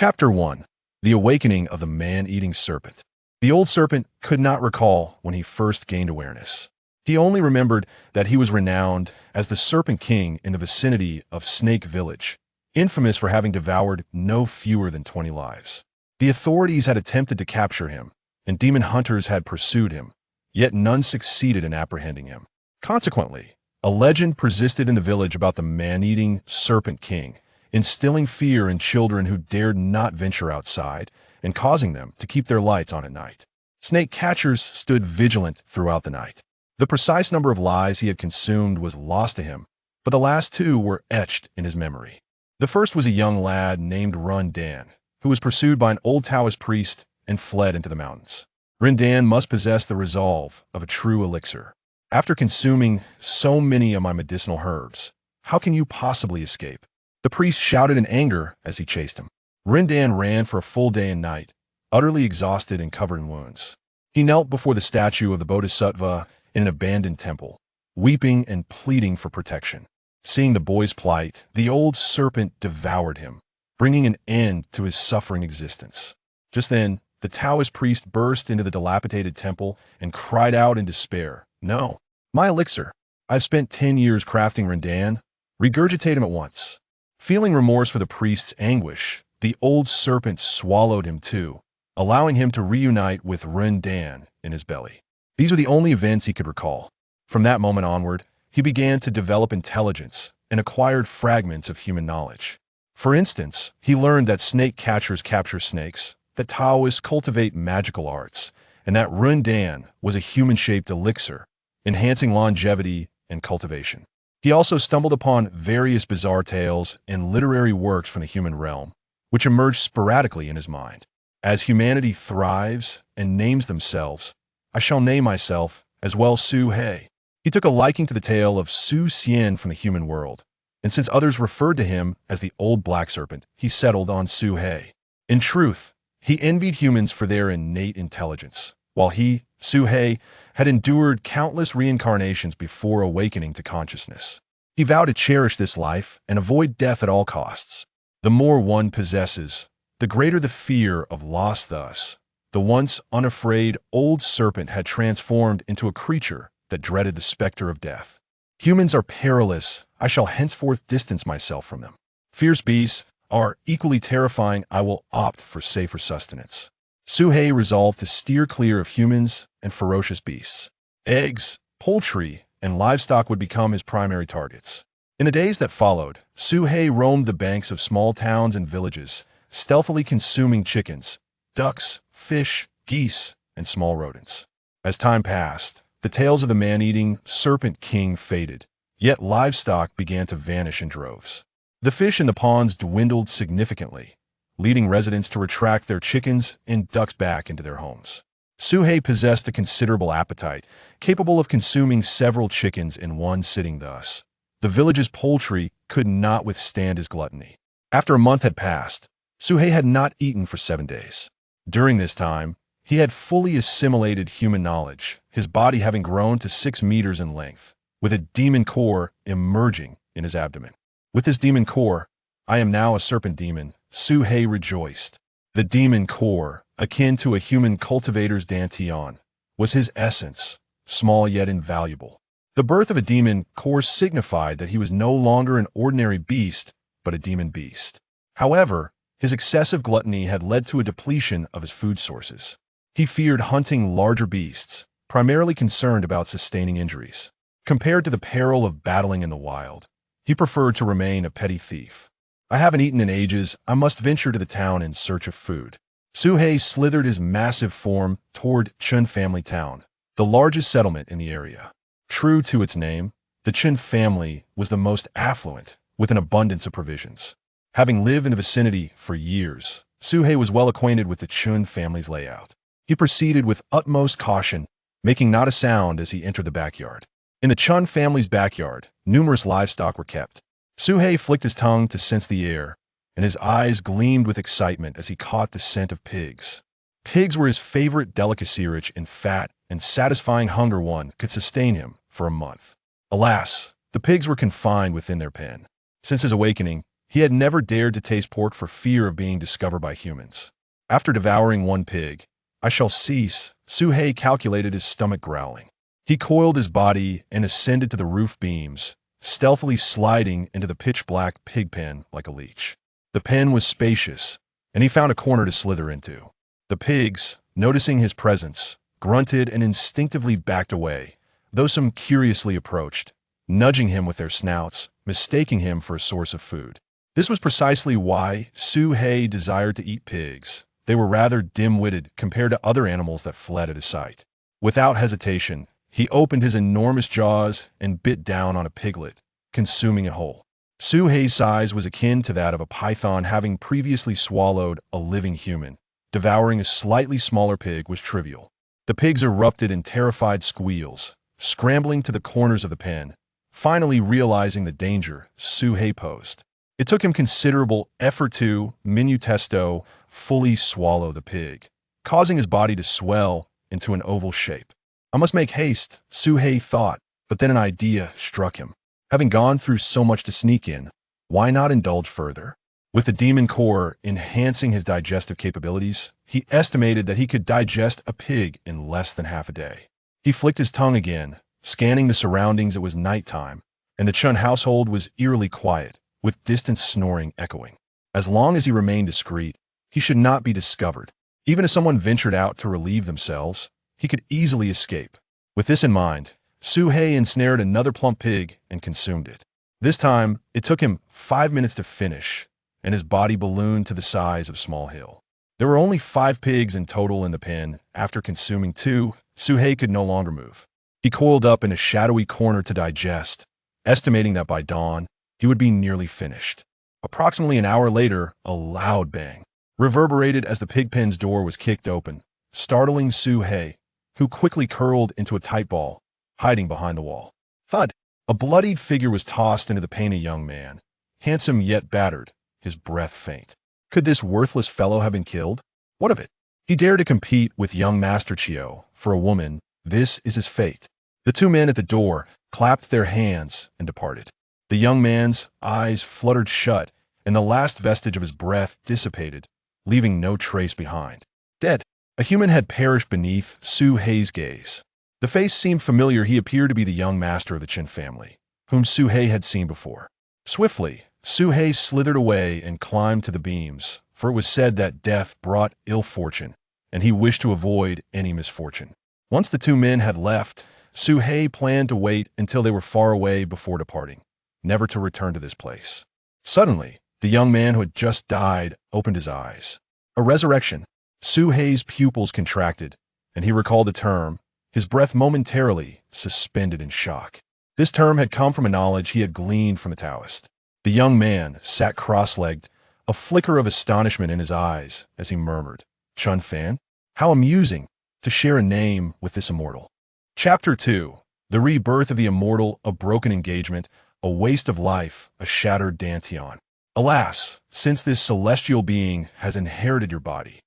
Chapter 1. The Awakening of the Man-Eating Serpent. The old serpent could not recall when he first gained awareness. He only remembered that he was renowned as the Serpent King in the vicinity of Snake Village, infamous for having devoured no fewer than 20 lives. The authorities had attempted to capture him, and demon hunters had pursued him, yet none succeeded in apprehending him. Consequently, a legend persisted in the village about the man-eating Serpent King, instilling fear in children who dared not venture outside and causing them to keep their lights on at night. Snake catchers stood vigilant throughout the night. The precise number of lives he had consumed was lost to him, but the last two were etched in his memory. The first was a young lad named Rundan, who was pursued by an old Taoist priest and fled into the mountains. Rundan must possess the resolve of a true elixir. After consuming so many of my medicinal herbs, how can you possibly escape? The priest shouted in anger as he chased him. Rundan ran for a full day and night, utterly exhausted and covered in wounds. He knelt before the statue of the Bodhisattva in an abandoned temple, weeping and pleading for protection. Seeing the boy's plight, the old serpent devoured him, bringing an end to his suffering existence. Just then, the Taoist priest burst into the dilapidated temple and cried out in despair, "No, my elixir! I've spent 10 years crafting Rundan. Regurgitate him at once." Feeling remorse for the priest's anguish, the old serpent swallowed him too, allowing him to reunite with Rundan in his belly. These were the only events he could recall. From that moment onward, he began to develop intelligence and acquired fragments of human knowledge. For instance, he learned that snake catchers capture snakes, that Taoists cultivate magical arts, and that Rundan was a human-shaped elixir, enhancing longevity and cultivation. He also stumbled upon various bizarre tales and literary works from the human realm, which emerged sporadically in his mind. As humanity thrives and names themselves, I shall name myself as well Su He. He took a liking to the tale of Su Xian from the human world, and since others referred to him as the old black serpent, he settled on Su He. In truth, he envied humans for their innate intelligence, while he, Su He, had endured countless reincarnations before awakening to consciousness. He vowed to cherish this life and avoid death at all costs. The more one possesses, the greater the fear of loss. Thus, the once unafraid old serpent had transformed into a creature that dreaded the specter of death. Humans are perilous. I shall henceforth distance myself from them. Fierce beasts are equally terrifying. I will opt for safer sustenance. Su He resolved to steer clear of humans and ferocious beasts. Eggs, poultry, and livestock would become his primary targets. In the days that followed, Su He roamed the banks of small towns and villages, stealthily consuming chickens, ducks, fish, geese, and small rodents. As time passed, the tales of the man-eating Serpent King faded, yet livestock began to vanish in droves. The fish in the ponds dwindled significantly, leading residents to retract their chickens and ducks back into their homes. Su He possessed a considerable appetite, capable of consuming several chickens in one sitting. Thus, the village's poultry could not withstand his gluttony. After a month had passed, Su He had not eaten for 7 days. During this time, he had fully assimilated human knowledge, his body having grown to 6 meters in length, with a demon core emerging in his abdomen. With this demon core, "I am now a serpent demon," Su He rejoiced. The demon core, akin to a human cultivator's dantian, was his essence, small yet invaluable. The birth of a demon core signified that he was no longer an ordinary beast, but a demon beast. However, his excessive gluttony had led to a depletion of his food sources. He feared hunting larger beasts, primarily concerned about sustaining injuries. Compared to the peril of battling in the wild, he preferred to remain a petty thief. "I haven't eaten in ages. I must venture to the town in search of food." Su He slithered his massive form toward Chun family town, the largest settlement in the area. True to its name, the Chun family was the most affluent, with an abundance of provisions. Having lived in the vicinity for years, Su He was well acquainted with the Chun family's layout. He proceeded with utmost caution, making not a sound as he entered the backyard. In the Chun family's backyard, numerous livestock were kept. Su He flicked his tongue to sense the air, and his eyes gleamed with excitement as he caught the scent of pigs. Pigs were his favorite delicacy, rich in fat and satisfying hunger one could sustain him for a month. Alas, the pigs were confined within their pen. Since his awakening, He had never dared to taste pork for fear of being discovered by humans. After devouring one pig, I shall cease, Su-hei calculated, his stomach growling. He coiled his body and ascended to the roof beams, stealthily sliding into the pitch-black pig pen like a leech. The pen was spacious, and he found a corner to slither into. The pigs, noticing his presence, grunted and instinctively backed away, though some curiously approached, nudging him with their snouts, mistaking him for a source of food. This was precisely why Su-hei desired to eat pigs. They were rather dim-witted compared to other animals that fled at his sight. Without hesitation, he opened his enormous jaws and bit down on a piglet, consuming it whole. Su-hei's size was akin to that of a python having previously swallowed a living human. Devouring a slightly smaller pig was trivial. The pigs erupted in terrified squeals, scrambling to the corners of the pen, finally realizing the danger Su-hei posed. It took him considerable effort to, menu testo, fully swallow the pig, causing his body to swell into an oval shape. I must make haste, Su-hei thought, but then an idea struck him. Having gone through so much to sneak in, why not indulge further? With the demon core enhancing his digestive capabilities, he estimated that he could digest a pig in less than half a day. He flicked his tongue again, scanning the surroundings. It was nighttime, and the Chun household was eerily quiet, with distant snoring echoing. As long as he remained discreet, he should not be discovered. Even if someone ventured out to relieve themselves, he could easily escape. With this in mind, Su-hei ensnared another plump pig and consumed it. This time, it took him 5 minutes to finish, and his body ballooned to the size of Small Hill. There were only 5 pigs in total in the pen. After consuming 2, Su-hei could no longer move. He coiled up in a shadowy corner to digest, estimating that by dawn, he would be nearly finished. Approximately an hour later, a loud bang reverberated as the pig pen's door was kicked open, startling Su-hei, who quickly curled into a tight ball, hiding behind the wall. Thud! A bloodied figure was tossed into the pen. A young man, handsome yet battered, his breath faint. Could this worthless fellow have been killed? What of it? He dared to compete with young Master Chio. For a woman, this is his fate. The 2 men at the door clapped their hands and departed. The young man's eyes fluttered shut, and the last vestige of his breath dissipated, leaving no trace behind. Dead. A human had perished beneath Su-hei's gaze. The face seemed familiar. He appeared to be the young master of the Chin family, whom Su-hei had seen before. Swiftly, Su-hei slithered away and climbed to the beams, for it was said that death brought ill fortune, and he wished to avoid any misfortune. Once the 2 men had left, Su-hei planned to wait until they were far away before departing, never to return to this place. Suddenly, the young man who had just died opened his eyes. A resurrection. Su-hei's pupils contracted, and he recalled a term, his breath momentarily suspended in shock. This term had come from a knowledge he had gleaned from the Taoist. The young man sat cross-legged, a flicker of astonishment in his eyes as he murmured, Chun Fan? How amusing to share a name with this immortal. Chapter 2. The rebirth of the immortal, a broken engagement, a waste of life, a shattered dantian. Alas, since this celestial being has inherited your body,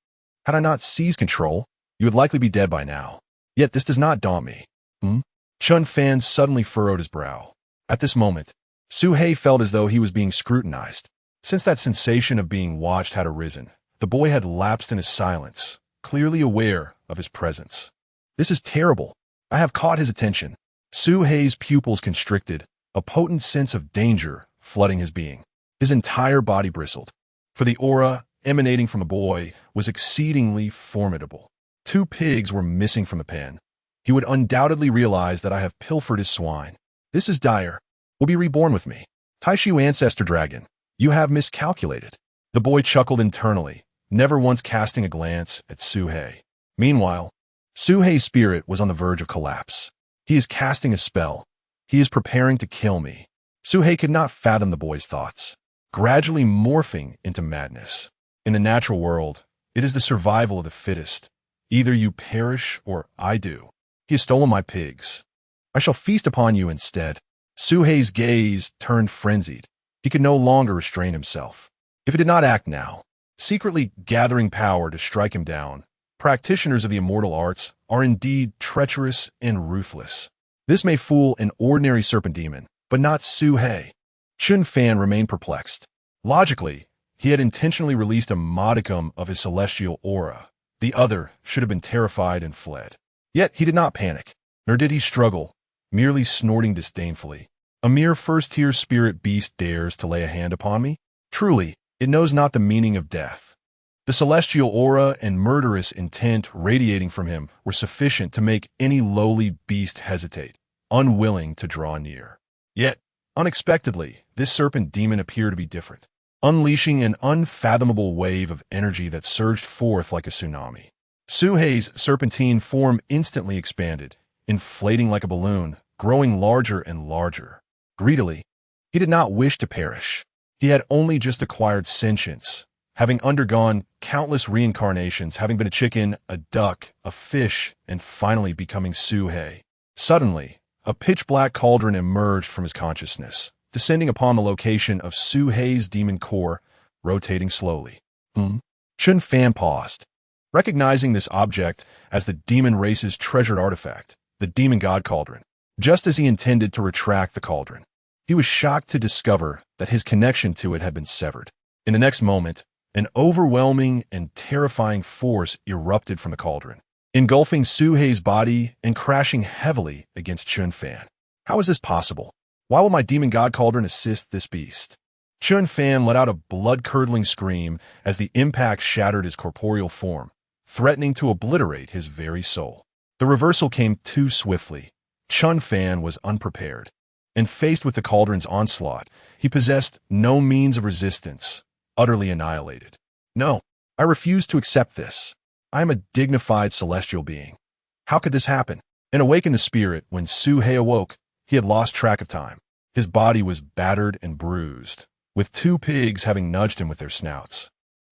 had I not seized control, you would likely be dead by now. Yet this does not daunt me. Chun Fan suddenly furrowed his brow. At this moment, Su-hei felt as though he was being scrutinized. Since that sensation of being watched had arisen, the boy had lapsed into silence, clearly aware of his presence. This is terrible. I have caught his attention. Su-hei's pupils constricted, a potent sense of danger flooding his being. His entire body bristled, for the aura emanating from the boy was exceedingly formidable. 2 pigs were missing from the pen. He would undoubtedly realize that I have pilfered his swine. This is dire. Will be reborn with me. Taishu ancestor dragon, you have miscalculated. The boy chuckled internally, never once casting a glance at Su-hei. Meanwhile, Su-hei's spirit was on the verge of collapse. He is casting a spell. He is preparing to kill me. Su-hei could not fathom the boy's thoughts, gradually morphing into madness. In the natural world, it is the survival of the fittest. Either you perish or I do. He has stolen my pigs. I shall feast upon you instead. Su-hei's gaze turned frenzied. He could no longer restrain himself. If he did not act now, secretly gathering power to strike him down, practitioners of the immortal arts are indeed treacherous and ruthless. This may fool an ordinary serpent demon, but not Su-hei. Chun Fan remained perplexed. Logically, he had intentionally released a modicum of his celestial aura. The other should have been terrified and fled. Yet he did not panic, nor did he struggle, merely snorting disdainfully. A mere first-tier spirit beast dares to lay a hand upon me? Truly, it knows not the meaning of death. The celestial aura and murderous intent radiating from him were sufficient to make any lowly beast hesitate, unwilling to draw near. Yet, unexpectedly, this serpent demon appeared to be different, unleashing an unfathomable wave of energy that surged forth like a tsunami. Suhei's serpentine form instantly expanded, inflating like a balloon, growing larger and larger. Greedily, he did not wish to perish. He had only just acquired sentience, having undergone countless reincarnations, having been a chicken, a duck, a fish, and finally becoming Suhei. Suddenly, a pitch-black cauldron emerged from his consciousness, descending upon the location of Suhei's demon core, rotating slowly. Chun Fan paused, recognizing this object as the demon race's treasured artifact, the demon god cauldron. Just as he intended to retract the cauldron, he was shocked to discover that his connection to it had been severed. In the next moment, an overwhelming and terrifying force erupted from the cauldron, engulfing Suhei's body and crashing heavily against Chun Fan. How is this possible? Why will my demon god cauldron assist this beast? Chun Fan let out a blood-curdling scream as the impact shattered his corporeal form, threatening to obliterate his very soul. The reversal came too swiftly. Chun Fan was unprepared, and faced with the cauldron's onslaught, he possessed no means of resistance, utterly annihilated. No, I refuse to accept this. I am a dignified celestial being. How could this happen? And awaken the spirit, when Suhei awoke, he had lost track of time. His body was battered and bruised, with two pigs having nudged him with their snouts,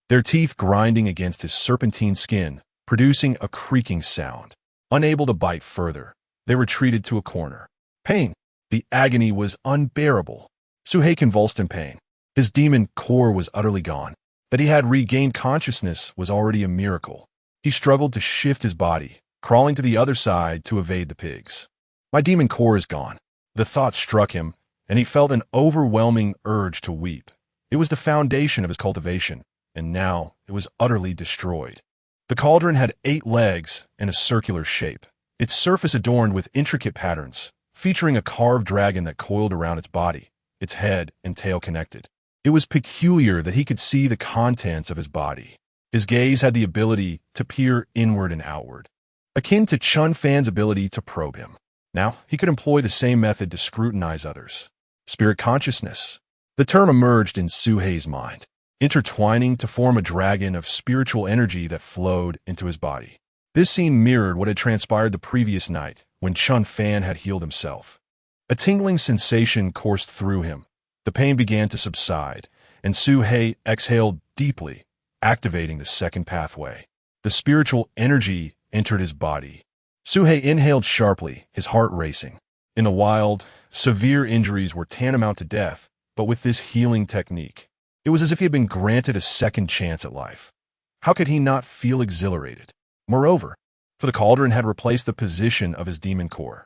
their teeth grinding against his serpentine skin, producing a creaking sound. Unable to bite further, they retreated to a corner. Pain. The agony was unbearable. Suhei convulsed in pain. His demon core was utterly gone. That he had regained consciousness was already a miracle. He struggled to shift his body, crawling to the other side to evade the pigs. My demon core is gone. The thought struck him, and he felt an overwhelming urge to weep. It was the foundation of his cultivation, and now it was utterly destroyed. The cauldron had 8 legs in a circular shape, its surface adorned with intricate patterns, featuring a carved dragon that coiled around its body, its head and tail connected. It was peculiar that he could see the contents of his body. His gaze had the ability to peer inward and outward, akin to Chun Fan's ability to probe him. Now, he could employ the same method to scrutinize others. Spirit consciousness. The term emerged in Suhei's mind, intertwining to form a dragon of spiritual energy that flowed into his body. This scene mirrored what had transpired the previous night when Chun Fan had healed himself. A tingling sensation coursed through him. The pain began to subside, and Suhei exhaled deeply, activating the second pathway. The spiritual energy entered his body. Suhei inhaled sharply, his heart racing. In the wild, severe injuries were tantamount to death, but with this healing technique, it was as if he had been granted a second chance at life. How could he not feel exhilarated? Moreover, for the cauldron had replaced the position of his demon core.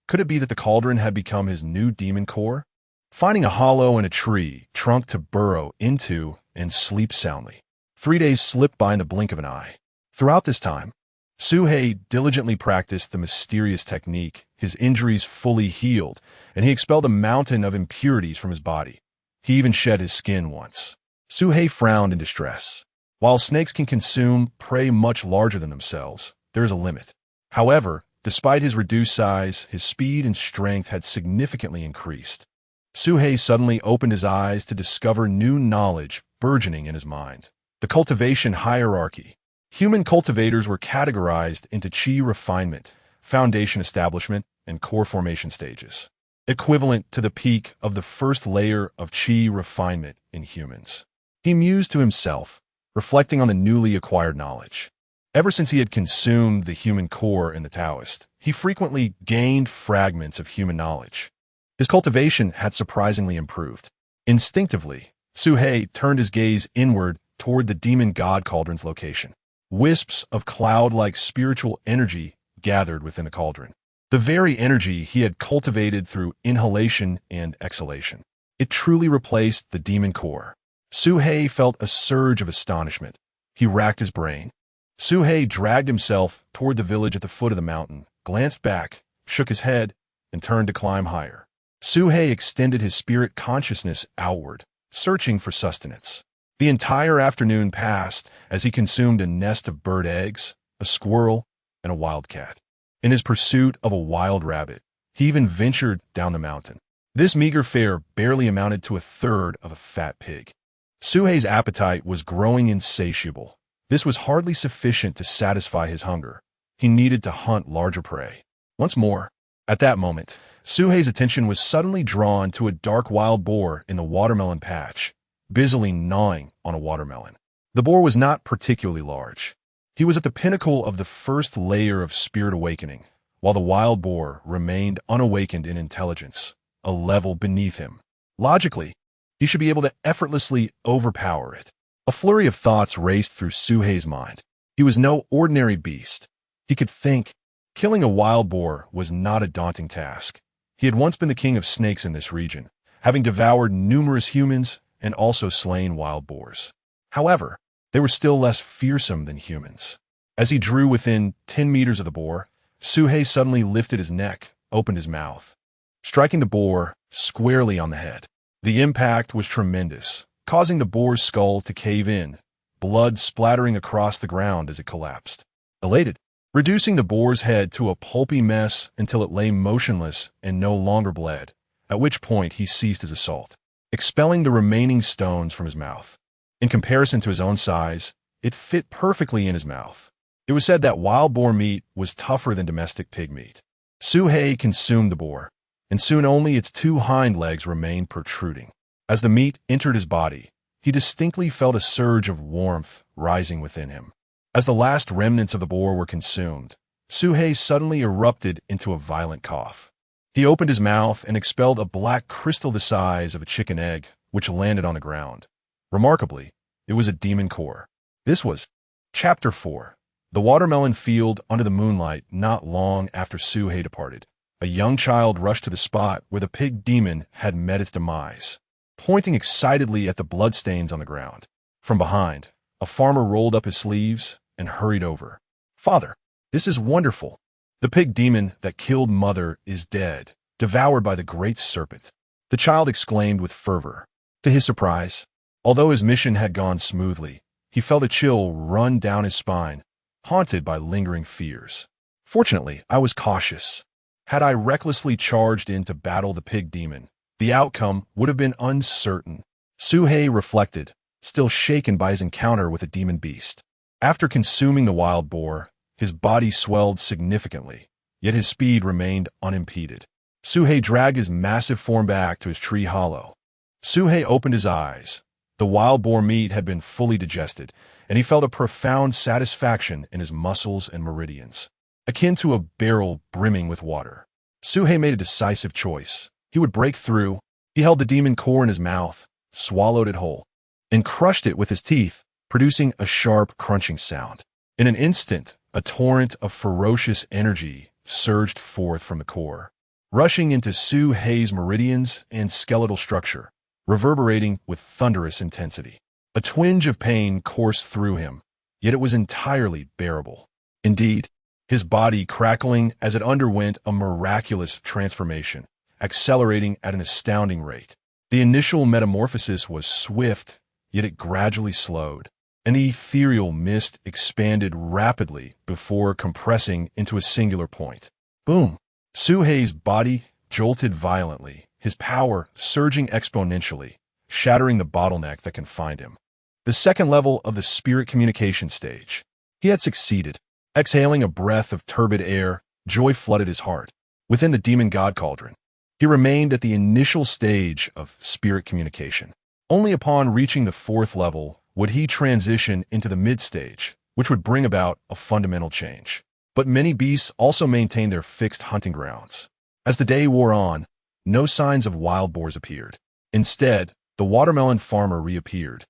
Could it be that the cauldron had become his new demon core? Finding a hollow in a tree trunk to burrow into and sleep soundly. 3 days slipped by in the blink of an eye. Throughout this time, Suhei diligently practiced the mysterious technique, his injuries fully healed, and he expelled a mountain of impurities from his body. He even shed his skin once. Suhei frowned in distress. While snakes can consume prey much larger than themselves, there is a limit. However, despite his reduced size, his speed and strength had significantly increased. Suhei suddenly opened his eyes to discover new knowledge burgeoning in his mind. The cultivation hierarchy. Human cultivators were categorized into chi refinement, foundation establishment, and core formation stages, equivalent to the peak of the first layer of chi refinement in humans. He mused to himself, reflecting on the newly acquired knowledge. Ever since he had consumed the human core in the Taoist, he frequently gained fragments of human knowledge. His cultivation had surprisingly improved. Instinctively, Suhei turned his gaze inward toward the demon god cauldron's location. Wisps of cloud-like spiritual energy gathered within the cauldron. The very energy he had cultivated through inhalation and exhalation. It truly replaced the demon core. Suhei felt a surge of astonishment. He racked his brain. Suhei dragged himself toward the village at the foot of the mountain, glanced back, shook his head, and turned to climb higher. Suhei extended his spirit consciousness outward, searching for sustenance. The entire afternoon passed as he consumed a nest of bird eggs, a squirrel, and a wildcat. In his pursuit of a wild rabbit, he even ventured down the mountain. This meager fare barely amounted to a third of a fat pig. Suhei's appetite was growing insatiable. This was hardly sufficient to satisfy his hunger. He needed to hunt larger prey. Once more, at that moment, Suhei's attention was suddenly drawn to a dark wild boar in the watermelon patch, busily gnawing on a watermelon. The boar was not particularly large. He was at the pinnacle of the first layer of spirit awakening, while the wild boar remained unawakened in intelligence, a level beneath him. Logically, he should be able to effortlessly overpower it. A flurry of thoughts raced through Suhei's mind. He was no ordinary beast. He could think. Killing a wild boar was not a daunting task. He had once been the king of snakes in this region, having devoured numerous humans and also slain wild boars. However, they were still less fearsome than humans. As he drew within 10 meters of the boar, Suhei suddenly lifted his neck, opened his mouth, striking the boar squarely on the head. The impact was tremendous, causing the boar's skull to cave in, blood splattering across the ground as it collapsed. Elated, reducing the boar's head to a pulpy mess until it lay motionless and no longer bled, at which point he ceased his assault, expelling the remaining stones from his mouth. In comparison to his own size, it fit perfectly in his mouth. It was said that wild boar meat was tougher than domestic pig meat. Suhei consumed the boar, and soon only its 2 hind legs remained protruding. As the meat entered his body, he distinctly felt a surge of warmth rising within him. As the last remnants of the boar were consumed, Suhei suddenly erupted into a violent cough. He opened his mouth and expelled a black crystal the size of a chicken egg, which landed on the ground. Remarkably, it was a demon core. This was Chapter 4. The watermelon field under the moonlight not long after Suhei departed. A young child rushed to the spot where the pig demon had met its demise, pointing excitedly at the bloodstains on the ground. From behind, a farmer rolled up his sleeves and hurried over. "Father, this is wonderful. The pig demon that killed Mother is dead, devoured by the great serpent," the child exclaimed with fervor. To his surprise, although his mission had gone smoothly, he felt a chill run down his spine, haunted by lingering fears. "Fortunately, I was cautious. Had I recklessly charged in to battle the pig demon, the outcome would have been uncertain." Suhei reflected, still shaken by his encounter with a demon beast. After consuming the wild boar, his body swelled significantly, yet his speed remained unimpeded. Suhei dragged his massive form back to his tree hollow. Suhei opened his eyes. The wild boar meat had been fully digested, and he felt a profound satisfaction in his muscles and meridians, akin to a barrel brimming with water. Suhei made a decisive choice. He would break through. He held the demon core in his mouth, swallowed it whole, and crushed it with his teeth, producing a sharp, crunching sound. In an instant, a torrent of ferocious energy surged forth from the core, rushing into Suhei's meridians and skeletal structure, reverberating with thunderous intensity. A twinge of pain coursed through him, yet it was entirely bearable. Indeed, his body crackling as it underwent a miraculous transformation, accelerating at an astounding rate. The initial metamorphosis was swift, yet it gradually slowed, and the ethereal mist expanded rapidly before compressing into a singular point. Boom! Suhei's body jolted violently, his power surging exponentially, shattering the bottleneck that confined him. The second level of the spirit communication stage. He had succeeded. Exhaling a breath of turbid air, joy flooded his heart. Within the demon god cauldron, he remained at the initial stage of spirit communication. Only upon reaching the 4th level would he transition into the mid-stage, which would bring about a fundamental change. But many beasts also maintained their fixed hunting grounds. As the day wore on, no signs of wild boars appeared. Instead, the watermelon farmer reappeared.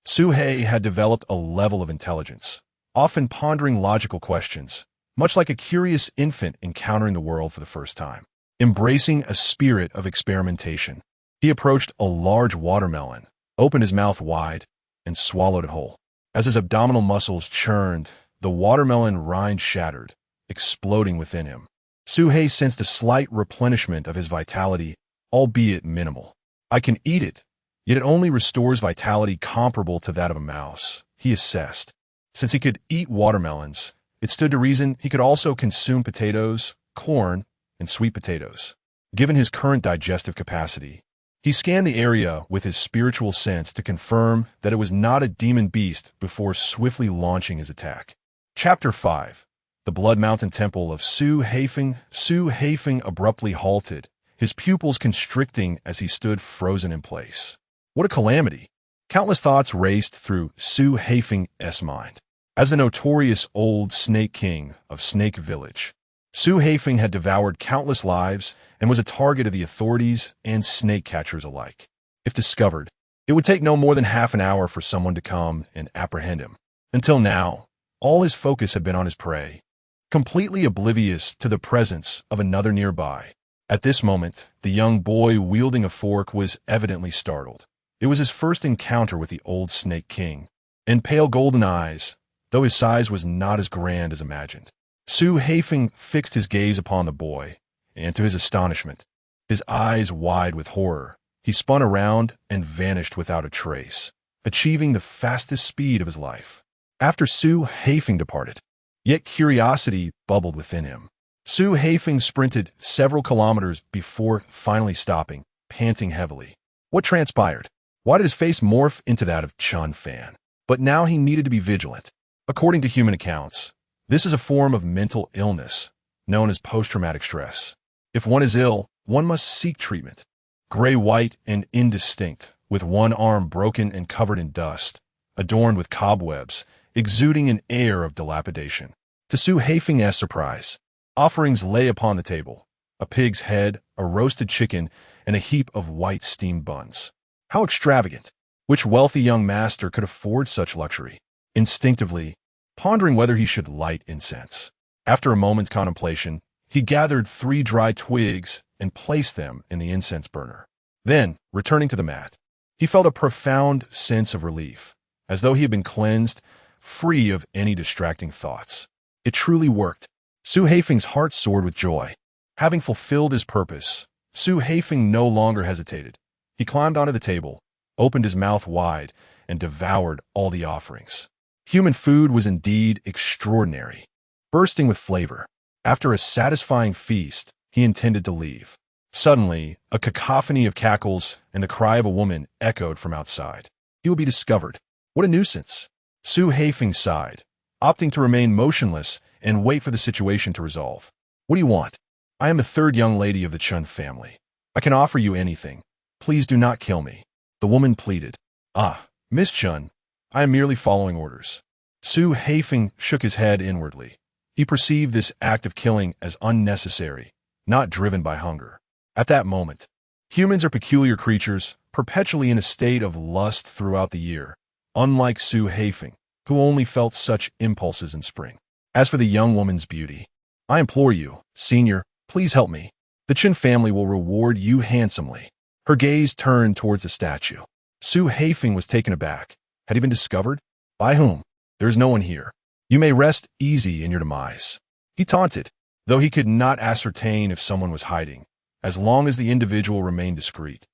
Suhei had developed a level of intelligence, often pondering logical questions, much like a curious infant encountering the world for the first time. Embracing a spirit of experimentation, he approached a large watermelon, opened his mouth wide, and swallowed it whole. As his abdominal muscles churned, the watermelon rind shattered, exploding within him. Suhei sensed a slight replenishment of his vitality, albeit minimal. I can eat it, yet it only restores vitality comparable to that of a mouse, he assessed. Since he could eat watermelons, it stood to reason he could also consume potatoes, corn, and sweet potatoes. Given his current digestive capacity, he scanned the area with his spiritual sense to confirm that it was not a demon beast before swiftly launching his attack. Chapter 5. The Blood Mountain Temple of Su Haifeng. Su Haifeng abruptly halted, his pupils constricting as he stood frozen in place. What a calamity! Countless thoughts raced through Su Haifeng's mind. As the notorious old Snake King of Snake Village, Su Haifeng had devoured countless lives and was a target of the authorities and snake catchers alike. If discovered, it would take no more than half an hour for someone to come and apprehend him. Until now, all his focus had been on his prey, completely oblivious to the presence of another nearby. At this moment, the young boy wielding a fork was evidently startled. It was his first encounter with the old Snake King, and pale golden eyes, though his size was not as grand as imagined. Su Haifeng fixed his gaze upon the boy, and to his astonishment, his eyes wide with horror, he spun around and vanished without a trace, achieving the fastest speed of his life. After Su Haifeng departed, yet curiosity bubbled within him. Su Haifeng sprinted several kilometers before finally stopping, panting heavily. What transpired? Why did his face morph into that of Chun Fan? But now he needed to be vigilant. According to human accounts, this is a form of mental illness, known as post-traumatic stress. If one is ill, one must seek treatment. Gray-white and indistinct, with one arm broken and covered in dust, adorned with cobwebs, exuding an air of dilapidation. To Su Haifeng's surprise, offerings lay upon the table, a pig's head, a roasted chicken, and a heap of white steamed buns. How extravagant! Which wealthy young master could afford such luxury? Instinctively, pondering whether he should light incense. After a moment's contemplation, he gathered 3 dry twigs and placed them in the incense burner. Then, returning to the mat, he felt a profound sense of relief, as though he had been cleansed, free of any distracting thoughts. It truly worked. Su Haifeng's heart soared with joy. Having fulfilled his purpose, Su Haifeng no longer hesitated. He climbed onto the table, opened his mouth wide, and devoured all the offerings. Human food was indeed extraordinary, bursting with flavor. After a satisfying feast, he intended to leave. Suddenly, a cacophony of cackles and the cry of a woman echoed from outside. He will be discovered. What a nuisance! Su Haifeng sighed, opting to remain motionless and wait for the situation to resolve. What do you want? I am the 3rd young lady of the Chun family. I can offer you anything. Please do not kill me. The woman pleaded. Ah, Miss Chun, I am merely following orders. Su Haifeng shook his head inwardly. He perceived this act of killing as unnecessary, not driven by hunger. At that moment, humans are peculiar creatures, perpetually in a state of lust throughout the year, unlike Su Haifeng, who only felt such impulses in spring. As for the young woman's beauty, I implore you, senior, please help me. The Chun family will reward you handsomely. Her gaze turned towards the statue. Su Haifeng was taken aback. Had he been discovered? By whom? There is no one here. You may rest easy in your demise. He taunted, though he could not ascertain if someone was hiding, as long as the individual remained discreet,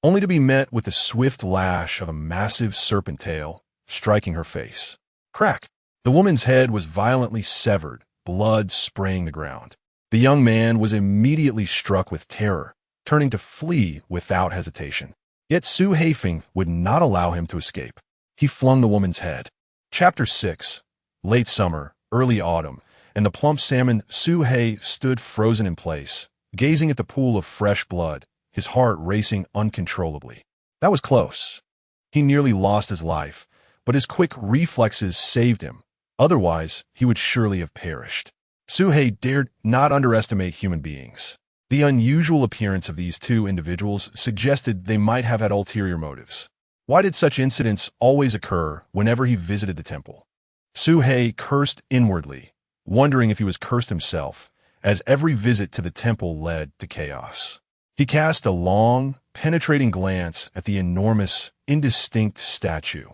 only to be met with the swift lash of a massive serpent tail, striking her face. Crack! The woman's head was violently severed, blood spraying the ground. The young man was immediately struck with terror, turning to flee without hesitation. Yet Su Haifeng would not allow him to escape. He flung the woman's head. Chapter 6. Late summer, early autumn, and the plump salmon Su Hei stood frozen in place, gazing at the pool of fresh blood, his heart racing uncontrollably. That was close. He nearly lost his life, but his quick reflexes saved him. Otherwise, he would surely have perished. Su Hei dared not underestimate human beings. The unusual appearance of these 2 individuals suggested they might have had ulterior motives. Why did such incidents always occur whenever he visited the temple? Su Hei cursed inwardly, wondering if he was cursed himself, as every visit to the temple led to chaos. He cast a long, penetrating glance at the enormous, indistinct statue,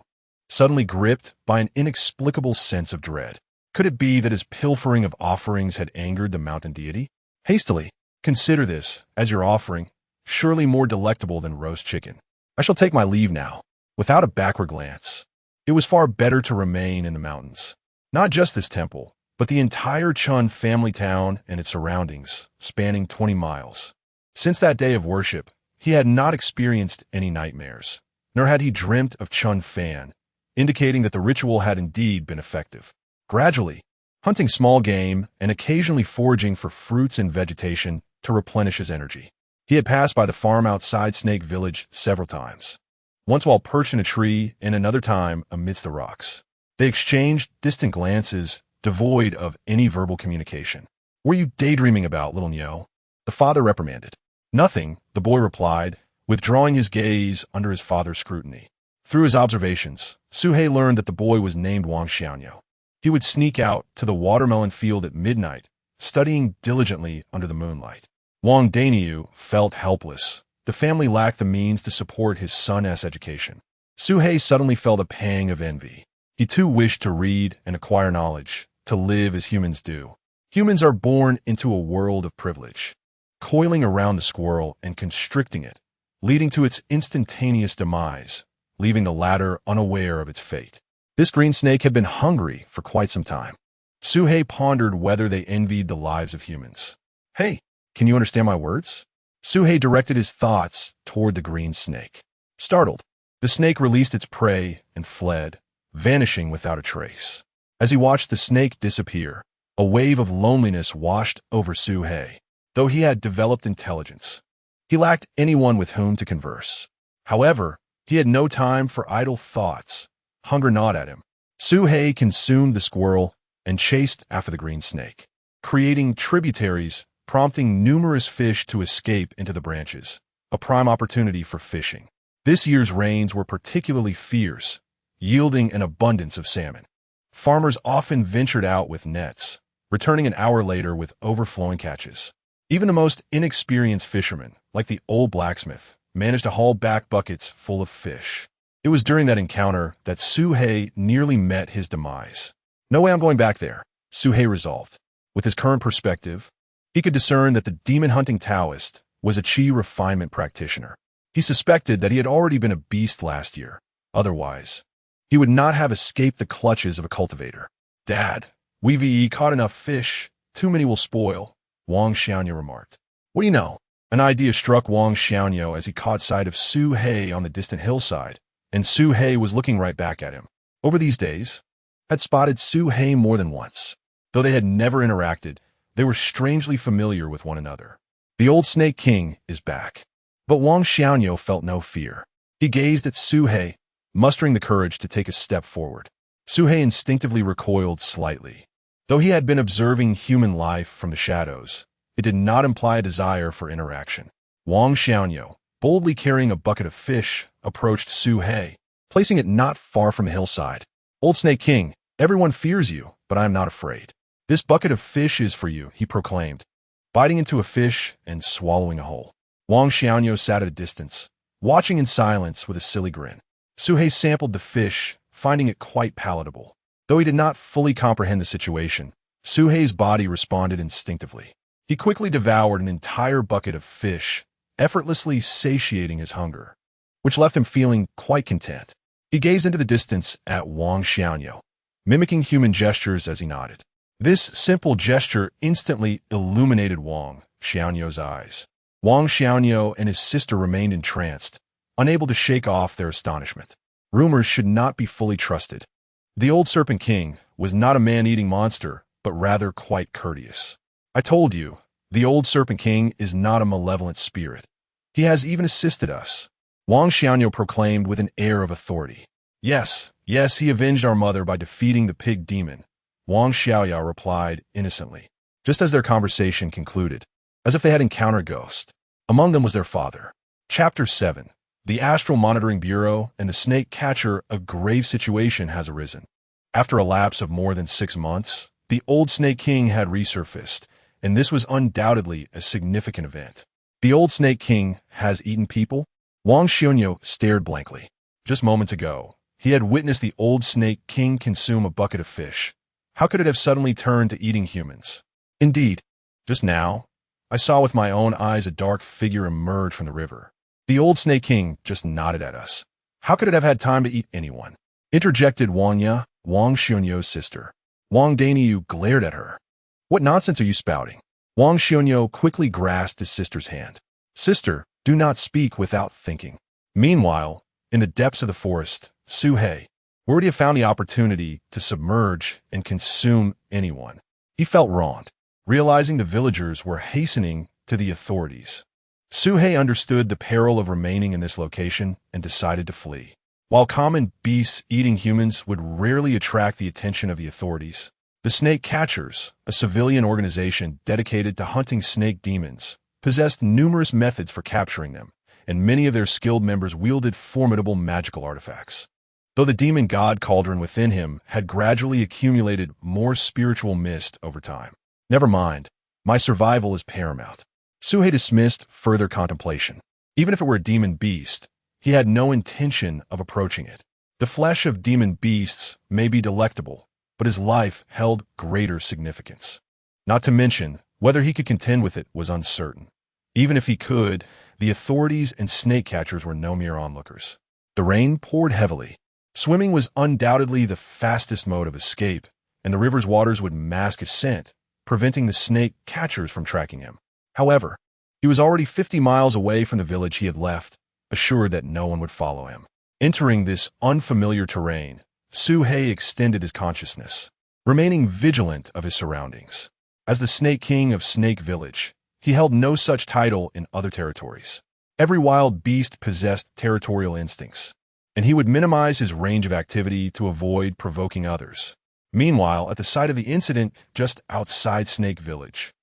suddenly gripped by an inexplicable sense of dread. Could it be that his pilfering of offerings had angered the mountain deity? Hastily, consider this as your offering, surely more delectable than roast chicken. I shall take my leave now. Without a backward glance, it was far better to remain in the mountains. Not just this temple, but the entire Chun family town and its surroundings, spanning 20 miles. Since that day of worship, he had not experienced any nightmares, nor had he dreamt of Chun Fan, indicating that the ritual had indeed been effective. Gradually, hunting small game and occasionally foraging for fruits and vegetation to replenish his energy. He had passed by the farm outside Snake Village several times, once while perched in a tree and another time amidst the rocks. They exchanged distant glances, devoid of any verbal communication. "What are you daydreaming about, little Nyo?" the father reprimanded. "Nothing," the boy replied, withdrawing his gaze under his father's scrutiny. Through his observations, Suhei learned that the boy was named Wang Xiaonyo. He would sneak out to the watermelon field at midnight, studying diligently under the moonlight. Wang Danyu felt helpless. The family lacked the means to support his son's education. Suhei suddenly felt a pang of envy. He too wished to read and acquire knowledge, to live as humans do. Humans are born into a world of privilege, coiling around the squirrel and constricting it, leading to its instantaneous demise, leaving the latter unaware of its fate. This green snake had been hungry for quite some time. Suhei pondered whether they envied the lives of humans. "Hey, can you understand my words?" Suhei directed his thoughts toward the green snake. Startled, the snake released its prey and fled, vanishing without a trace. As he watched the snake disappear, a wave of loneliness washed over Suhei. Though he had developed intelligence, he lacked anyone with whom to converse. However, he had no time for idle thoughts. Hunger gnawed at him. Suhei consumed the squirrel and chased after the green snake, creating tributaries, prompting numerous fish to escape into the branches, a prime opportunity for fishing. This year's rains were particularly fierce, yielding an abundance of salmon. Farmers often ventured out with nets, returning an hour later with overflowing catches. Even the most inexperienced fishermen, like the old blacksmith, managed to haul back buckets full of fish. It was during that encounter that Suhei nearly met his demise. "No way I'm going back there," Suhei resolved. With his current perspective, he could discern that the demon-hunting Taoist was a Qi refinement practitioner. He suspected that he had already been a beast last year. Otherwise, he would not have escaped the clutches of a cultivator. "Dad, we've caught enough fish. Too many will spoil," Wang Xiaonyo remarked. "What do you know?" An idea struck Wang Xiaonyo as he caught sight of Suhei on the distant hillside, and Suhei was looking right back at him. Over these days, had spotted Suhei more than once. Though they had never interacted, they were strangely familiar with one another. The old Snake King is back. But Wang Xiaonyo felt no fear. He gazed at Suhei, mustering the courage to take a step forward. Suhei instinctively recoiled slightly. Though he had been observing human life from the shadows, it did not imply a desire for interaction. Wang Xiaonyo, boldly carrying a bucket of fish, approached Suhei, placing it not far from the hillside. "Old Snake King, everyone fears you, but I am not afraid. This bucket of fish is for you," he proclaimed, biting into a fish and swallowing a whole. Wang Xiaonyo sat at a distance, watching in silence with a silly grin. Suhei sampled the fish, finding it quite palatable. Though he did not fully comprehend the situation, Suhei's body responded instinctively. He quickly devoured an entire bucket of fish, effortlessly satiating his hunger, which left him feeling quite content. He gazed into the distance at Wang Xiaonyo, mimicking human gestures as he nodded. This simple gesture instantly illuminated Wang Xiaonyo's eyes. Wang Xiaonyo and his sister remained entranced, unable to shake off their astonishment. Rumors should not be fully trusted. The old Serpent King was not a man-eating monster, but rather quite courteous. "I told you, the old Serpent King is not a malevolent spirit. He has even assisted us," Wang Xiaonyo proclaimed with an air of authority. Yes, he avenged our mother by defeating the pig demon," Wang Xiaoya replied innocently, just as their conversation concluded, as if they had encountered ghosts. Among them was their father. Chapter 7. The Astral Monitoring Bureau and the Snake Catcher. A grave situation has arisen. After a lapse of more than 6 months, the old Snake King had resurfaced, and this was undoubtedly a significant event. The old Snake King has eaten people? Wang Xianyo stared blankly. Just moments ago, he had witnessed the old Snake King consume a bucket of fish. How could it have suddenly turned to eating humans? Indeed, just now, I saw with my own eyes a dark figure emerge from the river. The old Snake King just nodded at us. How could it have had time to eat anyone? Interjected Wang Ya, Wang Xianyo's sister. Wang Danyu glared at her. What nonsense are you spouting? Wang Xianyo quickly grasped his sister's hand. Sister, do not speak without thinking. Meanwhile, in the depths of the forest, Su He, where would he have found the opportunity to submerge and consume anyone? He felt wronged, realizing the villagers were hastening to the authorities. Su He understood the peril of remaining in this location and decided to flee. While common beasts eating humans would rarely attract the attention of the authorities, the Snake Catchers, a civilian organization dedicated to hunting snake demons, possessed numerous methods for capturing them, and many of their skilled members wielded formidable magical artifacts. Though the demon god cauldron within him had gradually accumulated more spiritual mist over time. Never mind, my survival is paramount. Su He dismissed further contemplation. Even if it were a demon beast, he had no intention of approaching it. The flesh of demon beasts may be delectable, but his life held greater significance. Not to mention, whether he could contend with it was uncertain. Even if he could, the authorities and snake catchers were no mere onlookers. The rain poured heavily. Swimming was undoubtedly the fastest mode of escape, and the river's waters would mask his scent, preventing the snake catchers from tracking him. However, he was already 50 miles away from the village he had left, assured that no one would follow him. Entering this unfamiliar terrain, Su He extended his consciousness, remaining vigilant of his surroundings. As the Snake King of Snake Village, he held no such title in other territories. Every wild beast possessed territorial instincts, and he would minimize his range of activity to avoid provoking others. Meanwhile, at the site of the incident just outside Snake Village,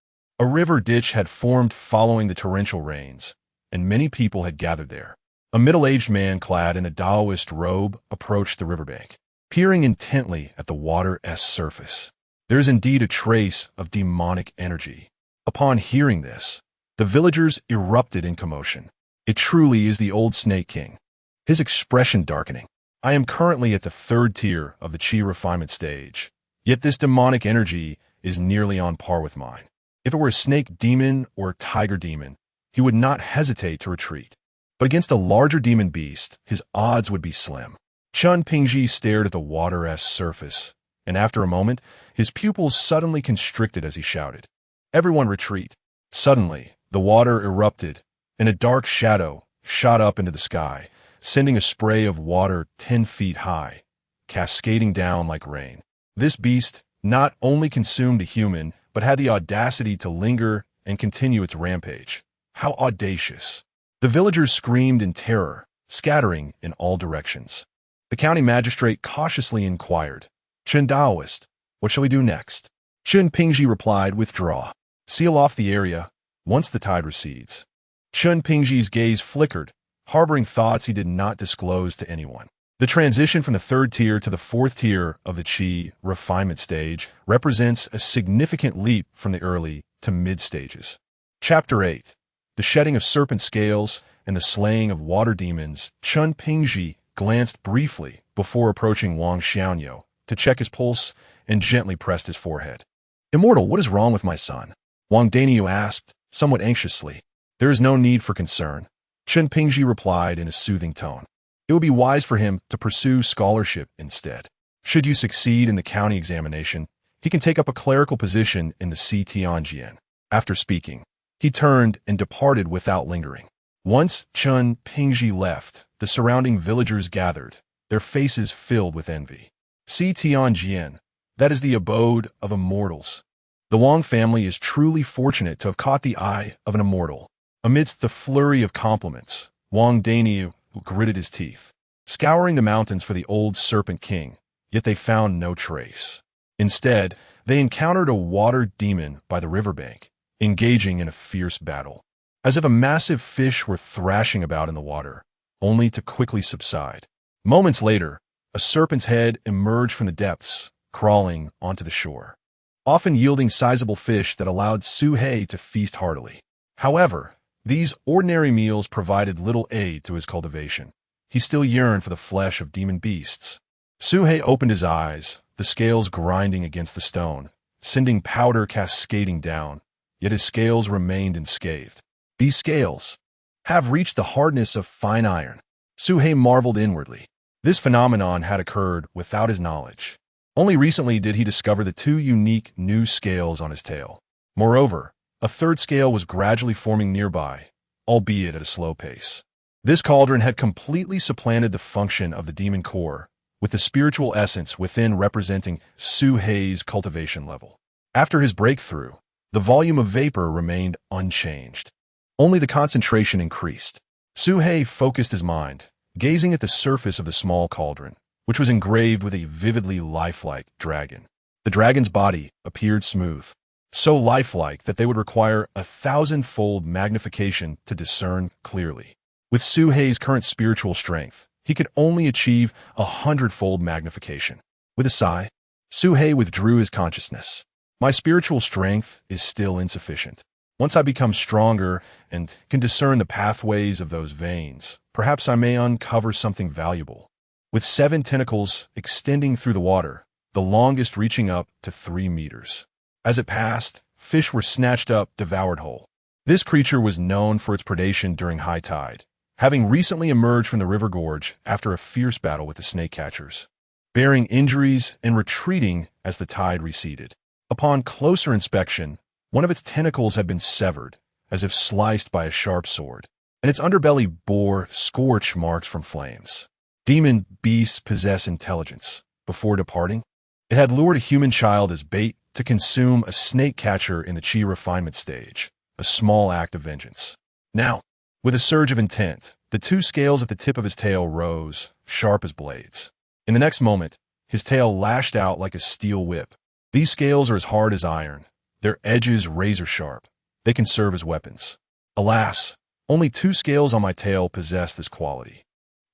a river ditch had formed following the torrential rains, and many people had gathered there. A middle-aged man clad in a Taoist robe approached the riverbank, peering intently at the water's surface. There is indeed a trace of demonic energy. Upon hearing this, the villagers erupted in commotion. It truly is the old Snake King. His expression darkening. I am currently at the 3rd tier of the Qi refinement stage, yet this demonic energy is nearly on par with mine. If it were a snake demon or tiger demon, he would not hesitate to retreat. But against a larger demon beast, his odds would be slim. Chun Pingji stared at the water's surface, and after a moment, his pupils suddenly constricted as he shouted, "Everyone retreat!" Suddenly, the water erupted, and a dark shadow shot up into the sky, sending a spray of water 10 feet high, cascading down like rain. This beast not only consumed a human, but had the audacity to linger and continue its rampage. How audacious! The villagers screamed in terror, scattering in all directions. The county magistrate cautiously inquired, "Chen Daoist, what shall we do next?" Chun Pingji replied, "Withdraw. Seal off the area once the tide recedes." Chun Pingji's gaze flickered, harboring thoughts he did not disclose to anyone. The transition from the 3rd tier to the 4th tier of the Qi refinement stage represents a significant leap from the early to mid stages. Chapter 8. The shedding of serpent scales and the slaying of water demons. Chun Pingji glanced briefly before approaching Wang Xianyo to check his pulse and gently pressed his forehead. "Immortal, what is wrong with my son?" Wang Danyu asked, somewhat anxiously. "There is no need for concern," Chun Pingji replied in a soothing tone. "It would be wise for him to pursue scholarship instead. Should you succeed in the county examination, he can take up a clerical position in the Tianjian." After speaking, he turned and departed without lingering. Once Chun Pingji left, the surrounding villagers gathered, their faces filled with envy. Tianjian, that is the abode of immortals. The Wang family is truly fortunate to have caught the eye of an immortal. Amidst the flurry of compliments, Wang Danyu gritted his teeth, scouring the mountains for the old Serpent King, yet they found no trace. Instead, they encountered a water demon by the riverbank, engaging in a fierce battle, as if a massive fish were thrashing about in the water, only to quickly subside. Moments later, a serpent's head emerged from the depths, crawling onto the shore, often yielding sizable fish that allowed Su He to feast heartily. However, These ordinary meals provided little aid to his cultivation. He still yearned for the flesh of demon beasts. Suhei opened his eyes, the scales grinding against the stone, sending powder cascading down, yet his scales remained unscathed. These scales have reached the hardness of fine iron. Suhei marveled inwardly. This phenomenon had occurred without his knowledge. Only recently did he discover the two unique new scales on his tail. Moreover, a third scale was gradually forming nearby, albeit at a slow pace. This cauldron had completely supplanted the function of the demon core, with the spiritual essence within representing Suhei's cultivation level. After his breakthrough, the volume of vapor remained unchanged. Only the concentration increased. Suhei focused his mind, gazing at the surface of the small cauldron, which was engraved with a vividly lifelike dragon. The dragon's body appeared smooth, so lifelike that they would require 1,000-fold magnification to discern clearly. With Suhei's current spiritual strength, he could only achieve 100-fold magnification. With a sigh, Suhei withdrew his consciousness. My spiritual strength is still insufficient. Once I become stronger and can discern the pathways of those veins, perhaps I may uncover something valuable. With 7 tentacles extending through the water, the longest reaching up to 3 meters. As it passed, fish were snatched up, devoured whole. This creature was known for its predation during high tide, having recently emerged from the river gorge after a fierce battle with the snake catchers, bearing injuries and retreating as the tide receded. Upon closer inspection, one of its tentacles had been severed, as if sliced by a sharp sword, and its underbelly bore scorch marks from flames. Demon beasts possess intelligence. Before departing, it had lured a human child as bait to consume a snake catcher in the chi refinement stage, a small act of vengeance. Now, with a surge of intent, the 2 scales at the tip of his tail rose, sharp as blades. In the next moment, his tail lashed out like a steel whip. These scales are as hard as iron, their edges razor-sharp. They can serve as weapons. Alas, only 2 scales on my tail possess this quality.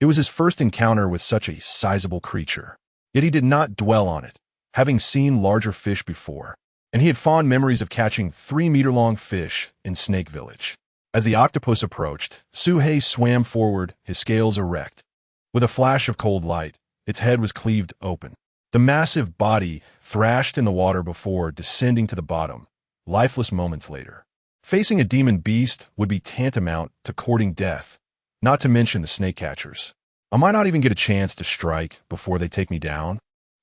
It was his first encounter with such a sizable creature. Yet he did not dwell on it, having seen larger fish before, and he had fond memories of catching 3-meter-long fish in Snake Village. As the octopus approached, Suhei swam forward, his scales erect. With a flash of cold light, its head was cleaved open. The massive body thrashed in the water before descending to the bottom, lifeless moments later. Facing a demon beast would be tantamount to courting death, not to mention the snake catchers. I might not even get a chance to strike before they take me down.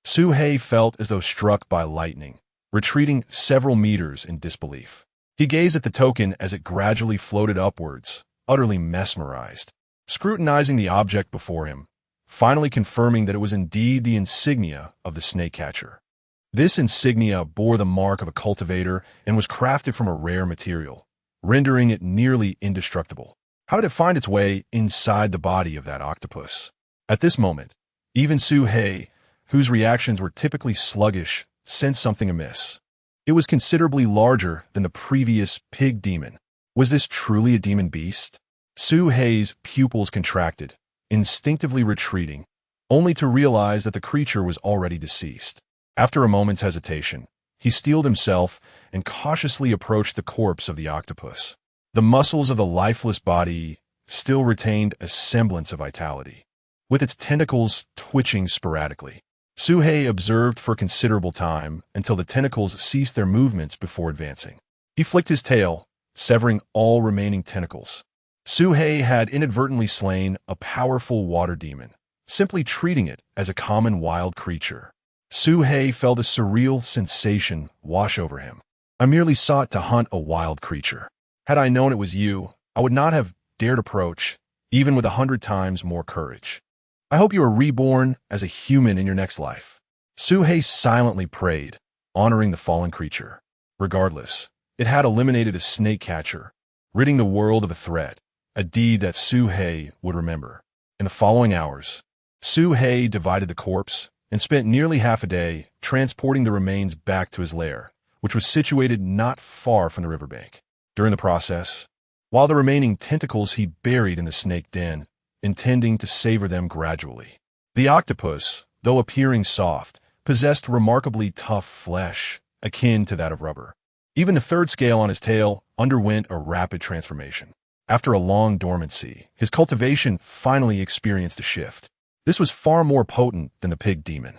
Suhei felt as though struck by lightning, retreating several meters in disbelief. He gazed at the token as it gradually floated upwards, utterly mesmerized, scrutinizing the object before him, finally confirming that it was indeed the insignia of the snake catcher. This insignia bore the mark of a cultivator and was crafted from a rare material, rendering it nearly indestructible. How did it find its way inside the body of that octopus? At this moment, even Suhei, whose reactions were typically sluggish, sensed something amiss. It was considerably larger than the previous pig demon. Was this truly a demon beast? Suhei's pupils contracted, instinctively retreating, only to realize that the creature was already deceased. After a moment's hesitation, he steeled himself and cautiously approached the corpse of the octopus. The muscles of the lifeless body still retained a semblance of vitality, with its tentacles twitching sporadically. Suhei observed for considerable time until the tentacles ceased their movements before advancing. He flicked his tail, severing all remaining tentacles. Suhei had inadvertently slain a powerful water demon, simply treating it as a common wild creature. Suhei felt a surreal sensation wash over him. I merely sought to hunt a wild creature. Had I known it was you, I would not have dared approach, even with 100 times more courage. I hope you are reborn as a human in your next life. Suhei silently prayed, honoring the fallen creature. Regardless, it had eliminated a snake catcher, ridding the world of a threat, a deed that Suhei would remember. In the following hours, Suhei divided the corpse and spent nearly half a day transporting the remains back to his lair, which was situated not far from the riverbank. During the process, while the remaining tentacles he buried in the snake den, intending to savor them gradually. The octopus, though appearing soft, possessed remarkably tough flesh, akin to that of rubber. Even the third scale on his tail underwent a rapid transformation. After a long dormancy, his cultivation finally experienced a shift. This was far more potent than the pig demon.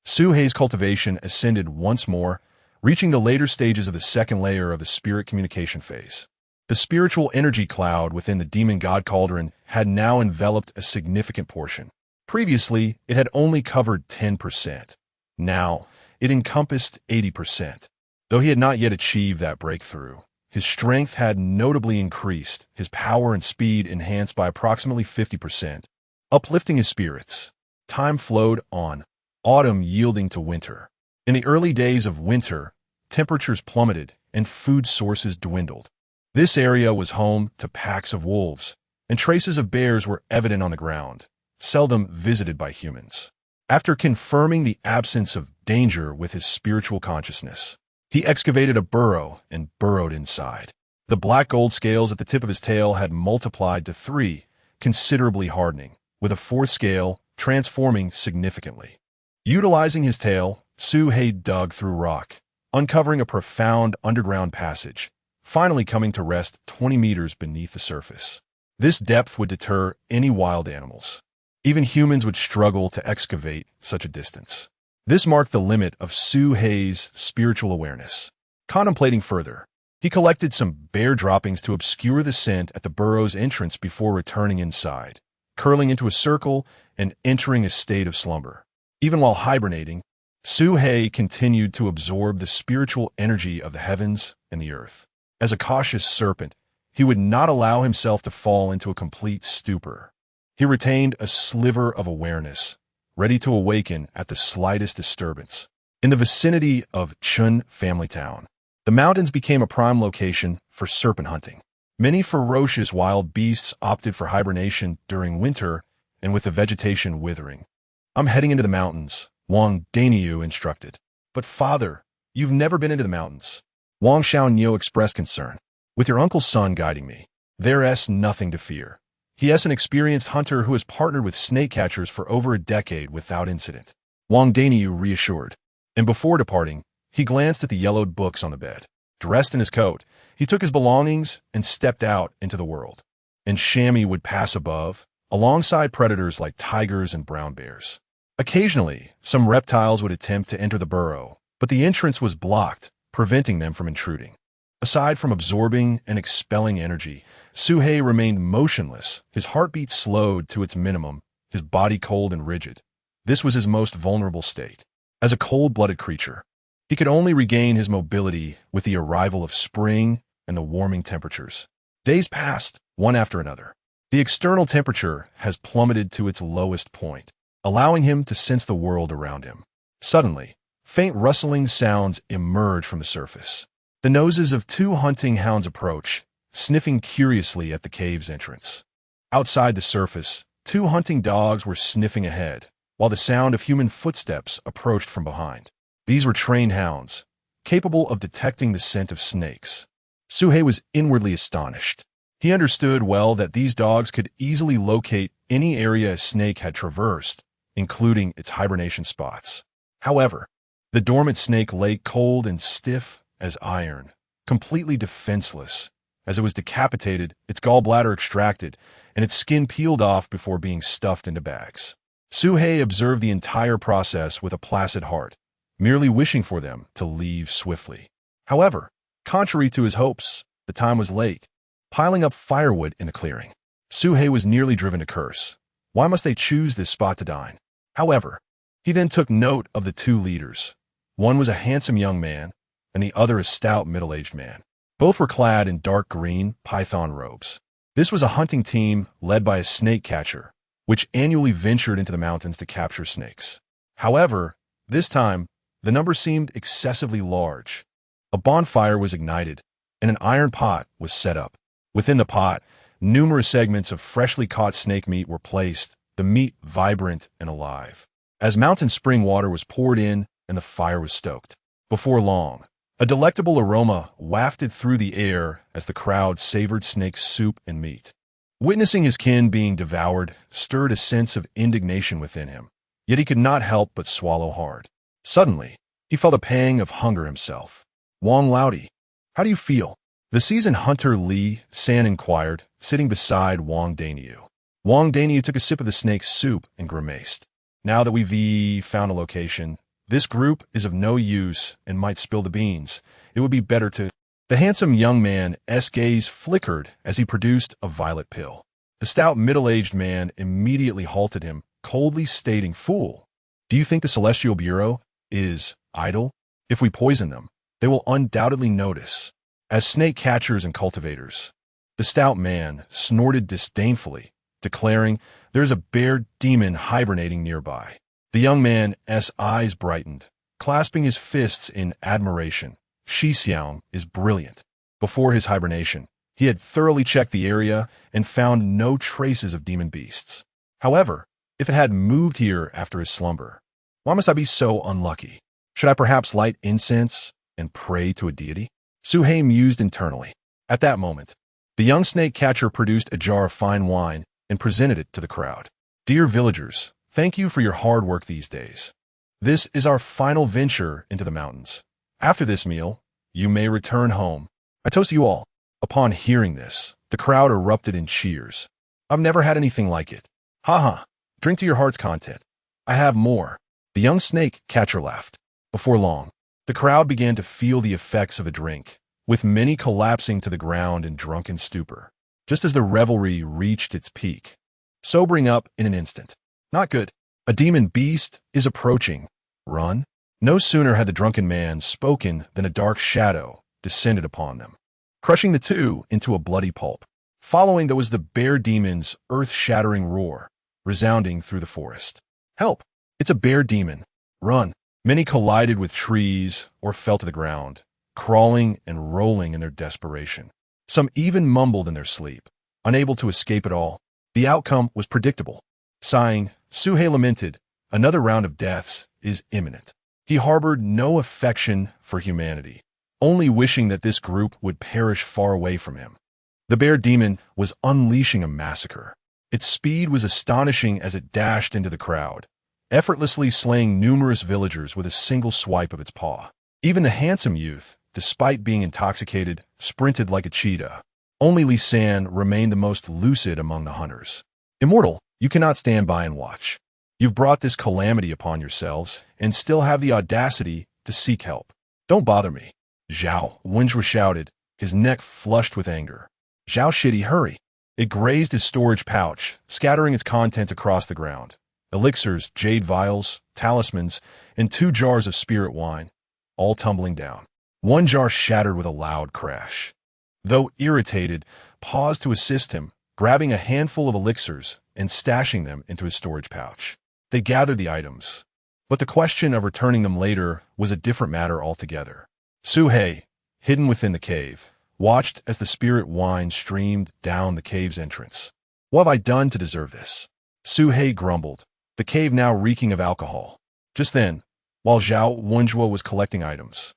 Suhei's cultivation ascended once more, reaching the later stages of the second layer of the spirit communication phase. The spiritual energy cloud within the demon god cauldron had now enveloped a significant portion. Previously, it had only covered 10%. Now, it encompassed 80%. Though he had not yet achieved that breakthrough, his strength had notably increased, his power and speed enhanced by approximately 50%, uplifting his spirits. Time flowed on, autumn yielding to winter. In the early days of winter, temperatures plummeted and food sources dwindled. This area was home to packs of wolves, and traces of bears were evident on the ground, seldom visited by humans. After confirming the absence of danger with his spiritual consciousness, he excavated a burrow and burrowed inside. The black gold scales at the tip of his tail had multiplied to 3, considerably hardening, with a 4th scale transforming significantly. Utilizing his tail, Suhei dug through rock, uncovering a profound underground passage, finally coming to rest 20 meters beneath the surface. This depth would deter any wild animals. Even humans would struggle to excavate such a distance. This marked the limit of Suhei's spiritual awareness. Contemplating further, he collected some bear droppings to obscure the scent at the burrow's entrance before returning inside, curling into a circle and entering a state of slumber. Even while hibernating, Suhei continued to absorb the spiritual energy of the heavens and the earth. As a cautious serpent, he would not allow himself to fall into a complete stupor. He retained a sliver of awareness, ready to awaken at the slightest disturbance. In the vicinity of Chun Family Town, the mountains became a prime location for serpent hunting. Many ferocious wild beasts opted for hibernation during winter, and with the vegetation withering. "I'm heading into the mountains," Wang Daniu instructed. "But father, you've never been into the mountains." Wang Xiaoniu expressed concern. "With your uncle's son guiding me, there's nothing to fear. He is an experienced hunter who has partnered with snake catchers for over a decade without incident," Wang Daniu reassured. And before departing, he glanced at the yellowed books on the bed. Dressed in his coat, he took his belongings and stepped out into the world. And Shami would pass above, alongside predators like tigers and brown bears. Occasionally, some reptiles would attempt to enter the burrow, but the entrance was blocked, preventing them from intruding. Aside from absorbing and expelling energy, Suhei remained motionless, his heartbeat slowed to its minimum, his body cold and rigid. This was his most vulnerable state. As a cold-blooded creature, he could only regain his mobility with the arrival of spring and the warming temperatures. Days passed, one after another. The external temperature has plummeted to its lowest point, allowing him to sense the world around him. Suddenly, faint rustling sounds emerge from the surface. The noses of 2 hunting hounds approach, sniffing curiously at the cave's entrance. Outside the surface, 2 hunting dogs were sniffing ahead, while the sound of human footsteps approached from behind. These were trained hounds, capable of detecting the scent of snakes. Suhei was inwardly astonished. He understood well that these dogs could easily locate any area a snake had traversed, including its hibernation spots. However, the dormant snake lay cold and stiff as iron, completely defenseless, as it was decapitated, its gallbladder extracted, and its skin peeled off before being stuffed into bags. Suhei observed the entire process with a placid heart, merely wishing for them to leave swiftly. However, contrary to his hopes, the time was late. Piling up firewood in the clearing, Suhei was nearly driven to curse. Why must they choose this spot to dine? However, he then took note of the 2 leaders. One was a handsome young man, and the other a stout middle-aged man. Both were clad in dark green python robes. This was a hunting team led by a snake catcher, which annually ventured into the mountains to capture snakes. However, this time, the number seemed excessively large. A bonfire was ignited, and an iron pot was set up. Within the pot, numerous segments of freshly caught snake meat were placed, the meat vibrant and alive. As mountain spring water was poured in and the fire was stoked. Before long, a delectable aroma wafted through the air as the crowd savored snake soup and meat. Witnessing his kin being devoured stirred a sense of indignation within him, yet he could not help but swallow hard. Suddenly, he felt a pang of hunger himself. "Wang Laodi, how do you feel?" The seasoned hunter Li San inquired, sitting beside Wang Daniu. Wang Daniu took a sip of the snake's soup and grimaced. Now that we've found a location, this group is of no use and might spill the beans. It would be better to... The handsome young man's gaze flickered as he produced a violet pill. The stout middle-aged man immediately halted him, coldly stating, "Fool, do you think the Celestial Bureau is idle? If we poison them, they will undoubtedly notice. As snake catchers and cultivators." The stout man snorted disdainfully, declaring, "There's a bear demon hibernating nearby." The young man's eyes brightened, clasping his fists in admiration. Shi Xiang is brilliant. Before his hibernation, he had thoroughly checked the area and found no traces of demon beasts. However, if it had moved here after his slumber, why must I be so unlucky? Should I perhaps light incense and pray to a deity? Su He mused internally. At that moment, the young snake catcher produced a jar of fine wine and presented it to the crowd. "Dear villagers, thank you for your hard work these days. This is our final venture into the mountains. After this meal, you may return home. I toast you all." Upon hearing this, the crowd erupted in cheers. "I've never had anything like it. Ha ha. Drink to your heart's content. I have more." The young snake catcher laughed. Before long, the crowd began to feel the effects of a drink, with many collapsing to the ground in drunken stupor, just as the revelry reached its peak, sobering up in an instant. "Not good. A demon beast is approaching. Run." No sooner had the drunken man spoken than a dark shadow descended upon them, crushing the two into a bloody pulp. Following there was the bear demon's earth-shattering roar, resounding through the forest. "Help! It's a bear demon. Run!" Many collided with trees or fell to the ground, crawling and rolling in their desperation. Some even mumbled in their sleep, unable to escape at all. The outcome was predictable. Sighing, Su He lamented, "Another round of deaths is imminent." He harbored no affection for humanity, only wishing that this group would perish far away from him. The bear demon was unleashing a massacre. Its speed was astonishing as it dashed into the crowd, effortlessly slaying numerous villagers with a single swipe of its paw. Even the handsome youth, despite being intoxicated, sprinted like a cheetah. Only Li San remained the most lucid among the hunters. "Immortal, you cannot stand by and watch. You've brought this calamity upon yourselves and still have the audacity to seek help. Don't bother me." Zhao Wenjue shouted, his neck flushed with anger. "Zhao Shitty, hurry." It grazed his storage pouch, scattering its contents across the ground. Elixirs, jade vials, talismans, and 2 jars of spirit wine, all tumbling down. One jar shattered with a loud crash. Though irritated, paused to assist him, grabbing a handful of elixirs and stashing them into his storage pouch. They gathered the items, but the question of returning them later was a different matter altogether. Su He, hidden within the cave, watched as the spirit wine streamed down the cave's entrance. "What have I done to deserve this?" Su He grumbled, the cave now reeking of alcohol. Just then, while Zhao Wenjue was collecting items.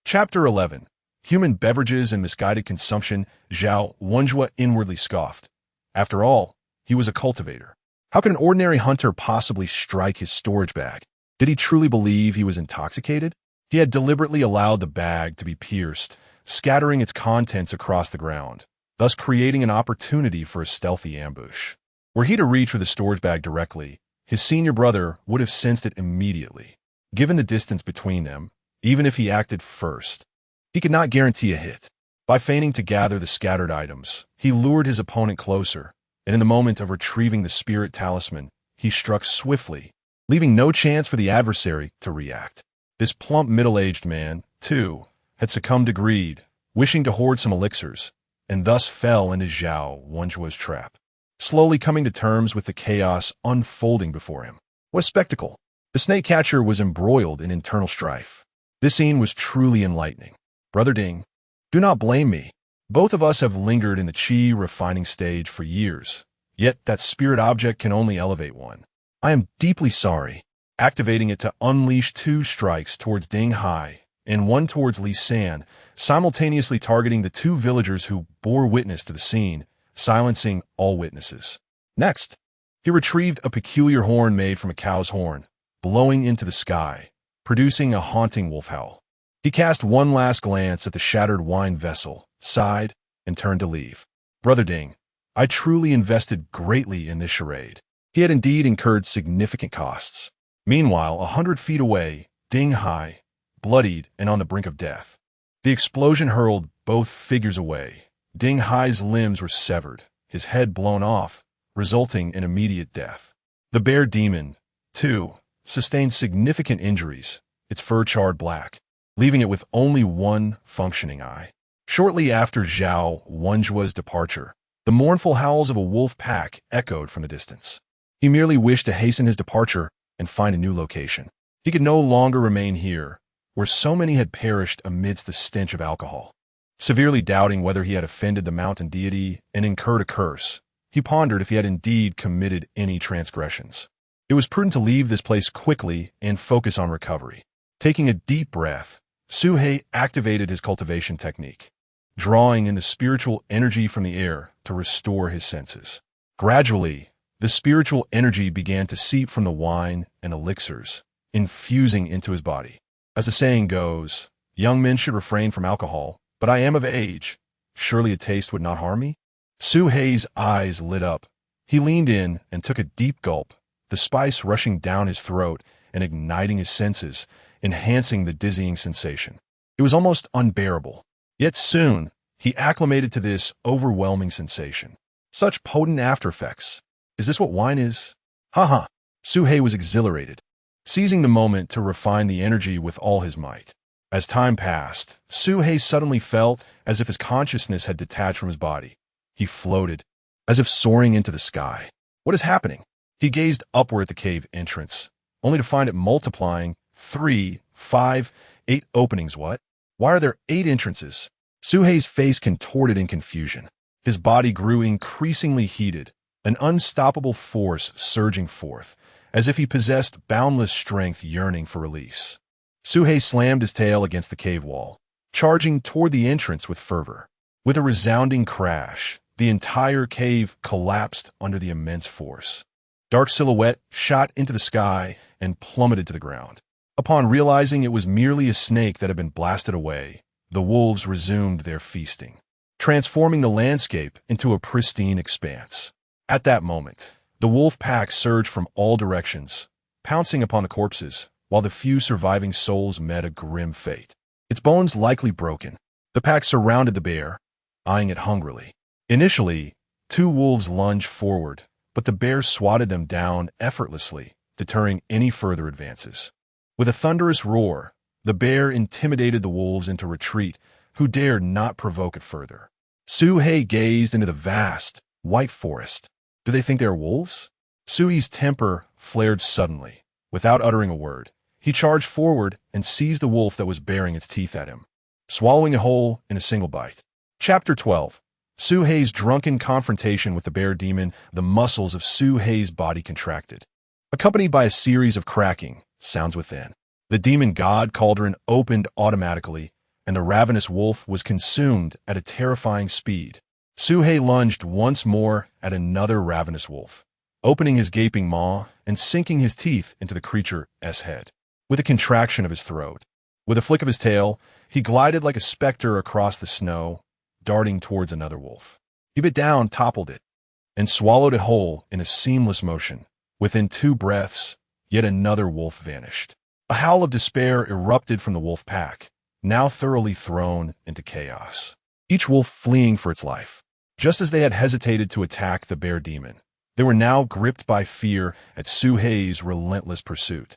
Chapter 11. Human Beverages and Misguided Consumption. Zhao Wenjue inwardly scoffed. After all, he was a cultivator. How could an ordinary hunter possibly strike his storage bag? Did he truly believe he was intoxicated? He had deliberately allowed the bag to be pierced, scattering its contents across the ground, thus creating an opportunity for a stealthy ambush. Were he to reach for the storage bag directly, his senior brother would have sensed it immediately. Given the distance between them, even if he acted first, he could not guarantee a hit. By feigning to gather the scattered items, he lured his opponent closer, and in the moment of retrieving the spirit talisman, he struck swiftly, leaving no chance for the adversary to react. This plump middle-aged man, too, had succumbed to greed, wishing to hoard some elixirs, and thus fell into Zhao Wenjue's trap, slowly coming to terms with the chaos unfolding before him. What a spectacle! The snake catcher was embroiled in internal strife. This scene was truly enlightening. Brother Ding, do not blame me. Both of us have lingered in the chi refining stage for years, yet that spirit object can only elevate one. I am deeply sorry. Activating it to unleash 2 strikes towards Ding Hai and 1 towards Li San, simultaneously targeting the 2 villagers who bore witness to the scene, silencing all witnesses. Next, he retrieved a peculiar horn made from a cow's horn, blowing into the sky, producing a haunting wolf howl. He cast one last glance at the shattered wine vessel, sighed, and turned to leave. Brother Ding, I truly invested greatly in this charade. He had indeed incurred significant costs. Meanwhile, 100 feet away, Ding Hai, bloodied and on the brink of death. The explosion hurled both figures away. Ding Hai's limbs were severed, his head blown off, resulting in immediate death. The bear demon, too, sustained significant injuries, its fur charred black, leaving it with only one functioning eye. Shortly after Zhao Wenjua's departure, the mournful howls of a wolf pack echoed from the distance. He merely wished to hasten his departure and find a new location. He could no longer remain here, where so many had perished amidst the stench of alcohol. Severely doubting whether he had offended the mountain deity and incurred a curse, he pondered if he had indeed committed any transgressions. It was prudent to leave this place quickly and focus on recovery. Taking a deep breath, Su He activated his cultivation technique, drawing in the spiritual energy from the air to restore his senses. Gradually, the spiritual energy began to seep from the wine and elixirs, infusing into his body. As the saying goes, young men should refrain from alcohol, but I am of age. Surely a taste would not harm me? Su He's eyes lit up. He leaned in and took a deep gulp, the spice rushing down his throat and igniting his senses, enhancing the dizzying sensation. It was almost unbearable. Yet soon, he acclimated to this overwhelming sensation. Such potent after effects. Is this what wine is? Ha! Su He was exhilarated, seizing the moment to refine the energy with all his might. As time passed, Su He suddenly felt as if his consciousness had detached from his body. He floated, as if soaring into the sky. What is happening? He gazed upward at the cave entrance, only to find it multiplying. 3, 5, 8 openings. What? Why are there 8 entrances? Su He's face contorted in confusion. His body grew increasingly heated, an unstoppable force surging forth, as if he possessed boundless strength yearning for release. Su He slammed his tail against the cave wall, charging toward the entrance with fervor. With a resounding crash, the entire cave collapsed under the immense force. Dark silhouette shot into the sky and plummeted to the ground. Upon realizing it was merely a snake that had been blasted away, the wolves resumed their feasting, transforming the landscape into a pristine expanse. At that moment, the wolf pack surged from all directions, pouncing upon the corpses, while the few surviving souls met a grim fate. Its bones likely broken, the pack surrounded the bear, eyeing it hungrily. Initially, 2 wolves lunged forward, but the bear swatted them down effortlessly, deterring any further advances. With a thunderous roar, the bear intimidated the wolves into retreat, who dared not provoke it further. Su He gazed into the vast, white forest. Do they think they are wolves? Su He's temper flared suddenly. Without uttering a word, he charged forward and seized the wolf that was baring its teeth at him, swallowing it whole in a single bite. Chapter 12. Su He's drunken confrontation with the bear demon. The muscles of Su He's body contracted, accompanied by a series of cracking sounds within. The demon god cauldron opened automatically, and the ravenous wolf was consumed at a terrifying speed. Su He lunged once more at another ravenous wolf, opening his gaping maw and sinking his teeth into the creature's head. With a contraction of his throat, with a flick of his tail, he glided like a specter across the snow, darting towards another wolf. He bit down, toppled it, and swallowed it whole in a seamless motion. Within 2 breaths, yet another wolf vanished. A howl of despair erupted from the wolf pack, now thoroughly thrown into chaos, each wolf fleeing for its life. Just as they had hesitated to attack the bear demon, they were now gripped by fear at Su He's relentless pursuit.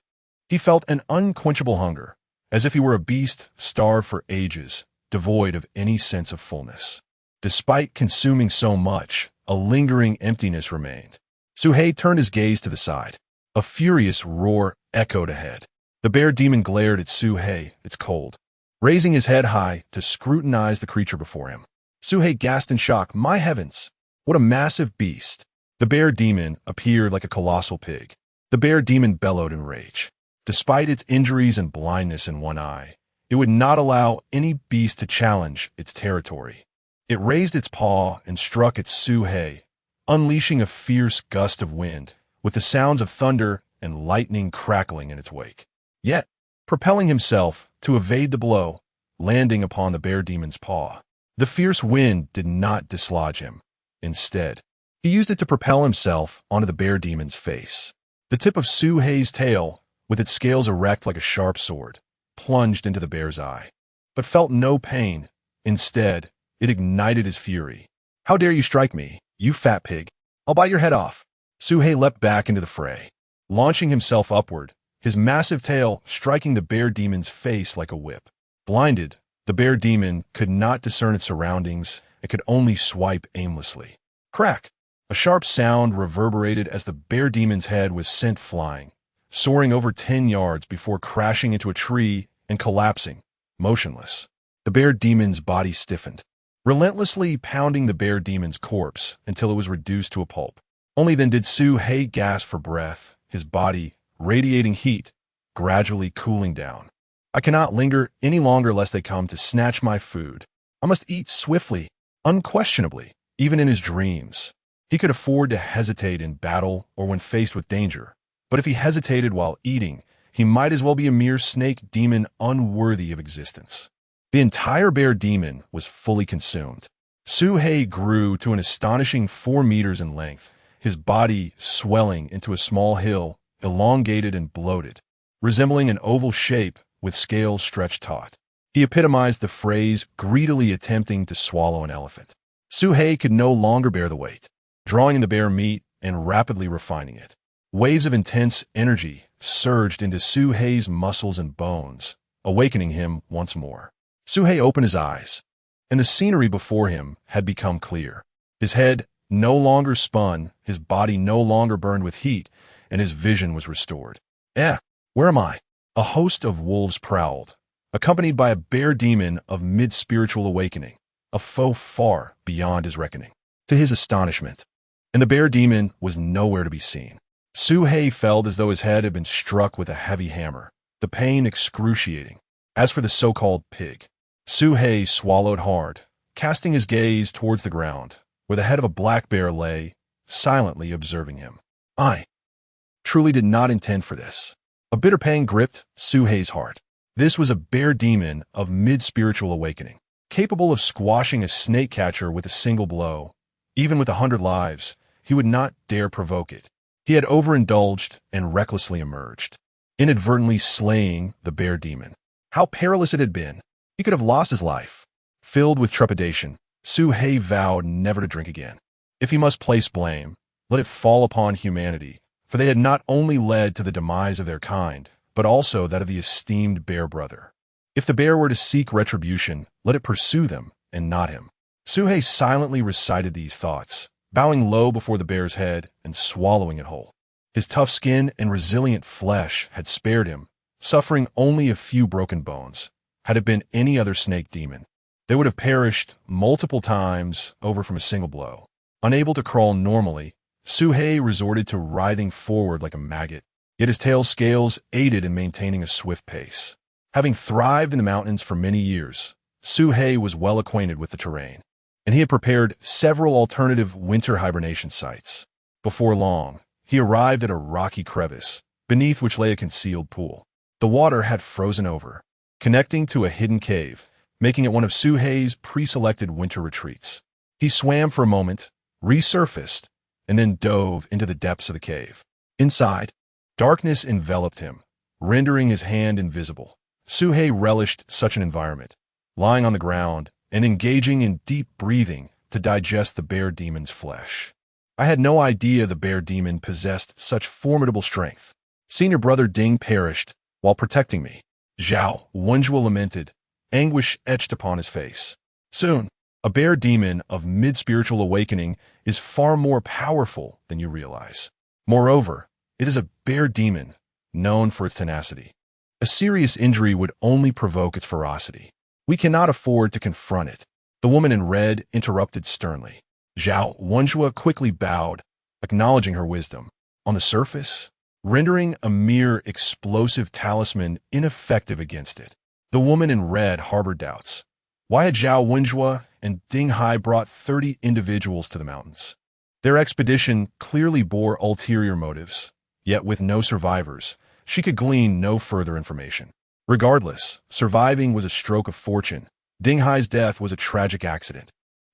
He felt an unquenchable hunger, as if he were a beast starved for ages, devoid of any sense of fullness. Despite consuming so much, a lingering emptiness remained. Su He turned his gaze to the side. A furious roar echoed ahead. The bear demon glared at Su He, its cold, raising his head high to scrutinize the creature before him. Su He gasped in shock. My heavens! What a massive beast! The bear demon appeared like a colossal pig. The bear demon bellowed in rage. Despite its injuries and blindness in one eye, it would not allow any beast to challenge its territory. It raised its paw and struck at Su He, unleashing a fierce gust of wind, with the sounds of thunder and lightning crackling in its wake. Yet, propelling himself to evade the blow, landing upon the bear demon's paw. The fierce wind did not dislodge him. instead. He used it to propel himself onto the bear demon's face. The tip of Su Hei's tail, with its scales erect like a sharp sword, plunged into the bear's eye, but felt no pain. Instead, it ignited his fury. "How dare you strike me, you fat pig? I'll bite your head off." Su Hei leapt back into the fray, launching himself upward, his massive tail striking the bear demon's face like a whip. Blinded, the bear demon could not discern its surroundings and could only swipe aimlessly. Crack! A sharp sound reverberated as the bear demon's head was sent flying, soaring over 10 yards before crashing into a tree and collapsing, motionless. The bear demon's body stiffened, relentlessly pounding the bear demon's corpse until it was reduced to a pulp. Only then did Su Hei gasp for breath, his body, radiating heat, gradually cooling down. "I cannot linger any longer lest they come to snatch my food. I must eat swiftly, unquestionably, even in his dreams." He could afford to hesitate in battle or when faced with danger, but if he hesitated while eating, he might as well be a mere snake demon unworthy of existence. The entire bear demon was fully consumed. Su Hei grew to an astonishing 4 meters in length, his body swelling into a small hill, elongated and bloated, resembling an oval shape with scales stretched taut. He epitomized the phrase greedily attempting to swallow an elephant. Su Hei could no longer bear the weight, drawing in the bear meat and rapidly refining it. Waves of intense energy surged into Su Hei's muscles and bones, awakening him once more. Su Hei opened his eyes, and the scenery before him had become clear. His head no longer spun, his body no longer burned with heat, and his vision was restored. Where am I? A host of wolves prowled, accompanied by a bear demon of mid-spiritual awakening, a foe far beyond his reckoning. To his astonishment, and the bear demon was nowhere to be seen. Su Hei felt as though his head had been struck with a heavy hammer, the pain excruciating. As for the so-called pig, Su Hei swallowed hard, casting his gaze towards the ground, where the head of a black bear lay, silently observing him. "I truly did not intend for this." A bitter pang gripped Su Hei's heart. This was a bear demon of mid-spiritual awakening, capable of squashing a snake catcher with a single blow. Even with 100 lives, he would not dare provoke it. He had overindulged and recklessly emerged, inadvertently slaying the bear demon. How perilous it had been! He could have lost his life. Filled with trepidation, Su Hei vowed never to drink again. If he must place blame, let it fall upon humanity, for they had not only led to the demise of their kind, but also that of the esteemed bear brother. If the bear were to seek retribution, let it pursue them, and not him. Su Hei silently recited these thoughts, bowing low before the bear's head and swallowing it whole. His tough skin and resilient flesh had spared him, suffering only a few broken bones. Had it been any other snake demon, they would have perished multiple times over from a single blow. Unable to crawl normally, Su Hei resorted to writhing forward like a maggot, yet his tail scales aided in maintaining a swift pace. Having thrived in the mountains for many years, Su Hei was well acquainted with the terrain, and he had prepared several alternative winter hibernation sites. Before long, he arrived at a rocky crevice, beneath which lay a concealed pool. The water had frozen over, connecting to a hidden cave, making it one of Su Hei's pre-selected winter retreats. He swam for a moment, resurfaced, and then dove into the depths of the cave. Inside, darkness enveloped him, rendering his hand invisible. Su Hei relished such an environment, lying on the ground and engaging in deep breathing to digest the bear demon's flesh. I had no idea the bear demon possessed such formidable strength. Senior brother Ding perished while protecting me. Zhao Wenjua lamented, anguish etched upon his face. Soon, a bear demon of mid-spiritual awakening is far more powerful than you realize. Moreover, it is a bear demon, known for its tenacity. A serious injury would only provoke its ferocity. We cannot afford to confront it. The woman in red interrupted sternly. Zhao Wenjua quickly bowed, acknowledging her wisdom. On the surface, rendering a mere explosive talisman ineffective against it. The woman in red harbored doubts. Why had Zhao Wenjua and Ding Hai brought 30 individuals to the mountains? Their expedition clearly bore ulterior motives, yet with no survivors, she could glean no further information. Regardless, surviving was a stroke of fortune. Ding Hai's death was a tragic accident.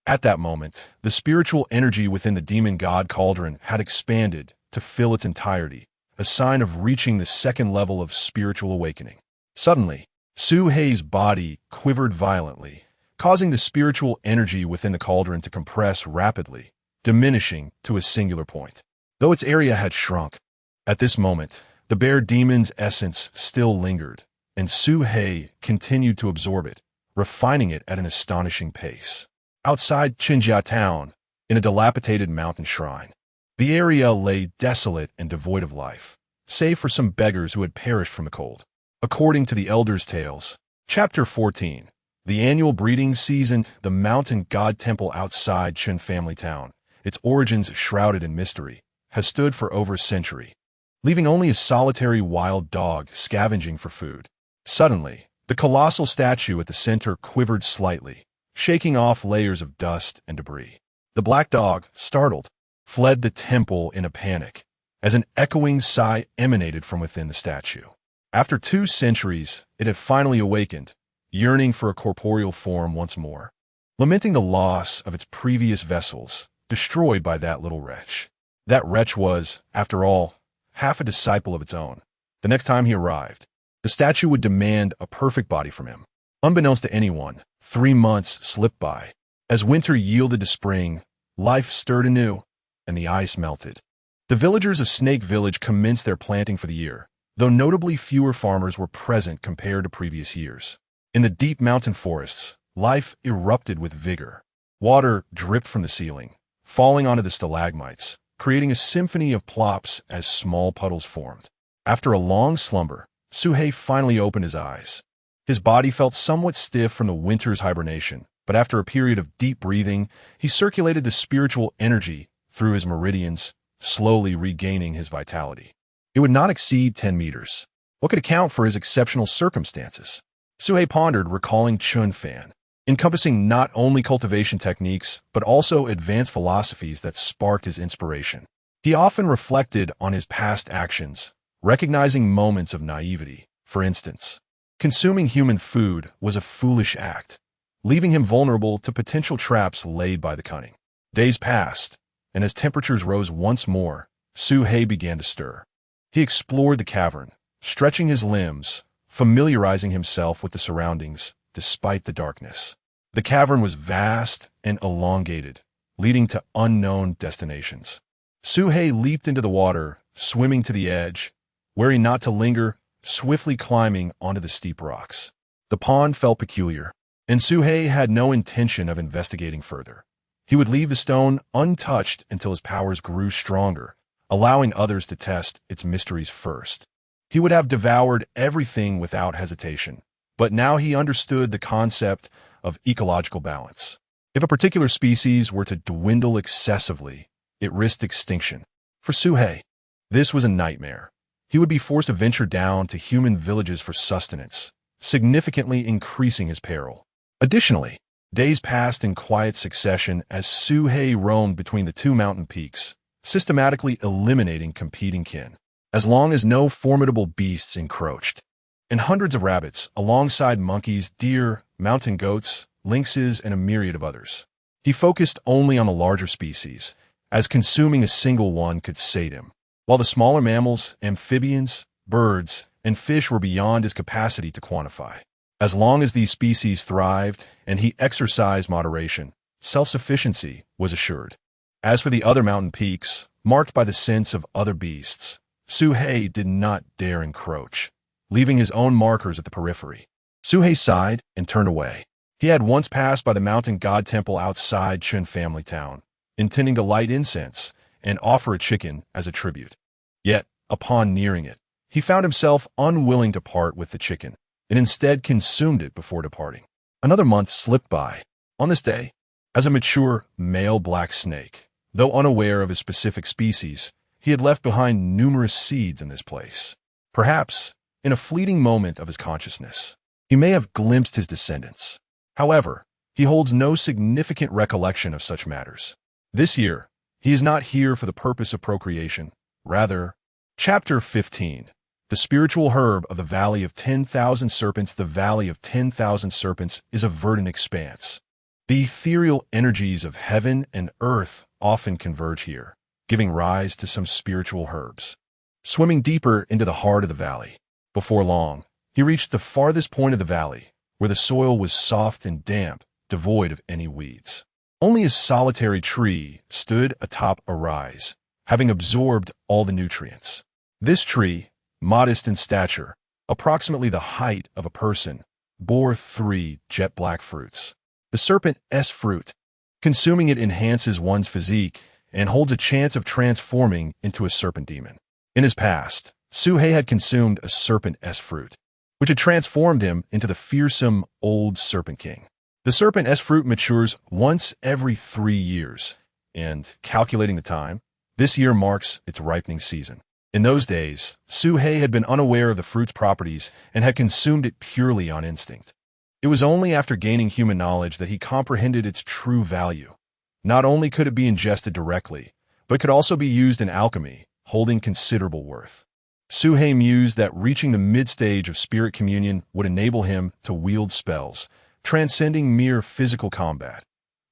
At that moment, the spiritual energy within the demon god cauldron had expanded to fill its entirety, a sign of reaching the second level of spiritual awakening. Suddenly, Su Hei's body quivered violently, causing the spiritual energy within the cauldron to compress rapidly, diminishing to a singular point. Though its area had shrunk, at this moment, the bear demon's essence still lingered, and Su Hei continued to absorb it, refining it at an astonishing pace. Outside Qinjia town, in a dilapidated mountain shrine, the area lay desolate and devoid of life, save for some beggars who had perished from the cold. According to the Elders' Tales, Chapter 14, the annual breeding season, the mountain god temple outside Qin family town, its origins shrouded in mystery, has stood for over a century, leaving only a solitary wild dog scavenging for food. Suddenly, the colossal statue at the center quivered slightly, shaking off layers of dust and debris. The black dog, startled, fled the temple in a panic, as an echoing sigh emanated from within the statue. After 2 centuries, it had finally awakened, yearning for a corporeal form once more, lamenting the loss of its previous vessels, destroyed by that little wretch. That wretch was, after all, half a disciple of its own. The next time he arrived, the statue would demand a perfect body from him. Unbeknownst to anyone, 3 months slipped by. As winter yielded to spring, life stirred anew, and the ice melted. The villagers of Snake Village commenced their planting for the year, though notably fewer farmers were present compared to previous years. In the deep mountain forests, life erupted with vigor. Water dripped from the ceiling, falling onto the stalagmites, creating a symphony of plops as small puddles formed. After a long slumber, Su Hei finally opened his eyes. His body felt somewhat stiff from the winter's hibernation, but after a period of deep breathing, he circulated the spiritual energy through his meridians, slowly regaining his vitality. It would not exceed 10 meters. What could account for his exceptional circumstances? Su Hei pondered, recalling Chun Fan, encompassing not only cultivation techniques, but also advanced philosophies that sparked his inspiration. He often reflected on his past actions, recognizing moments of naivety. For instance, consuming human food was a foolish act, leaving him vulnerable to potential traps laid by the cunning. Days passed, and as temperatures rose once more, Su Hei began to stir. He explored the cavern, stretching his limbs, familiarizing himself with the surroundings despite the darkness. The cavern was vast and elongated, leading to unknown destinations. Su Hei leaped into the water, swimming to the edge, wary not to linger, swiftly climbing onto the steep rocks. The pond felt peculiar, and Su Hei had no intention of investigating further. He would leave the stone untouched until his powers grew stronger, allowing others to test its mysteries first. He would have devoured everything without hesitation, but now he understood the concept of ecological balance. If a particular species were to dwindle excessively, it risked extinction. For Su Hei, this was a nightmare. He would be forced to venture down to human villages for sustenance, significantly increasing his peril. Additionally, days passed in quiet succession as Su Hei roamed between the 2 mountain peaks, systematically eliminating competing kin, as long as no formidable beasts encroached. And hundreds of rabbits, alongside monkeys, deer, mountain goats, lynxes, and a myriad of others. He focused only on the larger species, as consuming a single one could sate him, while the smaller mammals, amphibians, birds, and fish were beyond his capacity to quantify. As long as these species thrived and he exercised moderation, self-sufficiency was assured. As for the other mountain peaks, marked by the scents of other beasts, Su Hei did not dare encroach, leaving his own markers at the periphery. Su Hei sighed and turned away. He had once passed by the mountain god temple outside Chun family town, intending to light incense and offer a chicken as a tribute. Yet, upon nearing it, he found himself unwilling to part with the chicken, and instead consumed it before departing. Another month slipped by. On this day, as a mature male black snake, though unaware of his specific species, he had left behind numerous seeds in this place. Perhaps, in a fleeting moment of his consciousness, he may have glimpsed his descendants. However, he holds no significant recollection of such matters. This year, he is not here for the purpose of procreation. Rather, Chapter 15, the spiritual herb of the Valley of 10,000 Serpents. The Valley of 10,000 Serpents is a verdant expanse, The ethereal energies of heaven and earth often converge here, giving rise to some spiritual herbs. Swimming deeper into the heart of the valley, before long, he reached the farthest point of the valley, where the soil was soft and damp, devoid of any weeds. Only a solitary tree stood atop a rise, having absorbed all the nutrients. This tree, modest in stature, approximately the height of a person, bore 3 jet-black fruits. The serpent's fruit. Consuming it enhances one's physique and holds a chance of transforming into a serpent demon. In his past, Suhei had consumed a serpent's fruit, which had transformed him into the fearsome old serpent king. The serpent's fruit matures once every 3 years, and, calculating the time, this year marks its ripening season. In those days, Suhei had been unaware of the fruit's properties and had consumed it purely on instinct. It was only after gaining human knowledge that he comprehended its true value. Not only could it be ingested directly, but could also be used in alchemy, holding considerable worth. Suhei mused that reaching the mid-stage of spirit communion would enable him to wield spells, transcending mere physical combat.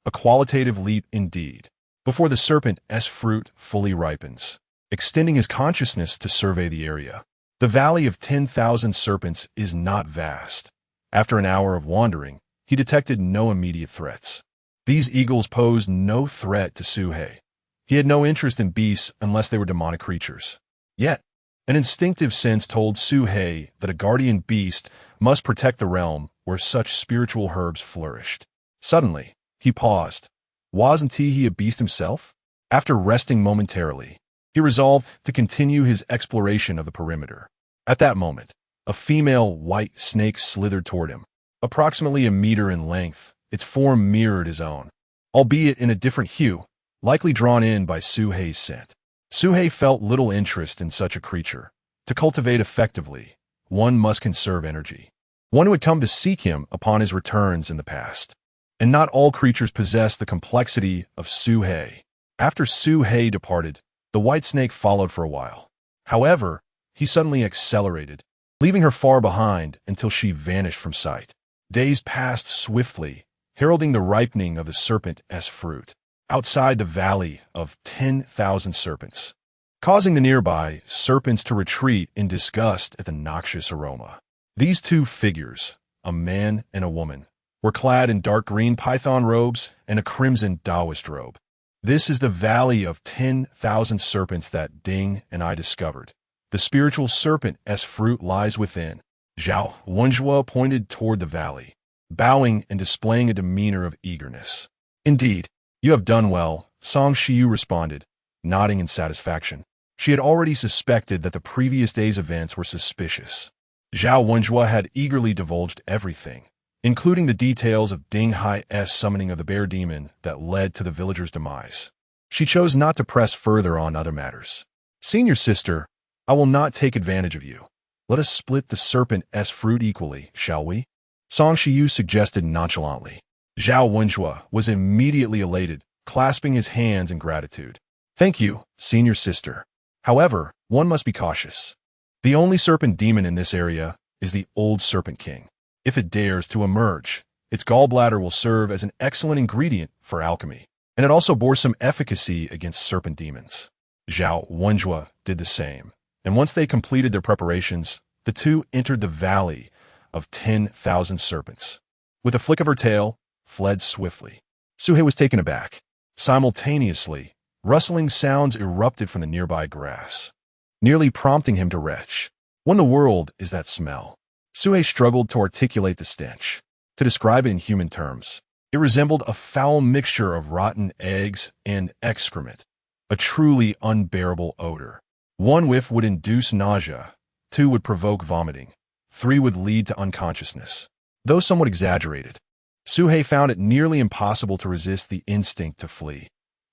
A qualitative leap indeed, before the serpent's fruit fully ripens, extending his consciousness to survey the area. The Valley of 10,000 Serpents is not vast. After an hour of wandering, he detected no immediate threats. These eagles posed no threat to Suhei. He had no interest in beasts unless they were demonic creatures. Yet, an instinctive sense told Suhei that a guardian beast must protect the realm where such spiritual herbs flourished. Suddenly, he paused. Wasn't he a beast himself? After resting momentarily, he resolved to continue his exploration of the perimeter. At that moment, a female white snake slithered toward him. Approximately a meter in length, its form mirrored his own, albeit in a different hue, likely drawn in by Suhei's scent. Suhei felt little interest in such a creature. To cultivate effectively, one must conserve energy. One who had come to seek him upon his returns in the past. And not all creatures possess the complexity of Suhei. After Suhei departed, the white snake followed for a while. However, he suddenly accelerated, leaving her far behind until she vanished from sight. Days passed swiftly, heralding the ripening of the serpent's fruit, outside the Valley of 10,000 Serpents, causing the nearby serpents to retreat in disgust at the noxious aroma. These 2 figures, a man and a woman, were clad in dark green python robes and a crimson Taoist robe. This is the Valley of 10,000 Serpents that Ding and I discovered. The spiritual serpent's fruit lies within. Zhao Wenjue pointed toward the valley, bowing and displaying a demeanor of eagerness. Indeed, you have done well, Song Shiyu responded, nodding in satisfaction. She had already suspected that the previous day's events were suspicious. Zhao Wenjue had eagerly divulged everything, including the details of Ding Hai's summoning of the bear demon that led to the villager's demise. She chose not to press further on other matters. Senior sister, I will not take advantage of you. Let us split the serpent's fruit equally, shall we? Song Shiyu suggested nonchalantly. Zhao Wenjue was immediately elated, clasping his hands in gratitude. Thank you, senior sister. However, one must be cautious. The only serpent demon in this area is the old serpent king. If it dares to emerge, its gallbladder will serve as an excellent ingredient for alchemy, and it also bore some efficacy against serpent demons. Zhao Wenjue did the same, and once they completed their preparations, the 2 entered the Valley of 10,000 Serpents. With a flick of her tail, fled swiftly. Suhei was taken aback. Simultaneously, rustling sounds erupted from the nearby grass, nearly prompting him to retch. What in the world is that smell? Suhei struggled to articulate the stench. To describe it in human terms, it resembled a foul mixture of rotten eggs and excrement, a truly unbearable odor. 1 whiff would induce nausea, 2 would provoke vomiting, 3 would lead to unconsciousness. Though somewhat exaggerated, Suhei found it nearly impossible to resist the instinct to flee.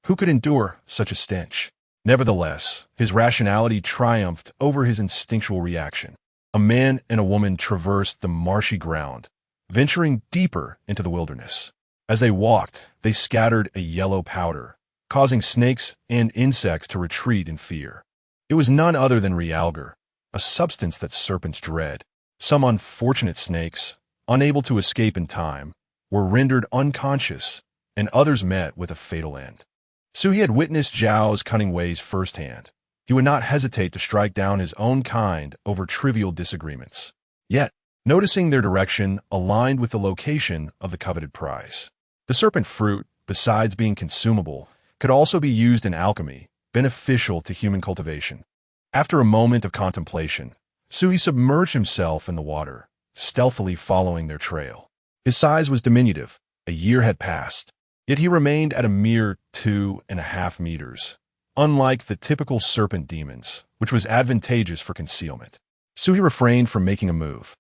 Who could endure such a stench? Nevertheless, his rationality triumphed over his instinctual reaction. A man and a woman traversed the marshy ground, venturing deeper into the wilderness. As they walked, they scattered a yellow powder, causing snakes and insects to retreat in fear. It was none other than realgar, a substance that serpents dread. Some unfortunate snakes, unable to escape in time, were rendered unconscious, and others met with a fatal end. Suhi had witnessed Zhao's cunning ways firsthand. He would not hesitate to strike down his own kind over trivial disagreements. Yet, noticing their direction aligned with the location of the coveted prize. The serpent fruit, besides being consumable, could also be used in alchemy, beneficial to human cultivation. After a moment of contemplation, Suhi submerged himself in the water, stealthily following their trail. His size was diminutive. A year had passed, yet he remained at a mere 2.5 meters, unlike the typical serpent demons, which was advantageous for concealment. Suhi refrained from making a move,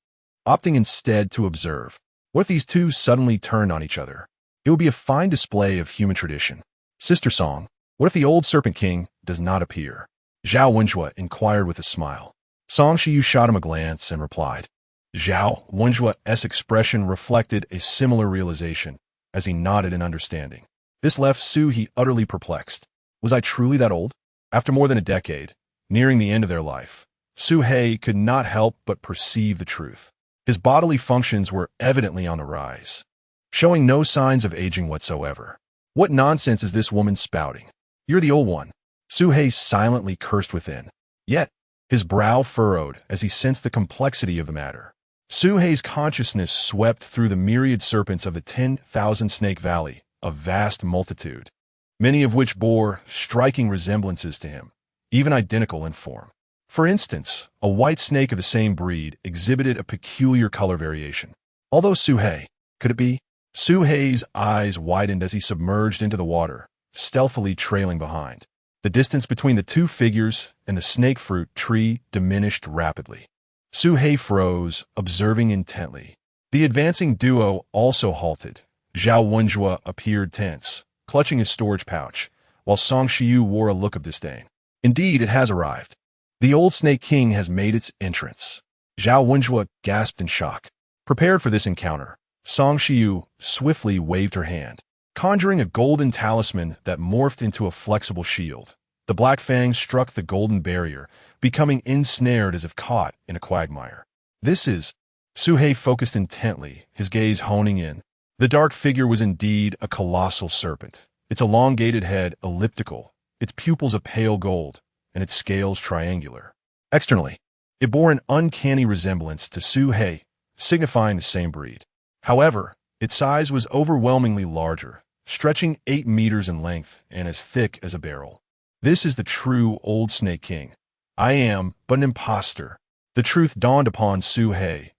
opting instead to observe. What if these two suddenly turned on each other? It would be a fine display of human tradition. Sister Song, what if the old Serpent King does not appear? Zhao Wenjue inquired with a smile. Song Shiyu shot him a glance and replied. Zhao Wenjue's expression reflected a similar realization as he nodded in understanding. This left Suhi utterly perplexed. Was I truly that old? After more than a decade, nearing the end of their life, Suhei could not help but perceive the truth. His bodily functions were evidently on the rise, showing no signs of aging whatsoever. What nonsense is this woman spouting? You're the old one. Suhei silently cursed within. Yet, his brow furrowed as he sensed the complexity of the matter. Suhei's consciousness swept through the myriad serpents of the 10,000 Snake Valley, a vast multitude, many of which bore striking resemblances to him, even identical in form. For instance, a white snake of the same breed exhibited a peculiar color variation. Although Suhei, could it be? Suhei's eyes widened as he submerged into the water, stealthily trailing behind. The distance between the two figures and the snake fruit tree diminished rapidly. Suhei froze, observing intently. The advancing duo also halted. Zhao Wenjue appeared tense, clutching his storage pouch, while Song Shiyu wore a look of disdain. Indeed, it has arrived. The old Snake King has made its entrance. Zhao Wenjue gasped in shock. Prepared for this encounter, Song Shiyu swiftly waved her hand, conjuring a golden talisman that morphed into a flexible shield. The black fangs struck the golden barrier, becoming ensnared as if caught in a quagmire. This is... Suhei focused intently, his gaze honing in. The dark figure was indeed a colossal serpent, its elongated head elliptical, its pupils a pale gold, and its scales triangular. Externally, it bore an uncanny resemblance to Suhei, signifying the same breed. However, its size was overwhelmingly larger, stretching 8 meters in length and as thick as a barrel. This is the true old Snake King. I am but an imposter. The truth dawned upon Suhei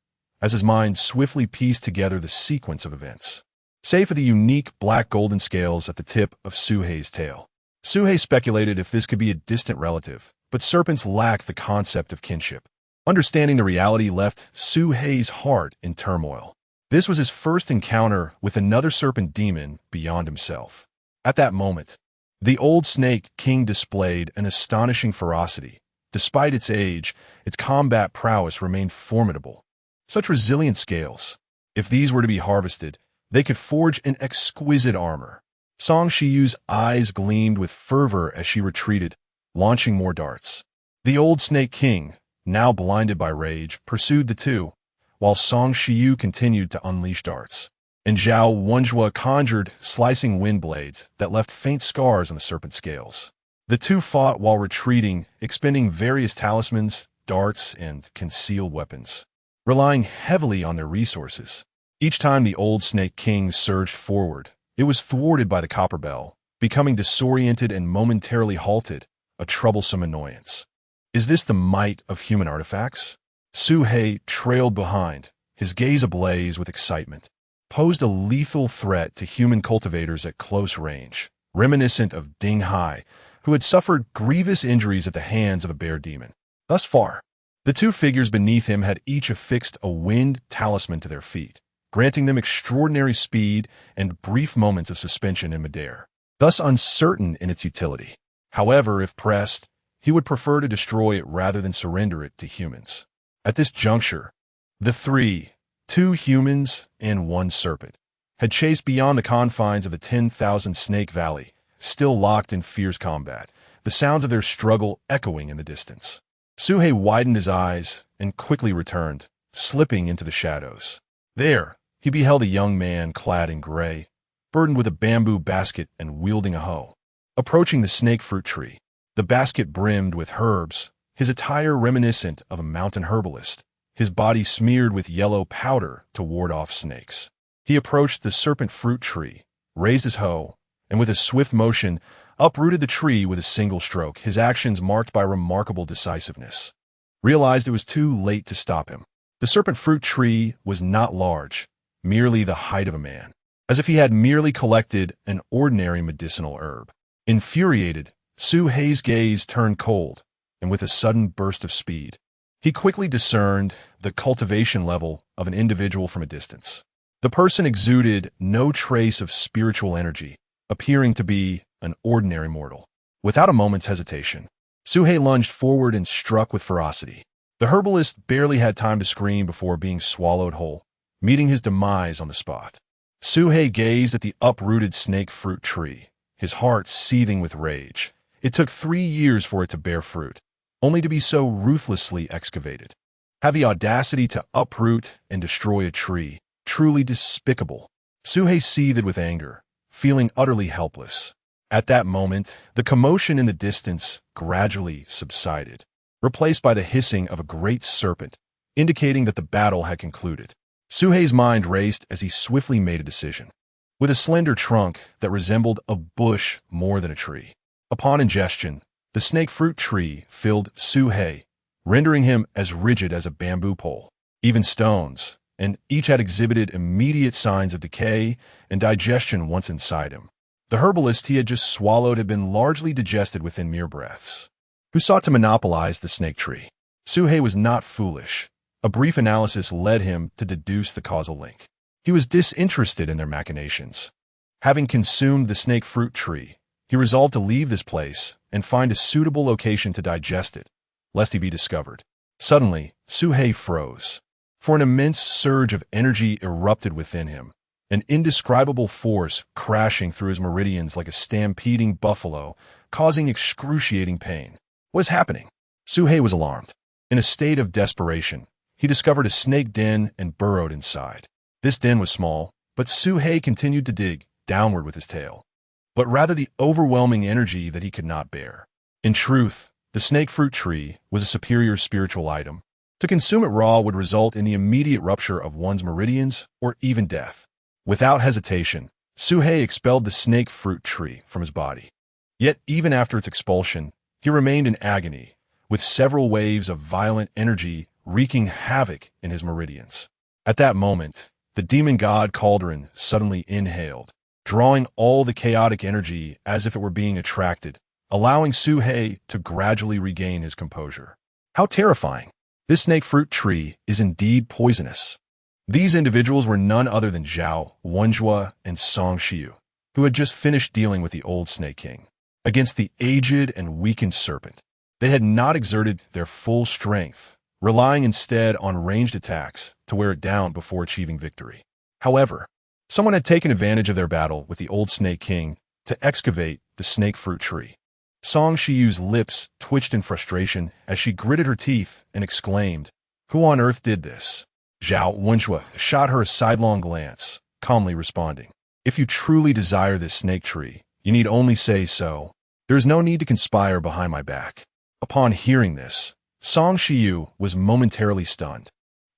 as his mind swiftly pieced together the sequence of events. Save for the unique black golden scales at the tip of Suhei's tail, Suhei speculated if this could be a distant relative, but serpents lack the concept of kinship. Understanding the reality left Suhei's heart in turmoil. This was his first encounter with another serpent demon beyond himself. At that moment, the old Snake King displayed an astonishing ferocity. Despite its age, its combat prowess remained formidable. Such resilient scales. If these were to be harvested, they could forge an exquisite armor. Song Shiyu's eyes gleamed with fervor as she retreated, launching more darts. The old Snake King, now blinded by rage, pursued the two, while Song Shiyu continued to unleash darts. And Zhao Wenjue conjured slicing wind blades that left faint scars on the serpent scales. The two fought while retreating, expending various talismans, darts, and concealed weapons, relying heavily on their resources. Each time the old Snake King surged forward, it was thwarted by the copper bell, becoming disoriented and momentarily halted, a troublesome annoyance. Is this the might of human artifacts? Suhei trailed behind, his gaze ablaze with excitement, posed a lethal threat to human cultivators at close range, reminiscent of Ding Hai, who had suffered grievous injuries at the hands of a bear demon. Thus far, the two figures beneath him had each affixed a wind talisman to their feet, granting them extraordinary speed and brief moments of suspension in midair, thus uncertain in its utility. However, if pressed, he would prefer to destroy it rather than surrender it to humans. At this juncture, the three, 2 humans and 1 serpent, had chased beyond the confines of the 10,000 Snake Valley, still locked in fierce combat, the sounds of their struggle echoing in the distance. Suhei widened his eyes and quickly returned, slipping into the shadows. There, he beheld a young man clad in gray, burdened with a bamboo basket and wielding a hoe, approaching the snake fruit tree. The basket brimmed with herbs, his attire reminiscent of a mountain herbalist, his body smeared with yellow powder to ward off snakes. He approached the serpent fruit tree, raised his hoe, and with a swift motion, uprooted the tree with a single stroke, his actions marked by remarkable decisiveness. Realized it was too late to stop him. The serpent fruit tree was not large, merely the height of a man, as if he had merely collected an ordinary medicinal herb. Infuriated, Su Hei's gaze turned cold, and with a sudden burst of speed, he quickly discerned the cultivation level of an individual from a distance. The person exuded no trace of spiritual energy, appearing to be an ordinary mortal. Without a moment's hesitation, Su Hei lunged forward and struck with ferocity. The herbalist barely had time to scream before being swallowed whole, meeting his demise on the spot. Su Hei gazed at the uprooted snake fruit tree, his heart seething with rage. It took 3 years for it to bear fruit, only to be so ruthlessly excavated. Have the audacity to uproot and destroy a tree, truly despicable. Su Hei seethed with anger, feeling utterly helpless. At that moment, the commotion in the distance gradually subsided, replaced by the hissing of a great serpent, indicating that the battle had concluded. Su Hei's mind raced as he swiftly made a decision. With a slender trunk that resembled a bush more than a tree, upon ingestion, the snake fruit tree filled Su Hei, rendering him as rigid as a bamboo pole. Even stones, and each had exhibited immediate signs of decay and digestion once inside him. The herbalist he had just swallowed had been largely digested within mere breaths. Who sought to monopolize the snake tree? Su Hei was not foolish. A brief analysis led him to deduce the causal link. He was disinterested in their machinations. Having consumed the snake fruit tree, he resolved to leave this place and find a suitable location to digest it, lest he be discovered. Suddenly, Su Hei froze, for an immense surge of energy erupted within him, an indescribable force crashing through his meridians like a stampeding buffalo, causing excruciating pain. What was happening? Su Hei was alarmed. In a state of desperation, he discovered a snake den and burrowed inside. This den was small, but Su Hei continued to dig downward with his tail, but rather the overwhelming energy that he could not bear. In truth, the snake fruit tree was a superior spiritual item. To consume it raw would result in the immediate rupture of one's meridians or even death. Without hesitation, Su Hei expelled the snake fruit tree from his body. Yet even after its expulsion, he remained in agony, with several waves of violent energy wreaking havoc in his meridians. At that moment, the demon god cauldron suddenly inhaled, drawing all the chaotic energy as if it were being attracted, allowing Su Hei to gradually regain his composure. How terrifying! This snake fruit tree is indeed poisonous. These individuals were none other than Zhao, Wenjue, and Song Shiyu, who had just finished dealing with the old Snake King. Against the aged and weakened serpent, they had not exerted their full strength, relying instead on ranged attacks to wear it down before achieving victory. However, someone had taken advantage of their battle with the old Snake King to excavate the snake fruit tree. Song Shiyu's lips twitched in frustration as she gritted her teeth and exclaimed, "Who on earth did this?" Zhao Wenjue shot her a sidelong glance, calmly responding, "If you truly desire this snake tree, you need only say so. There is no need to conspire behind my back." Upon hearing this, Song Shiyu was momentarily stunned,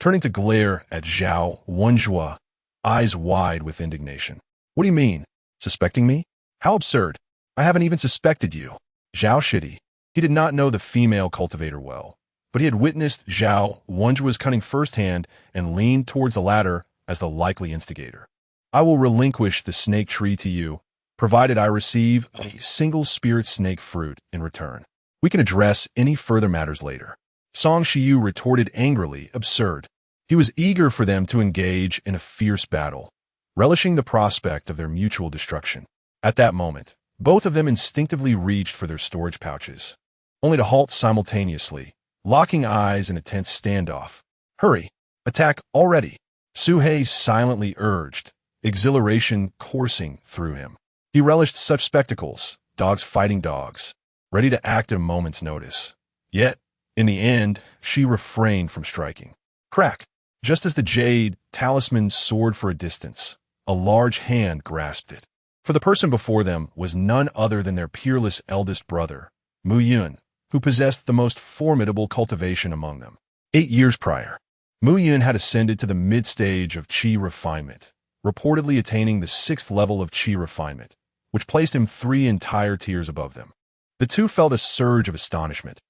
turning to glare at Zhao Wenjue, eyes wide with indignation. "What do you mean? Suspecting me? How absurd. I haven't even suspected you." Zhao Shidi. He did not know the female cultivator well, but he had witnessed Zhao Wenjue's cunning firsthand and leaned towards the latter as the likely instigator. "I will relinquish the snake tree to you, provided I receive a single spirit snake fruit in return. We can address any further matters later." Song Shiyu retorted angrily, absurd. He was eager for them to engage in a fierce battle, relishing the prospect of their mutual destruction. At that moment, both of them instinctively reached for their storage pouches, only to halt simultaneously, locking eyes in a tense standoff. "Hurry! Attack already!" Su Hei silently urged, exhilaration coursing through him. He relished such spectacles, dogs fighting dogs, ready to act at a moment's notice. Yet, in the end, she refrained from striking. Crack! Just as the jade talisman soared for a distance, a large hand grasped it. For the person before them was none other than their peerless eldest brother, Mu Yun, who possessed the most formidable cultivation among them. 8 years prior, Mu Yun had ascended to the mid-stage of qi refinement, reportedly attaining the 6th level of qi refinement, which placed him 3 entire tiers above them. The two felt a surge of astonishment.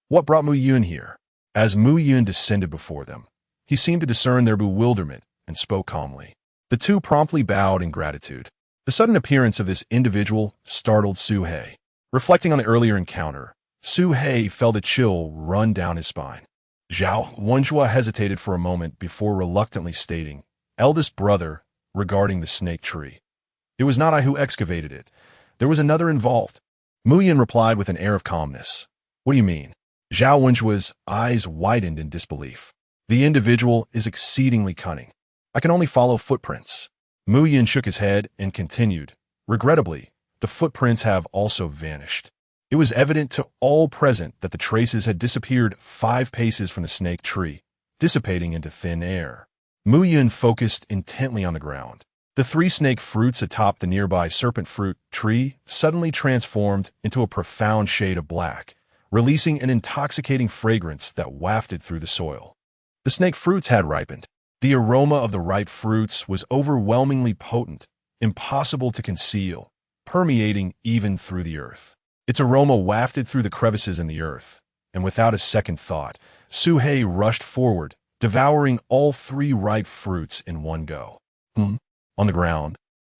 What brought Mu Yun here? As Mu Yun descended before them, he seemed to discern their bewilderment and spoke calmly. The two promptly bowed in gratitude. The sudden appearance of this individual startled Su He. Reflecting on the earlier encounter, Su He felt a chill run down his spine. Zhao Wenjua hesitated for a moment before reluctantly stating, "Eldest brother," regarding the snake tree. "It was not I who excavated it. There was another involved." Mu Yun replied with an air of calmness. "What do you mean?" Zhao Wenjua's eyes widened in disbelief. "The individual is exceedingly cunning. I can only follow footprints." Mu Yun shook his head and continued, "Regrettably, the footprints have also vanished." It was evident to all present that the traces had disappeared 5 paces from the snake tree, dissipating into thin air. Mu Yun focused intently on the ground. The 3 snake fruits atop the nearby serpent fruit tree suddenly transformed into a profound shade of black, releasing an intoxicating fragrance that wafted through the soil. The snake fruits had ripened. The aroma of the ripe fruits was overwhelmingly potent, impossible to conceal, permeating even through the earth. Its aroma wafted through the crevices in the earth, and without a second thought, Su He rushed forward, devouring all 3 ripe fruits in one go. On the ground,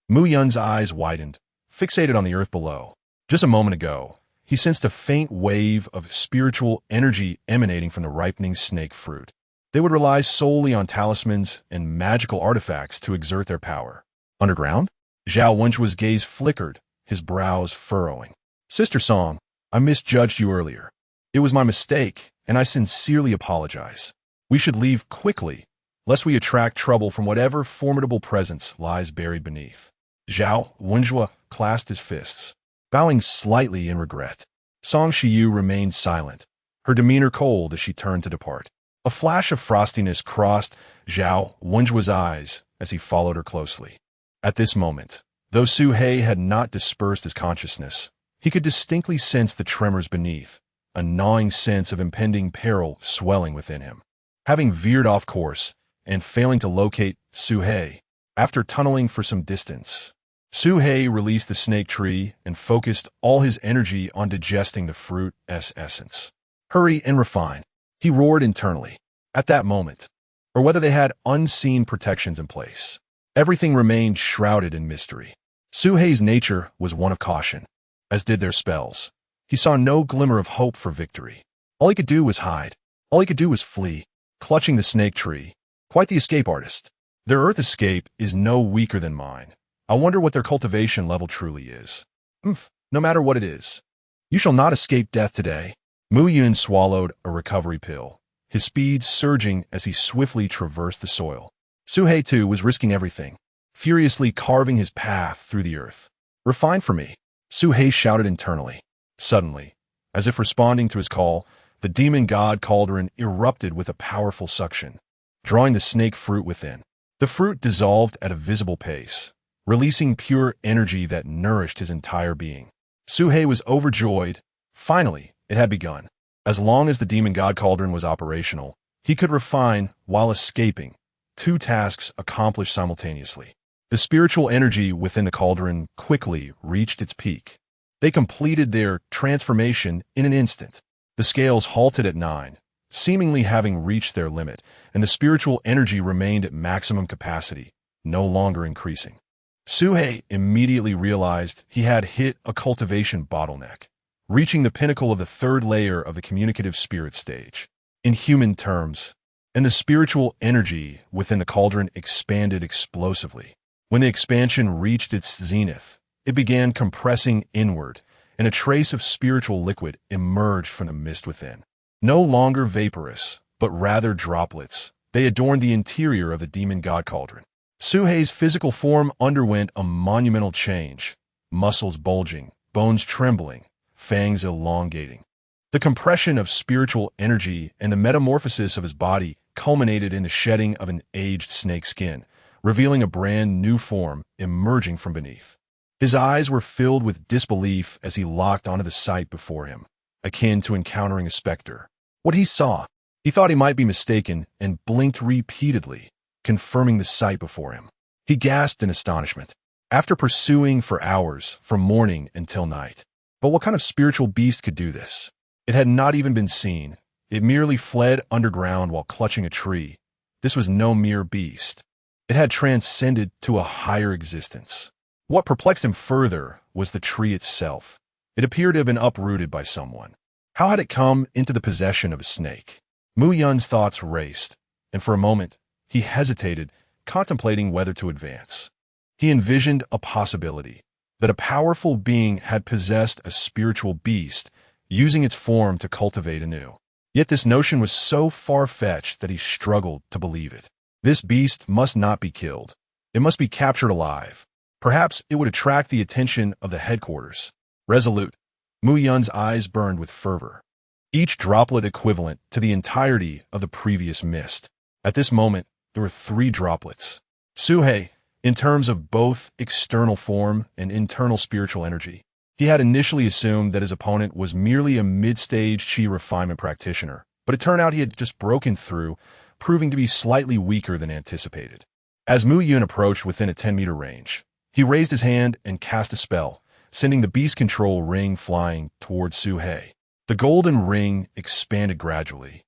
Mu Yun's eyes widened, fixated on the earth below. Just a moment ago, he sensed a faint wave of spiritual energy emanating from the ripening snake fruit. They would rely solely on talismans and magical artifacts to exert their power. Underground? Zhao Wenjua's gaze flickered, his brows furrowing. "Sister Song, I misjudged you earlier. It was my mistake, and I sincerely apologize. We should leave quickly, lest we attract trouble from whatever formidable presence lies buried beneath." Zhao Wenjua clasped his fists, bowing slightly in regret. Song Shiyu remained silent, her demeanor cold as she turned to depart. A flash of frostiness crossed Zhao Wenjua's eyes as he followed her closely. At this moment, though Su He had not dispersed his consciousness, he could distinctly sense the tremors beneath, a gnawing sense of impending peril swelling within him. Having veered off course and failing to locate Su He, after tunneling for some distance, Su He released the snake tree and focused all his energy on digesting the fruit's essence. "Hurry and refine," he roared internally. At that moment, or whether they had unseen protections in place, everything remained shrouded in mystery. Su He's nature was one of caution, as did their spells. He saw no glimmer of hope for victory. All he could do was hide. All he could do was flee, clutching the snake tree. Quite the escape artist. Their earth escape is no weaker than mine. I wonder what their cultivation level truly is. No matter what it is. You shall not escape death today. Mu Yun swallowed a recovery pill, his speed surging as he swiftly traversed the soil. Su He, too, was risking everything, furiously carving his path through the earth. "Refine for me," Su He shouted internally. Suddenly, as if responding to his call, the demon god cauldron erupted with a powerful suction, drawing the snake fruit within. The fruit dissolved at a visible pace, releasing pure energy that nourished his entire being. Su He was overjoyed. Finally, it had begun. As long as the demon god cauldron was operational, he could refine while escaping, 2 tasks accomplished simultaneously. The spiritual energy within the cauldron quickly reached its peak. They completed their transformation in an instant. The scales halted at 9, seemingly having reached their limit, and the spiritual energy remained at maximum capacity, no longer increasing. Su He immediately realized he had hit a cultivation bottleneck, reaching the pinnacle of the 3rd layer of the communicative spirit stage. In human terms, and the spiritual energy within the cauldron expanded explosively. When the expansion reached its zenith, it began compressing inward, and a trace of spiritual liquid emerged from the mist within. No longer vaporous, but rather droplets, they adorned the interior of the demon god cauldron. Su He's physical form underwent a monumental change, muscles bulging, bones trembling, fangs elongating. The compression of spiritual energy and the metamorphosis of his body culminated in the shedding of an aged snake skin, revealing a brand new form emerging from beneath. His eyes were filled with disbelief as he locked onto the sight before him, akin to encountering a specter. What he saw, he thought he might be mistaken and blinked repeatedly, confirming the sight before him. He gasped in astonishment. After pursuing for hours, from morning until night. But what kind of spiritual beast could do this? It had not even been seen. It merely fled underground while clutching a tree. This was no mere beast. It had transcended to a higher existence. What perplexed him further was the tree itself. It appeared to have been uprooted by someone. How had it come into the possession of a snake? Mu Yun's thoughts raced, and for a moment, he hesitated, contemplating whether to advance. He envisioned a possibility, that a powerful being had possessed a spiritual beast, using its form to cultivate anew. Yet this notion was so far-fetched that he struggled to believe it. This beast must not be killed. It must be captured alive. Perhaps it would attract the attention of the headquarters. Resolute, Mu Yun's eyes burned with fervor, each droplet equivalent to the entirety of the previous mist. At this moment, there were 3 droplets. Suhei, in terms of both external form and internal spiritual energy. He had initially assumed that his opponent was merely a mid-stage chi refinement practitioner, but it turned out he had just broken through, proving to be slightly weaker than anticipated. As Mu Yun approached within a 10-meter range, he raised his hand and cast a spell, sending the beast control ring flying towards Suhei. The golden ring expanded gradually.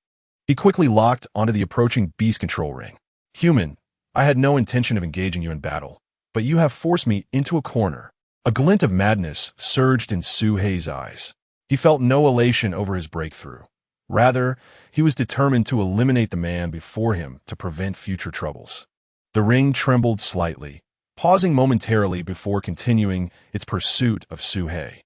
He quickly locked onto the approaching beast control ring. Human, I had no intention of engaging you in battle, but you have forced me into a corner. A glint of madness surged in Suhei's eyes. He felt no elation over his breakthrough. Rather, he was determined to eliminate the man before him to prevent future troubles. The ring trembled slightly, pausing momentarily before continuing its pursuit of Suhei.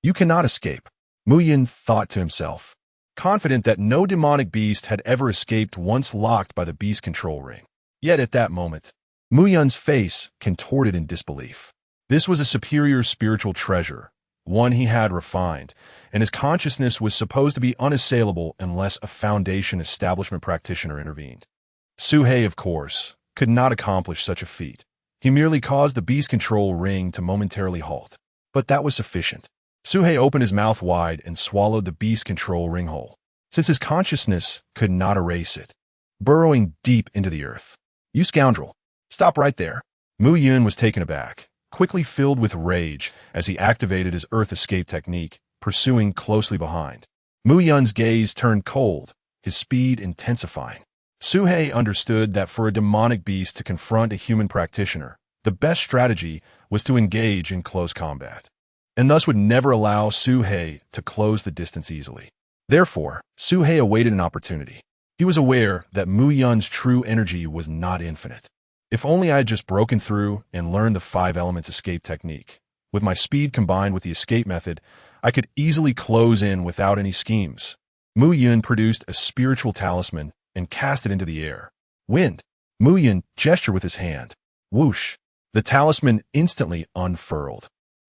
You cannot escape, Mu Yun thought to himself, confident that no demonic beast had ever escaped once locked by the beast control ring. Yet at that moment, Mu Yun's face contorted in disbelief. This was a superior spiritual treasure, one he had refined, and his consciousness was supposed to be unassailable unless a Foundation establishment practitioner intervened. Suhei, of course, could not accomplish such a feat. He merely caused the beast control ring to momentarily halt. But that was sufficient. Suhei opened his mouth wide and swallowed the beast control ring whole, since his consciousness could not erase it, burrowing deep into the earth. You scoundrel! Stop right there. Mu Yun was taken aback, quickly filled with rage as he activated his earth escape technique, pursuing closely behind. Mu Yun's gaze turned cold, his speed intensifying. Suhei understood that for a demonic beast to confront a human practitioner, the best strategy was to engage in close combat, and thus would never allow Suhei to close the distance easily. Therefore, Suhei awaited an opportunity. He was aware that Mu Yun's true energy was not infinite. If only I had just broken through and learned the 5 elements escape technique. With my speed combined with the escape method, I could easily close in without any schemes. Mu Yun produced a spiritual talisman and cast it into the air. Wind. Mu Yun gestured with his hand. Whoosh. The talisman instantly unfurled,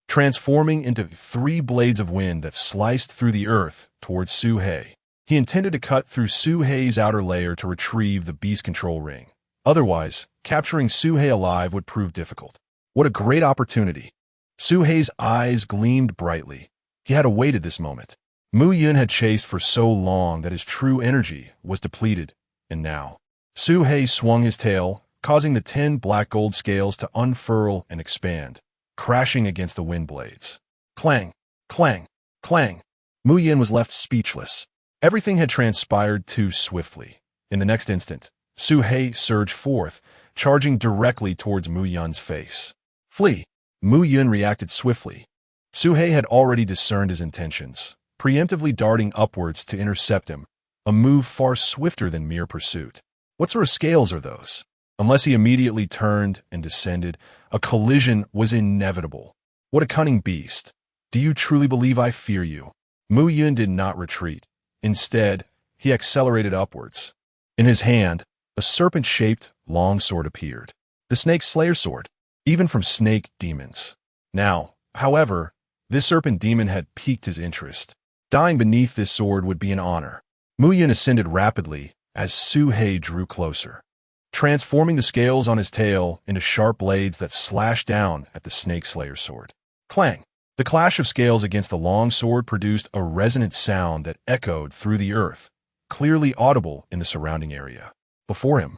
transforming into 3 blades of wind that sliced through the earth towards Suhei. He intended to cut through Suhei's outer layer to retrieve the beast control ring. Otherwise, capturing Suhei alive would prove difficult. What a great opportunity. Suhei's eyes gleamed brightly. He had awaited this moment. Mu Yun had chased for so long that his true energy was depleted, and now Suhei swung his tail, causing the 10 black gold scales to unfurl and expand, crashing against the wind blades. Clang, clang, clang. Mu Yun was left speechless. Everything had transpired too swiftly. In the next instant, Suhei surged forth, charging directly towards Mu Yun's face. Flee! Mu Yun reacted swiftly. Suhei had already discerned his intentions, preemptively darting upwards to intercept him, a move far swifter than mere pursuit. What sort of scales are those? Unless he immediately turned and descended, a collision was inevitable. What a cunning beast! Do you truly believe I fear you? Mu Yun did not retreat. Instead, he accelerated upwards. In his hand, a serpent-shaped long sword appeared. The Snake Slayer sword, even from snake demons. Now, however, this serpent demon had piqued his interest. Dying beneath this sword would be an honor. Mu Yun ascended rapidly, as Su-hei drew closer, transforming the scales on his tail into sharp blades that slashed down at the snake slayer's sword. Clang! The clash of scales against the long sword produced a resonant sound that echoed through the earth, clearly audible in the surrounding area. Before him,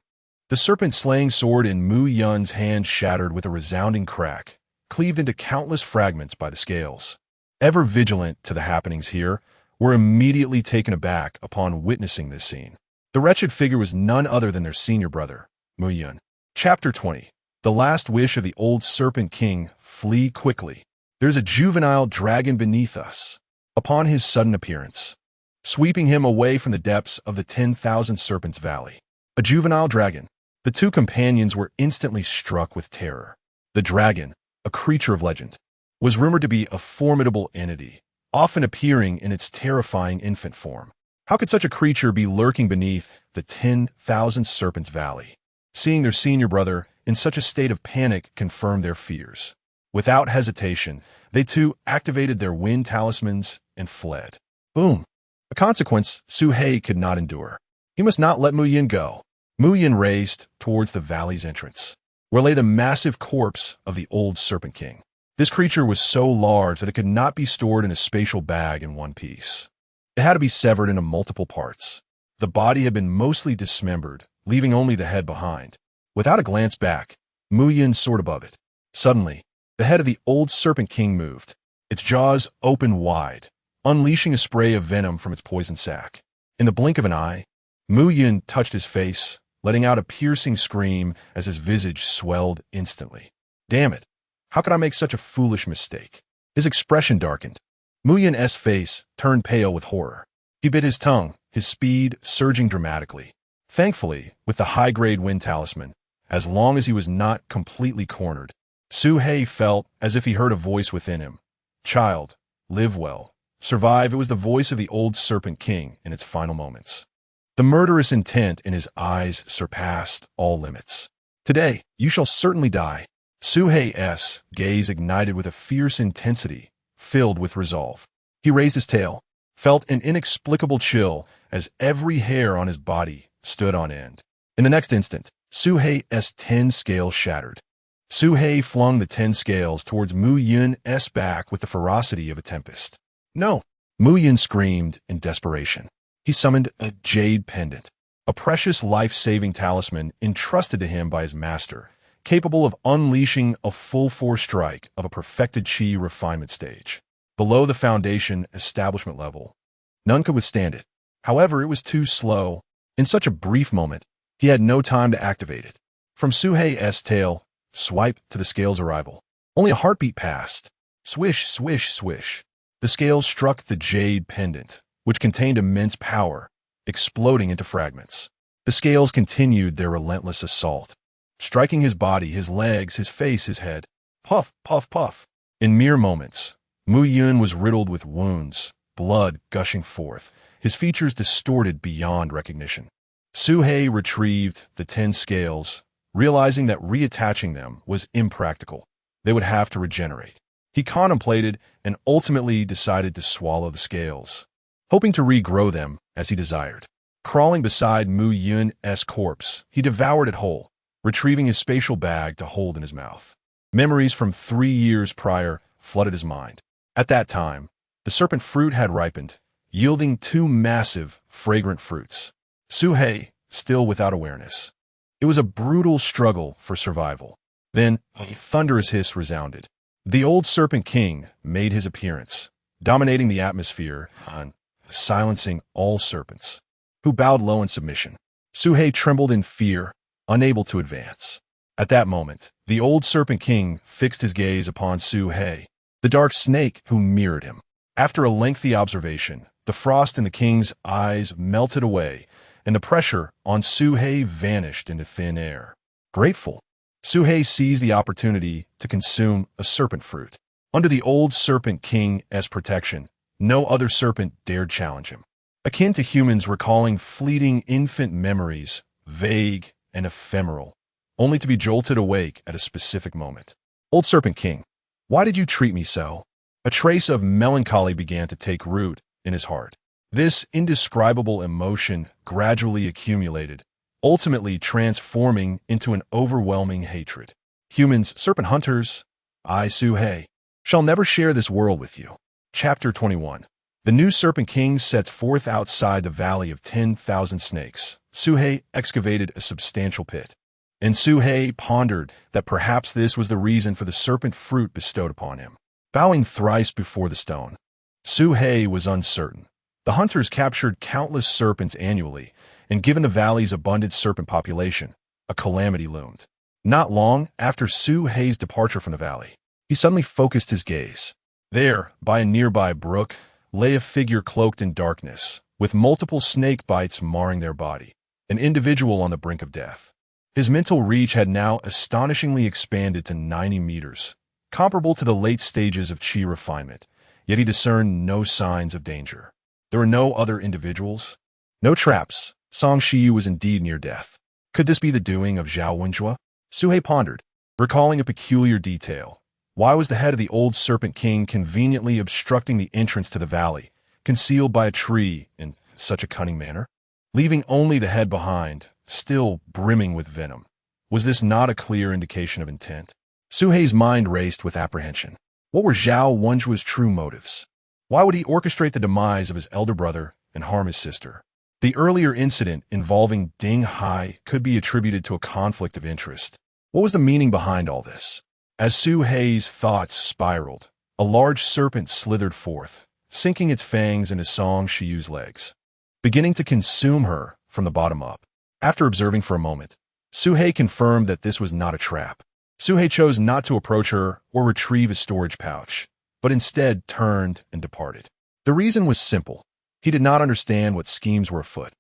the serpent-slaying sword in Mu Yun's hand shattered with a resounding crack, cleaved into countless fragments by the scales. Ever vigilant to the happenings here, were immediately taken aback upon witnessing this scene. The wretched figure was none other than their senior brother, Mu Yun. Chapter 20. The last wish of the old Serpent King, flee quickly. There's a juvenile dragon beneath us. Upon his sudden appearance, sweeping him away from the depths of the 10,000 Serpents Valley. A juvenile dragon. The two companions were instantly struck with terror. The dragon, a creature of legend, was rumored to be a formidable entity, often appearing in its terrifying infant form. How could such a creature be lurking beneath the 10,000 Serpents Valley? Seeing their senior brother in such a state of panic confirmed their fears. Without hesitation, they too activated their wind talismans and fled. Boom! A consequence Su-hei could not endure. He must not let Mu Yun go. Mu Yun raced towards the valley's entrance, where lay the massive corpse of the old Serpent King. This creature was so large that it could not be stored in a spatial bag in one piece. It had to be severed into multiple parts. The body had been mostly dismembered, leaving only the head behind. Without a glance back, Mu Yun soared above it. Suddenly, the head of the old Serpent King moved. Its jaws opened wide, unleashing a spray of venom from its poison sac. In the blink of an eye, Mu Yun touched his face, letting out a piercing scream as his visage swelled instantly. Damn it! How could I make such a foolish mistake? His expression darkened. Mu Yun's face turned pale with horror. He bit his tongue, his speed surging dramatically. Thankfully, with the high-grade wind talisman, as long as he was not completely cornered, Su-hei felt as if he heard a voice within him. Child, live well. Survive. It was the voice of the old Serpent King in its final moments. The murderous intent in his eyes surpassed all limits. Today, you shall certainly die. Su-hei's gaze ignited with a fierce intensity, filled with resolve. He raised his tail, felt an inexplicable chill as every hair on his body stood on end. In the next instant, Su-hei's 10 scales shattered. Su-hei flung the 10 scales towards Mu Yun's back with the ferocity of a tempest. No! Mu Yun screamed in desperation. He summoned a jade pendant, a precious life-saving talisman entrusted to him by his master, capable of unleashing a full-force strike of a perfected chi refinement stage. Below the foundation establishment level, none could withstand it. However, it was too slow. In such a brief moment, he had no time to activate it. From Su-hei's tail, swipe to the scale's arrival. Only a heartbeat passed. Swish, swish, swish. The scales struck the jade pendant, which contained immense power, exploding into fragments. The scales continued their relentless assault, striking his body, his legs, his face, his head. Puff, puff, puff. In mere moments, Mu Yun was riddled with wounds, blood gushing forth, his features distorted beyond recognition. Su-hei retrieved the 10 scales, realizing that reattaching them was impractical. They would have to regenerate. He contemplated and ultimately decided to swallow the scales, hoping to regrow them as he desired. Crawling beside Mu Yun's corpse, he devoured it whole, retrieving his spatial bag to hold in his mouth. Memories from 3 years prior flooded his mind. At that time, the serpent fruit had ripened, yielding 2 massive, fragrant fruits. Su-hei, still without awareness. It was a brutal struggle for survival. Then, a thunderous hiss resounded. The old Serpent King made his appearance, dominating the atmosphere and silencing all serpents, who bowed low in submission. Su-hei trembled in fear, unable to advance. At that moment, the old Serpent King fixed his gaze upon Su-hei, the dark snake who mirrored him. After a lengthy observation, the frost in the king's eyes melted away, and the pressure on Su-hei vanished into thin air. Grateful, Su-hei seized the opportunity to consume a serpent fruit. Under the old Serpent King's protection, no other serpent dared challenge him. Akin to humans recalling fleeting infant memories, vague and ephemeral, only to be jolted awake at a specific moment. Old Serpent King, why did you treat me so? A trace of melancholy began to take root in his heart. This indescribable emotion gradually accumulated, ultimately transforming into an overwhelming hatred. Humans, serpent hunters, I, Suhei, shall never share this world with you. Chapter 21. The new Serpent King sets forth outside the Valley of 10,000 Snakes. Suhei excavated a substantial pit, and Suhei pondered that perhaps this was the reason for the serpent fruit bestowed upon him. Bowing thrice before the stone, Suhei was uncertain. The hunters captured countless serpents annually, and given the valley's abundant serpent population, a calamity loomed. Not long after Suhei's departure from the valley, he suddenly focused his gaze. There, by a nearby brook, lay a figure cloaked in darkness, with multiple snake bites marring their body, an individual on the brink of death. His mental reach had now astonishingly expanded to 90 meters, comparable to the late stages of chi refinement, yet he discerned no signs of danger. There were no other individuals, no traps. Song Shiyu was indeed near death. Could this be the doing of Zhao Wenjue? Suhei pondered, recalling a peculiar detail. Why was the head of the old Serpent King conveniently obstructing the entrance to the valley, concealed by a tree in such a cunning manner, leaving only the head behind, still brimming with venom? Was this not a clear indication of intent? Suhei's mind raced with apprehension. What were Zhao Wenjue's true motives? Why would he orchestrate the demise of his elder brother and harm his sister? The earlier incident involving Ding Hai could be attributed to a conflict of interest. What was the meaning behind all this? As Suhei's thoughts spiraled, a large serpent slithered forth, sinking its fangs into Song Shiyu's legs, beginning to consume her from the bottom up. After observing for a moment, Suhei confirmed that this was not a trap. Suhei chose not to approach her or retrieve a storage pouch, but instead turned and departed. The reason was simple. He did not understand what schemes were afoot.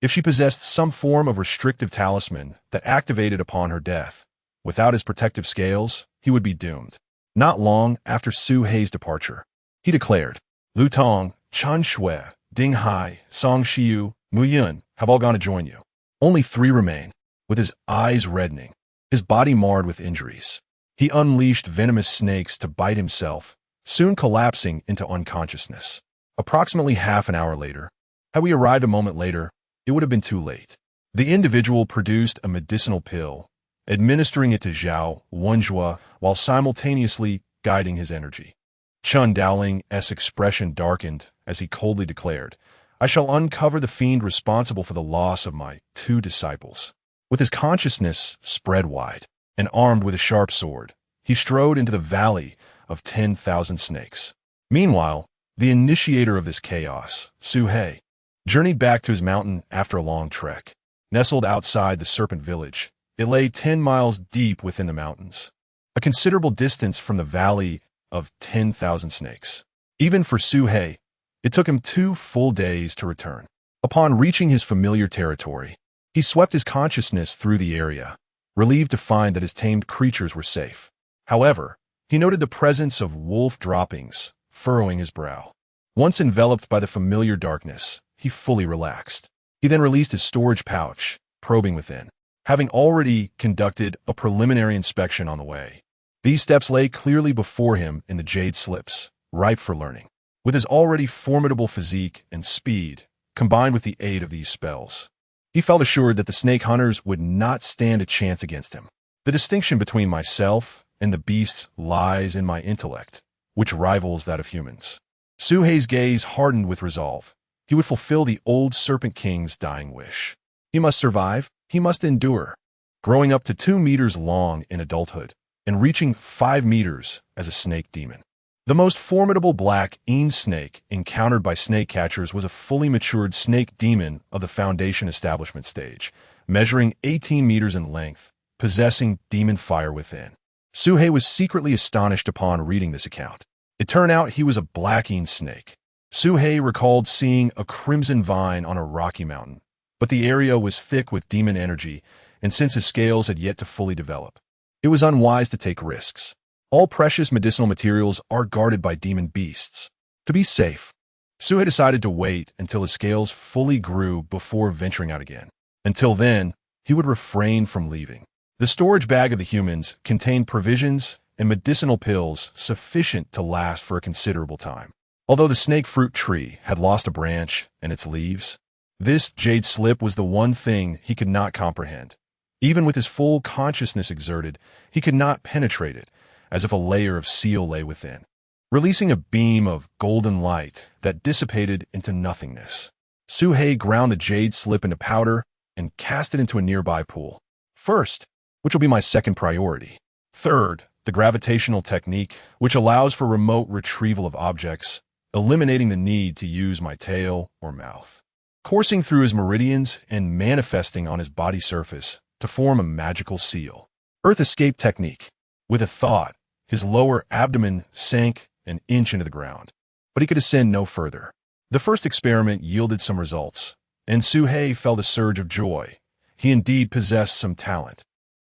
If she possessed some form of restrictive talisman that activated upon her death, without his protective scales, he would be doomed. Not long after Suhei's departure, he declared, Lu Tong, Chen Shui, Ding Hai, Song Shiyu, Mu Yun have all gone to join you. Only 3 remain. With his eyes reddening, his body marred with injuries, he unleashed venomous snakes to bite himself, soon collapsing into unconsciousness. Approximately half an hour later, had we arrived a moment later, it would have been too late. The individual produced a medicinal pill, administering it to Zhao Wenjue while simultaneously guiding his energy. Chun Dowling's expression darkened as he coldly declared, I shall uncover the fiend responsible for the loss of my 2 disciples. With his consciousness spread wide and armed with a sharp sword, he strode into the valley of 10,000 snakes. Meanwhile, the initiator of this chaos, Suhei, journeyed back to his mountain after a long trek. Nestled outside the serpent village, it lay 10 miles deep within the mountains, a considerable distance from the valley of 10,000 snakes. Even for Suhei, it took him 2 full days to return. Upon reaching his familiar territory, he swept his consciousness through the area, relieved to find that his tamed creatures were safe. However, he noted the presence of wolf droppings, furrowing his brow. Once enveloped by the familiar darkness, he fully relaxed. He then released his storage pouch, probing within, having already conducted a preliminary inspection on the way. These steps lay clearly before him in the jade slips, ripe for learning. With his already formidable physique and speed, combined with the aid of these spells, he felt assured that the snake hunters would not stand a chance against him. The distinction between myself and the beasts lies in my intellect, which rivals that of humans. Suhei's gaze hardened with resolve. He would fulfill the old Serpent King's dying wish. He must survive, he must endure. Growing up to 2 meters long in adulthood, and reaching 5 meters as a snake demon. The most formidable black snake encountered by snake catchers was a fully matured snake demon of the Foundation establishment stage, measuring 18 meters in length, possessing demon fire within. Suhei was secretly astonished upon reading this account. It turned out he was a black snake. Suhei recalled seeing a crimson vine on a rocky mountain, but the area was thick with demon energy, and since his scales had yet to fully develop, it was unwise to take risks. All precious medicinal materials are guarded by demon beasts. To be safe, Suhei decided to wait until his scales fully grew before venturing out again. Until then, he would refrain from leaving. The storage bag of the humans contained provisions and medicinal pills sufficient to last for a considerable time. Although the snake fruit tree had lost a branch and its leaves, this jade slip was the one thing he could not comprehend. Even with his full consciousness exerted, he could not penetrate it, as if a layer of seal lay within, releasing a beam of golden light that dissipated into nothingness. Suhei ground the jade slip into powder and cast it into a nearby pool. First, which will be my second priority. Third, the gravitational technique, which allows for remote retrieval of objects, eliminating the need to use my tail or mouth. Coursing through his meridians and manifesting on his body surface to form a magical seal. Earth escape technique. With a thought, his lower abdomen sank an inch into the ground, but he could ascend no further. The first experiment yielded some results, and Suhei felt a surge of joy. He indeed possessed some talent.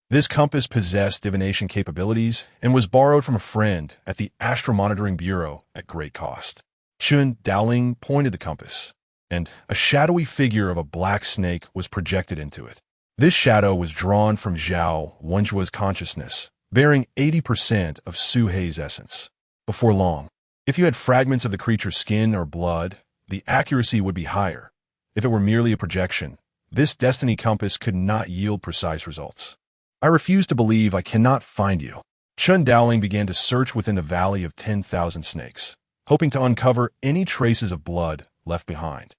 This compass possessed divination capabilities and was borrowed from a friend at the Astromonitoring Bureau at great cost. Chun Dowling pointed the compass, and a shadowy figure of a black snake was projected into it. This shadow was drawn from Zhao Wenjua's consciousness, bearing 80% of Suhei's essence. Before long, if you had fragments of the creature's skin or blood, the accuracy would be higher. If it were merely a projection, this destiny compass could not yield precise results. I refuse to believe I cannot find you. Chun Dowling began to search within the Valley of 10,000 Snakes, hoping to uncover any traces of blood left behind.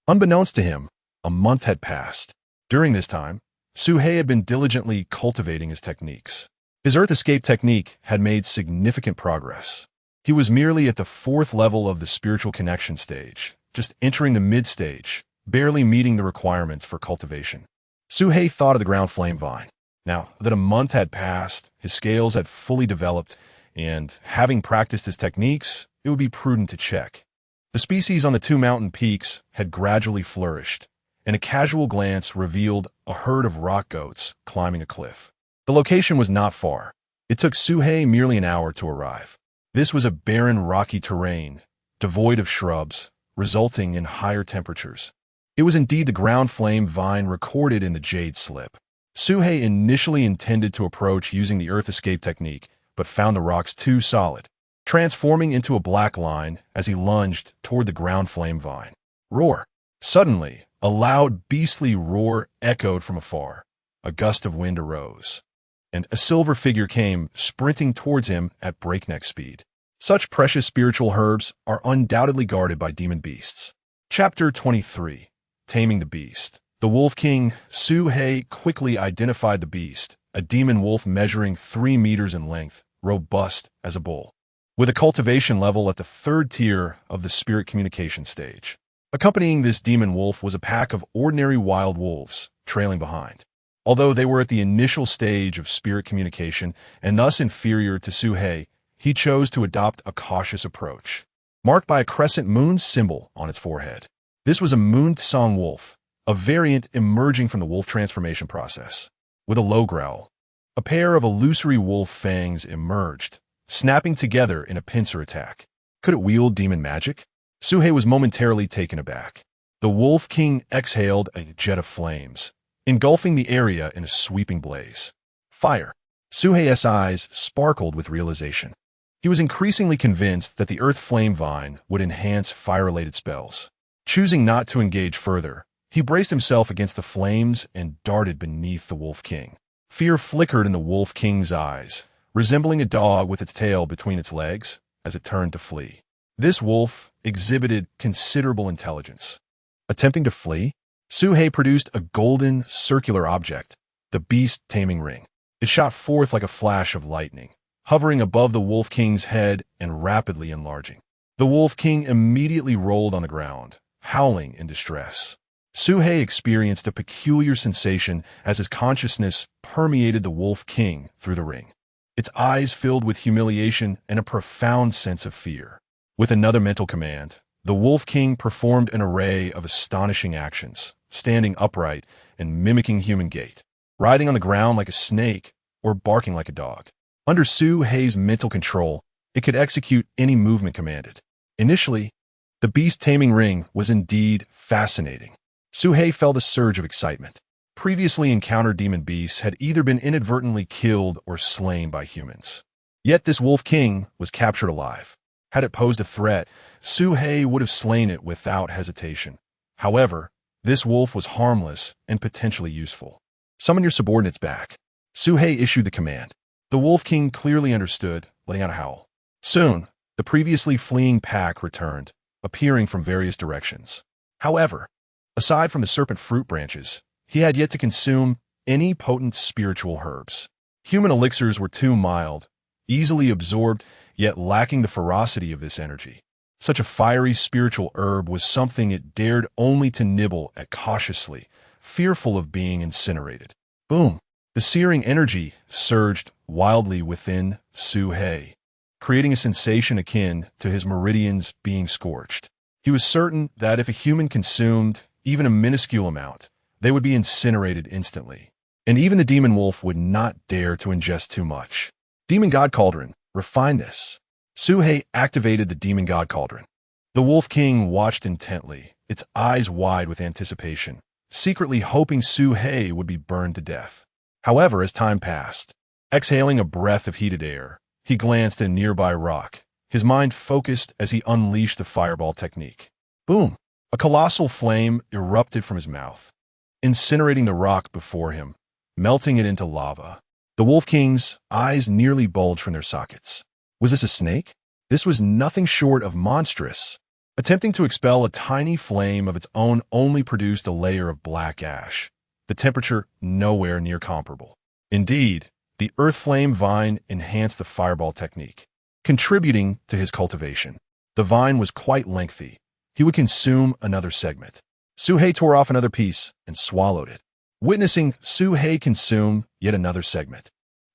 Unbeknownst to him, a month had passed. During this time, Suhei had been diligently cultivating his techniques. His Earth escape technique had made significant progress. He was merely at the 4th level of the spiritual connection stage, just entering the mid-stage, barely meeting the requirements for cultivation. Suhei thought of the ground flame vine. Now that a month had passed, his scales had fully developed, and having practiced his techniques, it would be prudent to check. The species on the 2 mountain peaks had gradually flourished, and a casual glance revealed a herd of rock goats climbing a cliff. The location was not far. It took Suhei merely an hour to arrive. This was a barren, rocky terrain, devoid of shrubs, resulting in higher temperatures. It was indeed the ground flame vine recorded in the jade slip. Suhei initially intended to approach using the earth escape technique, but found the rocks too solid, transforming into a black line as he lunged toward the ground flame vine. Roar! Suddenly, a loud, beastly roar echoed from afar. A gust of wind arose, and a silver figure came sprinting towards him at breakneck speed. Such precious spiritual herbs are undoubtedly guarded by demon beasts. Chapter 23. Taming the Beast. The Wolf King, Suhei, quickly identified the beast, a demon wolf measuring 3 meters in length, robust as a bull, with a cultivation level at the 3rd tier of the spirit communication stage. Accompanying this demon wolf was a pack of ordinary wild wolves, trailing behind. Although they were at the initial stage of spirit communication and thus inferior to Suhei, he chose to adopt a cautious approach, marked by a crescent moon symbol on its forehead. This was a moon song wolf, a variant emerging from the wolf transformation process. With a low growl, a pair of illusory wolf fangs emerged, snapping together in a pincer attack. Could it wield demon magic? Suhei was momentarily taken aback. The Wolf King exhaled a jet of flames, engulfing the area in a sweeping blaze. Fire! Suhei's eyes sparkled with realization. He was increasingly convinced that the Earth Flame Vine would enhance fire-related spells. Choosing not to engage further, he braced himself against the flames and darted beneath the Wolf King. Fear flickered in the Wolf King's eyes, resembling a dog with its tail between its legs as it turned to flee. This wolf exhibited considerable intelligence. Attempting to flee, Suhei produced a golden, circular object, the beast taming ring. It shot forth like a flash of lightning, hovering above the Wolf King's head and rapidly enlarging. The Wolf King immediately rolled on the ground, howling in distress. Suhei experienced a peculiar sensation as his consciousness permeated the Wolf King through the ring. Its eyes filled with humiliation and a profound sense of fear. With another mental command, the Wolf King performed an array of astonishing actions, standing upright and mimicking human gait, writhing on the ground like a snake or barking like a dog. Under Suhei's mental control, it could execute any movement commanded. Initially, the beast taming ring was indeed fascinating. Suhei felt a surge of excitement. Previously encountered demon beasts had either been inadvertently killed or slain by humans. Yet this Wolf King was captured alive. Had it posed a threat, Su-hei would have slain it without hesitation. However, this wolf was harmless and potentially useful. Summon your subordinates back. Su-hei issued the command. The Wolf King clearly understood, letting out a howl. Soon, the previously fleeing pack returned, appearing from various directions. However, aside from the serpent fruit branches, he had yet to consume any potent spiritual herbs. Human elixirs were too mild, easily absorbed, yet lacking the ferocity of this energy. Such a fiery spiritual herb was something it dared only to nibble at cautiously, fearful of being incinerated. Boom! The searing energy surged wildly within Su-hei, creating a sensation akin to his meridians being scorched. He was certain that if a human consumed even a minuscule amount, they would be incinerated instantly. And even the demon wolf would not dare to ingest too much. Demon God Cauldron, refine this. Su-hei activated the Demon God Cauldron. The Wolf King watched intently, its eyes wide with anticipation, secretly hoping Su-hei would be burned to death. However, as time passed, exhaling a breath of heated air, he glanced at a nearby rock, his mind focused as he unleashed the fireball technique. Boom! A colossal flame erupted from his mouth, incinerating the rock before him, melting it into lava. The Wolf King's eyes nearly bulged from their sockets. Was this a snake? This was nothing short of monstrous. Attempting to expel a tiny flame of its own only produced a layer of black ash, the temperature nowhere near comparable. Indeed, the earth flame vine enhanced the fireball technique, contributing to his cultivation. The vine was quite lengthy. He would consume another segment. Su-hei tore off another piece and swallowed it, witnessing Su-hei consume yet another segment.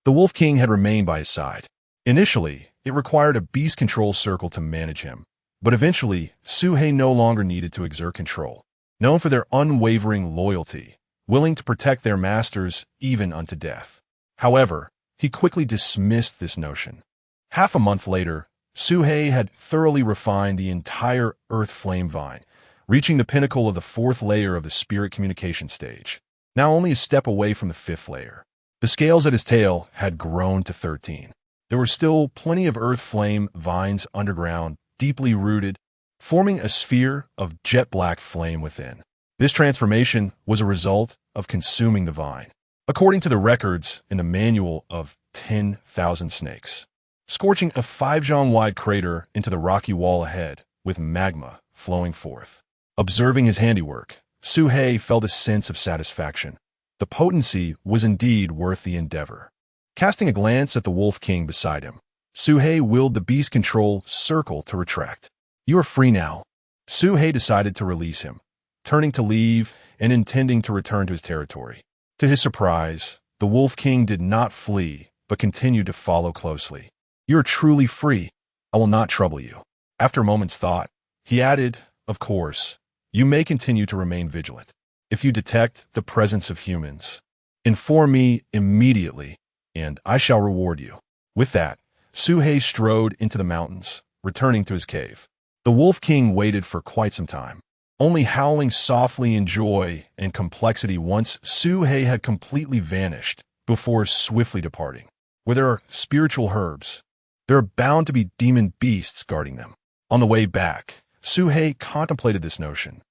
The Wolf King had remained by his side. Initially, it required a beast control circle to manage him, but eventually, Su-hei no longer needed to exert control. Known for their unwavering loyalty, willing to protect their masters even unto death. However, he quickly dismissed this notion. Half a month later, Su-hei had thoroughly refined the entire earth flame vine, reaching the pinnacle of the fourth layer of the spirit communication stage, now only a step away from the fifth layer. The scales at his tail had grown to 13. There were still plenty of earth flame vines underground, deeply rooted, forming a sphere of jet black flame within. This transformation was a result of consuming the vine, according to the records in the manual of 10,000 snakes, scorching a 5-zhang-wide crater into the rocky wall ahead, with magma flowing forth. Observing his handiwork, Su-hei felt a sense of satisfaction. The potency was indeed worth the endeavor. Casting a glance at the Wolf King beside him, Su-hei willed the beast control circle to retract. You are free now. Su-hei decided to release him, turning to leave and intending to return to his territory. To his surprise, the Wolf King did not flee, but continued to follow closely. You are truly free. I will not trouble you. After a moment's thought, he added, of course, you may continue to remain vigilant. If you detect the presence of humans, inform me immediately, and I shall reward you. With that, Su-hei strode into the mountains, returning to his cave. The Wolf King waited for quite some time, only howling softly in joy and complexity once Su-hei had completely vanished, before swiftly departing. Where there are spiritual herbs, there are bound to be demon beasts guarding them. On the way back, Su-hei contemplated this notion.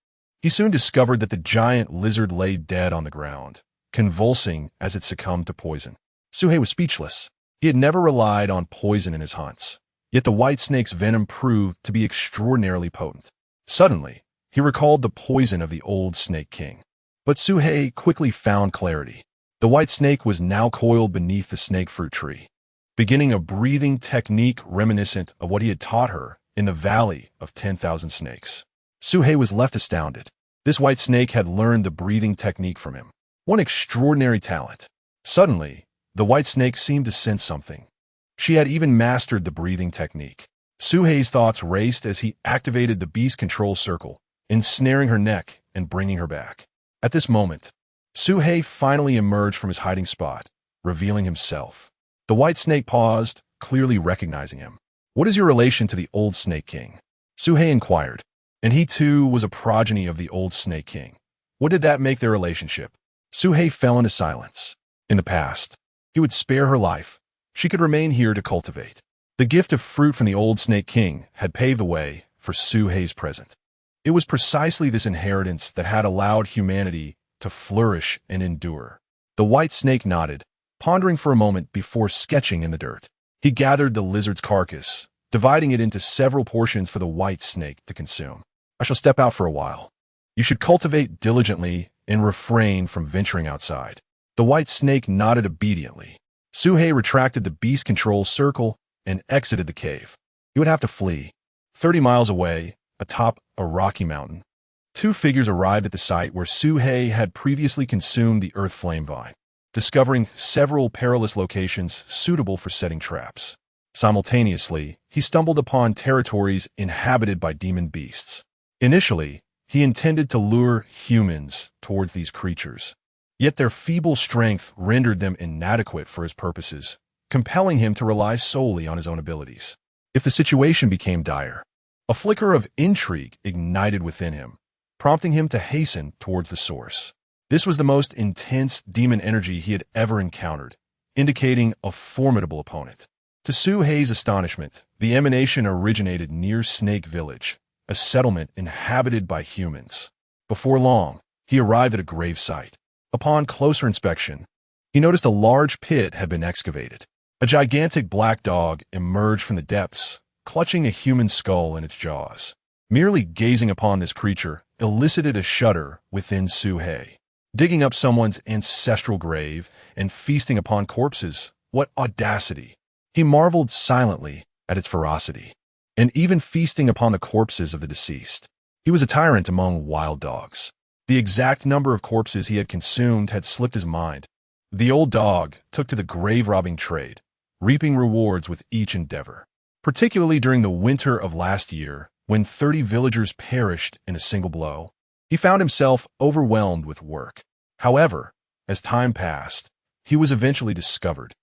He soon discovered that the giant lizard lay dead on the ground, convulsing as it succumbed to poison. Su-hei was speechless. He had never relied on poison in his hunts, yet the white snake's venom proved to be extraordinarily potent. Suddenly, he recalled the poison of the old Snake King. But Su-hei quickly found clarity. The white snake was now coiled beneath the snake fruit tree, beginning a breathing technique reminiscent of what he had taught her in the Valley of 10,000 Snakes. Su-hei was left astounded. This white snake had learned the breathing technique from him. One extraordinary talent. Suddenly, the white snake seemed to sense something. She had even mastered the breathing technique. Su-hei's thoughts raced as he activated the beast control circle, ensnaring her neck and bringing her back. At this moment, Su-hei finally emerged from his hiding spot, revealing himself. The white snake paused, clearly recognizing him. What is your relation to the old Snake King? Su-hei inquired. And he too was a progeny of the old Snake King. What did that make their relationship? Su-hei fell into silence. In the past, he would spare her life. She could remain here to cultivate. The gift of fruit from the old Snake King had paved the way for Su-hei's present. It was precisely this inheritance that had allowed humanity to flourish and endure. The white snake nodded, pondering for a moment before sketching in the dirt. He gathered the lizard's carcass, dividing it into several portions for the white snake to consume. I shall step out for a while. You should cultivate diligently and refrain from venturing outside. The white snake nodded obediently. Su-hei retracted the beast control circle and exited the cave. He would have to flee. 30 miles away, atop a rocky mountain, two figures arrived at the site where Su-hei had previously consumed the earth flame vine, discovering several perilous locations suitable for setting traps. Simultaneously, he stumbled upon territories inhabited by demon beasts. Initially, he intended to lure humans towards these creatures, yet their feeble strength rendered them inadequate for his purposes, compelling him to rely solely on his own abilities. If the situation became dire, a flicker of intrigue ignited within him, prompting him to hasten towards the source. This was the most intense demon energy he had ever encountered, indicating a formidable opponent. To Su-hei's astonishment, the emanation originated near Snake Village, a settlement inhabited by humans. Before long, he arrived at a grave site. Upon closer inspection, he noticed a large pit had been excavated. A gigantic black dog emerged from the depths, clutching a human skull in its jaws. Merely gazing upon this creature elicited a shudder within Su-hei. Digging up someone's ancestral grave and feasting upon corpses, what audacity! He marveled silently at its ferocity, and even feasting upon the corpses of the deceased. He was a tyrant among wild dogs. The exact number of corpses he had consumed had slipped his mind. The old dog took to the grave-robbing trade, reaping rewards with each endeavor, particularly during the winter of last year, when 30 villagers perished in a single blow. He found himself overwhelmed with work. However, as time passed, he was eventually discovered,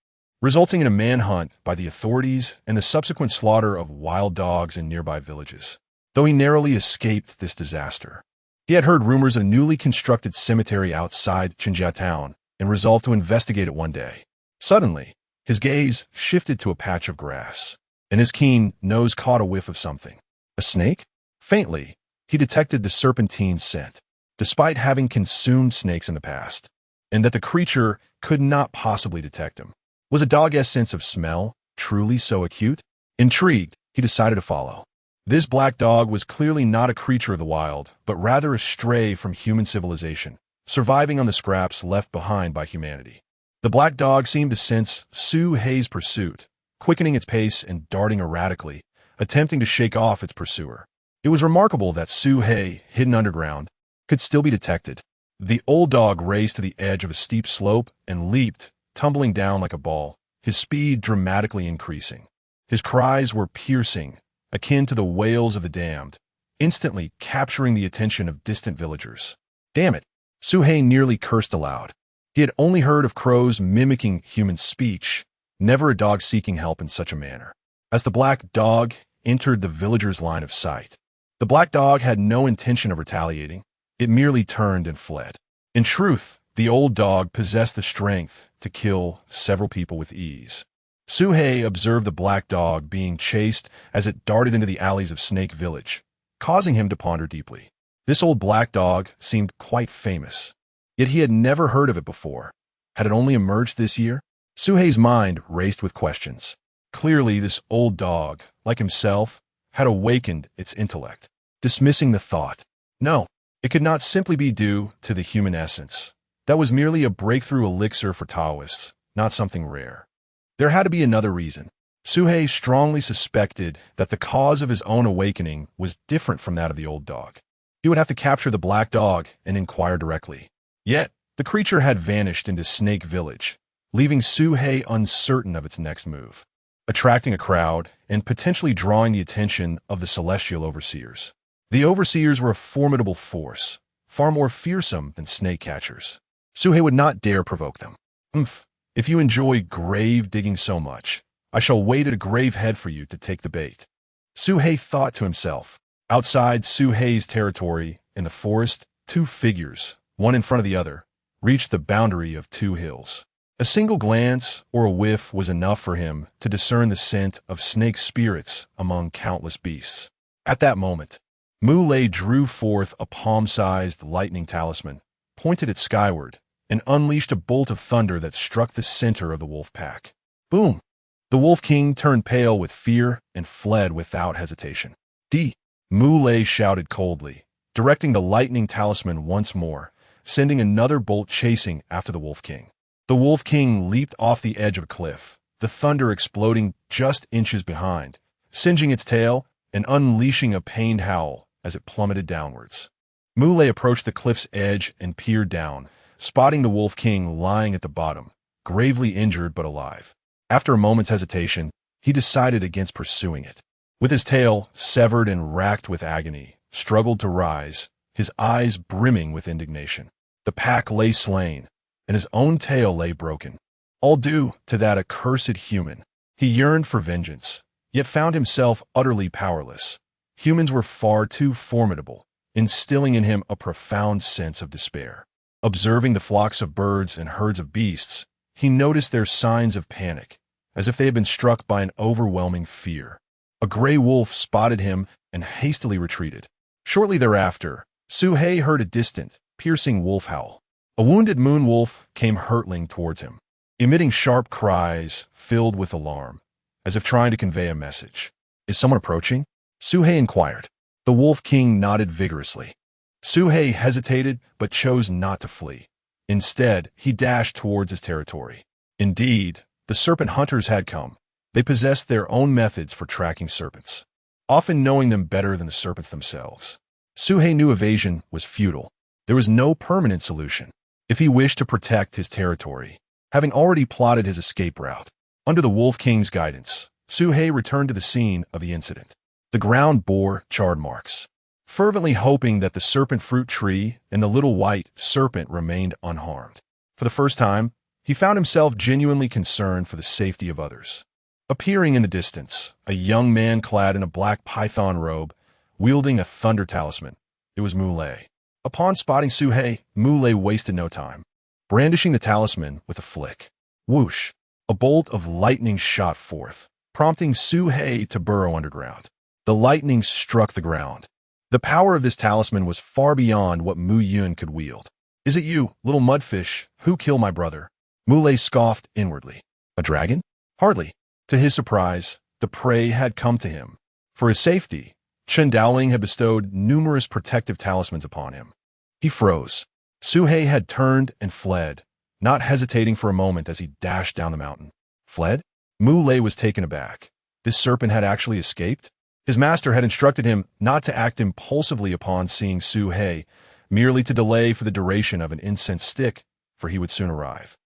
resulting in a manhunt by the authorities and the subsequent slaughter of wild dogs in nearby villages. Though he narrowly escaped this disaster, he had heard rumors of a newly constructed cemetery outside Qinjia town and resolved to investigate it one day. Suddenly, his gaze shifted to a patch of grass, and his keen nose caught a whiff of something. A snake? Faintly, he detected the serpentine scent, despite having consumed snakes in the past, and that the creature could not possibly detect him. Was a dog's sense of smell truly so acute? Intrigued, he decided to follow. This black dog was clearly not a creature of the wild, but rather a stray from human civilization, surviving on the scraps left behind by humanity. The black dog seemed to sense Su-hei's pursuit, quickening its pace and darting erratically, attempting to shake off its pursuer. It was remarkable that Su-hei, hidden underground, could still be detected. The old dog raced to the edge of a steep slope and leaped, tumbling down like a ball, his speed dramatically increasing. His cries were piercing, akin to the wails of the damned, instantly capturing the attention of distant villagers. Damn it! Su-hei nearly cursed aloud. He had only heard of crows mimicking human speech, never a dog seeking help in such a manner. As the black dog entered the villager's line of sight, the black dog had no intention of retaliating. It merely turned and fled. In truth, the old dog possessed the strength to kill several people with ease. Su-hei observed the black dog being chased as it darted into the alleys of Snake Village, causing him to ponder deeply. This old black dog seemed quite famous, yet he had never heard of it before. Had it only emerged this year? Su-hei's mind raced with questions. Clearly, this old dog, like himself, had awakened its intellect. Dismissing the thought, no, it could not simply be due to the human essence. That was merely a breakthrough elixir for Taoists, not something rare. There had to be another reason. Su-hei strongly suspected that the cause of his own awakening was different from that of the old dog. He would have to capture the black dog and inquire directly. Yet, the creature had vanished into Snake Village, leaving Su-hei uncertain of its next move, attracting a crowd and potentially drawing the attention of the celestial overseers. The overseers were a formidable force, far more fearsome than snake catchers. Su-hei would not dare provoke them. If you enjoy grave digging so much, I shall wait at a grave head for you to take the bait. Su-hei thought to himself. Outside Su-hei's territory, in the forest, two figures, one in front of the other, reached the boundary of two hills. A single glance or a whiff was enough for him to discern the scent of snake spirits among countless beasts. At that moment, Muley drew forth a palm-sized lightning talisman, pointed it skyward, and unleashed a bolt of thunder that struck the center of the wolf pack. Boom! The Wolf King turned pale with fear and fled without hesitation. Muley shouted coldly, directing the lightning talisman once more, sending another bolt chasing after the Wolf King. The Wolf King leaped off the edge of a cliff, the thunder exploding just inches behind, singeing its tail and unleashing a pained howl as it plummeted downwards. Muley approached the cliff's edge and peered down, spotting the Wolf King lying at the bottom, gravely injured but alive. After a moment's hesitation, he decided against pursuing it. With his tail severed and racked with agony, struggled to rise, his eyes brimming with indignation. The pack lay slain, and his own tail lay broken, all due to that accursed human. He yearned for vengeance, yet found himself utterly powerless. Humans were far too formidable, instilling in him a profound sense of despair. Observing the flocks of birds and herds of beasts, he noticed their signs of panic, as if they had been struck by an overwhelming fear. A gray wolf spotted him and hastily retreated. Shortly thereafter, Suhei heard a distant, piercing wolf howl. A wounded moon wolf came hurtling towards him, emitting sharp cries filled with alarm, as if trying to convey a message. "Is someone approaching?" Suhei inquired. The Wolf King nodded vigorously. Suhei hesitated but chose not to flee. Instead, he dashed towards his territory. Indeed, the serpent hunters had come. They possessed their own methods for tracking serpents, often knowing them better than the serpents themselves. Suhei knew evasion was futile. There was no permanent solution. If he wished to protect his territory, having already plotted his escape route, under the Wolf King's guidance, Suhei returned to the scene of the incident. The ground bore charred marks, fervently hoping that the serpent fruit tree and the little white serpent remained unharmed. For the first time, he found himself genuinely concerned for the safety of others. Appearing in the distance, a young man clad in a black python robe, wielding a thunder talisman. It was Muley. Upon spotting Suhei, Muley wasted no time, brandishing the talisman with a flick. Whoosh! A bolt of lightning shot forth, prompting Suhei to burrow underground. The lightning struck the ground. The power of this talisman was far beyond what Mu Yun could wield. "Is it you, little mudfish, who killed my brother?" Muley scoffed inwardly. "A dragon? Hardly." To his surprise, the prey had come to him. For his safety, Chen Dowling had bestowed numerous protective talismans upon him. He froze. Suhei had turned and fled, not hesitating for a moment as he dashed down the mountain. Fled? Muley was taken aback. This serpent had actually escaped? His master had instructed him not to act impulsively upon seeing Suhei, merely to delay for the duration of an incense stick, for he would soon arrive.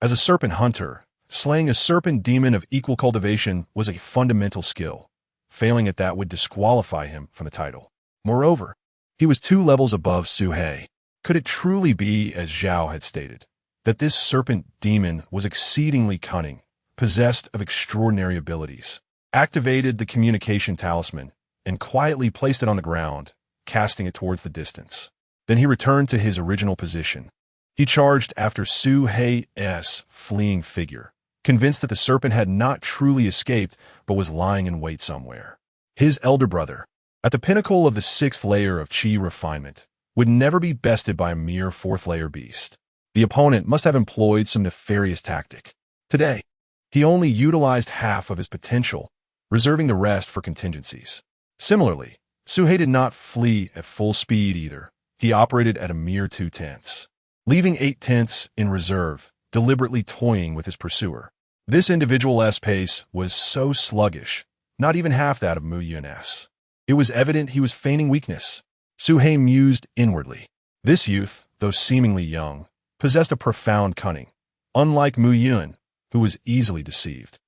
As a serpent hunter, slaying a serpent demon of equal cultivation was a fundamental skill. Failing at that would disqualify him from the title. Moreover, he was 2 levels above Suhei. Could it truly be, as Zhao had stated, that this serpent demon was exceedingly cunning, possessed of extraordinary abilities? Activated the communication talisman, and quietly placed it on the ground, casting it towards the distance. Then he returned to his original position. He charged after Suhei's fleeing figure, convinced that the serpent had not truly escaped but was lying in wait somewhere. His elder brother, at the pinnacle of the 6th layer of Qi refinement, would never be bested by a mere 4th layer beast. The opponent must have employed some nefarious tactic. Today, he only utilized half of his potential, reserving the rest for contingencies. Similarly, Suhei did not flee at full speed either. He operated at a mere 2/10, leaving 8/10 in reserve, deliberately toying with his pursuer. This individual's pace was so sluggish, not even half that of Mu Yun's. It was evident he was feigning weakness. Suhei mused inwardly. This youth, though seemingly young, possessed a profound cunning, unlike Mu Yun, who was easily deceived.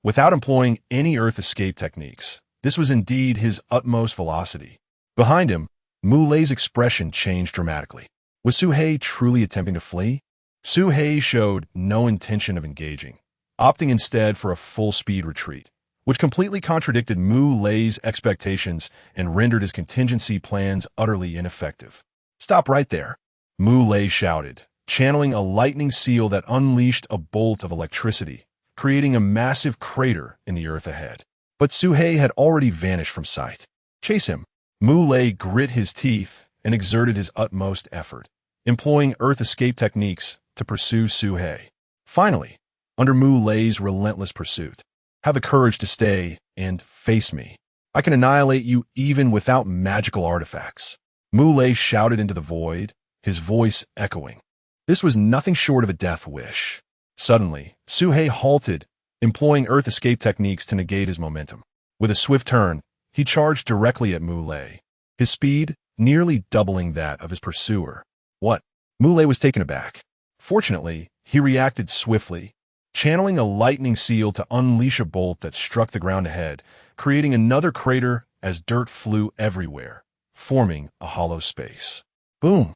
Without employing any earth escape techniques, this was indeed his utmost velocity. Behind him, Muley's expression changed dramatically. Was Suhei truly attempting to flee? Suhei showed no intention of engaging, opting instead for a full-speed retreat, which completely contradicted Muley's expectations and rendered his contingency plans utterly ineffective. "Stop right there," Muley shouted, channeling a lightning seal that unleashed a bolt of electricity, creating a massive crater in the earth ahead. But Suhei had already vanished from sight. Chase him. Mu Lei grit his teeth and exerted his utmost effort, employing earth escape techniques to pursue Suhei. Finally, under Mu Lei's relentless pursuit, have the courage to stay and face me. I can annihilate you even without magical artifacts. Mu Lei shouted into the void, his voice echoing. This was nothing short of a death wish. Suddenly, Suhei halted, employing earth escape techniques to negate his momentum. With a swift turn, he charged directly at Mu Lei, his speed nearly doubling that of his pursuer. What? Mu Lei was taken aback. Fortunately, he reacted swiftly, channeling a lightning seal to unleash a bolt that struck the ground ahead, creating another crater as dirt flew everywhere, forming a hollow space. Boom!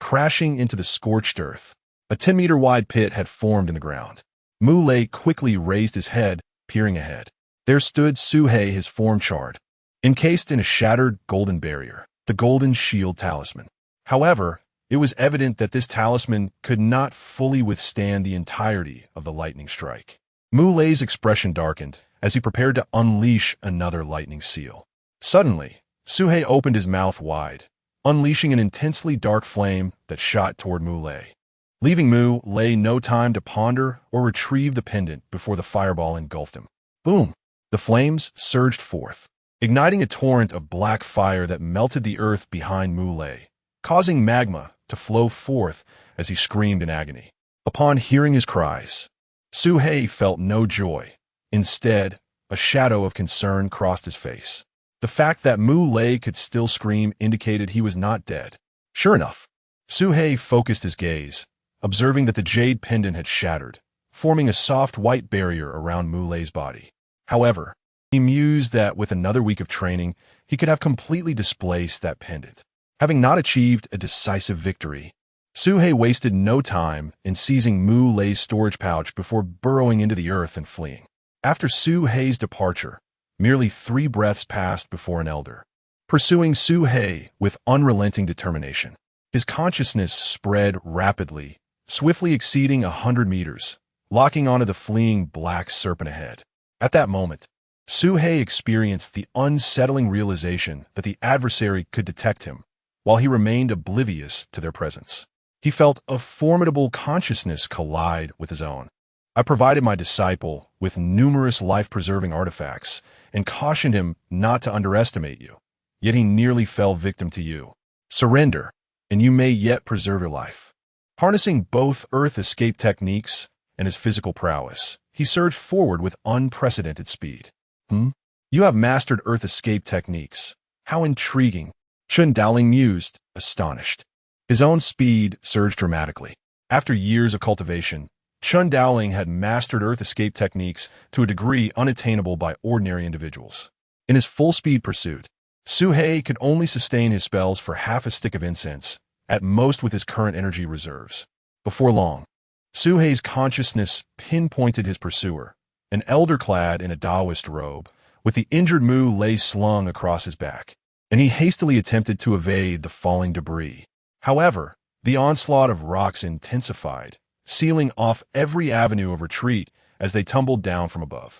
Crashing into the scorched earth, a 10-meter-wide pit had formed in the ground. Mu Lei quickly raised his head, peering ahead. There stood Suhei, his form charred, encased in a shattered golden barrier, the golden shield talisman. However, it was evident that this talisman could not fully withstand the entirety of the lightning strike. Mu Lei's expression darkened as he prepared to unleash another lightning seal. Suddenly, Suhei opened his mouth wide, unleashing an intensely dark flame that shot toward Mu Lei, leaving Mu Lei no time to ponder or retrieve the pendant before the fireball engulfed him. Boom! The flames surged forth, igniting a torrent of black fire that melted the earth behind Mu Lei, causing magma to flow forth as he screamed in agony. Upon hearing his cries, Suhei felt no joy. Instead, a shadow of concern crossed his face. The fact that Mu Lei could still scream indicated he was not dead. Sure enough, Suhei focused his gaze, observing that the jade pendant had shattered, forming a soft white barrier around Mu Lei's body. However, he mused that with another week of training, he could have completely displaced that pendant. Having not achieved a decisive victory, Suhei wasted no time in seizing Mu Lei's storage pouch before burrowing into the earth and fleeing. After Suhei's departure, merely 3 breaths passed before an elder, pursuing Suhei with unrelenting determination. His consciousness spread rapidly, swiftly exceeding 100 meters, locking onto the fleeing black serpent ahead. At that moment, Suhei experienced the unsettling realization that the adversary could detect him, while he remained oblivious to their presence. He felt a formidable consciousness collide with his own. I provided my disciple with numerous life-preserving artifacts and cautioned him not to underestimate you, yet he nearly fell victim to you. Surrender, and you may yet preserve your life. Harnessing both earth escape techniques and his physical prowess, he surged forward with unprecedented speed. You have mastered earth escape techniques. How intriguing. Chen Daoling mused, astonished. His own speed surged dramatically. After years of cultivation, Chen Daoling had mastered earth escape techniques to a degree unattainable by ordinary individuals. In his full-speed pursuit, Suhei could only sustain his spells for half a stick of incense, at most with his current energy reserves. Before long, Suhei's consciousness pinpointed his pursuer, an elder clad in a Taoist robe, with the injured Mu Lei slung across his back, and he hastily attempted to evade the falling debris. However, the onslaught of rocks intensified, sealing off every avenue of retreat as they tumbled down from above.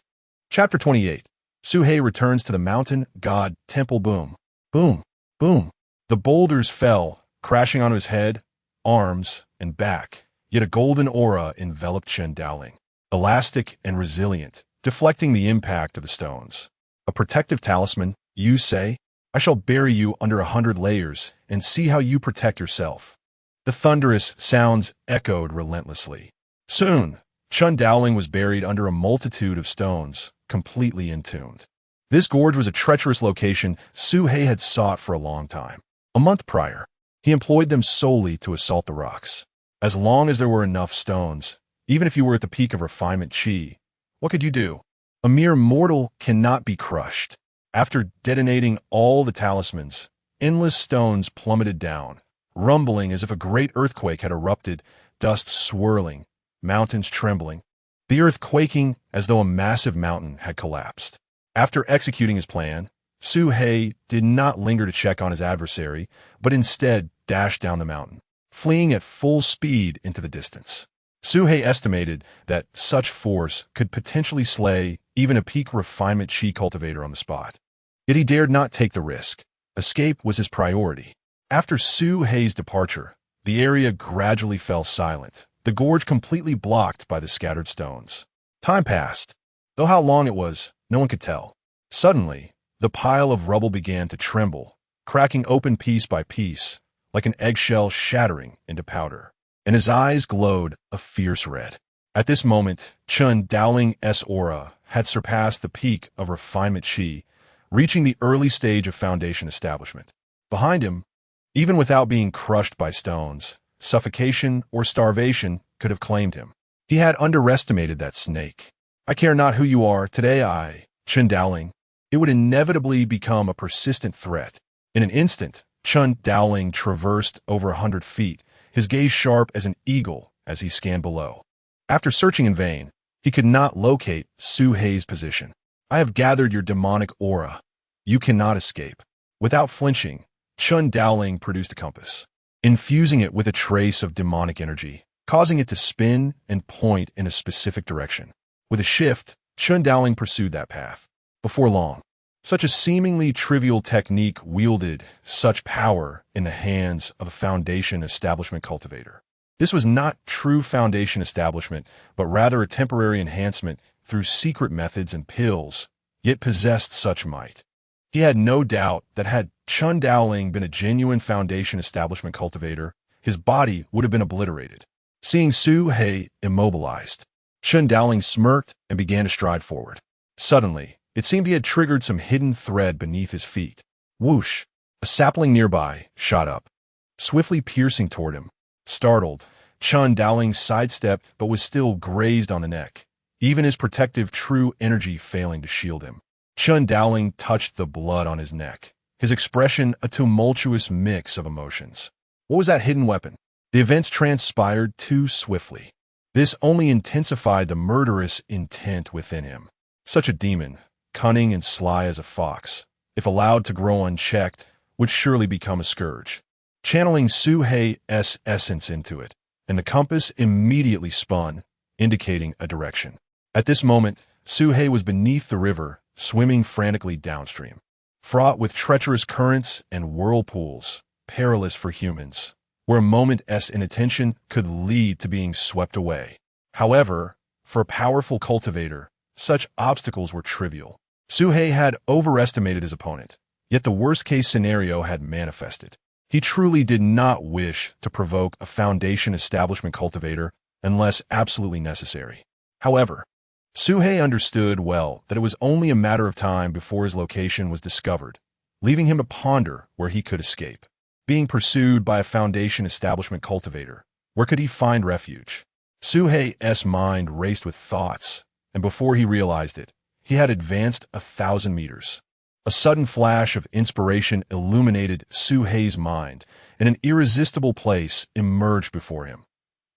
Chapter 28. Suhei returns to the mountain god temple. Boom, boom, boom. The boulders fell, crashing onto his head, arms, and back, yet a golden aura enveloped Chen Daoling, elastic and resilient, deflecting the impact of the stones. A protective talisman, you say? I shall bury you under 100 layers and see how you protect yourself. The thunderous sounds echoed relentlessly. Soon, Chen Daoling was buried under a multitude of stones, completely entombed. This gorge was a treacherous location Suhei had sought for a long time. A month prior, he employed them solely to assault the rocks. As long as there were enough stones, even if you were at the peak of refinement chi, what could you do? A mere mortal cannot be crushed. After detonating all the talismans, endless stones plummeted down, rumbling as if a great earthquake had erupted, dust swirling, mountains trembling, the earth quaking as though a massive mountain had collapsed. After executing his plan, Suhei did not linger to check on his adversary, but instead dashed down the mountain, fleeing at full speed into the distance. Suhei estimated that such force could potentially slay even a peak refinement chi cultivator on the spot. Yet he dared not take the risk. Escape was his priority. After Suhei's departure, the area gradually fell silent, the gorge completely blocked by the scattered stones. Time passed, though how long it was, no one could tell. Suddenly, the pile of rubble began to tremble, cracking open piece by piece, like an eggshell shattering into powder, and his eyes glowed a fierce red. At this moment, Chun Daoling's aura had surpassed the peak of refinement chi, reaching the early stage of foundation establishment. Behind him, even without being crushed by stones, suffocation or starvation could have claimed him. He had underestimated that snake. I care not who you are, today Chun Daoling, it would inevitably become a persistent threat. In an instant, Chun Daoling traversed over 100 feet, his gaze sharp as an eagle as he scanned below. After searching in vain, he could not locate Suhei's position. I have gathered your demonic aura. You cannot escape. Without flinching, Chun Daoling produced a compass, infusing it with a trace of demonic energy, causing it to spin and point in a specific direction. With a shift, Chun Daoling pursued that path. Before long, such a seemingly trivial technique wielded such power in the hands of a foundation establishment cultivator. This was not true foundation establishment, but rather a temporary enhancement through secret methods and pills, yet possessed such might. He had no doubt that had Chun Daoling been a genuine foundation establishment cultivator, his body would have been obliterated. Seeing Suhei immobilized, Chun Daoling smirked and began to stride forward. Suddenly, it seemed he had triggered some hidden thread beneath his feet. Whoosh! A sapling nearby shot up, swiftly piercing toward him. Startled, Chun Daoling sidestepped but was still grazed on the neck, even his protective true energy failing to shield him. Chun Daoling touched the blood on his neck, his expression a tumultuous mix of emotions. What was that hidden weapon? The events transpired too swiftly. This only intensified the murderous intent within him. Such a demon, cunning and sly as a fox, if allowed to grow unchecked, would surely become a scourge. Channeling Suhei's essence into it, and the compass immediately spun, indicating a direction. At this moment, Suhei was beneath the river, swimming frantically downstream. Fraught with treacherous currents and whirlpools, perilous for humans, where a moment's inattention could lead to being swept away. However, for a powerful cultivator, such obstacles were trivial. Suhei had overestimated his opponent, yet the worst-case scenario had manifested. He truly did not wish to provoke a foundation establishment cultivator unless absolutely necessary. However, Suhei understood well that it was only a matter of time before his location was discovered, leaving him to ponder where he could escape. Being pursued by a foundation establishment cultivator, where could he find refuge? Suhei's mind raced with thoughts, and before he realized it, he had advanced 1,000 meters. A sudden flash of inspiration illuminated Suhei's mind, and an irresistible place emerged before him.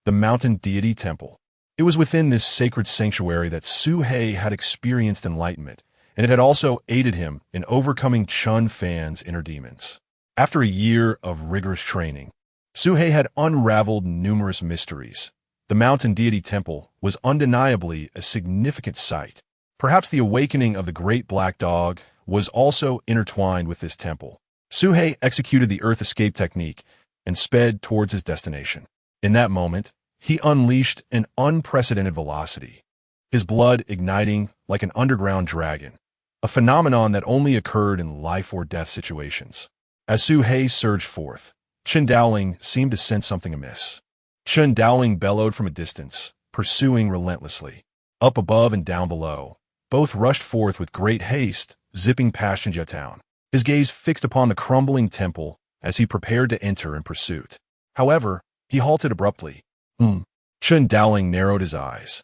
The mountain deity temple. It was within this sacred sanctuary that Suhei had experienced enlightenment, and it had also aided him in overcoming Chun Fan's inner demons. After a year of rigorous training, Suhei had unraveled numerous mysteries. The mountain deity temple was undeniably a significant site. Perhaps the awakening of the great black dog was also intertwined with this temple. Suhei executed the earth escape technique and sped towards his destination. In that moment, he unleashed an unprecedented velocity, his blood igniting like an underground dragon, a phenomenon that only occurred in life or death situations. As Suhei surged forth, Chun Daoling seemed to sense something amiss. Chun Daoling bellowed from a distance, pursuing relentlessly. Up above and down below, both rushed forth with great haste, zipping past Shinjia town, his gaze fixed upon the crumbling temple as he prepared to enter in pursuit. However, he halted abruptly. Chun Daoling narrowed his eyes.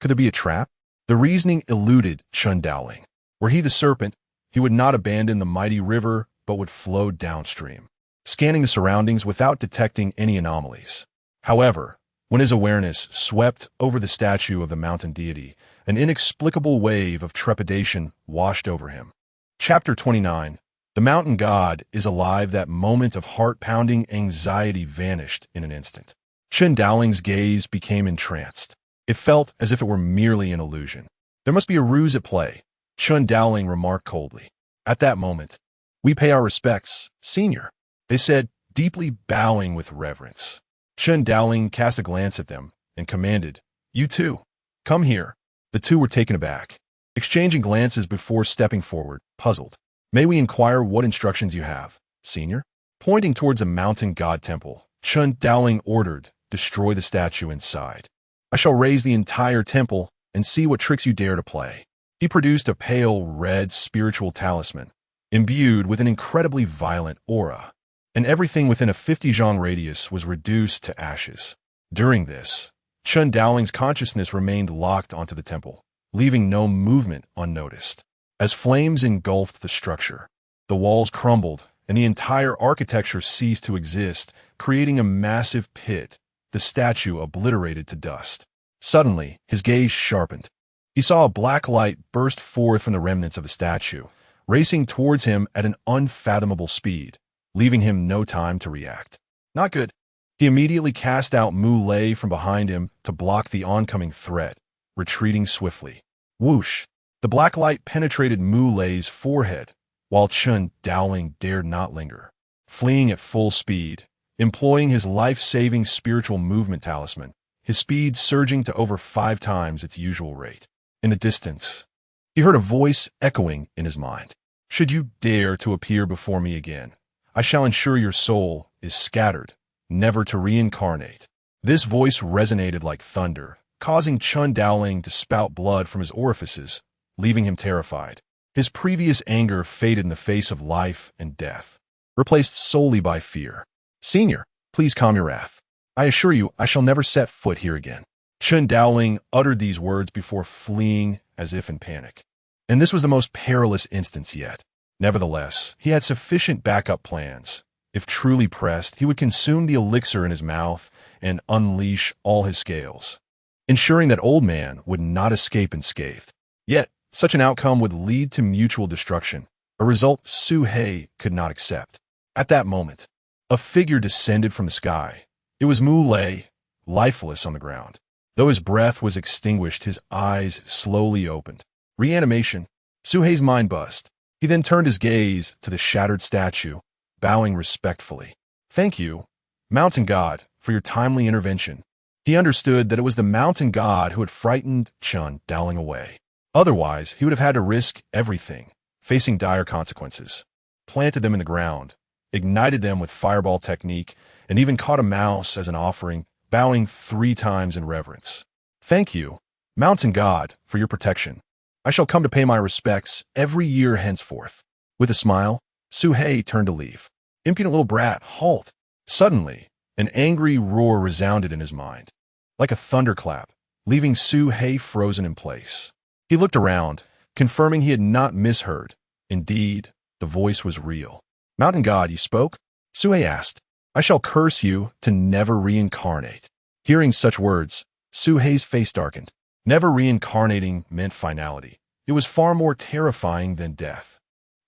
Could there be a trap? The reasoning eluded Chun Daoling. Were he the serpent, he would not abandon the mighty river, but would flow downstream, scanning the surroundings without detecting any anomalies. However, when his awareness swept over the statue of the mountain deity, an inexplicable wave of trepidation washed over him. Chapter 29. The mountain god is alive. That moment of heart-pounding anxiety vanished in an instant. Chen Dowling's gaze became entranced. It felt as if it were merely an illusion. There must be a ruse at play, Chen Dowling remarked coldly. At that moment, we pay our respects, senior, they said, deeply bowing with reverence. Chen Dowling cast a glance at them and commanded, "You two, come here." The two were taken aback, exchanging glances before stepping forward, puzzled. "May we inquire what instructions you have, senior?" Pointing towards a mountain god temple, Chen Dowling ordered, "Destroy the statue inside. I shall raise the entire temple and see what tricks you dare to play." He produced a pale red spiritual talisman, imbued with an incredibly violent aura, and everything within a 50-zhang radius was reduced to ashes. During this, Chen Dowling's consciousness remained locked onto the temple, leaving no movement unnoticed. As flames engulfed the structure, the walls crumbled and the entire architecture ceased to exist, creating a massive pit, the statue obliterated to dust. Suddenly, his gaze sharpened. He saw a black light burst forth from the remnants of the statue, racing towards him at an unfathomable speed, leaving him no time to react. Not good. He immediately cast out Mu Lei from behind him to block the oncoming threat, retreating swiftly. Whoosh! The black light penetrated Mu Lei's forehead, while Chen Dowling dared not linger. Fleeing at full speed, employing his life-saving spiritual movement talisman, his speed surging to over 5 times its usual rate. In the distance, he heard a voice echoing in his mind. "Should you dare to appear before me again, I shall ensure your soul is scattered, never to reincarnate." This voice resonated like thunder, causing Chen Dowling to spout blood from his orifices, leaving him terrified. His previous anger faded in the face of life and death, replaced solely by fear. "Senior, please calm your wrath. I assure you I shall never set foot here again." Chen Dowling uttered these words before fleeing as if in panic. And this was the most perilous instance yet. Nevertheless, he had sufficient backup plans. If truly pressed, he would consume the elixir in his mouth and unleash all his scales, ensuring that Old Man would not escape unscathed. Yet, such an outcome would lead to mutual destruction, a result Su He could not accept. At that moment, a figure descended from the sky. It was Mu Lei, lifeless on the ground. Though his breath was extinguished, his eyes slowly opened. Reanimation. Su He's mind buzzed. He then turned his gaze to the shattered statue, bowing respectfully. "Thank you, Mountain God, for your timely intervention." He understood that it was the mountain god who had frightened Chen Dowling away. Otherwise, he would have had to risk everything, facing dire consequences. Planted them in the ground, ignited them with fireball technique, and even caught a mouse as an offering, bowing 3 times in reverence. "Thank you, Mountain God, for your protection. I shall come to pay my respects every year henceforth." With a smile, Su He turned to leave. "Impudent little brat, halt!" Suddenly, an angry roar resounded in his mind, like a thunderclap, leaving Su He frozen in place. He looked around, confirming he had not misheard. Indeed, the voice was real. "Mountain God, you spoke?" Su He asked. "I shall curse you to never reincarnate." Hearing such words, Su He's face darkened. Never reincarnating meant finality. It was far more terrifying than death.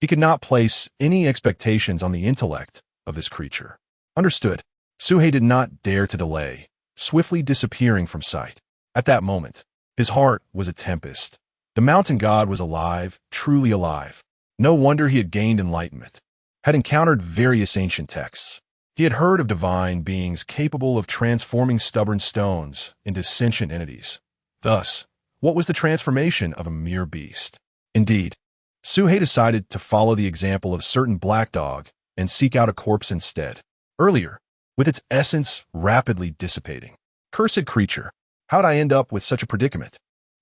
He could not place any expectations on the intellect of this creature. Understood. Su He did not dare to delay, swiftly disappearing from sight. At that moment, his heart was a tempest. The mountain god was alive, truly alive. No wonder he had gained enlightenment, had encountered various ancient texts. He had heard of divine beings capable of transforming stubborn stones into sentient entities. Thus, what was the transformation of a mere beast? Indeed, Su He decided to follow the example of a certain black dog and seek out a corpse instead. Earlier, with its essence rapidly dissipating. Cursed creature, how'd I end up with such a predicament?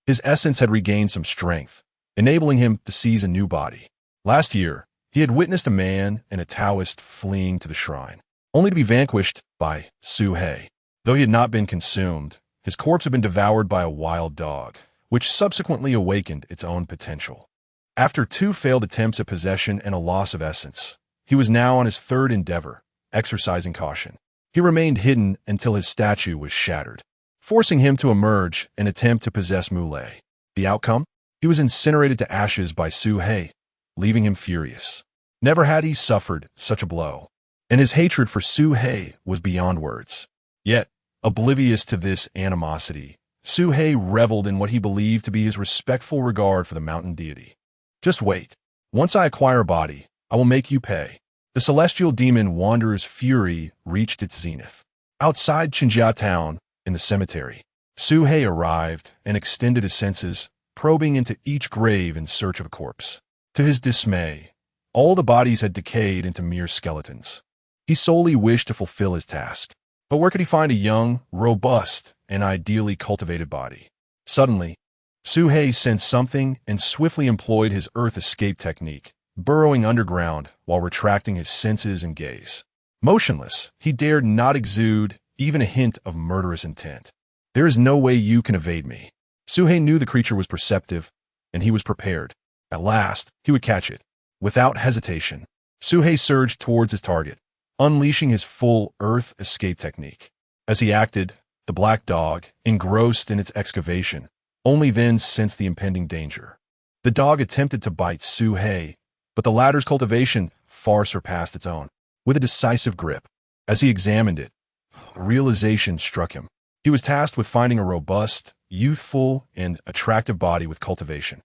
His essence had regained some strength, enabling him to seize a new body. Last year, he had witnessed a man and a Taoist fleeing to the shrine, only to be vanquished by Su He. Though he had not been consumed, his corpse had been devoured by a wild dog, which subsequently awakened its own potential. After 2 failed attempts at possession and a loss of essence, he was now on his 3rd endeavor, exercising caution. He remained hidden until his statue was shattered, forcing him to emerge and attempt to possess Mu Lei. The outcome? He was incinerated to ashes by Su He, leaving him furious. Never had he suffered such a blow, and his hatred for Su-hei was beyond words. Yet, oblivious to this animosity, Su-hei reveled in what he believed to be his respectful regard for the mountain deity. Just wait. Once I acquire a body, I will make you pay. The celestial demon Wanderer's fury reached its zenith. Outside Qinjia town, in the cemetery, Su-hei arrived and extended his senses, probing into each grave in search of a corpse. To his dismay, all the bodies had decayed into mere skeletons. He solely wished to fulfill his task. But where could he find a young, robust, and ideally cultivated body? Suddenly, Su-hei sensed something and swiftly employed his earth escape technique, burrowing underground while retracting his senses and gaze. Motionless, he dared not exude even a hint of murderous intent. There is no way you can evade me. Su-hei knew the creature was perceptive, and he was prepared. At last, he would catch it. Without hesitation, Su-hei surged towards his target, unleashing his full earth escape technique. As he acted, the black dog, engrossed in its excavation, only then sensed the impending danger. The dog attempted to bite Su-hei, but the latter's cultivation far surpassed its own. With a decisive grip, as he examined it, a realization struck him. He was tasked with finding a robust, youthful, and attractive body with cultivation.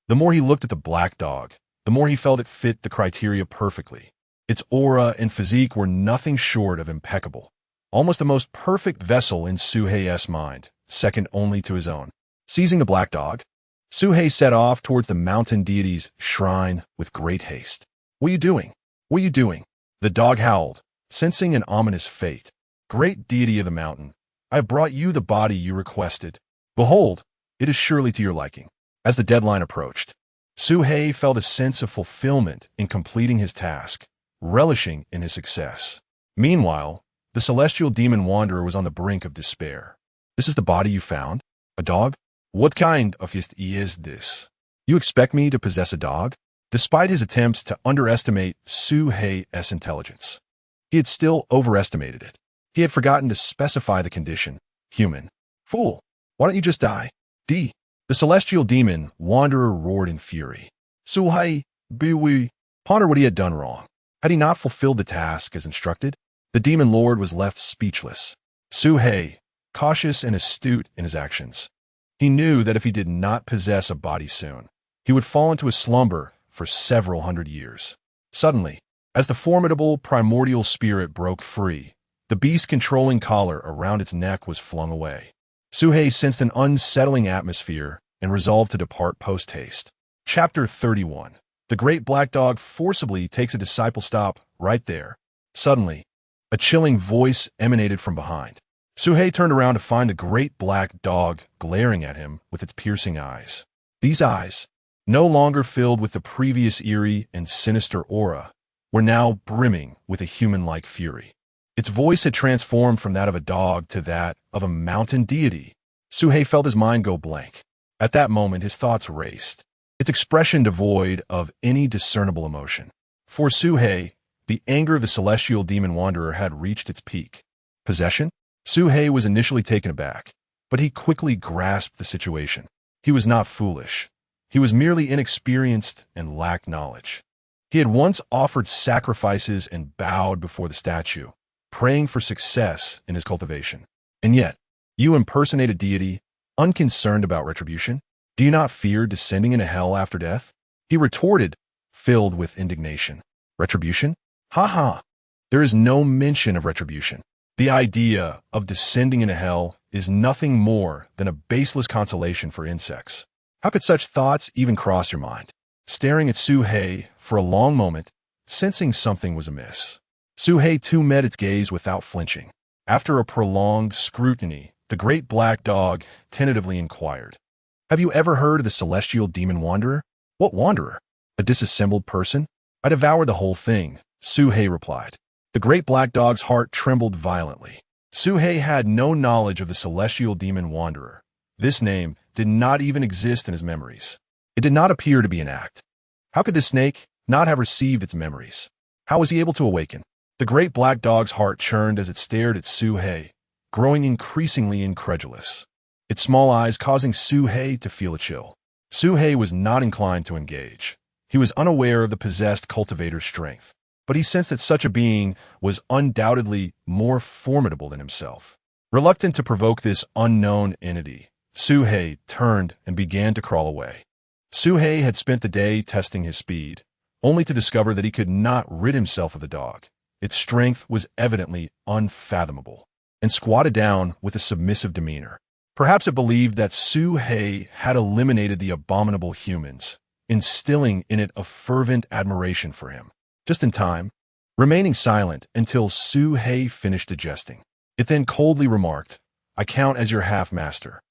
The more he looked at the black dog, the more he felt it fit the criteria perfectly. Its aura and physique were nothing short of impeccable. Almost the most perfect vessel in Su-hei's mind, second only to his own. Seizing the black dog, Su-hei set off towards the mountain deity's shrine with great haste. "What are you doing? What are you doing?" The dog howled, sensing an ominous fate. "Great deity of the mountain, I have brought you the body you requested. Behold, it is surely to your liking." As the deadline approached, Su-hei felt a sense of fulfillment in completing his task, relishing in his success. Meanwhile, the celestial demon wanderer was on the brink of despair. "This is the body you found? A dog? What kind of beast is this? You expect me to possess a dog?" Despite his attempts to underestimate Su-hei's intelligence, he had still overestimated it. He had forgotten to specify the condition. Human. "Fool, why don't you just die?" The celestial demon wanderer roared in fury. Su-hei, ponder what he had done wrong. Had he not fulfilled the task as instructed? The demon lord was left speechless. Su-hei, cautious and astute in his actions. He knew that if he did not possess a body soon, he would fall into a slumber for several hundred years. Suddenly, as the formidable primordial spirit broke free, the beast-controlling collar around its neck was flung away. Su-hei sensed an unsettling atmosphere and resolved to depart post-haste. Chapter 31. The great black dog forcibly takes a disciple stop right there. Suddenly, a chilling voice emanated from behind. Su-hei turned around to find the great black dog glaring at him with its piercing eyes. These eyes, no longer filled with the previous eerie and sinister aura, were now brimming with a human-like fury. Its voice had transformed from that of a dog to that of a mountain deity. Su-hei felt his mind go blank. At that moment, his thoughts raced, its expression devoid of any discernible emotion. For Su-hei, the anger of the celestial demon wanderer had reached its peak. Possession? Su-hei was initially taken aback, but he quickly grasped the situation. He was not foolish. He was merely inexperienced and lacked knowledge. He had once offered sacrifices and bowed before the statue, praying for success in his cultivation. And yet, you impersonate a deity, unconcerned about retribution? Do you not fear descending into hell after death? He retorted, filled with indignation. Retribution? Ha ha! There is no mention of retribution. The idea of descending into hell is nothing more than a baseless consolation for insects. How could such thoughts even cross your mind? Staring at Su-hei for a long moment, sensing something was amiss, Su-hei too met its gaze without flinching. After a prolonged scrutiny, the great black dog tentatively inquired, "Have you ever heard of the celestial demon wanderer?" "What wanderer? A disassembled person?" "I devoured the whole thing," Su-hei replied. The great black dog's heart trembled violently. Su-hei had no knowledge of the celestial demon wanderer. This name did not even exist in his memories. It did not appear to be an act. How could the snake not have received its memories? How was he able to awaken? The great black dog's heart churned as it stared at Su-hei, growing increasingly incredulous, its small eyes causing Su-hei to feel a chill. Su-hei was not inclined to engage. He was unaware of the possessed cultivator's strength, but he sensed that such a being was undoubtedly more formidable than himself. Reluctant to provoke this unknown entity, Suhei turned and began to crawl away. Suhei had spent the day testing his speed, only to discover that he could not rid himself of the dog. Its strength was evidently unfathomable, and squatted down with a submissive demeanor. Perhaps it believed that Suhei had eliminated the abominable humans, instilling in it a fervent admiration for him. Just in time, remaining silent until Suhei finished digesting. It then coldly remarked, "I count as your half-master.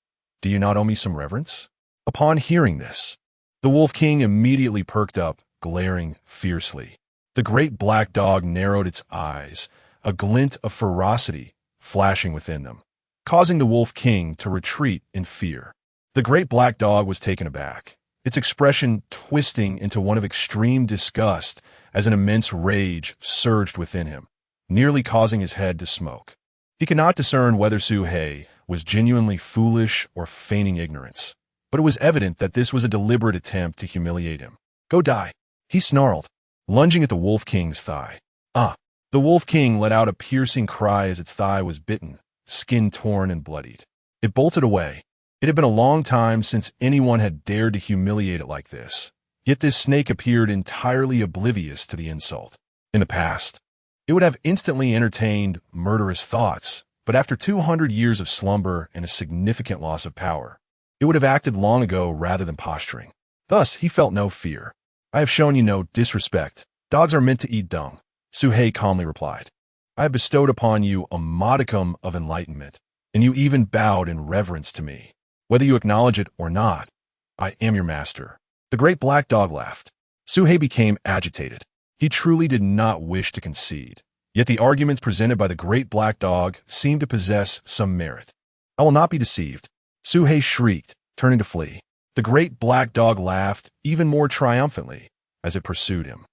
Do you not owe me some reverence?" Upon hearing this, the Wolf King immediately perked up, glaring fiercely. The great black dog narrowed its eyes, a glint of ferocity flashing within them, causing the Wolf King to retreat in fear. The great black dog was taken aback, its expression twisting into one of extreme disgust as an immense rage surged within him, nearly causing his head to smoke. He could not discern whether Suhei was genuinely foolish or feigning ignorance, but it was evident that this was a deliberate attempt to humiliate him. "Go die," he snarled, lunging at the Wolf King's thigh. "Ah!" The Wolf King let out a piercing cry as its thigh was bitten, skin torn and bloodied. It bolted away. It had been a long time since anyone had dared to humiliate it like this, yet this snake appeared entirely oblivious to the insult. In the past, it would have instantly entertained murderous thoughts, but after 200 years of slumber and a significant loss of power, it would have acted long ago rather than posturing. Thus, he felt no fear. "I have shown you no disrespect. Dogs are meant to eat dung," Suhei calmly replied. "I have bestowed upon you a modicum of enlightenment, and you even bowed in reverence to me. Whether you acknowledge it or not, I am your master." The great black dog laughed. Suhei became agitated. He truly did not wish to concede, yet the arguments presented by the great black dog seemed to possess some merit. "I will not be deceived," Suhei shrieked, turning to flee. The great black dog laughed even more triumphantly as it pursued him.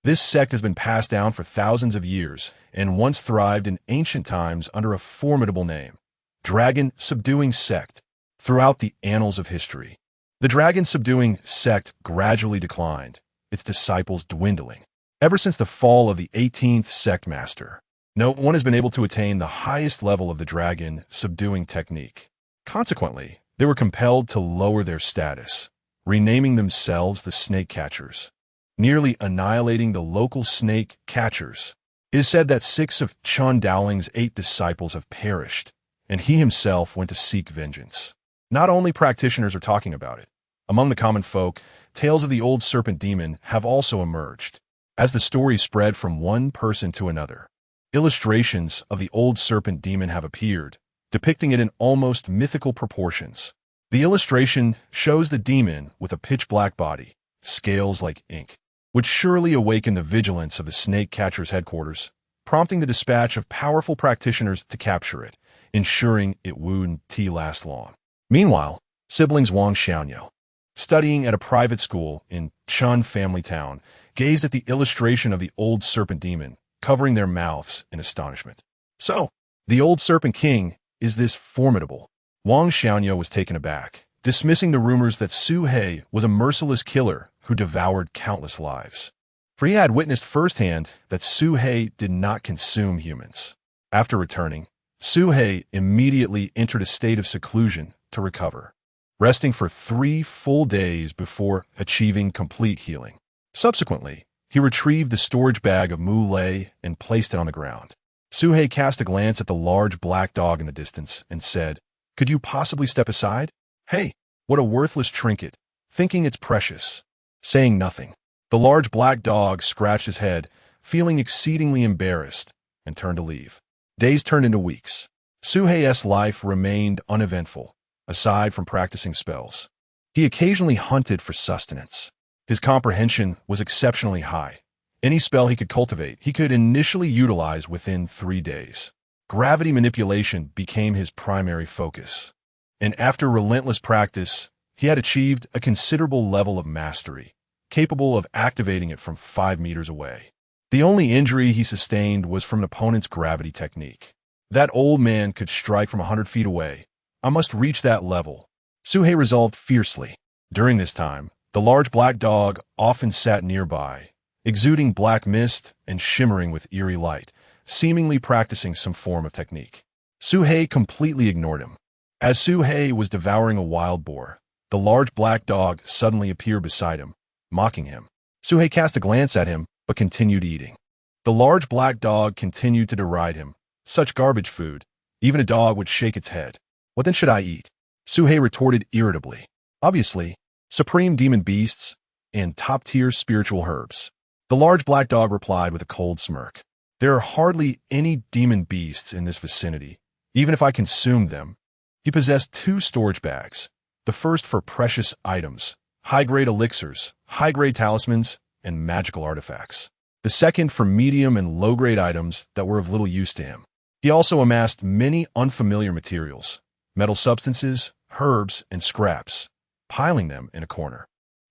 This sect has been passed down for thousands of years and once thrived in ancient times under a formidable name, dragon-subduing sect, throughout the annals of history. The dragon-subduing sect gradually declined, its disciples dwindling. Ever since the fall of the 18th sect master, no one has been able to attain the highest level of the dragon-subduing technique. Consequently, they were compelled to lower their status, renaming themselves the snake catchers, nearly annihilating the local snake catchers. It is said that 6 of Chun Dowling's 8 disciples have perished, and he himself went to seek vengeance. Not only practitioners are talking about it. Among the common folk, tales of the old serpent demon have also emerged. As the story spread from one person to another, illustrations of the old serpent demon have appeared, depicting it in almost mythical proportions. The illustration shows the demon with a pitch-black body, scales like ink, would surely awaken the vigilance of the snake catcher's headquarters, prompting the dispatch of powerful practitioners to capture it, ensuring it wouldn't last long. Meanwhile, siblings Wang Xiaonyou, studying at a private school in Chun Family Town, gazed at the illustration of the old serpent demon, covering their mouths in astonishment. "So, the old serpent king is this formidable?" Wang Xiaonyou was taken aback, dismissing the rumors that Suhei was a merciless killer who devoured countless lives. For he had witnessed firsthand that Suhei did not consume humans. After returning, Suhei immediately entered a state of seclusion to recover, resting for 3 full days before achieving complete healing. Subsequently, he retrieved the storage bag of Mu Lei and placed it on the ground. Suhei cast a glance at the large black dog in the distance and said, "Could you possibly step aside? Hey, what a worthless trinket, thinking it's precious." Saying nothing, the large black dog scratched his head, feeling exceedingly embarrassed, and turned to leave. Days turned into weeks. Suhei's life remained uneventful, aside from practicing spells. He occasionally hunted for sustenance. His comprehension was exceptionally high. Any spell he could cultivate, he could initially utilize within 3 days. Gravity manipulation became his primary focus, and after relentless practice, he had achieved a considerable level of mastery, capable of activating it from 5 meters away. The only injury he sustained was from an opponent's gravity technique. That old man could strike from 100 feet away. I must reach that level, Suhei resolved fiercely. During this time, The large black dog often sat nearby, exuding black mist and shimmering with eerie light, seemingly practicing some form of technique. Suhei completely ignored him. As Suhei was devouring a wild boar, the large black dog suddenly appeared beside him, mocking him. Suhei cast a glance at him, but continued eating. The large black dog continued to deride him. Such garbage food. Even a dog would shake its head. What then should I eat? Suhei retorted irritably. Obviously, supreme demon beasts and top-tier spiritual herbs. The large black dog replied with a cold smirk. There are hardly any demon beasts in this vicinity. Even if I consumed them. He possessed 2 storage bags. The first for precious items, high-grade elixirs, high-grade talismans, and magical artifacts. The second for medium and low-grade items that were of little use to him. He also amassed many unfamiliar materials, metal substances, herbs, and scraps, piling them in a corner.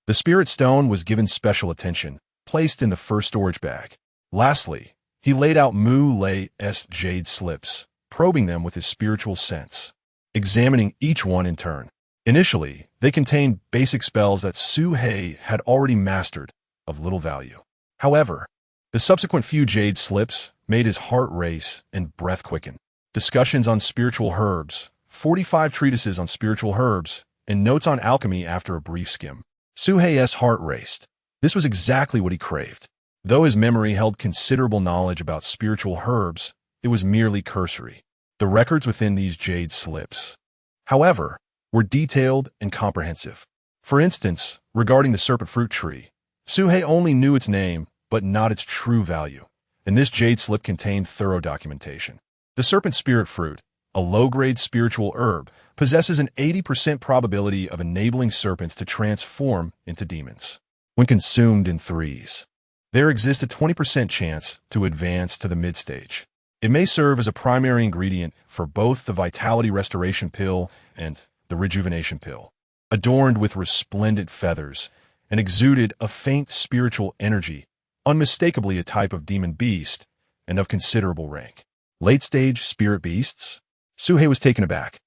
The spirit stone was given special attention, placed in the first storage bag. Lastly, he laid out Mu-Lei-'s jade slips, probing them with his spiritual sense, examining each one in turn. Initially, they contained basic spells that Suhei had already mastered, of little value. However, the subsequent few jade slips made his heart race and breath quicken. Discussions on spiritual herbs, 45 treatises on spiritual herbs, and notes on alchemy after a brief skim. Suhei's heart raced. This was exactly what he craved. Though his memory held considerable knowledge about spiritual herbs, it was merely cursory. The records within these jade slips, however, were detailed and comprehensive. For instance, regarding the serpent fruit tree, Suhei only knew its name, but not its true value, and this jade slip contained thorough documentation. The serpent spirit fruit, a low-grade spiritual herb, possesses an 80% probability of enabling serpents to transform into demons. When consumed in threes, there exists a 20% chance to advance to the mid-stage. It may serve as a primary ingredient for both the vitality restoration pill and the rejuvenation pill. Adorned with resplendent feathers and exuded a faint spiritual energy, unmistakably a type of demon beast and of considerable rank. Late-stage spirit beasts? Suhei was taken aback.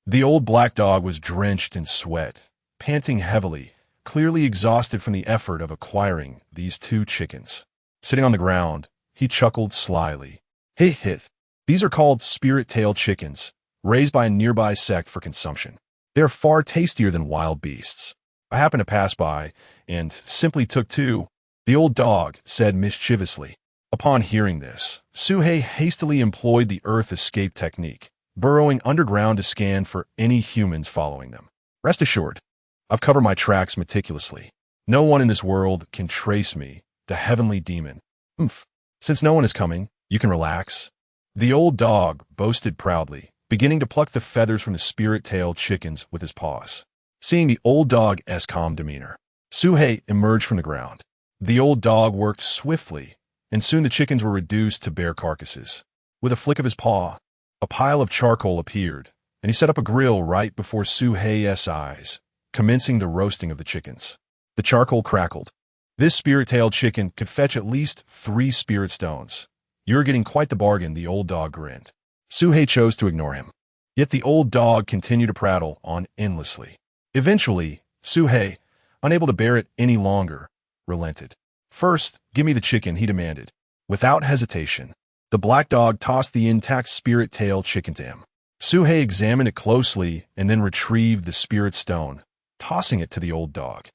The old black dog was drenched in sweat, panting heavily, clearly exhausted from the effort of acquiring these 2 chickens. Sitting on the ground, he chuckled slyly. Hit. These are called spirit-tailed chickens, raised by a nearby sect for consumption. They are far tastier than wild beasts. I happened to pass by and simply took 2. The old dog said mischievously. Upon hearing this, Suhei hastily employed the earth escape technique, burrowing underground to scan for any humans following them. Rest assured, I've covered my tracks meticulously. No one in this world can trace me, the heavenly demon. Since no one is coming, you can relax. The old dog boasted proudly, beginning to pluck the feathers from the spirit-tailed chickens with his paws. Seeing the old dog's calm demeanor, Suhei emerged from the ground. The old dog worked swiftly, and soon the chickens were reduced to bare carcasses. With a flick of his paw, a pile of charcoal appeared, and he set up a grill right before Suhei's eyes, commencing the roasting of the chickens. The charcoal crackled. This spirit-tailed chicken could fetch at least 3 spirit stones. You're getting quite the bargain, the old dog grinned. Suhei chose to ignore him. Yet the old dog continued to prattle on endlessly. Eventually, Suhei, unable to bear it any longer, relented. First, give me the chicken, he demanded. Without hesitation, the black dog tossed the intact spirit-tailed chicken to him. Suhei examined it closely and then retrieved the spirit stone, tossing it to the old dog.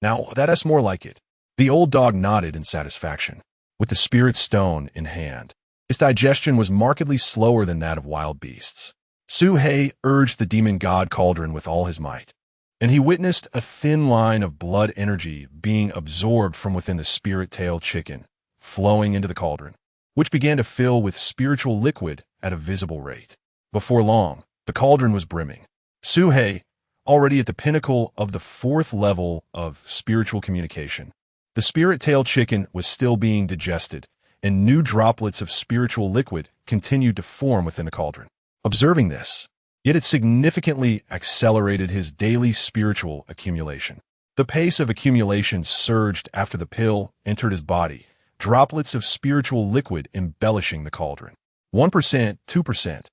Now, that's more like it. The old dog nodded in satisfaction. With the spirit stone in hand, its digestion was markedly slower than that of wild beasts. Suhei urged the demon god cauldron with all his might, and he witnessed a thin line of blood energy being absorbed from within the spirit-tailed chicken, flowing into the cauldron, which began to fill with spiritual liquid at a visible rate. Before long, the cauldron was brimming. Suhei, already at the pinnacle of the 4th level of spiritual communication, the spirit-tailed chicken was still being digested, and new droplets of spiritual liquid continued to form within the cauldron. Observing this, yet it significantly accelerated his daily spiritual accumulation. The pace of accumulation surged after the pill entered his body, droplets of spiritual liquid embellishing the cauldron. 1%, 2%,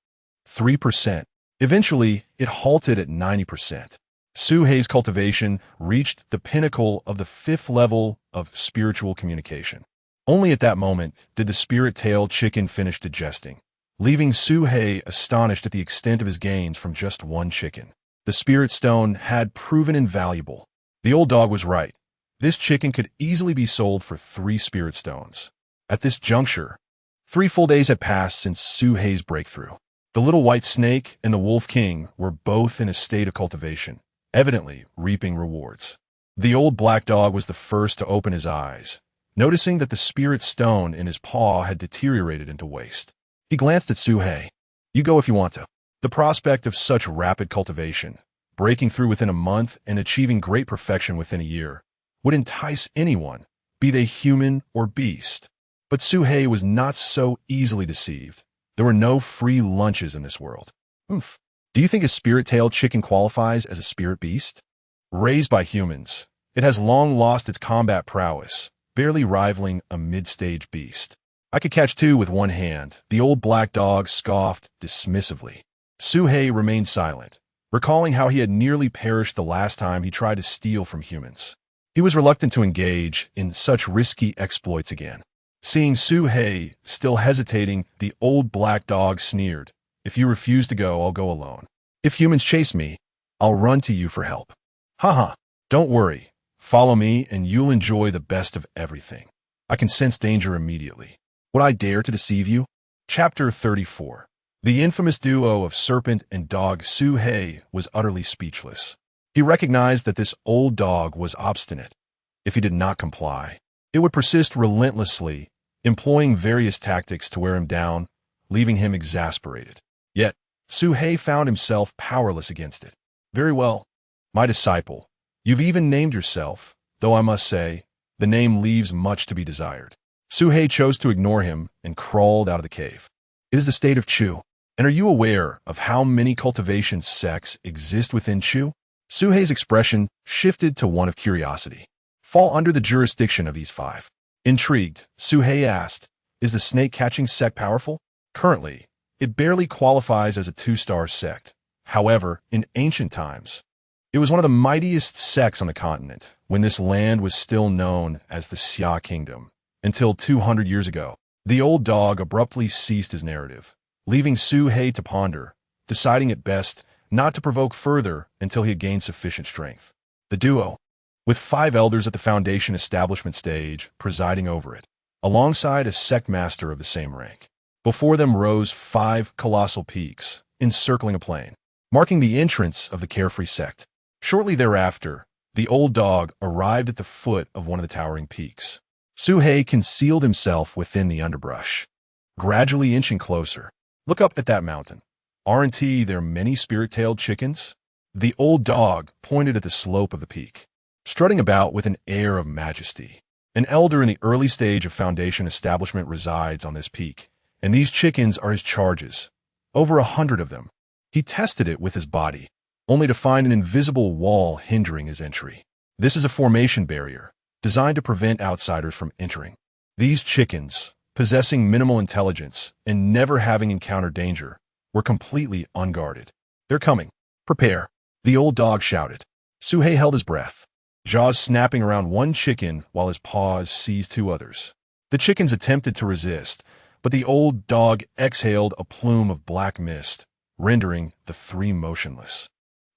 3%. Eventually, it halted at 90%. Suhei's cultivation reached the pinnacle of the 5th level of spiritual communication. Only at that moment did the spirit-tailed chicken finish digesting, leaving Suhei astonished at the extent of his gains from just one chicken. The spirit stone had proven invaluable. The old dog was right. This chicken could easily be sold for 3 spirit stones. At this juncture, 3 full days had passed since Suhei's breakthrough. The little white snake and the wolf king were both in a state of cultivation, evidently reaping rewards. The old black dog was the first to open his eyes, noticing that the spirit stone in his paw had deteriorated into waste. He glanced at Suhei. "You go if you want to." The prospect of such rapid cultivation, breaking through within a month and achieving great perfection within a year, would entice anyone, be they human or beast. But Suhei was not so easily deceived. There were no free lunches in this world. Oomph. Do you think a spirit-tailed chicken qualifies as a spirit beast? Raised by humans, it has long lost its combat prowess, barely rivaling a mid-stage beast. "I could catch 2 with one hand," the old black dog scoffed dismissively. Suhei remained silent, recalling how he had nearly perished the last time he tried to steal from humans. He was reluctant to engage in such risky exploits again. Seeing Suhei still hesitating, the old black dog sneered. "If you refuse to go, I'll go alone. If humans chase me, I'll run to you for help." "Haha, don't worry. Follow me and you'll enjoy the best of everything. I can sense danger immediately. Would I dare to deceive you?" Chapter 34. The infamous duo of serpent and dog. Suhei was utterly speechless. He recognized that this old dog was obstinate. If he did not comply, it would persist relentlessly, employing various tactics to wear him down, leaving him exasperated. Yet, Suhei found himself powerless against it. "Very well, my disciple. You've even named yourself, though I must say, the name leaves much to be desired." Suhei chose to ignore him and crawled out of the cave. "It is the state of Chu. And are you aware of how many cultivation sects exist within Chu?" Suhei's expression shifted to one of curiosity. "Fall under the jurisdiction of these 5. Intrigued, Suhei asked, "Is the snake-catching sect powerful?" "Currently, it barely qualifies as a 2-star sect. However, in ancient times, it was one of the mightiest sects on the continent, when this land was still known as the Xia Kingdom. Until 200 years ago." The old dog abruptly ceased his narrative, leaving Suhei to ponder, deciding it best not to provoke further until he had gained sufficient strength. The duo, with 5 elders at the foundation establishment stage presiding over it, alongside a sect master of the same rank. Before them rose 5 colossal peaks, encircling a plain, marking the entrance of the carefree sect. Shortly thereafter, the old dog arrived at the foot of one of the towering peaks. Suhei concealed himself within the underbrush, gradually inching closer. "Look up at that mountain. Aren't there many spirit-tailed chickens?" The old dog pointed at the slope of the peak, strutting about with an air of majesty. "An elder in the early stage of foundation establishment resides on this peak, and these chickens are his charges. Over 100 of them." He tested it with his body, only to find an invisible wall hindering his entry. This is a formation barrier, designed to prevent outsiders from entering. These chickens, possessing minimal intelligence and never having encountered danger, were completely unguarded. "They're coming. Prepare," the old dog shouted. Suhei held his breath, jaws snapping around one chicken while his paws seized 2 others. The chickens attempted to resist, but the old dog exhaled a plume of black mist, rendering the 3 motionless.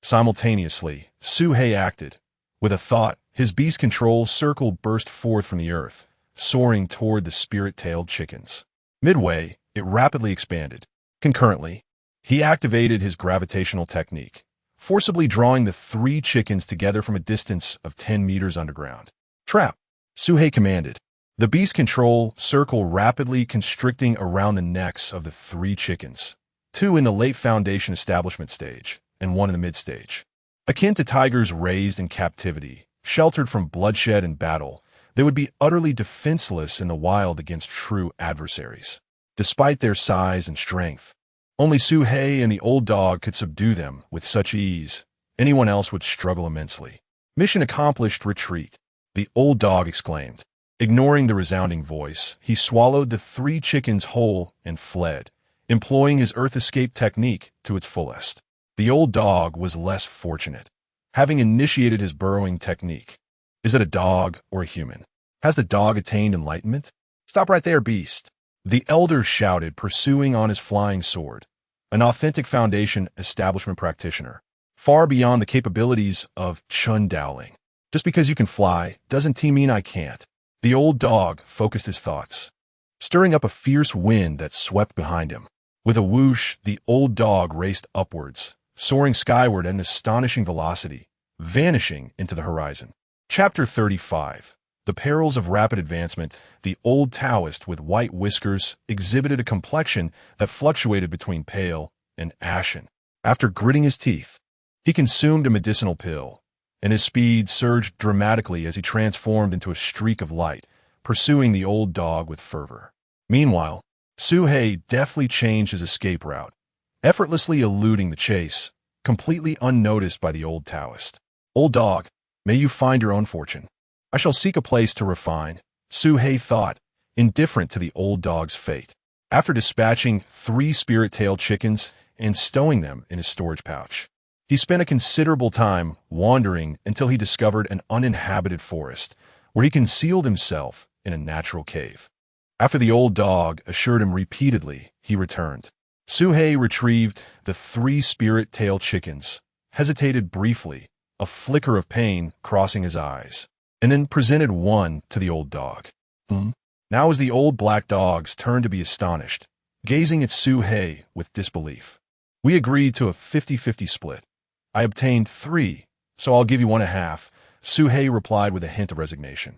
Simultaneously, Suhei acted. With a thought, his beast control circle burst forth from the earth, soaring toward the spirit-tailed chickens. Midway, it rapidly expanded. Concurrently, he activated his gravitational technique, forcibly drawing the 3 chickens together from a distance of 10 meters underground. "Trap!" Suhei commanded. The beast control circle rapidly constricting around the necks of the 3 chickens, 2 in the late foundation establishment stage and 1 in the mid-stage. Akin to tigers raised in captivity, sheltered from bloodshed and battle, they would be utterly defenseless in the wild against true adversaries. Despite their size and strength, only Suhei and the old dog could subdue them with such ease. Anyone else would struggle immensely. "Mission accomplished, retreat," the old dog exclaimed. Ignoring the resounding voice, he swallowed the 3 chickens whole and fled, employing his earth escape technique to its fullest. The old dog was less fortunate. having initiated his burrowing technique. Is it a dog or a human? Has the dog attained enlightenment? Stop right there, beast. The elder shouted, pursuing on his flying sword. An authentic Foundation establishment practitioner, far beyond the capabilities of Chun Dowling. Just because you can fly doesn't mean I can't. The old dog focused his thoughts, stirring up a fierce wind that swept behind him. With a whoosh, the old dog raced upwards, soaring skyward at an astonishing velocity, vanishing into the horizon. Chapter 35. The Perils of Rapid Advancement. The old Taoist with white whiskers exhibited a complexion that fluctuated between pale and ashen. After gritting his teeth, he consumed a medicinal pill, and his speed surged dramatically as he transformed into a streak of light, pursuing the old dog with fervor. Meanwhile, Su He deftly changed his escape route, effortlessly eluding the chase, completely unnoticed by the old Taoist. Old dog, may you find your own fortune. I shall seek a place to refine, Su He thought, indifferent to the old dog's fate. After dispatching 3 spirit-tailed chickens and stowing them in his storage pouch, he spent a considerable time wandering until he discovered an uninhabited forest, where he concealed himself in a natural cave. After the old dog assured him repeatedly, he returned. Su He retrieved the 3 spirit-tailed chickens, hesitated briefly, a flicker of pain crossing his eyes, and then presented one to the old dog. Now was the old black dog's turn to be astonished, gazing at Su He with disbelief. We agreed to a 50-50 split. I obtained 3, so I'll give you 1.5, Su He replied with a hint of resignation.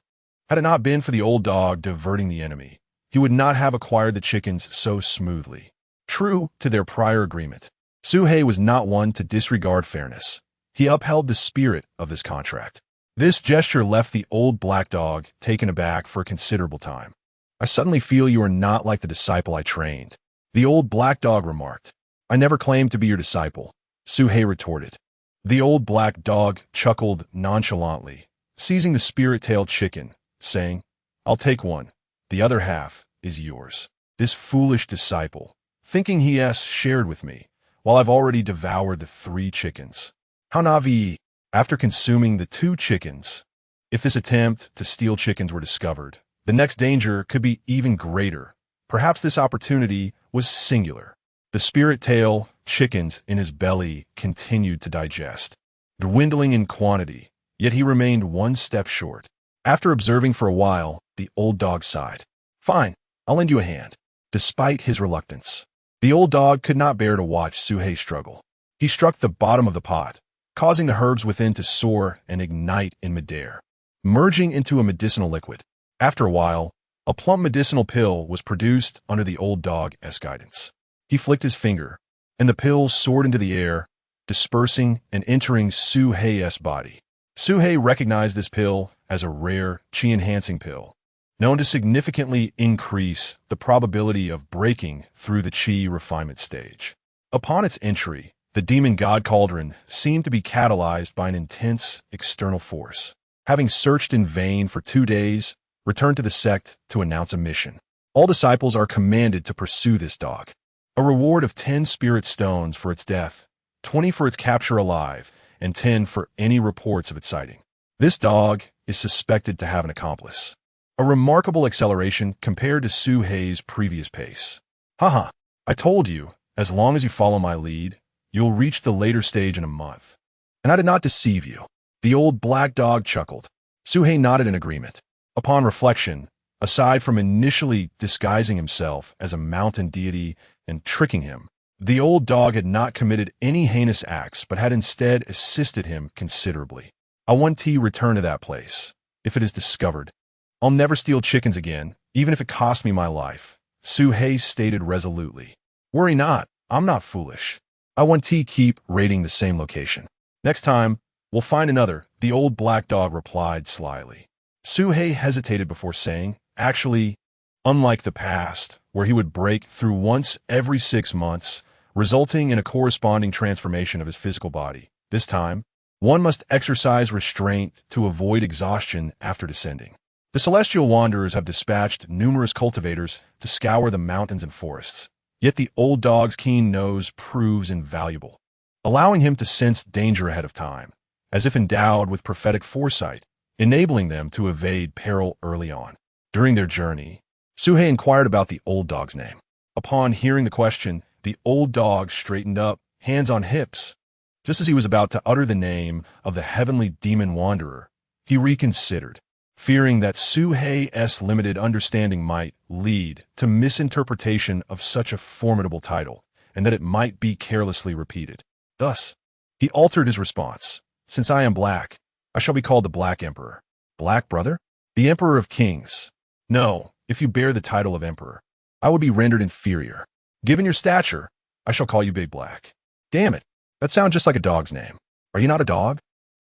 Had it not been for the old dog diverting the enemy, he would not have acquired the chickens so smoothly. True to their prior agreement, Su He was not one to disregard fairness. He upheld the spirit of this contract. This gesture left the old black dog taken aback for a considerable time. I suddenly feel you are not like the disciple I trained, the old black dog remarked. I never claimed to be your disciple, Su He retorted. The old black dog chuckled nonchalantly, seizing the spirit-tailed chicken, saying, I'll take one. The other half is yours. This foolish disciple, thinking he has shared with me, while I've already devoured the 3 chickens. How navi! After consuming the 2 chickens, if this attempt to steal chickens were discovered, the next danger could be even greater. Perhaps this opportunity was singular. The spirit-tail chickens in his belly continued to digest, dwindling in quantity, yet he remained 1 step short. After observing for a while, the old dog sighed. Fine, I'll lend you a hand. Despite his reluctance, the old dog could not bear to watch Su He struggle. He struck the bottom of the pot, causing the herbs within to soar and ignite in midair, merging into a medicinal liquid. After a while, a plump medicinal pill was produced under the old dog's guidance. He flicked his finger, and the pill soared into the air, dispersing and entering Su He's body. Su He recognized this pill as a rare qi-enhancing pill, known to significantly increase the probability of breaking through the qi refinement stage. Upon its entry, the demon god cauldron seemed to be catalyzed by an intense external force. Having searched in vain for 2 days, returned to the sect to announce a mission. All disciples are commanded to pursue this dog. A reward of 10 spirit stones for its death, 20 for its capture alive, and 10 for any reports of its sighting. This dog is suspected to have an accomplice. A remarkable acceleration compared to Su He's previous pace. Haha, I told you, as long as you follow my lead, you'll reach the later stage in a month. And I did not deceive you. The old black dog chuckled. Su He nodded in agreement. Upon reflection, aside from initially disguising himself as a mountain deity and tricking him, the old dog had not committed any heinous acts but had instead assisted him considerably. I want to return to that place, if it is discovered. I'll never steal chickens again, even if it costs me my life, Su He stated resolutely. Worry not, I'm not foolish. I want to keep raiding the same location. Next time, we'll find another, the old black dog replied slyly. Su He hesitated before saying, actually, unlike the past, where he would break through once every 6 months, resulting in a corresponding transformation of his physical body, this time, one must exercise restraint to avoid exhaustion after descending. The celestial wanderers have dispatched numerous cultivators to scour the mountains and forests, yet the old dog's keen nose proves invaluable, allowing him to sense danger ahead of time. as if endowed with prophetic foresight, enabling them to evade peril early on. During their journey, Suhei inquired about the old dog's name. Upon hearing the question, the old dog straightened up, hands on hips. Just as he was about to utter the name of the heavenly demon wanderer, he reconsidered, fearing that Suhei's limited understanding might lead to misinterpretation of such a formidable title, and that it might be carelessly repeated. Thus, he altered his response. Since I am black, I shall be called the Black Emperor. Black brother? The Emperor of Kings. No, if you bear the title of Emperor, I would be rendered inferior. Given your stature, I shall call you Big Black. Damn it, that sounds just like a dog's name. Are you not a dog?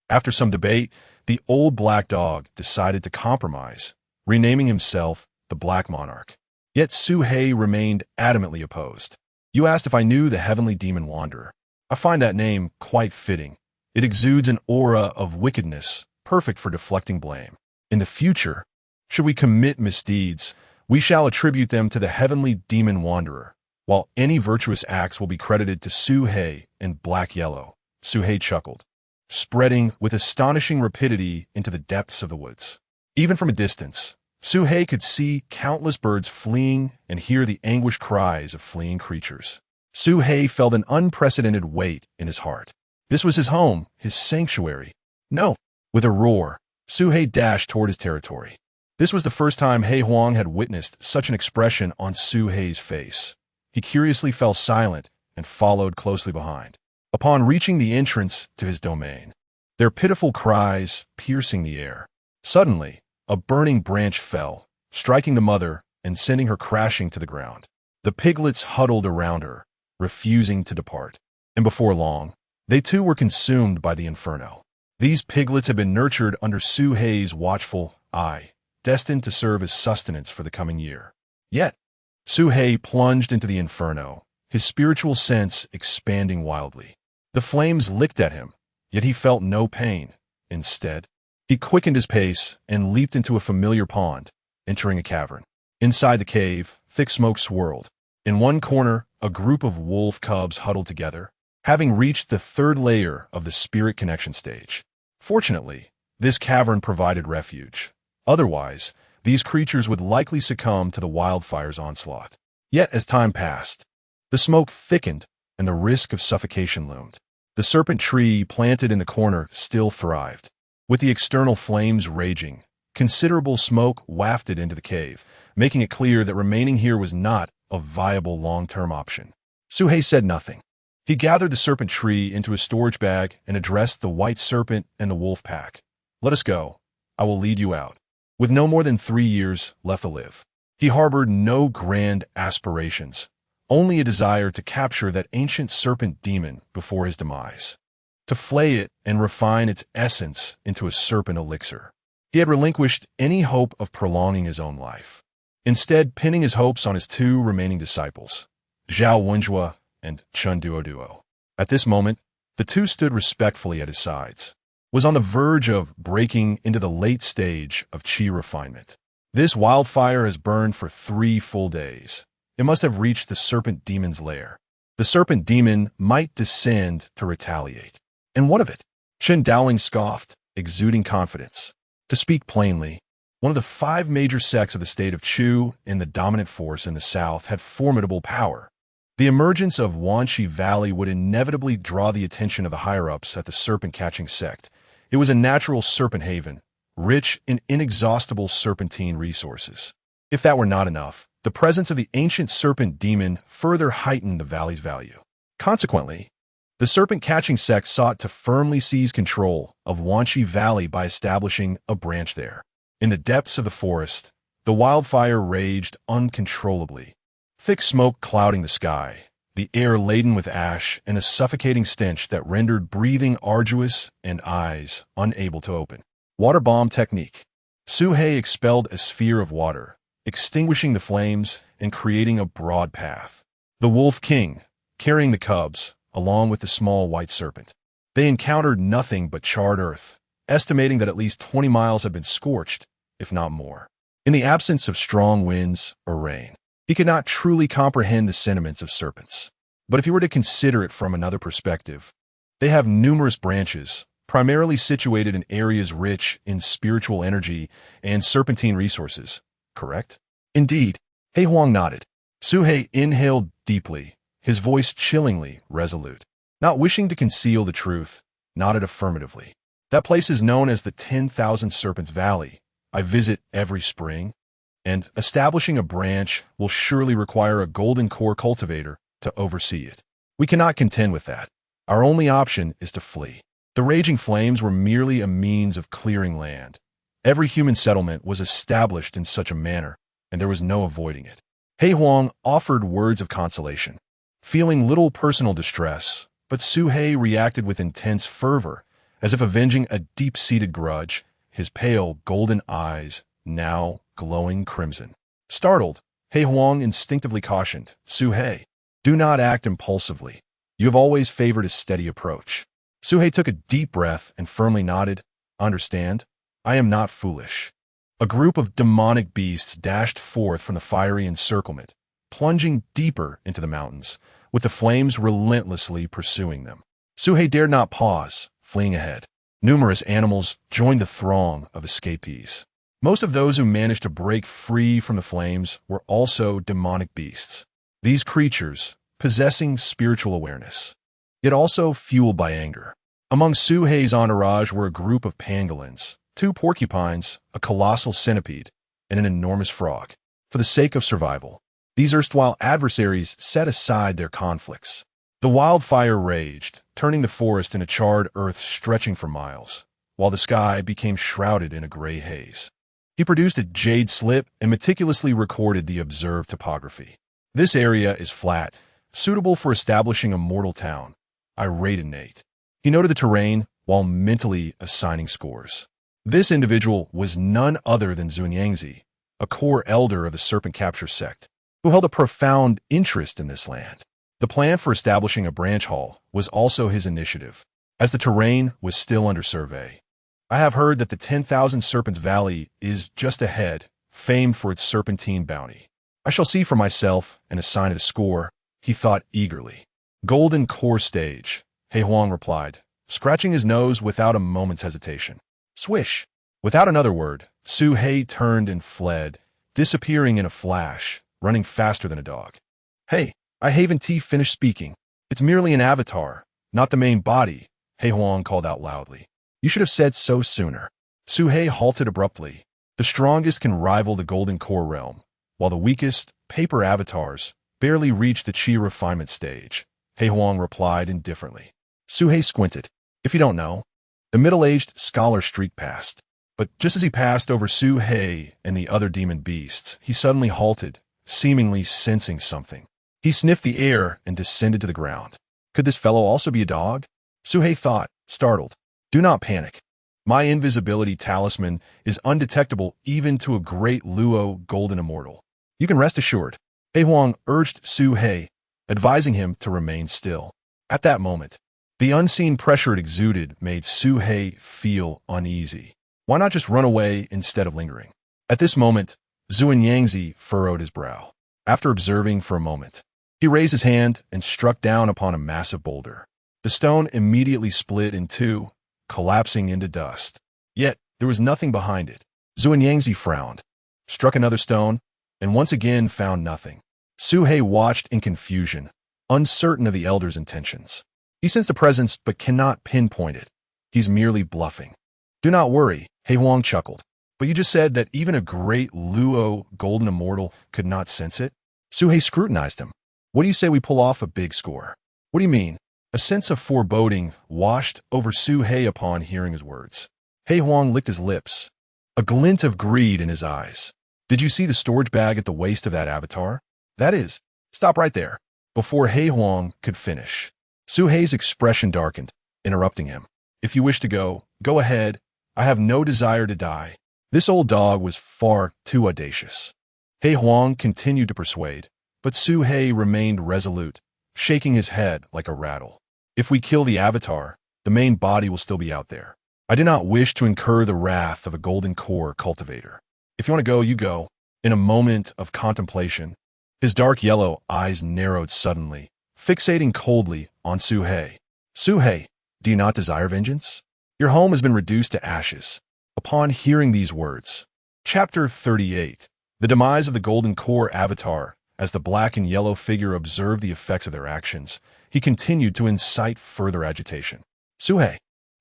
After some debate, the old black dog decided to compromise, renaming himself the Black Monarch. Yet Suhei remained adamantly opposed. You asked if I knew the heavenly demon wanderer. I find that name quite fitting. It exudes an aura of wickedness, perfect for deflecting blame. In the future, should we commit misdeeds, we shall attribute them to the heavenly demon wanderer, while any virtuous acts will be credited to Suhei in black yellow. Suhei chuckled, spreading with astonishing rapidity into the depths of the woods. Even from a distance, Suhei could see countless birds fleeing and hear the anguished cries of fleeing creatures. Suhei felt an unprecedented weight in his heart. This was his home, his sanctuary. No! With a roar, Suhei dashed toward his territory. This was the first time He Huang had witnessed such an expression on Suhei's face. He curiously fell silent and followed closely behind. Upon reaching the entrance to his domain, their pitiful cries piercing the air. Suddenly, a burning branch fell, striking the mother and sending her crashing to the ground. The piglets huddled around her, refusing to depart. And before long, they too were consumed by the inferno. These piglets had been nurtured under Suhei's watchful eye, destined to serve as sustenance for the coming year. Yet, Suhei plunged into the inferno, his spiritual sense expanding wildly. The flames licked at him, yet he felt no pain. Instead, he quickened his pace and leaped into a familiar pond, entering a cavern. Inside the cave, thick smoke swirled. In one corner, a group of wolf cubs huddled together, having reached the third layer of the spirit connection stage. Fortunately, this cavern provided refuge. Otherwise, these creatures would likely succumb to the wildfire's onslaught. Yet, as time passed, the smoke thickened and the risk of suffocation loomed. The serpent tree planted in the corner still thrived. With the external flames raging, considerable smoke wafted into the cave, making it clear that remaining here was not a viable long-term option. Suhei said nothing. He gathered the serpent tree into his storage bag and addressed the white serpent and the wolf pack. Let us go. I will lead you out. With no more than 3 years left to live, he harbored no grand aspirations, only a desire to capture that ancient serpent demon before his demise, to flay it and refine its essence into a serpent elixir. He had relinquished any hope of prolonging his own life, instead pinning his hopes on his 2 remaining disciples, Zhao Wenjue and Chun Duoduo. At this moment, the 2 stood respectfully at his sides, was on the verge of breaking into the late stage of qi refinement. This wildfire has burned for 3 full days. It must have reached the serpent demon's lair. The serpent demon might descend to retaliate. And what of it? Chen Dowling scoffed, exuding confidence. To speak plainly, one of the 5 major sects of the state of Chu and the dominant force in the south had formidable power. The emergence of Wanxi Valley would inevitably draw the attention of the higher-ups at the serpent-catching sect. It was a natural serpent haven, rich in inexhaustible serpentine resources. If that were not enough, the presence of the ancient serpent demon further heightened the valley's value. Consequently, the serpent-catching sect sought to firmly seize control of Wanxi Valley by establishing a branch there. In the depths of the forest, the wildfire raged uncontrollably, thick smoke clouding the sky, the air laden with ash and a suffocating stench that rendered breathing arduous and eyes unable to open. Water bomb technique. Suhei expelled a sphere of water, extinguishing the flames and creating a broad path. The Wolf King, carrying the cubs, along with the small white serpent. They encountered nothing but charred earth, estimating that at least 20 miles had been scorched, if not more. In the absence of strong winds or rain, he could not truly comprehend the sentiments of serpents. But if he were to consider it from another perspective, they have numerous branches, primarily situated in areas rich in spiritual energy and serpentine resources, correct? Indeed, He Huang nodded. Su He inhaled deeply, his voice chillingly resolute. Not wishing to conceal the truth, nodded affirmatively. That place is known as the 10,000 Serpents Valley. I visit every spring, and establishing a branch will surely require a golden core cultivator to oversee it. We cannot contend with that. Our only option is to flee. The raging flames were merely a means of clearing land. Every human settlement was established in such a manner, and there was no avoiding it. He Huang offered words of consolation, feeling little personal distress, but Su He reacted with intense fervor, as if avenging a deep-seated grudge, his pale, golden eyes now glowing crimson. Startled, He Huang instinctively cautioned, Su He, do not act impulsively. You have always favored a steady approach. Su He took a deep breath and firmly nodded, understand, I am not foolish. A group of demonic beasts dashed forth from the fiery encirclement, plunging deeper into the mountains, with the flames relentlessly pursuing them. Su He dared not pause, fleeing ahead. Numerous animals joined the throng of escapees. Most of those who managed to break free from the flames were also demonic beasts. These creatures, possessing spiritual awareness, yet also fueled by anger. Among Su He's entourage were a group of pangolins, 2 porcupines, a colossal centipede, and an enormous frog. For the sake of survival, these erstwhile adversaries set aside their conflicts. The wildfire raged, turning the forest into charred earth stretching for miles, while the sky became shrouded in a gray haze. He produced a jade slip and meticulously recorded the observed topography. This area is flat, suitable for establishing a mortal town. I rated Nate. He noted the terrain while mentally assigning scores. This individual was none other than Zunyangzi, a core elder of the Serpent Capture sect, who held a profound interest in this land. The plan for establishing a branch hall was also his initiative, as the terrain was still under survey. I have heard that the 10,000 Serpents Valley is just ahead, famed for its serpentine bounty. I shall see for myself and assign it a score, he thought eagerly. Golden core stage, He Huang replied, scratching his nose without a moment's hesitation. Swish! Without another word, Su He turned and fled, disappearing in a flash, running faster than a dog. Hey, I haven't finished speaking. It's merely an avatar, not the main body, He Huang called out loudly. You should have said so sooner. Su He halted abruptly. The strongest can rival the golden core realm, while the weakest, paper avatars, barely reach the chi refinement stage, He Huang replied indifferently. Su He squinted. If you don't know, the middle-aged scholar streaked past. But just as he passed over Su He and the other demon beasts, he suddenly halted, seemingly sensing something. He sniffed the air and descended to the ground. Could this fellow also be a dog? Su He thought, startled. Do not panic. My invisibility talisman is undetectable even to a great Luo golden immortal. You can rest assured. He Huang urged Su He, advising him to remain still. At that moment, the unseen pressure it exuded made Su He feel uneasy. Why not just run away instead of lingering? At this moment, Zunyangzi furrowed his brow. After observing for a moment, he raised his hand and struck down upon a massive boulder. The stone immediately split in two, collapsing into dust. Yet, there was nothing behind it. Zunyangzi frowned, struck another stone, and once again found nothing. Su He watched in confusion, uncertain of the elder's intentions. He sensed a presence but cannot pinpoint it. He's merely bluffing. Do not worry, He Huang chuckled. But you just said that even a great Luo golden immortal could not sense it? Su He scrutinized him. What do you say we pull off a big score? What do you mean? A sense of foreboding washed over Su He upon hearing his words. He Huang licked his lips, a glint of greed in his eyes. Did you see the storage bag at the waist of that avatar? That is, stop right there. Before He Huang could finish, Su He's expression darkened, interrupting him. If you wish to go, go ahead. I have no desire to die. This old dog was far too audacious. He Huang continued to persuade, but Su He remained resolute, shaking his head like a rattle. If we kill the avatar, the main body will still be out there. I do not wish to incur the wrath of a golden core cultivator. If you want to go, you go. In a moment of contemplation, his dark yellow eyes narrowed suddenly, fixating coldly on Su He. Su He, do you not desire vengeance? Your home has been reduced to ashes. Upon hearing these words, Chapter 38, the demise of the golden core avatar. As the black and yellow figure observed the effects of their actions, he continued to incite further agitation. Suhei,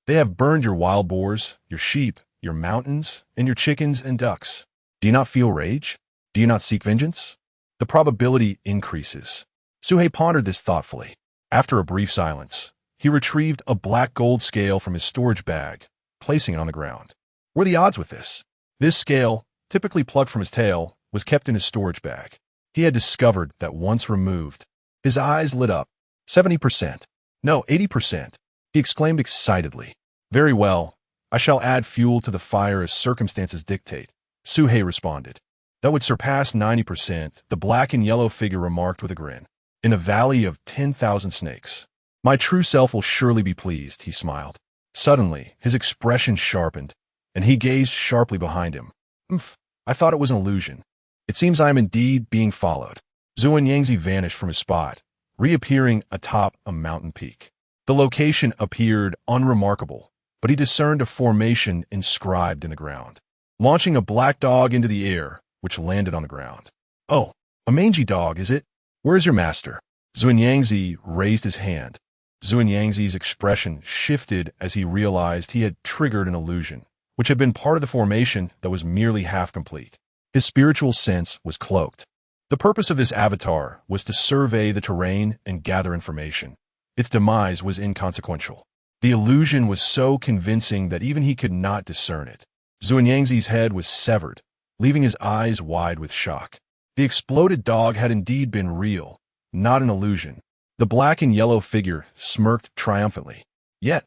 they have burned your wild boars, your sheep, your mountains, and your chickens and ducks. Do you not feel rage? Do you not seek vengeance? The probability increases. Suhei pondered this thoughtfully. After a brief silence, he retrieved a black gold scale from his storage bag, placing it on the ground. What are the odds with this? This scale, typically plucked from his tail, was kept in his storage bag. He had discovered that once removed, his eyes lit up. 70%. No, 80%. He exclaimed excitedly. Very well. I shall add fuel to the fire as circumstances dictate, Suhei responded. That would surpass 90%, the black and yellow figure remarked with a grin. In a valley of 10,000 snakes. My true self will surely be pleased, he smiled. Suddenly, his expression sharpened, and he gazed sharply behind him. I thought it was an illusion. It seems I am indeed being followed. Zhuan Yangzi vanished from his spot, reappearing atop a mountain peak. The location appeared unremarkable, but he discerned a formation inscribed in the ground, launching a black dog into the air, which landed on the ground. Oh, a mangy dog, is it? Where is your master? Zhuan Yangzi raised his hand. Zhuan Yangzi's expression shifted as he realized he had triggered an illusion, which had been part of the formation that was merely half complete. His spiritual sense was cloaked. The purpose of this avatar was to survey the terrain and gather information. Its demise was inconsequential. The illusion was so convincing that even he could not discern it. Zhuan Yangzi's head was severed, leaving his eyes wide with shock. The exploded dog had indeed been real, not an illusion. The black and yellow figure smirked triumphantly. Yet,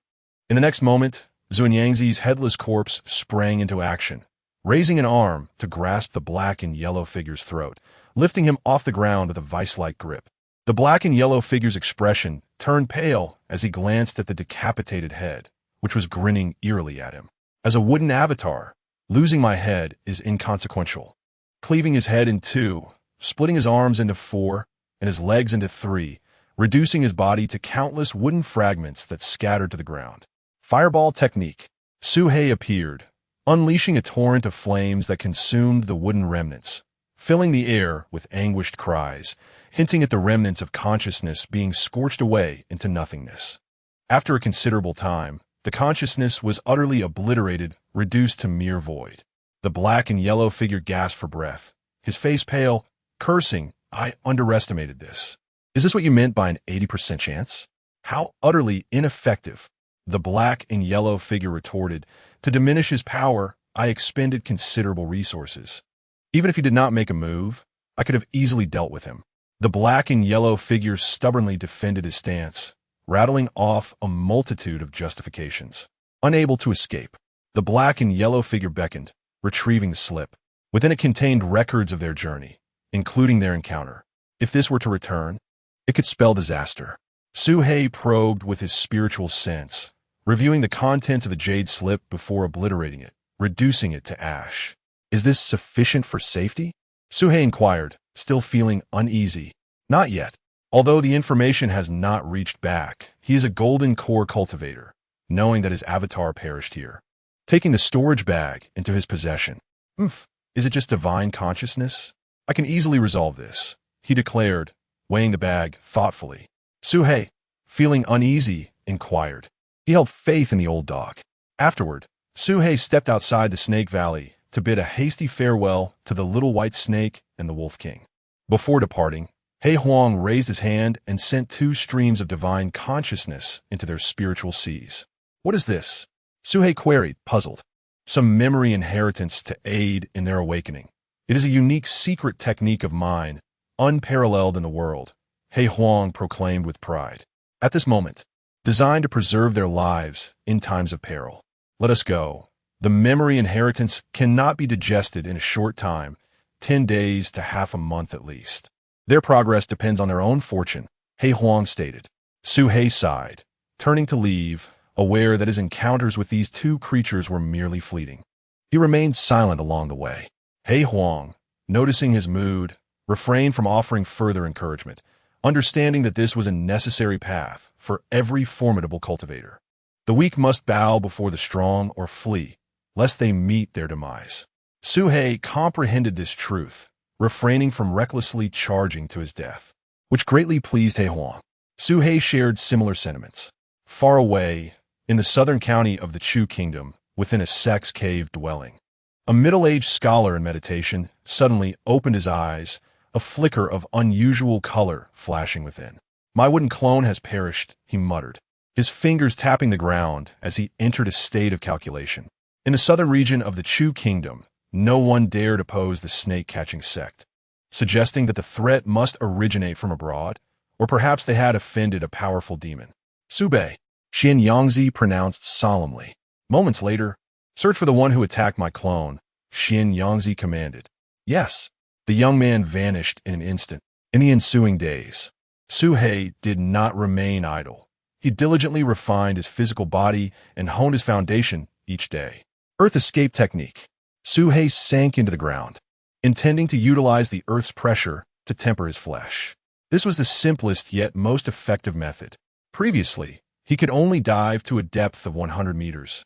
in the next moment, Zhuan Yangzi's headless corpse sprang into action, raising an arm to grasp the black and yellow figure's throat, lifting him off the ground with a vice-like grip. The black and yellow figure's expression turned pale as he glanced at the decapitated head, which was grinning eerily at him. As a wooden avatar, losing my head is inconsequential. Cleaving his head in two, splitting his arms into 4 and his legs into 3, reducing his body to countless wooden fragments that scattered to the ground. Fireball technique. Suhei appeared, unleashing a torrent of flames that consumed the wooden remnants, filling the air with anguished cries, hinting at the remnants of consciousness being scorched away into nothingness. After a considerable time, the consciousness was utterly obliterated, reduced to mere void. The black and yellow figure gasped for breath, his face pale, cursing, I underestimated this. Is this what you meant by an 80% chance? How utterly ineffective, the black and yellow figure retorted. To diminish his power, I expended considerable resources. Even if he did not make a move, I could have easily dealt with him. The black and yellow figure stubbornly defended his stance, rattling off a multitude of justifications. Unable to escape, the black and yellow figure beckoned, retrieving the slip. Within it contained records of their journey, including their encounter. If this were to return, it could spell disaster. Suhei probed with his spiritual sense, reviewing the contents of the jade slip before obliterating it, reducing it to ash. Is this sufficient for safety? Suhei inquired, still feeling uneasy. Not yet. Although the information has not reached back, he is a golden core cultivator, knowing that his avatar perished here. Taking the storage bag into his possession. Is it just divine consciousness? I can easily resolve this, he declared, weighing the bag thoughtfully. Suhei, feeling uneasy, inquired. He held faith in the old dog. Afterward, Suhei stepped outside the Snake Valley to bid a hasty farewell to the little white snake and the Wolf King. Before departing, He Huang raised his hand and sent 2 streams of divine consciousness into their spiritual seas. What is this? Suhei queried, puzzled. Some memory inheritance to aid in their awakening. It is a unique secret technique of mine, unparalleled in the world, He Huang proclaimed with pride. At this moment, designed to preserve their lives in times of peril. Let us go. The memory inheritance cannot be digested in a short time, 10 days to half a month at least. Their progress depends on their own fortune, He Huang stated. Suhei sighed, turning to leave, aware that his encounters with these 2 creatures were merely fleeting. He remained silent along the way. He Huang, noticing his mood, refrained from offering further encouragement, understanding that this was a necessary path for every formidable cultivator. The weak must bow before the strong or flee, lest they meet their demise. Suhei comprehended this truth, refraining from recklessly charging to his death, which greatly pleased He Huang. Suhei shared similar sentiments. Far away, in the southern county of the Chu Kingdom, within a sex cave dwelling, a middle-aged scholar in meditation suddenly opened his eyes, a flicker of unusual color flashing within. "My wooden clone has perished," he muttered, his fingers tapping the ground as he entered a state of calculation. In the southern region of the Chu Kingdom, no one dared oppose the snake-catching sect, suggesting that the threat must originate from abroad, or perhaps they had offended a powerful demon. "Subei," Xian Yangzi pronounced solemnly. Moments later, "Search for the one who attacked my clone," Xian Yangzi commanded. Yes, the young man vanished in an instant. In the ensuing days, Suhei did not remain idle. He diligently refined his physical body and honed his foundation each day. Earth escape technique. Suhei sank into the ground, intending to utilize the earth's pressure to temper his flesh. This was the simplest yet most effective method. Previously, he could only dive to a depth of 100 meters.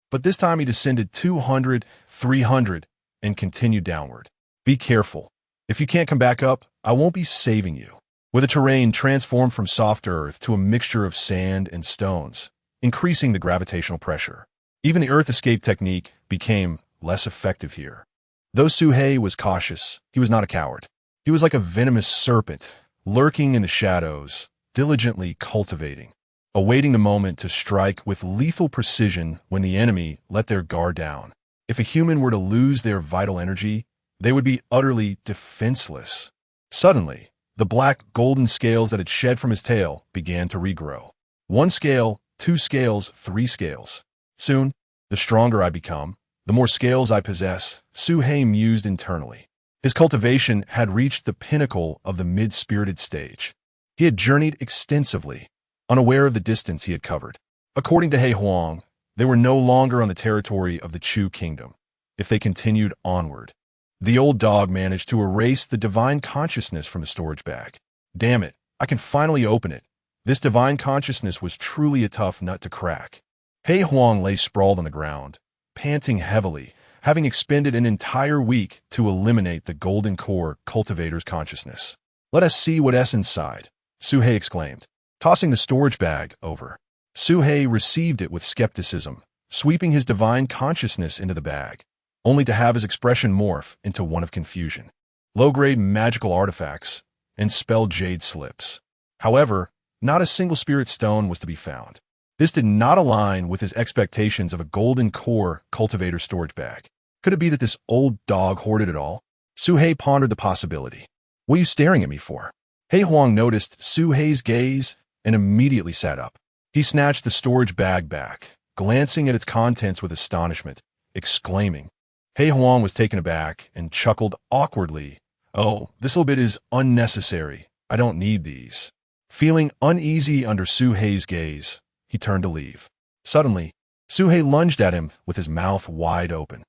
But this time he descended 200, 300, and continued downward. Be careful. If you can't come back up, I won't be saving you. With the terrain transformed from soft earth to a mixture of sand and stones, increasing the gravitational pressure. Even the earth escape technique became less effective here. Though Suhei was cautious, he was not a coward. He was like a venomous serpent, lurking in the shadows, diligently cultivating, awaiting the moment to strike with lethal precision when the enemy let their guard down. If a human were to lose their vital energy, they would be utterly defenseless. Suddenly, the black golden scales that had shed from his tail began to regrow. 1 scale, 2 scales, 3 scales. Soon, the stronger I become, the more scales I possess, Suhei mused internally. His cultivation had reached the pinnacle of the mid-spirited stage. He had journeyed extensively, unaware of the distance he had covered. According to He Huang, they were no longer on the territory of the Chu Kingdom. If they continued onward, the old dog managed to erase the divine consciousness from the storage bag. Damn it, I can finally open it. This divine consciousness was truly a tough nut to crack. He Huang lay sprawled on the ground, panting heavily, having expended an entire week to eliminate the golden core cultivator's consciousness. "Let us see what's inside," Suhei exclaimed, tossing the storage bag over. Suhei received it with skepticism, sweeping his divine consciousness into the bag, only to have his expression morph into one of confusion. Low-grade magical artifacts and spell jade slips. However, not a single spirit stone was to be found. This did not align with his expectations of a golden core cultivator storage bag. Could it be that this old dog hoarded it all? Suhei pondered the possibility. "What are you staring at me for?" He Huang noticed Suhei's gaze and immediately sat up. He snatched the storage bag back, glancing at its contents with astonishment, exclaiming. He Huang was taken aback and chuckled awkwardly. "Oh, this little bit is unnecessary. I don't need these." Feeling uneasy under Suhei's gaze, he turned to leave. Suddenly, Suhei lunged at him with his mouth wide open.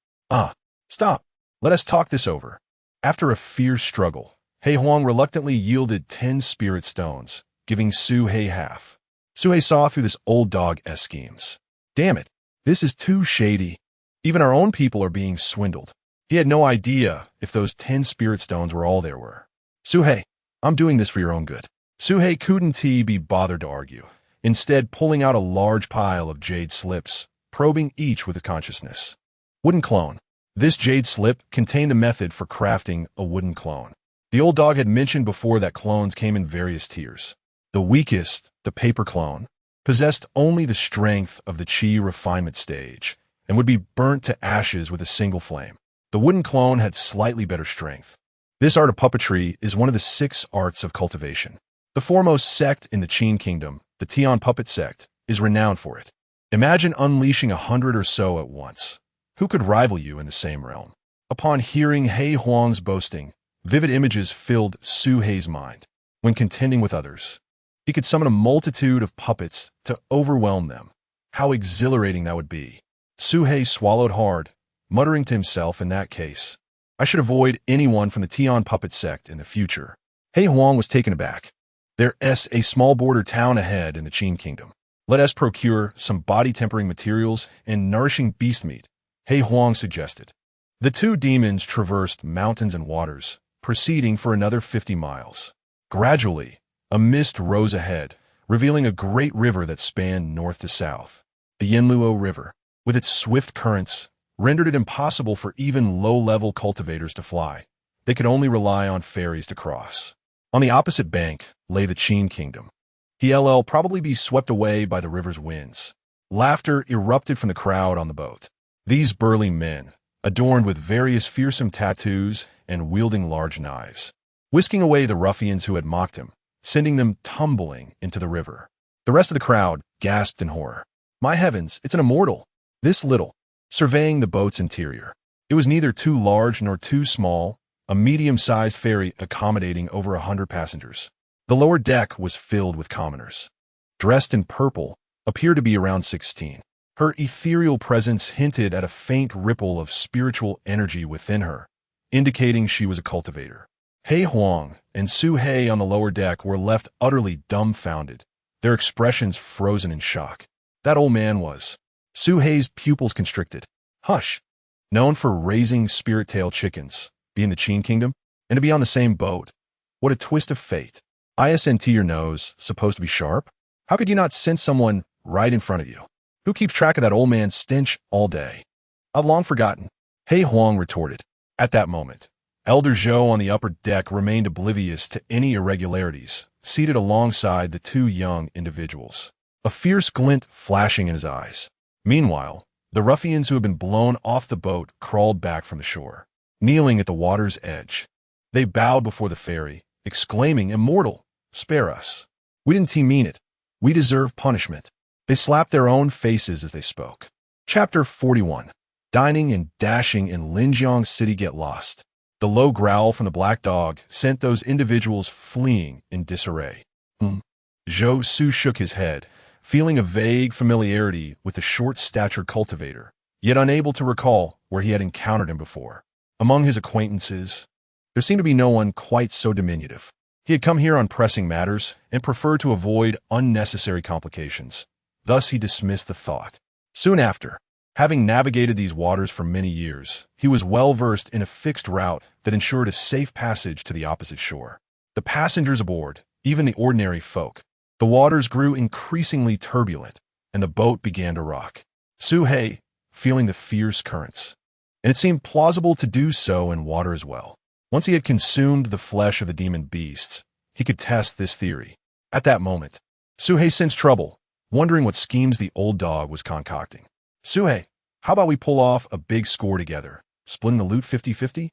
Stop. Let us talk this over." After a fierce struggle, He Huang reluctantly yielded 10 spirit stones, giving Suhei half. Suhei saw through this old dog's schemes. Damn it, this is too shady. Even our own people are being swindled. He had no idea if those 10 spirit stones were all there were. "Suhei, I'm doing this for your own good." Suhei couldn't be bothered to argue, instead pulling out a large pile of jade slips, probing each with his consciousness. Wooden clone. This jade slip contained the method for crafting a wooden clone. The old dog had mentioned before that clones came in various tiers. The weakest, the paper clone, possessed only the strength of the chi refinement stage and would be burnt to ashes with a single flame. The wooden clone had slightly better strength. This art of puppetry is one of the 6 arts of cultivation. The foremost sect in the Qin Kingdom, the Tian puppet sect, is renowned for it. Imagine unleashing 100 or so at once. Who could rival you in the same realm? Upon hearing He Huang's boasting, vivid images filled Suhei's mind. When contending with others, he could summon a multitude of puppets to overwhelm them. How exhilarating that would be. Suhei swallowed hard, muttering to himself, in that case, I should avoid anyone from the Tian puppet sect in the future. He Huang was taken aback. There's a small border town ahead in the Qin Kingdom. Let us procure some body-tempering materials and nourishing beast meat, He Huang suggested. The two demons traversed mountains and waters, proceeding for another 50 miles. Gradually, a mist rose ahead, revealing a great river that spanned north to south. The Yinluo River, with its swift currents, rendered it impossible for even low-level cultivators to fly. They could only rely on ferries to cross. On the opposite bank lay the Qin kingdom. He'll probably be swept away by the river's winds. Laughter erupted from the crowd on the boat. These burly men, adorned with various fearsome tattoos and wielding large knives, whisking away the ruffians who had mocked him, sending them tumbling into the river. The rest of the crowd gasped in horror. My heavens, it's an immortal! This little, surveying the boat's interior. It was neither too large nor too small, a medium-sized ferry accommodating over 100 passengers. The lower deck was filled with commoners. Dressed in purple, appeared to be around 16. Her ethereal presence hinted at a faint ripple of spiritual energy within her, indicating she was a cultivator. He Huang and Su He on the lower deck were left utterly dumbfounded, their expressions frozen in shock. That old man was. Su He's pupils constricted. Hush! Known for raising spirit-tail chickens, be in the Qin kingdom, and to be on the same boat. What a twist of fate. Isn't your nose supposed to be sharp? How could you not sense someone right in front of you? Who keeps track of that old man's stench all day? I've long forgotten, He Huang retorted. At that moment, Elder Zhou on the upper deck remained oblivious to any irregularities, seated alongside the two young individuals, a fierce glint flashing in his eyes. Meanwhile, the ruffians who had been blown off the boat crawled back from the shore, kneeling at the water's edge. They bowed before the ferry, exclaiming, Immortal, spare us. We didn't mean it. We deserve punishment. They slapped their own faces as they spoke. Chapter 41. Dining and dashing in Linjiang City get lost. The low growl from the black dog sent those individuals fleeing in disarray. Zhou Su shook his head, feeling a vague familiarity with the short-statured cultivator, yet unable to recall where he had encountered him before. Among his acquaintances, there seemed to be no one quite so diminutive. He had come here on pressing matters and preferred to avoid unnecessary complications. Thus he dismissed the thought. Soon after, having navigated these waters for many years, he was well versed in a fixed route that ensured a safe passage to the opposite shore. The passengers aboard, even the ordinary folk, the waters grew increasingly turbulent, and the boat began to rock. Su He, feeling the fierce currents, and it seemed plausible to do so in water as well. Once he had consumed the flesh of the demon beasts, he could test this theory. At that moment, Su He sensed trouble, wondering what schemes the old dog was concocting. Su He, how about we pull off a big score together, splitting the loot 50-50?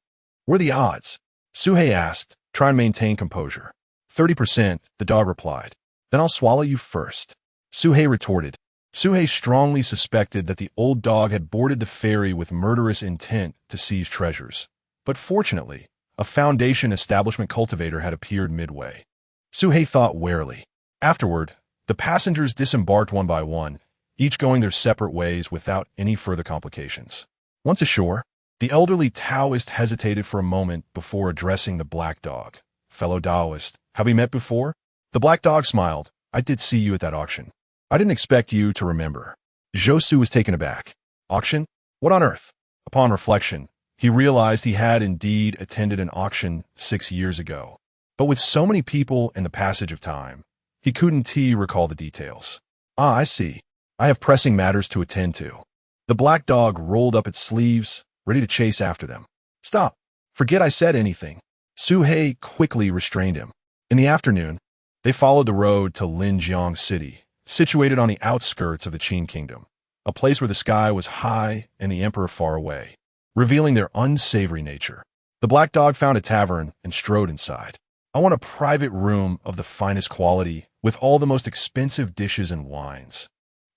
What are the odds? Su He asked, trying to maintain composure. 30%, the dog replied. Then I'll swallow you first. Su He retorted. Su He strongly suspected that the old dog had boarded the ferry with murderous intent to seize treasures. But fortunately, a Foundation establishment cultivator had appeared midway. Su He thought warily. Afterward, the passengers disembarked one by one, each going their separate ways without any further complications. Once ashore, the elderly Taoist hesitated for a moment before addressing the black dog. Fellow Taoist, have we met before? The black dog smiled. I did see you at that auction. I didn't expect you to remember. Zhou Su was taken aback. Auction? What on earth? Upon reflection, he realized he had indeed attended an auction 6 years ago. But with so many people and the passage of time, he couldn't recall the details. Ah, I see. I have pressing matters to attend to. The black dog rolled up its sleeves, ready to chase after them. Stop. Forget I said anything. Su He quickly restrained him. In the afternoon, they followed the road to Linjiang City, situated on the outskirts of the Qin kingdom, a place where the sky was high and the emperor far away, revealing their unsavory nature. The black dog found a tavern and strode inside. I want a private room of the finest quality with all the most expensive dishes and wines,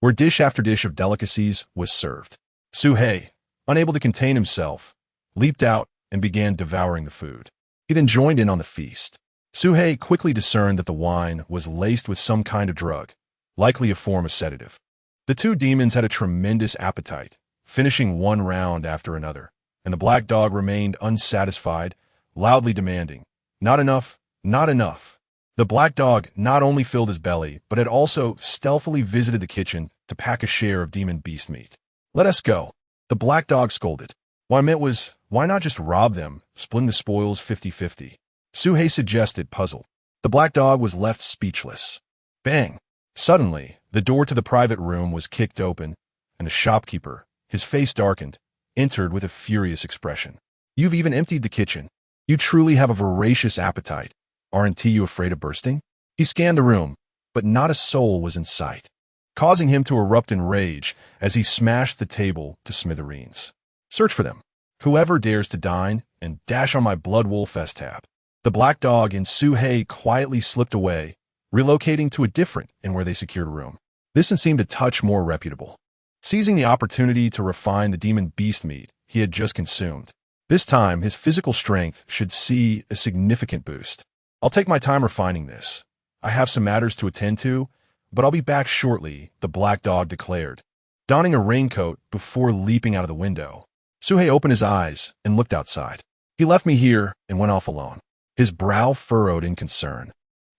where dish after dish of delicacies was served. Su He, unable to contain himself, leaped out and began devouring the food. He then joined in on the feast. Su He quickly discerned that the wine was laced with some kind of drug, likely a form of sedative. The two demons had a tremendous appetite, finishing one round after another, and the black dog remained unsatisfied, loudly demanding, Not enough, not enough. The black dog not only filled his belly, but had also stealthily visited the kitchen to pack a share of demon beast meat. "Let us go," the black dog scolded. What I meant was, why not just rob them, splitting the spoils 50-50? Suhei suggested, puzzled. The black dog was left speechless. Bang! Suddenly, the door to the private room was kicked open, and the shopkeeper, his face darkened, entered with a furious expression. "You've even emptied the kitchen. You truly have a voracious appetite. Aren't you afraid of bursting?" He scanned the room, but not a soul was in sight, causing him to erupt in rage as he smashed the table to smithereens. "Search for them. Whoever dares to dine and dash on my Blood Wolf S tab." The black dog and Suhei quietly slipped away, relocating to a different and where they secured a room. This one seemed a touch more reputable. Seizing the opportunity to refine the demon beast meat he had just consumed, this time his physical strength should see a significant boost. "I'll take my time refining this. I have some matters to attend to, but I'll be back shortly," the black dog declared, donning a raincoat before leaping out of the window. Suhei opened his eyes and looked outside. "He left me here and went off alone," his brow furrowed in concern.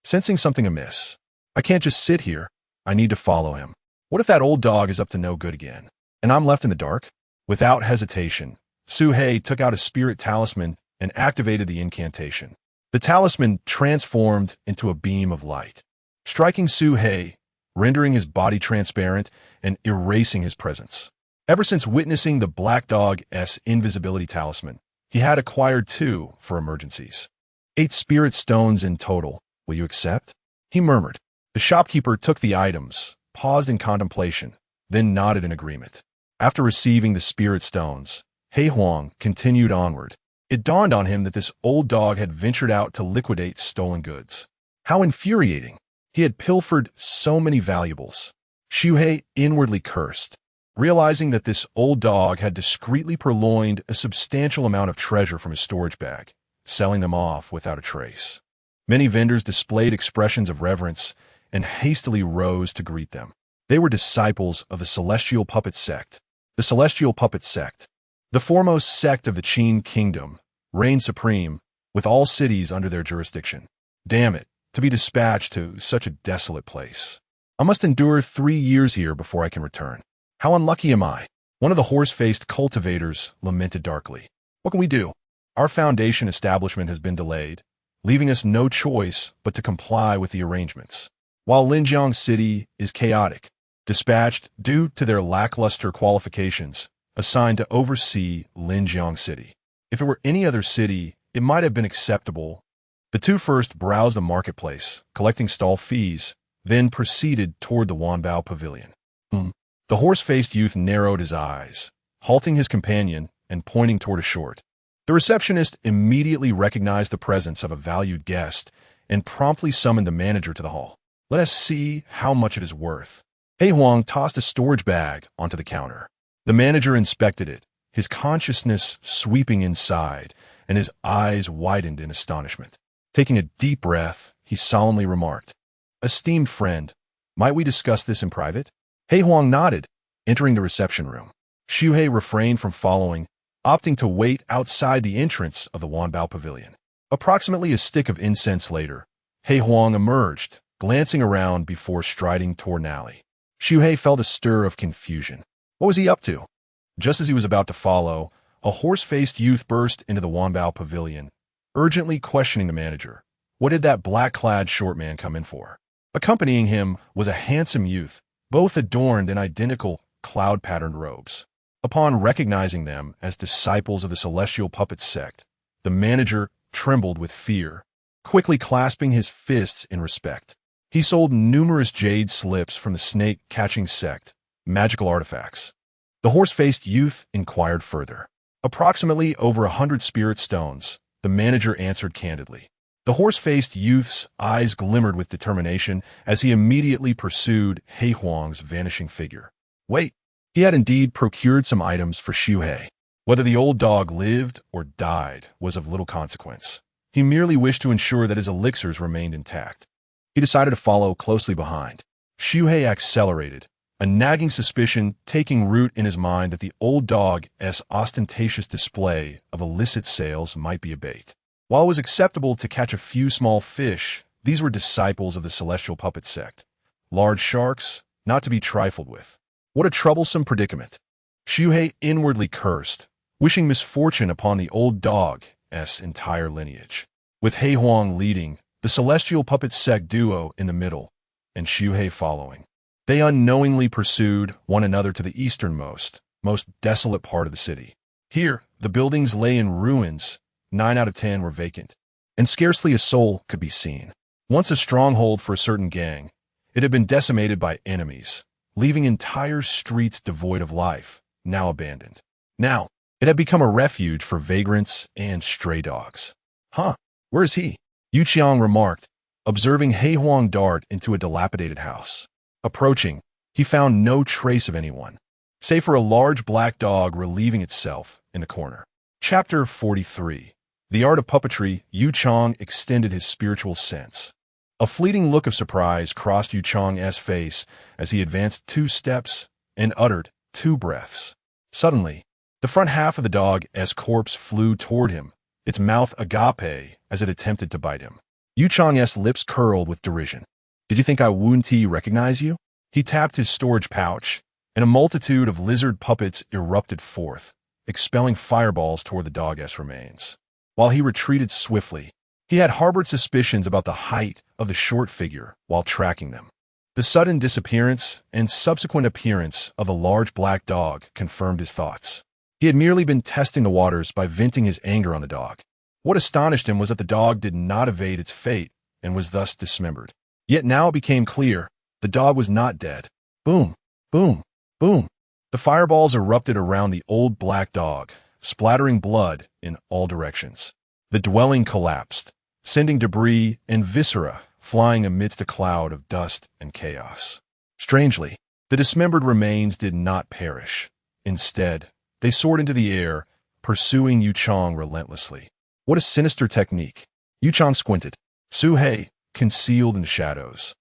Sensing something amiss, "I can't just sit here. I need to follow him. What if that old dog is up to no good again, and I'm left in the dark?" Without hesitation, Suhei took out a spirit talisman and activated the incantation. The talisman transformed into a beam of light, striking Suhei, rendering his body transparent and erasing his presence. Ever since witnessing the black dog's invisibility talisman, he had acquired 2 for emergencies. 8 spirit stones in total. "Will you accept?" he murmured. The shopkeeper took the items, paused in contemplation, then nodded in agreement. After receiving the spirit stones, Hei Huang continued onward. It dawned on him that this old dog had ventured out to liquidate stolen goods. How infuriating! He had pilfered so many valuables. Shuhei inwardly cursed, realizing that this old dog had discreetly purloined a substantial amount of treasure from his storage bag, selling them off without a trace. Many vendors displayed expressions of reverence and hastily rose to greet them. They were disciples of the Celestial Puppet Sect. The Celestial Puppet Sect, the foremost sect of the Qin Kingdom, reigned supreme, with all cities under their jurisdiction. Damn it, to be dispatched to such a desolate place. I must endure 3 years here before I can return. How unlucky am I? One of the horse-faced cultivators lamented darkly. What can we do? Our foundation establishment has been delayed, leaving us no choice but to comply with the arrangements. While Linjiang City is chaotic, dispatched due to their lackluster qualifications, assigned to oversee Linjiang City. If it were any other city, it might have been acceptable. The 2 first browsed the marketplace, collecting stall fees, then proceeded toward the Wanbao Pavilion. The horse-faced youth narrowed his eyes, halting his companion and pointing toward a short. The receptionist immediately recognized the presence of a valued guest and promptly summoned the manager to the hall. "Let us see how much it is worth." Hei Huang tossed a storage bag onto the counter. The manager inspected it, his consciousness sweeping inside, and his eyes widened in astonishment. Taking a deep breath, he solemnly remarked, "Esteemed friend, might we discuss this in private?" Hei Huang nodded, entering the reception room. Shuhei refrained from following, opting to wait outside the entrance of the Wanbao Pavilion. Approximately a stick of incense later, Hei Huang emerged, glancing around before striding toward an alley. Shuhei felt a stir of confusion. What was he up to? Just as he was about to follow, a horse-faced youth burst into the Wanbao Pavilion, urgently questioning the manager. What did that black-clad short man come in for? Accompanying him was a handsome youth, both adorned in identical cloud-patterned robes. Upon recognizing them as disciples of the Celestial Puppet Sect, the manager trembled with fear, quickly clasping his fists in respect. He sold numerous jade slips from the snake-catching sect, magical artifacts. The horse-faced youth inquired further. Approximately over 100 spirit stones, the manager answered candidly. The horse-faced youth's eyes glimmered with determination as he immediately pursued Hei Huang's vanishing figure. Wait, he had indeed procured some items for Shuhei. Whether the old dog lived or died was of little consequence. He merely wished to ensure that his elixirs remained intact. He decided to follow closely behind. Shuhei accelerated, a nagging suspicion taking root in his mind that the old dog's ostentatious display of illicit sales might be a bait. While it was acceptable to catch a few small fish, These were disciples of the celestial puppet sect. Large sharks, not to be trifled with. What a troublesome predicament. Shuhei inwardly cursed, wishing misfortune upon the old dog's entire lineage. With Hei Huang leading, the celestial puppet sect duo in the middle, and Shuhei following. They unknowingly pursued one another to the easternmost, most desolate part of the city. Here, the buildings lay in ruins, 9 out of 10 were vacant, and scarcely a soul could be seen. Once a stronghold for a certain gang, it had been decimated by enemies, leaving entire streets devoid of life, now abandoned. Now, it had become a refuge for vagrants and stray dogs. Huh, where is he? Yu Qiang remarked, observing Hei Huang dart into a dilapidated house. Approaching, he found no trace of anyone, save for a large black dog relieving itself in the corner. Chapter 43. The Art of Puppetry. Yu Qiang extended his spiritual sense. A fleeting look of surprise crossed Yu Qiang's face as he advanced 2 steps and uttered 2 breaths. Suddenly, the front half of the dog's corpse flew toward him, its mouth agape as it attempted to bite him. Yu Qiang's lips curled with derision. Did you think I wouldn't recognize you? He tapped his storage pouch, and a multitude of lizard puppets erupted forth, expelling fireballs toward the dog's remains. While he retreated swiftly, he had harbored suspicions about the height of the short figure while tracking them. The sudden disappearance and subsequent appearance of the large black dog confirmed his thoughts. He had merely been testing the waters by venting his anger on the dog. What astonished him was that the dog did not evade its fate and was thus dismembered. Yet now it became clear the dog was not dead. Boom, boom, boom. The fireballs erupted around the old black dog, splattering blood in all directions. The dwelling collapsed, sending debris and viscera flying amidst a cloud of dust and chaos. Strangely, the dismembered remains did not perish. Instead, they soared into the air, pursuing Yu Qiang relentlessly. What a sinister technique. Yu Qiang squinted. Su Hei, concealed in the shadows.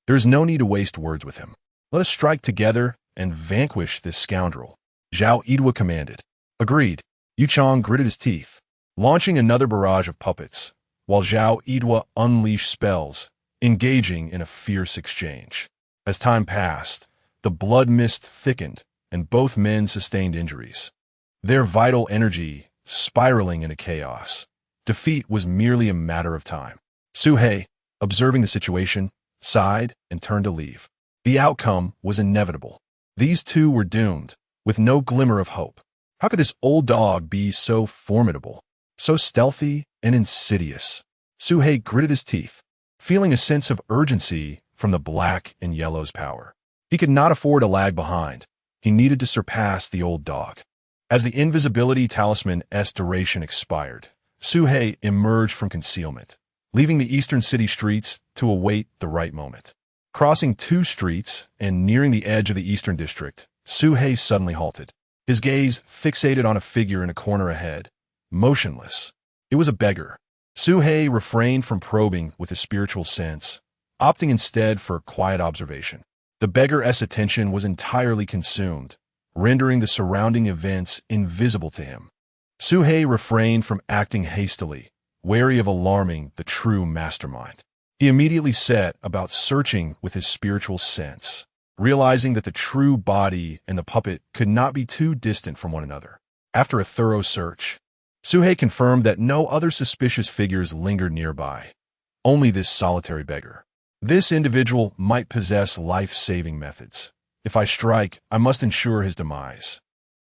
There is no need to waste words with him. Let us strike together and vanquish this scoundrel. Zhao Yidua commanded. Agreed. Yu Qiang gritted his teeth, launching another barrage of puppets, while Zhao Yidua unleashed spells, engaging in a fierce exchange. As time passed, the blood mist thickened, and both men sustained injuries, their vital energy spiraling into chaos. Defeat was merely a matter of time. Su Hei, observing the situation, sighed and turned to leave. The outcome was inevitable. These two were doomed, with no glimmer of hope. How could this old dog be so formidable, so stealthy and insidious? Su Hei gritted his teeth, feeling a sense of urgency from the black and yellow's power. He could not afford to lag behind. He needed to surpass the old dog. As the invisibility talisman's duration expired, Su Hei emerged from concealment, leaving the eastern city streets to await the right moment. Crossing 2 streets and nearing the edge of the eastern district, Su Hei suddenly halted, his gaze fixated on a figure in a corner ahead, motionless. It was a beggar. Su Hei refrained from probing with his spiritual sense, opting instead for quiet observation. The beggar's attention was entirely consumed, rendering the surrounding events invisible to him. Su Hei refrained from acting hastily, wary of alarming the true mastermind. He immediately set about searching with his spiritual sense, realizing that the true body and the puppet could not be too distant from one another. After a thorough search, Su Hei confirmed that no other suspicious figures lingered nearby, only this solitary beggar. This individual might possess life-saving methods. If I strike, I must ensure his demise.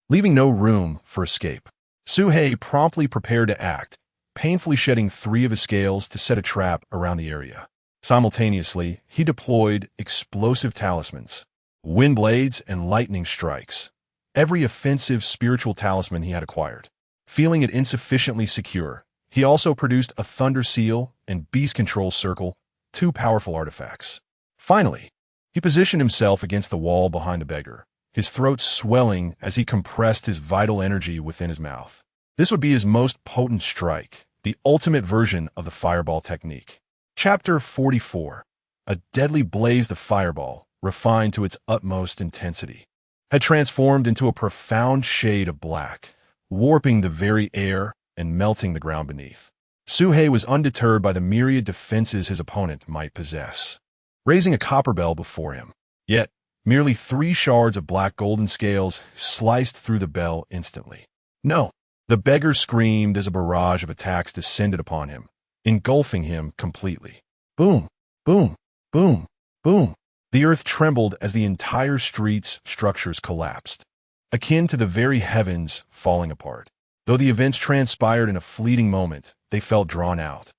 Leaving no room for escape, Su Hei promptly prepared to act, painfully shedding 3 of his scales to set a trap around the area. Simultaneously, he deployed explosive talismans, wind blades, and lightning strikes, every offensive spiritual talisman he had acquired. Feeling it insufficiently secure, he also produced a thunder seal and beast control circle, 2 powerful artifacts. Finally, he positioned himself against the wall behind the beggar, his throat swelling as he compressed his vital energy within his mouth. This would be his most potent strike, the ultimate version of the fireball technique. Chapter 44. A deadly blaze of fireball, refined to its utmost intensity, had transformed into a profound shade of black, warping the very air and melting the ground beneath. Suhei was undeterred by the myriad defenses his opponent might possess, raising a copper bell before him. Yet, merely 3 shards of black golden scales sliced through the bell instantly. No! The beggar screamed as a barrage of attacks descended upon him, engulfing him completely. Boom! Boom! Boom! Boom! The earth trembled as the entire street's structures collapsed, akin to the very heavens falling apart. Though the events transpired in a fleeting moment, they felt drawn out.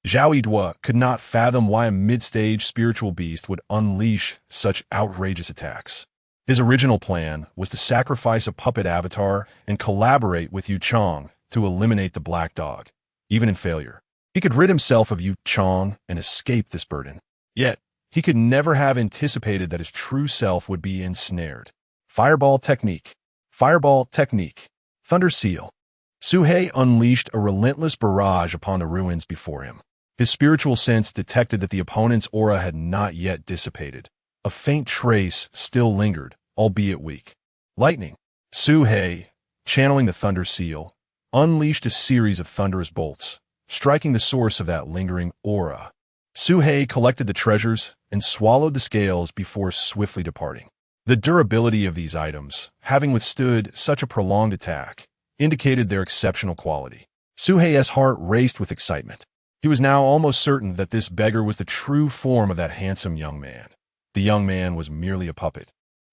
Zhao Yidua could not fathom why a mid-stage spiritual beast would unleash such outrageous attacks. His original plan was to sacrifice a puppet avatar and collaborate with Yu Chong to eliminate the black dog. Even in failure, he could rid himself of Yu Chong and escape this burden. Yet, he could never have anticipated that his true self would be ensnared. Fireball technique. Fireball technique. Thunder seal. Suhei unleashed a relentless barrage upon the ruins before him. His spiritual sense detected that the opponent's aura had not yet dissipated. A faint trace still lingered, albeit weak. Lightning. Suhei, channeling the thunder seal, unleashed a series of thunderous bolts, striking the source of that lingering aura. Suhei collected the treasures and swallowed the scales before swiftly departing. The durability of these items, having withstood such a prolonged attack, indicated their exceptional quality. Suhei's heart raced with excitement. He was now almost certain that this beggar was the true form of that handsome young man. The young man was merely a puppet.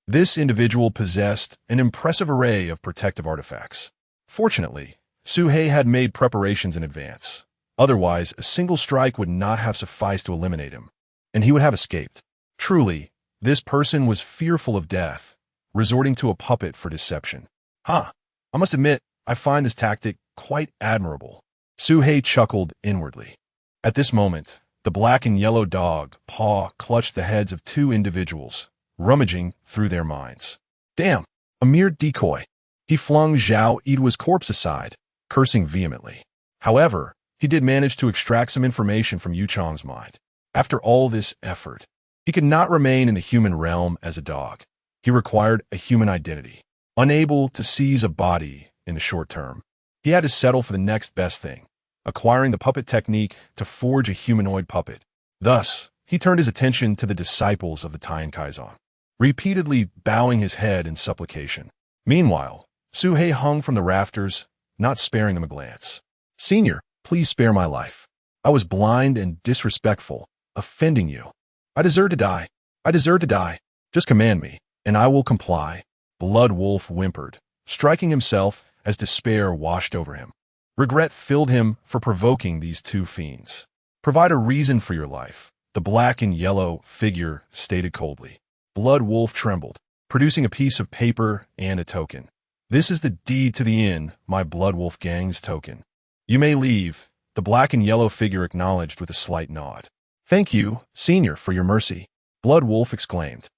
This individual possessed an impressive array of protective artifacts. Fortunately, Suhei had made preparations in advance. Otherwise, a single strike would not have sufficed to eliminate him, and he would have escaped. Truly, this person was fearful of death, resorting to a puppet for deception. I must admit, I find this tactic quite admirable. Suhei chuckled inwardly. At this moment, the black and yellow dog paw clutched the heads of 2 individuals, rummaging through their minds. Damn, a mere decoy. He flung Zhao Yidua's corpse aside, cursing vehemently. However, he did manage to extract some information from Yu Chong's mind. After all this effort, he could not remain in the human realm as a dog. He required a human identity. Unable to seize a body in the short term, he had to settle for the next best thing, acquiring the puppet technique to forge a humanoid puppet. Thus, he turned his attention to the disciples of the Taiyan Kaizan, repeatedly bowing his head in supplication. Meanwhile, Suhei hung from the rafters, not sparing them a glance. Senior, please spare my life. I was blind and disrespectful, offending you. I deserve to die. I deserve to die. Just command me, and I will comply. Blood Wolf whimpered, striking himself as despair washed over him. Regret filled him for provoking these 2 fiends. Provide a reason for your life, the black and yellow figure stated coldly. Blood Wolf trembled, producing a piece of paper and a token. This is the deed to the inn, my Blood Wolf gang's token. You may leave, the black and yellow figure acknowledged with a slight nod. Thank you, Senior, for your mercy, Blood Wolf exclaimed,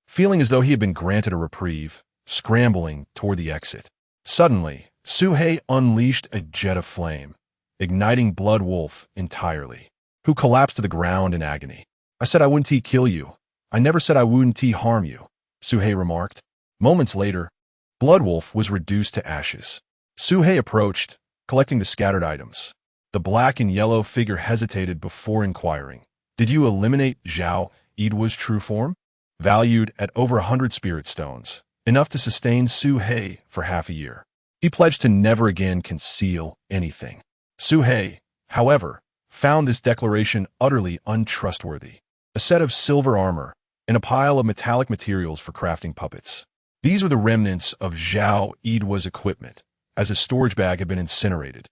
feeling as though he had been granted a reprieve, scrambling toward the exit. Suddenly, Suhei unleashed a jet of flame, igniting Blood Wolf entirely, who collapsed to the ground in agony. I said I wouldn't kill you. I never said I wouldn't harm you, Suhei remarked. Moments later, Blood Wolf was reduced to ashes. Suhei approached, collecting the scattered items. The black and yellow figure hesitated before inquiring. Did you eliminate Zhao Yidua's true form? Valued at over 100 spirit stones, enough to sustain Suhei for half a year. He pledged to never again conceal anything. Suhei, however, found this declaration utterly untrustworthy. A set of silver armor and a pile of metallic materials for crafting puppets. These were the remnants of Zhao Yidua's equipment, as a storage bag had been incinerated,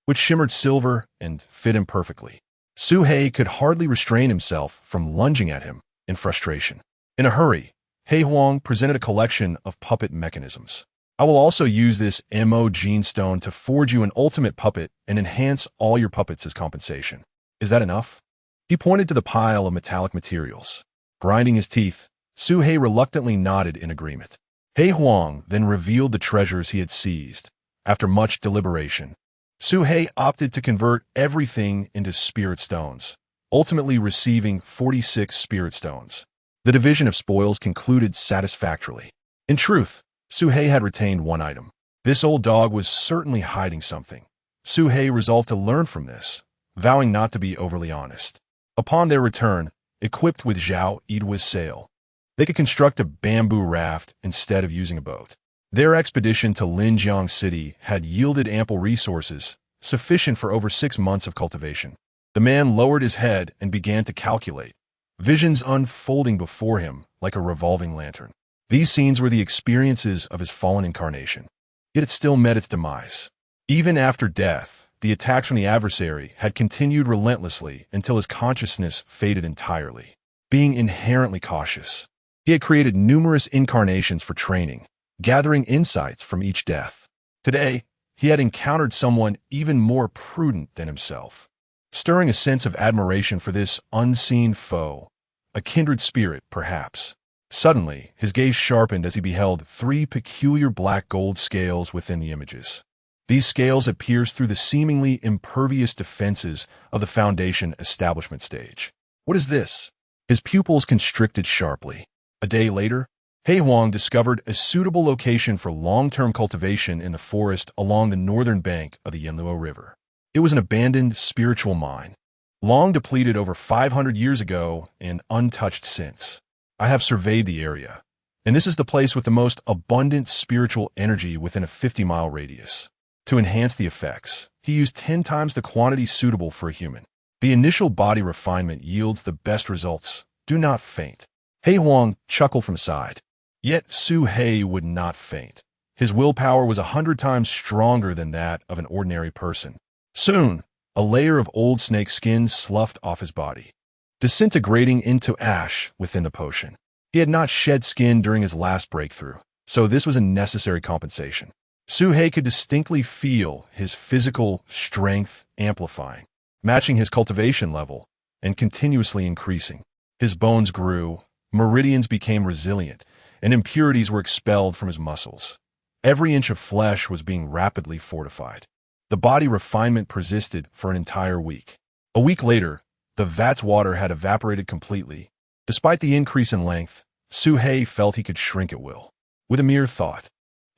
which shimmered silver and fit him perfectly. Suhei could hardly restrain himself from lunging at him in frustration. In a hurry, He Huang presented a collection of puppet mechanisms. I will also use this MO gene stone to forge you an ultimate puppet and enhance all your puppets as compensation. Is that enough? He pointed to the pile of metallic materials. Grinding his teeth, Suhei reluctantly nodded in agreement. He Huang then revealed the treasures he had seized. After much deliberation, Suhei opted to convert everything into spirit stones, ultimately receiving 46 spirit stones. The division of spoils concluded satisfactorily. In truth, Suhei had retained 1 item. This old dog was certainly hiding something. Suhei resolved to learn from this. vowing not to be overly honest. Upon their return, equipped with Zhao Yidua's sail, they could construct a bamboo raft instead of using a boat. Their expedition to Linjiang City had yielded ample resources, sufficient for over 6 months of cultivation. The man lowered his head and began to calculate, visions unfolding before him like a revolving lantern. These scenes were the experiences of his fallen incarnation. Yet it still met its demise. Even after death, the attacks from the adversary had continued relentlessly until his consciousness faded entirely. Being inherently cautious, he had created numerous incarnations for training, gathering insights from each death. Today, he had encountered someone even more prudent than himself, stirring a sense of admiration for this unseen foe, a kindred spirit, perhaps. Suddenly, his gaze sharpened as he beheld 3 peculiar black gold scales within the images. These scales had pierced through the seemingly impervious defenses of the Foundation establishment stage. What is this? His pupils constricted sharply. A day later, He Huang discovered a suitable location for long-term cultivation in the forest along the northern bank of the Yanluo River. It was an abandoned spiritual mine, long depleted over 500 years ago and untouched since. I have surveyed the area, and this is the place with the most abundant spiritual energy within a 50-mile radius. To enhance the effects, he used 10 times the quantity suitable for a human. The initial body refinement yields the best results. Do not faint. He Huang chuckled from side. Yet Su He would not faint. His willpower was 100 times stronger than that of an ordinary person. Soon, a layer of old snake skin sloughed off his body, disintegrating into ash within the potion. He had not shed skin during his last breakthrough, so this was a necessary compensation. Su He could distinctly feel his physical strength amplifying, matching his cultivation level, and continuously increasing. His bones grew, meridians became resilient, and impurities were expelled from his muscles. Every inch of flesh was being rapidly fortified. The body refinement persisted for an entire week. A week later, the vat's water had evaporated completely. Despite the increase in length, Su He felt he could shrink at will. With a mere thought,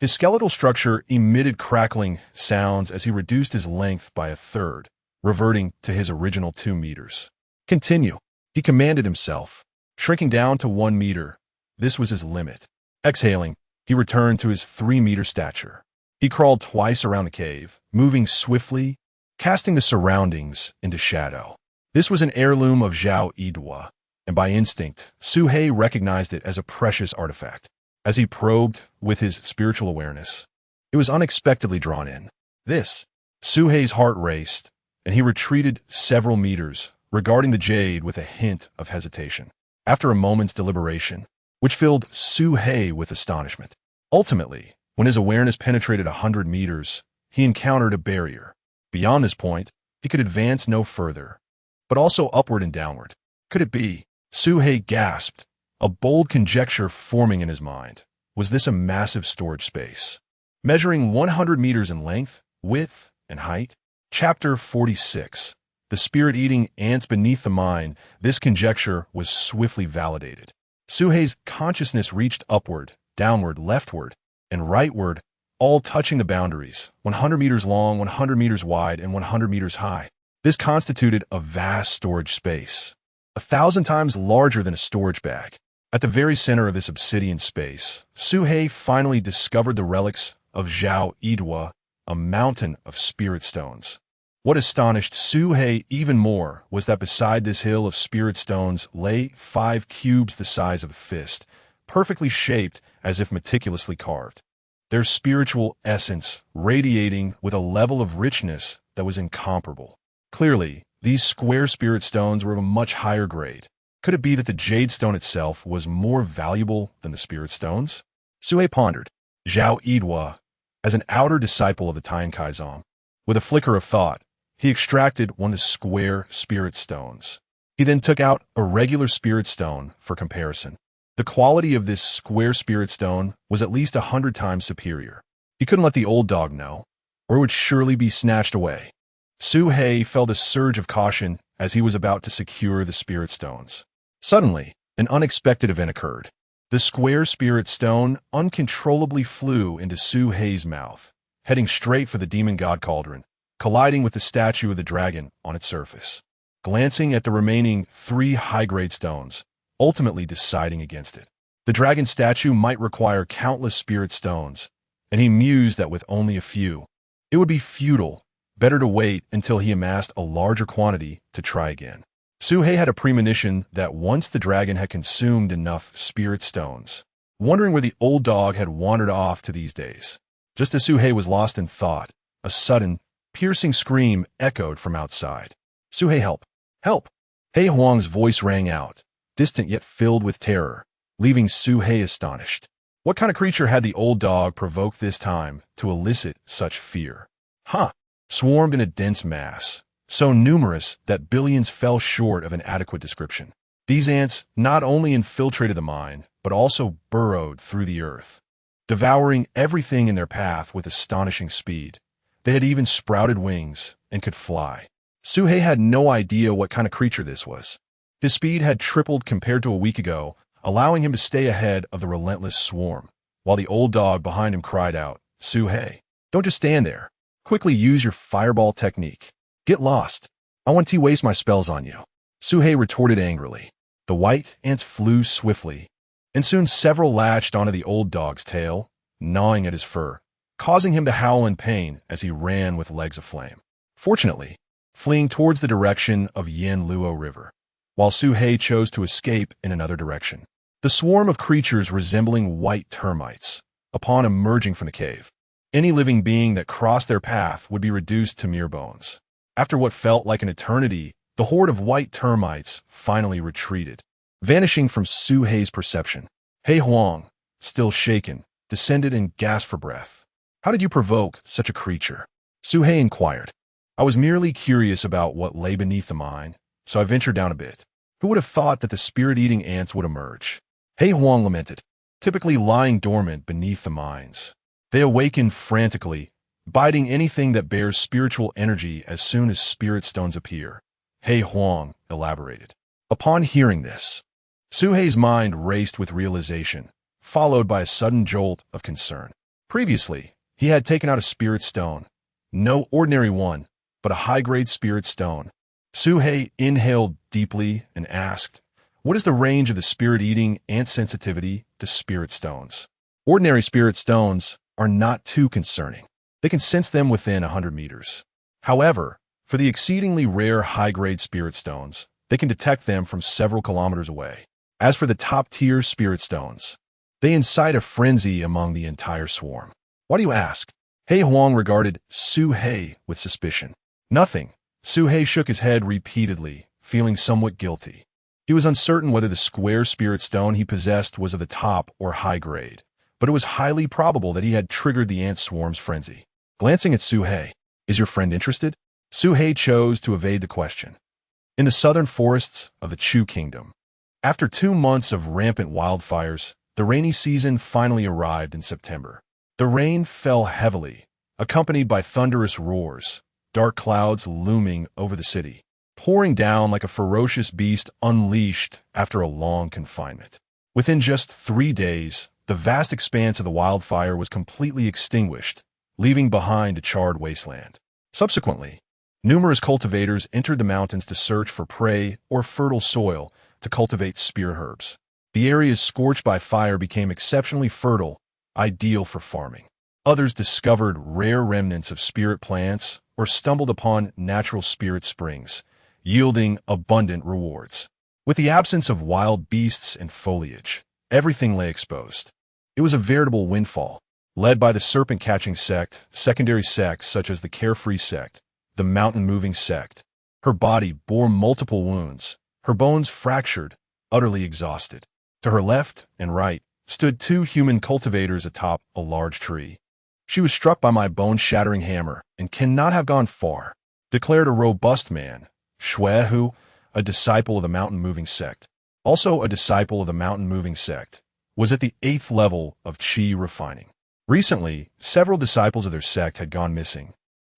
his skeletal structure emitted crackling sounds as he reduced his length by 1/3, reverting to his original 2 meters. Continue, he commanded himself, shrinking down to 1 meter. This was his limit. Exhaling, he returned to his 3-meter stature. He crawled twice around the cave, moving swiftly, casting the surroundings into shadow. This was an heirloom of Zhao Yidua, and by instinct, Su He recognized it as a precious artifact. As he probed with his spiritual awareness, it was unexpectedly drawn in. Su He's heart raced, and he retreated several meters, regarding the jade with a hint of hesitation. After a moment's deliberation, which filled Su He with astonishment, ultimately, when his awareness penetrated 100 meters, he encountered a barrier. Beyond this point, he could advance no further, but also upward and downward. Could it be? Su He gasped, a bold conjecture forming in his mind. Was this a massive storage space, measuring 100 meters in length, width, and height? Chapter 46. The spirit-eating ants beneath the mine. This conjecture was swiftly validated. Su He's consciousness reached upward, downward, leftward, and rightward, all touching the boundaries, 100 meters long, 100 meters wide, and 100 meters high. This constituted a vast storage space, 1,000 times larger than a storage bag. At the very center of this obsidian space, Su He finally discovered the relics of Zhao Yidua, a mountain of spirit stones. What astonished Su He even more was that beside this hill of spirit stones lay 5 cubes the size of a fist, perfectly shaped as if meticulously carved, their spiritual essence radiating with a level of richness that was incomparable. Clearly, these square spirit stones were of a much higher grade. Could it be that the jade stone itself was more valuable than the spirit stones? Su He pondered. Zhao Yidua, as an outer disciple of the Tiankaizong, with a flicker of thought, he extracted one of the square spirit stones. He then took out a regular spirit stone for comparison. The quality of this square spirit stone was at least 100 times superior. He couldn't let the old dog know, or it would surely be snatched away. Su He felt a surge of caution as he was about to secure the spirit stones. Suddenly, an unexpected event occurred. The square spirit stone uncontrollably flew into Su He's mouth, heading straight for the demon god cauldron, colliding with the statue of the dragon on its surface. Glancing at the remaining 3 high-grade stones, ultimately deciding against it. The dragon statue might require countless spirit stones, and he mused that with only a few, it would be futile, better to wait until he amassed a larger quantity to try again. Suhei had a premonition that once the dragon had consumed enough spirit stones, wondering where the old dog had wandered off to these days. Just as Suhei was lost in thought, a sudden, piercing scream echoed from outside. "Suhei, help! Help!" Hei Huang's voice rang out, distant yet filled with terror, leaving Suhei astonished. What kind of creature had the old dog provoked this time to elicit such fear? Swarmed in a dense mass, so numerous that billions fell short of an adequate description. These ants not only infiltrated the mine, but also burrowed through the earth, devouring everything in their path with astonishing speed. They had even sprouted wings and could fly. Suhei had no idea what kind of creature this was. His speed had tripled compared to a week ago, allowing him to stay ahead of the relentless swarm, while the old dog behind him cried out, "Suhei, don't just stand there. Quickly use your fireball technique. Get lost. I won't waste my spells on you." Suhei retorted angrily. The white ants flew swiftly, and soon several latched onto the old dog's tail, gnawing at his fur, causing him to howl in pain as he ran with legs aflame. Fortunately, fleeing towards the direction of Yin Luo River, while Suhei chose to escape in another direction. The swarm of creatures resembling white termites, upon emerging from the cave, any living being that crossed their path would be reduced to mere bones. After what felt like an eternity, the horde of white termites finally retreated, vanishing from Suhei's perception. Hei Huang, still shaken, descended and gasped for breath. "How did you provoke such a creature?" Suhei inquired. "I was merely curious about what lay beneath the mine, so I ventured down a bit. Who would have thought that the spirit-eating ants would emerge?" Hei Huang lamented, typically lying dormant beneath the mines. They awakened frantically, biting anything that bears spiritual energy as soon as spirit stones appear. Hei Huang elaborated. Upon hearing this, Suhei's mind raced with realization, followed by a sudden jolt of concern. Previously, he had taken out a spirit stone. No ordinary one, but a high-grade spirit stone. Suhei inhaled deeply and asked, "What is the range of the spirit-eating ant sensitivity to spirit stones?" Ordinary spirit stones are not too concerning. They can sense them within 100 meters. However, for the exceedingly rare high-grade spirit stones, they can detect them from several kilometers away. As for the top-tier spirit stones, they incite a frenzy among the entire swarm. "Why do you ask?" Hei Huang regarded Suhei with suspicion. "Nothing." Suhei shook his head repeatedly, feeling somewhat guilty. He was uncertain whether the square spirit stone he possessed was of the top or high grade, but it was highly probable that he had triggered the ant swarm's frenzy. Glancing at Suhei, "Is your friend interested?" Suhei chose to evade the question. In the southern forests of the Chu Kingdom, after 2 months of rampant wildfires, the rainy season finally arrived in September. The rain fell heavily, accompanied by thunderous roars, dark clouds looming over the city, pouring down like a ferocious beast unleashed after a long confinement. Within just 3 days, the vast expanse of the wildfire was completely extinguished, leaving behind a charred wasteland. Subsequently, numerous cultivators entered the mountains to search for prey or fertile soil to cultivate spear herbs. The areas scorched by fire became exceptionally fertile, ideal for farming. Others discovered rare remnants of spirit plants or stumbled upon natural spirit springs, yielding abundant rewards. With the absence of wild beasts and foliage, everything lay exposed. It was a veritable windfall, led by the serpent-catching sect, secondary sects such as the carefree sect, the mountain-moving sect. Her body bore multiple wounds, her bones fractured, utterly exhausted. To her left and right stood 2 human cultivators atop a large tree. "She was struck by my bone-shattering hammer and cannot have gone far," declared a robust man, Shui Hu, a disciple of the mountain-moving sect. Also a disciple of the mountain-moving sect, was at the 8th level of Qi refining. Recently, several disciples of their sect had gone missing,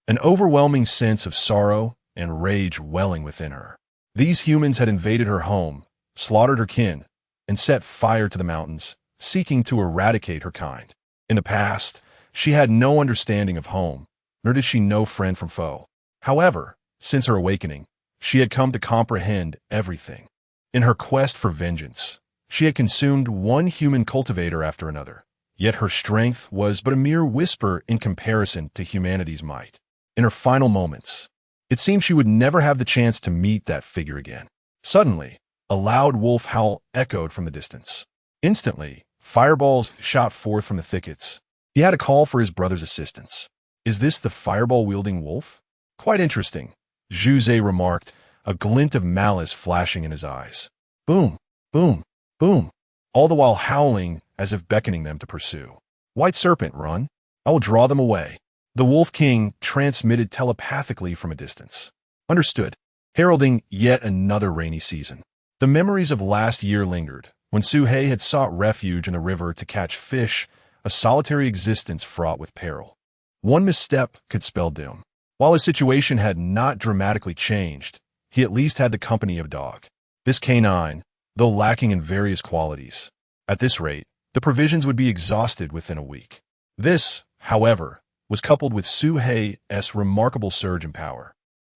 an overwhelming sense of sorrow and rage welling within her. These humans had invaded her home, slaughtered her kin, and set fire to the mountains, seeking to eradicate her kind. In the past, she had no understanding of home, nor did she know friend from foe. However, since her awakening, she had come to comprehend everything. In her quest for vengeance, she had consumed one human cultivator after another, yet her strength was but a mere whisper in comparison to humanity's might. In her final moments, it seemed she would never have the chance to meet that figure again. Suddenly, a loud wolf howl echoed from the distance. Instantly, fireballs shot forth from the thickets. He had to call for his brother's assistance. "Is this the fireball-wielding wolf?" "Quite interesting," Juzé remarked, a glint of malice flashing in his eyes. Boom, boom, boom, all the while howling as if beckoning them to pursue. "White serpent, run. I will draw them away." The Wolf King transmitted telepathically from a distance. Understood, heralding yet another rainy season. The memories of last year lingered, when Suhei had sought refuge in the river to catch fish, a solitary existence fraught with peril. One misstep could spell doom. While his situation had not dramatically changed, he at least had the company of a dog. This canine, though lacking in various qualities, at this rate, the provisions would be exhausted within a week. This, however, was coupled with Suhei's remarkable surge in power.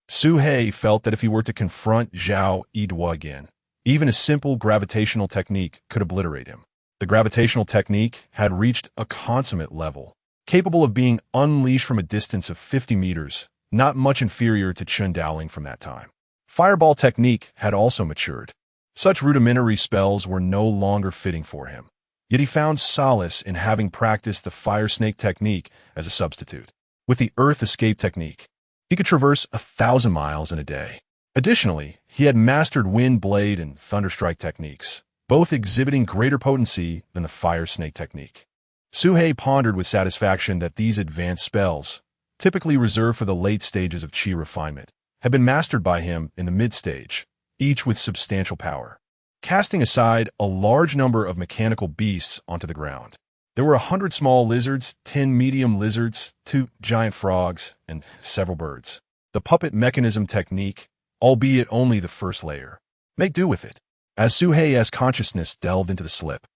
Suhei felt that if he were to confront Zhao Yidua again, even a simple gravitational technique could obliterate him. The gravitational technique had reached a consummate level, capable of being unleashed from a distance of 50 meters, not much inferior to Chun Dowling from that time. Fireball technique had also matured. Such rudimentary spells were no longer fitting for him. Yet he found solace in having practiced the fire snake technique as a substitute. With the earth escape technique, he could traverse 1,000 miles in a day. Additionally, he had mastered wind blade and thunderstrike techniques, both exhibiting greater potency than the fire snake technique. Suhei pondered with satisfaction that these advanced spells, typically reserved for the late stages of chi refinement, had been mastered by him in the mid-stage, each with substantial power. Casting aside a large number of mechanical beasts onto the ground, there were 100 small lizards, 10 medium lizards, 2 giant frogs, and several birds. The puppet mechanism technique, albeit only the first layer, make do with it. As Suhei's consciousness delved into the slip,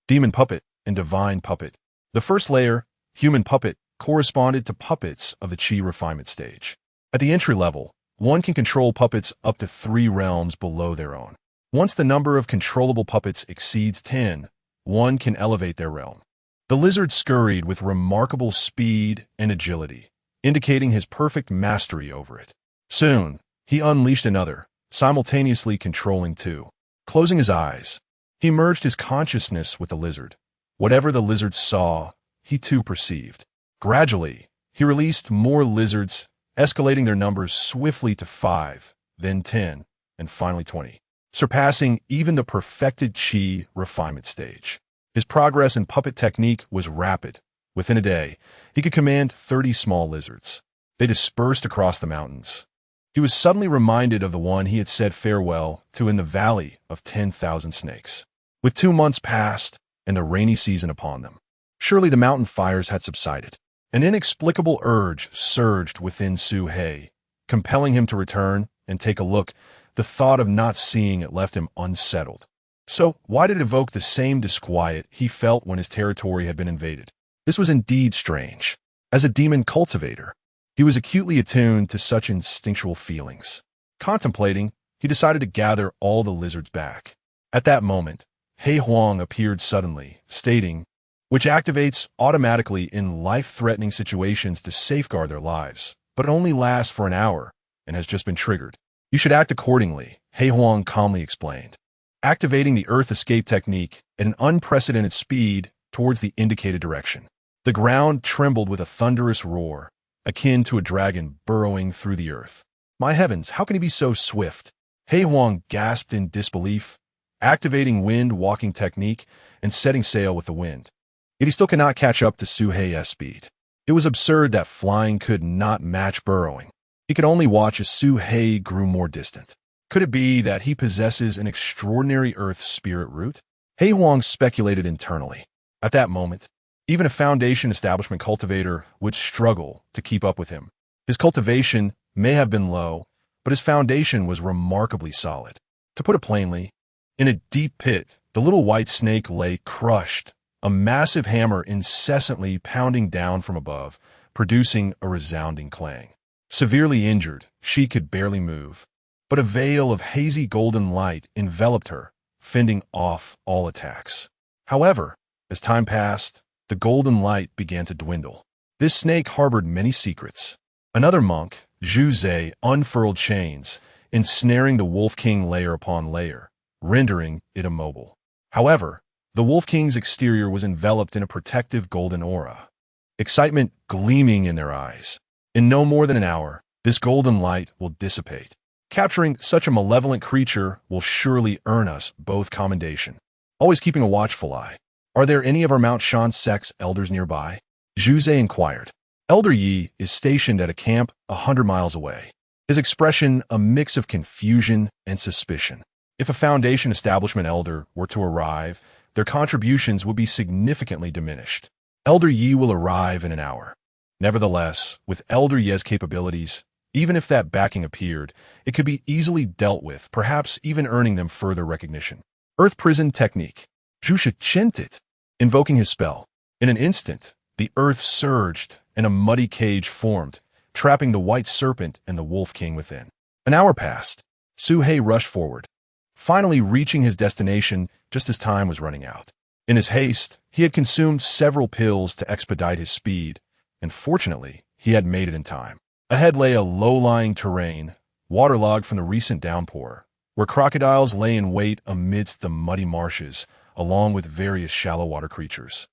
demon puppet and divine puppet, the first layer, human puppet, corresponded to puppets of the chi refinement stage. At the entry level, one can control puppets up to 3 realms below their own. Once the number of controllable puppets exceeds 10, one can elevate their realm. The lizard scurried with remarkable speed and agility, indicating his perfect mastery over it. Soon, he unleashed another, simultaneously controlling 2. Closing his eyes, he merged his consciousness with the lizard. Whatever the lizard saw, he too perceived. Gradually, he released more lizards, escalating their numbers swiftly to 5, then 10, and finally 20. Surpassing even the perfected chi refinement stage. His progress in puppet technique was rapid. Within a day, he could command 30 small lizards. They dispersed across the mountains. He was suddenly reminded of the one he had said farewell to in the Valley of 10,000 Snakes. With 2 months past and the rainy season upon them, surely the mountain fires had subsided. An inexplicable urge surged within Suhei, compelling him to return and take a look. The thought of not seeing it left him unsettled. So, why did it evoke the same disquiet he felt when his territory had been invaded? This was indeed strange. As a demon cultivator, he was acutely attuned to such instinctual feelings. Contemplating, he decided to gather all the lizards back. At that moment, Hei Huang appeared suddenly, stating, which activates automatically in life-threatening situations to safeguard their lives, but it only lasts for an hour and has just been triggered. You should act accordingly, Hei Huang calmly explained, activating the earth escape technique at an unprecedented speed towards the indicated direction. The ground trembled with a thunderous roar, akin to a dragon burrowing through the earth. My heavens, how can he be so swift? Hei Huang gasped in disbelief, activating wind-walking technique and setting sail with the wind. Yet he still could not catch up to Suhei's speed. It was absurd that flying could not match burrowing. He could only watch as Suhei grew more distant. Could it be that he possesses an extraordinary earth spirit root? Hei Huang speculated internally. At that moment, even a foundation establishment cultivator would struggle to keep up with him. His cultivation may have been low, but his foundation was remarkably solid. To put it plainly, in a deep pit, the little white snake lay crushed, a massive hammer incessantly pounding down from above, producing a resounding clang. Severely injured, she could barely move. But a veil of hazy golden light enveloped her, fending off all attacks. However, as time passed, the golden light began to dwindle. This snake harbored many secrets. Another monk, Zhu Zhe, unfurled chains, ensnaring the Wolf King layer upon layer, rendering it immobile. However, the Wolf King's exterior was enveloped in a protective golden aura, excitement gleaming in their eyes. In no more than an hour, this golden light will dissipate. Capturing such a malevolent creature will surely earn us both commendation. Always keeping a watchful eye. Are there any of our Mount Shan sect's elders nearby? Zhu Zhe inquired. Elder Yi is stationed at a camp 100 miles away. His expression a mix of confusion and suspicion. If a Foundation establishment elder were to arrive, their contributions would be significantly diminished. Elder Yi will arrive in an hour. Nevertheless, with Elder Ye's capabilities, even if that backing appeared, it could be easily dealt with, perhaps even earning them further recognition. Earth Prison Technique. Zhu Shentit. Invoking his spell. In an instant, the earth surged and a muddy cage formed, trapping the white serpent and the Wolf King within. An hour passed. Su He rushed forward, finally reaching his destination just as time was running out. In his haste, he had consumed several pills to expedite his speed, and fortunately, he had made it in time. Ahead lay a low-lying terrain, waterlogged from the recent downpour, where crocodiles lay in wait amidst the muddy marshes, along with various shallow water creatures.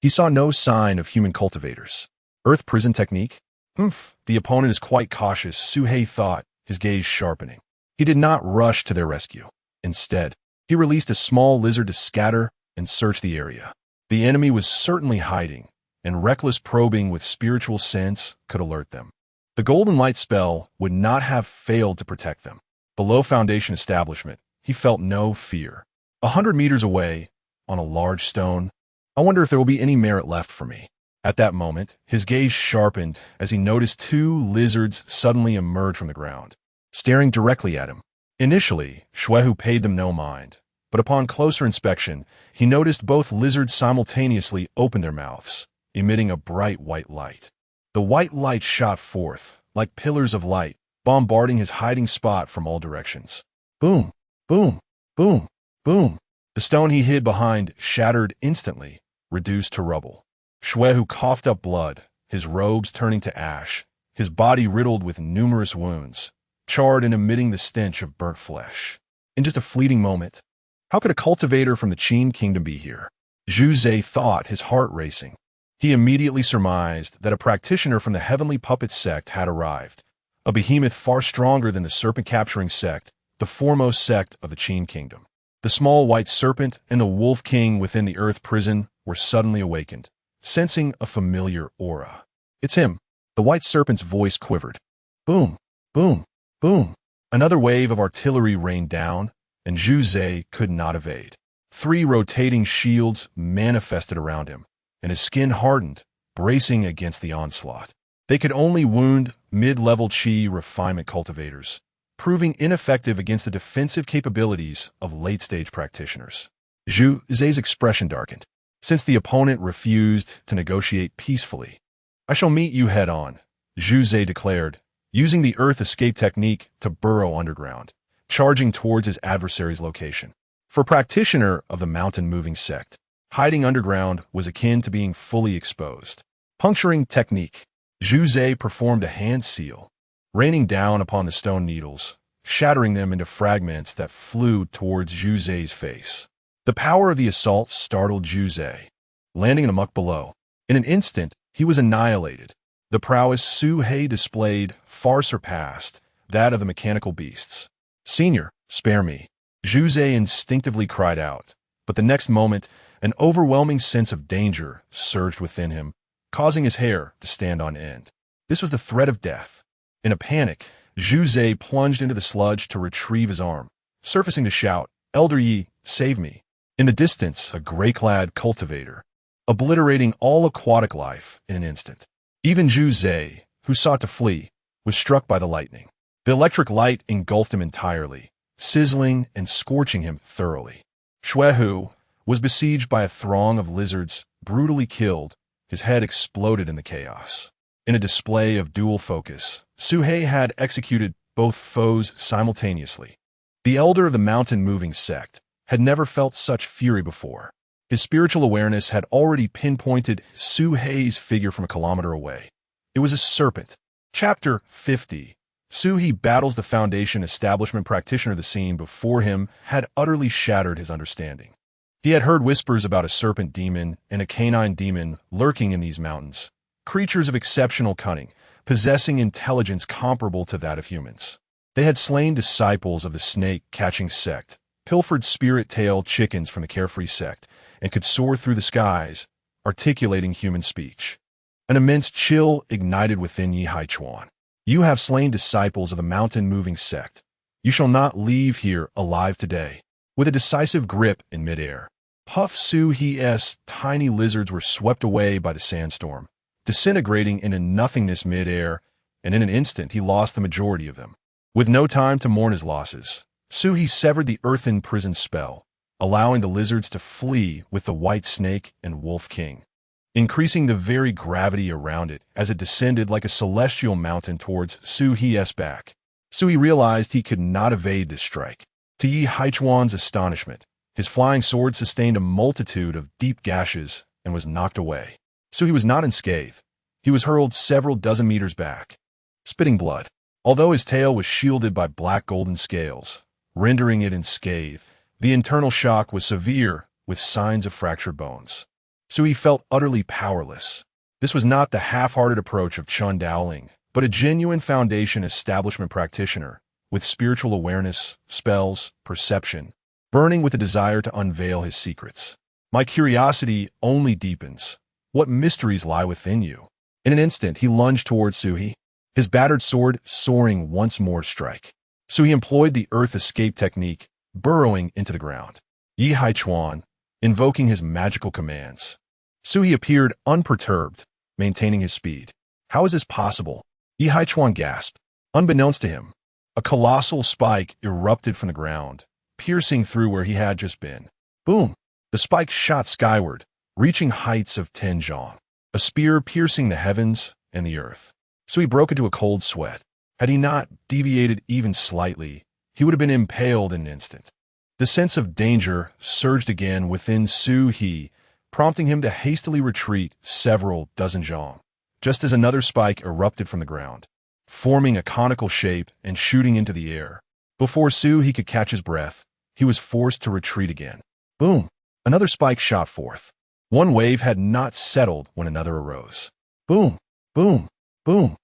He saw no sign of human cultivators. Earth Prison Technique? The opponent is quite cautious, Su He thought, his gaze sharpening. He did not rush to their rescue. Instead, he released a small lizard to scatter and search the area. The enemy was certainly hiding, and reckless probing with spiritual sense could alert them. The golden light spell would not have failed to protect them. Below Foundation establishment, he felt no fear. 100 meters away, on a large stone, I wonder if there will be any merit left for me. At that moment, his gaze sharpened as he noticed two lizards suddenly emerge from the ground, staring directly at him. Initially, Xuehu paid them no mind, but upon closer inspection, he noticed both lizards simultaneously open their mouths, emitting a bright white light. The white light shot forth, like pillars of light, bombarding his hiding spot from all directions. Boom, boom, boom, boom. The stone he hid behind shattered instantly, reduced to rubble. Xuehu coughed up blood, his robes turning to ash, his body riddled with numerous wounds, charred and emitting the stench of burnt flesh. In just a fleeting moment, how could a cultivator from the Qin kingdom be here? Zhu Zhe thought, his heart racing. He immediately surmised that a practitioner from the Heavenly Puppet sect had arrived, a behemoth far stronger than the serpent-capturing sect, the foremost sect of the Qin kingdom. The small white serpent and the Wolf King within the Earth Prison were suddenly awakened, sensing a familiar aura. It's him. The white serpent's voice quivered. Boom, boom, boom. Another wave of artillery rained down, and Zhu Zhe could not evade. 3 rotating shields manifested around him, and his skin hardened, bracing against the onslaught. They could only wound mid-level Qi refinement cultivators, proving ineffective against the defensive capabilities of late-stage practitioners. Zhu Zhe's expression darkened. Since the opponent refused to negotiate peacefully, I shall meet you head-on, Zhu Zhe declared, using the Earth Escape technique to burrow underground, charging towards his adversary's location. For a practitioner of the mountain-moving sect, hiding underground was akin to being fully exposed. Puncturing technique. Zhu Zhe performed a hand seal, raining down upon the stone needles, shattering them into fragments that flew towards Zhu Zhe's face. The power of the assault startled Zhu Zhe, landing in a muck below. In an instant, he was annihilated. The prowess Su He displayed far surpassed that of the mechanical beasts. Senior, spare me. Zhu Zhe instinctively cried out, but the next moment, an overwhelming sense of danger surged within him, causing his hair to stand on end. This was the threat of death. In a panic, Zhu Zhe plunged into the sludge to retrieve his arm, surfacing to shout, Elder Yi, save me. In the distance, a gray-clad cultivator, obliterating all aquatic life in an instant. Even Zhu Zhe, who sought to flee, was struck by the lightning. The electric light engulfed him entirely, sizzling and scorching him thoroughly. Xuehu was besieged by a throng of lizards, brutally killed. His head exploded in the chaos. In a display of dual focus, Suhei had executed both foes simultaneously. The elder of the mountain-moving sect had never felt such fury before. His spiritual awareness had already pinpointed Suhei's figure from a kilometer away. It was a serpent. Chapter 50. Suhei battles the Foundation establishment practitioner. The scene before him had utterly shattered his understanding. He had heard whispers about a serpent demon and a canine demon lurking in these mountains, creatures of exceptional cunning, possessing intelligence comparable to that of humans. They had slain disciples of the snake-catching sect, pilfered spirit-tailed chickens from the carefree sect, and could soar through the skies, articulating human speech. An immense chill ignited within Yi Haichuan. You have slain disciples of the mountain-moving sect. You shall not leave here alive today. With a decisive grip in midair, Puff Suhei's tiny lizards were swept away by the sandstorm, disintegrating into nothingness midair, and in an instant he lost the majority of them. With no time to mourn his losses, Suhei severed the earthen prison spell, allowing the lizards to flee with the white snake and wolf king, increasing the very gravity around it as it descended like a celestial mountain towards Suhei's back. Suhei realized he could not evade this strike. To Yi Haichuan's astonishment, his flying sword sustained a multitude of deep gashes and was knocked away. Suhei was not unscathed. He was hurled several dozen meters back, spitting blood. Although his tail was shielded by black golden scales, rendering it unscathed, the internal shock was severe with signs of fractured bones. Suhei felt utterly powerless. This was not the half-hearted approach of Chun Daoling, but a genuine Foundation establishment practitioner with spiritual awareness, spells, perception, burning with a desire to unveil his secrets. My curiosity only deepens. What mysteries lie within you? In an instant, he lunged towards Suhei, his battered sword soaring once more to strike. Suhei employed the earth escape technique, burrowing into the ground. Yi Haichuan, invoking his magical commands. Suhei appeared unperturbed, maintaining his speed. How is this possible? Yi Haichuan gasped. Unbeknownst to him, a colossal spike erupted from the ground, piercing through where he had just been. Boom! The spike shot skyward, reaching heights of 10 zhang, a spear piercing the heavens and the earth. Suhei broke into a cold sweat. Had he not deviated even slightly, he would have been impaled in an instant. The sense of danger surged again within Suhei, prompting him to hastily retreat several dozen zhang, just as another spike erupted from the ground, forming a conical shape and shooting into the air. Before Suhei could catch his breath, he was forced to retreat again. Boom! Another spike shot forth. One wave had not settled when another arose. Boom! Boom! Boom!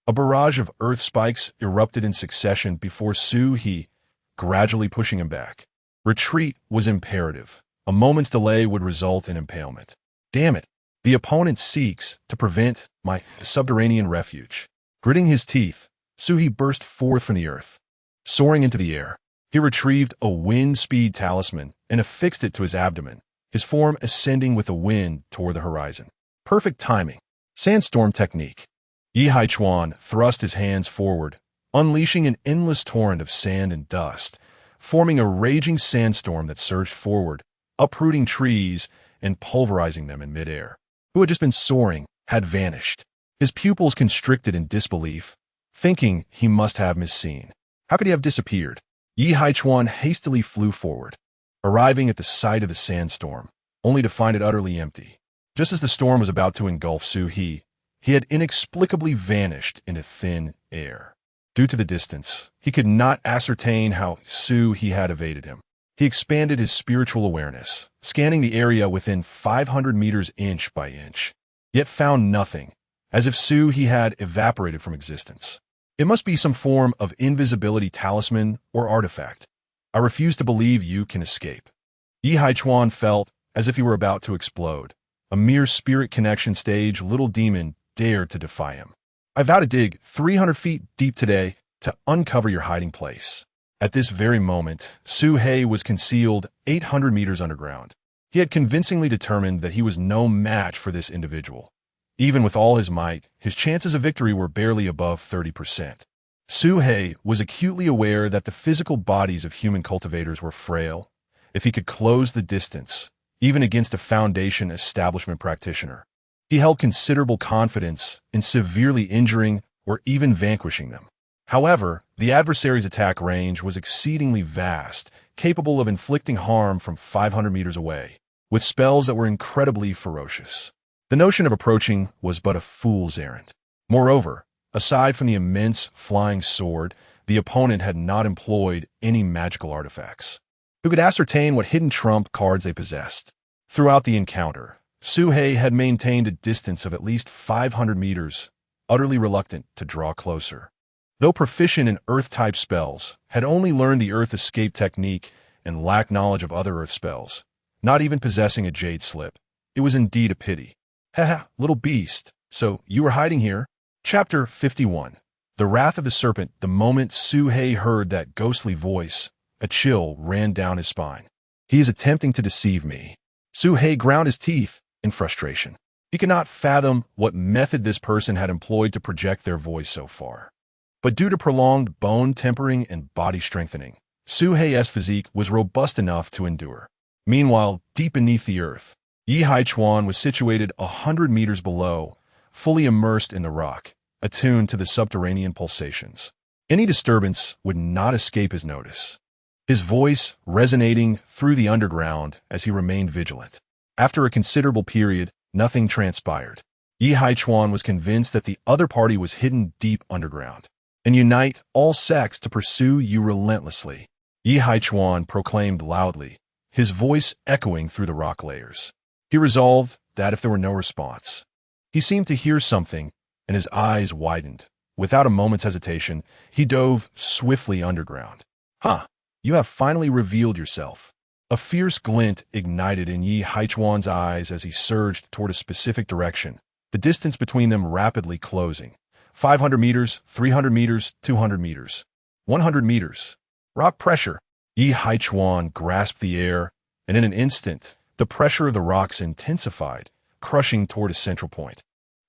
A barrage of earth spikes erupted in succession before Suhei, gradually pushing him back. Retreat was imperative. A moment's delay would result in impalement. Damn it! The opponent seeks to prevent my subterranean refuge. Gritting his teeth, Suhei burst forth from the earth. Soaring into the air, he retrieved a wind speed talisman and affixed it to his abdomen, his form ascending with the wind toward the horizon. Perfect timing. Sandstorm technique. Yi Haichuan thrust his hands forward, unleashing an endless torrent of sand and dust, forming a raging sandstorm that surged forward, uprooting trees and pulverizing them in midair. Who had just been soaring had vanished. His pupils constricted in disbelief, thinking he must have misseen. How could he have disappeared? Yi Haichuan hastily flew forward, arriving at the site of the sandstorm, only to find it utterly empty. Just as the storm was about to engulf Suhei, he had inexplicably vanished into thin air. Due to the distance, he could not ascertain how Suhei had evaded him. He expanded his spiritual awareness, scanning the area within 500 meters inch by inch, yet found nothing, as if Suhei had evaporated from existence. It must be some form of invisibility talisman or artifact. I refuse to believe you can escape. Yi Haichuan felt as if he were about to explode. A mere spirit connection stage little demon dared to defy him. I vow to dig 300 feet deep today to uncover your hiding place. At this very moment, Suhei was concealed 800 meters underground. He had convincingly determined that he was no match for this individual. Even with all his might, his chances of victory were barely above 30%. Suhei was acutely aware that the physical bodies of human cultivators were frail. If he could close the distance, even against a Foundation establishment practitioner, He held considerable confidence in severely injuring or even vanquishing them. However, the adversary's attack range was exceedingly vast, capable of inflicting harm from 500 meters away, with spells that were incredibly ferocious. The notion of approaching was but a fool's errand. Moreover, aside from the immense flying sword, the opponent had not employed any magical artifacts. Who could ascertain what hidden trump cards they possessed? Throughout the encounter, Suhei had maintained a distance of at least 500 meters, utterly reluctant to draw closer. Though proficient in Earth-type spells, had only learned the Earth Escape technique and lacked knowledge of other Earth spells, not even possessing a Jade Slip. It was indeed a pity. Haha, little beast, so you were hiding here? Chapter 51. The Wrath of the Serpent. The moment Suhei heard that ghostly voice, a chill ran down his spine. He is attempting to deceive me. Suhei ground his teeth in frustration. He could not fathom what method this person had employed to project their voice so far. But due to prolonged bone tempering and body strengthening, Suhei's physique was robust enough to endure. Meanwhile, deep beneath the earth, Yi Haichuan was situated 100 meters below, fully immersed in the rock, attuned to the subterranean pulsations. Any disturbance would not escape his notice, his voice resonating through the underground as he remained vigilant. After a considerable period, nothing transpired. Yi Haichuan was convinced that the other party was hidden deep underground, and unite all sects to pursue you relentlessly. Yi Haichuan proclaimed loudly, his voice echoing through the rock layers. He resolved that if there were no response, he seemed to hear something, and his eyes widened. Without a moment's hesitation, he dove swiftly underground. You have finally revealed yourself. A fierce glint ignited in Yi Haichuan's eyes as he surged toward a specific direction, the distance between them rapidly closing. 500 meters, 300 meters, 200 meters, 100 meters. Rock pressure. Yi Haichuan grasped the air, and in an instant, the pressure of the rocks intensified, crushing toward a central point,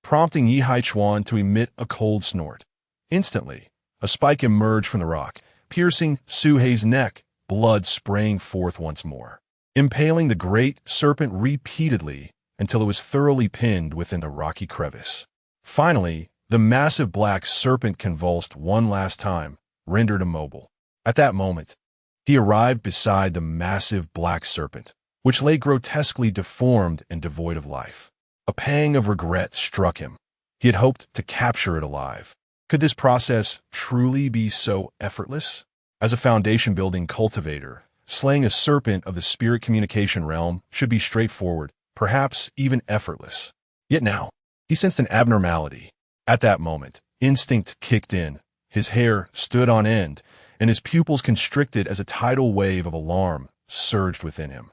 prompting Yi Haichuan to emit a cold snort. Instantly, a spike emerged from the rock, piercing Suhei's neck, blood spraying forth once more, impaling the great serpent repeatedly until it was thoroughly pinned within the rocky crevice. Finally, the massive black serpent convulsed one last time, rendered immobile. At that moment, he arrived beside the massive black serpent, which lay grotesquely deformed and devoid of life. A pang of regret struck him. He had hoped to capture it alive. Could this process truly be so effortless? As a foundation-building cultivator, slaying a serpent of the spirit communication realm should be straightforward, perhaps even effortless. Yet now, he sensed an abnormality. At that moment, instinct kicked in. His hair stood on end, and his pupils constricted as a tidal wave of alarm surged within him.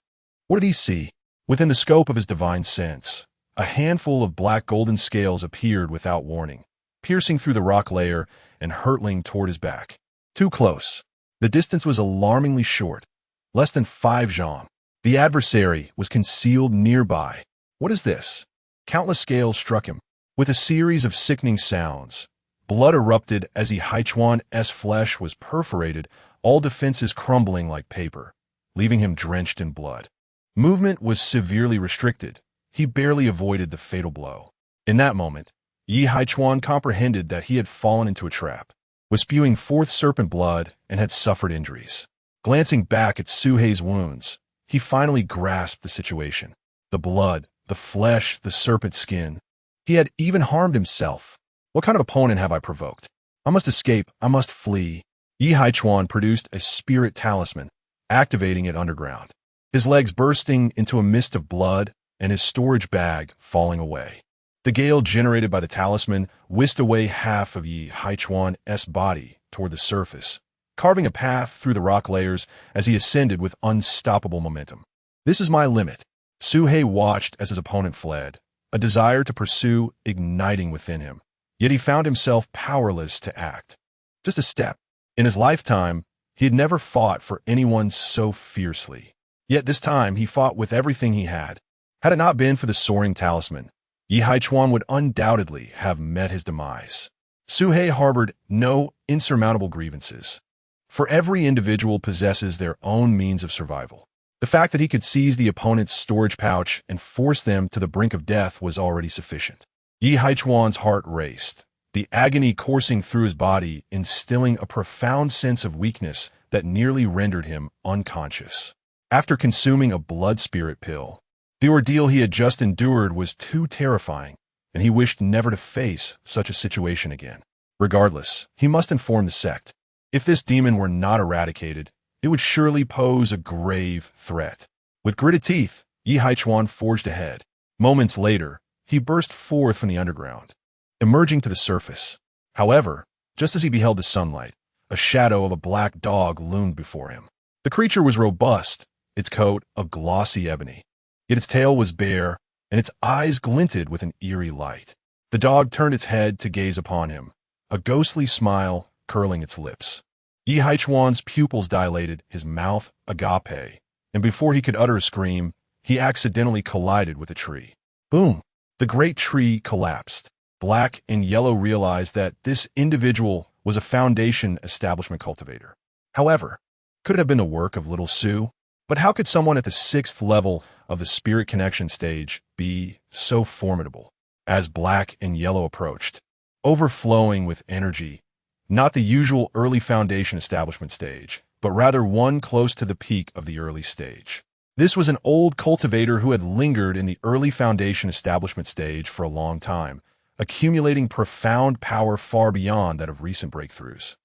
What did he see? Within the scope of his divine sense, a handful of black golden scales appeared without warning, piercing through the rock layer and hurtling toward his back. Too close. The distance was alarmingly short, less than 5 zhang. The adversary was concealed nearby. What is this? Countless scales struck him. With a series of sickening sounds, blood erupted as Yi Haichuan's flesh was perforated, all defenses crumbling like paper, leaving him drenched in blood. Movement was severely restricted. He barely avoided the fatal blow. In that moment, Yi Haichuan comprehended that he had fallen into a trap, was spewing forth serpent blood, and had suffered injuries. Glancing back at Suhei's wounds, he finally grasped the situation. The blood, the flesh, the serpent skin. He had even harmed himself. What kind of opponent have I provoked? I must escape. I must flee. Yi Haichuan produced a spirit talisman, activating it underground, his legs bursting into a mist of blood and his storage bag falling away. The gale generated by the talisman whisked away half of Yi Haichuan's body toward the surface, carving a path through the rock layers as he ascended with unstoppable momentum. This is my limit. Suhei watched as his opponent fled, a desire to pursue igniting within him. Yet he found himself powerless to act. Just a step. In his lifetime, he had never fought for anyone so fiercely. Yet this time he fought with everything he had. Had it not been for the soaring talisman, Yi Haichuan would undoubtedly have met his demise. Suhei harbored no insurmountable grievances. For every individual possesses their own means of survival. The fact that he could seize the opponent's storage pouch and force them to the brink of death was already sufficient. Yi Haichuan's heart raced, the agony coursing through his body, instilling a profound sense of weakness that nearly rendered him unconscious. After consuming a blood spirit pill, the ordeal he had just endured was too terrifying, and he wished never to face such a situation again. Regardless, he must inform the sect. If this demon were not eradicated, it would surely pose a grave threat. With gritted teeth, Yi Haichuan forged ahead. Moments later, he burst forth from the underground, emerging to the surface. However, just as he beheld the sunlight, a shadow of a black dog loomed before him. The creature was robust, its coat a glossy ebony, yet its tail was bare, and its eyes glinted with an eerie light. The dog turned its head to gaze upon him, a ghostly smile curling its lips. Yi Haichuan's pupils dilated, his mouth agape, and before he could utter a scream, he accidentally collided with a tree. Boom! The great tree collapsed. Black and Yellow realized that this individual was a Foundation establishment cultivator. However, could it have been the work of little Sue? But how could someone at the 6th level of the Spirit Connection stage be so formidable? As Black and Yellow approached, overflowing with energy, not the usual early Foundation establishment stage, but rather one close to the peak of the early stage. This was an old cultivator who had lingered in the early Foundation establishment stage for a long time, accumulating profound power far beyond that of recent breakthroughs.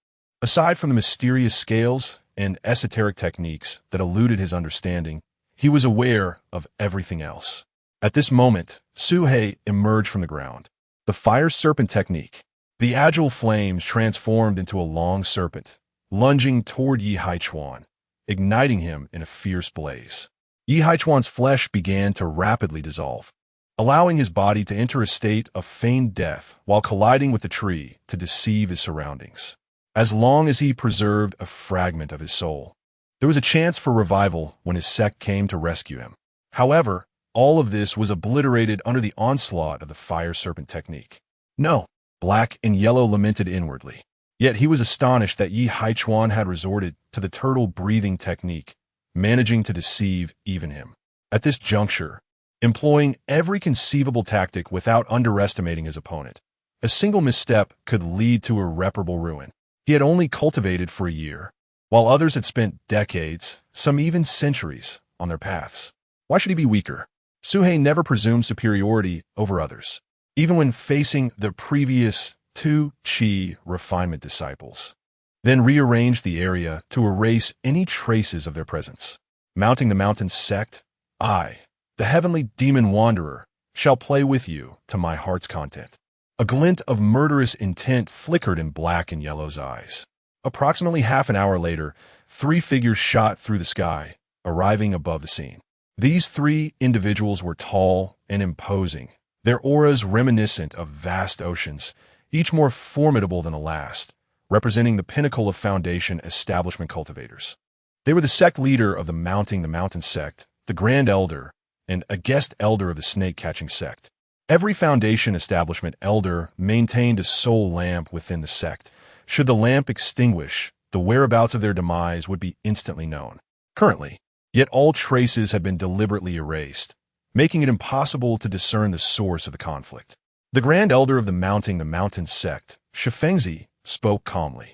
Aside from the mysterious scales and esoteric techniques that eluded his understanding, he was aware of everything else. At this moment, Suhei emerged from the ground. The fire serpent technique. The agile flames transformed into a long serpent, lunging toward Yi Haichuan, igniting him in a fierce blaze. Yi Haichuan's flesh began to rapidly dissolve, allowing his body to enter a state of feigned death while colliding with the tree to deceive his surroundings. As long as he preserved a fragment of his soul, there was a chance for revival when his sect came to rescue him. However, all of this was obliterated under the onslaught of the fire serpent technique. No, Black and Yellow lamented inwardly. Yet he was astonished that Yi Haichuan had resorted to the turtle breathing technique, managing to deceive even him. At this juncture, employing every conceivable tactic without underestimating his opponent, a single misstep could lead to irreparable ruin. He had only cultivated for a year, while others had spent decades, some even centuries, on their paths. Why should he be weaker? Suhei never presumed superiority over others, even when facing the previous 2 Qi refinement disciples. Then rearranged the area to erase any traces of their presence. Mounting the mountain sect, I, the heavenly demon wanderer, shall play with you to my heart's content. A glint of murderous intent flickered in Black and Yellow's eyes. Approximately half an hour later, 3 figures shot through the sky, arriving above the scene. These 3 individuals were tall and imposing, their auras reminiscent of vast oceans, each more formidable than the last, representing the pinnacle of Foundation establishment cultivators. They were the sect leader of the Mounting the Mountain sect, the Grand Elder, and a guest elder of the snake-catching sect. Every Foundation establishment elder maintained a soul lamp within the sect. Should the lamp extinguish, the whereabouts of their demise would be instantly known. Currently, yet all traces had been deliberately erased, making it impossible to discern the source of the conflict. The Grand Elder of the Mounting the Mountain sect, Shifengzi, spoke calmly.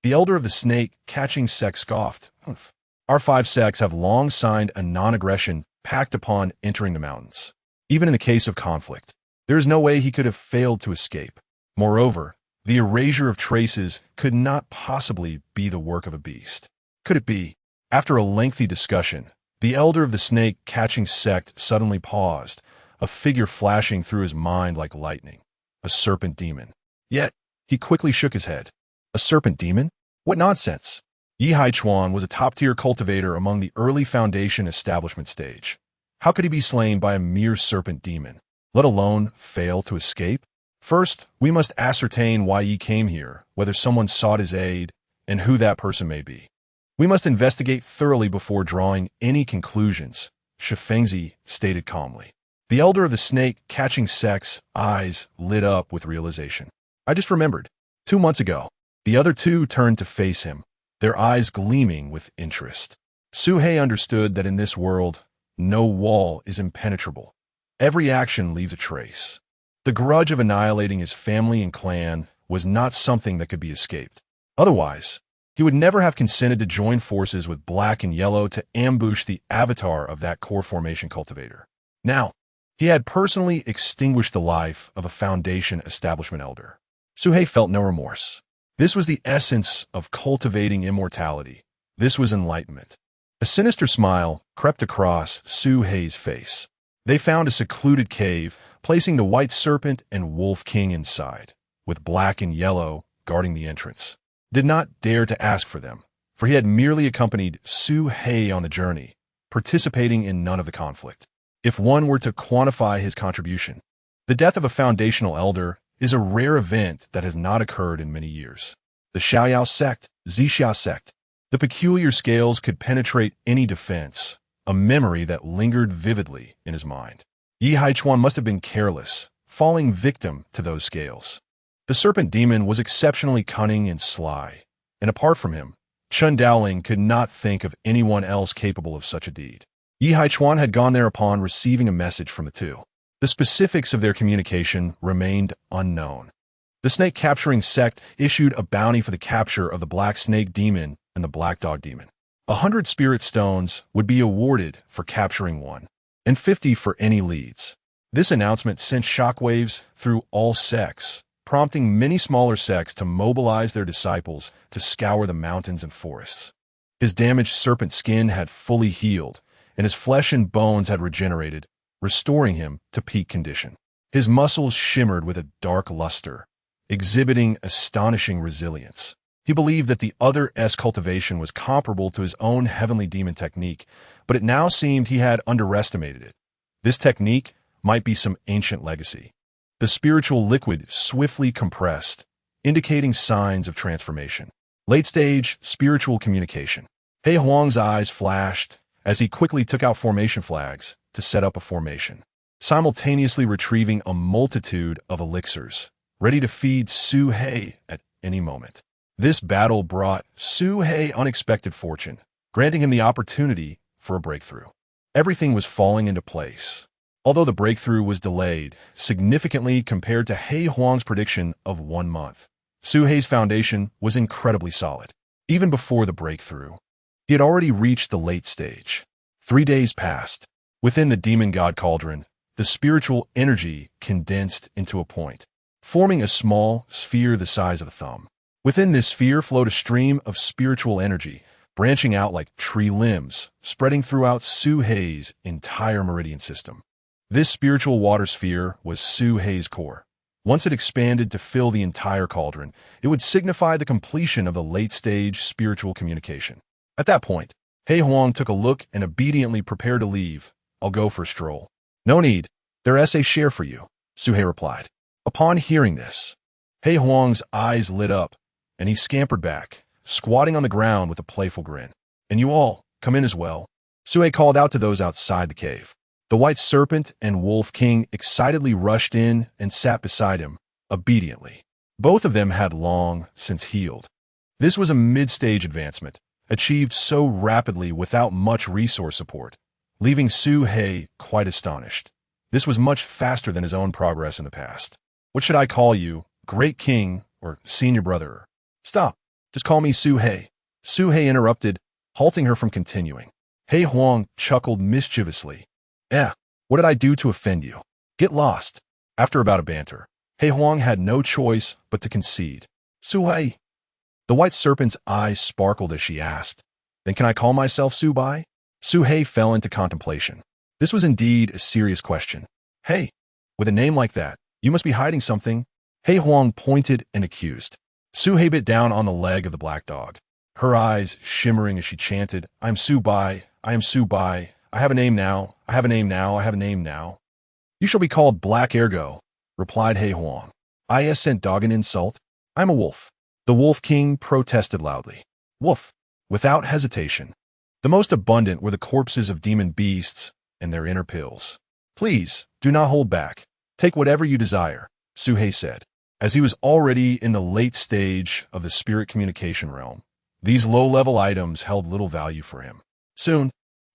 The Elder of the Snake-Catching sect scoffed. Our 5 sects have long signed a non-aggression pact upon entering the mountains. Even in the case of conflict, there is no way he could have failed to escape. Moreover, the erasure of traces could not possibly be the work of a beast. Could it be? After a lengthy discussion, the Elder of the Snake-Catching sect suddenly paused, a figure flashing through his mind like lightning. A serpent demon. Yet, he quickly shook his head. A serpent demon? What nonsense! Yi Haichuan was a top-tier cultivator among the early Foundation establishment stage. How could he be slain by a mere serpent demon, let alone fail to escape? First, we must ascertain why Yi came here, whether someone sought his aid, and who that person may be. We must investigate thoroughly before drawing any conclusions, Shifengzi stated calmly. The Elder of the Snake-Catching sect's eyes lit up with realization. I just remembered. 2 months ago, the other 2 turned to face him, their eyes gleaming with interest. Suhei understood that in this world, no wall is impenetrable. Every action leaves a trace. The grudge of annihilating his family and clan was not something that could be escaped. Otherwise, he would never have consented to join forces with Black and Yellow to ambush the avatar of that core formation cultivator. Now, he had personally extinguished the life of a Foundation establishment elder. Suhei felt no remorse. This was the essence of cultivating immortality. This was enlightenment. A sinister smile crept across Suhei's face. They found a secluded cave, placing the White Serpent and Wolf King inside, with Black and Yellow guarding the entrance. Did not dare to ask for them, for he had merely accompanied Suhei on the journey, participating in none of the conflict. If one were to quantify his contribution, the death of a foundational elder is a rare event that has not occurred in many years. The Xiaoyao sect, Zixia sect. The peculiar scales could penetrate any defense, a memory that lingered vividly in his mind. Yi Haichuan must have been careless, falling victim to those scales. The serpent demon was exceptionally cunning and sly, and apart from him, Chen Daoling could not think of anyone else capable of such a deed. Yi Haichuan had gone there upon receiving a message from the two. The specifics of their communication remained unknown. The snake-capturing sect issued a bounty for the capture of the Black Snake Demon and the Black Dog Demon. 100 spirit stones would be awarded for capturing one, and 50 for any leads. This announcement sent shockwaves through all sects, prompting many smaller sects to mobilize their disciples to scour the mountains and forests. His damaged serpent skin had fully healed, and his flesh and bones had regenerated, restoring him to peak condition. His muscles shimmered with a dark luster, exhibiting astonishing resilience. He believed that the other S cultivation was comparable to his own heavenly demon technique, but it now seemed he had underestimated it. This technique might be some ancient legacy. The spiritual liquid swiftly compressed, indicating signs of transformation. Late-stage spiritual communication. He Huang's eyes flashed as he quickly took out formation flags to set up a formation, simultaneously retrieving a multitude of elixirs, ready to feed Suhei at any moment. This battle brought Suhei unexpected fortune, granting him the opportunity for a breakthrough. Everything was falling into place. Although the breakthrough was delayed significantly compared to He Huang's prediction of 1 month, Suhei's foundation was incredibly solid. Even before the breakthrough, he had already reached the late stage. 3 days passed. Within the demon god cauldron, the spiritual energy condensed into a point, forming a small sphere the size of a thumb. Within this sphere flowed a stream of spiritual energy, branching out like tree limbs, spreading throughout Suhei's entire meridian system. This spiritual water sphere was Suhei's core. Once it expanded to fill the entire cauldron, it would signify the completion of the late-stage spiritual communication. At that point, He Huang took a look and obediently prepared to leave. "I'll go for a stroll." "No need. There's a share for you," Suhei replied. Upon hearing this, He Huang's eyes lit up, and he scampered back, squatting on the ground with a playful grin. "And you all, come in as well," Suhei called out to those outside the cave. The White Serpent and Wolf King excitedly rushed in and sat beside him, obediently. Both of them had long since healed. This was a mid-stage advancement, achieved so rapidly without much resource support, leaving Suhei quite astonished. This was much faster than his own progress in the past. "What should I call you, Great King or Senior Brother?" "Stop, just call me Suhei," Suhei interrupted, halting her from continuing. He Huang chuckled mischievously. What did I do to offend you? Get lost." After about a banter, He Huang had no choice but to concede. "Suhei." The White Serpent's eyes sparkled as she asked, "Then can I call myself Subai?" Suhei fell into contemplation. This was indeed a serious question. "Hey, with a name like that, you must be hiding something." He Huang pointed and accused. Suhei bit down on the leg of the black dog, her eyes shimmering as she chanted, "I am Subai, I am Subai. I have a name now, I have a name now, I have a name now." "You shall be called Black Ergo," replied He Huang. "I sent dog an insult. I am a wolf." The Wolf King protested loudly. "Wolf," without hesitation. The most abundant were the corpses of demon beasts and their inner pills. "Please, do not hold back. Take whatever you desire," Suhei said. As he was already in the late stage of the spirit communication realm, these low-level items held little value for him. soon,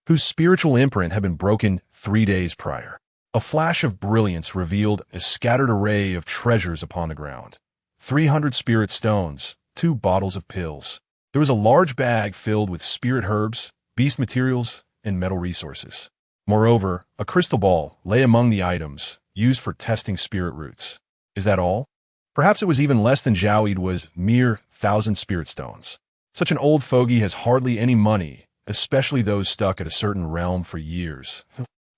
whose spiritual imprint had been broken 3 days prior. A flash of brilliance revealed a scattered array of treasures upon the ground. 300 spirit stones, 2 bottles of pills. There was a large bag filled with spirit herbs, beast materials, and metal resources. Moreover, a crystal ball lay among the items used for testing spirit roots. Is that all? Perhaps it was even less than Zhao was mere 1,000 spirit stones. Such an old fogey has hardly any money, especially those stuck at a certain realm for years.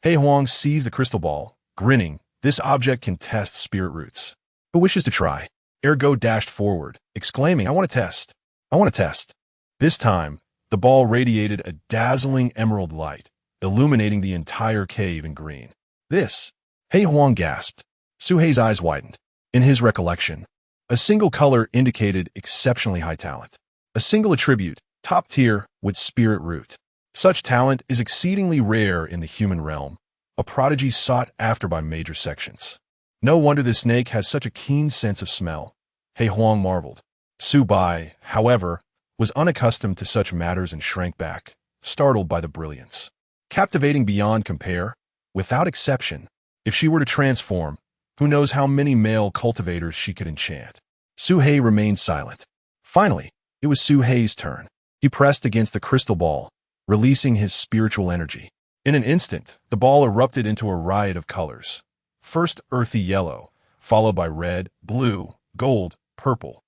He Huang seized the crystal ball, grinning. This object can test spirit roots. Who wishes to try? Ergo dashed forward, exclaiming, I want to test. I want to test. This time, the ball radiated a dazzling emerald light, illuminating the entire cave in green. This, He Huang gasped. Su Hei's eyes widened. In his recollection, a single color indicated exceptionally high talent. A single attribute, top tier, with spirit root. Such talent is exceedingly rare in the human realm, a prodigy sought after by major sections. No wonder the snake has such a keen sense of smell. He Huang marveled. Su Bai, however, was unaccustomed to such matters and shrank back, startled by the brilliance. Captivating beyond compare, without exception, if she were to transform, who knows how many male cultivators she could enchant. Su Hei remained silent. Finally, it was Su Hei's turn. He pressed against the crystal ball, releasing his spiritual energy. In an instant, the ball erupted into a riot of colors. First earthy yellow, followed by red, blue, gold, purple.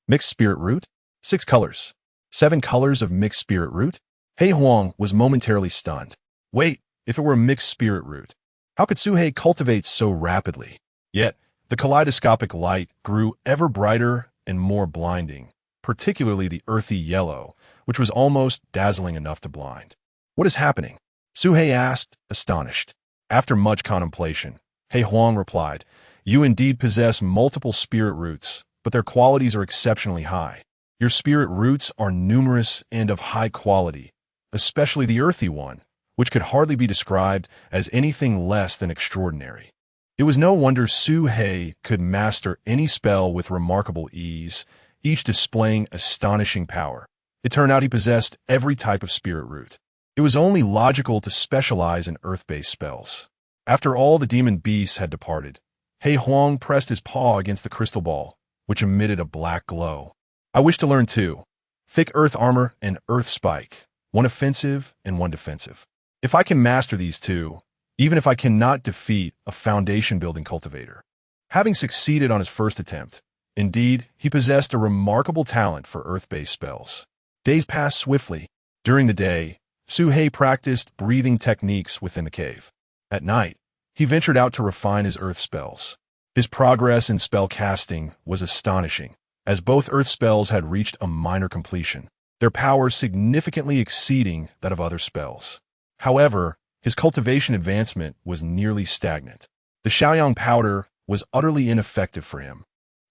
Mixed spirit root? 6 colors. 7 colors of mixed spirit root? He Huang was momentarily stunned. Wait, if it were a mixed spirit root, how could Su Hei cultivate so rapidly? Yet, the kaleidoscopic light grew ever brighter and more blinding, particularly the earthy yellow, which was almost dazzling enough to blind. What is happening? Su Hei asked, astonished. After much contemplation, He Huang replied, You indeed possess multiple spirit roots, but their qualities are exceptionally high. Your spirit roots are numerous and of high quality, especially the earthy one, which could hardly be described as anything less than extraordinary. It was no wonder Su Hei could master any spell with remarkable ease, each displaying astonishing power. It turned out he possessed every type of spirit root. It was only logical to specialize in earth-based spells. After all the demon beasts had departed, He Huang pressed his paw against the crystal ball, which emitted a black glow. I wish to learn 2. Thick earth armor and earth spike, 1 offensive and 1 defensive. If I can master these 2, even if I cannot defeat a foundation-building cultivator. Having succeeded on his first attempt, indeed, he possessed a remarkable talent for earth-based spells. Days passed swiftly. During the day, Su Hei practiced breathing techniques within the cave. At night, he ventured out to refine his earth spells. His progress in spell casting was astonishing, as both earth spells had reached a minor completion, their power significantly exceeding that of other spells. However, his cultivation advancement was nearly stagnant. The Shaoyang powder was utterly ineffective for him.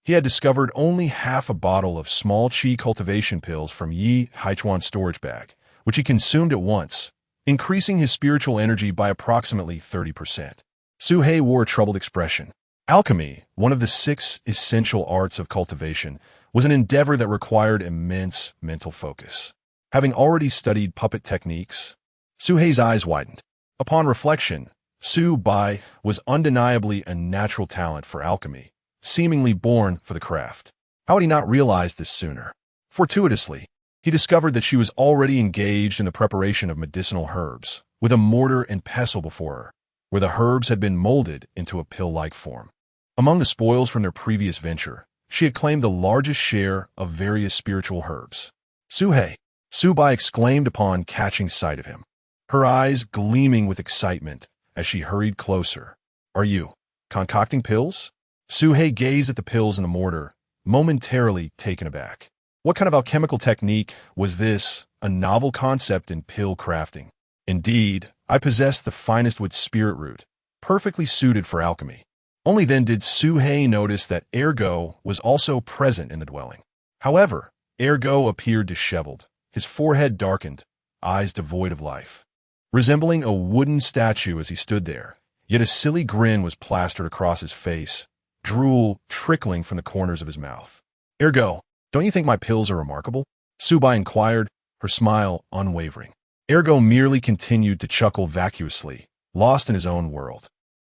He had discovered only half a bottle of small qi cultivation pills from Yi Haichuan's storage bag, which he consumed at once, increasing his spiritual energy by approximately 30%. Su Hei wore a troubled expression. Alchemy, one of the 6 essential arts of cultivation, was an endeavor that required immense mental focus. Having already studied puppet techniques, Su Hei's eyes widened. Upon reflection, Su Bai was undeniably a natural talent for alchemy, seemingly born for the craft. How had he not realized this sooner? Fortuitously, he discovered that she was already engaged in the preparation of medicinal herbs, with a mortar and pestle before her, where the herbs had been molded into a pill-like form. Among the spoils from their previous venture, she had claimed the largest share of various spiritual herbs. Su Hei, Su Bai exclaimed upon catching sight of him, her eyes gleaming with excitement as she hurried closer. Are you concocting pills? Su Hei gazed at the pills in the mortar, momentarily taken aback. What kind of alchemical technique was this, a novel concept in pill crafting? Indeed, I possessed the finest wood spirit root, perfectly suited for alchemy. Only then did Su Hei notice that Ergo was also present in the dwelling. However, Ergo appeared disheveled, his forehead darkened, eyes devoid of life. Resembling a wooden statue as he stood there, yet a silly grin was plastered across his face, drool trickling from the corners of his mouth. Ergo, don't you think my pills are remarkable? Su Bai inquired, her smile unwavering. Ergo merely continued to chuckle vacuously, lost in his own world.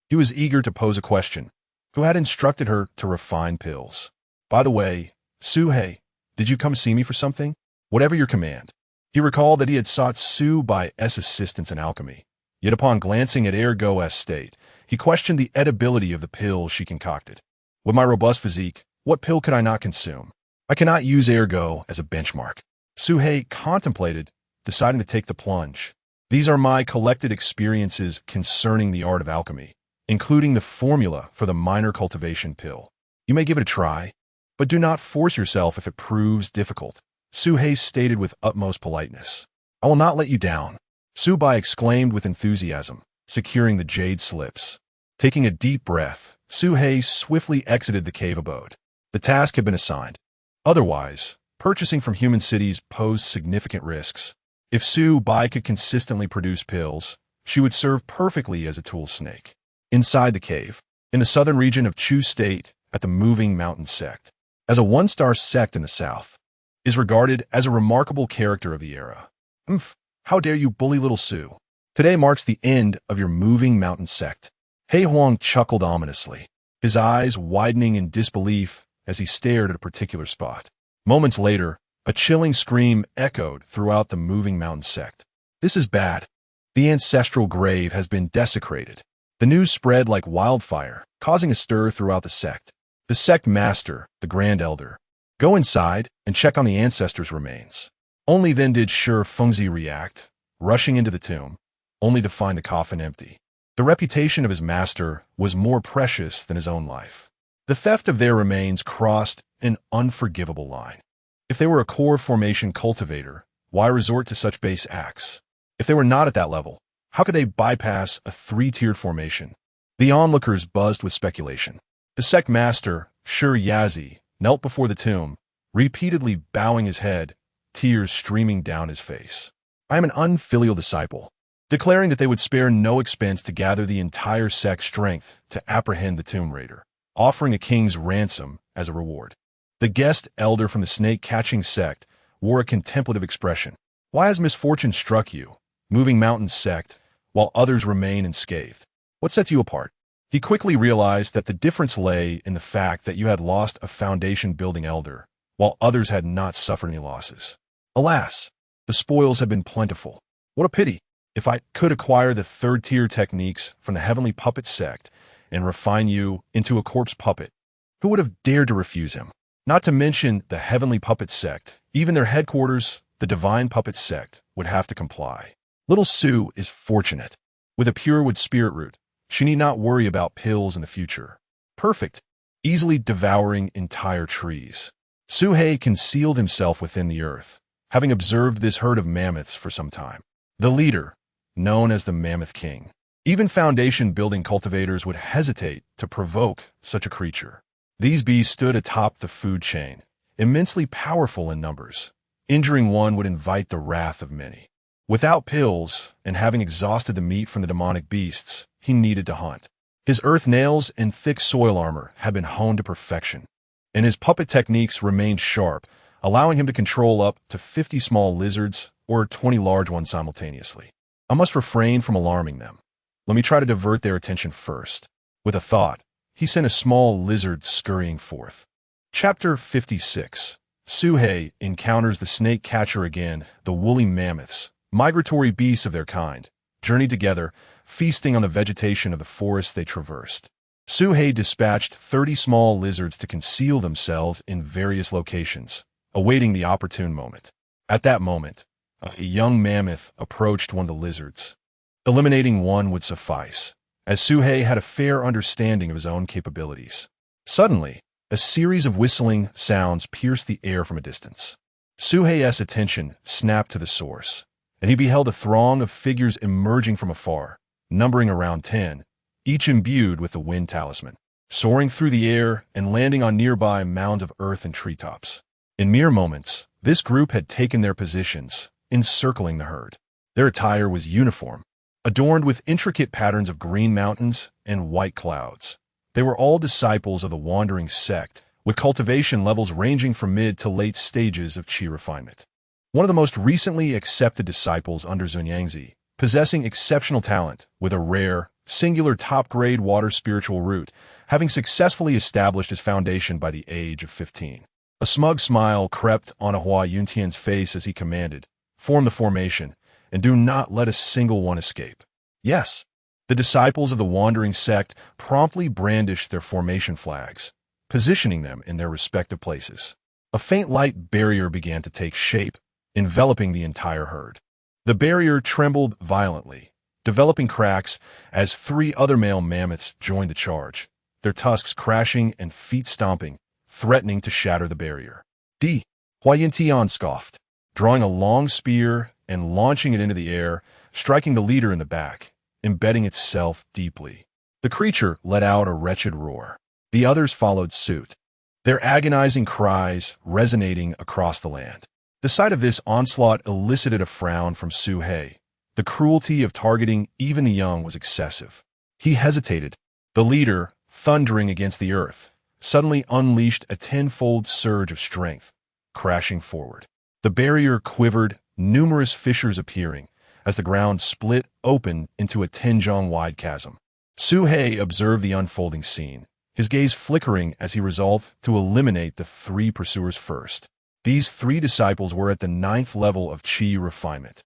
He was eager to pose a question. Who had instructed her to refine pills? By the way, Suhei, did you come see me for something? Whatever your command. He recalled that he had sought Su Bai's assistance in alchemy. Yet upon glancing at Ergo's state, he questioned the edibility of the pills she concocted. With my robust physique, what pill could I not consume? I cannot use Ergo as a benchmark. Suhei contemplated, deciding to take the plunge. These are my collected experiences concerning the art of alchemy, including the formula for the minor cultivation pill. You may give it a try, but do not force yourself if it proves difficult, Suhei stated with utmost politeness. I will not let you down, Su Bai exclaimed with enthusiasm, securing the jade slips. Taking a deep breath, Suhei swiftly exited the cave abode. The task had been assigned. Otherwise, purchasing from human cities posed significant risks. If Su Bai could consistently produce pills, she would serve perfectly as a tool snake. Inside the cave, in the southern region of Chu State, at the Moving Mountain Sect, as a one-star sect in the south, is regarded as a remarkable character of the era. How dare you bully little Su? Today marks the end of your Moving Mountain Sect. Hei Huang chuckled ominously, his eyes widening in disbelief as he stared at a particular spot. Moments later, a chilling scream echoed throughout the Moving Mountain Sect. This is bad. The ancestral grave has been desecrated. The news spread like wildfire, causing a stir throughout the sect. The sect master, the Grand Elder, go inside and check on the ancestors' remains. Only then did Shi Fengzi react, rushing into the tomb, only to find the coffin empty. The reputation of his master was more precious than his own life. The theft of their remains crossed an unforgivable line. If they were a core formation cultivator, why resort to such base acts? If they were not at that level, how could they bypass a three-tiered formation? The onlookers buzzed with speculation. The sect master, Shi Yazi, knelt before the tomb, repeatedly bowing his head, tears streaming down his face. I am an unfilial disciple, declaring that they would spare no expense to gather the entire sect's strength to apprehend the tomb raider, offering a king's ransom as a reward. The guest elder from the snake-catching sect wore a contemplative expression. Why has misfortune struck you, Moving Mountain Sect, while others remain unscathed? What sets you apart? He quickly realized that the difference lay in the fact that you had lost a foundation-building elder, while others had not suffered any losses. Alas, the spoils have been plentiful. What a pity! If I could acquire the third-tier techniques from the Heavenly Puppet Sect and refine you into a corpse puppet, who would have dared to refuse him? Not to mention the Heavenly Puppet Sect, even their headquarters, the Divine Puppet Sect, would have to comply. Little Su is fortunate. With a purewood spirit root, she need not worry about pills in the future. Perfect, easily devouring entire trees. Suhei concealed himself within the earth, having observed this herd of mammoths for some time. The leader, known as the Mammoth King. Even foundation-building cultivators would hesitate to provoke such a creature. These beasts stood atop the food chain, immensely powerful in numbers. Injuring one would invite the wrath of many. Without pills, and having exhausted the meat from the demonic beasts, he needed to hunt. His earth nails and thick soil armor had been honed to perfection, and his puppet techniques remained sharp, allowing him to control up to 50 small lizards or 20 large ones simultaneously. I must refrain from alarming them. Let me try to divert their attention first. With a thought, he sent a small lizard scurrying forth. Chapter 56. Suhei encounters the snake catcher again. The woolly mammoths, migratory beasts of their kind, journeyed together, feasting on the vegetation of the forest they traversed. Suhei dispatched 30 small lizards to conceal themselves in various locations, awaiting the opportune moment. At that moment, a young mammoth approached one of the lizards. Eliminating one would suffice, as Suhei had a fair understanding of his own capabilities. Suddenly, a series of whistling sounds pierced the air from a distance. Suhei's attention snapped to the source, and he beheld a throng of figures emerging from afar, numbering around 10, each imbued with the wind talisman, soaring through the air and landing on nearby mounds of earth and treetops. In mere moments, this group had taken their positions, encircling the herd. Their attire was uniform, adorned with intricate patterns of green mountains and white clouds. They were all disciples of the wandering sect, with cultivation levels ranging from mid to late stages of chi refinement. one of the most recently accepted disciples under Zunyangzi, possessing exceptional talent with a rare, singular top-grade water spiritual root, having successfully established his foundation by the age of 15. A smug smile crept on Hua Yuntian's face as he commanded, "Form the formation, and do not let a single one escape." Yes, the disciples of the wandering sect promptly brandished their formation flags, positioning them in their respective places. A faint light barrier began to take shape, enveloping the entire herd. The barrier trembled violently, developing cracks as 3 other male mammoths joined the charge, their tusks crashing and feet stomping, threatening to shatter the barrier. Huayin Tian scoffed, drawing a long spear and launching it into the air, striking the leader in the back, embedding itself deeply. The creature let out a wretched roar. The others followed suit, their agonizing cries resonating across the land. The sight of this onslaught elicited a frown from Su He. The cruelty of targeting even the young was excessive. He hesitated. The leader, thundering against the earth, suddenly unleashed a tenfold surge of strength, crashing forward. The barrier quivered, numerous fissures appearing, as the ground split open into a 10-zhang-wide chasm. Su He observed the unfolding scene, his gaze flickering as he resolved to eliminate the 3 pursuers first. These 3 disciples were at the 9th level of Qi refinement.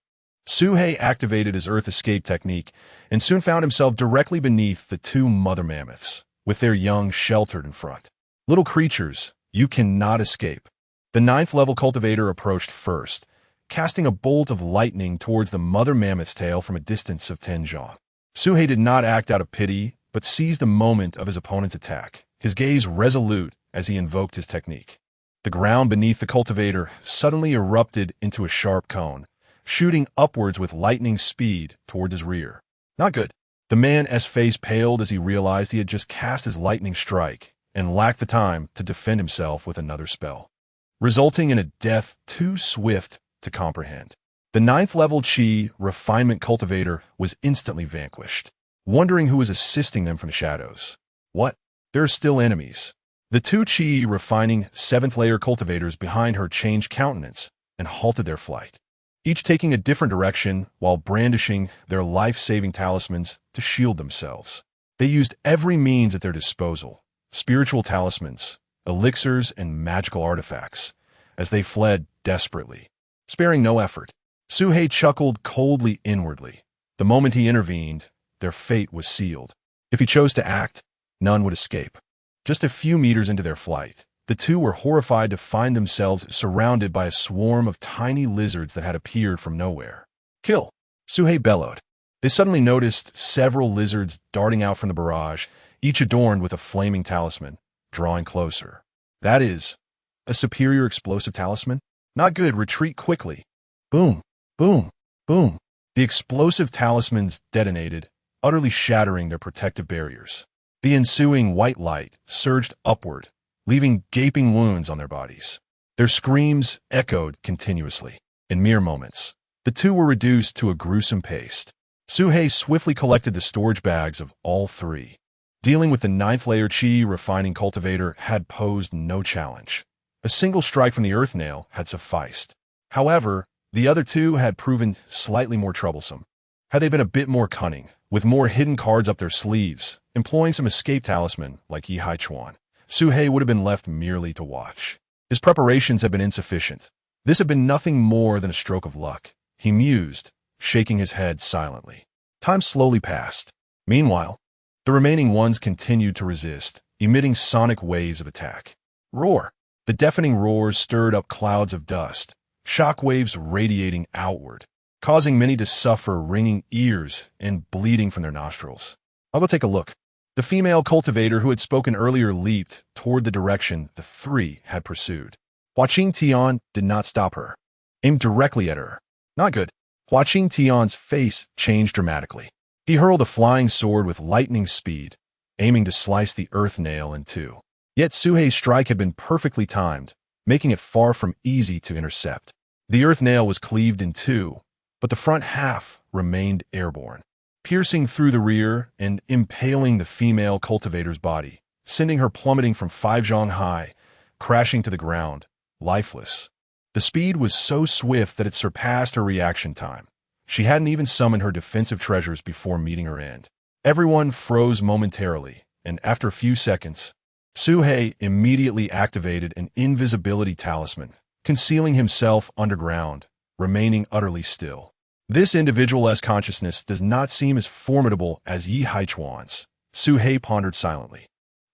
Su He activated his earth escape technique and soon found himself directly beneath the 2 mother mammoths, with their young sheltered in front. "Little creatures, you cannot escape." The 9th level cultivator approached first, casting a bolt of lightning towards the mother mammoth's tail from a distance of 10 zhang. Su He did not act out of pity, but seized the moment of his opponent's attack, his gaze resolute as he invoked his technique. The ground beneath the cultivator suddenly erupted into a sharp cone, shooting upwards with lightning speed toward his rear. Not good. The man's face paled as he realized he had just cast his lightning strike and lacked the time to defend himself with another spell, resulting in a death too swift to comprehend. The 9th level Qi refinement cultivator was instantly vanquished, wondering who was assisting them from the shadows. What? There are still enemies. The 2 Qi refining 7th layer cultivators behind her changed countenance and halted their flight, each taking a different direction while brandishing their life-saving talismans to shield themselves. They used every means at their disposal, spiritual talismans, elixirs, and magical artifacts, as they fled desperately, sparing no effort. Su He chuckled coldly inwardly. The moment he intervened, their fate was sealed. If he chose to act, none would escape. Just a few meters into their flight, the 2 were horrified to find themselves surrounded by a swarm of tiny lizards that had appeared from nowhere. "Kill!" Su He bellowed. They suddenly noticed several lizards darting out from the barrage, each adorned with a flaming talisman, drawing closer. That is, a superior explosive talisman? Not good, retreat quickly. Boom, boom, boom. The explosive talismans detonated, utterly shattering their protective barriers. The ensuing white light surged upward, leaving gaping wounds on their bodies. Their screams echoed continuously. In mere moments, the 2 were reduced to a gruesome paste. Su He swiftly collected the storage bags of all 3. Dealing with the 9th layer Qi refining cultivator had posed no challenge. A single strike from the earth nail had sufficed. However, the other 2 had proven slightly more troublesome. Had they been a bit more cunning, with more hidden cards up their sleeves, employing some escape talisman like Yi Hai Chuan, Su He would have been left merely to watch. His preparations had been insufficient. This had been nothing more than a stroke of luck, he mused, shaking his head silently. Time slowly passed. Meanwhile, the remaining ones continued to resist, emitting sonic waves of attack. Roar! The deafening roars stirred up clouds of dust, shockwaves radiating outward, causing many to suffer ringing ears and bleeding from their nostrils. "I'll go take a look." The female cultivator who had spoken earlier leaped toward the direction the 3 had pursued. Huaqing Tian did not stop her, aimed directly at her. Not good. Huaqing Tian's face changed dramatically. He hurled a flying sword with lightning speed, aiming to slice the earth nail in 2. Yet Su He's strike had been perfectly timed, making it far from easy to intercept. The earth nail was cleaved in 2, but the front half remained airborne, piercing through the rear and impaling the female cultivator's body, sending her plummeting from 5 zhang high, crashing to the ground, lifeless. The speed was so swift that it surpassed her reaction time. She hadn't even summoned her defensive treasures before meeting her end. Everyone froze momentarily, and after a few seconds, Suhei immediately activated an invisibility talisman, concealing himself underground, remaining utterly still. This individual's consciousness does not seem as formidable as Yi Haichuan's, Suhei pondered silently.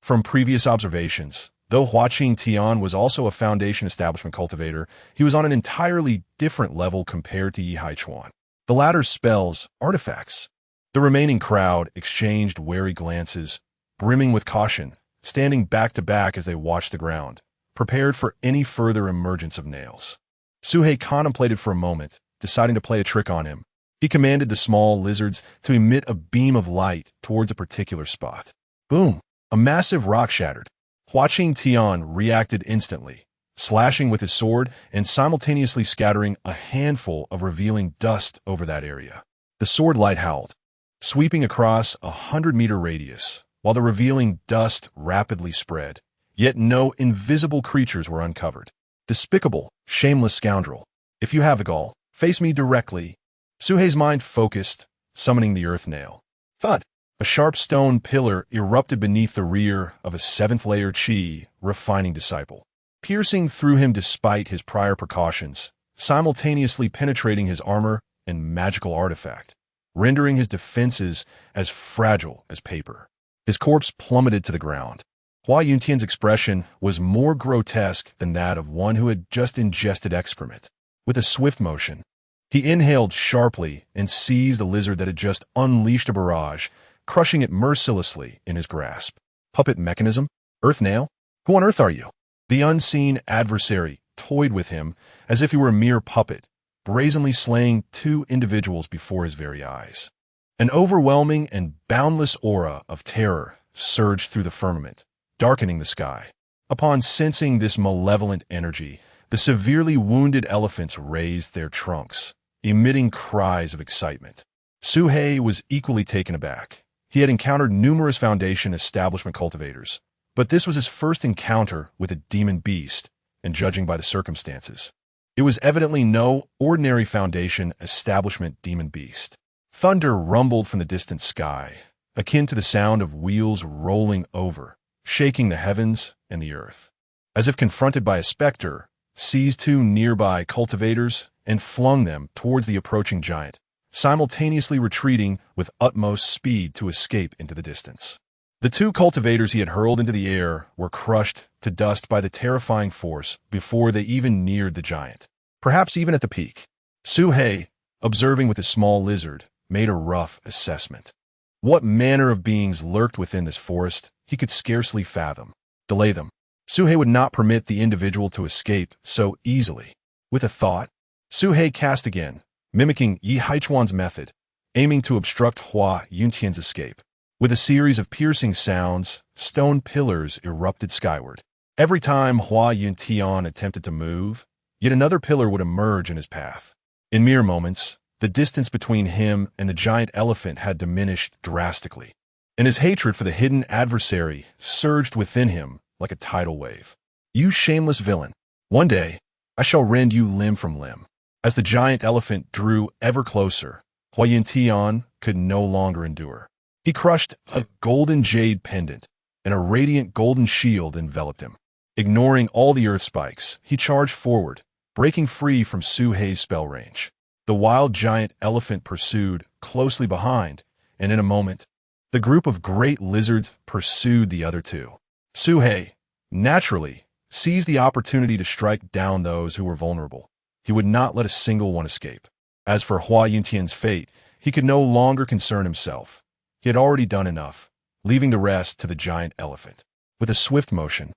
From previous observations, though Hua Qingtian was also a Foundation establishment cultivator, he was on an entirely different level compared to Yi Haichuan. The latter's spells, artifacts. The remaining crowd exchanged wary glances, brimming with caution, standing back to back as they watched the ground, prepared for any further emergence of nails. Suhei contemplated for a moment, deciding to play a trick on him. He commanded the small lizards to emit a beam of light towards a particular spot. Boom! A massive rock shattered. Hua Qingtian reacted instantly, slashing with his sword and simultaneously scattering a handful of revealing dust over that area. The sword light howled, sweeping across a 100-meter radius, while the revealing dust rapidly spread. Yet no invisible creatures were uncovered. Despicable, shameless scoundrel. If you have the gall, face me directly. Suhei's mind focused, summoning the earth nail. Thud! A sharp stone pillar erupted beneath the rear of a 7th-layer Qi refining disciple, piercing through him despite his prior precautions, simultaneously penetrating his armor and magical artifact, rendering his defenses as fragile as paper. His corpse plummeted to the ground. Hua Yuntian's expression was more grotesque than that of one who had just ingested excrement. With a swift motion, he inhaled sharply and seized the lizard that had just unleashed a barrage, crushing it mercilessly in his grasp. Puppet mechanism? Earth nail? Who on earth are you? The unseen adversary toyed with him as if he were a mere puppet, brazenly slaying 2 individuals before his very eyes. An overwhelming and boundless aura of terror surged through the firmament, darkening the sky. Upon sensing this malevolent energy, the severely wounded elephants raised their trunks, emitting cries of excitement. Suhei was equally taken aback. He had encountered numerous Foundation establishment cultivators, but this was his first encounter with a demon beast, and judging by the circumstances, it was evidently no ordinary Foundation establishment demon beast. Thunder rumbled from the distant sky, akin to the sound of wheels rolling over, shaking the heavens and the earth. As if confronted by a specter, seized 2 nearby cultivators and flung them towards the approaching giant, simultaneously retreating with utmost speed to escape into the distance. The 2 cultivators he had hurled into the air were crushed to dust by the terrifying force before they even neared the giant, perhaps even at the peak. Suhei, observing with his small lizard, made a rough assessment. What manner of beings lurked within this forest, he could scarcely fathom. Delay them. Suhei would not permit the individual to escape so easily. With a thought, Suhei cast again, mimicking Yi Haichuan's method, aiming to obstruct Hua Yuntian's escape. With a series of piercing sounds, stone pillars erupted skyward. Every time Hua Yuntian attempted to move, yet another pillar would emerge in his path. In mere moments, the distance between him and the giant elephant had diminished drastically, and his hatred for the hidden adversary surged within him like a tidal wave. You shameless villain! One day, I shall rend you limb from limb. As the giant elephant drew ever closer, Hua Yuntian could no longer endure. He crushed a golden jade pendant, and a radiant golden shield enveloped him. Ignoring all the earth spikes, he charged forward, breaking free from Suhei's spell range. The wild giant elephant pursued, closely behind, and in a moment, the group of great lizards pursued the other 2. Suhei, naturally, seized the opportunity to strike down those who were vulnerable. He would not let a single one escape. As for Hua Yuntian's fate, he could no longer concern himself. He had already done enough, leaving the rest to the giant elephant. With a swift motion,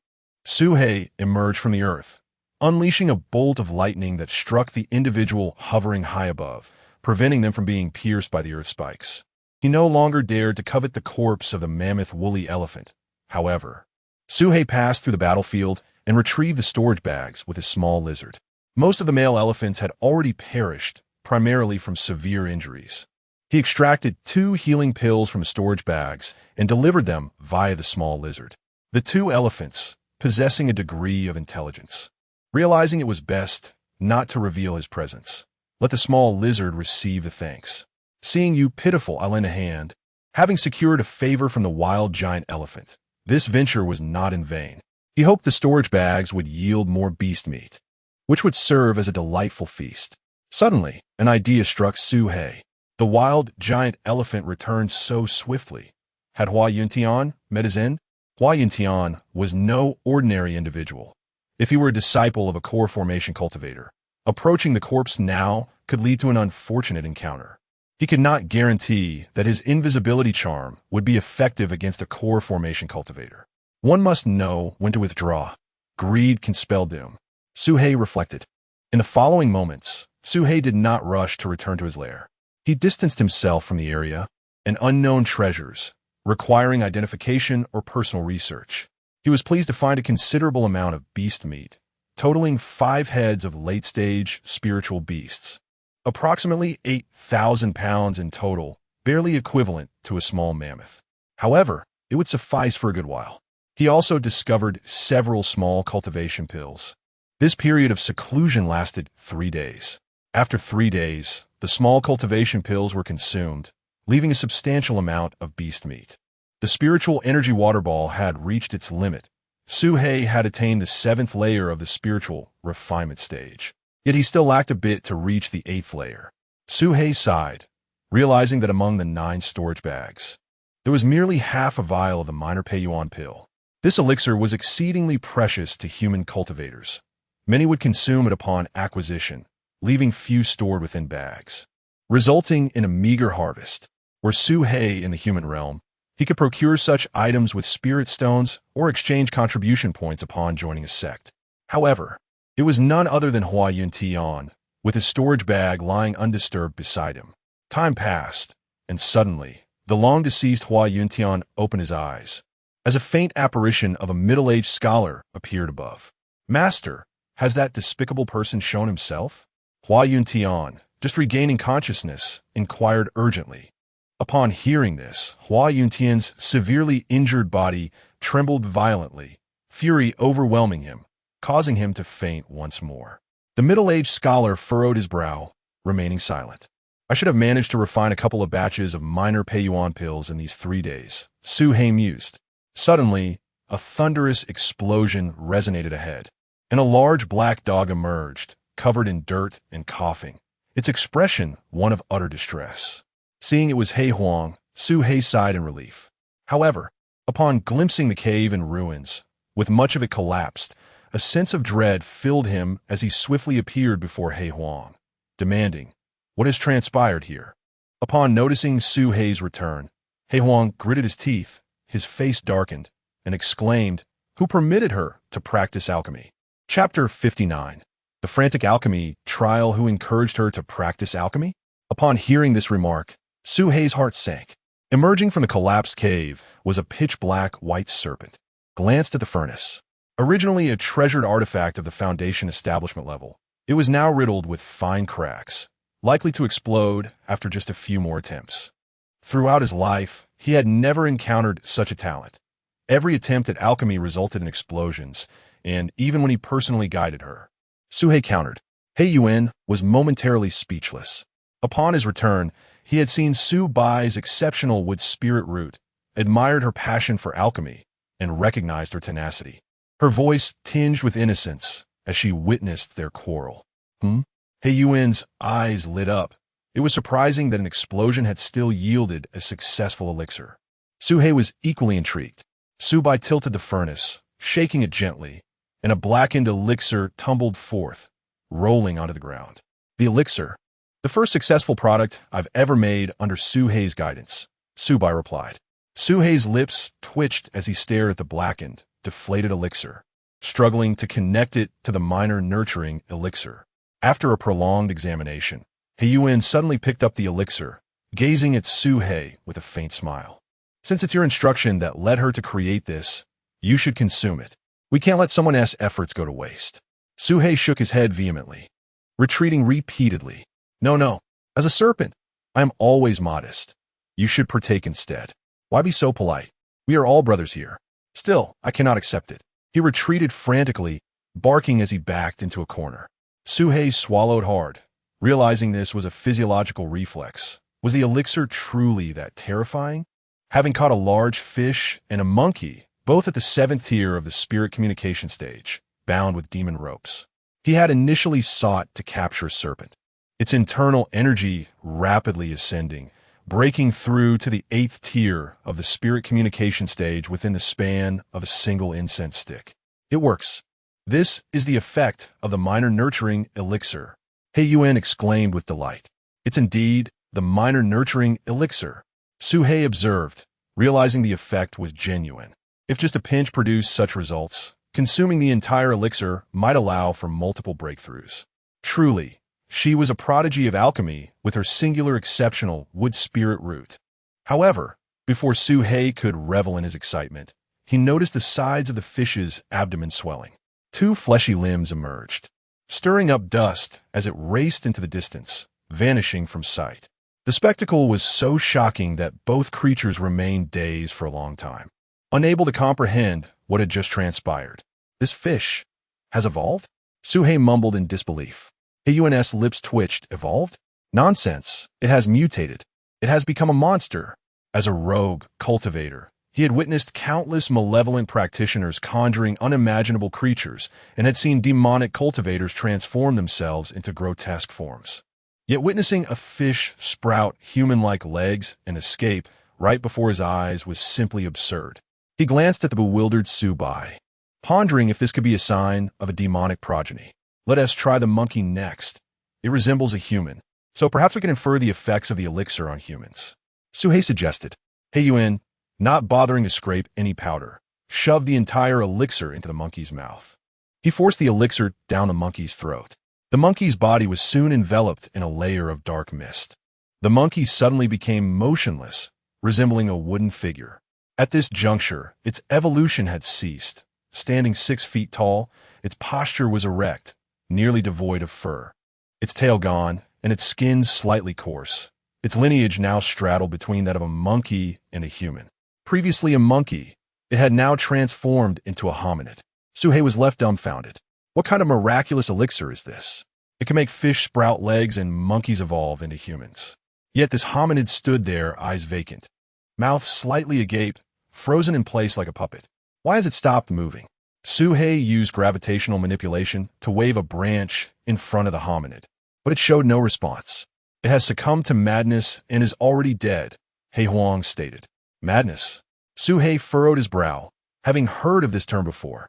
Suhei emerged from the earth, unleashing a bolt of lightning that struck the individual hovering high above, preventing them from being pierced by the earth spikes. He no longer dared to covet the corpse of the mammoth woolly elephant. However, Suhei passed through the battlefield and retrieved the storage bags with his small lizard. Most of the male elephants had already perished, primarily from severe injuries. He extracted 2 healing pills from the storage bags and delivered them via the small lizard. The 2 elephants, possessing a degree of intelligence, realizing it was best not to reveal his presence. Let the small lizard receive the thanks. Seeing you pitiful, I lend a hand. Having secured a favor from the wild giant elephant, this venture was not in vain. He hoped the storage bags would yield more beast meat, which would serve as a delightful feast. Suddenly, an idea struck Su He. The wild giant elephant returned so swiftly. Had Hua Yuntian met his end? Hua Yuntian was no ordinary individual. If he were a disciple of a core formation cultivator, approaching the corpse now could lead to an unfortunate encounter. He could not guarantee that his invisibility charm would be effective against a core formation cultivator. One must know when to withdraw. Greed can spell doom. Su He reflected. In the following moments, Su He did not rush to return to his lair. He distanced himself from the area and unknown treasures, requiring identification or personal research. He was pleased to find a considerable amount of beast meat, totaling 5 heads of late-stage spiritual beasts. Approximately 8,000 pounds in total, barely equivalent to a small mammoth. However, it would suffice for a good while. He also discovered several small cultivation pills. This period of seclusion lasted 3 days. After 3 days, the small cultivation pills were consumed, leaving a substantial amount of beast meat. The spiritual energy water ball had reached its limit. Su He had attained the 7th layer of the spiritual refinement stage. Yet he still lacked a bit to reach the 8th layer. Su He sighed, realizing that among the 9 storage bags, there was merely half a vial of the minor Peiyuan pill. This elixir was exceedingly precious to human cultivators. Many would consume it upon acquisition, leaving few stored within bags, resulting in a meager harvest. Were Su He in the human realm, he could procure such items with spirit stones or exchange contribution points upon joining a sect. However, it was none other than Hua Yuntian, with his storage bag lying undisturbed beside him. Time passed, and suddenly, the long-deceased Hua Yuntian opened his eyes, as a faint apparition of a middle-aged scholar appeared above. "Master, has that despicable person shown himself?" Hua Yuntian, just regaining consciousness, inquired urgently. Upon hearing this, Hua Yuntian's severely injured body trembled violently, fury overwhelming him, causing him to faint once more. The middle-aged scholar furrowed his brow, remaining silent. "I should have managed to refine a couple of batches of minor Peiyuan pills in these 3 days," Su He mused. Suddenly, a thunderous explosion resonated ahead, and a large black dog emerged, covered in dirt and coughing, its expression one of utter distress. Seeing it was He Huang, Su He sighed in relief. However, upon glimpsing the cave and ruins, with much of it collapsed, a sense of dread filled him as he swiftly appeared before He Huang, demanding, "What has transpired here?" Upon noticing Su He's return, He Huang gritted his teeth, his face darkened, and exclaimed, "Who permitted her to practice alchemy?" Chapter 59. The frantic alchemy trial. Who encouraged her to practice alchemy? Upon hearing this remark, Su He's heart sank. Emerging from the collapsed cave was a pitch-black white serpent. Glanced at the furnace. Originally a treasured artifact of the Foundation establishment level, it was now riddled with fine cracks, likely to explode after just a few more attempts. Throughout his life, he had never encountered such a talent. Every attempt at alchemy resulted in explosions, and even when he personally guided her. Su He countered. He Yuan was momentarily speechless. Upon his return, he had seen Su Bai's exceptional wood spirit root, admired her passion for alchemy, and recognized her tenacity. Her voice tinged with innocence as she witnessed their quarrel. He Yuan's eyes lit up. It was surprising that an explosion had still yielded a successful elixir. Su He was equally intrigued. Su Bai tilted the furnace, shaking it gently, and a blackened elixir tumbled forth, rolling onto the ground. The elixir, the first successful product I've ever made under Su He's guidance, Su Bai replied. Su He's lips twitched as he stared at the blackened, deflated elixir, struggling to connect it to the minor nurturing elixir. After a prolonged examination, He Yuan suddenly picked up the elixir, gazing at Su He with a faint smile. "Since it's your instruction that led her to create this, you should consume it. We can't let someone else's efforts go to waste." Su He shook his head vehemently, retreating repeatedly. No. As a serpent, I am always modest. You should partake instead. Why be so polite? We are all brothers here. Still, I cannot accept it." He retreated frantically, barking as he backed into a corner. Suhei swallowed hard, realizing this was a physiological reflex. Was the elixir truly that terrifying? Having caught a large fish and a monkey, both at the 7th tier of the spirit communication stage, bound with demon ropes, he had initially sought to capture a serpent, its internal energy rapidly ascending, breaking through to the 8th tier of the spirit communication stage within the span of a single incense stick. It works. This is the effect of the minor nurturing elixir. Heiyuan exclaimed with delight. It's indeed the minor nurturing elixir. Suhei observed, realizing the effect was genuine. If just a pinch produced such results, consuming the entire elixir might allow for multiple breakthroughs. Truly, she was a prodigy of alchemy with her singular exceptional wood spirit root. However, before Suhei could revel in his excitement, he noticed the sides of the fish's abdomen swelling. 2 fleshy limbs emerged, stirring up dust as it raced into the distance, vanishing from sight. The spectacle was so shocking that both creatures remained dazed for a long time, unable to comprehend what had just transpired. This fish has evolved? Suhei mumbled in disbelief. Heiyuan's lips twitched. Evolved? Nonsense. It has mutated. It has become a monster. As a rogue cultivator, he had witnessed countless malevolent practitioners conjuring unimaginable creatures and had seen demonic cultivators transform themselves into grotesque forms. Yet witnessing a fish sprout human-like legs and escape right before his eyes was simply absurd. He glanced at the bewildered Subai, pondering if this could be a sign of a demonic progeny. Let us try the monkey next. It resembles a human, so perhaps we can infer the effects of the elixir on humans. Suhei suggested. Heiyuan, not bothering to scrape any powder, shoved the entire elixir into the monkey's mouth. He forced the elixir down the monkey's throat. The monkey's body was soon enveloped in a layer of dark mist. The monkey suddenly became motionless, resembling a wooden figure. At this juncture, its evolution had ceased. Standing 6 feet tall, its posture was erect, nearly devoid of fur. Its tail gone, and its skin slightly coarse. Its lineage now straddled between that of a monkey and a human. Previously a monkey, it had now transformed into a hominid. Suhei was left dumbfounded. What kind of miraculous elixir is this? It can make fish sprout legs and monkeys evolve into humans. Yet this hominid stood there, eyes vacant, mouth slightly agape, frozen in place like a puppet. Why has it stopped moving? Suhei used gravitational manipulation to wave a branch in front of the hominid, but it showed no response. It has succumbed to madness and is already dead, He Huang stated. Madness? Suhei furrowed his brow, having heard of this term before.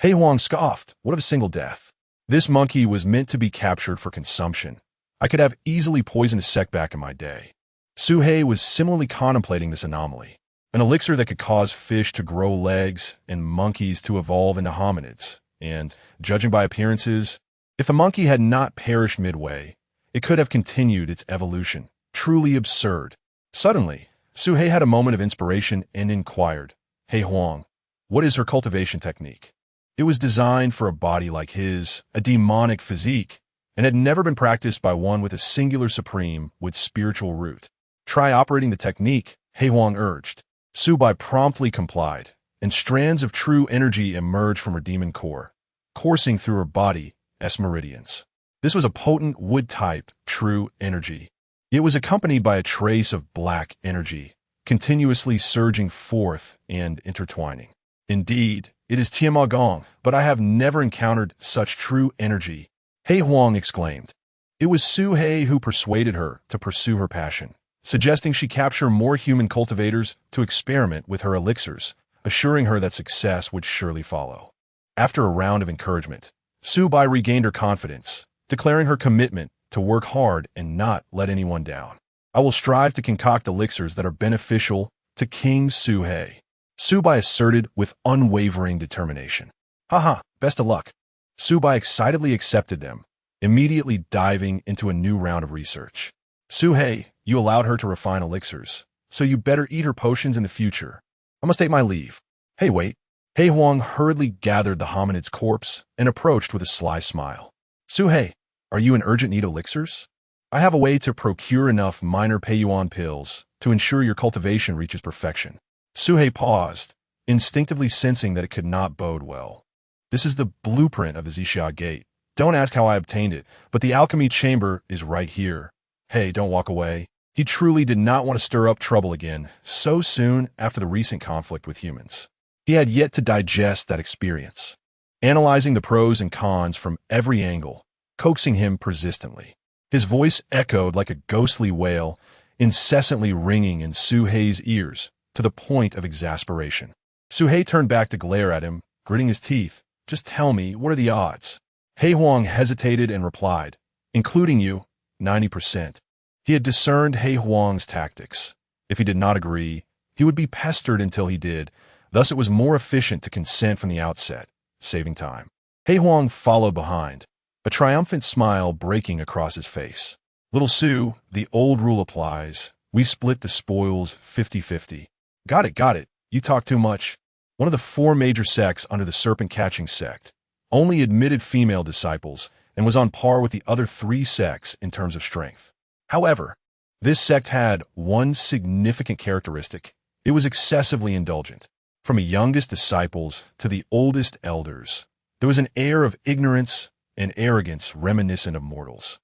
He Huang scoffed. What of a single death? This monkey was meant to be captured for consumption. I could have easily poisoned a sekback in my day. Suhei was similarly contemplating this anomaly. An elixir that could cause fish to grow legs and monkeys to evolve into hominids. And, judging by appearances, if the monkey had not perished midway, it could have continued its evolution. Truly absurd. Suddenly, Suhei had a moment of inspiration and inquired, He Huang, what is her cultivation technique? It was designed for a body like his, a demonic physique, and had never been practiced by one with a singular supreme with spiritual root. Try operating the technique, He Huang urged. Subai promptly complied, and strands of true energy emerged from her demon core, coursing through her body as meridians. This was a potent wood-type, true energy. It was accompanied by a trace of black energy, continuously surging forth and intertwining. Indeed, it is Tianma Gong, but I have never encountered such true energy, He Huang exclaimed. It was Suhei who persuaded her to pursue her passion, suggesting she capture more human cultivators to experiment with her elixirs, assuring her that success would surely follow. After a round of encouragement, Subai regained her confidence, declaring her commitment to work hard and not let anyone down. I will strive to concoct elixirs that are beneficial to King Suhei, Subai asserted with unwavering determination. Haha, best of luck. Subai excitedly accepted them, immediately diving into a new round of research. Suhei, you allowed her to refine elixirs, so you better eat her potions in the future. I must take my leave. Hey, wait. He Huang hurriedly gathered the hominid's corpse and approached with a sly smile. Suhei, are you in urgent need of elixirs? I have a way to procure enough minor Peiyuan pills to ensure your cultivation reaches perfection. Suhei paused, instinctively sensing that it could not bode well. This is the blueprint of the Zixia Gate, Don't ask how I obtained it, but the alchemy chamber is right here. Hey, don't walk away. He truly did not want to stir up trouble again so soon after the recent conflict with humans. He had yet to digest that experience, analyzing the pros and cons from every angle, coaxing him persistently. His voice echoed like a ghostly wail, incessantly ringing in Suhei's ears to the point of exasperation. Suhei turned back to glare at him, gritting his teeth. Just tell me, what are the odds? He Huang hesitated and replied, including you, 90%. He had discerned He Huang's tactics. If he did not agree, he would be pestered until he did. Thus it was more efficient to consent from the outset, saving time. He Huang followed behind, a triumphant smile breaking across his face. Little Su, the old rule applies. We split the spoils 50-50. Got it. You talk too much. One of the 4 major sects under the serpent-catching sect only admitted female disciples and was on par with the other 3 sects in terms of strength. However, this sect had one significant characteristic. It was excessively indulgent. From the youngest disciples to the oldest elders, there was an air of ignorance and arrogance reminiscent of mortals.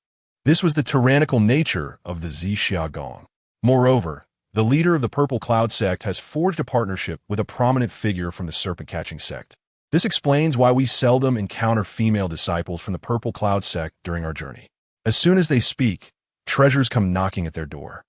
This was the tyrannical nature of the Zixia Gong. Moreover, the leader of the Purple Cloud sect has forged a partnership with a prominent figure from the serpent-catching sect. This explains why we seldom encounter female disciples from the Purple Cloud sect during our journey. As soon as they speak, treasures come knocking at their door.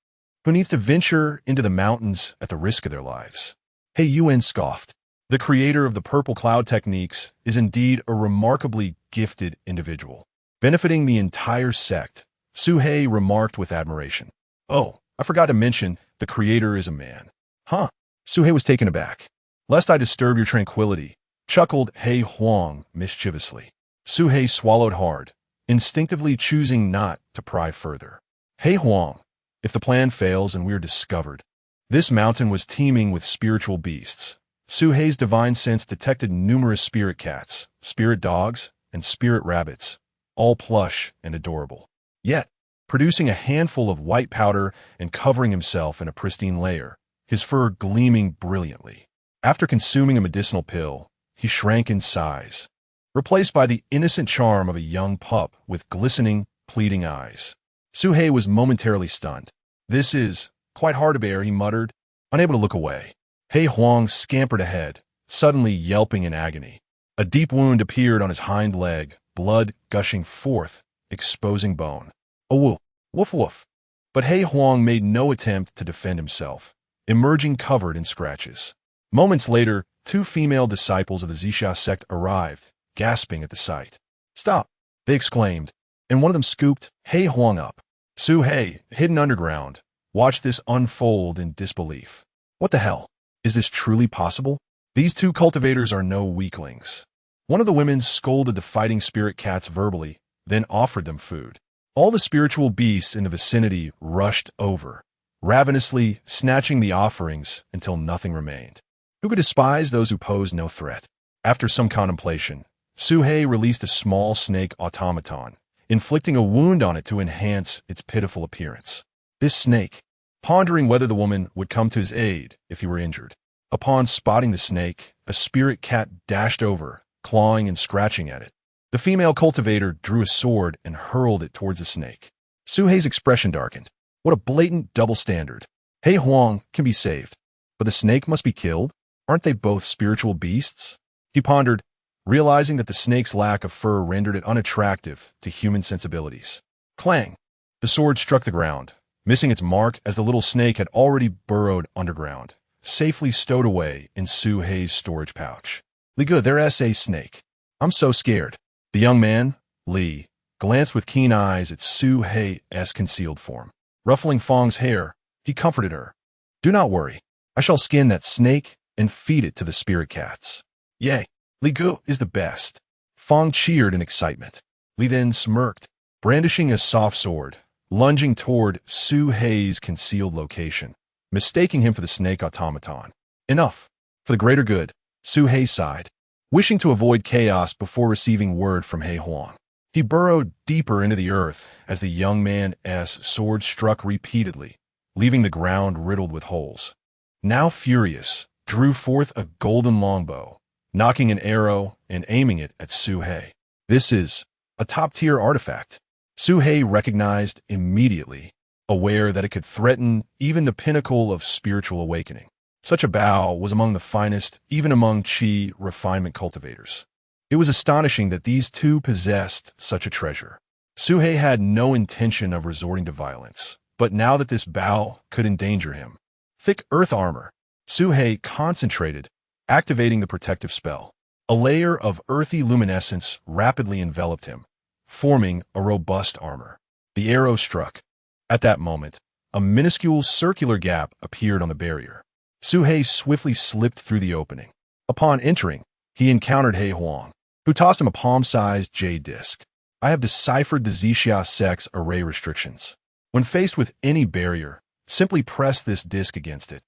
Who needs to venture into the mountains at the risk of their lives? He Yuan scoffed. The creator of the Purple Cloud techniques is indeed a remarkably gifted individual, benefiting the entire sect. Suhei remarked with admiration. Oh, I forgot to mention, the creator is a man. Huh? Suhei was taken aback. Lest I disturb your tranquility, chuckled He Huang mischievously. Suhei swallowed hard, instinctively choosing not to pry further. He Huang, if the plan fails and we are discovered. This mountain was teeming with spiritual beasts. Suhei's divine sense detected numerous spirit cats, spirit dogs, and spirit rabbits, all plush and adorable. Yet, producing a handful of white powder and covering himself in a pristine layer, his fur gleaming brilliantly. After consuming a medicinal pill, he shrank in size, replaced by the innocent charm of a young pup with glistening, pleading eyes. Suhei was momentarily stunned. This is quite hard to bear, he muttered, unable to look away. He Huang scampered ahead, suddenly yelping in agony. A deep wound appeared on his hind leg, blood gushing forth, exposing bone. Oh, woof woof. But He Huang made no attempt to defend himself, emerging covered in scratches. Moments later, 2 female disciples of the Zixia sect arrived, gasping at the sight. Stop, they exclaimed, and one of them scooped He Huang up. Suhei, hidden underground, watched this unfold in disbelief. What the hell? Is this truly possible? These 2 cultivators are no weaklings. One of the women scolded the fighting spirit cats verbally, then offered them food. All the spiritual beasts in the vicinity rushed over, ravenously snatching the offerings until nothing remained. Who could despise those who pose no threat? After some contemplation, Suhei released a small snake automaton, inflicting a wound on it to enhance its pitiful appearance. This snake, pondering whether the woman would come to his aid if he were injured. Upon spotting the snake, a spirit cat dashed over, clawing and scratching at it. The female cultivator drew a sword and hurled it towards the snake. Suhei's expression darkened. What a blatant double standard. He Huang can be saved, but the snake must be killed? Aren't they both spiritual beasts? He pondered, realizing that the snake's lack of fur rendered it unattractive to human sensibilities. Clang! The sword struck the ground, missing its mark as the little snake had already burrowed underground, safely stowed away in Suhei's storage pouch. Li good, there's a snake. I'm so scared. The young man, Li, glanced with keen eyes at Suhei's concealed form. Ruffling Fong's hair, he comforted her. Do not worry. I shall skin that snake and feed it to the spirit cats. Yay, Li Gu is the best. Fong cheered in excitement. Li then smirked, brandishing a soft sword, lunging toward Suhei's concealed location, mistaking him for the snake automaton. Enough. For the greater good, Suhei sighed, wishing to avoid chaos before receiving word from He Huang. He burrowed deeper into the earth as the young man's sword struck repeatedly, leaving the ground riddled with holes. Now furious, drew forth a golden longbow, knocking an arrow and aiming it at Suhei. This is a top-tier artifact. Suhei recognized immediately, aware that it could threaten even the pinnacle of spiritual awakening. Such a bow was among the finest, even among Qi refinement cultivators. It was astonishing that these two possessed such a treasure. Suhei had no intention of resorting to violence, but now that this bow could endanger him. Thick earth armor. Suhei concentrated, activating the protective spell. A layer of earthy luminescence rapidly enveloped him, forming a robust armor. The arrow struck. At that moment, a minuscule circular gap appeared on the barrier. Suhei swiftly slipped through the opening. Upon entering, he encountered He Huang, who tossed him a palm-sized jade disc. I have deciphered the Zixia sect's array restrictions. When faced with any barrier, simply press this disc against it,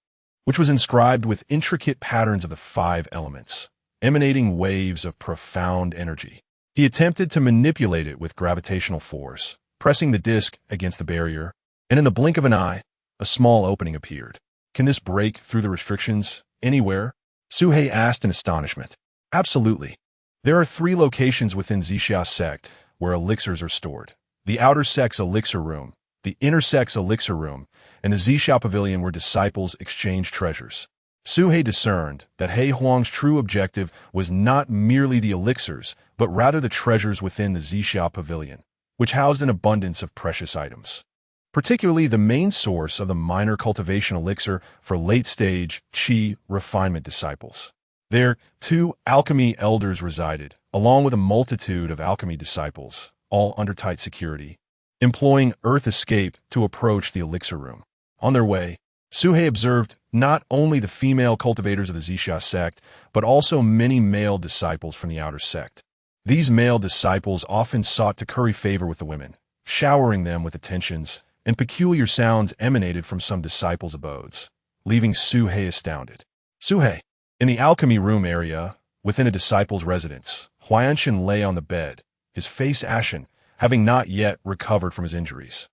which was inscribed with intricate patterns of the 5 elements, emanating waves of profound energy. He attempted to manipulate it with gravitational force, pressing the disc against the barrier, and in the blink of an eye, a small opening appeared. Can this break through the restrictions anywhere? Suhei asked in astonishment. Absolutely. There are 3 locations within Zixia sect where elixirs are stored. The outer sect's elixir room, the inner sect's elixir room, and the Zixia pavilion where disciples exchange treasures. Suhei discerned that He Huang's true objective was not merely the elixirs, but rather the treasures within the Zixia pavilion, which housed an abundance of precious items. Particularly the main source of the minor cultivation elixir for late-stage Qi refinement disciples. There, 2 alchemy elders resided, along with a multitude of alchemy disciples, all under tight security, employing earth escape to approach the elixir room. On their way, Suhei observed not only the female cultivators of the Zixia sect, but also many male disciples from the outer sect. These male disciples often sought to curry favor with the women, showering them with attentions, and peculiar sounds emanated from some disciples' abodes, leaving Suhei astounded. Suhei. In the alchemy room area, within a disciple's residence, Huayanshan lay on the bed, his face ashen, having not yet recovered from his injuries.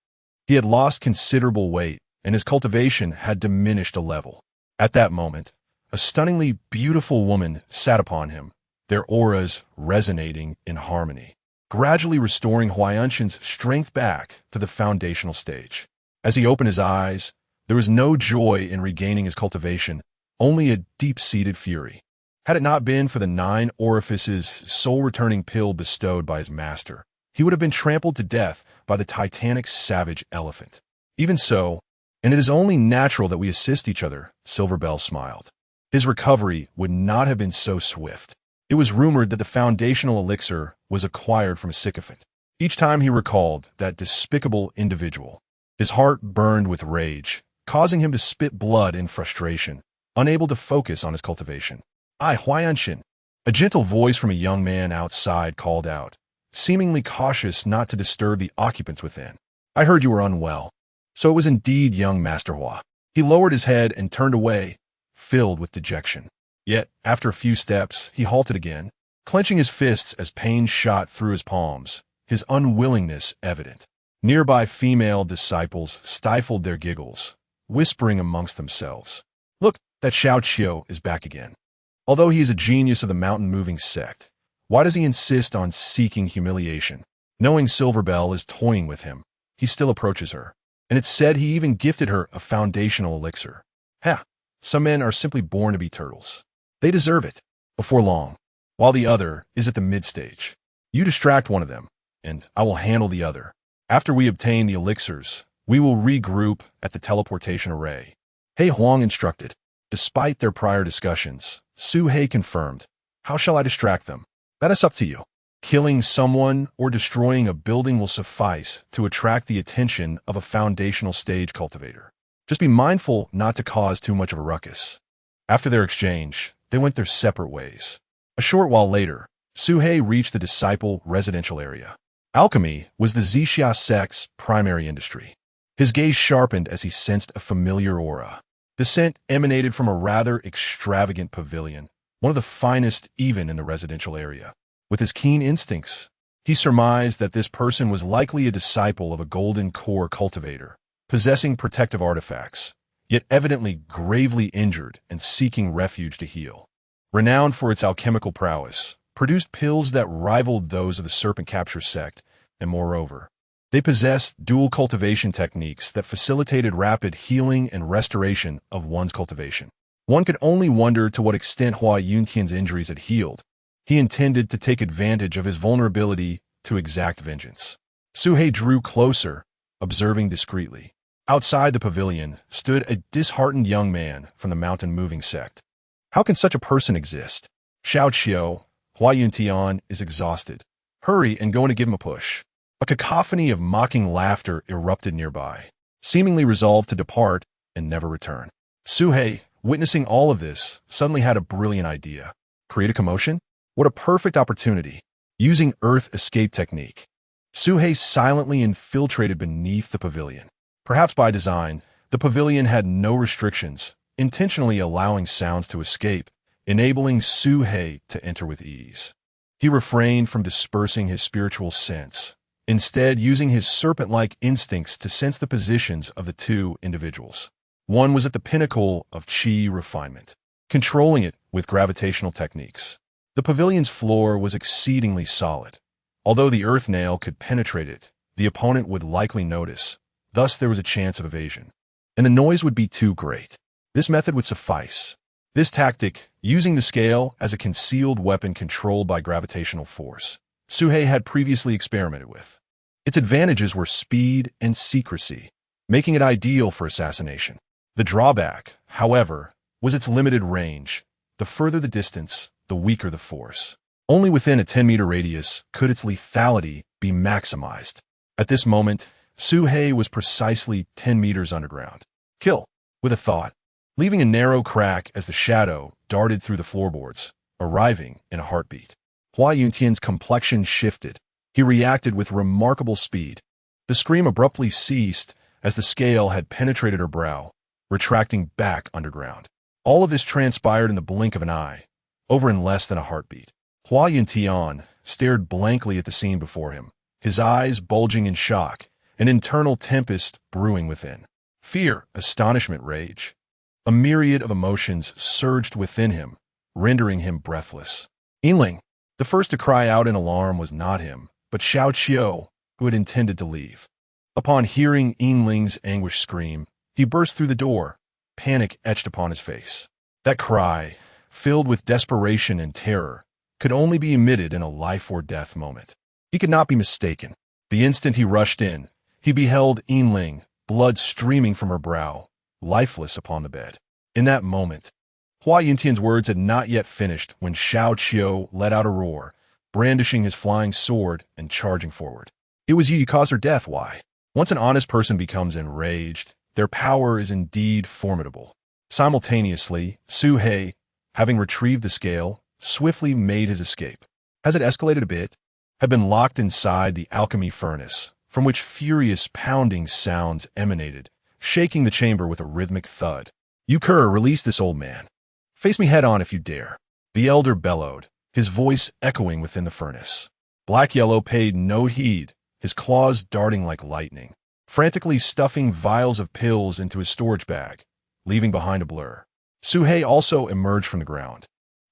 He had lost considerable weight, and his cultivation had diminished a level. At that moment, a stunningly beautiful woman sat upon him, their auras resonating in harmony, gradually restoring Huayanshan's strength back to the foundational stage. As he opened his eyes, there was no joy in regaining his cultivation, only a deep-seated fury. Had it not been for the 9 orifices soul-returning pill bestowed by his master, he would have been trampled to death by the titanic savage elephant. Even so, and it is only natural that we assist each other, Silverbell smiled. His recovery would not have been so swift. It was rumored that the foundational elixir was acquired from a sycophant. Each time he recalled that despicable individual, his heart burned with rage, causing him to spit blood in frustration, unable to focus on his cultivation. Huayanshan. A gentle voice from a young man outside called out, seemingly cautious not to disturb the occupants within. I heard you were unwell. So it was indeed young Master Hua. He lowered his head and turned away, filled with dejection. Yet, after a few steps, he halted again, clenching his fists as pain shot through his palms, his unwillingness evident. Nearby female disciples stifled their giggles, whispering amongst themselves. Look, that Xiao Qiu is back again. Although he is a genius of the mountain-moving sect, why does he insist on seeking humiliation? Knowing Silverbell is toying with him, he still approaches her, and it's said he even gifted her a foundational elixir. Some men are simply born to be turtles. They deserve it. Before long, while the other is at the mid-stage. You distract one of them, and I will handle the other. After we obtain the elixirs, we will regroup at the teleportation array. He Huang instructed. Despite their prior discussions, Suhei confirmed. How shall I distract them? That is up to you. Killing someone or destroying a building will suffice to attract the attention of a foundational stage cultivator. Just be mindful not to cause too much of a ruckus. After their exchange, they went their separate ways. A short while later, Suhei reached the disciple residential area. Alchemy was the Zixia sect's primary industry. His gaze sharpened as he sensed a familiar aura. The scent emanated from a rather extravagant pavilion, one of the finest even in the residential area. With his keen instincts, he surmised that this person was likely a disciple of a golden core cultivator, possessing protective artifacts, yet evidently gravely injured and seeking refuge to heal. Renowned for its alchemical prowess, produced pills that rivaled those of the serpent capture sect, and moreover, they possessed dual cultivation techniques that facilitated rapid healing and restoration of one's cultivation. One could only wonder to what extent Hua Yuntian's injuries had healed. He intended to take advantage of his vulnerability to exact vengeance. Su He drew closer, observing discreetly. Outside the pavilion stood a disheartened young man from the mountain-moving sect. How can such a person exist? Xiao Qiu, Hua Yuntian is exhausted. Hurry and go in to give him a push. A cacophony of mocking laughter erupted nearby, seemingly resolved to depart and never return. Su He, witnessing all of this, suddenly had a brilliant idea. Create a commotion? What a perfect opportunity. Using earth escape technique, Su He silently infiltrated beneath the pavilion. Perhaps by design, the pavilion had no restrictions, intentionally allowing sounds to escape, enabling Su He to enter with ease. He refrained from dispersing his spiritual sense, instead using his serpent-like instincts to sense the positions of the two individuals. One was at the pinnacle of qi refinement, controlling it with gravitational techniques. The pavilion's floor was exceedingly solid. Although the earth nail could penetrate it, the opponent would likely notice. Thus, there was a chance of evasion, and the noise would be too great. This method would suffice. This tactic, using the scale as a concealed weapon controlled by gravitational force, Su He had previously experimented with. Its advantages were speed and secrecy, making it ideal for assassination. The drawback, however, was its limited range. The further the distance, the weaker the force. Only within a 10-meter radius could its lethality be maximized. At this moment, Su He was precisely 10 meters underground. Kill, with a thought, leaving a narrow crack as the shadow darted through the floorboards, arriving in a heartbeat. Hua Yuntian's complexion shifted. He reacted with remarkable speed. The scream abruptly ceased as the scale had penetrated her brow, retracting back underground. All of this transpired in the blink of an eye, over in less than a heartbeat. Hua Yuntian stared blankly at the scene before him, his eyes bulging in shock, an internal tempest brewing within. Fear, astonishment, rage. A myriad of emotions surged within him, rendering him breathless. Yinling, the first to cry out in alarm, was not him, but Xiao Qiu, who had intended to leave. Upon hearing Yinling's anguished scream, he burst through the door, panic etched upon his face. That cry, filled with desperation and terror, could only be emitted in a life-or-death moment. He could not be mistaken. The instant he rushed in, he beheld Yinling, blood streaming from her brow, lifeless upon the bed. In that moment, Hua Yuntian's words had not yet finished when Xiao Qiu let out a roar, brandishing his flying sword and charging forward. It was you caused her death, why? Once an honest person becomes enraged, their power is indeed formidable. Simultaneously, Su He, having retrieved the scale, swiftly made his escape. Has it escalated a bit? Had been locked inside the alchemy furnace, from which furious pounding sounds emanated, shaking the chamber with a rhythmic thud. You cur, release this old man. Face me head on if you dare. The elder bellowed, his voice echoing within the furnace. Black Yellow paid no heed, his claws darting like lightning, frantically stuffing vials of pills into his storage bag, leaving behind a blur. Su He also emerged from the ground.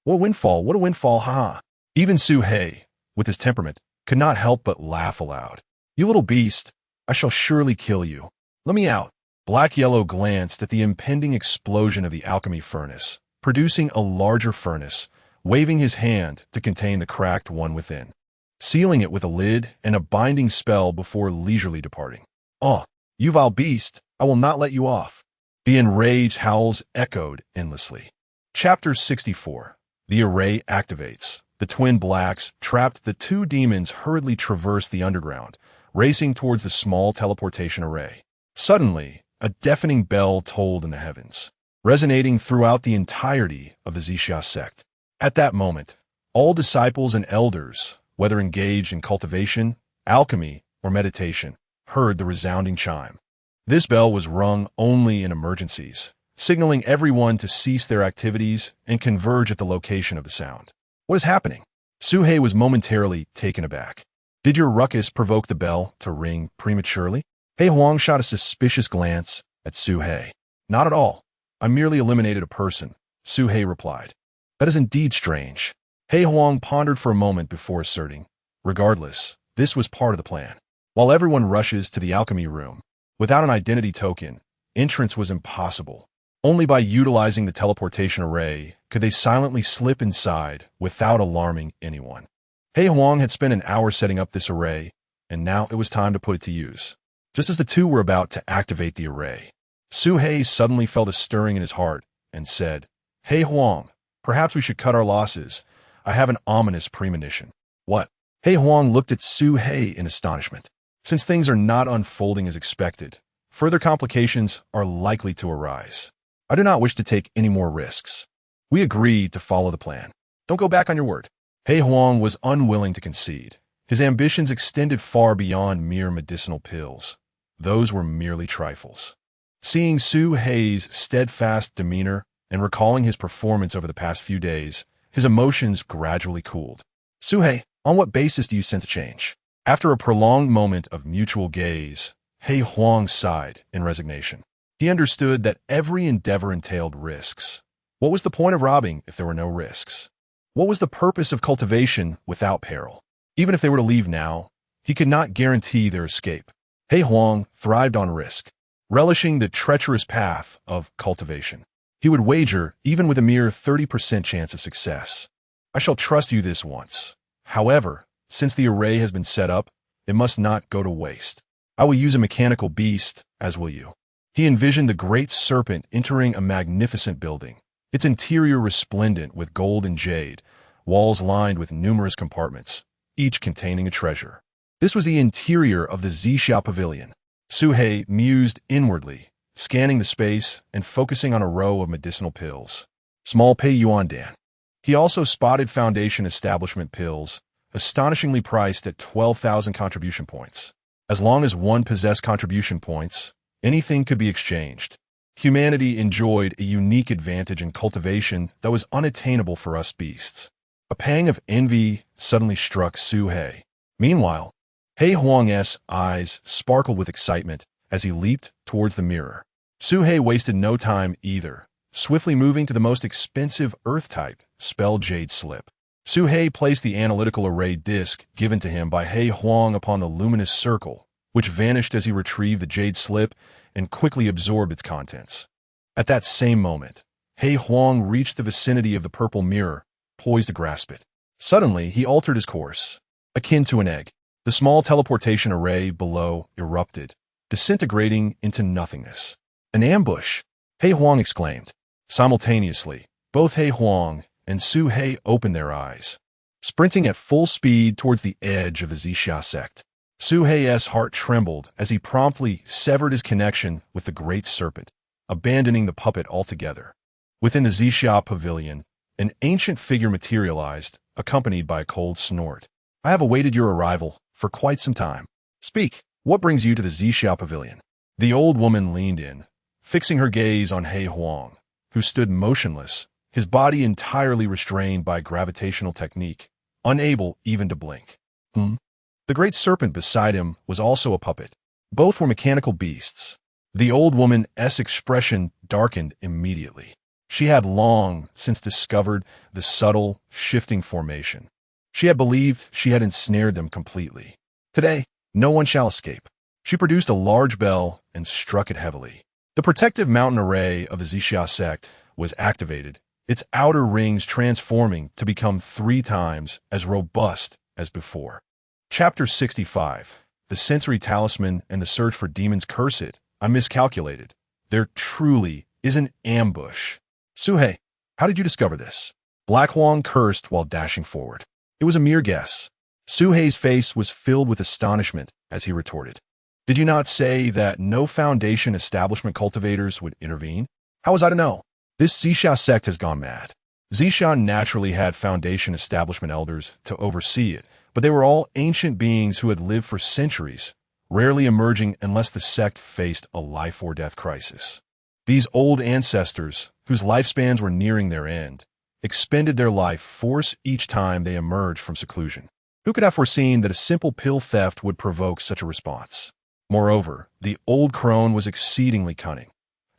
What a windfall, ha! Even Su He, with his temperament, could not help but laugh aloud. You little beast, I shall surely kill you. Let me out. Black Yellow glanced at the impending explosion of the alchemy furnace, producing a larger furnace, waving his hand to contain the cracked one within, sealing it with a lid and a binding spell before leisurely departing. Oh, you vile beast, I will not let you off. The enraged howls echoed endlessly. Chapter 64. The array activates. The twin blacks, trapped, the two demons hurriedly traversed the underground, racing towards the small teleportation array. Suddenly, a deafening bell tolled in the heavens, resonating throughout the entirety of the Zixia sect. At that moment, all disciples and elders, whether engaged in cultivation, alchemy, or meditation, heard the resounding chime. This bell was rung only in emergencies, signaling everyone to cease their activities and converge at the location of the sound. What is happening? Su He was momentarily taken aback. Did your ruckus provoke the bell to ring prematurely? He Huang shot a suspicious glance at Su He. Not at all. I merely eliminated a person, Su He replied. That is indeed strange. He Huang pondered for a moment before asserting, regardless, this was part of the plan. While everyone rushes to the alchemy room, without an identity token, entrance was impossible. Only by utilizing the teleportation array could they silently slip inside without alarming anyone. He Huang had spent an hour setting up this array, and now it was time to put it to use. Just as the two were about to activate the array, Su He suddenly felt a stirring in his heart and said, He Huang, perhaps we should cut our losses. I have an ominous premonition. What? He Huang looked at Su He in astonishment. Since things are not unfolding as expected, further complications are likely to arise. I do not wish to take any more risks. We agreed to follow the plan. Don't go back on your word. He Huang was unwilling to concede. His ambitions extended far beyond mere medicinal pills. Those were merely trifles. Seeing Su He's steadfast demeanor and recalling his performance over the past few days, his emotions gradually cooled. Su He, on what basis do you sense a change? After a prolonged moment of mutual gaze, He Huang sighed in resignation. He understood that every endeavor entailed risks. What was the point of robbing if there were no risks? What was the purpose of cultivation without peril? Even if they were to leave now, he could not guarantee their escape. He Huang thrived on risk, relishing the treacherous path of cultivation. He would wager even with a mere 30% chance of success. I shall trust you this once. However, since the array has been set up, it must not go to waste. I will use a mechanical beast, as will you. He envisioned the great serpent entering a magnificent building, its interior resplendent with gold and jade, walls lined with numerous compartments, each containing a treasure. This was the interior of the Zixia Pavilion. Su He mused inwardly, scanning the space and focusing on a row of medicinal pills. Small Pei Yuan Dan. He also spotted Foundation Establishment pills, astonishingly priced at 12,000 contribution points. As long as one possessed contribution points, anything could be exchanged. Humanity enjoyed a unique advantage in cultivation that was unattainable for us beasts. A pang of envy suddenly struck Su He. Meanwhile, He Huang's eyes sparkled with excitement as he leaped towards the mirror. Su He wasted no time either, swiftly moving to the most expensive earth-type, spell jade slip. Su He placed the analytical array disc given to him by He Huang upon the luminous circle, which vanished as he retrieved the jade slip and quickly absorbed its contents. At that same moment, He Huang reached the vicinity of the purple mirror, poised to grasp it. Suddenly, he altered his course. Akin to an egg, the small teleportation array below erupted, disintegrating into nothingness. An ambush! He Huang exclaimed. Simultaneously, both He Huang and Su He opened their eyes, sprinting at full speed towards the edge of the Zixia sect. Su He's heart trembled as he promptly severed his connection with the great serpent, abandoning the puppet altogether. Within the Zixia pavilion, an ancient figure materialized, accompanied by a cold snort. I have awaited your arrival for quite some time. Speak, what brings you to the Zixia pavilion? The old woman leaned in, fixing her gaze on He Huang, who stood motionless, his body entirely restrained by gravitational technique, unable even to blink. The great serpent beside him was also a puppet. Both were mechanical beasts. The old woman's expression darkened immediately. She had long since discovered the subtle, shifting formation. She had believed she had ensnared them completely. Today, no one shall escape. She produced a large bell and struck it heavily. The protective mountain array of the Zixia sect was activated, its outer rings transforming to become 3 times as robust as before. Chapter 65. The Sensory Talisman and the Search for Demons. Curse it, I miscalculated. There truly is an ambush. Su He, how did you discover this? Black Huang cursed while dashing forward. It was a mere guess. Su He's face was filled with astonishment as he retorted. Did you not say that no Foundation Establishment cultivators would intervene? How was I to know? This Zixia sect has gone mad. Zixia naturally had Foundation Establishment elders to oversee it, but they were all ancient beings who had lived for centuries, rarely emerging unless the sect faced a life-or-death crisis. These old ancestors, whose lifespans were nearing their end, expended their life force each time they emerged from seclusion. Who could have foreseen that a simple pill theft would provoke such a response? Moreover, the old crone was exceedingly cunning.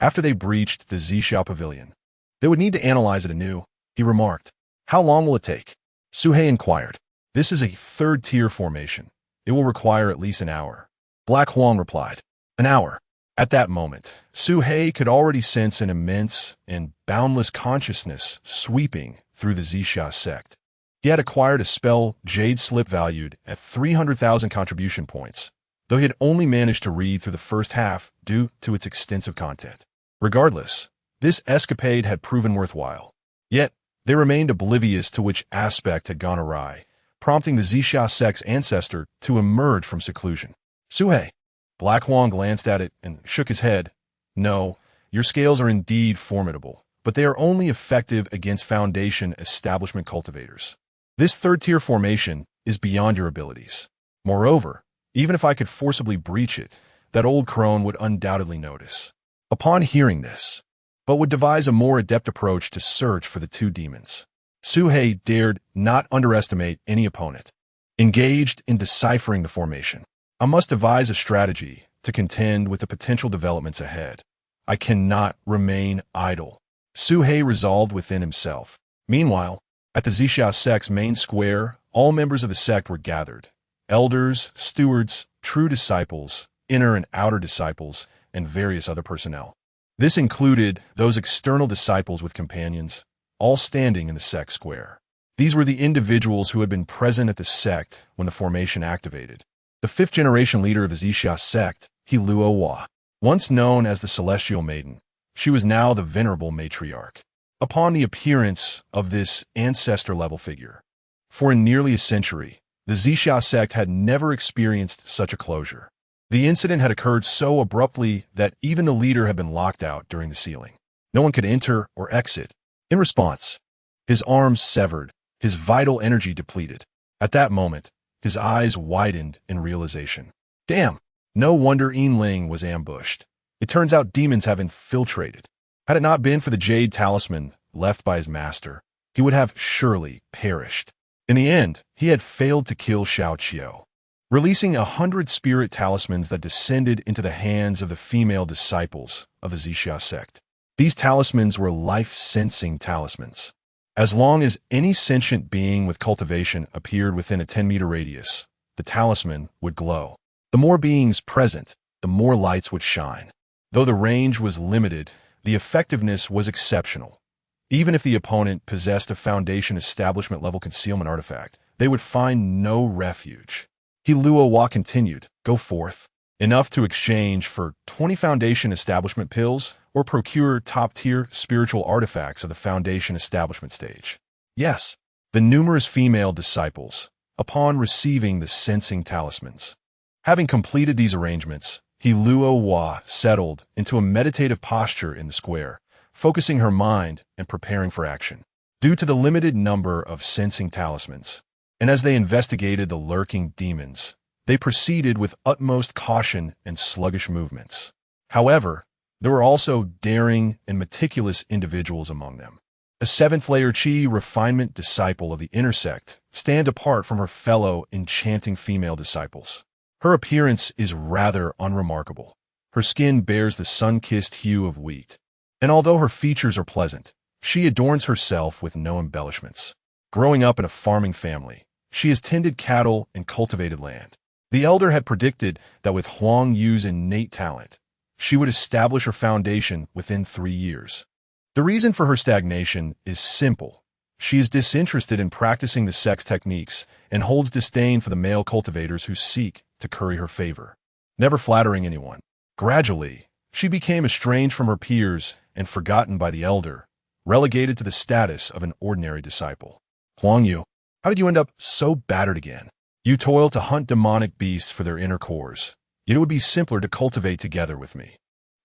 After they breached the Zixia pavilion, they would need to analyze it anew, he remarked. How long will it take? Suhei inquired. This is a third-tier formation. It will require at least an hour. Black Huang replied. An hour. At that moment, Suhei could already sense an immense and boundless consciousness sweeping through the Zixia sect. He had acquired a spell Jade Slip valued at 300,000 contribution points, though he had only managed to read through the first half due to its extensive content. Regardless, this escapade had proven worthwhile. Yet, they remained oblivious to which aspect had gone awry, prompting the Zixia sect's ancestor to emerge from seclusion. Suhei. Black Huang glanced at it and shook his head. No, your scales are indeed formidable, but they are only effective against Foundation establishment cultivators. This third-tier formation is beyond your abilities. Moreover, even if I could forcibly breach it, that old crone would undoubtedly notice. Upon hearing this, but would devise a more adept approach to search for the two demons. Suhei dared not underestimate any opponent. Engaged in deciphering the formation, I must devise a strategy to contend with the potential developments ahead. I cannot remain idle. Suhei resolved within himself. Meanwhile, at the Zixia sect's main square, all members of the sect were gathered. Elders, stewards, true disciples, inner and outer disciples, and various other personnel. This included those external disciples with companions, all standing in the sect square. These were the individuals who had been present at the sect when the formation activated. The fifth-generation leader of the Zixia sect, Luo Hua. Once known as the Celestial Maiden, she was now the venerable matriarch. Upon the appearance of this ancestor-level figure, for in nearly a century, the Zixia sect had never experienced such a closure. The incident had occurred so abruptly that even the leader had been locked out during the sealing. No one could enter or exit. In response, his arms severed, his vital energy depleted. At that moment, his eyes widened in realization. Damn! No wonder Yinling was ambushed. It turns out demons have infiltrated. Had it not been for the jade talisman left by his master, he would have surely perished. In the end, he had failed to kill Xiao Qiu, releasing 100 spirit talismans that descended into the hands of the female disciples of the Zixia sect. These talismans were life-sensing talismans. As long as any sentient being with cultivation appeared within a 10-meter radius, the talisman would glow. The more beings present, the more lights would shine. Though the range was limited, the effectiveness was exceptional. Even if the opponent possessed a Foundation establishment-level concealment artifact, they would find no refuge. Luo Hua continued, Go forth. Enough to exchange for 20 Foundation establishment pills or procure top-tier spiritual artifacts of the Foundation establishment stage. Yes, the numerous female disciples, upon receiving the sensing talismans. Having completed these arrangements, Luo Hua settled into a meditative posture in the square, focusing her mind and preparing for action. Due to the limited number of sensing talismans, and as they investigated the lurking demons, they proceeded with utmost caution and sluggish movements. However, there were also daring and meticulous individuals among them. A seventh-layer Qi refinement disciple of the intersect stand apart from her fellow enchanting female disciples. Her appearance is rather unremarkable. Her skin bears the sun-kissed hue of wheat, and although her features are pleasant, she adorns herself with no embellishments. Growing up in a farming family, she has tended cattle and cultivated land. The elder had predicted that with Huang Yu's innate talent, she would establish her foundation within 3 years. The reason for her stagnation is simple. She is disinterested in practicing the sect's techniques and holds disdain for the male cultivators who seek to curry her favor, never flattering anyone. Gradually, she became estranged from her peers and forgotten by the elder, relegated to the status of an ordinary disciple. Huang Yu, how did you end up so battered again? You toil to hunt demonic beasts for their inner cores, yet it would be simpler to cultivate together with me.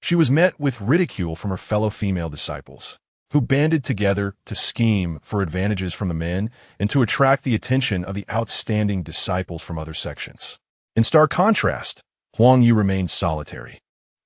She was met with ridicule from her fellow female disciples, who banded together to scheme for advantages from the men and to attract the attention of the outstanding disciples from other sections. In stark contrast, Huang Yu remained solitary.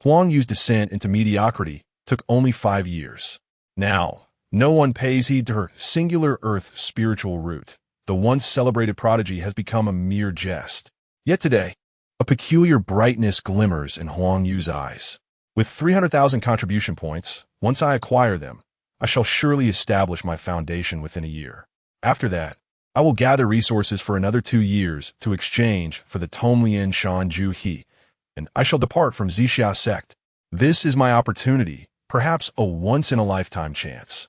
Huang Yu's descent into mediocrity took only 5 years. Now, no one pays heed to her singular earth spiritual root. The once celebrated prodigy has become a mere jest. Yet today, a peculiar brightness glimmers in Huang Yu's eyes. With 300,000 contribution points, once I acquire them, I shall surely establish my foundation within a year. After that, I will gather resources for another 2 years to exchange for the Tomlien Shan Ju He, and I shall depart from Zixia sect. This is my opportunity, perhaps a once-in-a-lifetime chance.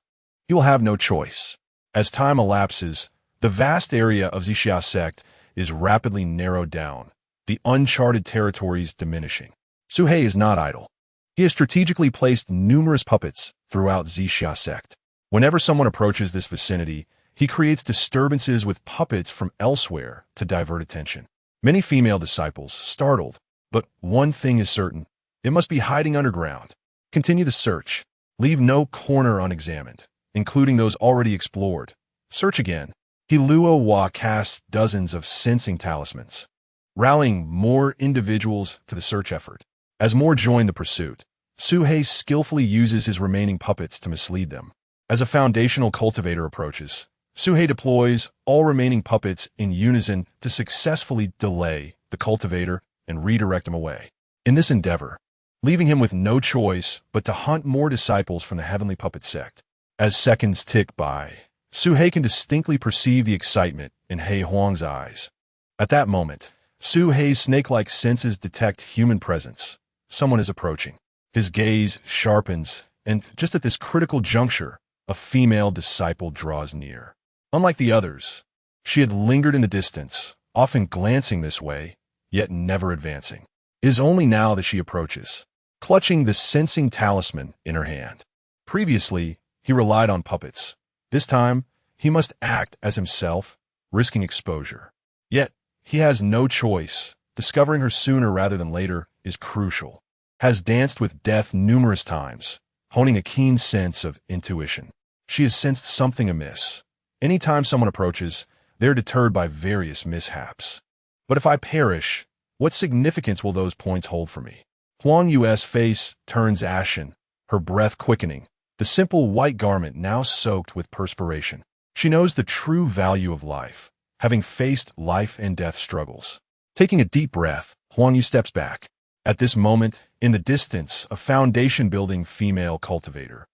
You will have no choice. As time elapses, the vast area of Zixia sect is rapidly narrowed down, the uncharted territories diminishing. Su He is not idle. He has strategically placed numerous puppets throughout Zixia sect. Whenever someone approaches this vicinity, he creates disturbances with puppets from elsewhere to divert attention. Many female disciples, startled, but one thing is certain, it must be hiding underground. Continue the search. Leave no corner unexamined, including those already explored. Search again. He Luo Hua casts dozens of sensing talismans, rallying more individuals to the search effort. As more join the pursuit, Su He skillfully uses his remaining puppets to mislead them. As a foundational cultivator approaches, Su He deploys all remaining puppets in unison to successfully delay the cultivator and redirect him away. In this endeavor, leaving him with no choice but to hunt more disciples from the heavenly puppet sect. As seconds tick by, Su He can distinctly perceive the excitement in He Huang's eyes. At that moment, Su He's snake-like senses detect human presence. Someone is approaching. His gaze sharpens, and just at this critical juncture, a female disciple draws near. Unlike the others, she had lingered in the distance, often glancing this way, yet never advancing. It is only now that she approaches, clutching the sensing talisman in her hand. Previously, he relied on puppets. This time, he must act as himself, risking exposure. Yet, he has no choice. Discovering her sooner rather than later is crucial. Has danced with death numerous times, honing a keen sense of intuition. She has sensed something amiss. Anytime someone approaches, they're deterred by various mishaps. But if I perish, what significance will those points hold for me? Huang Yu's face turns ashen, her breath quickening, the simple white garment now soaked with perspiration. She knows the true value of life, having faced life and death struggles. Taking a deep breath, Huang Yu steps back. At this moment, in the distance, a foundation-building female cultivator,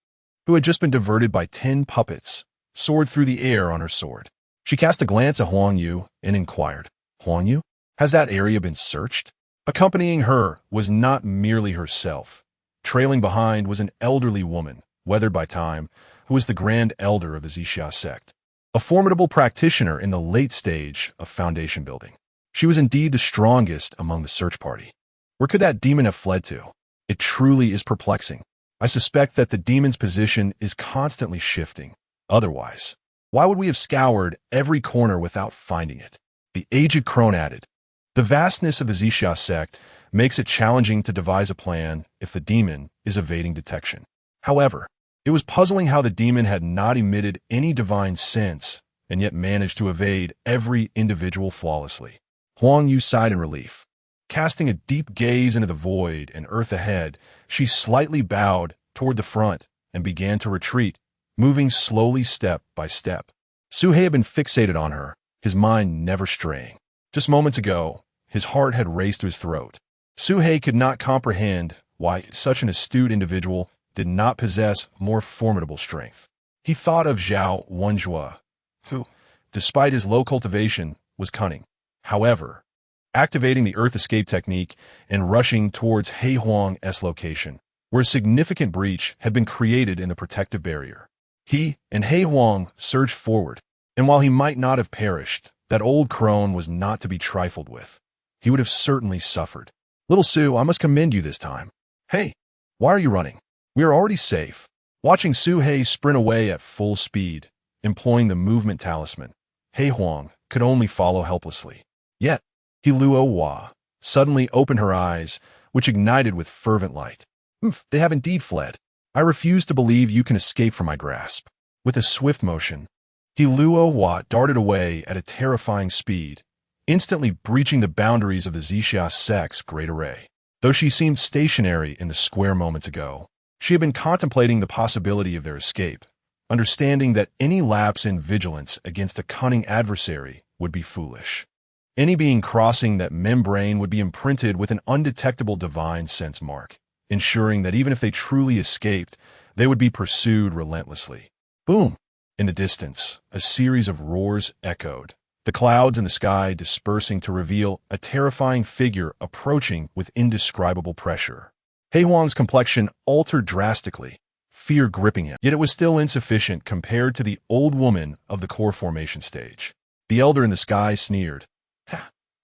who had just been diverted by 10 puppets, soared through the air on her sword. She cast a glance at Huang Yu and inquired, "Huang Yu, has that area been searched?" Accompanying her was not merely herself. Trailing behind was an elderly woman, weathered by time, who was the grand elder of the Zixia sect, a formidable practitioner in the late stage of foundation building. She was indeed the strongest among the search party. Where could that demon have fled to? It truly is perplexing. I suspect that the demon's position is constantly shifting. Otherwise, why would we have scoured every corner without finding it? The aged crone added, "The vastness of the Zixia sect makes it challenging to devise a plan if the demon is evading detection. However, it was puzzling how the demon had not emitted any divine sense and yet managed to evade every individual flawlessly." Huang Yu sighed in relief. Casting a deep gaze into the void and earth ahead, she slightly bowed toward the front and began to retreat, moving slowly step by step. Su He had been fixated on her, his mind never straying. Just moments ago, his heart had raced to his throat. Su He could not comprehend why such an astute individual did not possess more formidable strength. He thought of Zhao Wenjue, who, despite his low cultivation, was cunning. However, activating the Earth Escape technique and rushing towards He Huang's location, where a significant breach had been created in the protective barrier. He and He Huang surged forward, and while he might not have perished, that old crone was not to be trifled with. He would have certainly suffered. "Little Su, I must commend you this time." "Hey, why are you running? We are already safe." Watching Su He sprint away at full speed, employing the movement talisman, He Huang could only follow helplessly. Yet, He Luo Hua suddenly opened her eyes, which ignited with fervent light. They have indeed fled. I refuse to believe you can escape from my grasp." With a swift motion, He Luo Hua darted away at a terrifying speed, instantly breaching the boundaries of the Zixia sect's great array. Though she seemed stationary in the square moments ago, she had been contemplating the possibility of their escape, understanding that any lapse in vigilance against a cunning adversary would be foolish. Any being crossing that membrane would be imprinted with an undetectable divine sense mark, ensuring that even if they truly escaped, they would be pursued relentlessly. Boom! In the distance, a series of roars echoed, the clouds in the sky dispersing to reveal a terrifying figure approaching with indescribable pressure. He Huang's complexion altered drastically, fear gripping him, yet it was still insufficient compared to the old woman of the core formation stage. The elder in the sky sneered.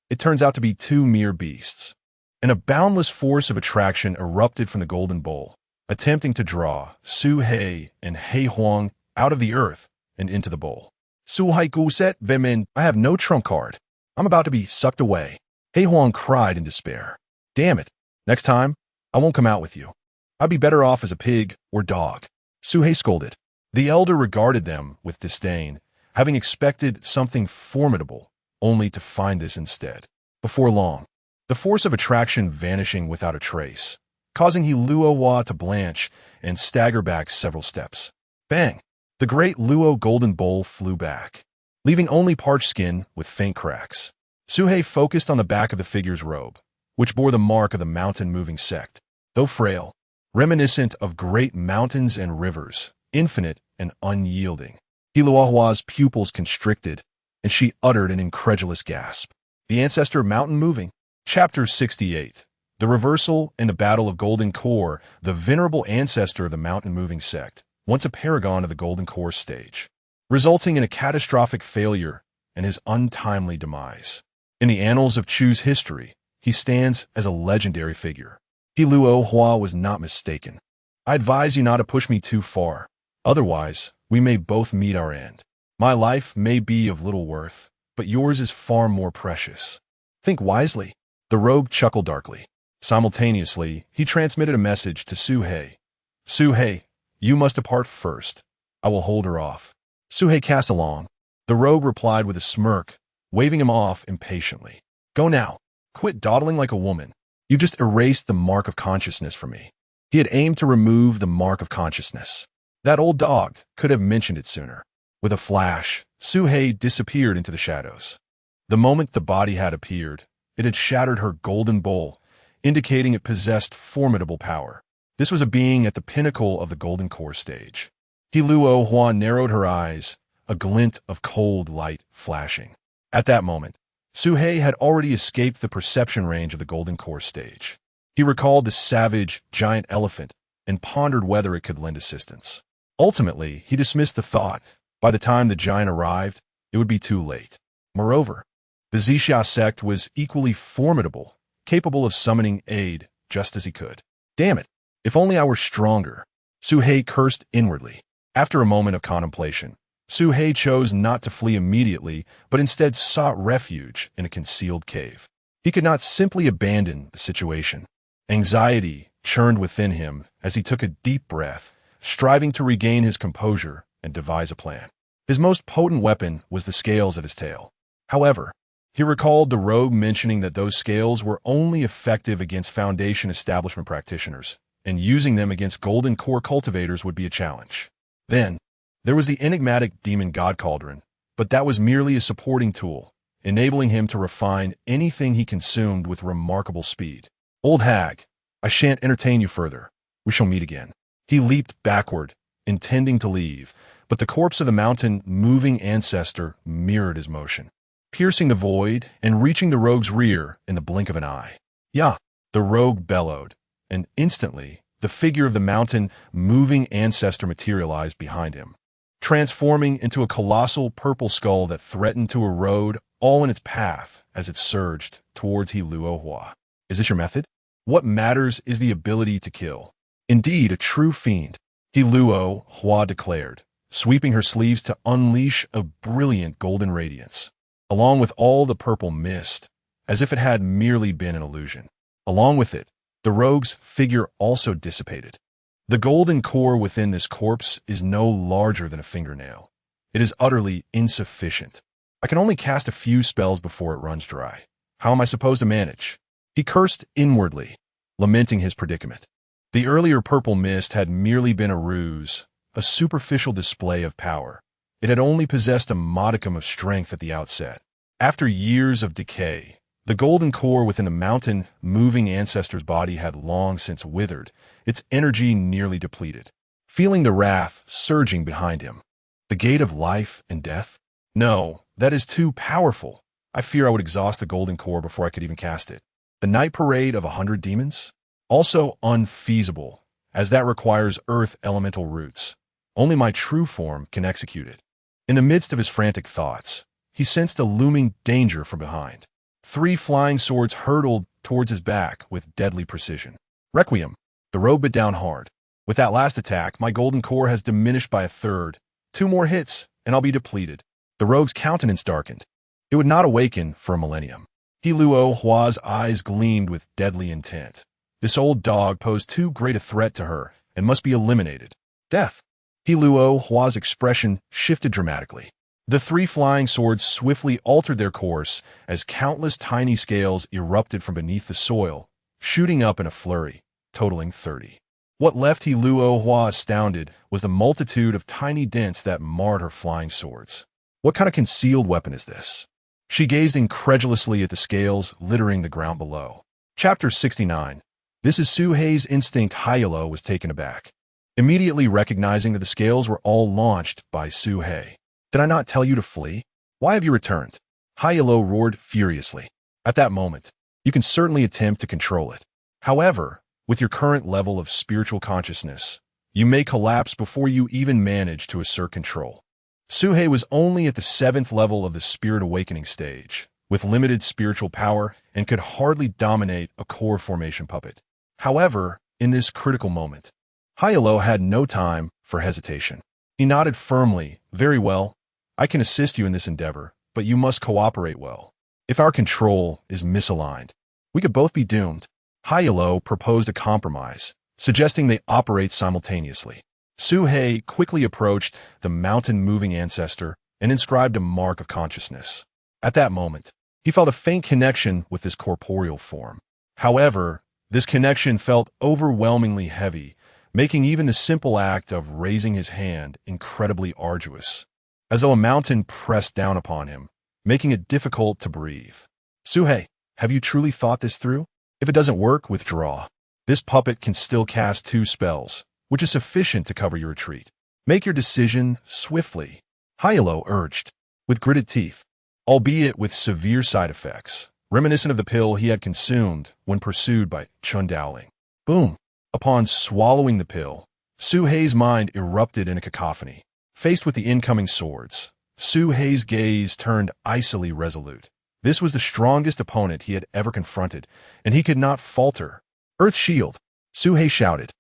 It turns out to be two mere beasts. And a boundless force of attraction erupted from the golden bowl, attempting to draw Su He and He Huang out of the earth and into the bowl. Su Hai Guset Vemin, I have no trump card. I'm about to be sucked away. He Huang cried in despair. Damn it. Next time, I won't come out with you. I'd be better off as a pig or dog. Su He scolded. The elder regarded them with disdain, having expected something formidable, only to find this instead. Before long, the force of attraction vanishing without a trace, causing He Luo Hua to blanch and stagger back several steps. Bang! The great Luo golden bowl flew back, leaving only parched skin with faint cracks. Su He focused on the back of the figure's robe, which bore the mark of the mountain-moving sect. Though frail, reminiscent of great mountains and rivers, infinite and unyielding. He Luo Hua's pupils constricted, and she uttered an incredulous gasp. The ancestor of mountain moving. Chapter 68. The reversal in the Battle of Golden Core, the venerable ancestor of the mountain-moving sect, once a paragon of the Golden Core stage, resulting in a catastrophic failure and his untimely demise. In the annals of Chu's history, he stands as a legendary figure. He Luo Hua was not mistaken. I advise you not to push me too far. Otherwise, we may both meet our end. My life may be of little worth, but yours is far more precious. Think wisely. The rogue chuckled darkly. Simultaneously, he transmitted a message to Su He. Su He, you must depart first. I will hold her off. Su He cast along. The rogue replied with a smirk, waving him off impatiently. Go now. Quit dawdling like a woman. You just erased the mark of consciousness from me. He had aimed to remove the mark of consciousness. That old dog could have mentioned it sooner. With a flash, Su He disappeared into the shadows. The moment the body had appeared, it had shattered her golden bowl, indicating it possessed formidable power. This was a being at the pinnacle of the Golden Core stage. He Luo Hua narrowed her eyes, a glint of cold light flashing. At that moment, Su He had already escaped the perception range of the Golden Core stage. He recalled the savage, giant elephant and pondered whether it could lend assistance. Ultimately, he dismissed the thought. By the time the giant arrived, it would be too late. Moreover, the Zixia sect was equally formidable, capable of summoning aid just as he could. Damn it! If only I were stronger. Su He cursed inwardly. After a moment of contemplation, Su He chose not to flee immediately, but instead sought refuge in a concealed cave. He could not simply abandon the situation. Anxiety churned within him as he took a deep breath, striving to regain his composure and devise a plan. His most potent weapon was the scales at his tail. However, he recalled the rogue mentioning that those scales were only effective against Foundation establishment practitioners, and using them against Golden Core cultivators would be a challenge. Then, there was the enigmatic demon god cauldron, but that was merely a supporting tool, enabling him to refine anything he consumed with remarkable speed. Old hag, I shan't entertain you further. We shall meet again. He leaped backward, intending to leave, but the corpse of the mountain-moving ancestor mirrored his motion, piercing the void and reaching the rogue's rear in the blink of an eye. Yeah, the rogue bellowed, and instantly, the figure of the mountain-moving ancestor materialized behind him, transforming into a colossal purple skull that threatened to erode all in its path as it surged towards He Luo Hua. Is this your method? What matters is the ability to kill. Indeed, a true fiend, He Luo Hua declared, sweeping her sleeves to unleash a brilliant golden radiance, along with all the purple mist, as if it had merely been an illusion. Along with it, the rogue's figure also dissipated. The golden core within this corpse is no larger than a fingernail. It is utterly insufficient. I can only cast a few spells before it runs dry. How am I supposed to manage? He cursed inwardly, lamenting his predicament. The earlier purple mist had merely been a ruse, a superficial display of power. It had only possessed a modicum of strength at the outset. After years of decay, the golden core within the mountain-moving ancestor's body had long since withered, its energy nearly depleted. Feeling the wrath surging behind him, The gate of life and death? No, that is too powerful. I fear I would exhaust the golden core before I could even cast it. The night parade of 100 demons? Also unfeasible, as that requires earth elemental roots. Only my true form can execute it. In the midst of his frantic thoughts, he sensed a looming danger from behind. 3 flying swords hurtled towards his back with deadly precision. Requiem. The rogue bit down hard. With that last attack, my golden core has diminished by a third. 2 more hits, and I'll be depleted. The rogue's countenance darkened. It would not awaken for a millennium. He Luo Hua's eyes gleamed with deadly intent. This old dog posed too great a threat to her and must be eliminated. Death. He Luo Hua's expression shifted dramatically. The 3 flying swords swiftly altered their course as countless tiny scales erupted from beneath the soil, shooting up in a flurry, totaling 30. What left He Luo Hua astounded was the multitude of tiny dents that marred her flying swords. What kind of concealed weapon is this? She gazed incredulously at the scales littering the ground below. Chapter 69. This is Su Hei's instinct. Hyalo was taken aback, immediately recognizing that the scales were all launched by Su Hei. Did I not tell you to flee? Why have you returned? Hyalo roared furiously. At that moment, you can certainly attempt to control it. However, with your current level of spiritual consciousness, you may collapse before you even manage to assert control. Su Hei was only at the 7th level of the spirit awakening stage, with limited spiritual power, and could hardly dominate a core formation puppet. However, in this critical moment, Hyalo had no time for hesitation. He nodded firmly. Very well. I can assist you in this endeavor, but you must cooperate well. If our control is misaligned, we could both be doomed. Hyalo proposed a compromise, suggesting they operate simultaneously. Su Hei quickly approached the mountain-moving ancestor and inscribed a mark of consciousness. At that moment, he felt a faint connection with this corporeal form. However, this connection felt overwhelmingly heavy, making even the simple act of raising his hand incredibly arduous, as though a mountain pressed down upon him, making it difficult to breathe. Su Hei, have you truly thought this through? If it doesn't work, withdraw. This puppet can still cast 2 spells, which is sufficient to cover your retreat. Make your decision swiftly, Hyalo urged, with gritted teeth, albeit with severe side effects, reminiscent of the pill he had consumed when pursued by Chun Dowling. Boom! Upon swallowing the pill, Su Hei's mind erupted in a cacophony. Faced with the incoming swords, Su Hei's gaze turned icily resolute. This was the strongest opponent he had ever confronted, and he could not falter. Earth Shield, Su Hei shouted.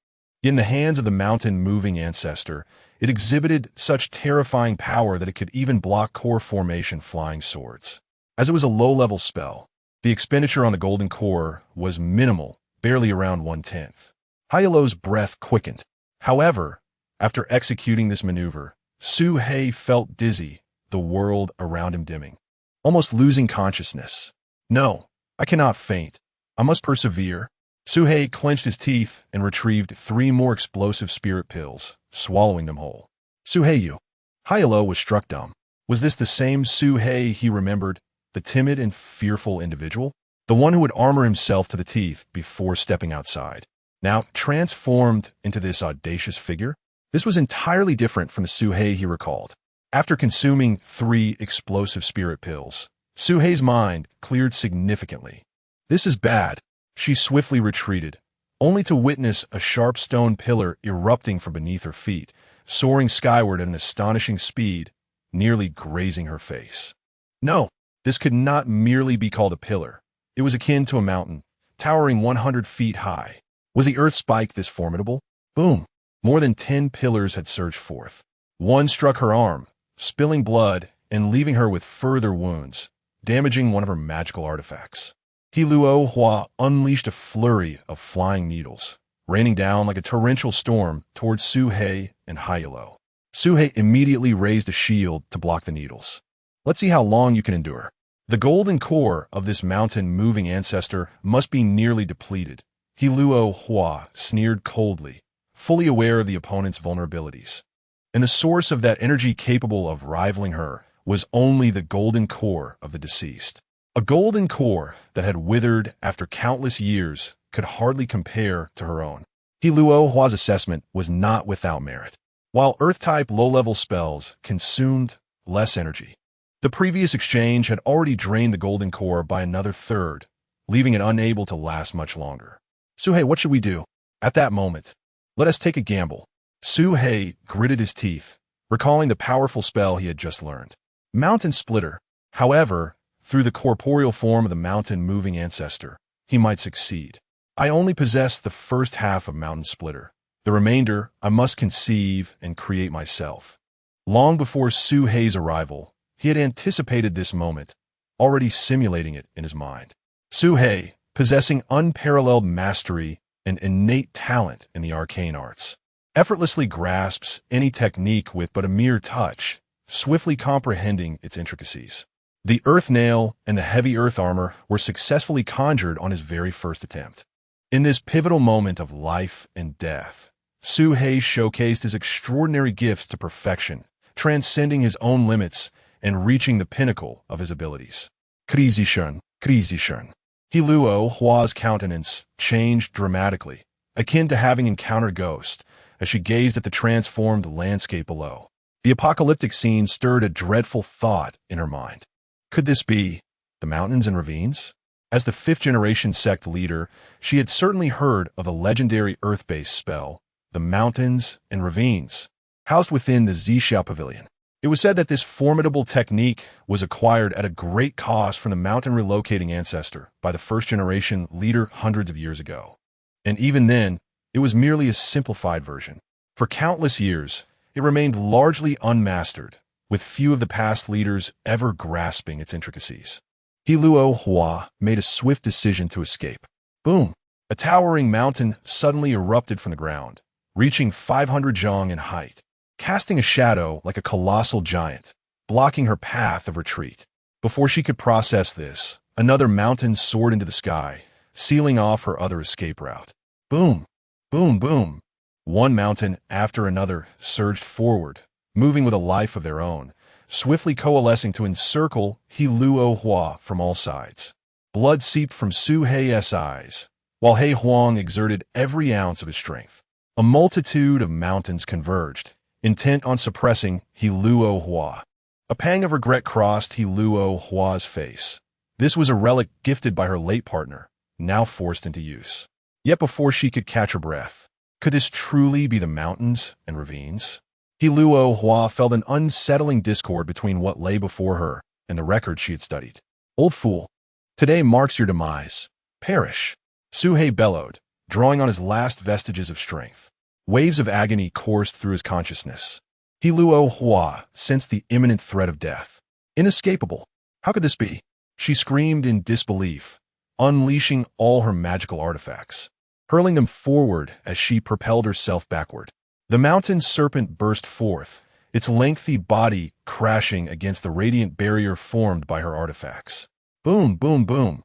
In the hands of the mountain-moving ancestor, it exhibited such terrifying power that it could even block core formation flying swords. As it was a low-level spell, the expenditure on the golden core was minimal, barely around 1/10. Hyalo's breath quickened. However, after executing this maneuver, Su Hei felt dizzy, the world around him dimming, almost losing consciousness. No, I cannot faint. I must persevere. Su Hei clenched his teeth and retrieved 3 more explosive spirit pills, swallowing them whole. Su Hei, you. Hyalo was struck dumb. Was this the same Su Hei he remembered, the timid and fearful individual? The one who would armor himself to the teeth before stepping outside. Now transformed into this audacious figure? This was entirely different from the Su Hei he recalled. After consuming 3 explosive spirit pills, Su Hei's mind cleared significantly. This is bad. She swiftly retreated, only to witness a sharp stone pillar erupting from beneath her feet, soaring skyward at an astonishing speed, nearly grazing her face. No, this could not merely be called a pillar. It was akin to a mountain, towering 100 feet high. Was the earth spike this formidable? Boom! More than 10 pillars had surged forth. One struck her arm, spilling blood and leaving her with further wounds, damaging one of her magical artifacts. He Luo Hua unleashed a flurry of flying needles, raining down like a torrential storm towards Su Hei and Hyalo. Su Hei immediately raised a shield to block the needles. Let's see how long you can endure. The golden core of this mountain-moving ancestor must be nearly depleted. He Luo Hua sneered coldly, fully aware of the opponent's vulnerabilities. And the source of that energy capable of rivaling her was only the golden core of the deceased. A golden core that had withered after countless years could hardly compare to her own. He Luo Hua's assessment was not without merit. while Earth-type low-level spells consumed less energy. The previous exchange had already drained the golden core by another third, leaving it unable to last much longer. Suhei, what should we do? At that moment, let us take a gamble. Suhei gritted his teeth, recalling the powerful spell he had just learned. Mountain Splitter. However, through the corporeal form of the mountain-moving ancestor, he might succeed. I only possess the first half of Mountain Splitter. The remainder I must conceive and create myself. Long before Suhei's arrival, he had anticipated this moment, already simulating it in his mind. Suhei, possessing unparalleled mastery and innate talent in the arcane arts, effortlessly grasps any technique with but a mere touch, swiftly comprehending its intricacies. The earth nail and the heavy earth armor were successfully conjured on his very first attempt. In this pivotal moment of life and death, Suhei showcased his extraordinary gifts to perfection, transcending his own limits and reaching the pinnacle of his abilities. Crazy-shun. He Luo Hua's countenance changed dramatically, akin to having encountered a ghost, as she gazed at the transformed landscape below. The apocalyptic scene stirred a dreadful thought in her mind. Could this be the mountains and ravines? As the fifth-generation sect leader, she had certainly heard of the legendary earth-based spell, the mountains and ravines, housed within the Zixia Pavilion. It was said that this formidable technique was acquired at a great cost from the mountain-relocating ancestor by the first-generation leader hundreds of years ago. And even then, it was merely a simplified version. For countless years, it remained largely unmastered, with few of the past leaders ever grasping its intricacies. He Luo Hua made a swift decision to escape. Boom! A towering mountain suddenly erupted from the ground, reaching 500 zhang in height, casting a shadow like a colossal giant, blocking her path of retreat. Before she could process this, another mountain soared into the sky, sealing off her other escape route. Boom! Boom! Boom! One mountain after another surged forward, moving with a life of their own, swiftly coalescing to encircle He Luo Hua from all sides. Blood seeped from Suhei's eyes, while He Huang exerted every ounce of his strength. A multitude of mountains converged, intent on suppressing He Luo Hua. A pang of regret crossed He Luo Hua's face. This was a relic gifted by her late partner, now forced into use. Yet before she could catch her breath, could this truly be the mountains and ravines? He Luo Hua felt an unsettling discord between what lay before her and the record she had studied. Old fool, today marks your demise. Perish. Suhei bellowed, drawing on his last vestiges of strength. Waves of agony coursed through his consciousness. He Luo Hua sensed the imminent threat of death. Inescapable. How could this be? She screamed in disbelief, unleashing all her magical artifacts, hurling them forward as she propelled herself backward. The mountain serpent burst forth, its lengthy body crashing against the radiant barrier formed by her artifacts. Boom, boom, boom.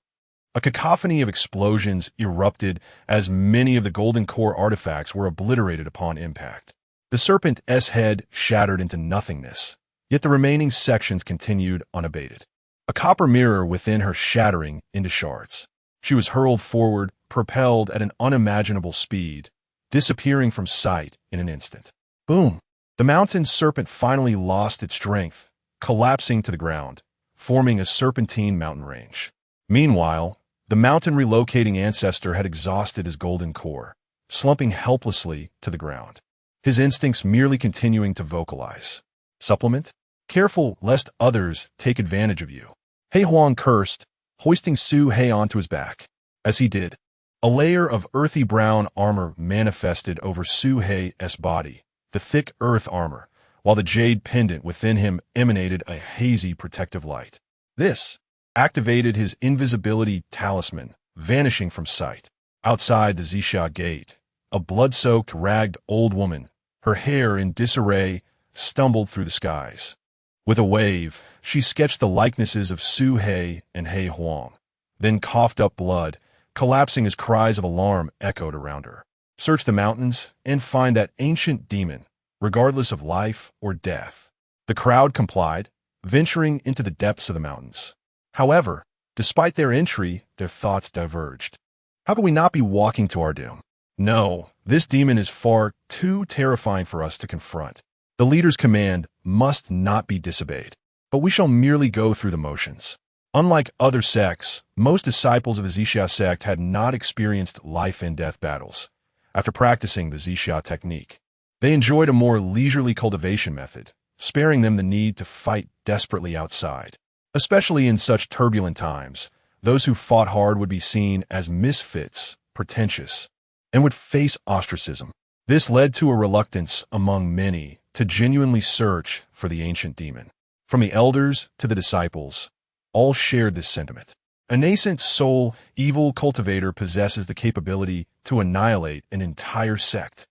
A cacophony of explosions erupted as many of the golden core artifacts were obliterated upon impact. The serpent's head shattered into nothingness, yet the remaining sections continued unabated. A copper mirror within her shattering into shards. She was hurled forward, propelled at an unimaginable speed, disappearing from sight in an instant. Boom! The mountain serpent finally lost its strength, collapsing to the ground, forming a serpentine mountain range. Meanwhile, the mountain relocating ancestor had exhausted his golden core, slumping helplessly to the ground. His instincts merely continuing to vocalize. Supplement? Careful lest others take advantage of you. He Huang cursed, hoisting Suhei onto his back. As he did, a layer of earthy brown armor manifested over Suhei's body, the thick earth armor, while the jade pendant within him emanated a hazy protective light. This activated his invisibility talisman, vanishing from sight. Outside the Zixia gate, a blood-soaked, ragged old woman, her hair in disarray, stumbled through the skies. With a wave, she sketched the likenesses of Suhei and He Huang, then coughed up blood, collapsing as cries of alarm echoed around her. Search the mountains and find that ancient demon, regardless of life or death. The crowd complied, venturing into the depths of the mountains. However, despite their entry, their thoughts diverged. How could we not be walking to our doom? No, This demon is far too terrifying for us to confront. The leader's command must not be disobeyed, but we shall merely go through the motions. Unlike other sects, most disciples of the Zixia sect had not experienced life-and-death battles. After practicing the Zixia technique, they enjoyed a more leisurely cultivation method, sparing them the need to fight desperately outside. Especially in such turbulent times, those who fought hard would be seen as misfits, pretentious, and would face ostracism. This led to a reluctance among many to genuinely search for the ancient demon. From the elders to the disciples, all shared this sentiment. A nascent soul evil cultivator possesses the capability to annihilate an entire sect,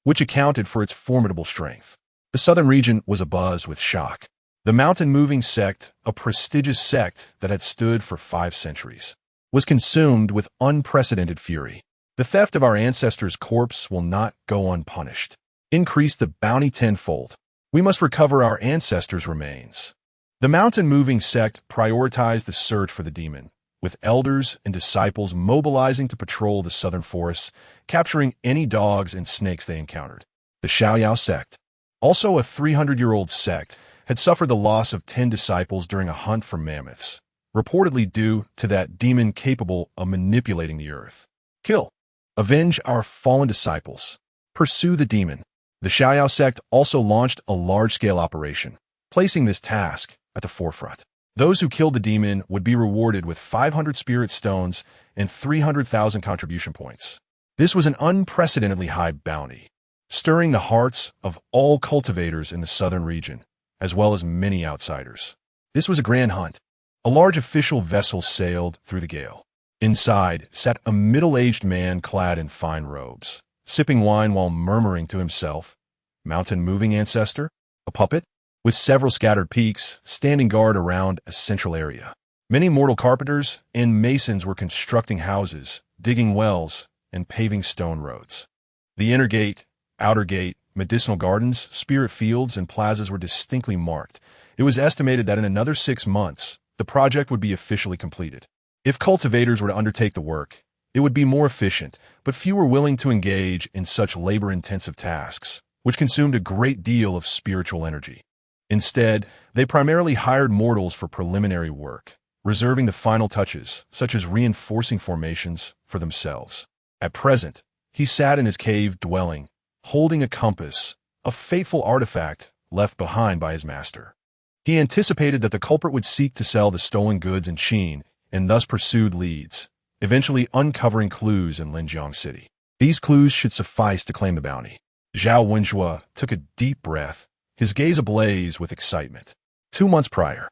which accounted for its formidable strength. The southern region was abuzz with shock. The mountain-moving sect, a prestigious sect that had stood for 5 centuries, was consumed with unprecedented fury. The theft of our ancestors' corpse will not go unpunished. Increase the bounty tenfold. We must recover our ancestors' remains. The mountain-moving sect prioritized the search for the demon, with elders and disciples mobilizing to patrol the southern forests, capturing any dogs and snakes they encountered. The Xiaoyao sect, also a 300-year-old sect, had suffered the loss of 10 disciples during a hunt for mammoths, reportedly due to that demon capable of manipulating the earth. Kill. Avenge our fallen disciples. Pursue the demon. The Xiaoyao sect also launched a large-scale operation, placing this task at the forefront. Those who killed the demon would be rewarded with 500 spirit stones and 300,000 contribution points. This was an unprecedentedly high bounty, stirring the hearts of all cultivators in the southern region, as well as many outsiders. This was a grand hunt. A large official vessel sailed through the gale. Inside sat a middle-aged man clad in fine robes, sipping wine while murmuring to himself, "Mountain-moving ancestor? A puppet?" With several scattered peaks standing guard around a central area. Many mortal carpenters and masons were constructing houses, digging wells, and paving stone roads. The inner gate, outer gate, medicinal gardens, spirit fields, and plazas were distinctly marked. It was estimated that in another 6 months, the project would be officially completed. If cultivators were to undertake the work, it would be more efficient, but few were willing to engage in such labor-intensive tasks, which consumed a great deal of spiritual energy. Instead, they primarily hired mortals for preliminary work, reserving the final touches, such as reinforcing formations, for themselves. At present, he sat in his cave dwelling, holding a compass, a fateful artifact left behind by his master. He anticipated that the culprit would seek to sell the stolen goods in Qin, and thus pursued leads, eventually uncovering clues in Linjiang City. These clues should suffice to claim the bounty. Zhao Wenjue took a deep breath, his gaze ablaze with excitement. 2 months prior,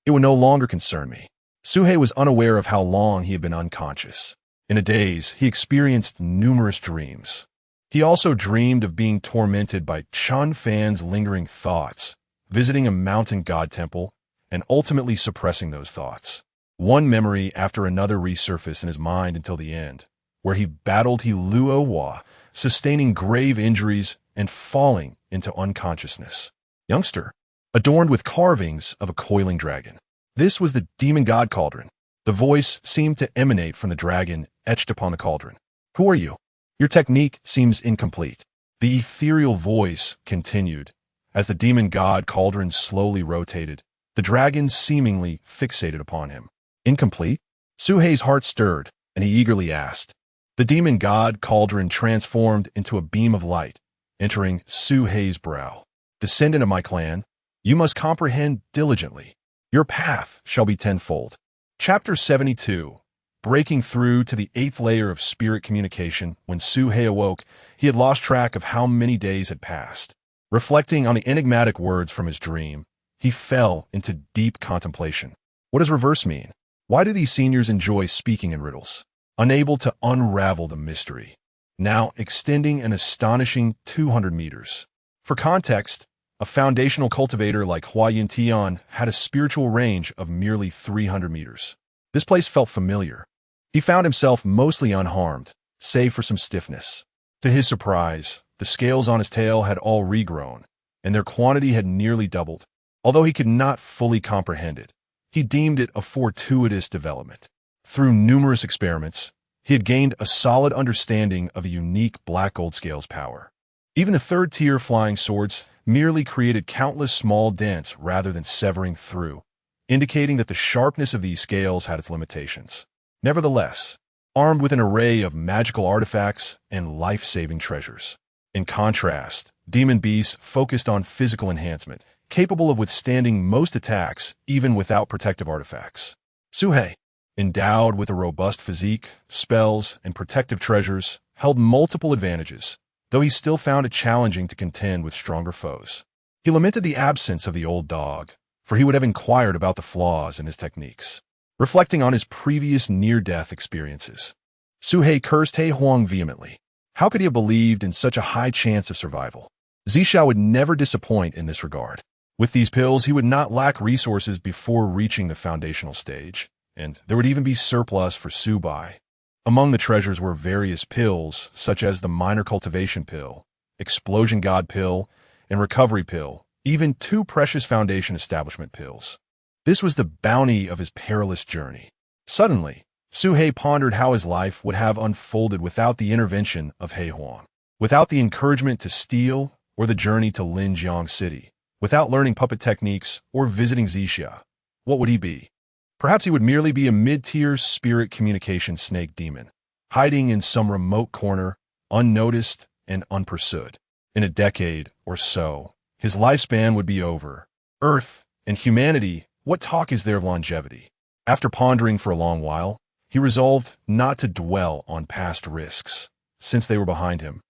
it would no longer concern me. Suhei was unaware of how long he had been unconscious. In a daze, he experienced numerous dreams. He also dreamed of being tormented by Chun Fan's lingering thoughts, visiting a mountain god temple, and ultimately suppressing those thoughts. One memory after another resurfaced in his mind until the end, where he battled Luo Hua, sustaining grave injuries and falling into unconsciousness. Youngster, adorned with carvings of a coiling dragon. This was the demon god cauldron. The voice seemed to emanate from the dragon etched upon the cauldron. Who are you? Your technique seems incomplete. The ethereal voice continued. As the demon god cauldron slowly rotated, the dragon seemingly fixated upon him. Incomplete? Suhei's heart stirred, and he eagerly asked. The demon god cauldron transformed into a beam of light, entering Suhei's brow. Descendant of my clan, you must comprehend diligently. Your path shall be tenfold. Chapter 72. Breaking through to the 8th layer of spirit communication. When Suhei awoke, he had lost track of how many days had passed. Reflecting on the enigmatic words from his dream, he fell into deep contemplation. What does reverse mean? Why do these seniors enjoy speaking in riddles? Unable to unravel the mystery. Now extending an astonishing 200 meters. For context, a foundational cultivator like Huayin Tian had a spiritual range of merely 300 meters. This place felt familiar. He found himself mostly unharmed, save for some stiffness. To his surprise, the scales on his tail had all regrown, and their quantity had nearly doubled. Although he could not fully comprehend it, he deemed it a fortuitous development. Through numerous experiments, he had gained a solid understanding of the unique black gold scale's power. Even the third-tier flying swords merely created countless small dents rather than severing through, indicating that the sharpness of these scales had its limitations. Nevertheless, armed with an array of magical artifacts and life-saving treasures. In contrast, demon beasts focused on physical enhancement, capable of withstanding most attacks even without protective artifacts. Suhei, endowed with a robust physique, spells, and protective treasures, held multiple advantages, though he still found it challenging to contend with stronger foes. He lamented the absence of the old dog, for he would have inquired about the flaws in his techniques. Reflecting on his previous near-death experiences, Suhei cursed He Huang vehemently. How could he have believed in such a high chance of survival? Zixia would never disappoint in this regard. With these pills, he would not lack resources before reaching the foundational stage, and there would even be surplus for Su Bai. Among the treasures were various pills, such as the minor cultivation pill, explosion god pill, and recovery pill, even 2 precious foundation establishment pills. This was the bounty of his perilous journey. Suddenly, Suhei pondered how his life would have unfolded without the intervention of He Huang, without the encouragement to steal or the journey to Linjiang City, without learning puppet techniques or visiting Zixia. What would he be? Perhaps he would merely be a mid-tier spirit communication snake demon, hiding in some remote corner, unnoticed and unpursued. In a decade or so, his lifespan would be over. Earth and humanity, what talk is there of longevity? After pondering for a long while, he resolved not to dwell on past risks, since they were behind him.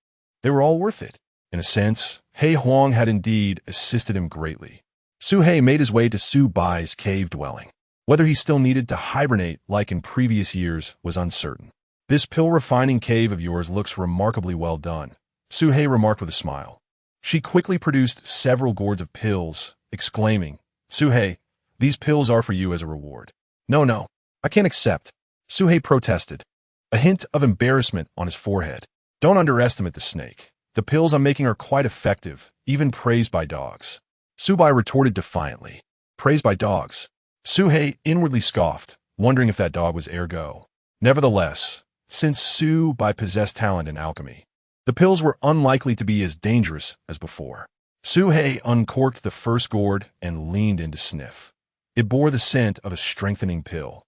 They were all worth it. In a sense, He Huang had indeed assisted him greatly. Suhei made his way to Su Bai's cave dwelling. Whether he still needed to hibernate like in previous years was uncertain. "This pill-refining cave of yours looks remarkably well done," Suhei remarked with a smile. She quickly produced several gourds of pills, exclaiming, "Suhei, these pills are for you as a reward." No, I can't accept," Suhei protested, a hint of embarrassment on his forehead. "Don't underestimate the snake. The pills I'm making are quite effective, even praised by dogs." Su Bai retorted defiantly. "Praised by dogs?" Suhei inwardly scoffed, wondering if that dog was ergo. Nevertheless, since Su Bai possessed talent in alchemy, the pills were unlikely to be as dangerous as before. Suhei uncorked the first gourd and leaned in to sniff. It bore the scent of a strengthening pill.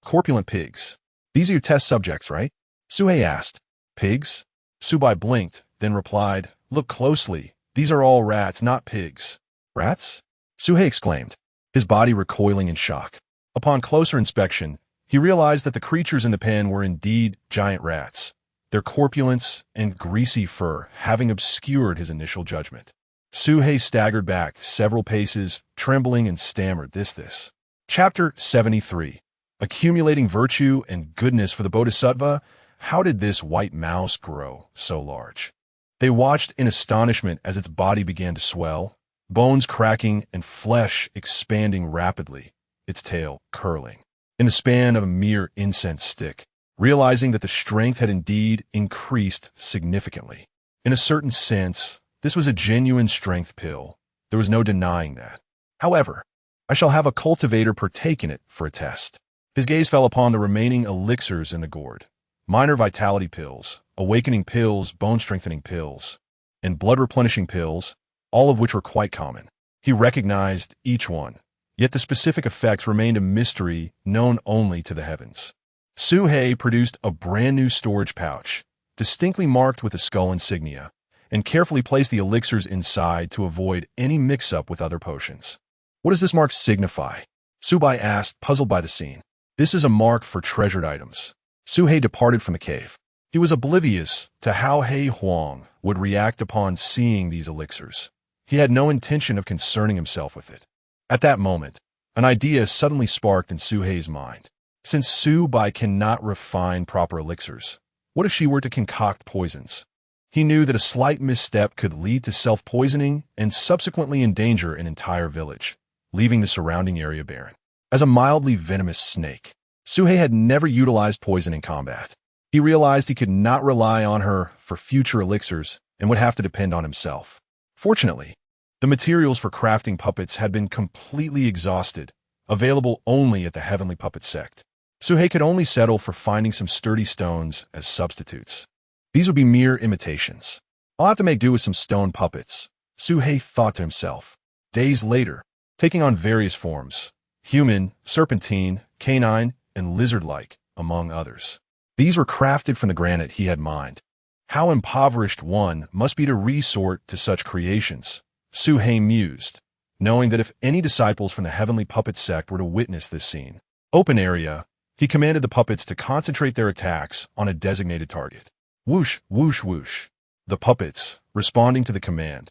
"Corpulent pigs. These are your test subjects, right?" Suhei asked. "Pigs?" Su Bai blinked, then replied, "Look closely. These are all rats, not pigs." "Rats?" Suhei exclaimed, his body recoiling in shock. Upon closer inspection, he realized that the creatures in the pen were indeed giant rats, their corpulence and greasy fur having obscured his initial judgment. Suhei staggered back several paces, trembling and stammered, This. Chapter 73. Accumulating virtue and goodness for the Bodhisattva. How did this white mouse grow so large? They watched in astonishment as its body began to swell, bones cracking and flesh expanding rapidly, its tail curling. In the span of a mere incense stick, realizing that the strength had indeed increased significantly. In a certain sense, this was a genuine strength pill. There was no denying that. However, I shall have a cultivator partake in it for a test. His gaze fell upon the remaining elixirs in the gourd. Minor vitality pills, awakening pills, bone-strengthening pills, and blood-replenishing pills, all of which were quite common. He recognized each one, yet the specific effects remained a mystery known only to the heavens. Suhei produced a brand-new storage pouch, distinctly marked with the skull insignia, and carefully placed the elixirs inside to avoid any mix-up with other potions. "What does this mark signify?" Su Bai asked, puzzled by the scene. "This is a mark for treasured items." Suhei departed from the cave. He was oblivious to how He Huang would react upon seeing these elixirs. He had no intention of concerning himself with it. At that moment, an idea suddenly sparked in Suhei's mind. Since Su Bai cannot refine proper elixirs, what if she were to concoct poisons? He knew that a slight misstep could lead to self-poisoning and subsequently endanger an entire village, leaving the surrounding area barren. As a mildly venomous snake, Suhei had never utilized poison in combat. He realized he could not rely on her for future elixirs and would have to depend on himself. Fortunately, the materials for crafting puppets had been completely exhausted, available only at the Heavenly Puppet Sect. Suhei could only settle for finding some sturdy stones as substitutes. These would be mere imitations. I'll have to make do with some stone puppets, Suhei thought to himself. Days later, taking on various forms, human, serpentine, canine, and lizard-like, among others. These were crafted from the granite he had mined. How impoverished one must be to resort to such creations, Suhei mused, knowing that if any disciples from the heavenly puppet sect were to witness this scene. Open area, he commanded the puppets to concentrate their attacks on a designated target. Whoosh, whoosh, whoosh. The puppets, responding to the command,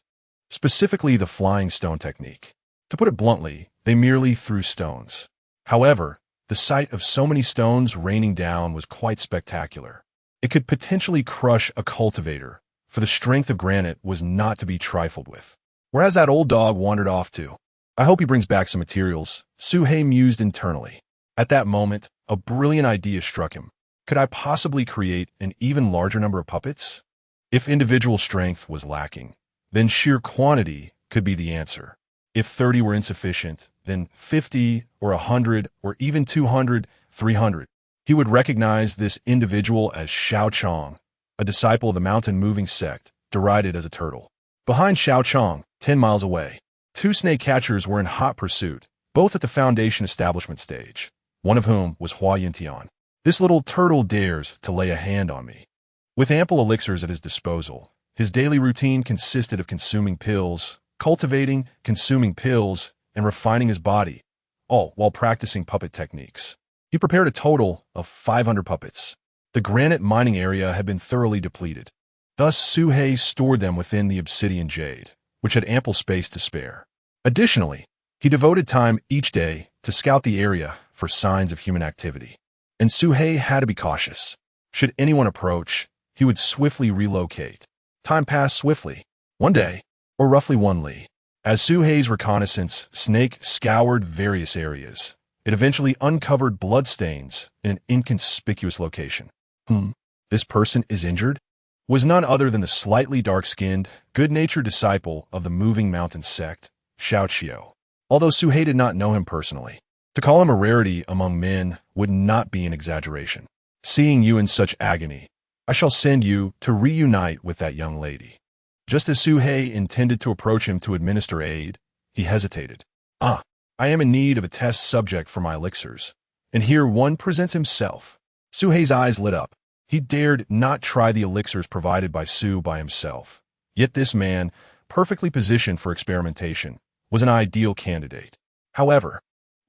specifically the flying stone technique. To put it bluntly, they merely threw stones. However, the sight of so many stones raining down was quite spectacular. It could potentially crush a cultivator, for the strength of granite was not to be trifled with. Whereas that old dog wandered off to. I hope he brings back some materials, Suhei mused internally. At that moment, a brilliant idea struck him. Could I possibly create an even larger number of puppets? If individual strength was lacking, then sheer quantity could be the answer. If 30 were insufficient, then 50 or 100 or even 200, 300. He would recognize this individual as Xiao Chong, a disciple of the mountain-moving sect, derided as a turtle. Behind Xiao Chong, 10 miles away, two snake catchers were in hot pursuit, both at the Foundation establishment stage, one of whom was Hua Yuntian. This little turtle dares to lay a hand on me. With ample elixirs at his disposal, his daily routine consisted of consuming pills, cultivating, consuming pills, and refining his body, all while practicing puppet techniques. He prepared a total of 500 puppets. The granite mining area had been thoroughly depleted. Thus, Suhei stored them within the obsidian jade, which had ample space to spare. Additionally, he devoted time each day to scout the area for signs of human activity. And Suhei had to be cautious. Should anyone approach, he would swiftly relocate. Time passed swiftly. One day, or roughly 1 li. As Suhei's reconnaissance snake scoured various areas, it eventually uncovered bloodstains in an inconspicuous location. This person is injured? Was none other than the slightly dark-skinned, good-natured disciple of the moving mountain sect, Xiao Qiu. Although Suhei did not know him personally, to call him a rarity among men would not be an exaggeration. Seeing you in such agony, I shall send you to reunite with that young lady. Just as Suhei intended to approach him to administer aid, he hesitated. I am in need of a test subject for my elixirs, and here one presents himself. Suhei's eyes lit up. He dared not try the elixirs provided by Su by himself. Yet this man, perfectly positioned for experimentation, was an ideal candidate. However,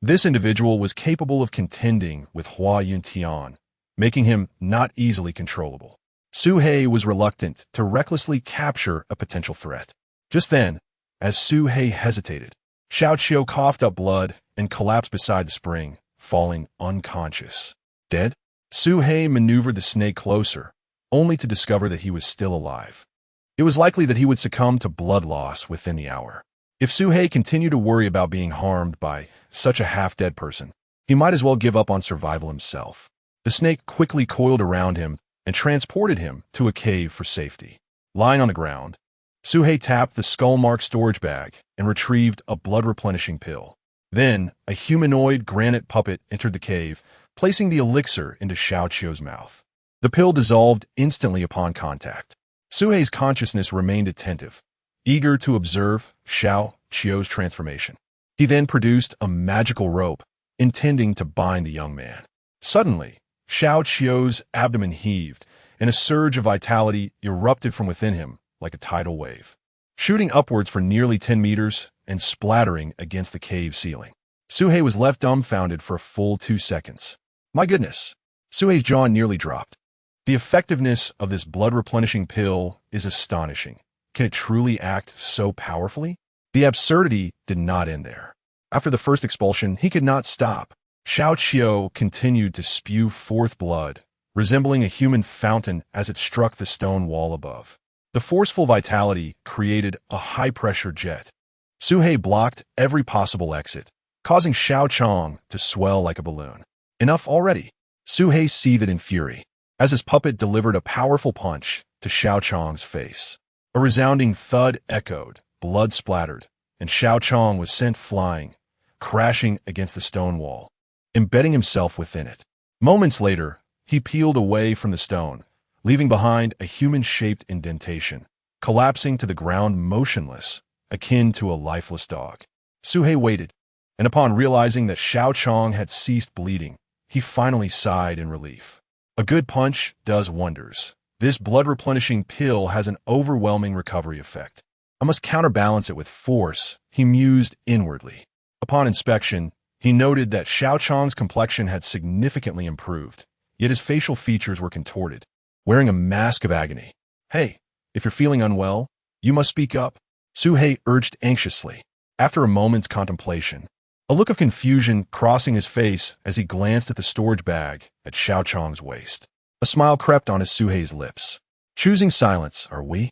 this individual was capable of contending with Hua Yuntian, making him not easily controllable. Suhei was reluctant to recklessly capture a potential threat. Just then, as Suhei hesitated, Xiao Qiu coughed up blood and collapsed beside the spring, falling unconscious. Dead? Suhei maneuvered the snake closer, only to discover that he was still alive. It was likely that he would succumb to blood loss within the hour. If Suhei continued to worry about being harmed by such a half-dead person, he might as well give up on survival himself. The snake quickly coiled around him and transported him to a cave for safety. Lying on the ground, Suhei tapped the skull-marked storage bag and retrieved a blood-replenishing pill. Then, a humanoid granite puppet entered the cave, placing the elixir into Xiao Qiu's mouth. The pill dissolved instantly upon contact. Suhei's consciousness remained attentive, eager to observe Xiao Qiu's transformation. He then produced a magical rope, intending to bind the young man. Suddenly, Xiao Qiu's abdomen heaved, and a surge of vitality erupted from within him like a tidal wave, shooting upwards for nearly 10 meters and splattering against the cave ceiling. Suhei was left dumbfounded for a full 2 seconds. My goodness! Suhei's jaw nearly dropped. The effectiveness of this blood-replenishing pill is astonishing. Can it truly act so powerfully? The absurdity did not end there. After the first expulsion, he could not stop. Xiao Qiu continued to spew forth blood, resembling a human fountain as it struck the stone wall above. The forceful vitality created a high-pressure jet. Suhei blocked every possible exit, causing Xiao Chong to swell like a balloon. Enough already. Suhei seethed in fury, as his puppet delivered a powerful punch to Xiao Chong's face. A resounding thud echoed, blood splattered, and Xiao Chong was sent flying, crashing against the stone wall, embedding himself within it. Moments later, he peeled away from the stone, leaving behind a human-shaped indentation, collapsing to the ground motionless, akin to a lifeless dog. Suhei waited, and upon realizing that Xiao Chong had ceased bleeding, he finally sighed in relief. A good punch does wonders. This blood-replenishing pill has an overwhelming recovery effect. I must counterbalance it with force, he mused inwardly. Upon inspection, he noted that Xiao Chong's complexion had significantly improved, yet his facial features were contorted, wearing a mask of agony. "Hey, if you're feeling unwell, you must speak up," Suhei urged anxiously. After a moment's contemplation, a look of confusion crossing his face as he glanced at the storage bag at Xiao Chong's waist. A smile crept onto Suhei's lips. "Choosing silence, are we?"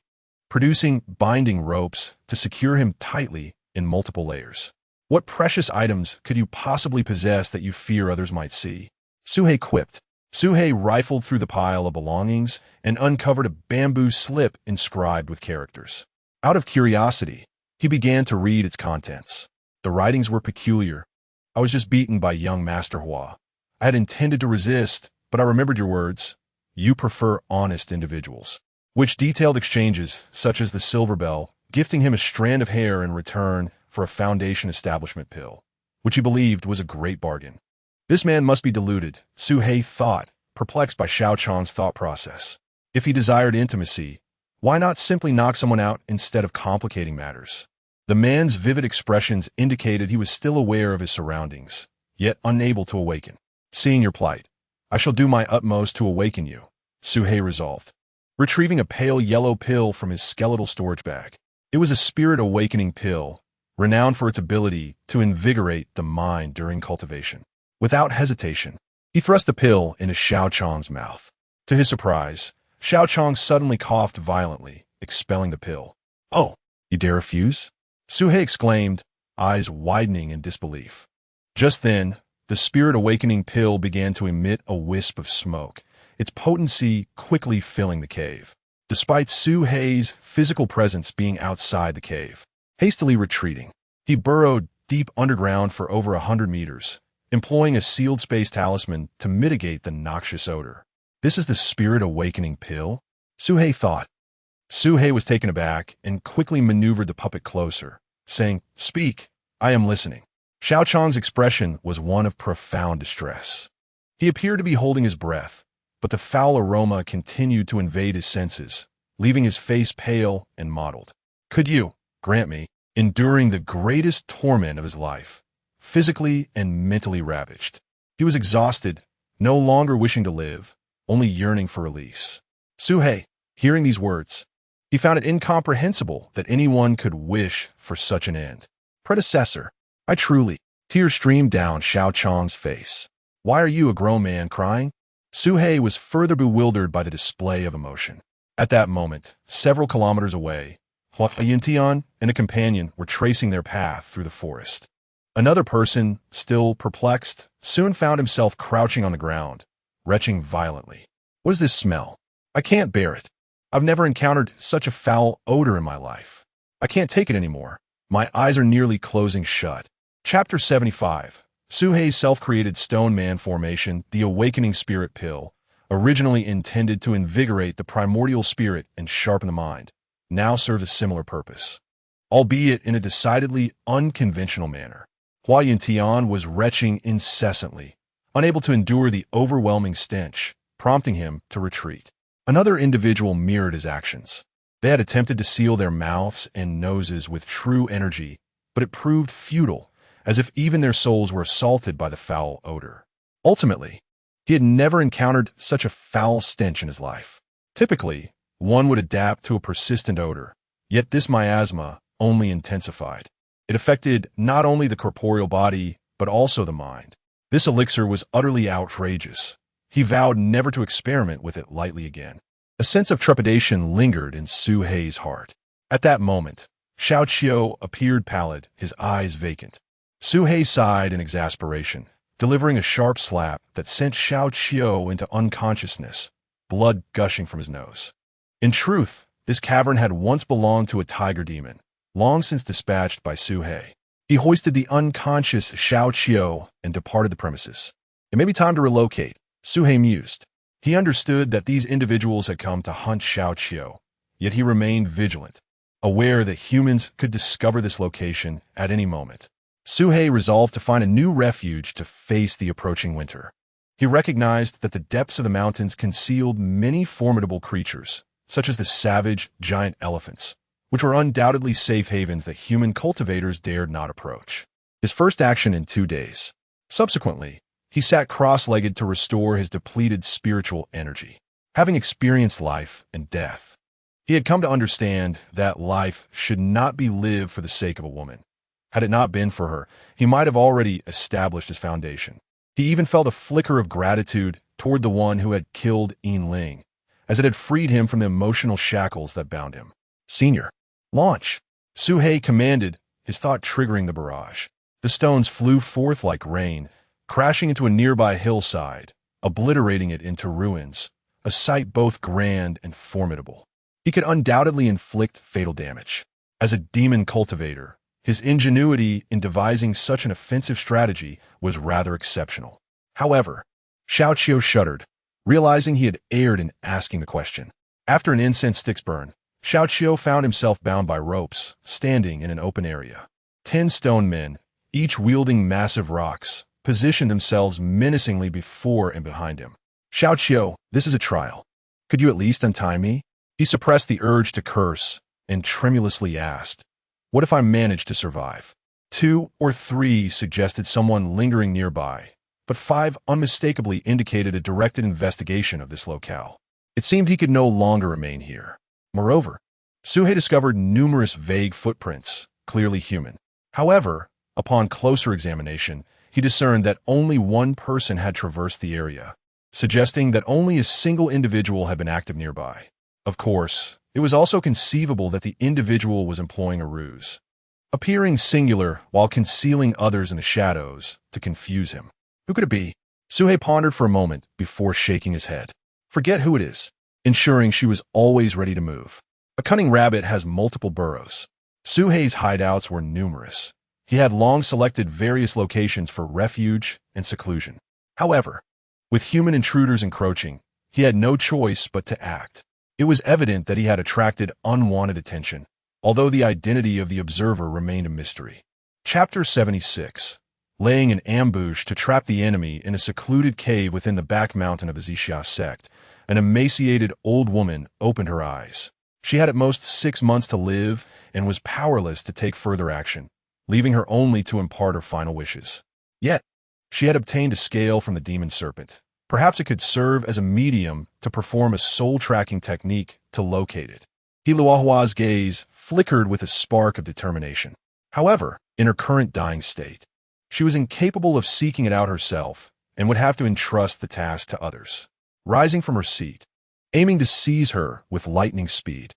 Producing binding ropes to secure him tightly in multiple layers. "What precious items could you possibly possess that you fear others might see?" Suhei quipped. Suhei rifled through the pile of belongings and uncovered a bamboo slip inscribed with characters. Out of curiosity, he began to read its contents. The writings were peculiar. "I was just beaten by young Master Hua. I had intended to resist, but I remembered your words. You prefer honest individuals," which detailed exchanges such as the silver bell, gifting him a strand of hair in return for a foundation establishment pill, which he believed was a great bargain. This man must be deluded, Suhei thought, perplexed by Xiao Chong's thought process. If he desired intimacy, why not simply knock someone out instead of complicating matters? The man's vivid expressions indicated he was still aware of his surroundings, yet unable to awaken. "Seeing your plight, I shall do my utmost to awaken you," Suhei resolved, retrieving a pale yellow pill from his skeletal storage bag. It was a spirit awakening pill, renowned for its ability to invigorate the mind during cultivation. Without hesitation, he thrust the pill into Xiao Chong's mouth. To his surprise, Xiao Chong suddenly coughed violently, expelling the pill. "Oh, you dare refuse?" Suhei exclaimed, eyes widening in disbelief. Just then, the spirit awakening pill began to emit a wisp of smoke, its potency quickly filling the cave. Despite Suhei's physical presence being outside the cave, hastily retreating, he burrowed deep underground for over 100 meters, employing a sealed space talisman to mitigate the noxious odor. "This is the spirit awakening pill?" Suhei thought. Suhei was taken aback and quickly maneuvered the puppet closer, saying, "Speak, I am listening." Xiao Chong's expression was one of profound distress. He appeared to be holding his breath, but the foul aroma continued to invade his senses, leaving his face pale and mottled. "Could you grant me, enduring the greatest torment of his life, physically and mentally ravaged?" He was exhausted, no longer wishing to live, only yearning for release. Suhei, hearing these words, he found it incomprehensible that anyone could wish for such an end. "Predecessor, I truly..." Tears streamed down Xiao Chong's face. "Why are you, a grown man, crying?" Suhei was further bewildered by the display of emotion. At that moment, several kilometers away, Hua Yintian and a companion were tracing their path through the forest. Another person, still perplexed, soon found himself crouching on the ground, retching violently. "What is this smell? I can't bear it. I've never encountered such a foul odor in my life. I can't take it anymore. My eyes are nearly closing shut." Chapter 75. Suhei's self-created stone man formation, the awakening spirit pill, originally intended to invigorate the primordial spirit and sharpen the mind, now serves a similar purpose, albeit in a decidedly unconventional manner. Hua Yintian was retching incessantly, unable to endure the overwhelming stench, prompting him to retreat. Another individual mirrored his actions. They had attempted to seal their mouths and noses with true energy, but it proved futile, as if even their souls were assaulted by the foul odor. Ultimately, he had never encountered such a foul stench in his life. Typically, one would adapt to a persistent odor, yet this miasma only intensified. It affected not only the corporeal body, but also the mind. This elixir was utterly outrageous. He vowed never to experiment with it lightly again. A sense of trepidation lingered in Suhei's heart. At that moment, Xiao Qiu appeared pallid, his eyes vacant. Suhei sighed in exasperation, delivering a sharp slap that sent Xiao Qiu into unconsciousness, blood gushing from his nose. In truth, this cavern had once belonged to a tiger demon, long since dispatched by Suhei. He hoisted the unconscious Xiao Qiu and departed the premises. "It may be time to relocate," Suhei mused. He understood that these individuals had come to hunt Xiao Qiu, yet he remained vigilant, aware that humans could discover this location at any moment. Suhei resolved to find a new refuge to face the approaching winter. He recognized that the depths of the mountains concealed many formidable creatures, such as the savage, giant elephants, which were undoubtedly safe havens that human cultivators dared not approach. His first action in 2 days. Subsequently, he sat cross-legged to restore his depleted spiritual energy. Having experienced life and death, he had come to understand that life should not be lived for the sake of a woman. Had it not been for her, he might have already established his foundation. He even felt a flicker of gratitude toward the one who had killed Yin Ling, as it had freed him from the emotional shackles that bound him. Senior, launch! Suhei commanded, his thought triggering the barrage. The stones flew forth like rain, crashing into a nearby hillside, obliterating it into ruins, a sight both grand and formidable. He could undoubtedly inflict fatal damage. As a demon cultivator, his ingenuity in devising such an offensive strategy was rather exceptional. However, Xiao Qiu shuddered, realizing he had erred in asking the question. After an incense sticks burn, Xiao Qiu found himself bound by ropes, standing in an open area. 10 stone men, each wielding massive rocks, positioned themselves menacingly before and behind him. Xiao Qiu, this is a trial. Could you at least untie me? He suppressed the urge to curse and tremulously asked, what if I manage to survive? 2 or 3 suggested someone lingering nearby, but 5 unmistakably indicated a directed investigation of this locale. It seemed he could no longer remain here. Moreover, Suhei discovered numerous vague footprints, clearly human. However, upon closer examination, he discerned that only one person had traversed the area, suggesting that only a single individual had been active nearby. Of course, it was also conceivable that the individual was employing a ruse, appearing singular while concealing others in the shadows to confuse him. Who could it be? Suhei pondered for a moment before shaking his head. Forget who it is, ensuring she was always ready to move. A cunning rabbit has multiple burrows. Suhei's hideouts were numerous. He had long selected various locations for refuge and seclusion. However, with human intruders encroaching, he had no choice but to act. It was evident that he had attracted unwanted attention, although the identity of the observer remained a mystery. Chapter 76. Laying an ambush to trap the enemy in a secluded cave within the back mountain of the Zixia sect, an emaciated old woman opened her eyes. She had at most 6 months to live and was powerless to take further action, leaving her only to impart her final wishes. Yet, she had obtained a scale from the demon serpent. Perhaps it could serve as a medium to perform a soul-tracking technique to locate it. Hiluahua's gaze flickered with a spark of determination. However, in her current dying state, she was incapable of seeking it out herself and would have to entrust the task to others. Rising from her seat, aiming to seize her with lightning speed.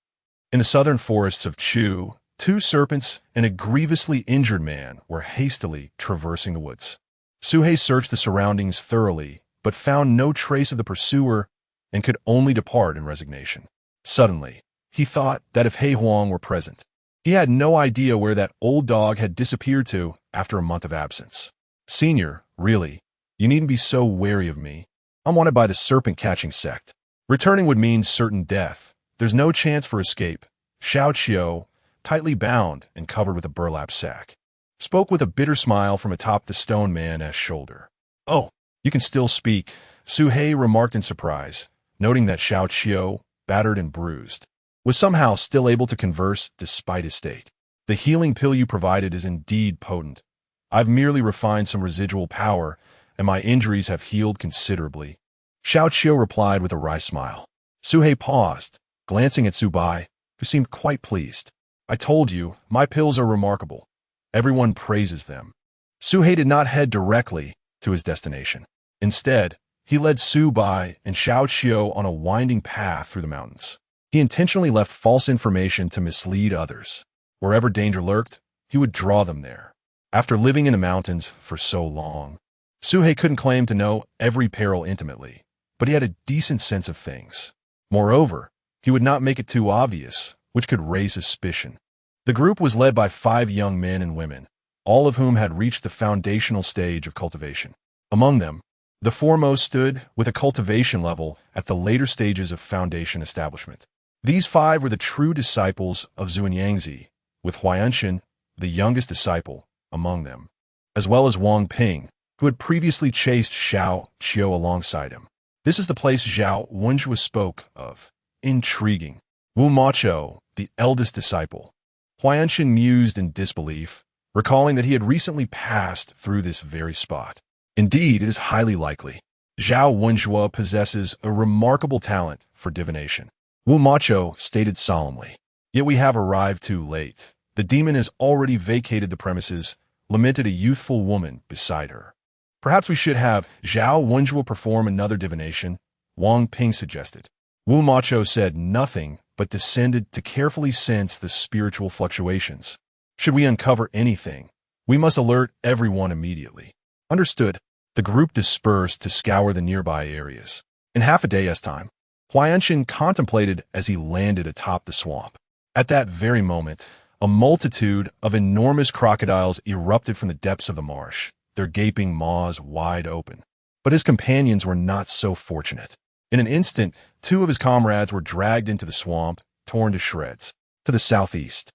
In the southern forests of Chu, 2 serpents and a grievously injured man were hastily traversing the woods. Suhei searched the surroundings thoroughly, but found no trace of the pursuer and could only depart in resignation. Suddenly, he thought that if He Huang were present, he had no idea where that old dog had disappeared to after a month of absence. Senior, really, you needn't be so wary of me. I'm wanted by the serpent-catching sect. Returning would mean certain death. There's no chance for escape. Xiao Qiu, tightly bound and covered with a burlap sack, spoke with a bitter smile from atop the stone man's shoulder. Oh, you can still speak, Suhei remarked in surprise, noting that Xiao Qiu, battered and bruised, was somehow still able to converse despite his state. The healing pill you provided is indeed potent. I've merely refined some residual power, and my injuries have healed considerably. Xiao Qiu replied with a wry smile. Suhei paused, glancing at Subai, who seemed quite pleased. I told you, my pills are remarkable. Everyone praises them. Suhei did not head directly to his destination. Instead, he led Subai and Xiao Qiu on a winding path through the mountains. He intentionally left false information to mislead others. Wherever danger lurked, he would draw them there. After living in the mountains for so long, Suhei couldn't claim to know every peril intimately, but he had a decent sense of things. Moreover, he would not make it too obvious, which could raise suspicion. The group was led by 5 young men and women, all of whom had reached the foundational stage of cultivation. Among them, The foremost stood with a cultivation level at the later stages of foundation establishment. These five were the true disciples of Xuanyangzi, with Huayanshan, the youngest disciple, among them, as well as Wang Ping, who had previously chased Xiao Qiu alongside him. This is the place Zhao Wenjue spoke of. Intriguing. Wu Macho, the eldest disciple. Huayanshan mused in disbelief, recalling that he had recently passed through this very spot. Indeed, it is highly likely. Zhao Wenjue possesses a remarkable talent for divination. Wu Macho stated solemnly. Yet we have arrived too late. The demon has already vacated the premises, lamented a youthful woman beside her. Perhaps we should have Zhao Wenjue perform another divination, Wang Ping suggested. Wu Macho said nothing, but descended to carefully sense the spiritual fluctuations. Should we uncover anything, we must alert everyone immediately. Understood. The group dispersed to scour the nearby areas. In half a day's time, Huayanshan contemplated as he landed atop the swamp. At that very moment, a multitude of enormous crocodiles erupted from the depths of the marsh, their gaping maws wide open. But his companions were not so fortunate. In an instant, two of his comrades were dragged into the swamp, torn to shreds. To the southeast,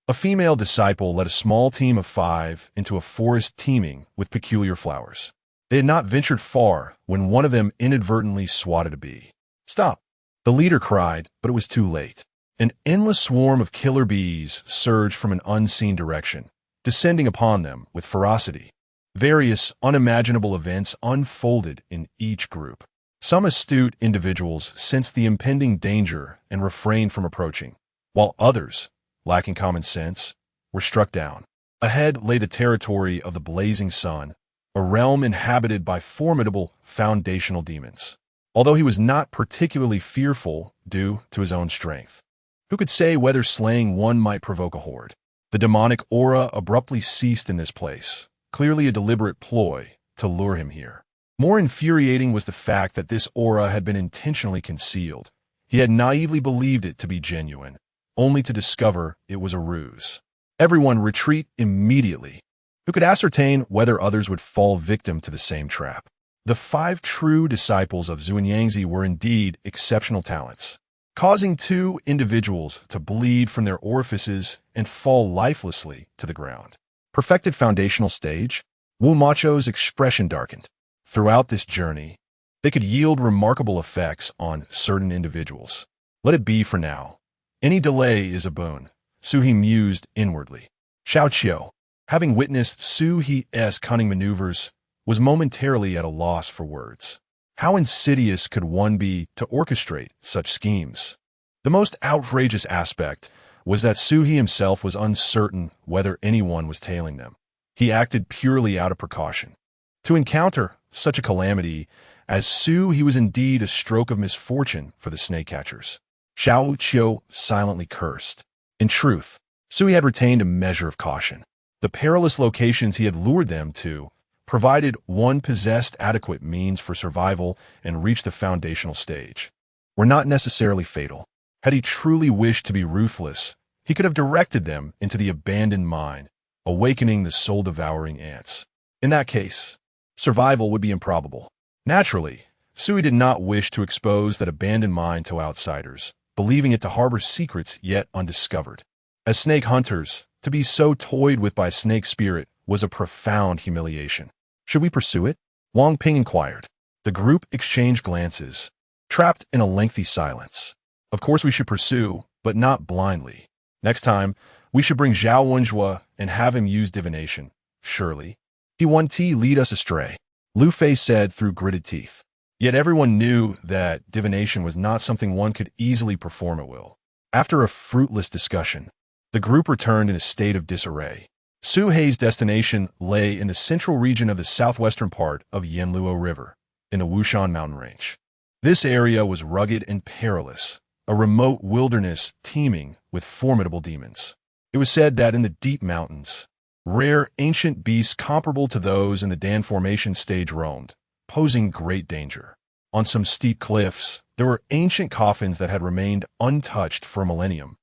a female disciple led a small team of 5 into a forest teeming with peculiar flowers. They had not ventured far when one of them inadvertently swatted a bee. "Stop!" the leader cried, but it was too late. An endless swarm of killer bees surged from an unseen direction, descending upon them with ferocity. Various unimaginable events unfolded in each group. Some astute individuals sensed the impending danger and refrained from approaching, while others, lacking common sense, were struck down. Ahead lay the territory of the blazing sun, a realm inhabited by formidable foundational demons. Although he was not particularly fearful due to his own strength. Who could say whether slaying one might provoke a horde? The demonic aura abruptly ceased in this place, clearly a deliberate ploy to lure him here. More infuriating was the fact that this aura had been intentionally concealed. He had naively believed it to be genuine, only to discover it was a ruse. Everyone retreat immediately. Who could ascertain whether others would fall victim to the same trap? The 5 true disciples of Xuanyangzi were indeed exceptional talents, causing 2 individuals to bleed from their orifices and fall lifelessly to the ground. Perfected foundational stage, Wu Macho's expression darkened. Throughout this journey, they could yield remarkable effects on certain individuals. Let it be for now. Any delay is a boon, Su He mused inwardly. Xiao Qiu, having witnessed Su He's cunning maneuvers, was momentarily at a loss for words. How insidious could one be to orchestrate such schemes? The most outrageous aspect was that Su He himself was uncertain whether anyone was tailing them. He acted purely out of precaution. To encounter such a calamity as Su He was indeed a stroke of misfortune for the snake catchers. Xiao Qiu silently cursed. In truth, Su He had retained a measure of caution. The perilous locations he had lured them to provided one possessed adequate means for survival and reach the foundational stage, were not necessarily fatal. Had he truly wished to be ruthless, he could have directed them into the abandoned mine, awakening the soul-devouring ants. In that case, survival would be improbable. Naturally, Sui did not wish to expose that abandoned mine to outsiders, believing it to harbor secrets yet undiscovered. As snake hunters, to be so toyed with by snake spirit was a profound humiliation. Should we pursue it? Wang Ping inquired. The group exchanged glances, trapped in a lengthy silence. Of course we should pursue, but not blindly. Next time, we should bring Zhao Wenjue and have him use divination. Surely. P1T lead us astray, Lu Fei said through gritted teeth. Yet everyone knew that divination was not something one could easily perform at will. After a fruitless discussion, the group returned in a state of disarray. Su Hei's destination lay in the central region of the southwestern part of Yanluo River, in the Wushan mountain range. This area was rugged and perilous, a remote wilderness teeming with formidable demons. It was said that in the deep mountains, rare ancient beasts comparable to those in the Dan Formation stage roamed, posing great danger. On some steep cliffs, there were ancient coffins that had remained untouched for a millennium,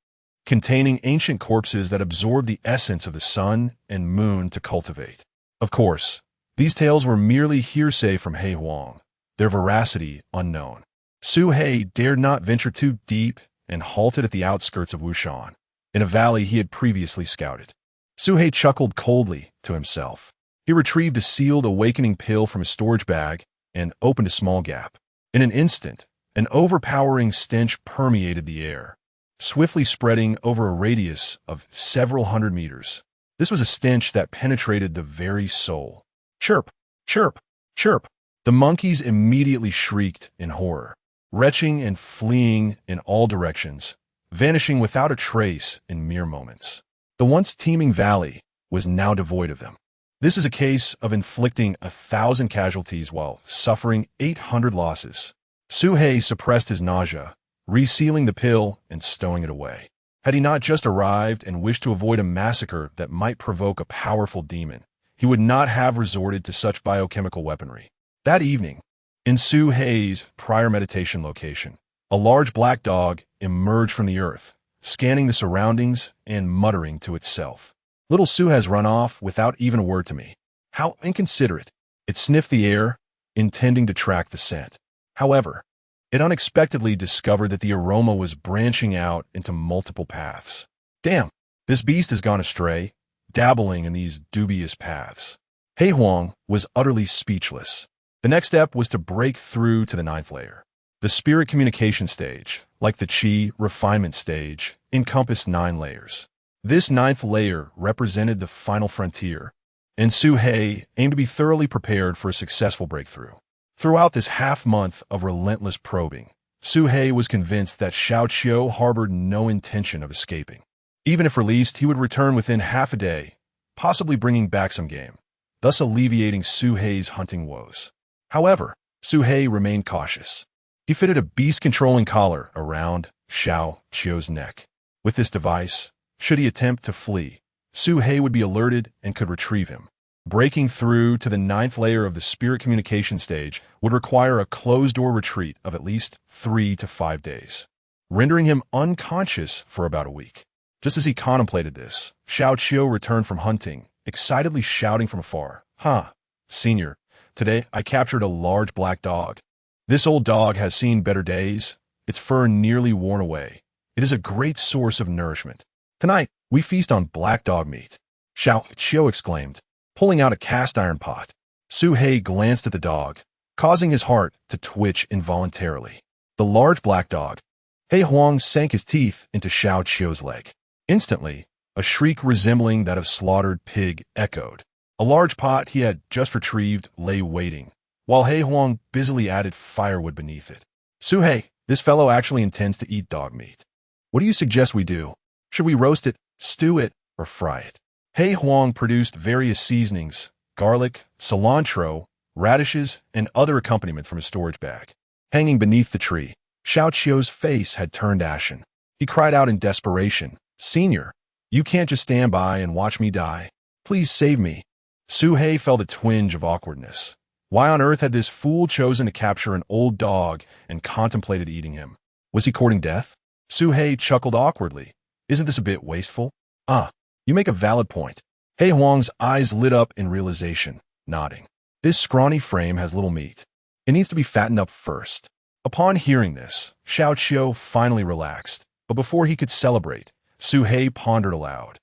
containing ancient corpses that absorbed the essence of the sun and moon to cultivate. Of course, These tales were merely hearsay from He Huang, their veracity unknown. Su He dared not venture too deep and halted at the outskirts of Wushan, in a valley he had previously scouted. Su He chuckled coldly to himself. He retrieved a sealed awakening pill from his storage bag and opened a small gap. In an instant, an overpowering stench permeated the air, swiftly spreading over a radius of several hundred meters. This was a stench that penetrated the very soul. Chirp, chirp, chirp. The monkeys immediately shrieked in horror, retching and fleeing in all directions, vanishing without a trace in mere moments. The once teeming valley was now devoid of them. This is a case of inflicting 1,000 casualties while suffering 800 losses. Su He suppressed his nausea, resealing the pill and stowing it away. Had he not just arrived and wished to avoid a massacre that might provoke a powerful demon, he would not have resorted to such biochemical weaponry. That evening, in Su He's prior meditation location, a large black dog emerged from the earth, scanning the surroundings and muttering to itself. Little Su has run off without even a word to me. How inconsiderate. It sniffed the air, intending to track the scent. However, it unexpectedly discovered that the aroma was branching out into multiple paths. Damn, this beast has gone astray, dabbling in these dubious paths. He Huang was utterly speechless. The next step was to break through to the 9th layer. The spirit communication stage, like the Qi refinement stage, encompassed 9 layers. This 9th layer represented the final frontier, and Su He aimed to be thoroughly prepared for a successful breakthrough. Throughout this half-month of relentless probing, Su He was convinced that Xiao Qiu harbored no intention of escaping. Even if released, he would return within half a day, possibly bringing back some game, thus alleviating Su He's hunting woes. However, Su He remained cautious. He fitted a beast-controlling collar around Xiao Qiu's neck. With this device, should he attempt to flee, Su He would be alerted and could retrieve him. Breaking through to the 9th layer of the spirit communication stage would require a closed-door retreat of at least 3 to 5 days, rendering him unconscious for about a week. Just as he contemplated this, Xiao Qiu returned from hunting, excitedly shouting from afar, "Huh, Senior, today I captured a large black dog. This old dog has seen better days, its fur nearly worn away. It is a great source of nourishment. Tonight, we feast on black dog meat." Xiao Qiu exclaimed, pulling out a cast-iron pot. Su He glanced at the dog, causing his heart to twitch involuntarily. The large black dog. He Huang sank his teeth into Xiao Qiu's leg. Instantly, a shriek resembling that of slaughtered pig echoed. A large pot he had just retrieved lay waiting, while He Huang busily added firewood beneath it. "Su He, this fellow actually intends to eat dog meat. What do you suggest we do? Should we roast it, stew it, or fry it?" He Huang produced various seasonings, garlic, cilantro, radishes, and other accompaniment from his storage bag. Hanging beneath the tree, Xiao Qiu's face had turned ashen. He cried out in desperation, "Senior, you can't just stand by and watch me die. Please save me." Su He felt a twinge of awkwardness. Why on earth had this fool chosen to capture an old dog and contemplated eating him? Was he courting death? Su He chuckled awkwardly. "Isn't this a bit wasteful?" "Ah, you make a valid point." He Huang's eyes lit up in realization, nodding. "This scrawny frame has little meat. It needs to be fattened up first." Upon hearing this, Xiao Qiu finally relaxed, but before he could celebrate, Su He pondered aloud.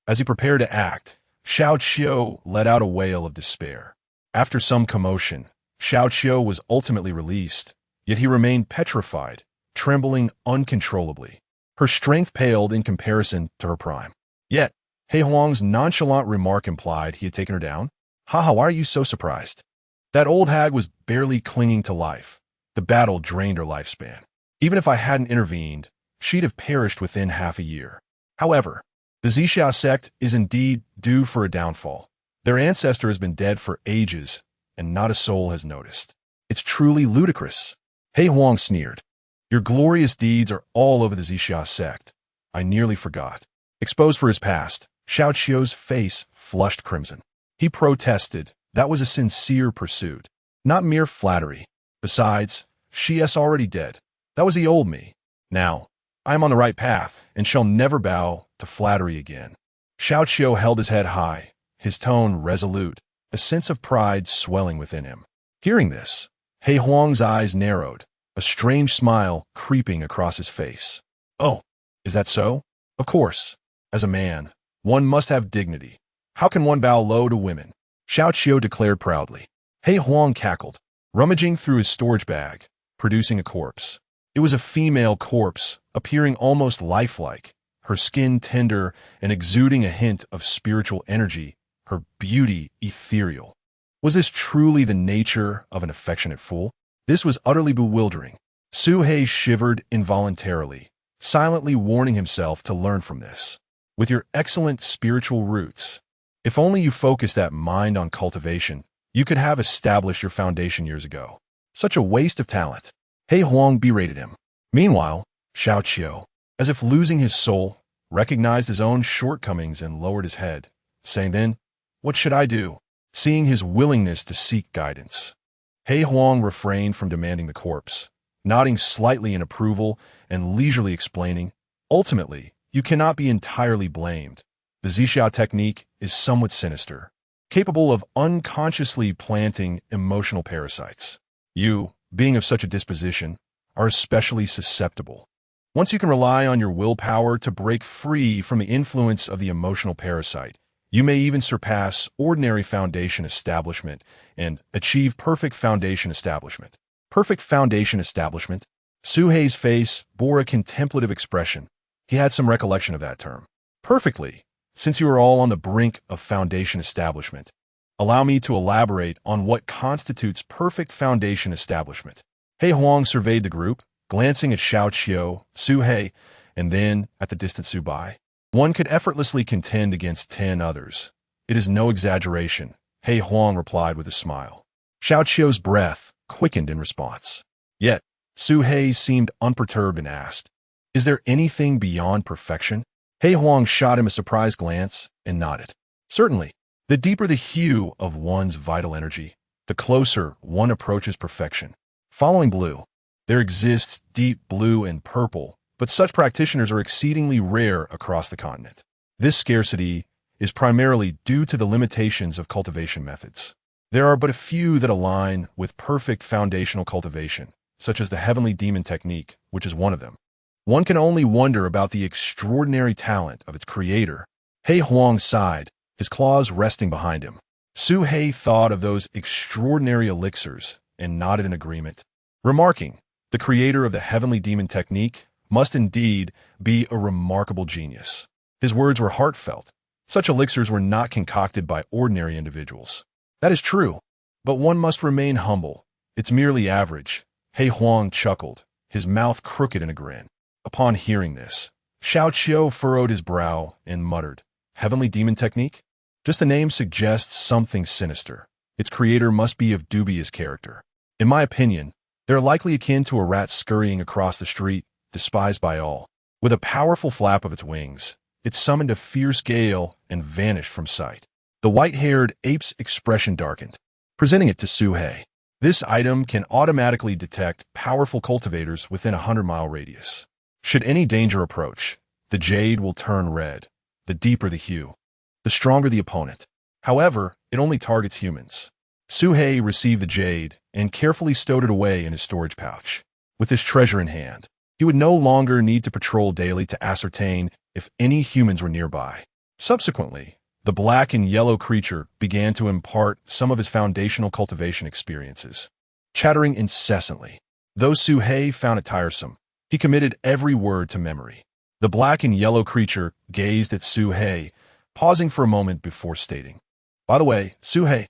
As he prepared to act, Xiao Qiu let out a wail of despair. After some commotion, Xiao Qiu was ultimately released, yet he remained petrified, trembling uncontrollably. Her strength paled in comparison to her prime. Yet, He Huang's nonchalant remark implied he had taken her down. "Haha, why are you so surprised? That old hag was barely clinging to life. The battle drained her lifespan. Even if I hadn't intervened, she'd have perished within half a year." However, the Zixia sect is indeed due for a downfall. Their ancestor has been dead for ages, and not a soul has noticed. It's truly ludicrous. He Huang sneered. "Your glorious deeds are all over the Zixia sect. I nearly forgot." Exposed for his past, Xiao Qiu's face flushed crimson. He protested that was a sincere pursuit, not mere flattery. Besides, she is already dead. That was the old me. Now, I am on the right path and shall never bow to flattery again. Xiao Qiu held his head high, his tone resolute, a sense of pride swelling within him. Hearing this, He Huang's eyes narrowed, a strange smile creeping across his face. Oh, is that so? Of course. As a man, one must have dignity. How can one bow low to women? Xiao Qiu declared proudly. He Huang cackled, rummaging through his storage bag, producing a corpse. It was a female corpse, appearing almost lifelike, her skin tender and exuding a hint of spiritual energy, her beauty ethereal. Was this truly the nature of an affectionate fool? This was utterly bewildering. Su He shivered involuntarily, silently warning himself to learn from this. With your excellent spiritual roots, if only you focused that mind on cultivation, you could have established your foundation years ago. Such a waste of talent. He Huang berated him. Meanwhile, Xiao Qiu, as if losing his soul, recognized his own shortcomings and lowered his head, saying then, "What should I do?" Seeing his willingness to seek guidance, He Huang refrained from demanding the corpse, nodding slightly in approval and leisurely explaining, "Ultimately, you cannot be entirely blamed. The Zixia technique is somewhat sinister, capable of unconsciously planting emotional parasites. You, being of such a disposition, are especially susceptible. Once you can rely on your willpower to break free from the influence of the emotional parasite, you may even surpass ordinary foundation establishment and achieve perfect foundation establishment." Perfect foundation establishment? Su He's face bore a contemplative expression. He had some recollection of that term. Perfectly. Since you are all on the brink of foundation establishment, allow me to elaborate on what constitutes perfect foundation establishment. He Huang surveyed the group, glancing at Xiao Qiu, Su He, and then at the distant Su Bai. One could effortlessly contend against 10 others. It is no exaggeration, He Huang replied with a smile. Xiao Qiu's breath quickened in response. Yet, Su He seemed unperturbed and asked, "Is there anything beyond perfection?" He Huang shot him a surprised glance and nodded. Certainly, the deeper the hue of one's vital energy, the closer one approaches perfection. Following blue, there exists deep blue and purple, but such practitioners are exceedingly rare across the continent. This scarcity is primarily due to the limitations of cultivation methods. There are but a few that align with perfect foundational cultivation, such as the heavenly demon technique, which is one of them. One can only wonder about the extraordinary talent of its creator. He Huang sighed, his claws resting behind him. Su He thought of those extraordinary elixirs and nodded in agreement, remarking, "The creator of the heavenly demon technique must indeed be a remarkable genius." His words were heartfelt. Such elixirs were not concocted by ordinary individuals. That is true, but one must remain humble. It's merely average. He Huang chuckled, his mouth crooked in a grin. Upon hearing this, Xiao Qiu furrowed his brow and muttered, "Heavenly demon technique? Just the name suggests something sinister. Its creator must be of dubious character. In my opinion, they're likely akin to a rat scurrying across the street, despised by all. With a powerful flap of its wings, it summoned a fierce gale and vanished from sight." The white-haired ape's expression darkened, presenting it to Su He. This item can automatically detect powerful cultivators within a 100-mile radius. Should any danger approach, the jade will turn red. The deeper the hue, the stronger the opponent. However, it only targets humans. Su He received the jade and carefully stowed it away in his storage pouch. With this treasure in hand, he would no longer need to patrol daily to ascertain if any humans were nearby. Subsequently, the black and yellow creature began to impart some of his foundational cultivation experiences, chattering incessantly. Though Su He found it tiresome, he committed every word to memory. The black and yellow creature gazed at Su He, pausing for a moment before stating, "By the way, Su He,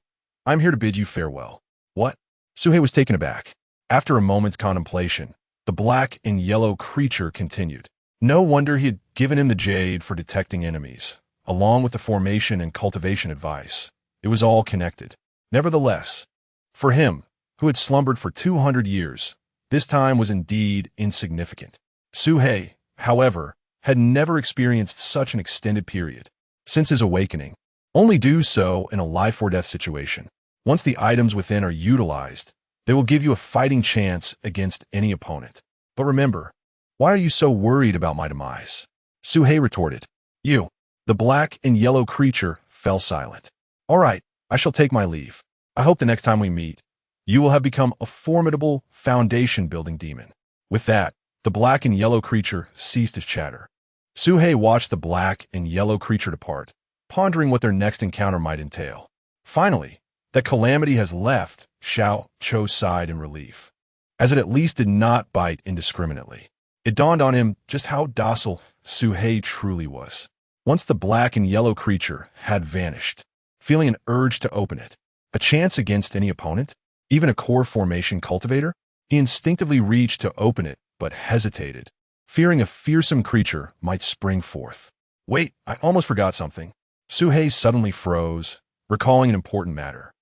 I'm here to bid you farewell." "What?" Su He was taken aback. After a moment's contemplation, the black and yellow creature continued. No wonder he had given him the jade for detecting enemies, along with the formation and cultivation advice. It was all connected. Nevertheless, for him, who had slumbered for 200 years, this time was indeed insignificant. Su He, however, had never experienced such an extended period. Since his awakening, only do so in a life-or-death situation. Once the items within are utilized, they will give you a fighting chance against any opponent. But remember, why are you so worried about my demise? Su He retorted. "You." The black and yellow creature fell silent. "All right, I shall take my leave. I hope the next time we meet, you will have become a formidable foundation-building demon." With that, the black and yellow creature ceased his chatter. Suhei watched the black and yellow creature depart, pondering what their next encounter might entail. Finally, that calamity has left, Xiao Cho sighed in relief, as it at least did not bite indiscriminately. It dawned on him just how docile Suhei truly was. Once the black and yellow creature had vanished, feeling an urge to open it, a chance against any opponent, even a core formation cultivator, he instinctively reached to open it, but hesitated, fearing a fearsome creature might spring forth. Wait, I almost forgot something. Suhei suddenly froze, recalling an important matter.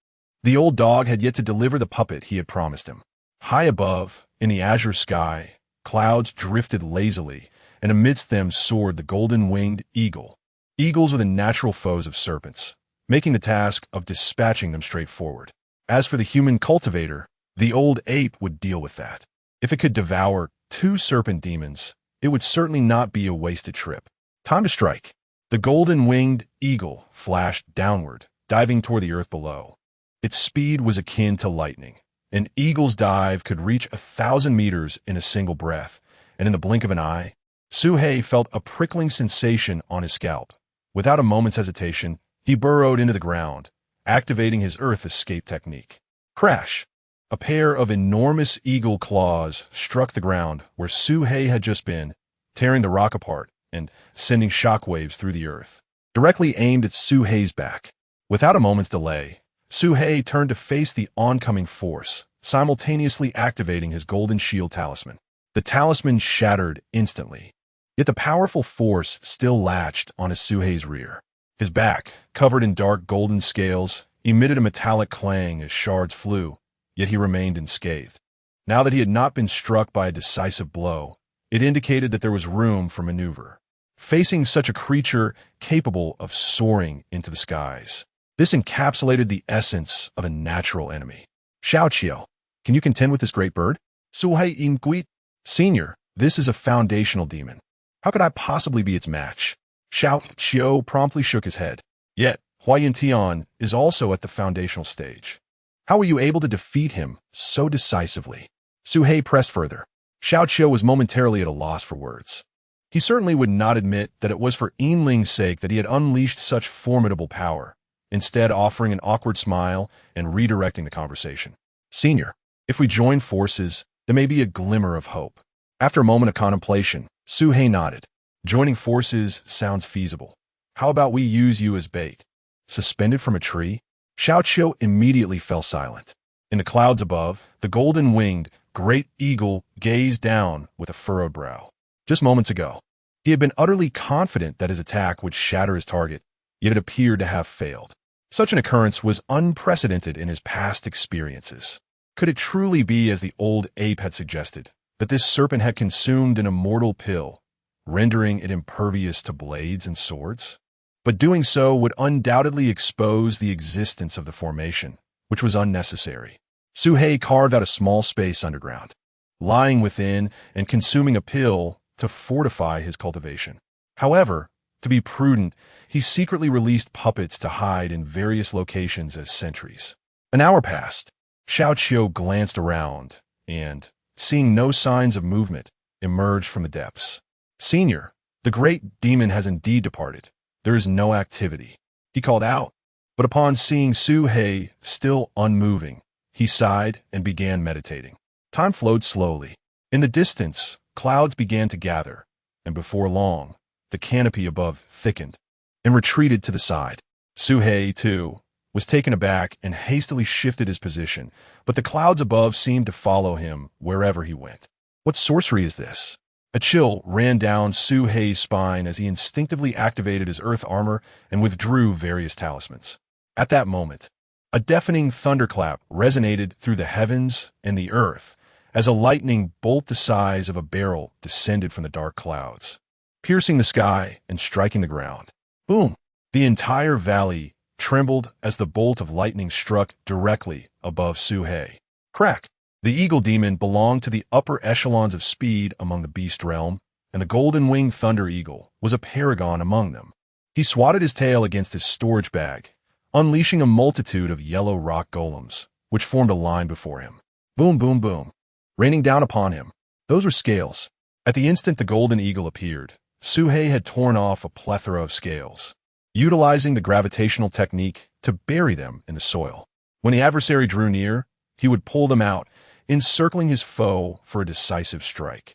The old dog had yet to deliver the puppet he had promised him. High above, in the azure sky, clouds drifted lazily, and amidst them soared the golden-winged eagle. Eagles were the natural foes of serpents, making the task of dispatching them straightforward. As for the human cultivator, the old ape would deal with that. If it could devour 2 serpent demons, it would certainly not be a wasted trip. Time to strike. The golden-winged eagle flashed downward, diving toward the earth below. Its speed was akin to lightning. An eagle's dive could reach 1,000 meters in a single breath, and in the blink of an eye, Suhei felt a prickling sensation on his scalp. Without a moment's hesitation, he burrowed into the ground, activating his earth escape technique. Crash! A pair of enormous eagle claws struck the ground where Suhei had just been, tearing the rock apart and sending shockwaves through the earth, directly aimed at Suhei's back. Without a moment's delay, Suhei turned to face the oncoming force, simultaneously activating his golden shield talisman. The talisman shattered instantly, yet the powerful force still latched onto Suhei's rear. His back, covered in dark golden scales, emitted a metallic clang as shards flew, yet he remained unscathed. Now that he had not been struck by a decisive blow, it indicated that there was room for maneuver. Facing such a creature capable of soaring into the skies, this encapsulated the essence of a natural enemy. Xiao Qiao, can you contend with this great bird? Suhei Ingui, Senior, this is a foundational demon. How could I possibly be its match? Xiao Qiao promptly shook his head. Yet, Huayan Tian is also at the foundational stage. How were you able to defeat him so decisively? Suhei pressed further. Xiao Qiao was momentarily at a loss for words. He certainly would not admit that it was for Yinling's sake that he had unleashed such formidable power, instead offering an awkward smile and redirecting the conversation. Senior, if we join forces, there may be a glimmer of hope. After a moment of contemplation, Suhei nodded. Joining forces sounds feasible. How about we use you as bait? Suspended from a tree? Xiao Qiao immediately fell silent. In the clouds above, the golden-winged, great eagle gazed down with a furrowed brow. Just moments ago, he had been utterly confident that his attack would shatter his target, yet it appeared to have failed. Such an occurrence was unprecedented in his past experiences. Could it truly be, as the old ape had suggested, that this serpent had consumed an immortal pill, rendering it impervious to blades and swords? But doing so would undoubtedly expose the existence of the formation, which was unnecessary. Suhei carved out a small space underground, lying within and consuming a pill to fortify his cultivation. However, to be prudent, he secretly released puppets to hide in various locations as sentries. An hour passed. Xiao Qiao glanced around and, seeing no signs of movement, emerged from the depths. Senior, the great demon has indeed departed. There is no activity. He called out, but upon seeing Suhei still unmoving, he sighed and began meditating. Time flowed slowly. In the distance, clouds began to gather, and before long, the canopy above thickened and retreated to the side. Suhei, too, was taken aback and hastily shifted his position, but the clouds above seemed to follow him wherever he went. What sorcery is this? A chill ran down Suhei's spine as he instinctively activated his earth armor and withdrew various talismans. At that moment, a deafening thunderclap resonated through the heavens and the earth as a lightning bolt the size of a barrel descended from the dark clouds, piercing the sky and striking the ground. Boom! The entire valley trembled as the bolt of lightning struck directly above Suhei. Crack! The eagle demon belonged to the upper echelons of speed among the beast realm, and the golden-winged thunder eagle was a paragon among them. He swatted his tail against his storage bag, unleashing a multitude of yellow rock golems, which formed a line before him. Boom, boom, boom. Raining down upon him. Those were scales. At the instant the golden eagle appeared, Suhei had torn off a plethora of scales, utilizing the gravitational technique to bury them in the soil. When the adversary drew near, he would pull them out, encircling his foe for a decisive strike.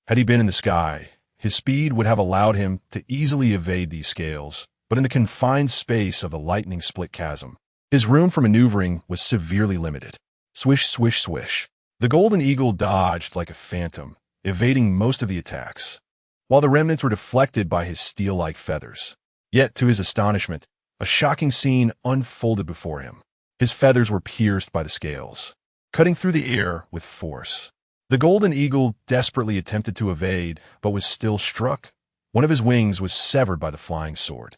Had he been in the sky, his speed would have allowed him to easily evade these scales, but in the confined space of the lightning-split chasm, his room for maneuvering was severely limited. Swish, swish, swish. The golden eagle dodged like a phantom, evading most of the attacks, while the remnants were deflected by his steel-like feathers. Yet, to his astonishment, a shocking scene unfolded before him. His feathers were pierced by the scales, cutting through the air with force. The golden eagle desperately attempted to evade, but was still struck. One of his wings was severed by the flying sword.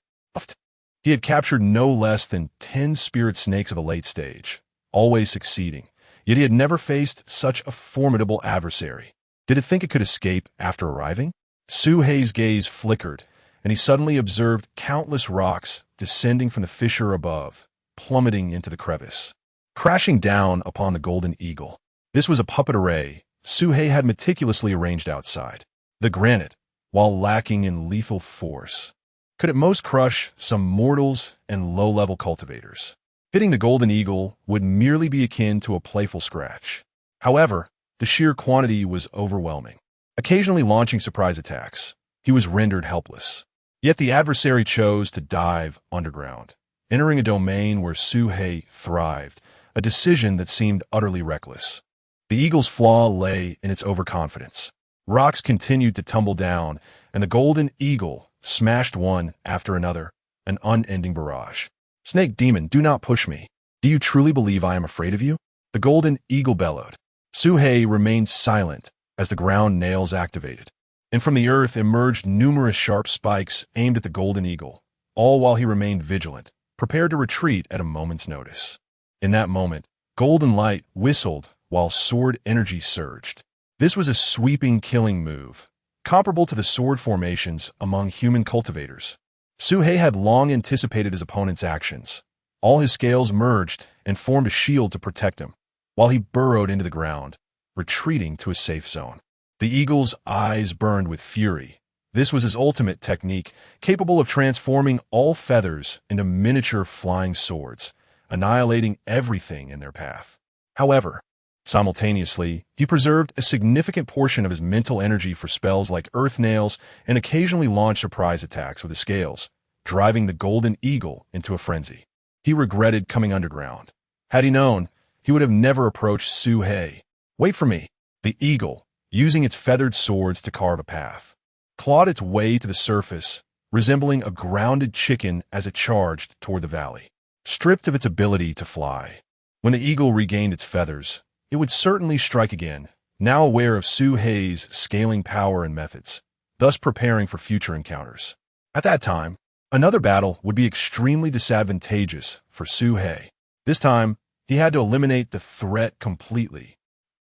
He had captured no less than 10 spirit snakes of the late stage, always succeeding, yet he had never faced such a formidable adversary. Did it think it could escape after arriving? Suhei's gaze flickered, and he suddenly observed countless rocks descending from the fissure above, plummeting into the crevice, crashing down upon the golden eagle. This was a puppet array Suhei had meticulously arranged outside. The granite, while lacking in lethal force, could at most crush some mortals and low-level cultivators. Hitting the golden eagle would merely be akin to a playful scratch. However, the sheer quantity was overwhelming. Occasionally launching surprise attacks, he was rendered helpless. Yet the adversary chose to dive underground, entering a domain where Suhei thrived, a decision that seemed utterly reckless. The eagle's flaw lay in its overconfidence. Rocks continued to tumble down, and the golden eagle smashed one after another, an unending barrage. Snake demon, do not push me. Do you truly believe I am afraid of you? The golden eagle bellowed. Suhei remained silent as the ground nails activated, and from the earth emerged numerous sharp spikes aimed at the golden eagle, all while he remained vigilant, prepared to retreat at a moment's notice. In that moment, golden light whistled while sword energy surged. This was a sweeping killing move, comparable to the sword formations among human cultivators. Suhei had long anticipated his opponent's actions. All his scales merged and formed a shield to protect him, while he burrowed into the ground, retreating to a safe zone. The eagle's eyes burned with fury. This was his ultimate technique, capable of transforming all feathers into miniature flying swords, annihilating everything in their path. However, simultaneously, he preserved a significant portion of his mental energy for spells like earth nails and occasionally launched surprise attacks with his scales, driving the golden eagle into a frenzy. He regretted coming underground. Had he known, he would have never approached Suhei. Wait for me. The eagle, using its feathered swords to carve a path, clawed its way to the surface, resembling a grounded chicken as it charged toward the valley. Stripped of its ability to fly, when the eagle regained its feathers, it would certainly strike again, now aware of Suhei's scaling power and methods, thus preparing for future encounters. At that time, another battle would be extremely disadvantageous for Suhei. This time, he had to eliminate the threat completely.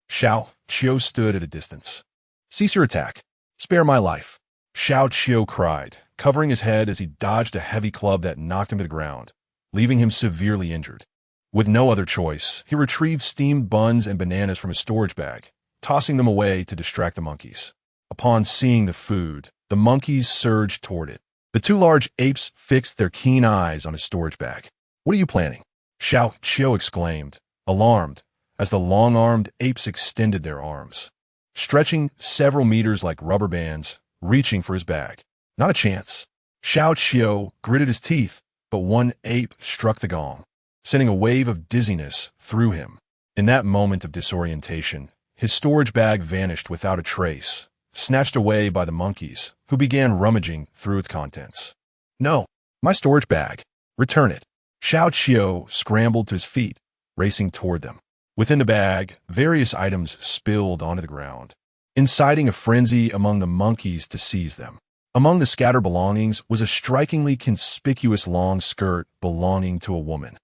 Xiao Qiu stood at a distance. Cease your attack. Spare my life. Xiao Qiu cried, covering his head as he dodged a heavy club that knocked him to the ground, leaving him severely injured. With no other choice, he retrieved steamed buns and bananas from his storage bag, tossing them away to distract the monkeys. Upon seeing the food, the monkeys surged toward it. The two large apes fixed their keen eyes on his storage bag. What are you planning? Xiao Qiu exclaimed, alarmed, as the long-armed apes extended their arms, stretching several meters like rubber bands, reaching for his bag. Not a chance. Xiao Qiu gritted his teeth, but one ape struck the gong, sending a wave of dizziness through him. In that moment of disorientation, his storage bag vanished without a trace, snatched away by the monkeys, who began rummaging through its contents. No, my storage bag. Return it. Xiao Qiu scrambled to his feet, racing toward them. Within the bag, various items spilled onto the ground, inciting a frenzy among the monkeys to seize them. Among the scattered belongings was a strikingly conspicuous long skirt belonging to a woman.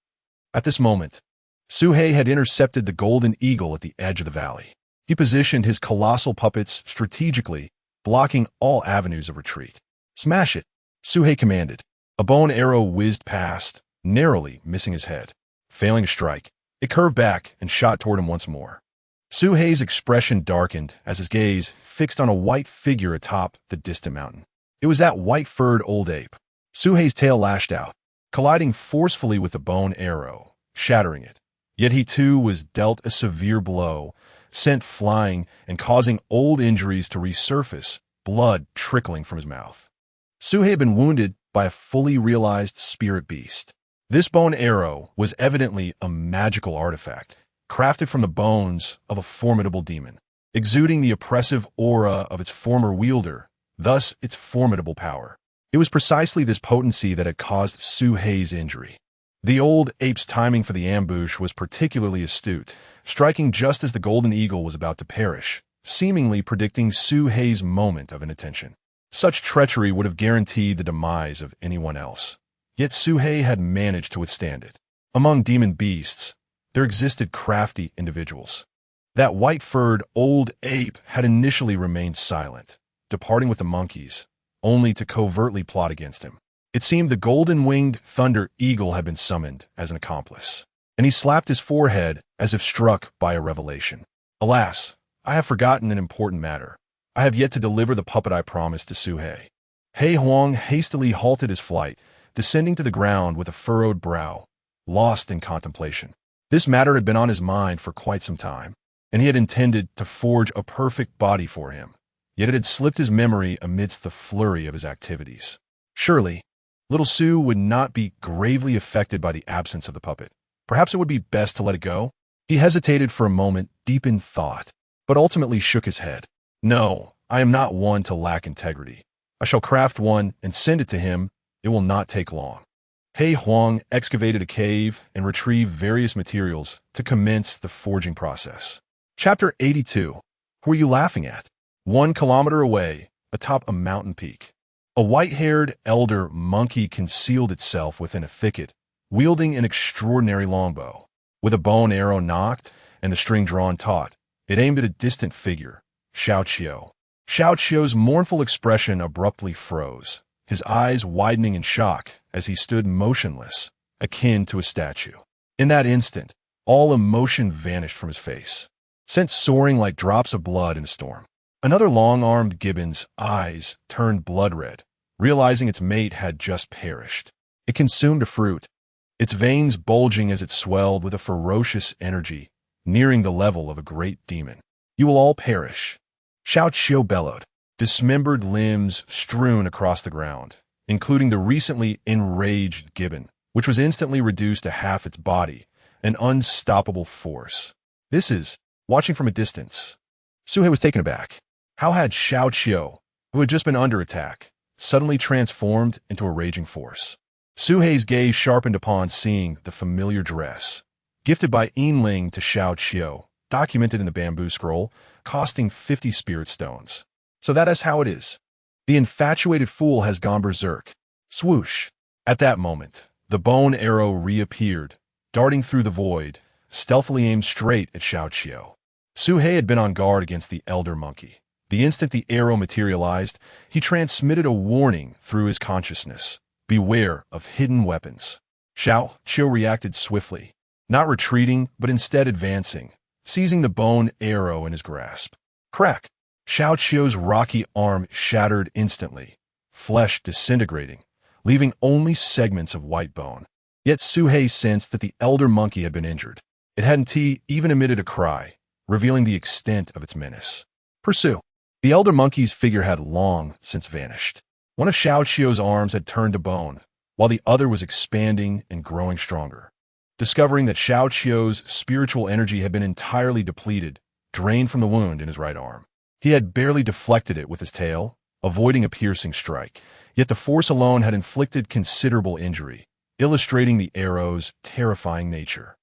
At this moment, Suhei had intercepted the golden eagle at the edge of the valley. He positioned his colossal puppets strategically, blocking all avenues of retreat. Smash it, Suhei commanded. A bow and arrow whizzed past, narrowly missing his head. Failing to strike, it curved back and shot toward him once more. Suhei's expression darkened as his gaze fixed on a white figure atop the distant mountain. It was that white-furred old ape. Suhei's tail lashed out, colliding forcefully with the bone arrow, shattering it. Yet he too was dealt a severe blow, sent flying and causing old injuries to resurface, blood trickling from his mouth. Suhei had been wounded by a fully realized spirit beast. This bone arrow was evidently a magical artifact, crafted from the bones of a formidable demon, exuding the oppressive aura of its former wielder, thus its formidable power. It was precisely this potency that had caused Suhei's injury. The old ape's timing for the ambush was particularly astute, striking just as the golden eagle was about to perish, seemingly predicting Suhei's moment of inattention. Such treachery would have guaranteed the demise of anyone else. Yet Suhei had managed to withstand it. Among demon beasts, there existed crafty individuals. That white-furred old ape had initially remained silent, departing with the monkeys, only to covertly plot against him. It seemed the golden-winged thunder eagle had been summoned as an accomplice, and he slapped his forehead as if struck by a revelation. Alas, I have forgotten an important matter. I have yet to deliver the puppet I promised to Suhei. He Huang hastily halted his flight, descending to the ground with a furrowed brow, lost in contemplation. This matter had been on his mind for quite some time, and he had intended to forge a perfect body for him, yet it had slipped his memory amidst the flurry of his activities. Surely, little Su would not be gravely affected by the absence of the puppet. Perhaps it would be best to let it go? He hesitated for a moment, deep in thought, but ultimately shook his head. No, I am not one to lack integrity. I shall craft one and send it to him. It will not take long. He Huang excavated a cave and retrieved various materials to commence the forging process. Chapter 82. Who are you laughing at? 1 kilometer away, atop a mountain peak, a white-haired elder monkey concealed itself within a thicket, wielding an extraordinary longbow. With a bone arrow nocked and the string drawn taut, it aimed at a distant figure, Xiao Qiu. Xiao Qiu's mournful expression abruptly froze, his eyes widening in shock as he stood motionless, akin to a statue. In that instant, all emotion vanished from his face, sent soaring like drops of blood in a storm. Another long-armed gibbon's eyes turned blood-red, realizing its mate had just perished. It consumed a fruit, its veins bulging as it swelled with a ferocious energy, nearing the level of a great demon. You will all perish. Xiao Qiu bellowed, dismembered limbs strewn across the ground, including the recently enraged gibbon, which was instantly reduced to half its body, an unstoppable force. This is, watching from a distance. Suhei was taken aback. How had Xiao Qiu, who had just been under attack, suddenly transformed into a raging force? Suhei's gaze sharpened upon seeing the familiar dress, gifted by Yinling to Xiao Qiu, documented in the bamboo scroll, costing 50 spirit stones. So that is how it is. The infatuated fool has gone berserk. Swoosh. At that moment, the bone arrow reappeared, darting through the void, stealthily aimed straight at Xiao Qiu. Suhei had been on guard against the elder monkey. The instant the arrow materialized, he transmitted a warning through his consciousness. Beware of hidden weapons. Xiao Qiu reacted swiftly, not retreating, but instead advancing, seizing the bone arrow in his grasp. Crack! Xiao Qiu's rocky arm shattered instantly, flesh disintegrating, leaving only segments of white bone. Yet Suhei sensed that the elder monkey had been injured. It hadn't even emitted a cry, revealing the extent of its menace. Pursue. The elder monkey's figure had long since vanished. One of Xiao Qiu's arms had turned to bone, while the other was expanding and growing stronger. Discovering that Xiao Qiu's spiritual energy had been entirely depleted, drained from the wound in his right arm, he had barely deflected it with his tail, avoiding a piercing strike, yet the force alone had inflicted considerable injury, illustrating the arrow's terrifying nature.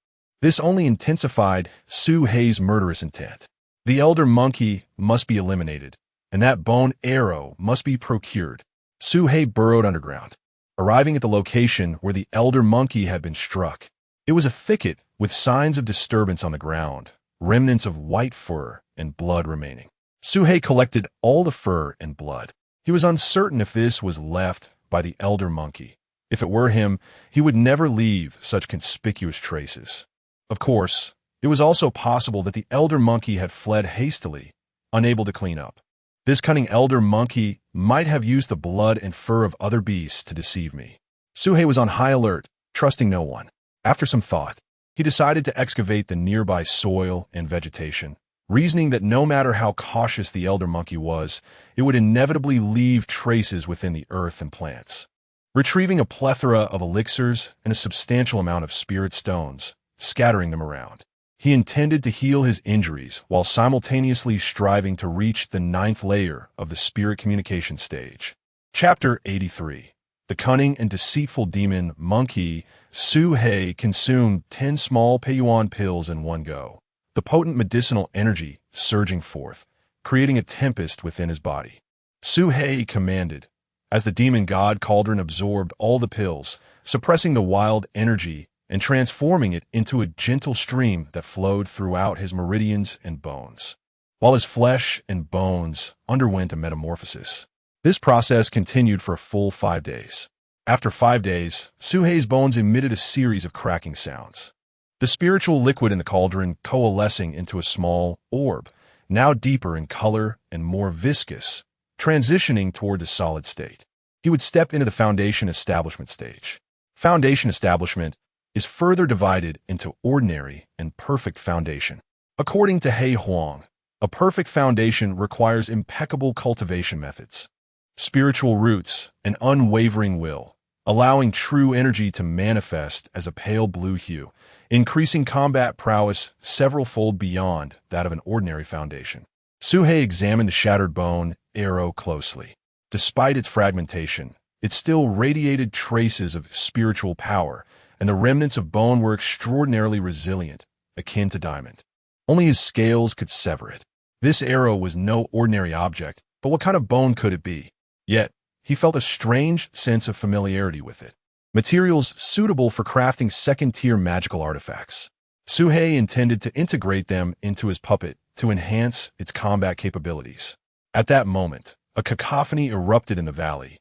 This only intensified Suhei's murderous intent. The elder monkey must be eliminated, and that bone arrow must be procured. Suhei burrowed underground, arriving at the location where the elder monkey had been struck. It was a thicket with signs of disturbance on the ground, remnants of white fur and blood remaining. Suhei collected all the fur and blood. He was uncertain if this was left by the elder monkey, If it were him, he would never leave such conspicuous traces. Of course, it was also possible that the elder monkey had fled hastily, unable to clean up. This cunning elder monkey might have used the blood and fur of other beasts to deceive me. Suhei was on high alert, trusting no one. After some thought, he decided to excavate the nearby soil and vegetation, reasoning that no matter how cautious the elder monkey was, it would inevitably leave traces within the earth and plants. Retrieving a plethora of elixirs and a substantial amount of spirit stones, scattering them around, he intended to heal his injuries while simultaneously striving to reach the 9th layer of the spirit communication stage. Chapter 83. The cunning and deceitful demon monkey Suhei consumed 10 small Peiyuan pills in one go, the potent medicinal energy surging forth, creating a tempest within his body. Suhei commanded, as the demon god cauldron absorbed all the pills, suppressing the wild energy and transforming it into a gentle stream that flowed throughout his meridians and bones, while his flesh and bones underwent a metamorphosis. This process continued for a full 5 days. After 5 days, Suhei's bones emitted a series of cracking sounds, the spiritual liquid in the cauldron coalescing into a small orb, now deeper in color and more viscous, transitioning toward the solid state. He would step into the foundation establishment stage. Foundation establishment is further divided into ordinary and perfect foundation. According to He Huang, a perfect foundation requires impeccable cultivation methods, spiritual roots, and unwavering will, allowing true energy to manifest as a pale blue hue, increasing combat prowess several-fold beyond that of an ordinary foundation. Suhei examined the shattered bone arrow closely. Despite its fragmentation, it still radiated traces of spiritual power, and the remnants of bone were extraordinarily resilient, akin to diamond. Only his scales could sever it. This arrow was no ordinary object, but what kind of bone could it be? Yet, he felt a strange sense of familiarity with it. Materials suitable for crafting second-tier magical artifacts. Suhei intended to integrate them into his puppet to enhance its combat capabilities. At that moment, a cacophony erupted in the valley.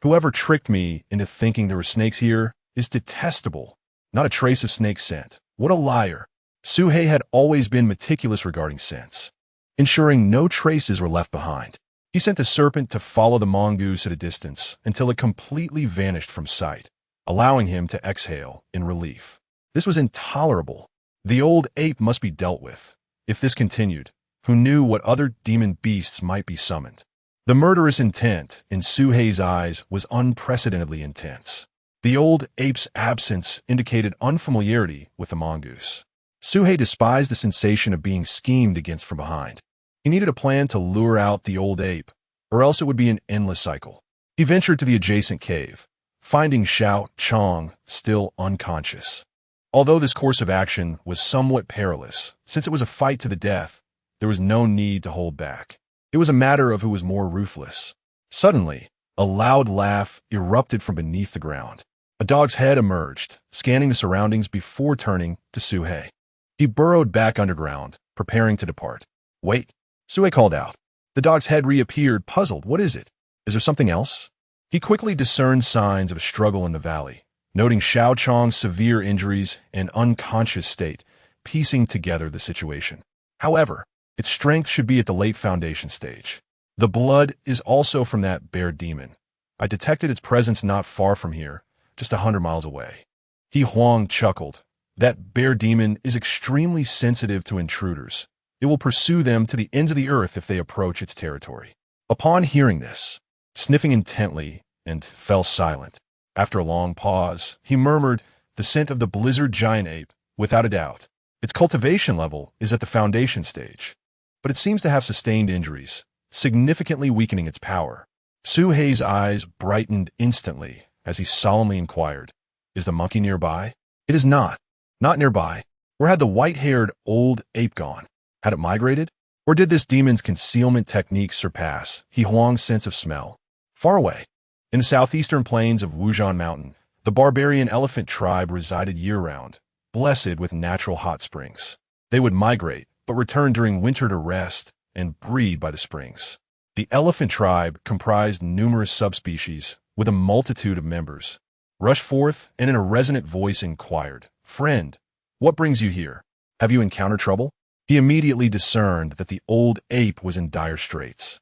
Whoever tricked me into thinking there were snakes here is detestable. Not a trace of snake scent. What a liar. Suhei had always been meticulous regarding scents, ensuring no traces were left behind. He sent the serpent to follow the mongoose at a distance until it completely vanished from sight, allowing him to exhale in relief. This was intolerable. The old ape must be dealt with. If this continued, who knew what other demon beasts might be summoned? The murderous intent in Suhei's eyes was unprecedentedly intense. The old ape's absence indicated unfamiliarity with the mongoose. Suhei despised the sensation of being schemed against from behind. He needed a plan to lure out the old ape, or else it would be an endless cycle. He ventured to the adjacent cave, finding Xiao Chong still unconscious. Although this course of action was somewhat perilous, since it was a fight to the death, there was no need to hold back. It was a matter of who was more ruthless. Suddenly, a loud laugh erupted from beneath the ground. A dog's head emerged, scanning the surroundings before turning to Suhei. He burrowed back underground, preparing to depart. "Wait," Suhei called out. The dog's head reappeared, puzzled. "What is it? Is there something else?" He quickly discerned signs of a struggle in the valley, noting Xiao Chong's severe injuries and unconscious state, piecing together the situation. However, its strength should be at the late foundation stage. The blood is also from that bear demon. I detected its presence not far from here, just 100 miles away. He Huang chuckled. That bear demon is extremely sensitive to intruders. It will pursue them to the ends of the earth if they approach its territory. Upon hearing this, sniffing intently, and fell silent. After a long pause, he murmured, "The scent of the blizzard giant ape, without a doubt. Its cultivation level is at the foundation stage, but it seems to have sustained injuries, significantly weakening its power." Suhei's eyes brightened instantly as he solemnly inquired, "Is the monkey nearby?" "It is not. Not nearby. Where had the white-haired old ape gone? Had it migrated? Or did this demon's concealment technique surpass He Huang's sense of smell? Far away, in the southeastern plains of Wuzhan Mountain, the barbarian elephant tribe resided year-round, blessed with natural hot springs. They would migrate, but return during winter to rest and breed by the springs. The elephant tribe comprised numerous subspecies with a multitude of members, rushed forth and in a resonant voice inquired, "Friend, what brings you here? Have you encountered trouble?" He immediately discerned that the old ape was in dire straits,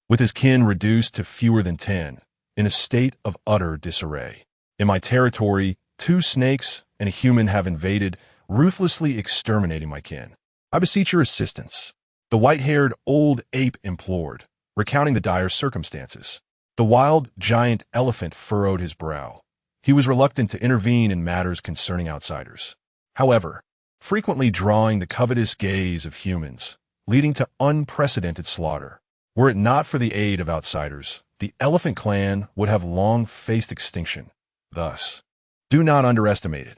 with his kin reduced to fewer than 10, in a state of utter disarray. "In my territory, 2 snakes and a human have invaded, ruthlessly exterminating my kin. I beseech your assistance," the white-haired old ape implored, recounting the dire circumstances. The wild giant elephant furrowed his brow. He was reluctant to intervene in matters concerning outsiders, however, frequently drawing the covetous gaze of humans, leading to unprecedented slaughter. Were it not for the aid of outsiders, the elephant clan would have long faced extinction. Thus, do not underestimate it.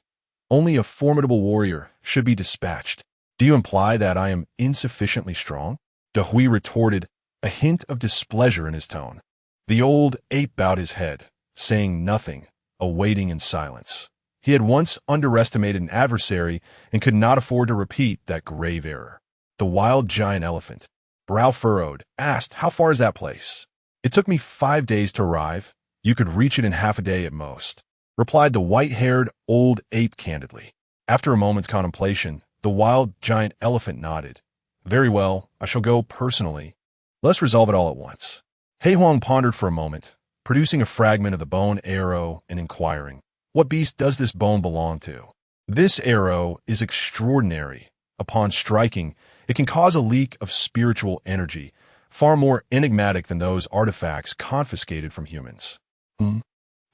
Only a formidable warrior should be dispatched. "Do you imply that I am insufficiently strong?" De Hui retorted, a hint of displeasure in his tone. The old ape bowed his head, saying nothing, awaiting in silence. He had once underestimated an adversary and could not afford to repeat that grave error. The wild giant elephant, brow furrowed, asked, "How far is that place?" "It took me 5 days to arrive. You could reach it in half a day at most," replied the white-haired old ape candidly. After a moment's contemplation, the wild giant elephant nodded. "Very well, I shall go personally. Let's resolve it all at once." He Huang pondered for a moment, producing a fragment of the bone arrow and inquiring, "What beast does this bone belong to?" "This arrow is extraordinary. Upon striking, it can cause a leak of spiritual energy, far more enigmatic than those artifacts confiscated from humans."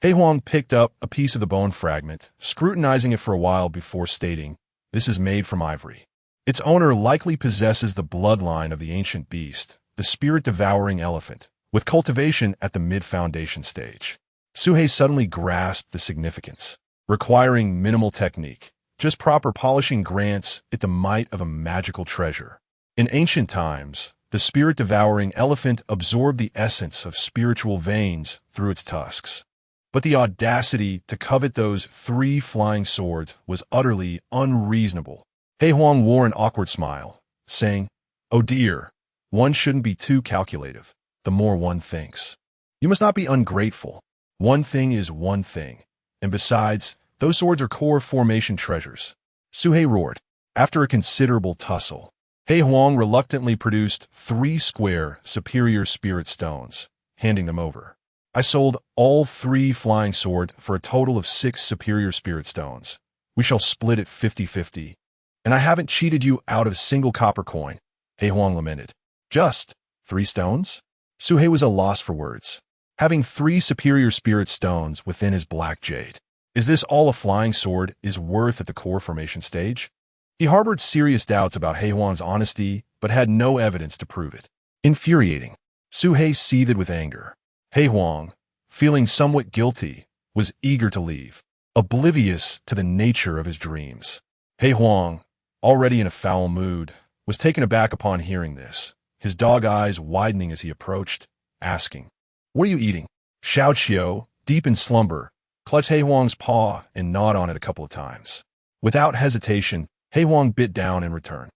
He Huang picked up a piece of the bone fragment, scrutinizing it for a while before stating, "This is made from ivory. Its owner likely possesses the bloodline of the ancient beast, the spirit-devouring elephant, with cultivation at the mid-foundation stage." Suhei suddenly grasped the significance. Requiring minimal technique, just proper polishing grants it the might of a magical treasure. In ancient times, the spirit-devouring elephant absorbed the essence of spiritual veins through its tusks. But the audacity to covet those 3 flying swords was utterly unreasonable. He Huang wore an awkward smile, saying, "Oh dear, one shouldn't be too calculative. The more one thinks. You must not be ungrateful. One thing is one thing. And besides, those swords are core formation treasures." Suhei roared. After a considerable tussle, He Huang reluctantly produced 3 square superior spirit stones, handing them over. "I sold all 3 flying sword for a total of 6 superior spirit stones. We shall split it 50-50. And I haven't cheated you out of a single copper coin," He Huang lamented. "Just 3 stones?" Suhei was at a loss for words. Having 3 superior spirit stones within his black jade. Is this all a flying sword is worth at the core formation stage? He harbored serious doubts about He Huang's honesty, but had no evidence to prove it. Infuriating. Suhei seethed with anger. He Huang, feeling somewhat guilty, was eager to leave, oblivious to the nature of his dreams. He Huang, already in a foul mood, was taken aback upon hearing this, his dog eyes widening as he approached, asking, "What are you eating?" Xiao Qiu, deep in slumber, clutched He Huang's paw and gnawed on it a couple of times. Without hesitation, He Huang bit down in return.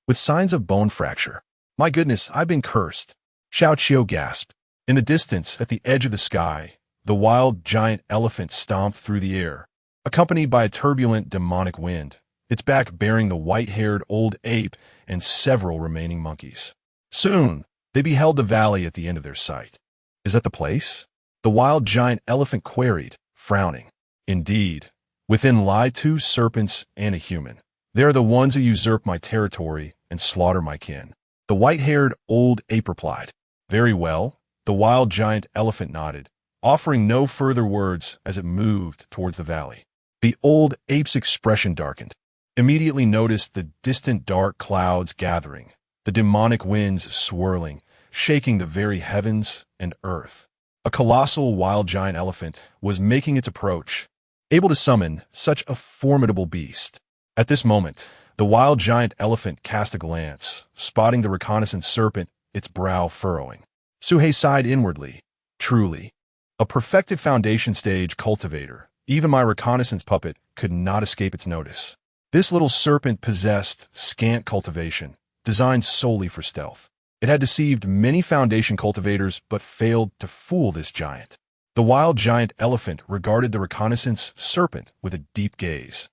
With signs of bone fracture. "My goodness, I've been cursed," Xiao Qiu gasped. In the distance, at the edge of the sky, the wild giant elephant stomped through the air, accompanied by a turbulent demonic wind, its back bearing the white-haired old ape and several remaining monkeys. Soon, they beheld the valley at the end of their sight. "Is that the place?" the wild giant elephant queried, frowning. "Indeed, within lie 2 serpents and a human. They are the ones who usurp my territory and slaughter my kin." The white-haired old ape replied. "Very well." The wild giant elephant nodded, offering no further words as it moved towards the valley. The old ape's expression darkened. Immediately noticed the distant dark clouds gathering, the demonic winds swirling, shaking the very heavens and earth. A colossal wild giant elephant was making its approach, able to summon such a formidable beast. At this moment, the wild giant elephant cast a glance, spotting the reconnaissance serpent, its brow furrowing. Suhei sighed inwardly. Truly, a perfected foundation stage cultivator, even my reconnaissance puppet could not escape its notice. This little serpent possessed scant cultivation, designed solely for stealth. It had deceived many foundation cultivators but failed to fool this giant. The wild giant elephant regarded the reconnaissance serpent with a deep gaze.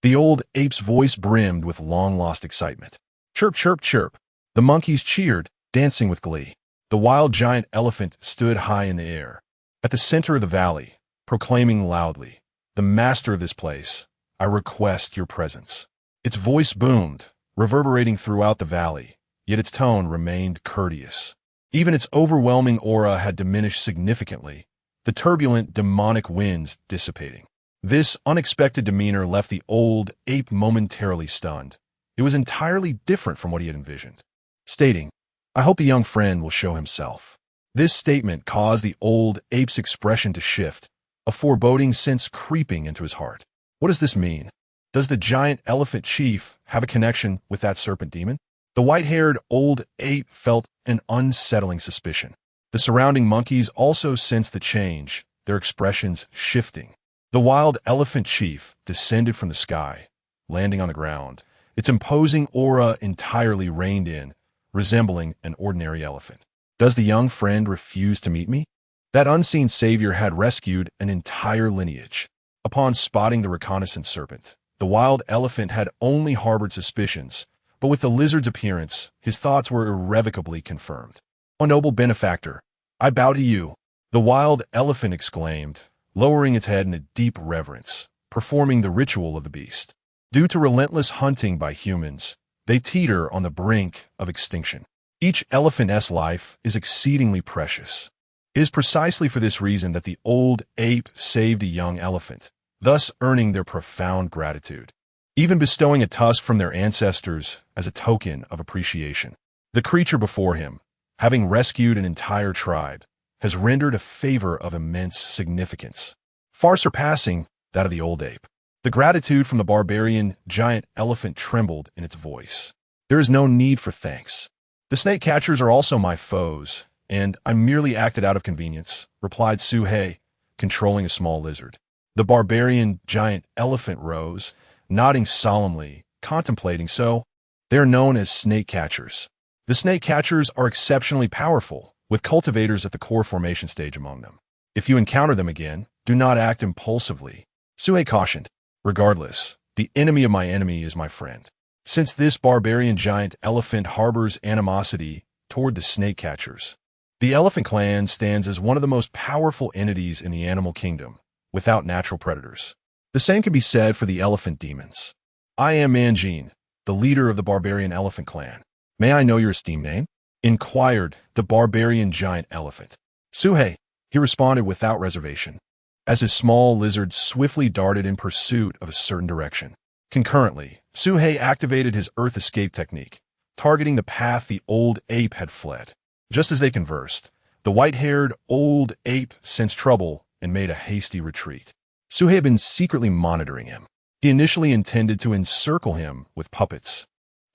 The old ape's voice brimmed with long-lost excitement. Chirp, chirp, chirp. The monkeys cheered, dancing with glee. The wild giant elephant stood high in the air, at the center of the valley, proclaiming loudly, "The master of this place, I request your presence." Its voice boomed, reverberating throughout the valley, yet its tone remained courteous. Even its overwhelming aura had diminished significantly, the turbulent, demonic winds dissipating. This unexpected demeanor left the old ape momentarily stunned. It was entirely different from what he had envisioned. Stating, "I hope a young friend will show himself." This statement caused the old ape's expression to shift, a foreboding sense creeping into his heart. What does this mean? Does the giant elephant chief have a connection with that serpent demon? The white-haired old ape felt an unsettling suspicion. The surrounding monkeys also sensed the change, their expressions shifting. The wild elephant chief descended from the sky, landing on the ground. Its imposing aura entirely reined in, resembling an ordinary elephant. Does the young friend refuse to meet me? That unseen savior had rescued an entire lineage. Upon spotting the reconnaissance serpent, the wild elephant had only harbored suspicions, but with the lizard's appearance, his thoughts were irrevocably confirmed. "O noble benefactor, I bow to you," the wild elephant exclaimed, lowering its head in a deep reverence, performing the ritual of the beast. Due to relentless hunting by humans, they teeter on the brink of extinction. Each elephant's life is exceedingly precious. It is precisely for this reason that the old ape saved a young elephant, thus earning their profound gratitude, even bestowing a tusk from their ancestors as a token of appreciation. The creature before him, having rescued an entire tribe, has rendered a favor of immense significance, far surpassing that of the old ape. The gratitude from the barbarian giant elephant trembled in its voice. "There is no need for thanks. The snake catchers are also my foes, and I merely acted out of convenience," replied Suhei, controlling a small lizard. The barbarian giant elephant rose, nodding solemnly, contemplating. "So, they are known as snake catchers. The snake catchers are exceptionally powerful, with cultivators at the core formation stage among them. If you encounter them again, do not act impulsively," Suhei cautioned. "Regardless, the enemy of my enemy is my friend." Since this barbarian giant elephant harbors animosity toward the snake catchers, the elephant clan stands as one of the most powerful entities in the animal kingdom, without natural predators. The same can be said for the elephant demons. "I am Manjin, the leader of the barbarian elephant clan. May I know your esteemed name?" inquired the barbarian giant elephant. "Suhei," he responded without reservation, as his small lizard swiftly darted in pursuit of a certain direction. Concurrently, Suhei activated his earth escape technique, targeting the path the old ape had fled. Just as they conversed, the white-haired old ape sensed trouble and made a hasty retreat. Suhei had been secretly monitoring him. He initially intended to encircle him with puppets,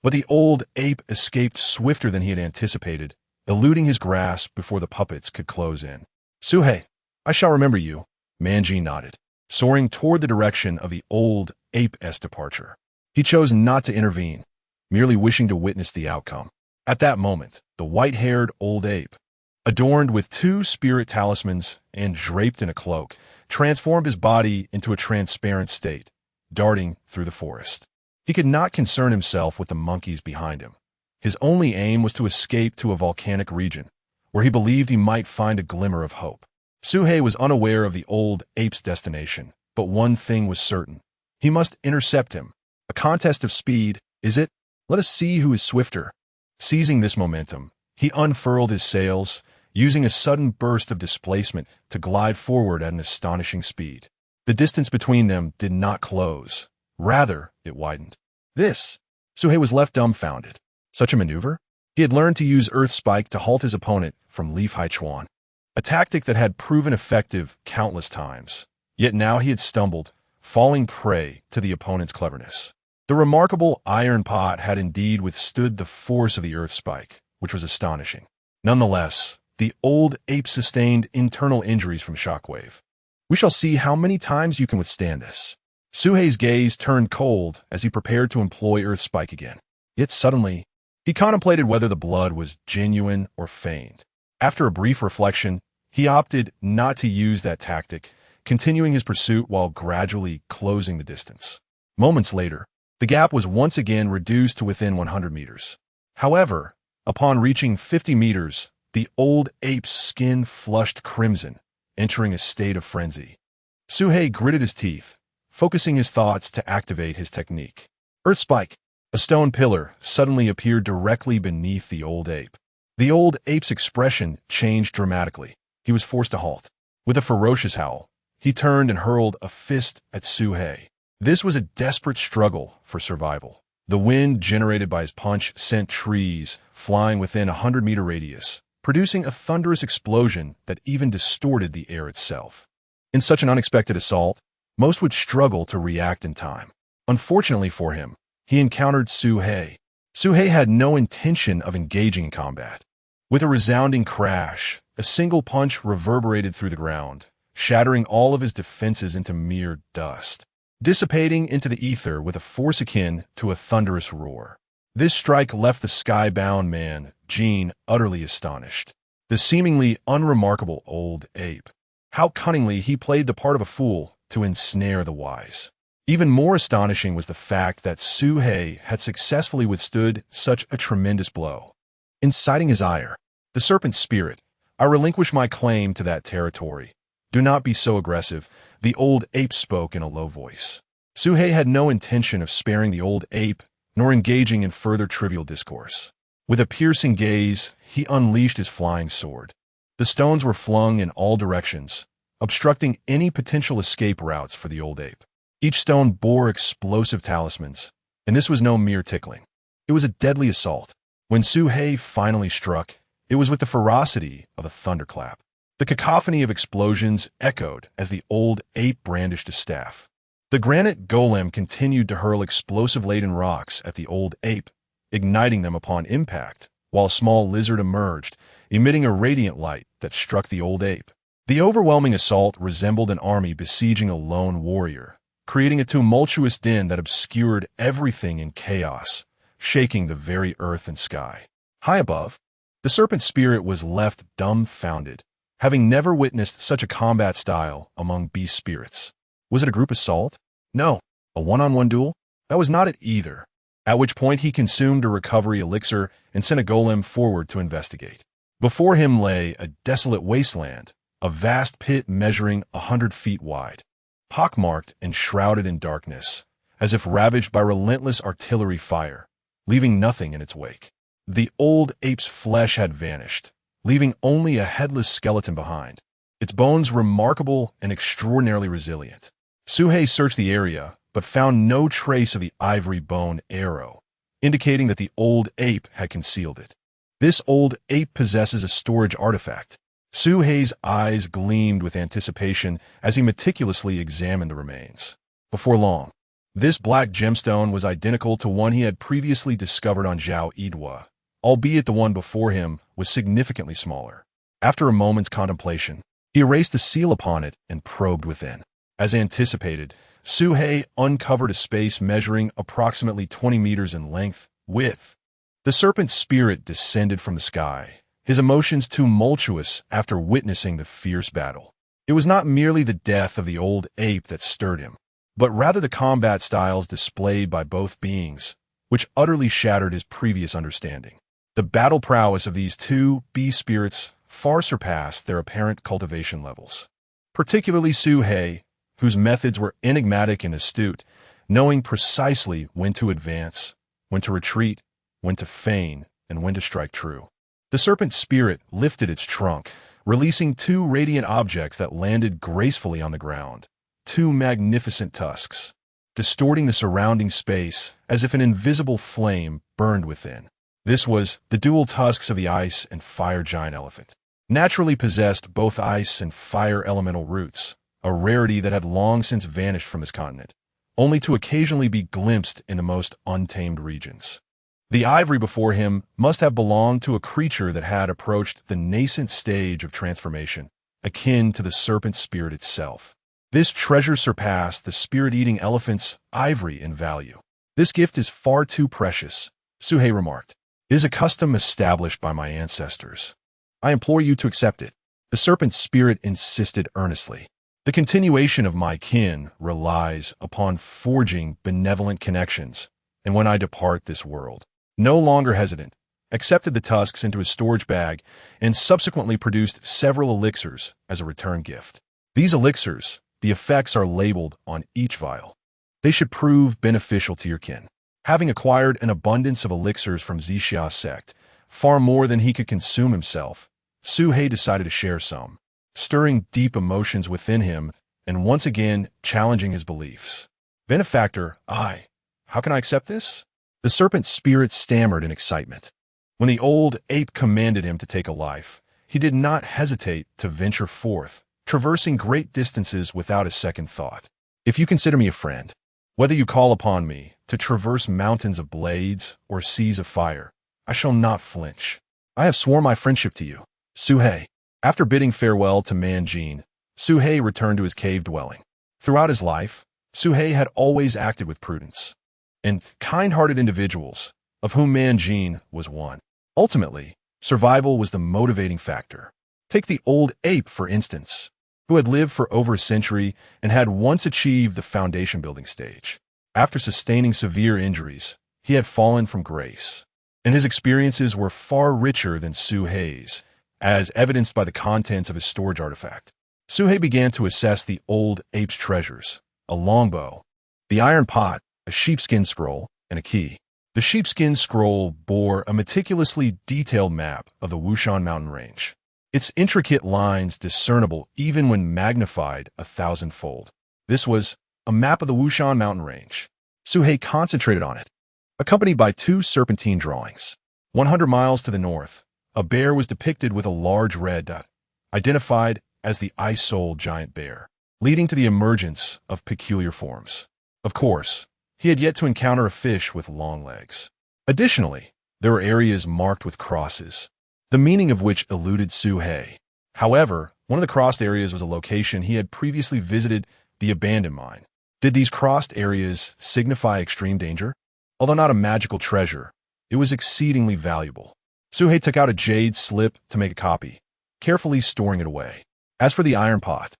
but the old ape escaped swifter than he had anticipated, eluding his grasp before the puppets could close in. "Suhei, I shall remember you," Manji nodded, soaring toward the direction of the old ape's departure. He chose not to intervene, merely wishing to witness the outcome. At that moment, the white-haired old ape, adorned with 2 spirit talismans and draped in a cloak, transformed his body into a transparent state, darting through the forest. He could not concern himself with the monkeys behind him. His only aim was to escape to a volcanic region, where he believed he might find a glimmer of hope. Suhei was unaware of the old ape's destination, but one thing was certain. He must intercept him. A contest of speed, is it? Let us see who is swifter. Seizing this momentum, he unfurled his sails, using a sudden burst of displacement to glide forward at an astonishing speed. The distance between them did not close. Rather, it widened. Suhei was left dumbfounded. Such a maneuver? He had learned to use Earth Spike to halt his opponent from Leaf Hai Chuan, a tactic that had proven effective countless times. Yet now he had stumbled, falling prey to the opponent's cleverness. The remarkable iron pot had indeed withstood the force of the Earth Spike, which was astonishing. Nonetheless, the old ape sustained internal injuries from shockwave. "We shall see how many times you can withstand this." Suhei's gaze turned cold as he prepared to employ Earth Spike again. Yet suddenly, he contemplated whether the blood was genuine or feigned. After a brief reflection, he opted not to use that tactic, continuing his pursuit while gradually closing the distance. Moments later, the gap was once again reduced to within 100 meters. However, upon reaching 50 meters, the old ape's skin flushed crimson, entering a state of frenzy. Suhei gritted his teeth, focusing his thoughts to activate his technique. Earth Spike. A stone pillar suddenly appeared directly beneath the old ape. The old ape's expression changed dramatically. He was forced to halt. With a ferocious howl, he turned and hurled a fist at Suhei. This was a desperate struggle for survival. The wind generated by his punch sent trees flying within a 100-meter radius, producing a thunderous explosion that even distorted the air itself. In such an unexpected assault, most would struggle to react in time. Unfortunately for him, he encountered Suhei. Suhei had no intention of engaging in combat. With a resounding crash, a single punch reverberated through the ground, shattering all of his defenses into mere dust, dissipating into the ether with a force akin to a thunderous roar. This strike left the sky-bound man, Jean, utterly astonished. The seemingly unremarkable old ape. How cunningly he played the part of a fool to ensnare the wise. Even more astonishing was the fact that Suhei had successfully withstood such a tremendous blow. Inciting his ire, the serpent spirit, I relinquish my claim to that territory. Do not be so aggressive, the old ape spoke in a low voice. Suhei had no intention of sparing the old ape, nor engaging in further trivial discourse. With a piercing gaze, he unleashed his flying sword. The stones were flung in all directions, obstructing any potential escape routes for the old ape. Each stone bore explosive talismans, and this was no mere tickling. It was a deadly assault. When Suhei finally struck, it was with the ferocity of a thunderclap. The cacophony of explosions echoed as the old ape brandished a staff. The granite golem continued to hurl explosive-laden rocks at the old ape, igniting them upon impact, while a small lizard emerged, emitting a radiant light that struck the old ape. The overwhelming assault resembled an army besieging a lone warrior, creating a tumultuous din that obscured everything in chaos, shaking the very earth and sky. High above, the serpent spirit was left dumbfounded, having never witnessed such a combat style among beast spirits. Was it a group assault? No. A one-on-one duel? That was not it either. At which point he consumed a recovery elixir and sent a golem forward to investigate. Before him lay a desolate wasteland, a vast pit measuring 100 feet wide, pockmarked and shrouded in darkness, as if ravaged by relentless artillery fire, leaving nothing in its wake. The old ape's flesh had vanished, leaving only a headless skeleton behind, its bones remarkable and extraordinarily resilient. Suhei searched the area, but found no trace of the ivory bone arrow, indicating that the old ape had concealed it. This old ape possesses a storage artifact. Suhei's eyes gleamed with anticipation as he meticulously examined the remains. Before long, this black gemstone was identical to one he had previously discovered on Zhao Yidua, albeit the one before him was significantly smaller. After a moment's contemplation, he erased the seal upon it and probed within. As anticipated, Suhei uncovered a space measuring approximately 20 meters in length, width. The serpent spirit descended from the sky, his emotions tumultuous after witnessing the fierce battle. It was not merely the death of the old ape that stirred him, but rather the combat styles displayed by both beings, which utterly shattered his previous understanding. The battle prowess of these two beast spirits far surpassed their apparent cultivation levels. Particularly Suhei, whose methods were enigmatic and astute, knowing precisely when to advance, when to retreat, when to feign, and when to strike true. The serpent spirit lifted its trunk, releasing two radiant objects that landed gracefully on the ground, two magnificent tusks, distorting the surrounding space as if an invisible flame burned within. This was the dual tusks of the ice and fire giant elephant. Naturally possessed both ice and fire elemental roots, a rarity that had long since vanished from this continent, only to occasionally be glimpsed in the most untamed regions. The ivory before him must have belonged to a creature that had approached the nascent stage of transformation, akin to the serpent spirit itself. This treasure surpassed the spirit-eating elephant's ivory in value. This gift is far too precious, Suhei remarked. It is a custom established by my ancestors. I implore you to accept it. The serpent's spirit insisted earnestly. The continuation of my kin relies upon forging benevolent connections, and when I depart this world, no longer hesitant, accepted the tusks into his storage bag and subsequently produced several elixirs as a return gift. These elixirs, the effects are labeled on each vial. They should prove beneficial to your kin. Having acquired an abundance of elixirs from Zixia sect, far more than he could consume himself, Su He decided to share some, stirring deep emotions within him and once again challenging his beliefs. Benefactor, how can I accept this? The serpent's spirit stammered in excitement. When the old ape commanded him to take a life, he did not hesitate to venture forth, traversing great distances without a second thought. If you consider me a friend, whether you call upon me to traverse mountains of blades or seas of fire, I shall not flinch. I have sworn my friendship to you. Su He. After bidding farewell to Man Jin, Su He returned to his cave dwelling. Throughout his life, Su He had always acted with prudence and kind-hearted individuals, of whom Man Jin was one. Ultimately, survival was the motivating factor. Take the old ape, for instance, who had lived for over a century and had once achieved the foundation-building stage. After sustaining severe injuries, he had fallen from grace, and his experiences were far richer than Su He's, as evidenced by the contents of his storage artifact. Su He began to assess the old ape's treasures: a longbow, the iron pot, a sheepskin scroll, and a key. The sheepskin scroll bore a meticulously detailed map of the Wushan mountain range, its intricate lines discernible even when magnified 1,000-fold. This was a map of the Wushan mountain range. Su He concentrated on it, accompanied by 2 serpentine drawings. 100 miles to the north, a bear was depicted with a large red dot, identified as the ice-soul giant bear, leading to the emergence of peculiar forms. Of course, he had yet to encounter a fish with long legs. Additionally, there were areas marked with crosses, the meaning of which eluded Su He. However, one of the crossed areas was a location he had previously visited, the abandoned mine. Did these crossed areas signify extreme danger? Although not a magical treasure, it was exceedingly valuable. Su He took out a jade slip to make a copy, carefully storing it away. As for the iron pot,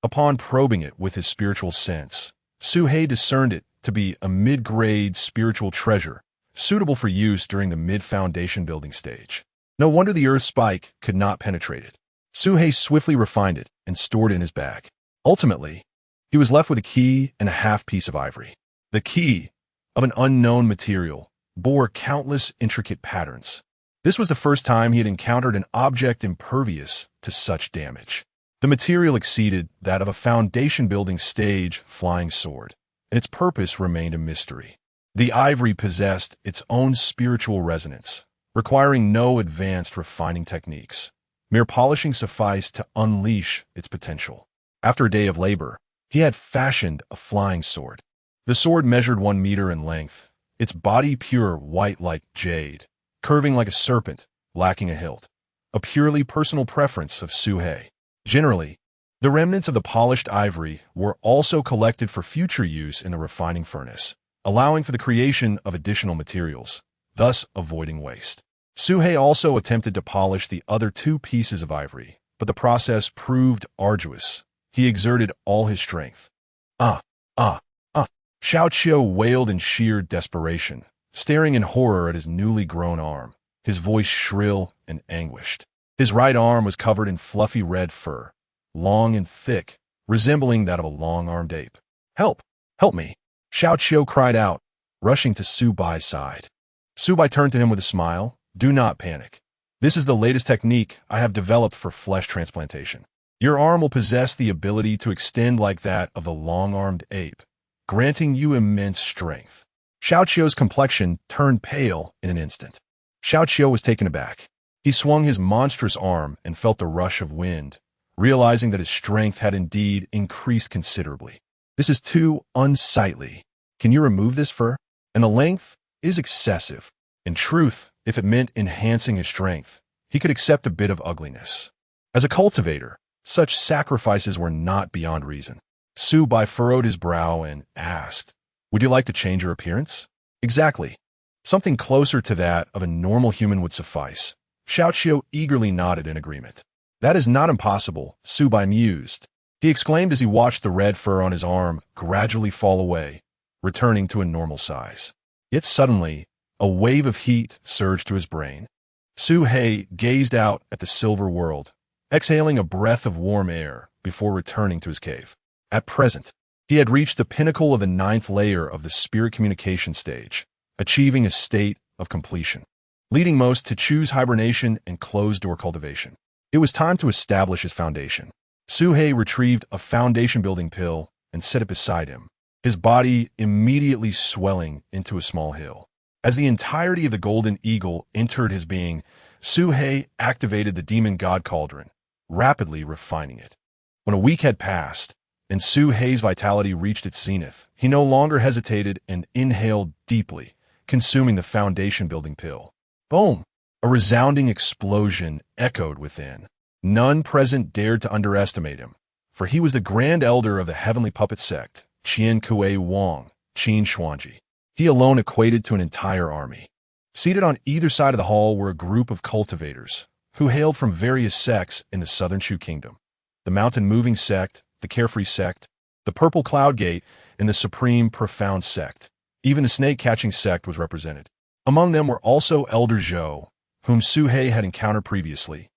upon probing it with his spiritual sense, Su He discerned it to be a mid-grade spiritual treasure, suitable for use during the mid-foundation building stage. No wonder the earth spike could not penetrate it. Su He swiftly refined it and stored it in his bag. Ultimately, he was left with a key and a half-piece of ivory. The key, of an unknown material, bore countless intricate patterns. This was the first time he had encountered an object impervious to such damage. The material exceeded that of a foundation-building stage flying sword, and its purpose remained a mystery. The ivory possessed its own spiritual resonance, requiring no advanced refining techniques. Mere polishing sufficed to unleash its potential. After a day of labor, he had fashioned a flying sword. The sword measured 1 meter in length, its body pure white like jade, curving like a serpent, lacking a hilt. A purely personal preference of Su He. Generally, the remnants of the polished ivory were also collected for future use in the refining furnace, allowing for the creation of additional materials, thus avoiding waste. Su He also attempted to polish the other 2 pieces of ivory, but the process proved arduous. He exerted all his strength. Xiao Qiu wailed in sheer desperation, staring in horror at his newly grown arm, his voice shrill and anguished. His right arm was covered in fluffy red fur, long and thick, resembling that of a long-armed ape. "Help! Help me!" Xiao Qiu cried out, rushing to Su Bai's side. Su Bai turned to him with a smile. "Do not panic. This is the latest technique I have developed for flesh transplantation. Your arm will possess the ability to extend like that of the long-armed ape, granting you immense strength." Xiao Qiu's complexion turned pale in an instant. Xiao Qiu was taken aback. He swung his monstrous arm and felt the rush of wind, realizing that his strength had indeed increased considerably. "This is too unsightly. Can you remove this fur? And the length is excessive." In truth, if it meant enhancing his strength, he could accept a bit of ugliness. As a cultivator, such sacrifices were not beyond reason. Su Bai furrowed his brow and asked, "Would you like to change your appearance?" "Exactly. Something closer to that of a normal human would suffice." Xiao Qiu eagerly nodded in agreement. That is not impossible, Su Bai mused. He exclaimed as he watched the red fur on his arm gradually fall away, returning to a normal size. Yet suddenly, a wave of heat surged through his brain. Su Hei gazed out at the silver world, exhaling a breath of warm air before returning to his cave. At present, he had reached the pinnacle of the 9th layer of the spirit communication stage, achieving a state of completion, leading most to choose hibernation and closed-door cultivation. It was time to establish his foundation. Su Hei retrieved a foundation-building pill and set it beside him, his body immediately swelling into a small hill. As the entirety of the Golden Eagle entered his being, Su Hei activated the Demon God Cauldron, rapidly refining it. When a week had passed, and Su Hei's vitality reached its zenith, he no longer hesitated and inhaled deeply, consuming the foundation-building pill. Boom! A resounding explosion echoed within. None present dared to underestimate him, for he was the Grand Elder of the Heavenly Puppet Sect, Qian Kuei Wang, Qin Xuanji. He alone equated to an entire army. Seated on either side of the hall were a group of cultivators, who hailed from various sects in the Southern Shu Kingdom. The Mountain-Moving Sect, the Carefree Sect, the Purple Cloud Gate, and the Supreme Profound Sect. Even the Snake-Catching Sect was represented. Among them were also Elder Zhou, whom Su Hei had encountered previously,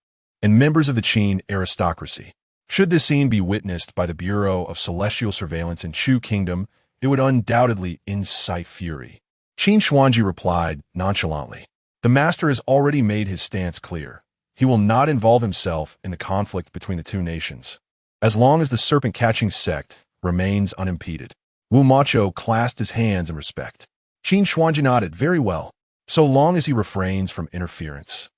and members of the Qin aristocracy. Should this scene be witnessed by the Bureau of Celestial Surveillance in Shu Kingdom, it would undoubtedly incite fury. Qin Xuanji replied nonchalantly. The master has already made his stance clear. He will not involve himself in the conflict between the two nations, as long as the serpent-catching sect remains unimpeded. Wu Macho clasped his hands in respect. Qin Xuanji nodded. Very well, so long as he refrains from interference.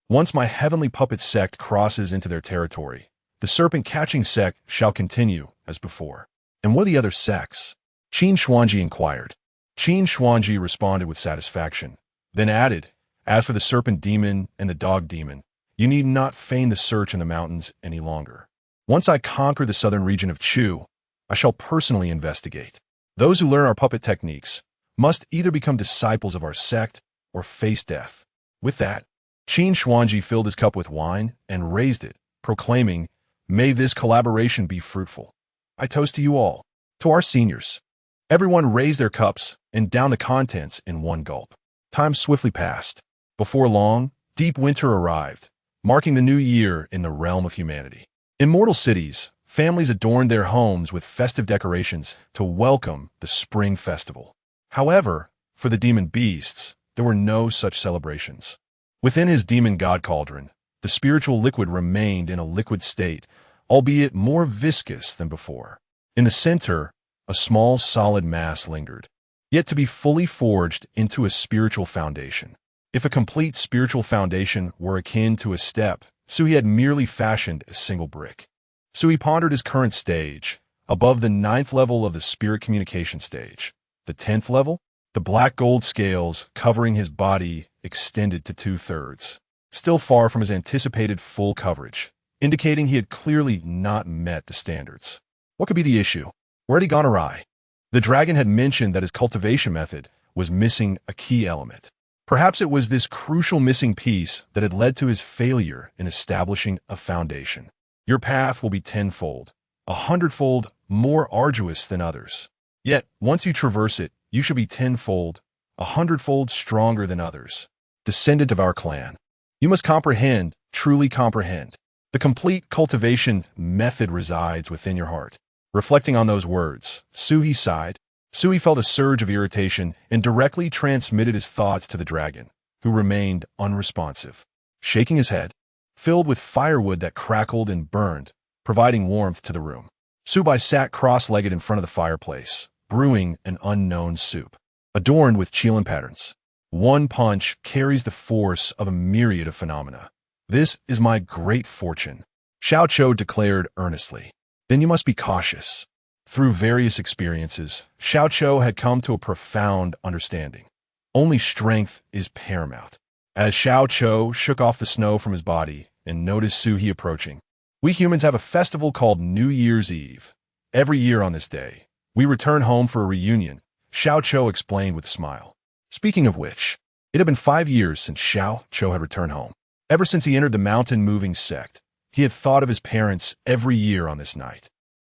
Once my heavenly puppet sect crosses into their territory, the serpent-catching sect shall continue as before. And what are the other sects? Qin Xuanji inquired. Qin Xuanji responded with satisfaction, then added, as for the serpent demon and the dog demon, you need not feign the search in the mountains any longer. Once I conquer the southern region of Chu, I shall personally investigate. Those who learn our puppet techniques must either become disciples of our sect or face death. With that, Qin Xuanji filled his cup with wine and raised it, proclaiming, May this collaboration be fruitful. I toast to you all, to our seniors. Everyone raised their cups and downed the contents in one gulp. Time swiftly passed. Before long, deep winter arrived, marking the new year in the realm of humanity. In mortal cities, families adorned their homes with festive decorations to welcome the spring festival. However, for the demon beasts, there were no such celebrations. Within his demon god cauldron, the spiritual liquid remained in a liquid state, albeit more viscous than before. In the center, a small solid mass lingered, yet to be fully forged into a spiritual foundation. If a complete spiritual foundation were akin to a step, Sui had merely fashioned a single brick. Sui pondered his current stage, above the 9th level of the spirit communication stage. The 10th level? The black gold scales covering his body extended to 2/3, still far from his anticipated full coverage, indicating he had clearly not met the standards. What could be the issue? Where had he gone awry? The dragon had mentioned that his cultivation method was missing a key element. Perhaps it was this crucial missing piece that had led to his failure in establishing a foundation. Your path will be 10-fold, 100-fold more arduous than others. Yet, once you traverse it, you shall be 10-fold, 100-fold stronger than others. Descendant of our clan, you must comprehend, truly comprehend. The complete cultivation method resides within your heart. Reflecting on those words, Sui sighed. Sui felt a surge of irritation and directly transmitted his thoughts to the dragon, who remained unresponsive. Shaking his head, filled with firewood that crackled and burned, providing warmth to the room. Subai sat cross-legged in front of the fireplace, brewing an unknown soup, adorned with qilin patterns. One punch carries the force of a myriad of phenomena. This is my great fortune, Xiao Chou declared earnestly. Then you must be cautious. Through various experiences, Xiao Chou had come to a profound understanding. Only strength is paramount. As Xiao Chou shook off the snow from his body and noticed Suhi approaching, we humans have a festival called New Year's Eve. Every year on this day, we return home for a reunion, Xiao Chou explained with a smile. Speaking of which, it had been 5 years since Xiao Chou had returned home. Ever since he entered the mountain-moving sect, He had thought of his parents every year on this night.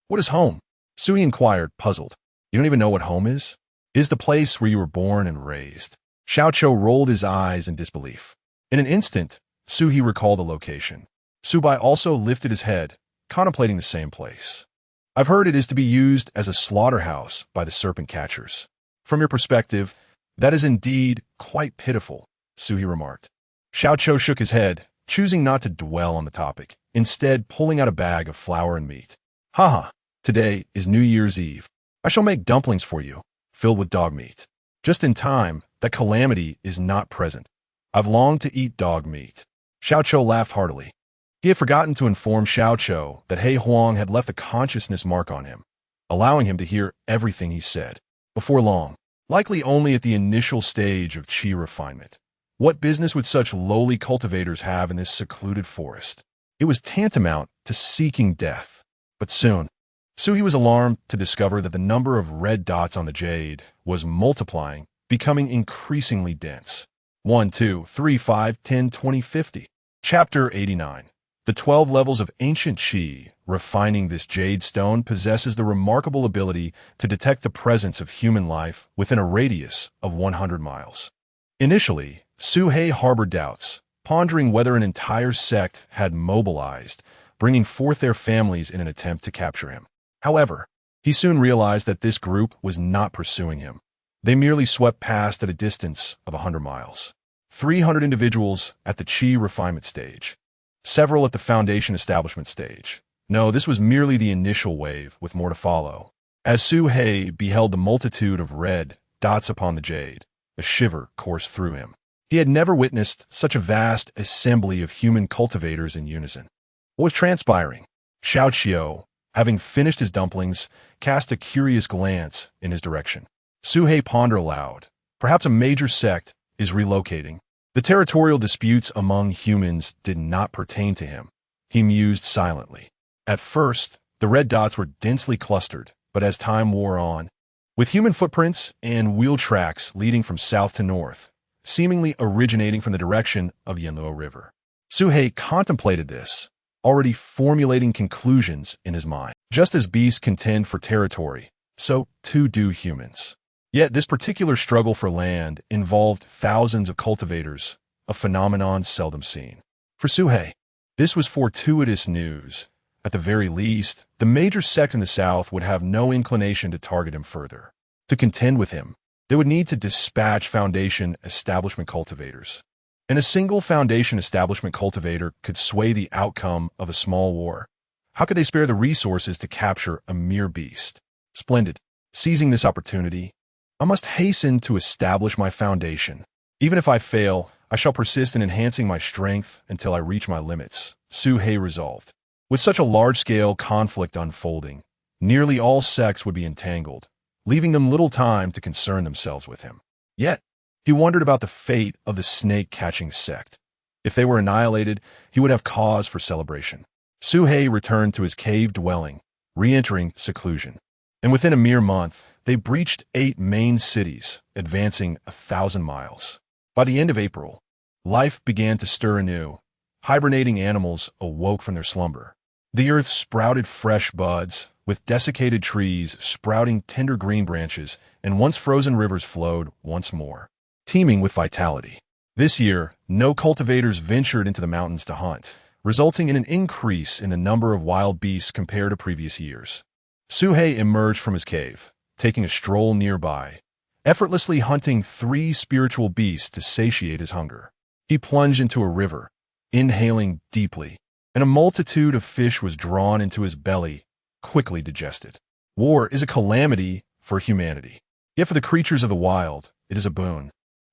What is home? Sui inquired, puzzled. You don't even know what home is? It is the place where you were born and raised. Xiaoqiu rolled his eyes in disbelief. In an instant, Suhi recalled the location. Subai also lifted his head, contemplating the same place. I've heard it is to be used as a slaughterhouse by the serpent catchers. From your perspective, that is indeed quite pitiful, Suhi remarked. Xiaoqiu shook his head, choosing not to dwell on the topic, instead pulling out a bag of flour and meat. Haha, today is New Year's Eve. I shall make dumplings for you, filled with dog meat. Just in time, that calamity is not present. I've longed to eat dog meat. Xiaoqiu laughed heartily. He had forgotten to inform Xiaoqiu that He Huang had left a consciousness mark on him, allowing him to hear everything he said. Before long, likely only at the initial stage of qi refinement. What business would such lowly cultivators have in this secluded forest? It was tantamount to seeking death. But soon, Suhi was alarmed to discover that the number of red dots on the jade was multiplying, becoming increasingly dense. 1, 2, 3, 5, 10, 20, 50. Chapter 89. The 12 levels of ancient qi. Refining this jade stone possesses the remarkable ability to detect the presence of human life within a radius of 100 miles. Initially, Su He harbored doubts, pondering whether an entire sect had mobilized, bringing forth their families in an attempt to capture him. However, he soon realized that this group was not pursuing him. They merely swept past at a distance of 100 miles. 300 individuals at the qi refinement stage. Several at the foundation establishment stage. No, this was merely the initial wave, with more to follow. As Su He beheld the multitude of red dots upon the jade, a shiver coursed through him. He had never witnessed such a vast assembly of human cultivators in unison. What was transpiring? Xiaoqiu, having finished his dumplings, cast a curious glance in his direction. Su He pondered aloud. Perhaps a major sect is relocating. The territorial disputes among humans did not pertain to him. He mused silently. At first, the red dots were densely clustered, but as time wore on, with human footprints and wheel tracks leading from south to north, seemingly originating from the direction of Yanluo River. Su He contemplated this, already formulating conclusions in his mind. Just as beasts contend for territory, so too do humans. Yet this particular struggle for land involved thousands of cultivators, a phenomenon seldom seen. For Su He, this was fortuitous news. At the very least, the major sect in the south would have no inclination to target him further. To contend with him, they would need to dispatch foundation establishment cultivators. And a single foundation establishment cultivator could sway the outcome of a small war. How could they spare the resources to capture a mere beast? Splendid. Seizing this opportunity, I must hasten to establish my foundation. Even if I fail, I shall persist in enhancing my strength until I reach my limits, Su He resolved. With such a large-scale conflict unfolding, nearly all sects would be entangled, leaving them little time to concern themselves with him. Yet, he wondered about the fate of the snake-catching sect. If they were annihilated, he would have cause for celebration. Su He returned to his cave dwelling, re-entering seclusion. And within a mere month, they breached 8 main cities, advancing 1,000 miles. By the end of April, life began to stir anew. Hibernating animals awoke from their slumber. The earth sprouted fresh buds, with desiccated trees sprouting tender green branches, and once frozen rivers flowed once more, teeming with vitality. This year, no cultivators ventured into the mountains to hunt, resulting in an increase in the number of wild beasts compared to previous years. Su He emerged from his cave, taking a stroll nearby, effortlessly hunting 3 spiritual beasts to satiate his hunger. He plunged into a river, inhaling deeply, and a multitude of fish was drawn into his belly, quickly digested. War is a calamity for humanity. Yet for the creatures of the wild, it is a boon.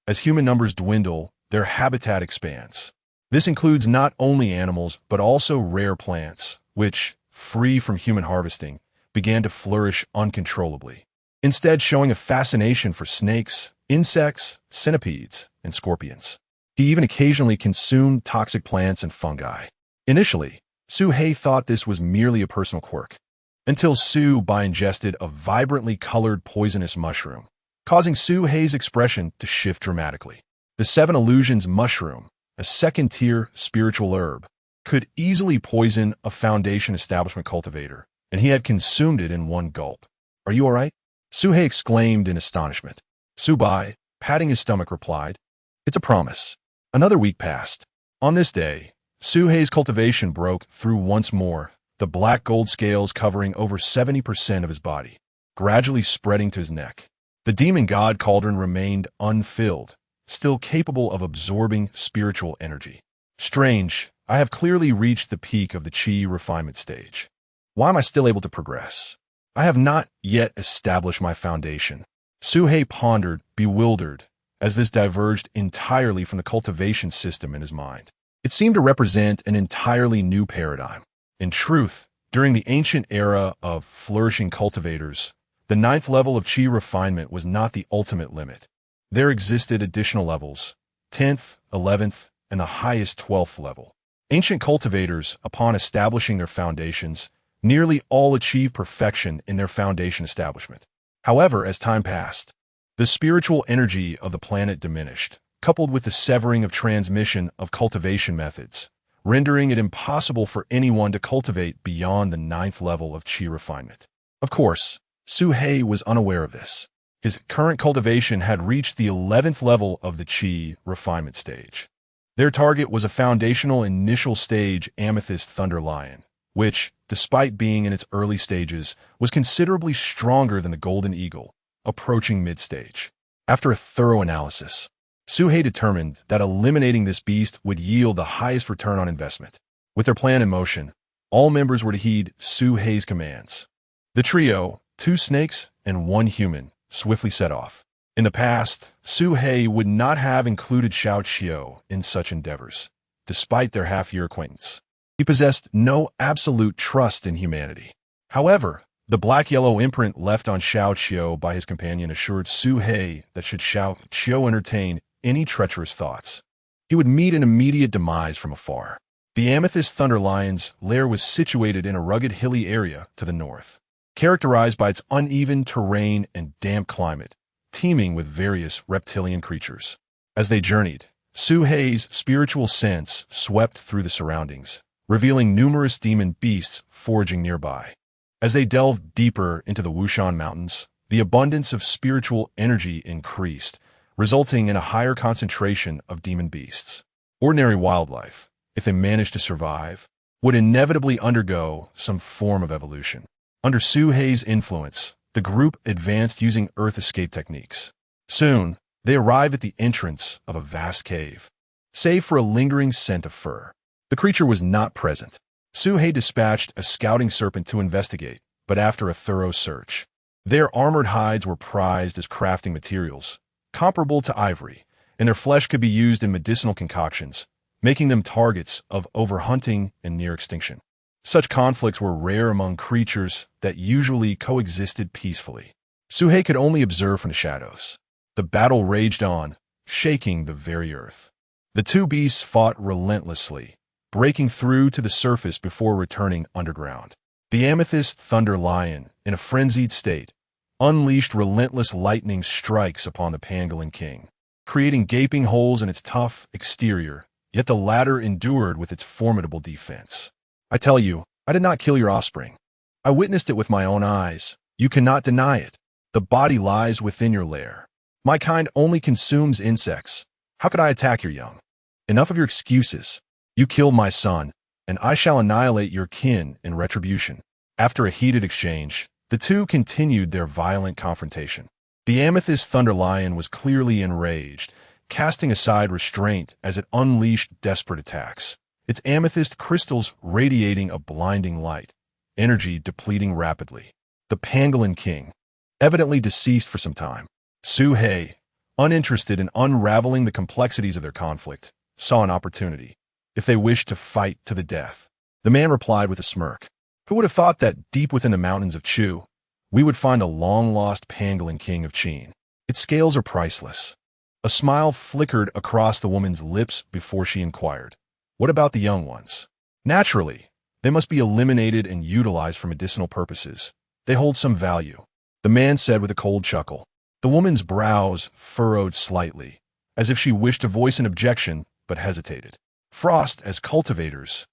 As human numbers dwindle, their habitat expands. This includes not only animals, but also rare plants, which, free from human harvesting, began to flourish uncontrollably, instead showing a fascination for snakes, insects, centipedes, and scorpions. He even occasionally consumed toxic plants and fungi. Initially, Su He thought this was merely a personal quirk, until Su Bai ingested a vibrantly colored poisonous mushroom, causing Su He's expression to shift dramatically. The 7 Illusions mushroom, a second-tier spiritual herb, could easily poison a Foundation establishment cultivator, and he had consumed it in one gulp. "Are you all right?" Suhei exclaimed in astonishment. Subai, patting his stomach, replied, "It's a promise." Another week passed. On this day, Suhei's cultivation broke through once more, the black gold scales covering over 70% of his body, gradually spreading to his neck. The demon god cauldron remained unfilled, still capable of absorbing spiritual energy. Strange, I have clearly reached the peak of the chi refinement stage. Why am I still able to progress? I have not yet established my foundation. Suhei pondered, bewildered, as this diverged entirely from the cultivation system in his mind. It seemed to represent an entirely new paradigm. In truth, during the ancient era of flourishing cultivators, the 9th level of chi refinement was not the ultimate limit. There existed additional levels, 10th, 11th, and the highest 12th level. Ancient cultivators, upon establishing their foundations, nearly all achieved perfection in their foundation establishment. However, as time passed, the spiritual energy of the planet diminished, coupled with the severing of transmission of cultivation methods, rendering it impossible for anyone to cultivate beyond the 9th level of chi refinement. Of course, Suhei was unaware of this. His current cultivation had reached the 11th level of the chi refinement stage. Their target was a foundational initial stage amethyst thunder lion, which, despite being in its early stages, was considerably stronger than the golden eagle, approaching mid-stage. After a thorough analysis, Suhei determined that eliminating this beast would yield the highest return on investment. With their plan in motion, all members were to heed Suhei's commands. The trio, 2 snakes and 1 human, swiftly set off. In the past, Suhei would not have included Xiao Qiu in such endeavors, despite their half-year acquaintance. He possessed no absolute trust in humanity. However, the black-yellow imprint left on Xiao Qiu by his companion assured Suhei that should Xiao Qiu entertain any treacherous thoughts, he would meet an immediate demise from afar. The Amethyst Thunder Lion's lair was situated in a rugged hilly area to the north, characterized by its uneven terrain and damp climate, teeming with various reptilian creatures. As they journeyed, Suhei's spiritual sense swept through the surroundings, revealing numerous demon beasts foraging nearby. As they delved deeper into the Wushan Mountains, the abundance of spiritual energy increased, resulting in a higher concentration of demon beasts. Ordinary wildlife, if they managed to survive, would inevitably undergo some form of evolution. Under Suhei's influence, the group advanced using earth escape techniques. Soon, they arrived at the entrance of a vast cave. Save for a lingering scent of fur, the creature was not present. Suhei dispatched a scouting serpent to investigate, but after a thorough search, their armored hides were prized as crafting materials, comparable to ivory, and their flesh could be used in medicinal concoctions, making them targets of overhunting and near extinction. Such conflicts were rare among creatures that usually coexisted peacefully. Suhei could only observe from the shadows. The battle raged on, shaking the very earth. The 2 beasts fought relentlessly, breaking through to the surface before returning underground. The Amethyst Thunder Lion, in a frenzied state, unleashed relentless lightning strikes upon the Pangolin King, creating gaping holes in its tough exterior, yet the latter endured with its formidable defense. "I tell you, I did not kill your offspring. I witnessed it with my own eyes. You cannot deny it. The body lies within your lair. My kind only consumes insects. How could I attack your young? Enough of your excuses. You killed my son, and I shall annihilate your kin in retribution." After a heated exchange, the 2 continued their violent confrontation. The Amethyst Thunder Lion was clearly enraged, casting aside restraint as it unleashed desperate attacks, its amethyst crystals radiating a blinding light, energy depleting rapidly. The Pangolin King, evidently deceased for some time. Suhei, uninterested in unraveling the complexities of their conflict, saw an opportunity. If they wished to fight to the death, the man replied with a smirk. Who would have thought that deep within the mountains of Chu, we would find a long-lost Pangolin King of Qin? Its scales are priceless. A smile flickered across the woman's lips before she inquired, "What about the young ones?" "Naturally, they must be eliminated and utilized for medicinal purposes. They hold some value," the man said with a cold chuckle. The woman's brows furrowed slightly, as if she wished to voice an objection but hesitated. "Frost, as cultivators,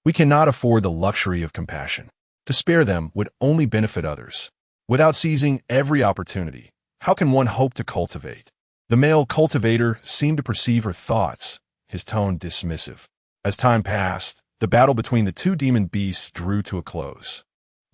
We cannot afford the luxury of compassion. To spare them would only benefit others. Without seizing every opportunity, how can one hope to cultivate? The male cultivator seemed to perceive her thoughts, his tone dismissive. As time passed, the battle between the two demon beasts drew to a close.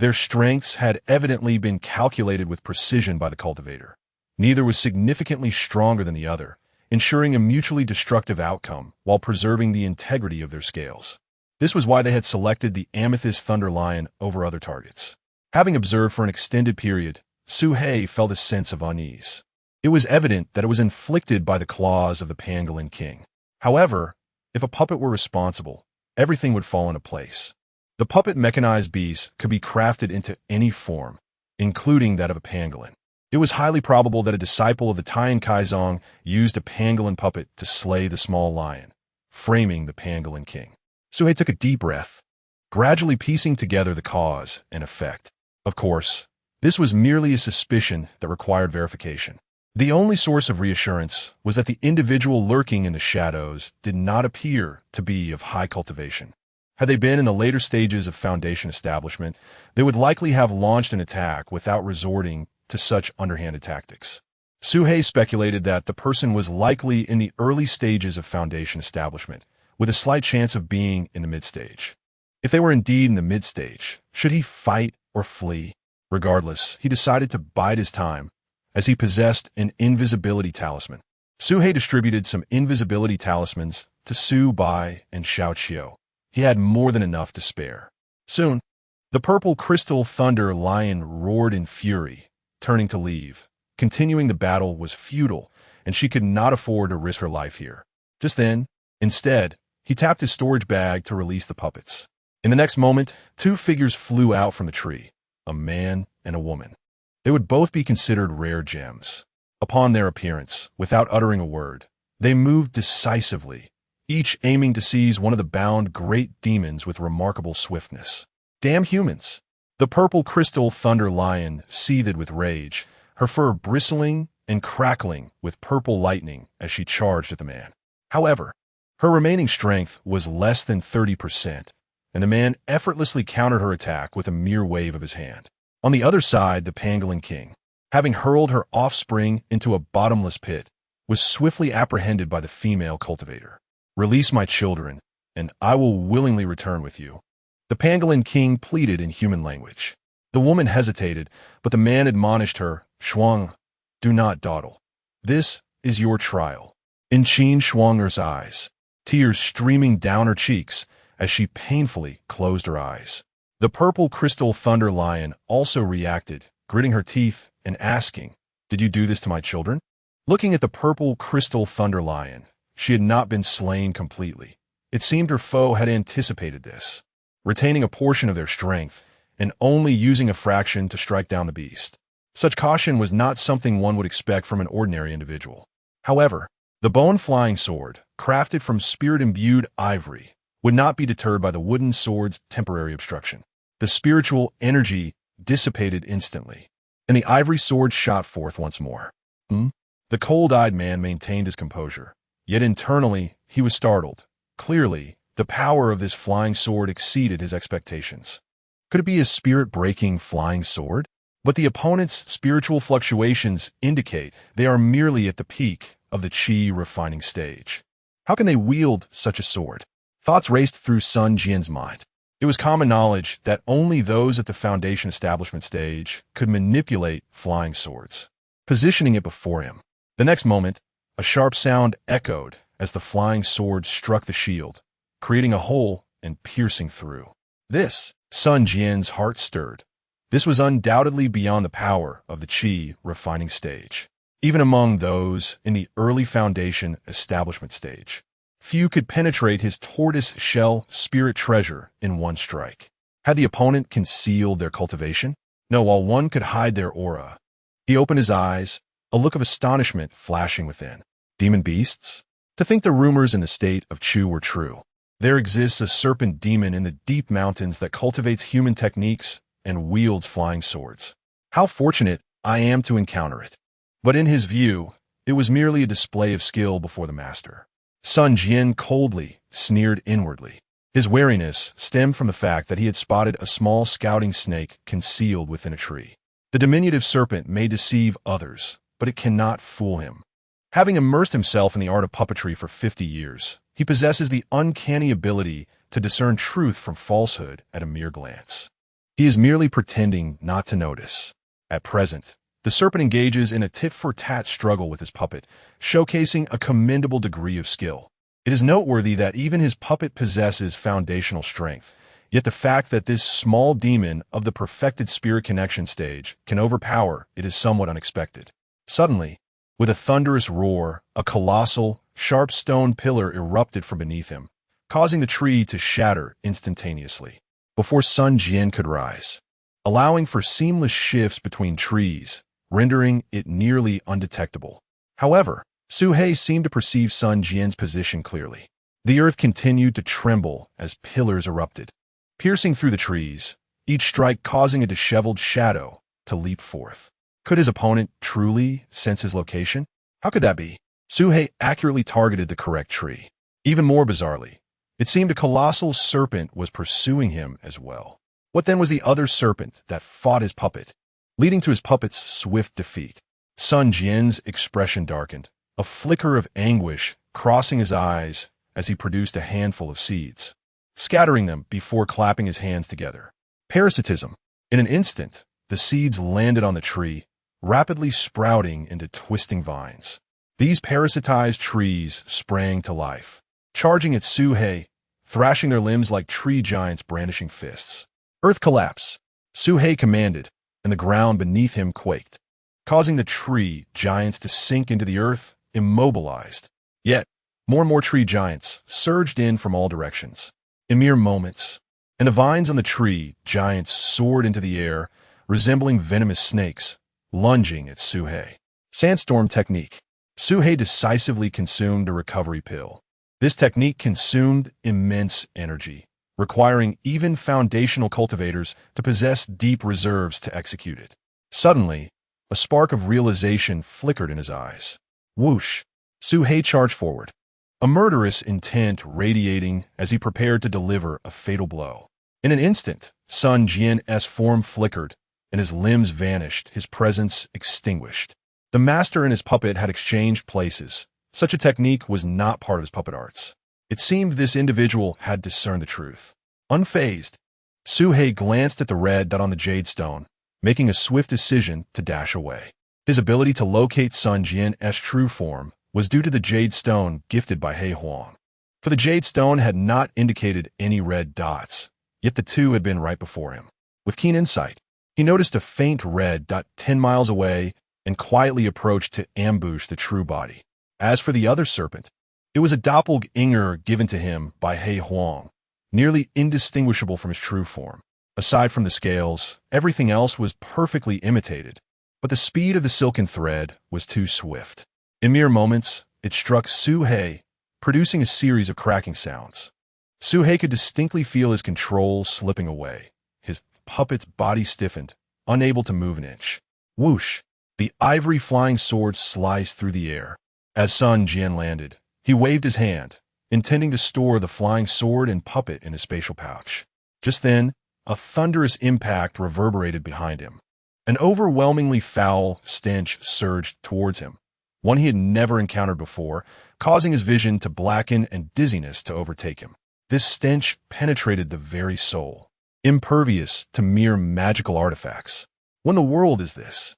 Their strengths had evidently been calculated with precision by the cultivator. Neither was significantly stronger than the other, ensuring a mutually destructive outcome while preserving the integrity of their scales. This was why they had selected the amethyst thunder lion over other targets. Having observed for an extended period, Su-hei felt a sense of unease. It was evident that it was inflicted by the claws of the pangolin king. However, if a puppet were responsible, everything would fall into place. The puppet mechanized beast could be crafted into any form, including that of a pangolin. It was highly probable that a disciple of the Tian Kaizong used a pangolin puppet to slay the small lion, framing the pangolin king. Su-hei took a deep breath, gradually piecing together the cause and effect. Of course, this was merely a suspicion that required verification. The only source of reassurance was that the individual lurking in the shadows did not appear to be of high cultivation. Had they been in the later stages of Foundation establishment, they would likely have launched an attack without resorting to such underhanded tactics. Su-hei speculated that the person was likely in the early stages of Foundation establishment, with a slight chance of being in the mid-stage. If they were indeed in the mid-stage, should he fight or flee? Regardless, he decided to bide his time, as he possessed an invisibility talisman. Su-hei distributed some invisibility talismans to Su Bai and Xiao Qiu. He had more than enough to spare. Soon, the purple crystal thunder lion roared in fury, turning to leave. Continuing the battle was futile, and she could not afford to risk her life here. Just then, instead, he tapped his storage bag to release the puppets. In the next moment, two figures flew out from the tree, a man and a woman. They would both be considered rare gems. Upon their appearance, without uttering a word, they moved decisively, each aiming to seize one of the bound great demons with remarkable swiftness. Damn humans! The purple crystal thunder lion seethed with rage, her fur bristling and crackling with purple lightning as she charged at the man. However, her remaining strength was less than 30%, and the man effortlessly countered her attack with a mere wave of his hand. On the other side, the pangolin king, having hurled her offspring into a bottomless pit, was swiftly apprehended by the female cultivator. "Release my children, and I will willingly return with you," the pangolin king pleaded in human language. The woman hesitated, but the man admonished her, "Shuang, do not dawdle. This is your trial." In Qin Shuang'er's eyes, tears streaming down her cheeks as she painfully closed her eyes. The purple crystal thunder lion also reacted, gritting her teeth and asking, "Did you do this to my children?" Looking at the purple crystal thunder lion, she had not been slain completely. It seemed her foe had anticipated this, retaining a portion of their strength and only using a fraction to strike down the beast. Such caution was not something one would expect from an ordinary individual. However, the bone-flying sword, crafted from spirit-imbued ivory, would not be deterred by the wooden sword's temporary obstruction. The spiritual energy dissipated instantly, and the ivory sword shot forth once more. The cold-eyed man maintained his composure, yet internally he was startled. Clearly, the power of this flying sword exceeded his expectations. Could it be a spirit-breaking flying sword? But the opponent's spiritual fluctuations indicate they are merely at the peak of the qi refining stage. How can they wield such a sword? Thoughts raced through Sun Jian's mind. It was common knowledge that only those at the Foundation establishment stage could manipulate flying swords. Positioning it before him. The next moment, a sharp sound echoed as the flying sword struck the shield, creating a hole and piercing through. Sun Jian's heart stirred. This was undoubtedly beyond the power of the qi refining stage. Even among those in the early Foundation establishment stage, few could penetrate his tortoise-shell spirit treasure in one strike. Had the opponent concealed their cultivation? No, while one could hide their aura. He opened his eyes, a look of astonishment flashing within. Demon beasts? To think the rumors in the state of Chu were true. There exists a serpent demon in the deep mountains that cultivates human techniques and wields flying swords. How fortunate I am to encounter it. But in his view, it was merely a display of skill before the master. Sun Jian coldly sneered inwardly. His wariness stemmed from the fact that he had spotted a small scouting snake concealed within a tree. The diminutive serpent may deceive others, but it cannot fool him. Having immersed himself in the art of puppetry for 50 years, he possesses the uncanny ability to discern truth from falsehood at a mere glance. He is merely pretending not to notice. At present, the serpent engages in a tit-for-tat struggle with his puppet, showcasing a commendable degree of skill. It is noteworthy that even his puppet possesses foundational strength, yet the fact that this small demon of the perfected spirit connection stage can overpower it is somewhat unexpected. Suddenly, with a thunderous roar, a colossal, sharp stone pillar erupted from beneath him, causing the tree to shatter instantaneously, before Sun Jian could rise, allowing for seamless shifts between trees, rendering it nearly undetectable. However, Su He seemed to perceive Sun Jian's position clearly. The earth continued to tremble as pillars erupted, piercing through the trees, each strike causing a disheveled shadow to leap forth. Could his opponent truly sense his location? How could that be? Su He accurately targeted the correct tree. Even more bizarrely, it seemed a colossal serpent was pursuing him as well. What then was the other serpent that fought his puppet, leading to his puppet's swift defeat? Sun Jian's expression darkened, a flicker of anguish crossing his eyes as he produced a handful of seeds, scattering them before clapping his hands together. Parasitism. In an instant, the seeds landed on the tree, rapidly sprouting into twisting vines. These parasitized trees sprang to life, charging at Su He, thrashing their limbs like tree giants brandishing fists. Earth collapse, Su He commanded, and the ground beneath him quaked, causing the tree giants to sink into the earth, immobilized. Yet, more and more tree giants surged in from all directions. In mere moments, and the vines on the tree giants soared into the air, resembling venomous snakes, lunging at Su He. Sandstorm technique. Su He decisively consumed a recovery pill. This technique consumed immense energy, requiring even foundational cultivators to possess deep reserves to execute it. Suddenly, a spark of realization flickered in his eyes. Whoosh! Su He charged forward, a murderous intent radiating as he prepared to deliver a fatal blow. In an instant, Sun Jian's form flickered, and his limbs vanished, his presence extinguished. The master and his puppet had exchanged places. Such a technique was not part of his puppet arts. It seemed this individual had discerned the truth. Unfazed, Su He glanced at the red dot on the jade stone, making a swift decision to dash away. His ability to locate Sun Jian's true form was due to the jade stone gifted by He Huang. For the jade stone had not indicated any red dots, yet the two had been right before him. With keen insight, he noticed a faint red dot 10 miles away and quietly approached to ambush the true body. As for the other serpent, it was a doppelganger given to him by He Huang, nearly indistinguishable from his true form. Aside from the scales, everything else was perfectly imitated, but the speed of the silken thread was too swift. In mere moments, it struck Su He, producing a series of cracking sounds. Su He could distinctly feel his control slipping away. His puppet's body stiffened, unable to move an inch. Whoosh! The ivory flying sword sliced through the air. As Sun Jian landed, he waved his hand, intending to store the flying sword and puppet in his spatial pouch. Just then, a thunderous impact reverberated behind him. An overwhelmingly foul stench surged towards him, one he had never encountered before, causing his vision to blacken and dizziness to overtake him. This stench penetrated the very soul, impervious to mere magical artifacts. What in the world is this?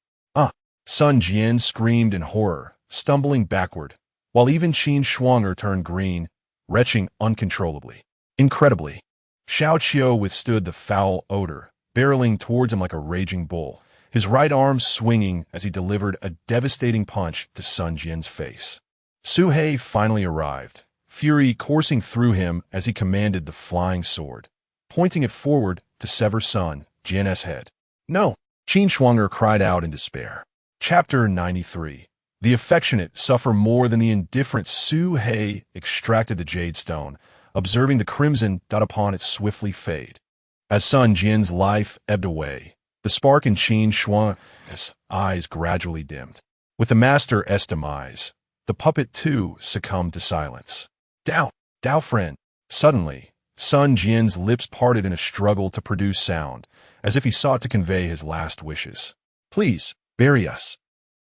Sun Jian screamed in horror, stumbling backward, while even Qin Shuang'er turned green, retching uncontrollably. Incredibly, Xiao Qiu withstood the foul odor, barreling towards him like a raging bull, his right arm swinging as he delivered a devastating punch to Sun Jian's face. Su He finally arrived, fury coursing through him as he commanded the flying sword, pointing it forward to sever Sun Jian's head. No! Qin Shuang'er cried out in despair. Chapter 93. The affectionate suffer more than the indifferent. Su He extracted the jade stone, observing the crimson dot upon it swiftly fade. As Sun Jian's life ebbed away, the spark in Qin Shuang'er's eyes gradually dimmed. With the master's demise, the puppet too succumbed to silence. Dao friend! Suddenly, Sun Jian's lips parted in a struggle to produce sound, as if he sought to convey his last wishes. "Please, bury us,"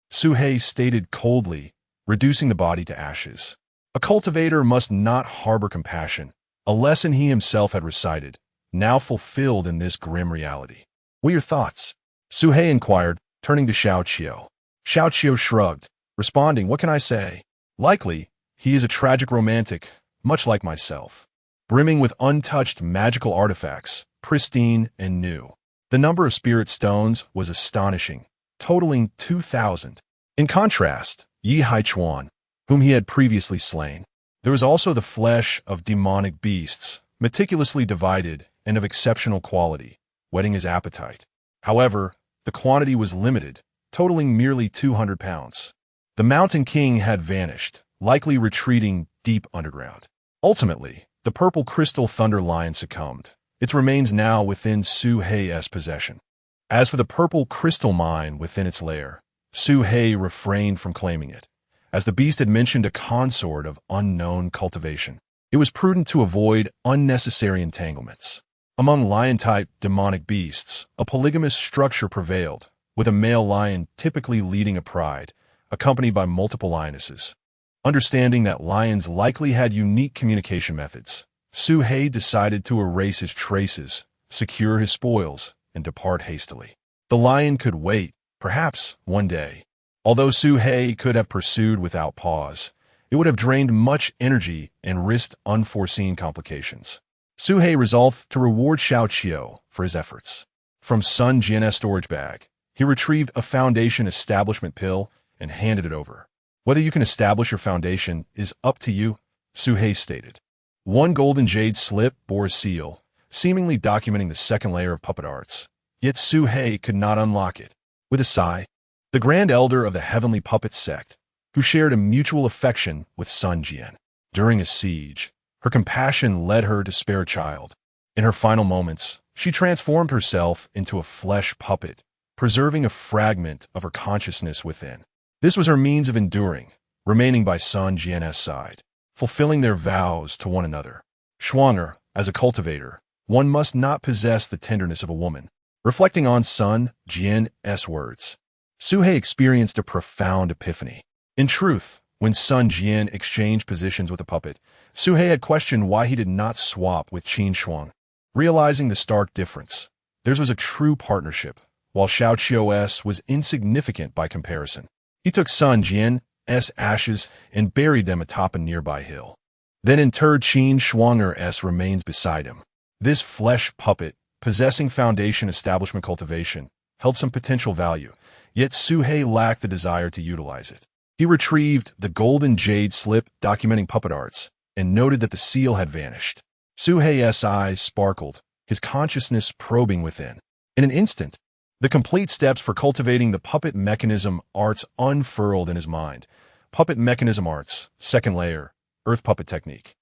Su He stated coldly, reducing the body to ashes. A cultivator must not harbor compassion, a lesson he himself had recited, now fulfilled in this grim reality. "What are your thoughts?" Su He inquired, turning to Xiao Qiu. Xiao Qiu shrugged, responding, "What can I say? Likely, he is a tragic romantic, much like myself, brimming with untouched magical artifacts, pristine and new. The number of spirit stones was astonishing, totaling 2,000. In contrast, Yi Haichuan, whom he had previously slain. There was also the flesh of demonic beasts, meticulously divided and of exceptional quality, whetting his appetite. However, the quantity was limited, totaling merely 200 pounds. The Mountain King had vanished, likely retreating deep underground. Ultimately, the purple crystal thunder lion succumbed, its remains now within Su He's possession. As for the purple crystal mine within its lair, Su He refrained from claiming it, as the beast had mentioned a consort of unknown cultivation. It was prudent to avoid unnecessary entanglements. Among lion-type demonic beasts, a polygamous structure prevailed, with a male lion typically leading a pride, accompanied by multiple lionesses. Understanding that lions likely had unique communication methods, Su He decided to erase his traces, secure his spoils, and depart hastily. The lion could wait, perhaps one day. Although Su He could have pursued without pause, it would have drained much energy and risked unforeseen complications. Su He resolved to reward Xiao Qiu for his efforts. From Sun Jian's storage bag, he retrieved a foundation establishment pill and handed it over. "Whether you can establish your foundation is up to you," Su He stated. One golden jade slip bore a seal, seemingly documenting the second layer of puppet arts. Yet Su He could not unlock it. With a sigh, the Grand Elder of the Heavenly Puppet Sect, who shared a mutual affection with Sun Jian. During a siege, her compassion led her to spare a child. In her final moments, she transformed herself into a flesh puppet, preserving a fragment of her consciousness within. This was her means of enduring, remaining by Sun Jian's side, fulfilling their vows to one another. Schwanger, as a cultivator, one must not possess the tenderness of a woman. Reflecting on Sun Jian's words, Su He experienced a profound epiphany. In truth, when Sun Jian exchanged positions with a puppet, Su He had questioned why he did not swap with Qin Shuang. Realizing the stark difference, theirs was a true partnership, while Xiao Qiu's was insignificant by comparison. He took Sun Jian's ashes and buried them atop a nearby hill, then interred Qin Shuang's remains beside him. This flesh puppet, possessing foundation establishment cultivation, held some potential value, yet Su He lacked the desire to utilize it. He retrieved the golden jade slip documenting puppet arts and noted that the seal had vanished. Su He's eyes sparkled, his consciousness probing within. In an instant, the complete steps for cultivating the puppet mechanism arts unfurled in his mind. Puppet mechanism arts, second layer, earth puppet technique.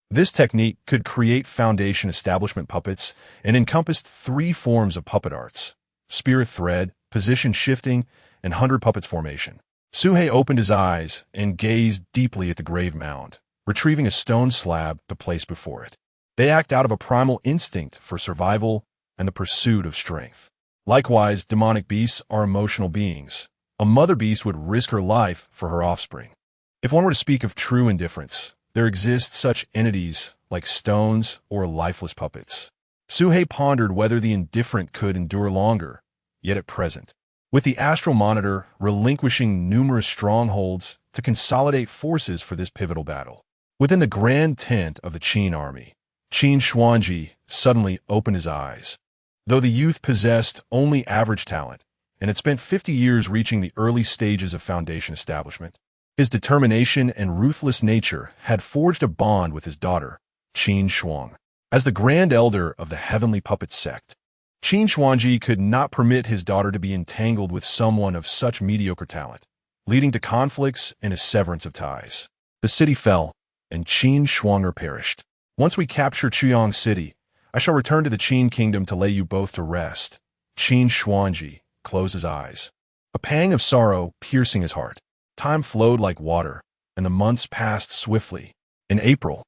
This technique could create foundation establishment puppets and encompassed 3 forms of puppet arts: spirit thread, position shifting, and 100 puppets formation. Su He opened his eyes and gazed deeply at the grave mound, retrieving a stone slab to place before it. They act out of a primal instinct for survival and the pursuit of strength. Likewise, demonic beasts are emotional beings. A mother beast would risk her life for her offspring. If one were to speak of true indifference, there exist such entities like stones or lifeless puppets. Su He pondered whether the indifferent could endure longer, yet at present, with the astral monitor relinquishing numerous strongholds to consolidate forces for this pivotal battle. Within the grand tent of the Qin army, Qin Shuangji suddenly opened his eyes. Though the youth possessed only average talent and had spent 50 years reaching the early stages of foundation establishment, his determination and ruthless nature had forged a bond with his daughter, Qin Shuang. As the Grand Elder of the Heavenly Puppet Sect, Qin Shuangji could not permit his daughter to be entangled with someone of such mediocre talent, leading to conflicts and a severance of ties. The city fell, and Qin Shuanger perished. Once we capture Chuyang City, I shall return to the Qin Kingdom to lay you both to rest. Qin Shuangji closed his eyes, a pang of sorrow piercing his heart. Time flowed like water, and the months passed swiftly. In April,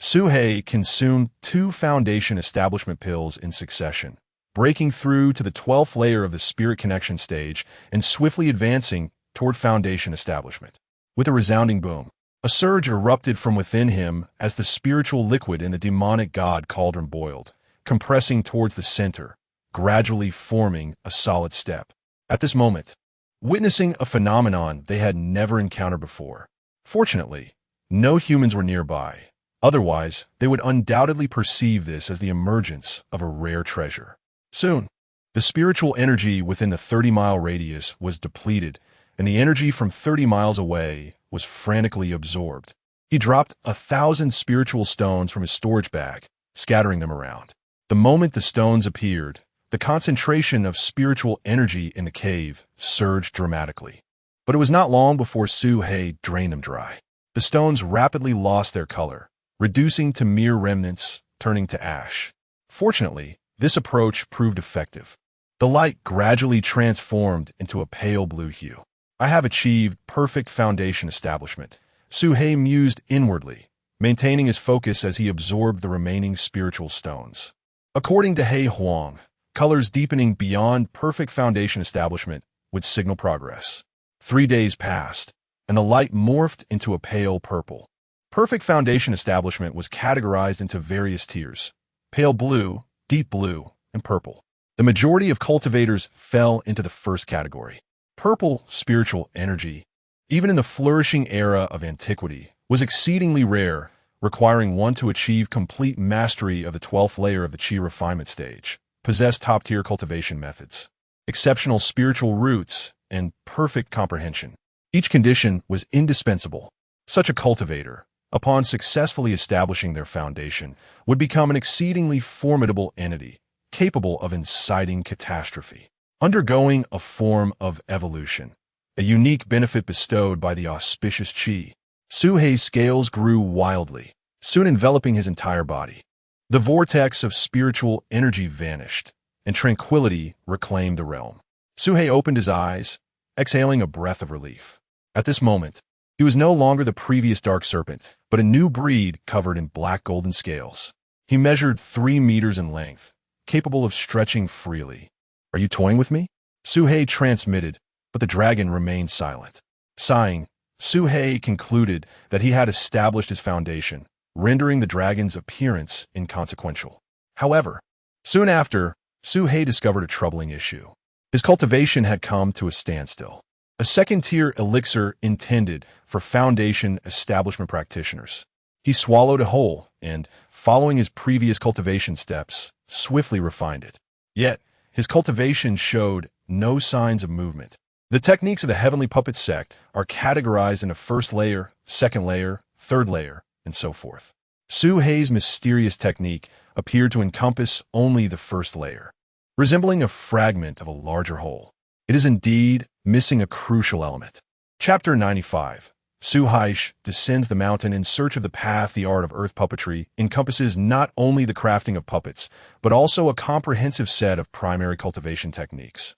Suhei consumed 2 foundation establishment pills in succession, breaking through to the 12th layer of the spirit connection stage and swiftly advancing toward foundation establishment. With a resounding boom, a surge erupted from within him as the spiritual liquid in the demonic god cauldron boiled, compressing towards the center, gradually forming a solid step. At this moment, witnessing a phenomenon they had never encountered before. Fortunately, no humans were nearby. Otherwise, they would undoubtedly perceive this as the emergence of a rare treasure. Soon, the spiritual energy within the 30-mile radius was depleted, and the energy from 30 miles away was frantically absorbed. He dropped 1,000 spiritual stones from his storage bag, scattering them around. The moment the stones appeared, the concentration of spiritual energy in the cave surged dramatically. But it was not long before Suhei drained them dry. The stones rapidly lost their color, reducing to mere remnants, turning to ash. Fortunately, this approach proved effective. The light gradually transformed into a pale blue hue. I have achieved perfect foundation establishment, Suhei mused inwardly, maintaining his focus as he absorbed the remaining spiritual stones. According to He Huang, colors deepening beyond perfect foundation establishment would signal progress. 3 days passed, and the light morphed into a pale purple. Perfect foundation establishment was categorized into various tiers: pale blue, deep blue, and purple. The majority of cultivators fell into the first category. Purple spiritual energy, even in the flourishing era of antiquity, was exceedingly rare, requiring one to achieve complete mastery of the 12th layer of the Qi refinement stage, possess top-tier cultivation methods, exceptional spiritual roots, and perfect comprehension. Each condition was indispensable. Such a cultivator, upon successfully establishing their foundation, would become an exceedingly formidable entity, capable of inciting catastrophe, undergoing a form of evolution, a unique benefit bestowed by the auspicious Qi. Suhei's scales grew wildly, soon enveloping his entire body. The vortex of spiritual energy vanished, and tranquility reclaimed the realm. Suhei opened his eyes, exhaling a breath of relief. At this moment, he was no longer the previous dark serpent, but a new breed covered in black golden scales. He measured 3 meters in length, capable of stretching freely. "Are you toying with me?" Suhei transmitted, but the dragon remained silent. Sighing, Suhei concluded that he had established his foundation, rendering the dragon's appearance inconsequential. However, soon after, Suhei discovered a troubling issue. His cultivation had come to a standstill. A second-tier elixir intended for foundation establishment practitioners. He swallowed it whole and, following his previous cultivation steps, swiftly refined it. Yet, his cultivation showed no signs of movement. The techniques of the Heavenly Puppet sect are categorized into first layer, second layer, third layer, and so forth. Suhei's mysterious technique appeared to encompass only the first layer, resembling a fragment of a larger whole. It is indeed missing a crucial element. Chapter 95. Suhei descends the mountain in search of the path. The art of earth puppetry encompasses not only the crafting of puppets, but also a comprehensive set of primary cultivation techniques,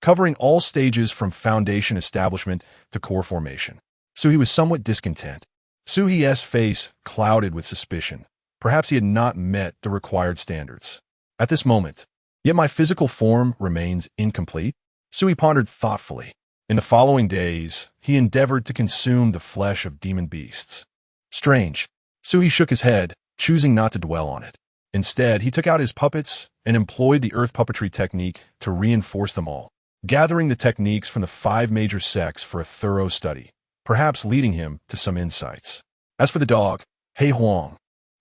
covering all stages from foundation establishment to core formation. Suhei was somewhat discontent. Suhei's face clouded with suspicion. Perhaps he had not met the required standards. At this moment, yet my physical form remains incomplete. Suhei pondered thoughtfully. In the following days, he endeavored to consume the flesh of demon beasts. Strange. Suhei shook his head, choosing not to dwell on it. Instead, he took out his puppets and employed the earth puppetry technique to reinforce them all, gathering the techniques from the 5 major sects for a thorough study, perhaps leading him to some insights. As for the dog, He Huang,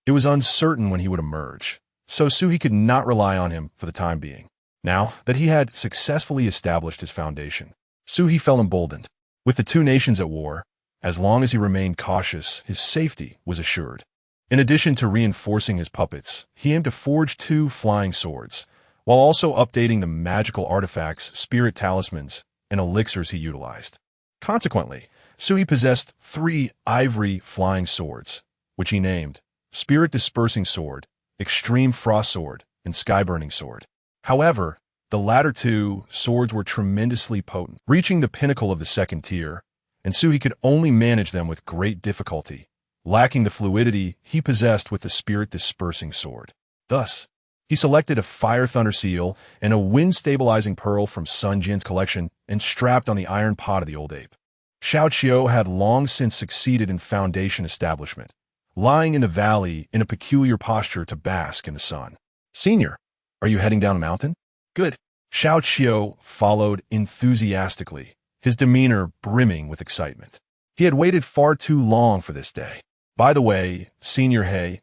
it was uncertain when he would emerge, so Suhei could not rely on him for the time being. Now that he had successfully established his foundation, Suhei felt emboldened. With the 2 nations at war, as long as he remained cautious, his safety was assured. In addition to reinforcing his puppets, he aimed to forge 2 flying swords, while also updating the magical artifacts, spirit talismans, and elixirs he utilized. Consequently, Suhei possessed 3 ivory flying swords, which he named Spirit Dispersing Sword, Extreme Frost Sword, and Sky Burning Sword. However, the latter 2 swords were tremendously potent, reaching the pinnacle of the second tier, and Suhei could only manage them with great difficulty, lacking the fluidity he possessed with the spirit-dispersing sword. Thus, he selected a fire thunder seal and a wind-stabilizing pearl from Sun Jin's collection and strapped on the iron pot of the old ape. Xiao Qiu had long since succeeded in foundation establishment, lying in the valley in a peculiar posture to bask in the sun. "Senior, are you heading down a mountain?" "Good." Xiao Qiu followed enthusiastically, his demeanor brimming with excitement. He had waited far too long for this day. "By the way, Senior He,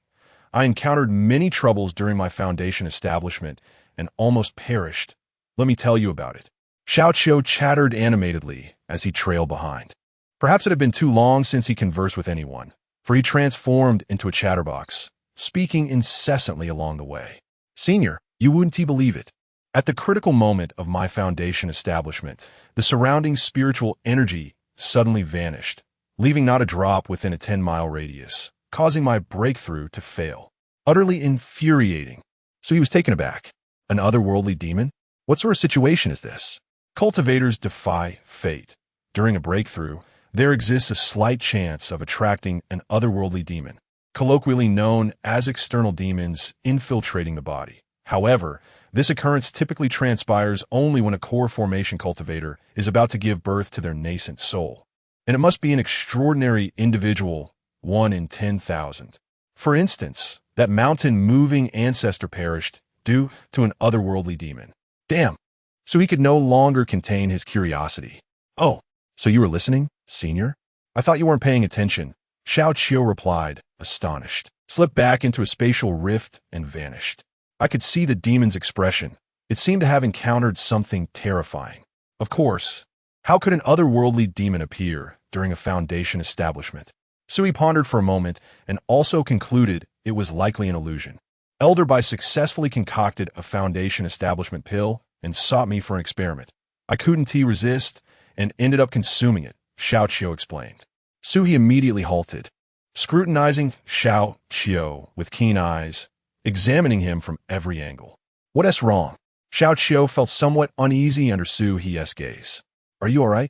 I encountered many troubles during my foundation establishment and almost perished. Let me tell you about it." Xiao Qiu chattered animatedly as he trailed behind. Perhaps it had been too long since he conversed with anyone, for he transformed into a chatterbox, speaking incessantly along the way. "Senior, you wouldn't believe it. At the critical moment of my foundation establishment, the surrounding spiritual energy suddenly vanished, leaving not a drop within a 10-mile radius, causing my breakthrough to fail. Utterly infuriating." So he was taken aback. An otherworldly demon? What sort of situation is this? Cultivators defy fate. During a breakthrough, there exists a slight chance of attracting an otherworldly demon, colloquially known as external demons, infiltrating the body. However, this occurrence typically transpires only when a core formation cultivator is about to give birth to their nascent soul. And it must be an extraordinary individual, 1 in 10,000. For instance, that mountain-moving ancestor perished due to an otherworldly demon. Damn. So he could no longer contain his curiosity. "Oh, so you were listening, Senior? I thought you weren't paying attention." Xiao Qiu replied, astonished, slipped back into a spatial rift and vanished. I could see the demon's expression. It seemed to have encountered something terrifying. Of course, how could an otherworldly demon appear during a foundation establishment? So he pondered for a moment and also concluded it was likely an illusion. Elder Bai successfully concocted a foundation establishment pill and sought me for an experiment. I couldn't resist and ended up consuming it, Xiao Qiu explained. Suhi immediately halted, scrutinizing Xiao Qiu with keen eyes, examining him from every angle. "What's wrong?" Xiao Qiu felt somewhat uneasy under Suhi's gaze. "Are you all right?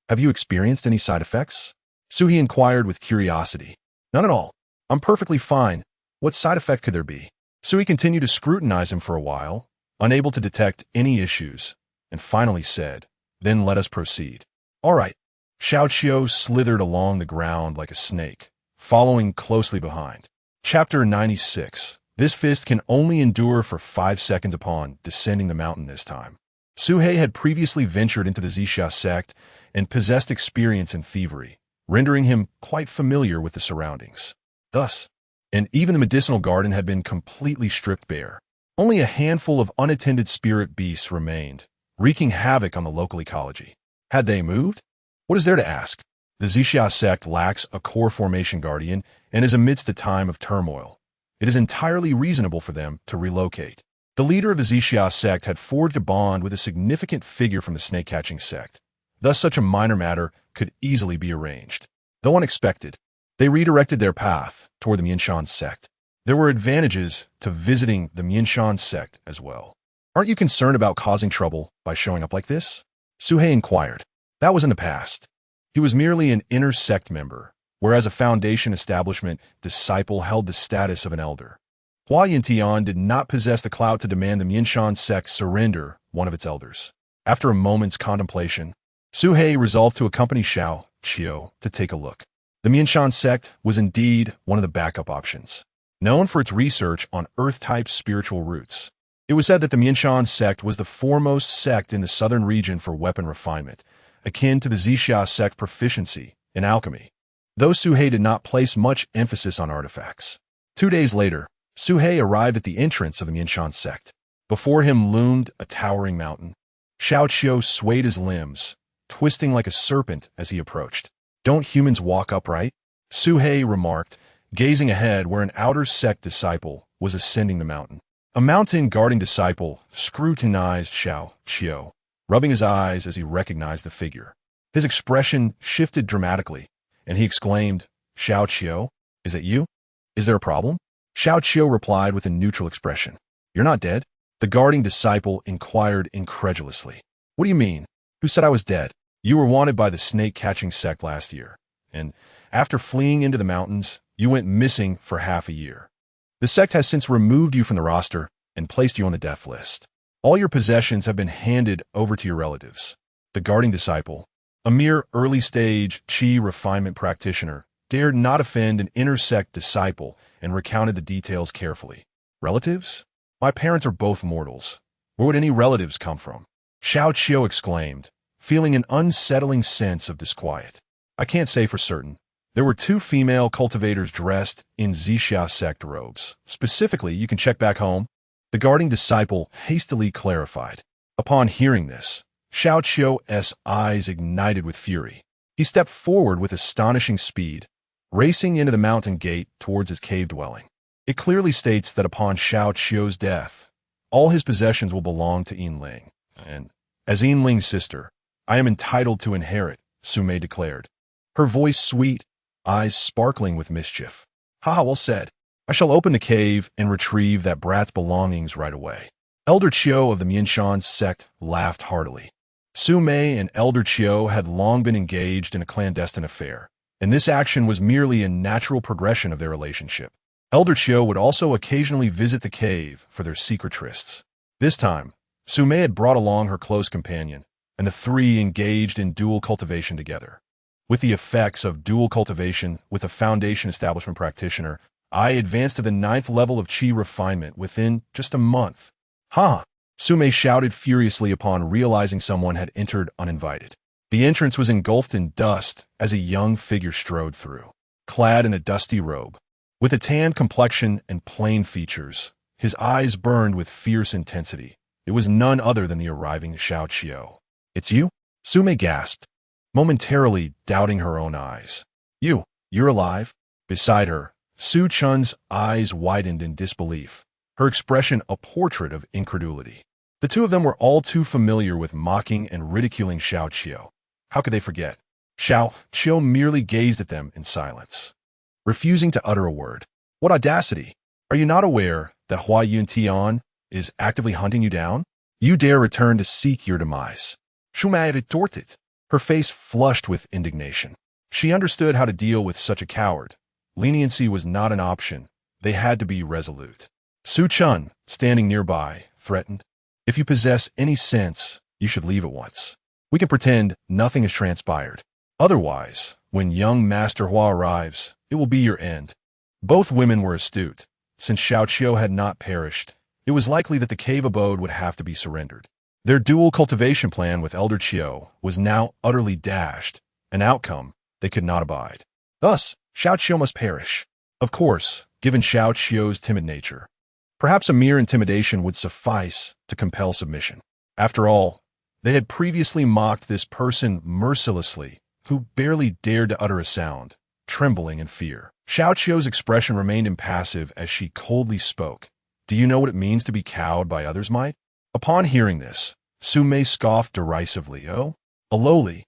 Have you experienced any side effects?" Suhi inquired with curiosity. "None at all. I'm perfectly fine. What side effect could there be?" Suhi continued to scrutinize him for a while, unable to detect any issues, and finally said, "Then let us proceed." "All right." Xiao Qiu slithered along the ground like a snake, following closely behind. Chapter 96. This fist can only endure for 5 seconds upon descending the mountain this time. Suhe had previously ventured into the Zixia sect and possessed experience in thievery, rendering him quite familiar with the surroundings. Thus, and even the medicinal garden had been completely stripped bare. Only a handful of unattended spirit beasts remained, wreaking havoc on the local ecology. Had they moved? What is there to ask? The Zixia sect lacks a core formation guardian and is amidst a time of turmoil. It is entirely reasonable for them to relocate. The leader of the Zixia sect had forged a bond with a significant figure from the snake-catching sect. Thus, such a minor matter could easily be arranged. Though unexpected, they redirected their path toward the Mianshan sect. There were advantages to visiting the Mianshan sect as well. "Aren't you concerned about causing trouble by showing up like this?" Suhei inquired. That was in the past. He was merely an inner sect member, whereas a foundation establishment disciple held the status of an elder. Hua Yintian did not possess the clout to demand the Mianshan sect surrender one of its elders. After a moment's contemplation, Suhei resolved to accompany Xiao Qiu to take a look. The Mianshan sect was indeed one of the backup options. Known for its research on Earth-type spiritual roots, it was said that the Mianshan sect was the foremost sect in the southern region for weapon refinement, akin to the Zixia sect proficiency in alchemy. Though Suhei did not place much emphasis on artifacts. 2 days later, Suhei arrived at the entrance of the Mianshan sect. Before him loomed a towering mountain. Xiao Qiu swayed his limbs, twisting like a serpent as he approached. "Don't humans walk upright?" Suhei remarked, gazing ahead where an outer sect disciple was ascending the mountain. A mountain-guarding disciple scrutinized Xiao Qiu, rubbing his eyes as he recognized the figure. His expression shifted dramatically, and he exclaimed, "Xiao Qiu, is that you? Is there a problem?" Xiao Qiu replied with a neutral expression. "You're not dead?" The guarding disciple inquired incredulously. "What do you mean? Who said I was dead?" "You were wanted by the snake-catching sect last year, and After fleeing into the mountains, you went missing for half a year. The sect has since removed you from the roster and placed you on the death list. All your possessions have been handed over to your relatives. The guarding disciple, a mere early-stage Qi refinement practitioner, dared not offend an inner sect disciple and recounted the details carefully. Relatives? My parents are both mortals. Where would any relatives come from? Xiao Qiu exclaimed, feeling an unsettling sense of disquiet. I can't say for certain. There were 2 female cultivators dressed in Zixia sect robes. Specifically, you can check back home. The guarding disciple hastily clarified. Upon hearing this, Xiao Qiu's eyes ignited with fury. He stepped forward with astonishing speed, racing into the mountain gate towards his cave dwelling. It clearly states that upon Xiao Qiu's death, all his possessions will belong to Yinling. And, as Yinling's sister, I am entitled to inherit, Su Mei declared. Her voice sweet, eyes sparkling with mischief. Ha, well said. I shall open the cave and retrieve that brat's belongings right away. Elder Qiu of the Mianshan sect laughed heartily. Su Mei and Elder Qiu had long been engaged in a clandestine affair, and this action was merely a natural progression of their relationship. Elder Qiu would also occasionally visit the cave for their secret trysts. This time, Su Mei had brought along her close companion, and the 3 engaged in dual cultivation together. With the effects of dual cultivation with a foundation establishment practitioner, I advanced to the 9th level of Qi refinement within just a month. Ha! Su Mei shouted furiously upon realizing someone had entered uninvited. The entrance was engulfed in dust as a young figure strode through, clad in a dusty robe. With a tanned complexion and plain features, his eyes burned with fierce intensity. It was none other than the arriving Xiao Qiu. It's you? Su Mei gasped, momentarily doubting her own eyes. You're alive? Beside her, Su Chun's eyes widened in disbelief, her expression a portrait of incredulity. The 2 of them were all too familiar with mocking and ridiculing Xiao Qiu. How could they forget? Xiao Qiu merely gazed at them in silence, refusing to utter a word. What audacity! Are you not aware that Hua Yuntian is actively hunting you down? You dare return to seek your demise. Su Mei retorted, her face flushed with indignation. She understood how to deal with such a coward. Leniency was not an option. They had to be resolute. Su Chun, standing nearby, threatened, If you possess any sense, you should leave at once. We can pretend nothing has transpired. Otherwise, when young Master Hua arrives, it will be your end. Both women were astute. Since Xiao Qiu had not perished, it was likely that the cave abode would have to be surrendered. Their dual cultivation plan with Elder Qiu was now utterly dashed, an outcome they could not abide. Thus, Xiao Qiu must perish. Of course, given Xiao Qiu's timid nature, perhaps a mere intimidation would suffice to compel submission. After all, they had previously mocked this person mercilessly, who barely dared to utter a sound, trembling in fear. Xiao Qiu's expression remained impassive as she coldly spoke. Do you know what it means to be cowed by others' might? Upon hearing this, Su Mei scoffed derisively. Oh, a lowly,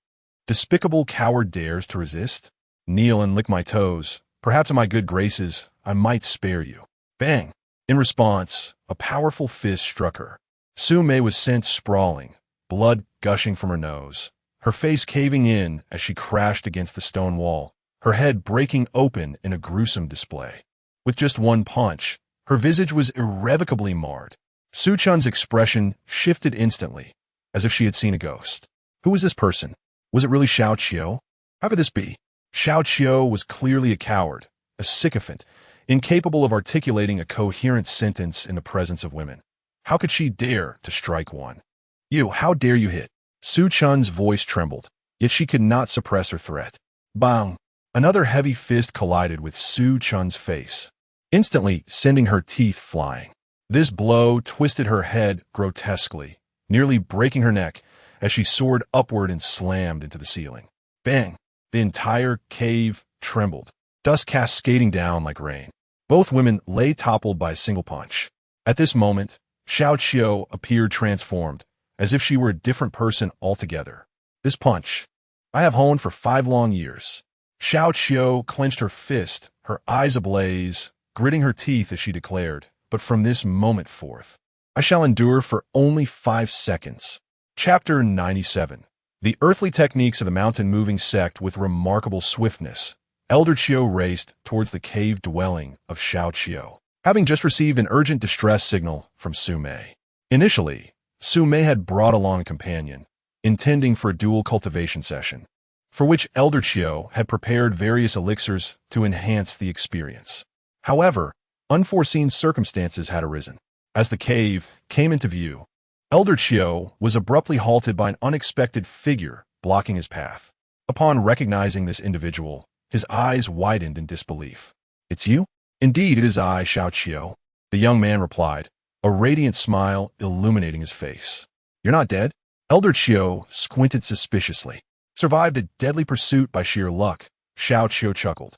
despicable coward dares to resist? Kneel and lick my toes. Perhaps in my good graces, I might spare you. Bang! In response, a powerful fist struck her. Su Mei was sent sprawling, blood gushing from her nose, her face caving in as she crashed against the stone wall, her head breaking open in a gruesome display. With just one punch, her visage was irrevocably marred. Su Chun's expression shifted instantly, as if she had seen a ghost. Who was this person? Was it really Xiao Qiu? How could this be? Xiao Qiu was clearly a coward, a sycophant, incapable of articulating a coherent sentence in the presence of women. How could she dare to strike one? You, how dare you hit? Su Chun's voice trembled, yet she could not suppress her threat. Bang! Another heavy fist collided with Su Chun's face, instantly sending her teeth flying. This blow twisted her head grotesquely, nearly breaking her neck as she soared upward and slammed into the ceiling. Bang! The entire cave trembled, dust cascading down like rain. Both women lay toppled by a single punch. At this moment, Xiao Qiu appeared transformed, as if she were a different person altogether. This punch, I have honed for 5 long years. Xiao Qiu clenched her fist, her eyes ablaze, gritting her teeth as she declared, but from this moment forth, I shall endure for only 5 seconds. Chapter 97. The earthly techniques of the mountain-moving sect with remarkable swiftness, Elder Chiu raced towards the cave dwelling of Xiao Qiu, having just received an urgent distress signal from Su Mei. Initially, Su Mei had brought along a companion, intending for a dual cultivation session, for which Elder Chiu had prepared various elixirs to enhance the experience. However, unforeseen circumstances had arisen. As the cave came into view, Elder Chiu was abruptly halted by an unexpected figure blocking his path. Upon recognizing this individual, his eyes widened in disbelief. "It's you?" "Indeed, it is I, Xiao Qiu," the young man replied, a radiant smile illuminating his face. "You're not dead?" Elder Chiu squinted suspiciously. "Survived a deadly pursuit by sheer luck," Xiao Qiu chuckled.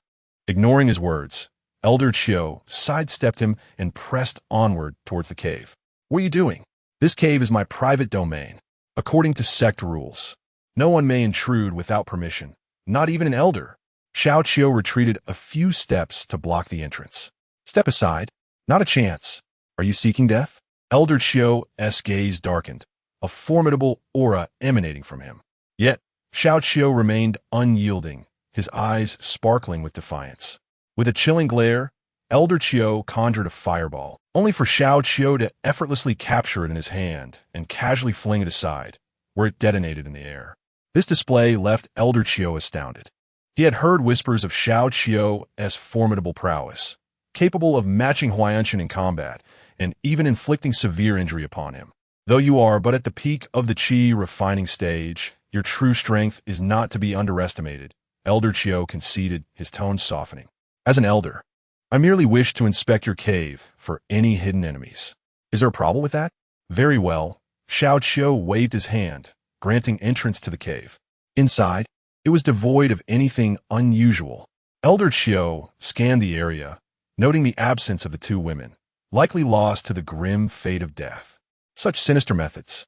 Ignoring his words, Elder Chiu sidestepped him and pressed onward towards the cave. "What are you doing?" "This cave is my private domain. According to sect rules, no one may intrude without permission, not even an elder." Xiao Qiu retreated a few steps to block the entrance. "Step aside. Not a chance. Are you seeking death?" Elder Chiu's gaze darkened, a formidable aura emanating from him. Yet, Xiao Qiu remained unyielding, his eyes sparkling with defiance. With a chilling glare, Elder Chiu conjured a fireball, only for Xiao Qiu to effortlessly capture it in his hand and casually fling it aside, where it detonated in the air. This display left Elder Chiu astounded. He had heard whispers of Xiao Qiu's formidable prowess, capable of matching Huayanshan in combat and even inflicting severe injury upon him. Though you are but at the peak of the qi refining stage, your true strength is not to be underestimated, Elder Chiu conceded, his tone softening. "As an elder, I merely wish to inspect your cave for any hidden enemies." "Is there a problem with that?" "Very well." Xiao Qiu waved his hand, granting entrance to the cave. Inside, it was devoid of anything unusual. Elder Chiu scanned the area, noting the absence of the two women, likely lost to the grim fate of death. Such sinister methods.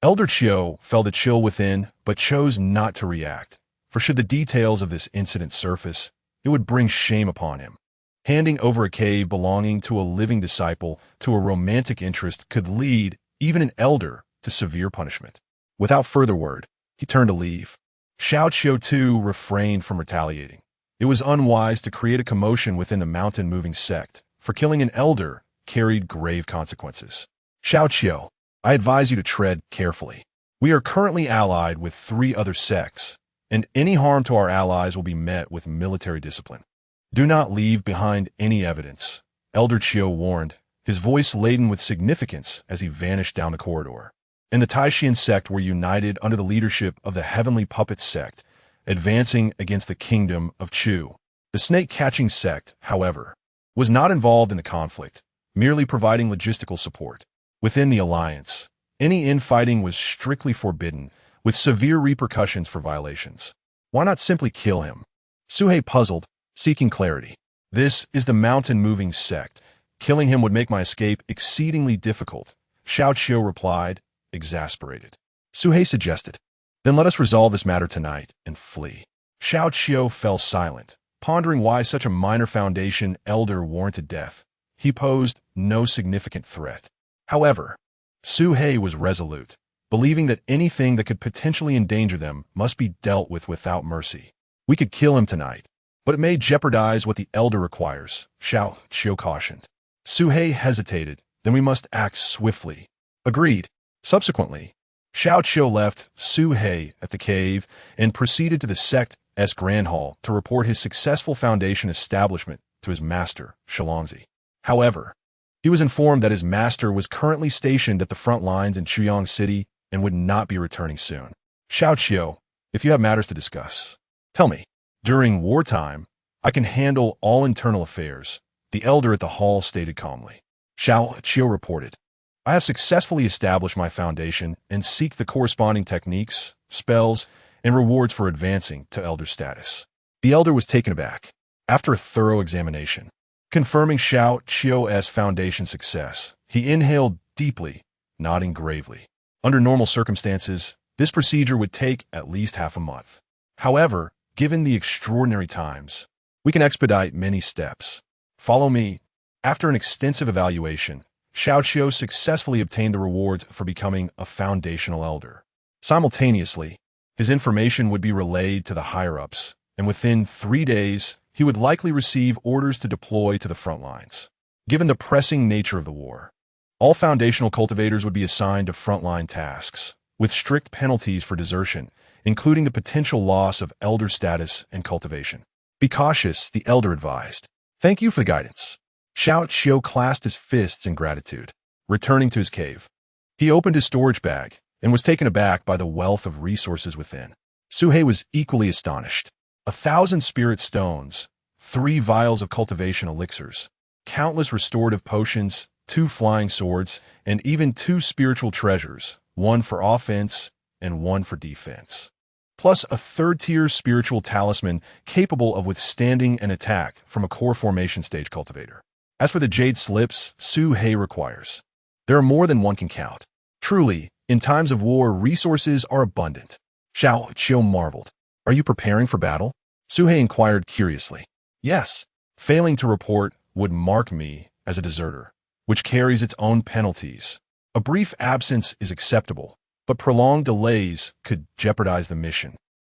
Elder Chiu felt a chill within, but chose not to react, for should the details of this incident surface, it would bring shame upon him. Handing over a cave belonging to a living disciple to a romantic interest could lead even an elder to severe punishment. Without further word, he turned to leave. Xiao Qiu too refrained from retaliating. It was unwise to create a commotion within the mountain-moving sect, for killing an elder carried grave consequences. "Xiao Qiu, I advise you to tread carefully. We are currently allied with 3 other sects, and any harm to our allies will be met with military discipline. Do not leave behind any evidence," Elder Chiu warned, his voice laden with significance as he vanished down the corridor. And the Taishian sect were united under the leadership of the Heavenly Puppet sect, advancing against the kingdom of Chu. The snake-catching sect, however, was not involved in the conflict, merely providing logistical support. Within the alliance, any infighting was strictly forbidden, with severe repercussions for violations. Why not simply kill him? Suhei puzzled, seeking clarity. "This is the mountain-moving sect. Killing him would make my escape exceedingly difficult," Xiao Qiu replied, exasperated. Suhei suggested, "Then let us resolve this matter tonight and flee." Xiao Qiu fell silent, pondering why such a minor foundation elder warranted death. He posed no significant threat. However, Suhei was resolute, believing that anything that could potentially endanger them must be dealt with without mercy. "We could kill him tonight, but it may jeopardize what the elder requires," Xiao Qiu cautioned. Suhei hesitated, "Then we must act swiftly." "Agreed." Subsequently, Xiao Qiu left Suhei at the cave and proceeded to the sect's Grand Hall to report his successful foundation establishment to his master, Shilongzi. However, he was informed that his master was currently stationed at the front lines in Chuyang City and would not be returning soon. "Xiao Qiu, if you have matters to discuss, tell me. During wartime, I can handle all internal affairs," the elder at the hall stated calmly. Xiao Qiu reported, "I have successfully established my foundation and seek the corresponding techniques, spells, and rewards for advancing to elder status." The elder was taken aback. After a thorough examination, confirming Xiao Qiu's foundation success, he inhaled deeply, nodding gravely. Under normal circumstances, this procedure would take at least half a month. However, given the extraordinary times, we can expedite many steps. Follow me. After an extensive evaluation, Xiao Qiu successfully obtained the rewards for becoming a foundational elder. Simultaneously, his information would be relayed to the higher-ups, and within 3 days, he would likely receive orders to deploy to the front lines. Given the pressing nature of the war, all foundational cultivators would be assigned to frontline tasks, with strict penalties for desertion, including the potential loss of elder status and cultivation. Be cautious, the elder advised. Thank you for the guidance. Xiao Qiu clasped his fists in gratitude. Returning to his cave, he opened his storage bag and was taken aback by the wealth of resources within. Su He was equally astonished. 1,000 spirit stones, 3 vials of cultivation elixirs, countless restorative potions, 2 flying swords, and even 2 spiritual treasures, 1 for offense and 1 for defense. Plus a 3rd-tier spiritual talisman capable of withstanding an attack from a core formation stage cultivator. As for the jade slips Su He requires, there are more than one can count. Truly, in times of war, resources are abundant. Xiao Qiu marveled. Are you preparing for battle? Su He inquired curiously. Yes. Failing to report would mark me as a deserter, which carries its own penalties. A brief absence is acceptable, but prolonged delays could jeopardize the mission,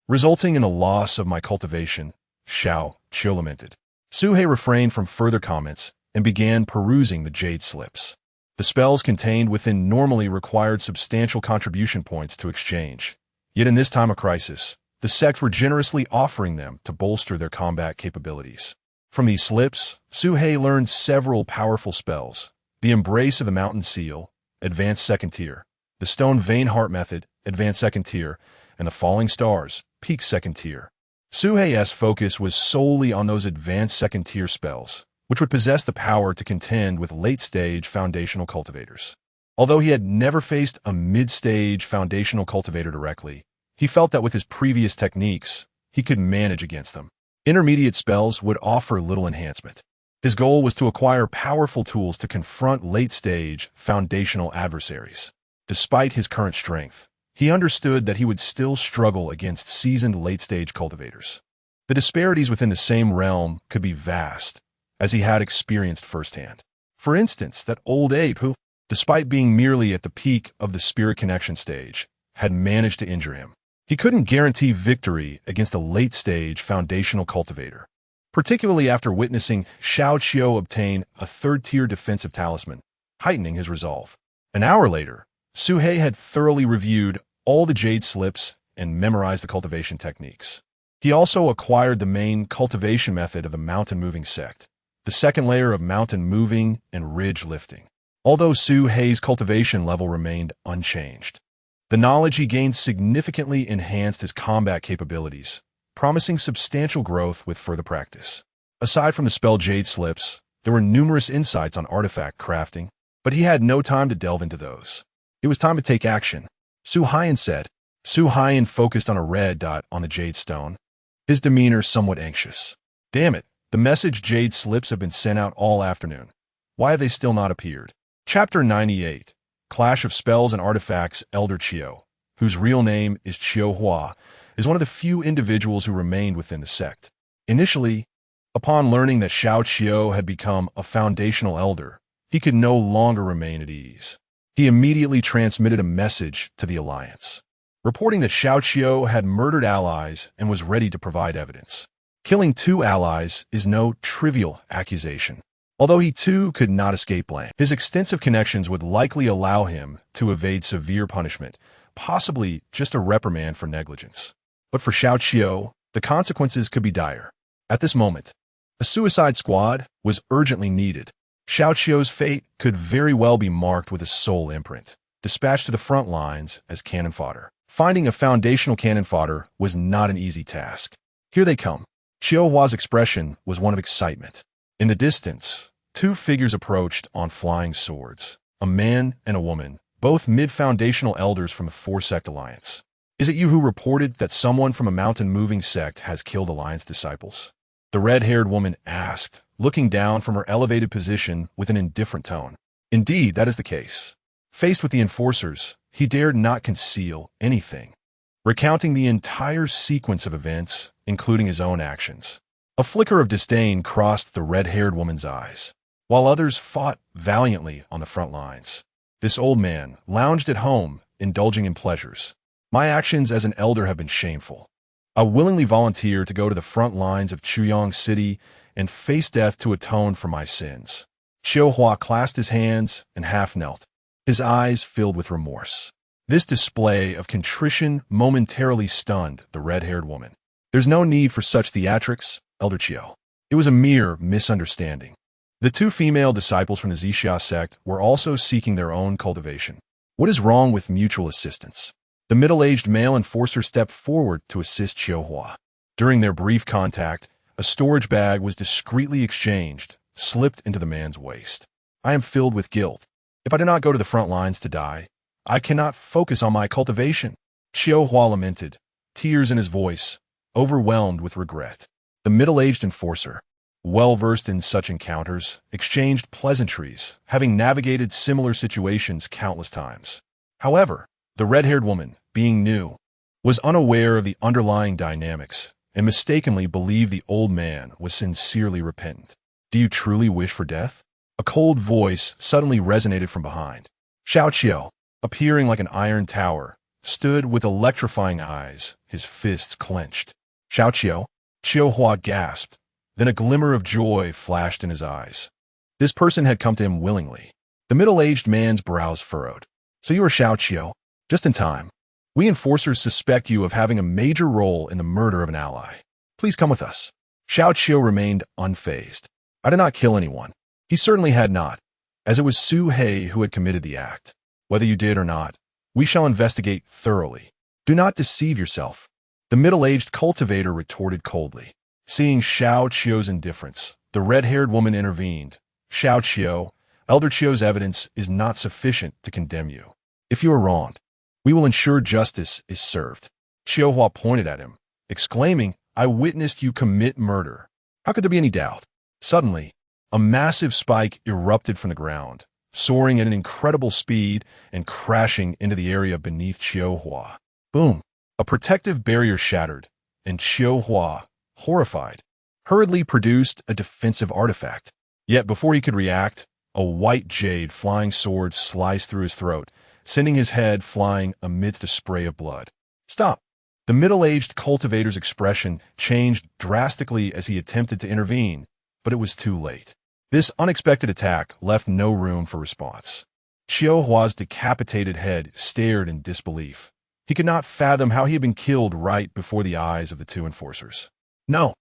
resulting in a loss of my cultivation, Xiao Qiu lamented. Su He refrained from further comments and began perusing the jade slips. The spells contained within normally required substantial contribution points to exchange. Yet in this time of crisis, the sect were generously offering them to bolster their combat capabilities. From these slips, Su He learned several powerful spells: the Embrace of the Mountain Seal, Advanced 2nd Tier, the Stone Vein Heart Method, Advanced 2nd Tier, and the Falling Stars, Peak 2nd Tier. Su He's focus was solely on those Advanced 2nd Tier spells, which would possess the power to contend with late-stage foundational cultivators. Although he had never faced a mid-stage foundational cultivator directly, he felt that with his previous techniques, he could manage against them. Intermediate spells would offer little enhancement. His goal was to acquire powerful tools to confront late-stage foundational adversaries. Despite his current strength, he understood that he would still struggle against seasoned late-stage cultivators. The disparities within the same realm could be vast, as he had experienced firsthand. For instance, that old ape who, despite being merely at the peak of the spirit connection stage, had managed to injure him. He couldn't guarantee victory against a late-stage foundational cultivator, particularly after witnessing Xiao Qiu obtain a 3rd-tier defensive talisman, heightening his resolve. An hour later, Su He had thoroughly reviewed all the jade slips and memorized the cultivation techniques. He also acquired the main cultivation method of the mountain moving sect, the 2nd layer of mountain moving and ridge lifting. Although Su He's cultivation level remained unchanged, the knowledge he gained significantly enhanced his combat capabilities, promising substantial growth with further practice. Aside from the spell jade slips, there were numerous insights on artifact crafting, but he had no time to delve into those. It was time to take action, Su Haiyan said. Su Haiyan focused on a red dot on the jade stone, his demeanor somewhat anxious. Damn it, the message jade slips have been sent out all afternoon. Why have they still not appeared? Chapter 98, Clash of Spells and Artifacts. Elder Qiu, whose real name is Qiu Hua, is one of the few individuals who remained within the sect. Initially, upon learning that Xiao Qiu had become a foundational elder, he could no longer remain at ease. He immediately transmitted a message to the Alliance, reporting that Xiao Qiu had murdered allies and was ready to provide evidence. Killing 2 allies is no trivial accusation. Although he too could not escape blame, his extensive connections would likely allow him to evade severe punishment, possibly just a reprimand for negligence. But for Xiao Qiu, the consequences could be dire. At this moment, a suicide squad was urgently needed. Xiao Qiu's fate could very well be marked with a soul imprint, dispatched to the front lines as cannon fodder. Finding a foundational cannon fodder was not an easy task. Here they come. Qiu Hua's expression was one of excitement. In the distance, 2 figures approached on flying swords, a man and a woman, both mid-foundational elders from the 4-sect alliance. Is it you who reported that someone from a mountain-moving sect has killed Alliance disciples? The red-haired woman asked, looking down from her elevated position with an indifferent tone. Indeed, that is the case. Faced with the enforcers, he dared not conceal anything, recounting the entire sequence of events, including his own actions. A flicker of disdain crossed the red-haired woman's eyes. While others fought valiantly on the front lines, this old man lounged at home, indulging in pleasures. My actions as an elder have been shameful. I willingly volunteer to go to the front lines of Chuyang City and face death to atone for my sins. Xiao Hua clasped his hands and half knelt, his eyes filled with remorse. This display of contrition momentarily stunned the red-haired woman. There's no need for such theatrics, Elder Qiu. It was a mere misunderstanding. The two female disciples from the Zixia sect were also seeking their own cultivation. What is wrong with mutual assistance? The middle-aged male enforcer stepped forward to assist Qiu Hua. During their brief contact, a storage bag was discreetly exchanged, slipped into the man's waist. I am filled with guilt. If I do not go to the front lines to die, I cannot focus on my cultivation. Qiu Hua lamented, tears in his voice, overwhelmed with regret. The middle-aged enforcer, well-versed in such encounters, exchanged pleasantries, having navigated similar situations countless times. However, the red-haired woman, being new, was unaware of the underlying dynamics and mistakenly believed the old man was sincerely repentant. Do you truly wish for death? A cold voice suddenly resonated from behind. Xiao Qiu, appearing like an iron tower, stood with electrifying eyes, his fists clenched. Xiao Qiu? Qiu Hua gasped. Then a glimmer of joy flashed in his eyes. This person had come to him willingly. The middle-aged man's brows furrowed. So you are Xiao Qiu? Just in time. We enforcers suspect you of having a major role in the murder of an ally. Please come with us. Xiao Qiu remained unfazed. I did not kill anyone. He certainly had not, as it was Su He who had committed the act. Whether you did or not, we shall investigate thoroughly. Do not deceive yourself. The middle-aged cultivator retorted coldly. Seeing Xiao Qiu's indifference, the red-haired woman intervened. Xiao Qiu, Elder Qiu's evidence is not sufficient to condemn you. If you are wronged, we will ensure justice is served. Qiu Hua pointed at him, exclaiming, I witnessed you commit murder. How could there be any doubt? Suddenly, a massive spike erupted from the ground, soaring at an incredible speed and crashing into the area beneath Qiu Hua. Boom! A protective barrier shattered, and Qiu Hua, horrified, hurriedly produced a defensive artifact. Yet before he could react, a white jade flying sword sliced through his throat, sending his head flying amidst a spray of blood. Stop! The middle-aged cultivator's expression changed drastically as he attempted to intervene, but it was too late. This unexpected attack left no room for response. Qiu Hua's decapitated head stared in disbelief. He could not fathom how he had been killed right before the eyes of the two enforcers. No!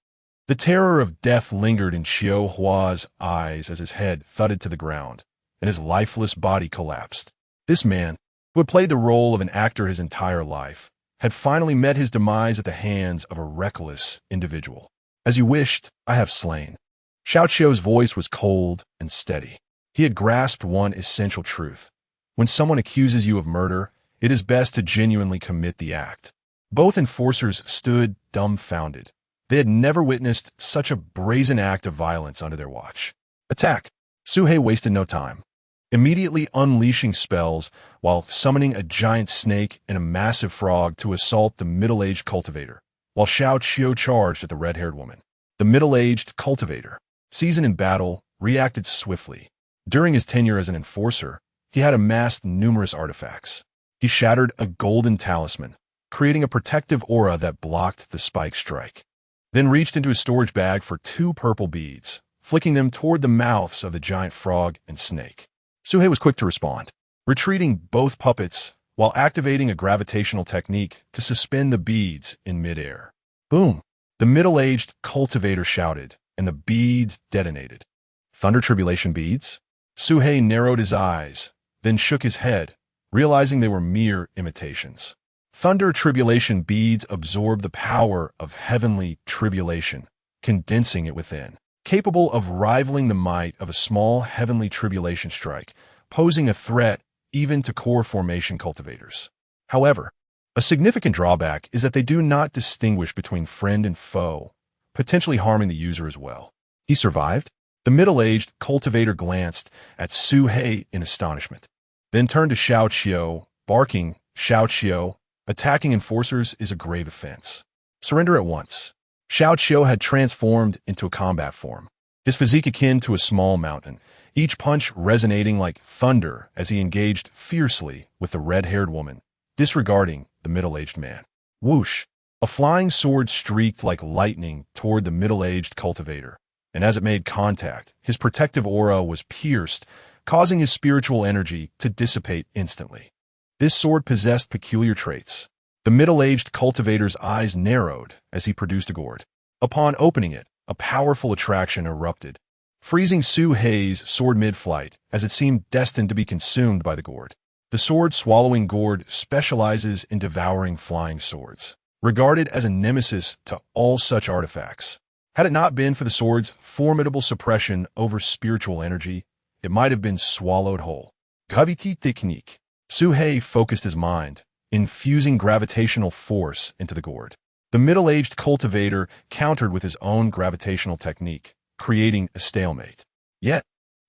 The terror of death lingered in Qiu Hua's eyes as his head thudded to the ground, and his lifeless body collapsed. This man, who had played the role of an actor his entire life, had finally met his demise at the hands of a reckless individual. As you wished, I have slain. Xiao Qiu's voice was cold and steady. He had grasped one essential truth. When someone accuses you of murder, it is best to genuinely commit the act. Both enforcers stood dumbfounded. They had never witnessed such a brazen act of violence under their watch. Attack! Su He wasted no time, immediately unleashing spells while summoning a giant snake and a massive frog to assault the middle-aged cultivator, while Xiao Qiu charged at the red-haired woman. The middle-aged cultivator, seasoned in battle, reacted swiftly. During his tenure as an enforcer, he had amassed numerous artifacts. He shattered a golden talisman, creating a protective aura that blocked the spike strike, then reached into his storage bag for 2 purple beads, flicking them toward the mouths of the giant frog and snake. Su He was quick to respond, retreating both puppets while activating a gravitational technique to suspend the beads in midair. Boom! The middle-aged cultivator shouted, and the beads detonated. Thunder tribulation beads? Su He narrowed his eyes, then shook his head, realizing they were mere imitations. Thunder tribulation beads absorb the power of heavenly tribulation, condensing it within, capable of rivaling the might of a small heavenly tribulation strike, posing a threat even to core formation cultivators. However, a significant drawback is that they do not distinguish between friend and foe, potentially harming the user as well. He survived? The middle-aged cultivator glanced at Su He in astonishment, then turned to Xiao Qiu, barking, Xiao Qiu, attacking enforcers is a grave offense. Surrender at once. Xiao Qiu had transformed into a combat form, his physique akin to a small mountain, each punch resonating like thunder as he engaged fiercely with the red-haired woman, disregarding the middle-aged man. Whoosh! A flying sword streaked like lightning toward the middle-aged cultivator, and as it made contact, his protective aura was pierced, causing his spiritual energy to dissipate instantly. This sword possessed peculiar traits. The middle-aged cultivator's eyes narrowed as he produced a gourd. Upon opening it, a powerful attraction erupted, freezing Su Hei's sword mid-flight as it seemed destined to be consumed by the gourd. The sword-swallowing gourd specializes in devouring flying swords, regarded as a nemesis to all such artifacts. Had it not been for the sword's formidable suppression over spiritual energy, it might have been swallowed whole. Gravity technique. Su Hei focused his mind, infusing gravitational force into the gourd. The middle-aged cultivator countered with his own gravitational technique, creating a stalemate. Yet,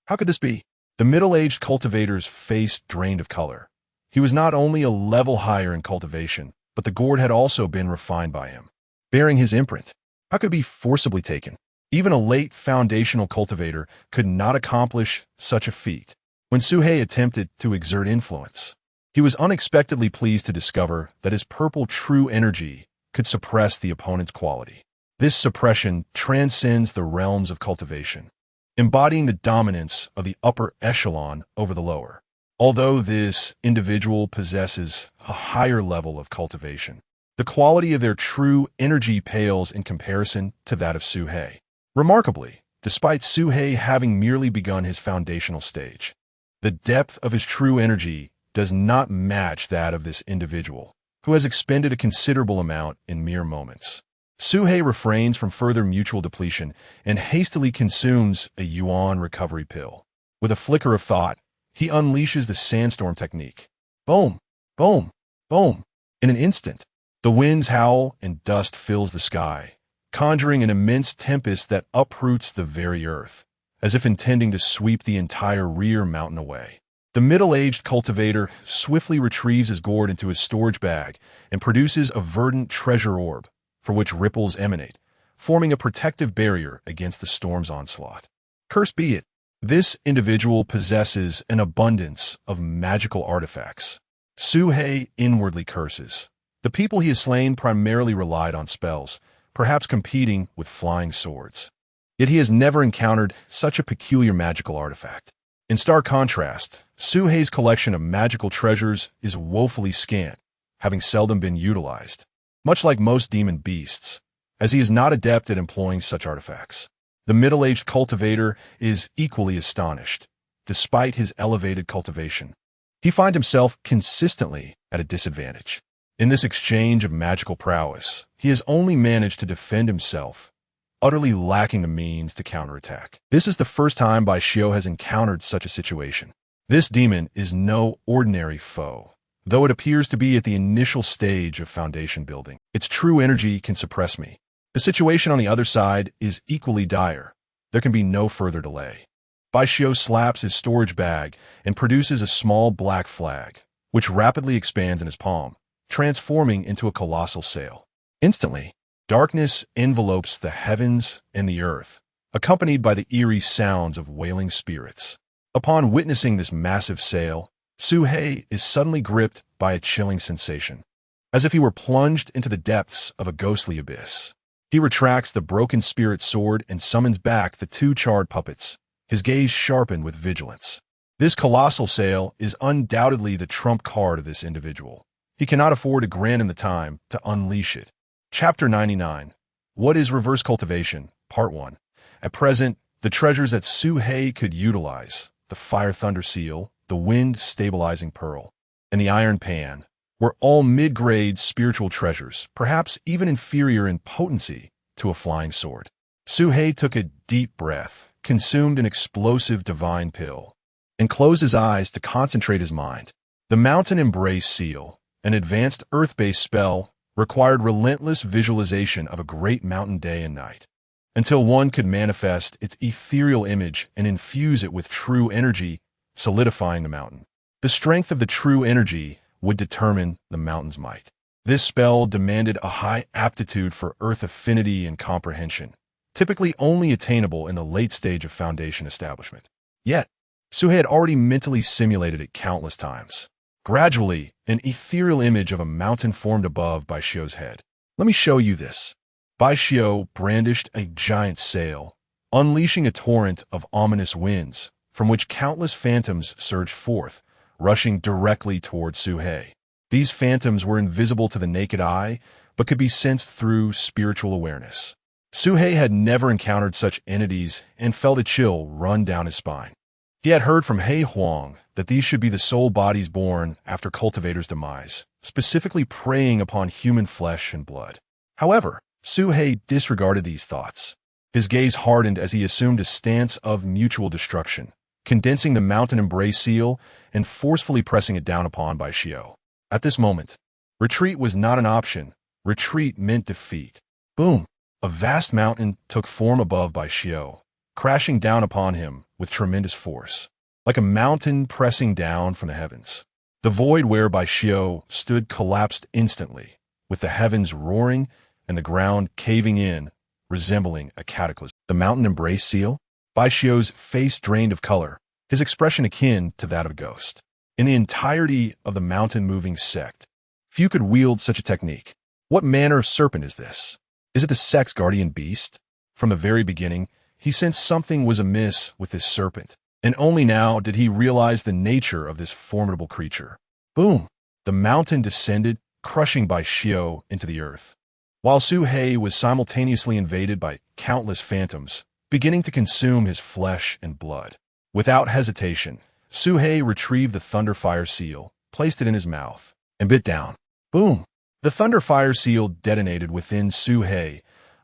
how could this be? The middle-aged cultivator's face drained of color. He was not only a level higher in cultivation, but the gourd had also been refined by him, bearing his imprint. How could it be forcibly taken? Even a late foundational cultivator could not accomplish such a feat. When Su Hei attempted to exert influence, he was unexpectedly pleased to discover that his purple true energy could suppress the opponent's quality. This suppression transcends the realms of cultivation, embodying the dominance of the upper echelon over the lower. Although this individual possesses a higher level of cultivation, the quality of their true energy pales in comparison to that of Su Hei. Remarkably, despite Su Hei having merely begun his foundational stage, the depth of his true energy does not match that of this individual, who has expended a considerable amount in mere moments. Su Hei refrains from further mutual depletion and hastily consumes a yuan recovery pill. With a flicker of thought, he unleashes the sandstorm technique. Boom, boom, boom. In an instant, the winds howl and dust fills the sky, conjuring an immense tempest that uproots the very earth, as if intending to sweep the entire rear mountain away. The middle-aged cultivator swiftly retrieves his gourd into his storage bag and produces a verdant treasure orb, for which ripples emanate, forming a protective barrier against the storm's onslaught. Cursed be it, this individual possesses an abundance of magical artifacts. Su Hei inwardly curses. The people he has slain primarily relied on spells, perhaps competing with flying swords. Yet he has never encountered such a peculiar magical artifact. In stark contrast, Su Hei's collection of magical treasures is woefully scant, having seldom been utilized, much like most demon beasts, as he is not adept at employing such artifacts. The middle-aged cultivator is equally astonished, despite his elevated cultivation. He finds himself consistently at a disadvantage. In this exchange of magical prowess, he has only managed to defend himself, utterly lacking the means to counterattack. This is the first time Bai Xiu has encountered such a situation. This demon is no ordinary foe, though it appears to be at the initial stage of foundation building. Its true energy can suppress me. The situation on the other side is equally dire. There can be no further delay. Bai Xiu slaps his storage bag and produces a small black flag, which rapidly expands in his palm, transforming into a colossal sail. Instantly, darkness envelopes the heavens and the earth, accompanied by the eerie sounds of wailing spirits. Upon witnessing this massive sail, Su Hei is suddenly gripped by a chilling sensation, as if he were plunged into the depths of a ghostly abyss. He retracts the broken spirit sword and summons back the two charred puppets, his gaze sharpened with vigilance. This colossal sail is undoubtedly the trump card of this individual. He cannot afford to grant him the time to unleash it. Chapter 99. What is Reverse Cultivation? Part 1. At present, the treasures that Su Hei could utilize, the Fire Thunder Seal, the Wind Stabilizing Pearl, and the Iron Pan, were all mid-grade spiritual treasures, perhaps even inferior in potency to a flying sword. Su Hei took a deep breath, consumed an explosive divine pill, and closed his eyes to concentrate his mind. The Mountain Embrace Seal, an advanced earth-based spell, required relentless visualization of a great mountain day and night, until one could manifest its ethereal image and infuse it with true energy, solidifying the mountain. The strength of the true energy would determine the mountain's might. This spell demanded a high aptitude for earth affinity and comprehension, typically only attainable in the late stage of foundation establishment. Yet, Su Hei had already mentally simulated it countless times. Gradually, an ethereal image of a mountain formed above Bai Xiu's head. Let me show you this. Bai Xiao brandished a giant sail, unleashing a torrent of ominous winds, from which countless phantoms surged forth, rushing directly toward Su He. These phantoms were invisible to the naked eye, but could be sensed through spiritual awareness. Su He had never encountered such entities and felt a chill run down his spine. He had heard from He Huang that these should be the soul bodies born after cultivators' demise, specifically preying upon human flesh and blood. However, Su He disregarded these thoughts. His gaze hardened as he assumed a stance of mutual destruction, condensing the mountain embrace seal and forcefully pressing it down upon Bai Xiao. At this moment, retreat was not an option. Retreat meant defeat. Boom! A vast mountain took form above Bai Xiao, crashing down upon him with tremendous force, like a mountain pressing down from the heavens. The void where Bai Xiao stood collapsed instantly, with the heavens roaring and the ground caving in, resembling a cataclysm. The mountain embrace seal? Bai Xiao's face drained of color, his expression akin to that of a ghost. In the entirety of the mountain-moving sect, few could wield such a technique. What manner of serpent is this? Is it the sect's guardian beast? From the very beginning, he sensed something was amiss with this serpent, and only now did he realize the nature of this formidable creature. Boom! The mountain descended, crushing Bai Xiao into the earth, while Su He was simultaneously invaded by countless phantoms, beginning to consume his flesh and blood. Without hesitation, Su He retrieved the Thunderfire seal, placed it in his mouth, and bit down. Boom! The Thunderfire seal detonated within Su He,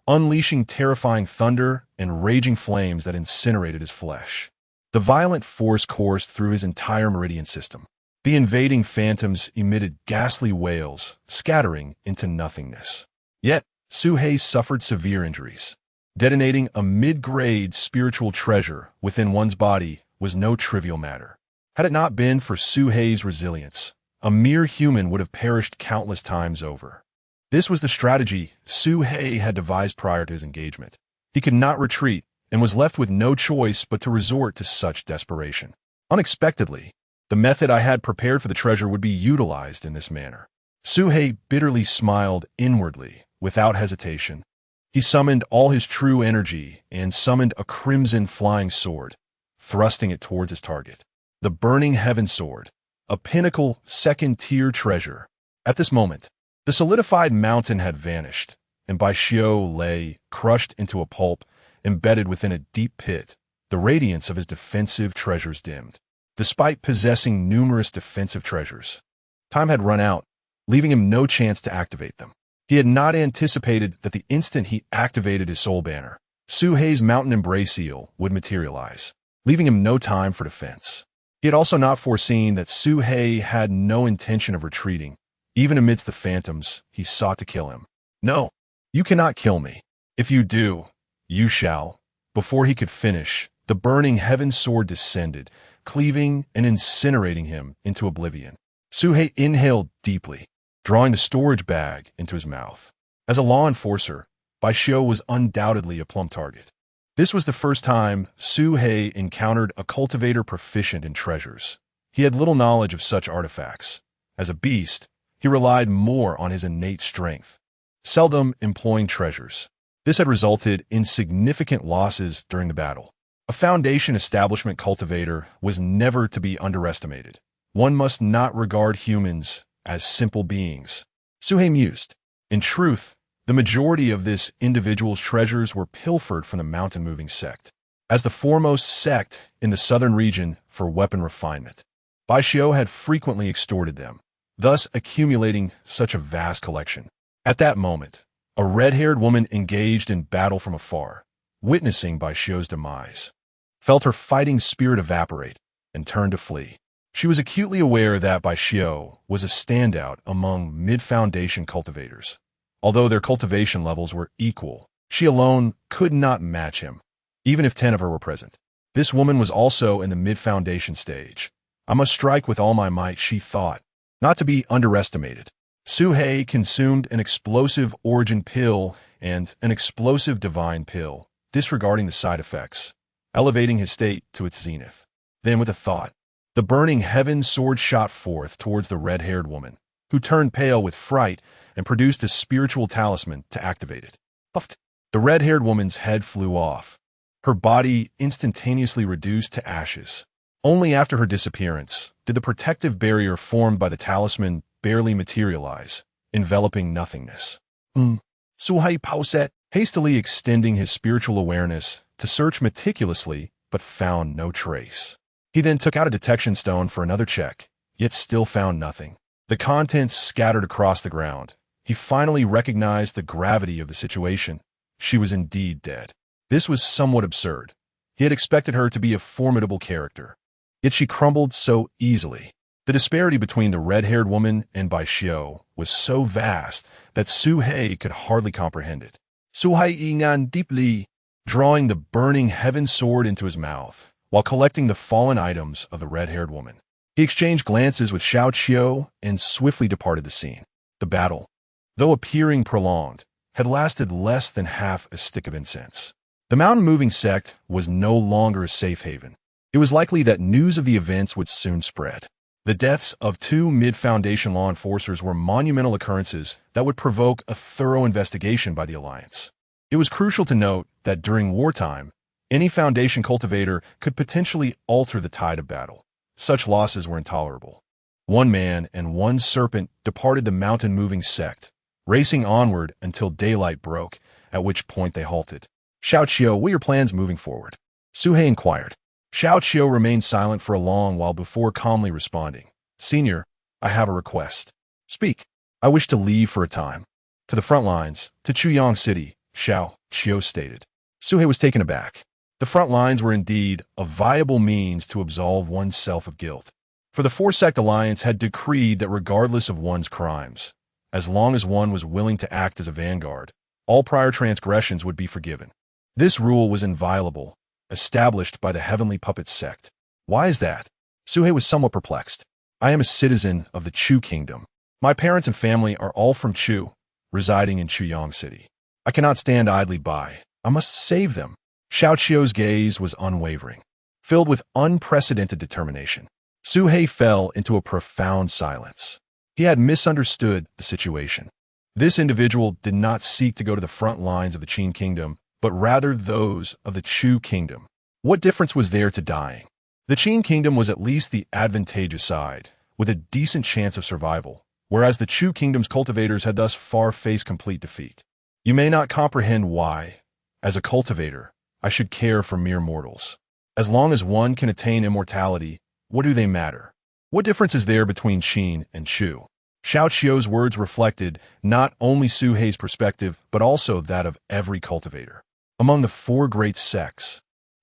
unleashing terrifying thunder and raging flames that incinerated his flesh. The violent force coursed through his entire meridian system. The invading phantoms emitted ghastly wails, scattering into nothingness. Yet, Su He suffered severe injuries. Detonating a mid-grade spiritual treasure within one's body was no trivial matter. Had it not been for Su He's resilience, a mere human would have perished countless times over. This was the strategy Su He had devised prior to his engagement. He could not retreat and was left with no choice but to resort to such desperation. Unexpectedly, the method I had prepared for the treasure would be utilized in this manner. Su He bitterly smiled inwardly, without hesitation. He summoned all his true energy and summoned a crimson flying sword, thrusting it towards his target. The burning heaven sword, a pinnacle second-tier treasure. At this moment, the solidified mountain had vanished, and Bai Xiao lay, crushed into a pulp, embedded within a deep pit. The radiance of his defensive treasures dimmed. Despite possessing numerous defensive treasures, time had run out, leaving him no chance to activate them. He had not anticipated that the instant he activated his soul banner, Su He's mountain embrace seal would materialize, leaving him no time for defense. He had also not foreseen that Su He had no intention of retreating. Even amidst the phantoms, he sought to kill him. No, you cannot kill me. If you do, you shall. Before he could finish, the burning heaven sword descended, cleaving and incinerating him into oblivion. Su He inhaled deeply, drawing the storage bag into his mouth. As a law enforcer, Bai Xiao was undoubtedly a plumb target. This was the first time Su He encountered a cultivator proficient in treasures. He had little knowledge of such artifacts. As a beast, he relied more on his innate strength, seldom employing treasures. This had resulted in significant losses during the battle. A Foundation establishment cultivator was never to be underestimated. One must not regard humans as simple beings. Su He mused. In truth, the majority of this individual's treasures were pilfered from the mountain-moving sect. As the foremost sect in the southern region for weapon refinement, Bai Xiao had frequently extorted them, thus accumulating such a vast collection. At that moment, a red-haired woman engaged in battle from afar, witnessing Bai Xiao's demise, felt her fighting spirit evaporate and turned to flee. She was acutely aware that Bai Xiao was a standout among mid-foundation cultivators. Although their cultivation levels were equal, she alone could not match him, even if 10 of her were present. This woman was also in the mid-foundation stage. I must strike with all my might, she thought, not to be underestimated. Su He consumed an explosive origin pill and an explosive divine pill, disregarding the side effects, elevating his state to its zenith. Then with a thought, the burning heaven sword shot forth towards the red-haired woman. who turned pale with fright and produced a spiritual talisman to activate it. Puffed. The red-haired woman's head flew off, her body instantaneously reduced to ashes. Only after her disappearance did the protective barrier formed by the talisman barely materialize, enveloping nothingness. Suhei Pauset, hastily extending his spiritual awareness to search meticulously, but found no trace. He then took out a detection stone for another check, yet still found nothing. The contents scattered across the ground. He finally recognized the gravity of the situation. She was indeed dead. This was somewhat absurd. He had expected her to be a formidable character, yet she crumbled so easily. The disparity between the red-haired woman and Bai Xiao was so vast that Su He could hardly comprehend it. Su He Yingan deeply, drawing the burning heaven sword into his mouth, while collecting the fallen items of the red-haired woman. He exchanged glances with Xiao Qiu and swiftly departed the scene. The battle, though appearing prolonged, had lasted less than half a stick of incense. The mountain-moving sect was no longer a safe haven. It was likely that news of the events would soon spread. The deaths of 2 mid-Foundation law enforcers were monumental occurrences that would provoke a thorough investigation by the Alliance. It was crucial to note that during wartime, any Foundation cultivator could potentially alter the tide of battle. Such losses were intolerable. 1 man and 1 serpent departed the mountain-moving sect, racing onward until daylight broke, at which point they halted. Xiao Qiu, what are your plans moving forward? Su He inquired. Xiao Qiu remained silent for a long while before calmly responding. Senior, I have a request. Speak. I wish to leave for a time. To the front lines, to Chuyang City, Xiao Qiu stated. Su He was taken aback. The front lines were indeed a viable means to absolve oneself of guilt. For the 4-sect alliance had decreed that regardless of one's crimes, as long as one was willing to act as a vanguard, all prior transgressions would be forgiven. This rule was inviolable, established by the Heavenly Puppet sect. Why is that? Su He was somewhat perplexed. I am a citizen of the Chu Kingdom. My parents and family are all from Chu, residing in Chuyang City. I cannot stand idly by. I must save them. Xiao Qiu's gaze was unwavering, filled with unprecedented determination. Su He fell into a profound silence. He had misunderstood the situation. This individual did not seek to go to the front lines of the Qin Kingdom, but rather those of the Chu Kingdom. What difference was there to dying? The Qin Kingdom was at least the advantageous side, with a decent chance of survival, whereas the Chu Kingdom's cultivators had thus far faced complete defeat. You may not comprehend why, as a cultivator, I should care for mere mortals. As long as one can attain immortality, what do they matter? What difference is there between Qin and Chu? Xiao Qiu's words reflected not only Su He's perspective, but also that of every cultivator. Among the 4 great sects,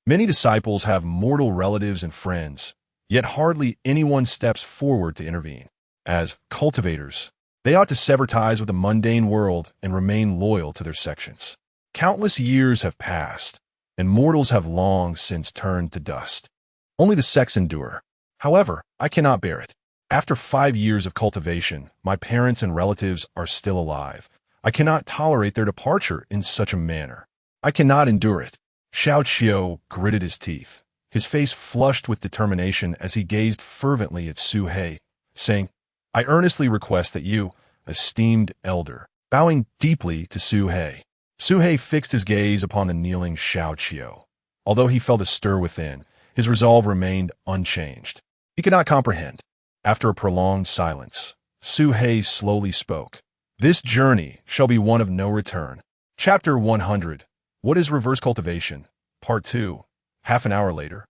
many disciples have mortal relatives and friends, yet hardly anyone steps forward to intervene. As cultivators, they ought to sever ties with the mundane world and remain loyal to their sections. Countless years have passed, and mortals have long since turned to dust. Only the sects endure. However, I cannot bear it. After 5 years of cultivation, my parents and relatives are still alive. I cannot tolerate their departure in such a manner. I cannot endure it. Xiao Qiu gritted his teeth, his face flushed with determination as he gazed fervently at Su He, saying, I earnestly request that you, esteemed elder, bowing deeply to Su He. Su He fixed his gaze upon the kneeling Xiao Qiu. Although he felt a stir within, his resolve remained unchanged. He could not comprehend. After a prolonged silence, Su He slowly spoke. This journey shall be one of no return. Chapter 100. What is reverse cultivation? Part 2. Half an hour later,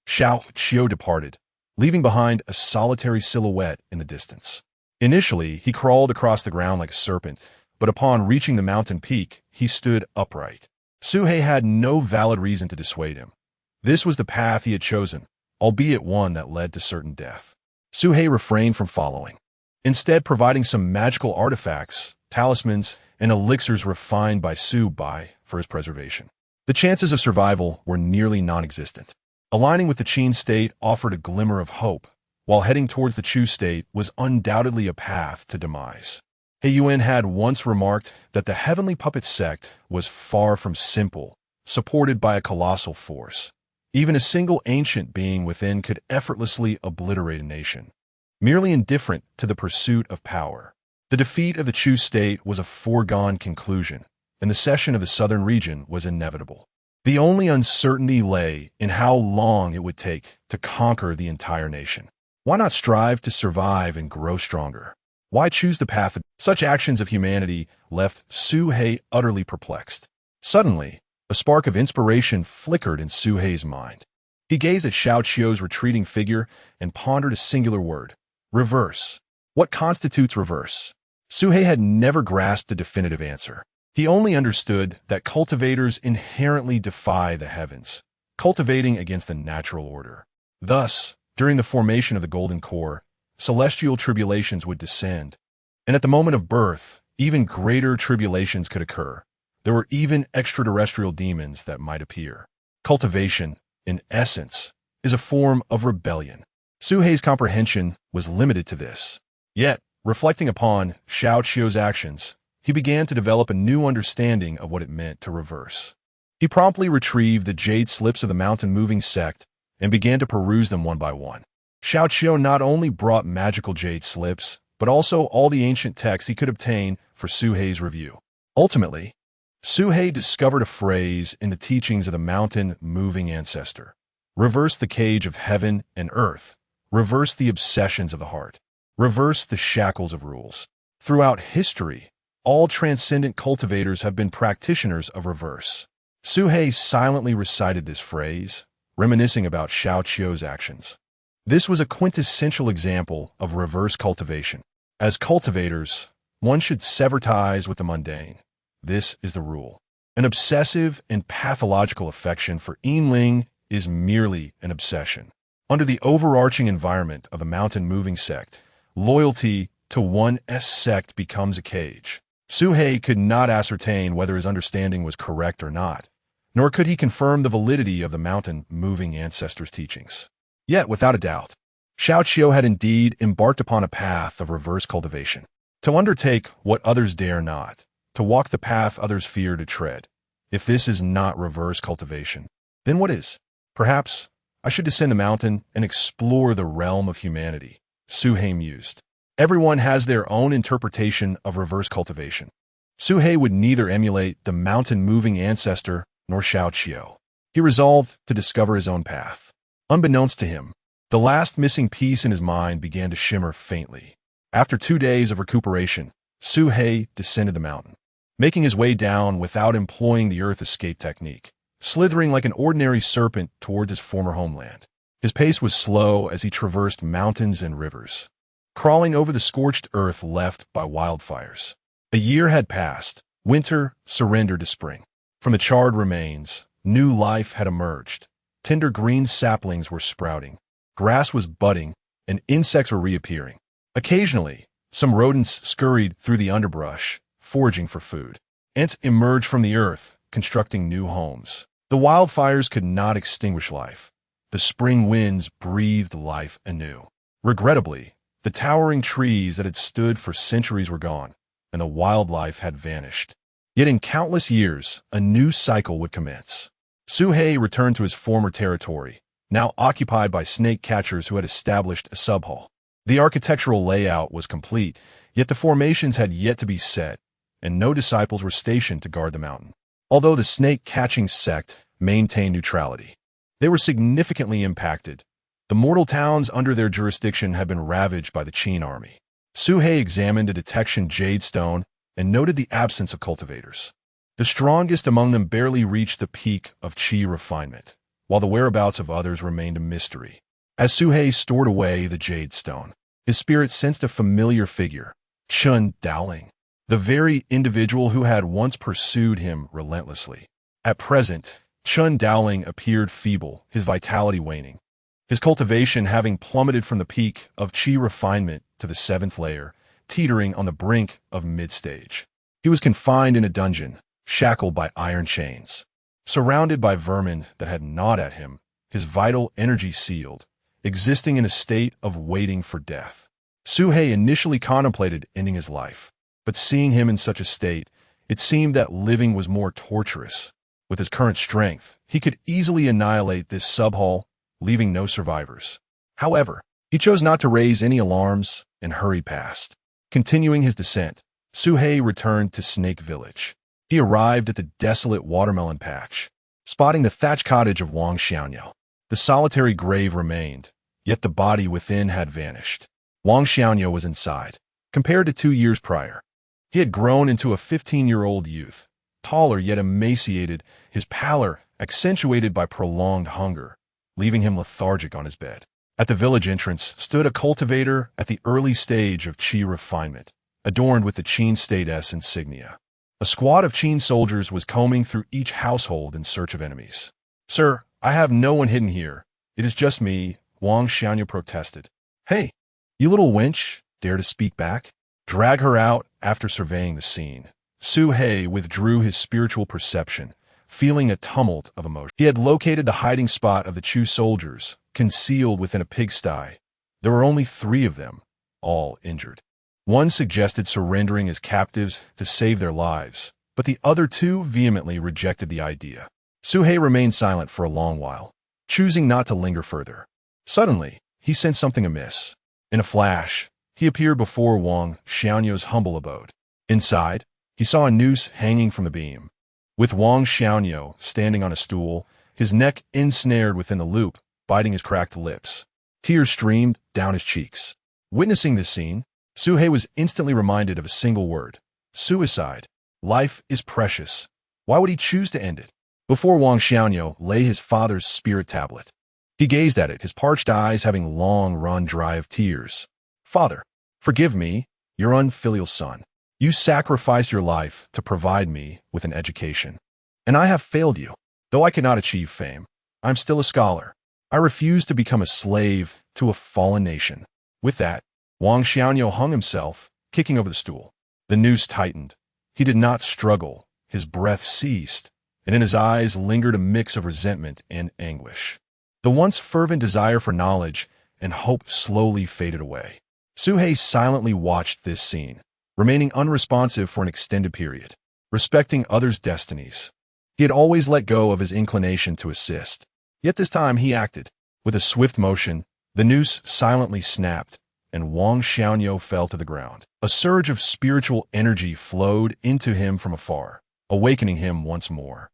Xiao Qiu departed, leaving behind a solitary silhouette in the distance. Initially, he crawled across the ground like a serpent, but upon reaching the mountain peak, he stood upright. Su He had no valid reason to dissuade him. This was the path he had chosen, albeit one that led to certain death. Su He refrained from following, instead providing some magical artifacts, talismans, and elixirs refined by Su Bai for his preservation. The chances of survival were nearly non-existent. Aligning with the Qin state offered a glimmer of hope, while heading towards the Chu state was undoubtedly a path to demise. He Yuan had once remarked that the Heavenly Puppet sect was far from simple, supported by a colossal force. Even a single ancient being within could effortlessly obliterate a nation. merely indifferent to the pursuit of power. The defeat of the Chu state was a foregone conclusion, and the cession of the southern region was inevitable. The only uncertainty lay in how long it would take to conquer the entire nation. Why not strive to survive and grow stronger? Why choose the path? Such actions of humanity left Su He utterly perplexed. Suddenly, a spark of inspiration flickered in Su He's mind. He gazed at Xiao Qiu's retreating figure and pondered a singular word: reverse. What constitutes reverse? Su He had never grasped a definitive answer. He only understood that cultivators inherently defy the heavens, cultivating against the natural order. Thus, during the formation of the Golden Core, celestial tribulations would descend, and at the moment of birth, even greater tribulations could occur. There were even extraterrestrial demons that might appear. Cultivation, in essence, is a form of rebellion. Su He's comprehension was limited to this. Yet, reflecting upon Xiao Qiu's actions, he began to develop a new understanding of what it meant to reverse. He promptly retrieved the jade slips of the mountain-moving sect and began to peruse them one by one. Xiao Qiu not only brought magical jade slips, but also all the ancient texts he could obtain for Su He's review. Ultimately, Su He discovered a phrase in the teachings of the mountain-moving ancestor: reverse the cage of heaven and earth, reverse the obsessions of the heart, reverse the shackles of rules. Throughout history, all transcendent cultivators have been practitioners of reverse. Su He silently recited this phrase, reminiscing about Xiao Qiu's actions. This was a quintessential example of reverse cultivation. As cultivators, one should sever ties with the mundane. This is the rule. An obsessive and pathological affection for Yinling is merely an obsession. Under the overarching environment of a mountain-moving sect, loyalty to one sect becomes a cage. Su He could not ascertain whether his understanding was correct or not, nor could he confirm the validity of the mountain-moving ancestors' teachings. Yet, without a doubt, Xiao Qiu had indeed embarked upon a path of reverse cultivation. To undertake what others dare not, to walk the path others fear to tread. If this is not reverse cultivation, then what is? Perhaps I should descend the mountain and explore the realm of humanity, Su He mused. Everyone has their own interpretation of reverse cultivation. Su He would neither emulate the mountain-moving ancestor nor Xiao Qiu. He resolved to discover his own path. Unbeknownst to him, the last missing piece in his mind began to shimmer faintly. After 2 days of recuperation, Su He descended the mountain, making his way down without employing the earth escape technique, slithering like an ordinary serpent towards his former homeland. His pace was slow as he traversed mountains and rivers, crawling over the scorched earth left by wildfires. A year had passed. Winter surrendered to spring. From the charred remains, new life had emerged. Tender green saplings were sprouting, grass was budding, and insects were reappearing. Occasionally, some rodents scurried through the underbrush, foraging for food. Ants emerged from the earth, constructing new homes. The wildfires could not extinguish life. The spring winds breathed life anew. Regrettably, the towering trees that had stood for centuries were gone, and the wildlife had vanished. Yet in countless years, a new cycle would commence. Su He returned to his former territory, now occupied by snake catchers who had established a sub-hall. The architectural layout was complete, yet the formations had yet to be set, and no disciples were stationed to guard the mountain. Although the snake-catching sect maintained neutrality, they were significantly impacted. The mortal towns under their jurisdiction had been ravaged by the Qin army. Su He examined a detection jade stone and noted the absence of cultivators. The strongest among them barely reached the peak of Qi refinement, while the whereabouts of others remained a mystery. As Su He stored away the jade stone, his spirit sensed a familiar figure, Chun Dowling, the very individual who had once pursued him relentlessly. At present, Chun Dowling appeared feeble, his vitality waning, his cultivation having plummeted from the peak of Qi refinement to the 7th layer, teetering on the brink of mid-stage. He was confined in a dungeon, shackled by iron chains. Surrounded by vermin that had gnawed at him, his vital energy sealed, existing in a state of waiting for death. Su He initially contemplated ending his life, but seeing him in such a state, it seemed that living was more torturous. With his current strength, he could easily annihilate this sub-hall, leaving no survivors. However, He chose not to raise any alarms and hurried past. Continuing his descent, Suhei returned to Snake Village. He arrived at the desolate watermelon patch, spotting the thatched cottage of Wang Xiaonyao. The solitary grave remained, yet the body within had vanished. Wang Xiaonyao was inside. Compared to 2 years prior, he had grown into a 15-year-old youth, taller yet emaciated, his pallor accentuated by prolonged hunger, leaving him lethargic on his bed. At the village entrance stood a cultivator at the early stage of Qi refinement, adorned with the Qin State-S insignia. A squad of Qin soldiers was combing through each household in search of enemies. "Sir, I have no one hidden here. It is just me," Wang Xiaonyao protested. "Hey, you little wench, dare to speak back? Drag her out." After surveying the scene, Suhei withdrew his spiritual perception, feeling a tumult of emotion. He had located the hiding spot of the Chu soldiers, concealed within a pigsty. There were only 3 of them, all injured. One suggested surrendering as captives to save their lives, but the other 2 vehemently rejected the idea. Suhei remained silent for a long while, choosing not to linger further. Suddenly, he sensed something amiss. In a flash, he appeared before Wang Xiaonyao's humble abode. Inside, he saw a noose hanging from the beam. With Wang Xiaonyao standing on a stool, his neck ensnared within the loop, biting his cracked lips. Tears streamed down his cheeks. Witnessing this scene, Suhei was instantly reminded of a single word: suicide. Life is precious. Why would he choose to end it? Before Wang Xiaonyao lay his father's spirit tablet. He gazed at it, his parched eyes having long run dry of tears. "Father, forgive me, your unfilial son. You sacrificed your life to provide me with an education. And I have failed you. Though I cannot achieve fame, I'm still a scholar. I refuse to become a slave to a fallen nation." With that, Wang Xiaonyao hung himself, kicking over the stool. The noose tightened. He did not struggle. His breath ceased, and in his eyes lingered a mix of resentment and anguish. The once fervent desire for knowledge and hope slowly faded away. Suhei silently watched this scene, remaining unresponsive for an extended period, respecting others' destinies. He had always let go of his inclination to assist, yet this time he acted. With a swift motion, the noose silently snapped, and Wang Xiaonyao fell to the ground. A surge of spiritual energy flowed into him from afar, awakening him once more.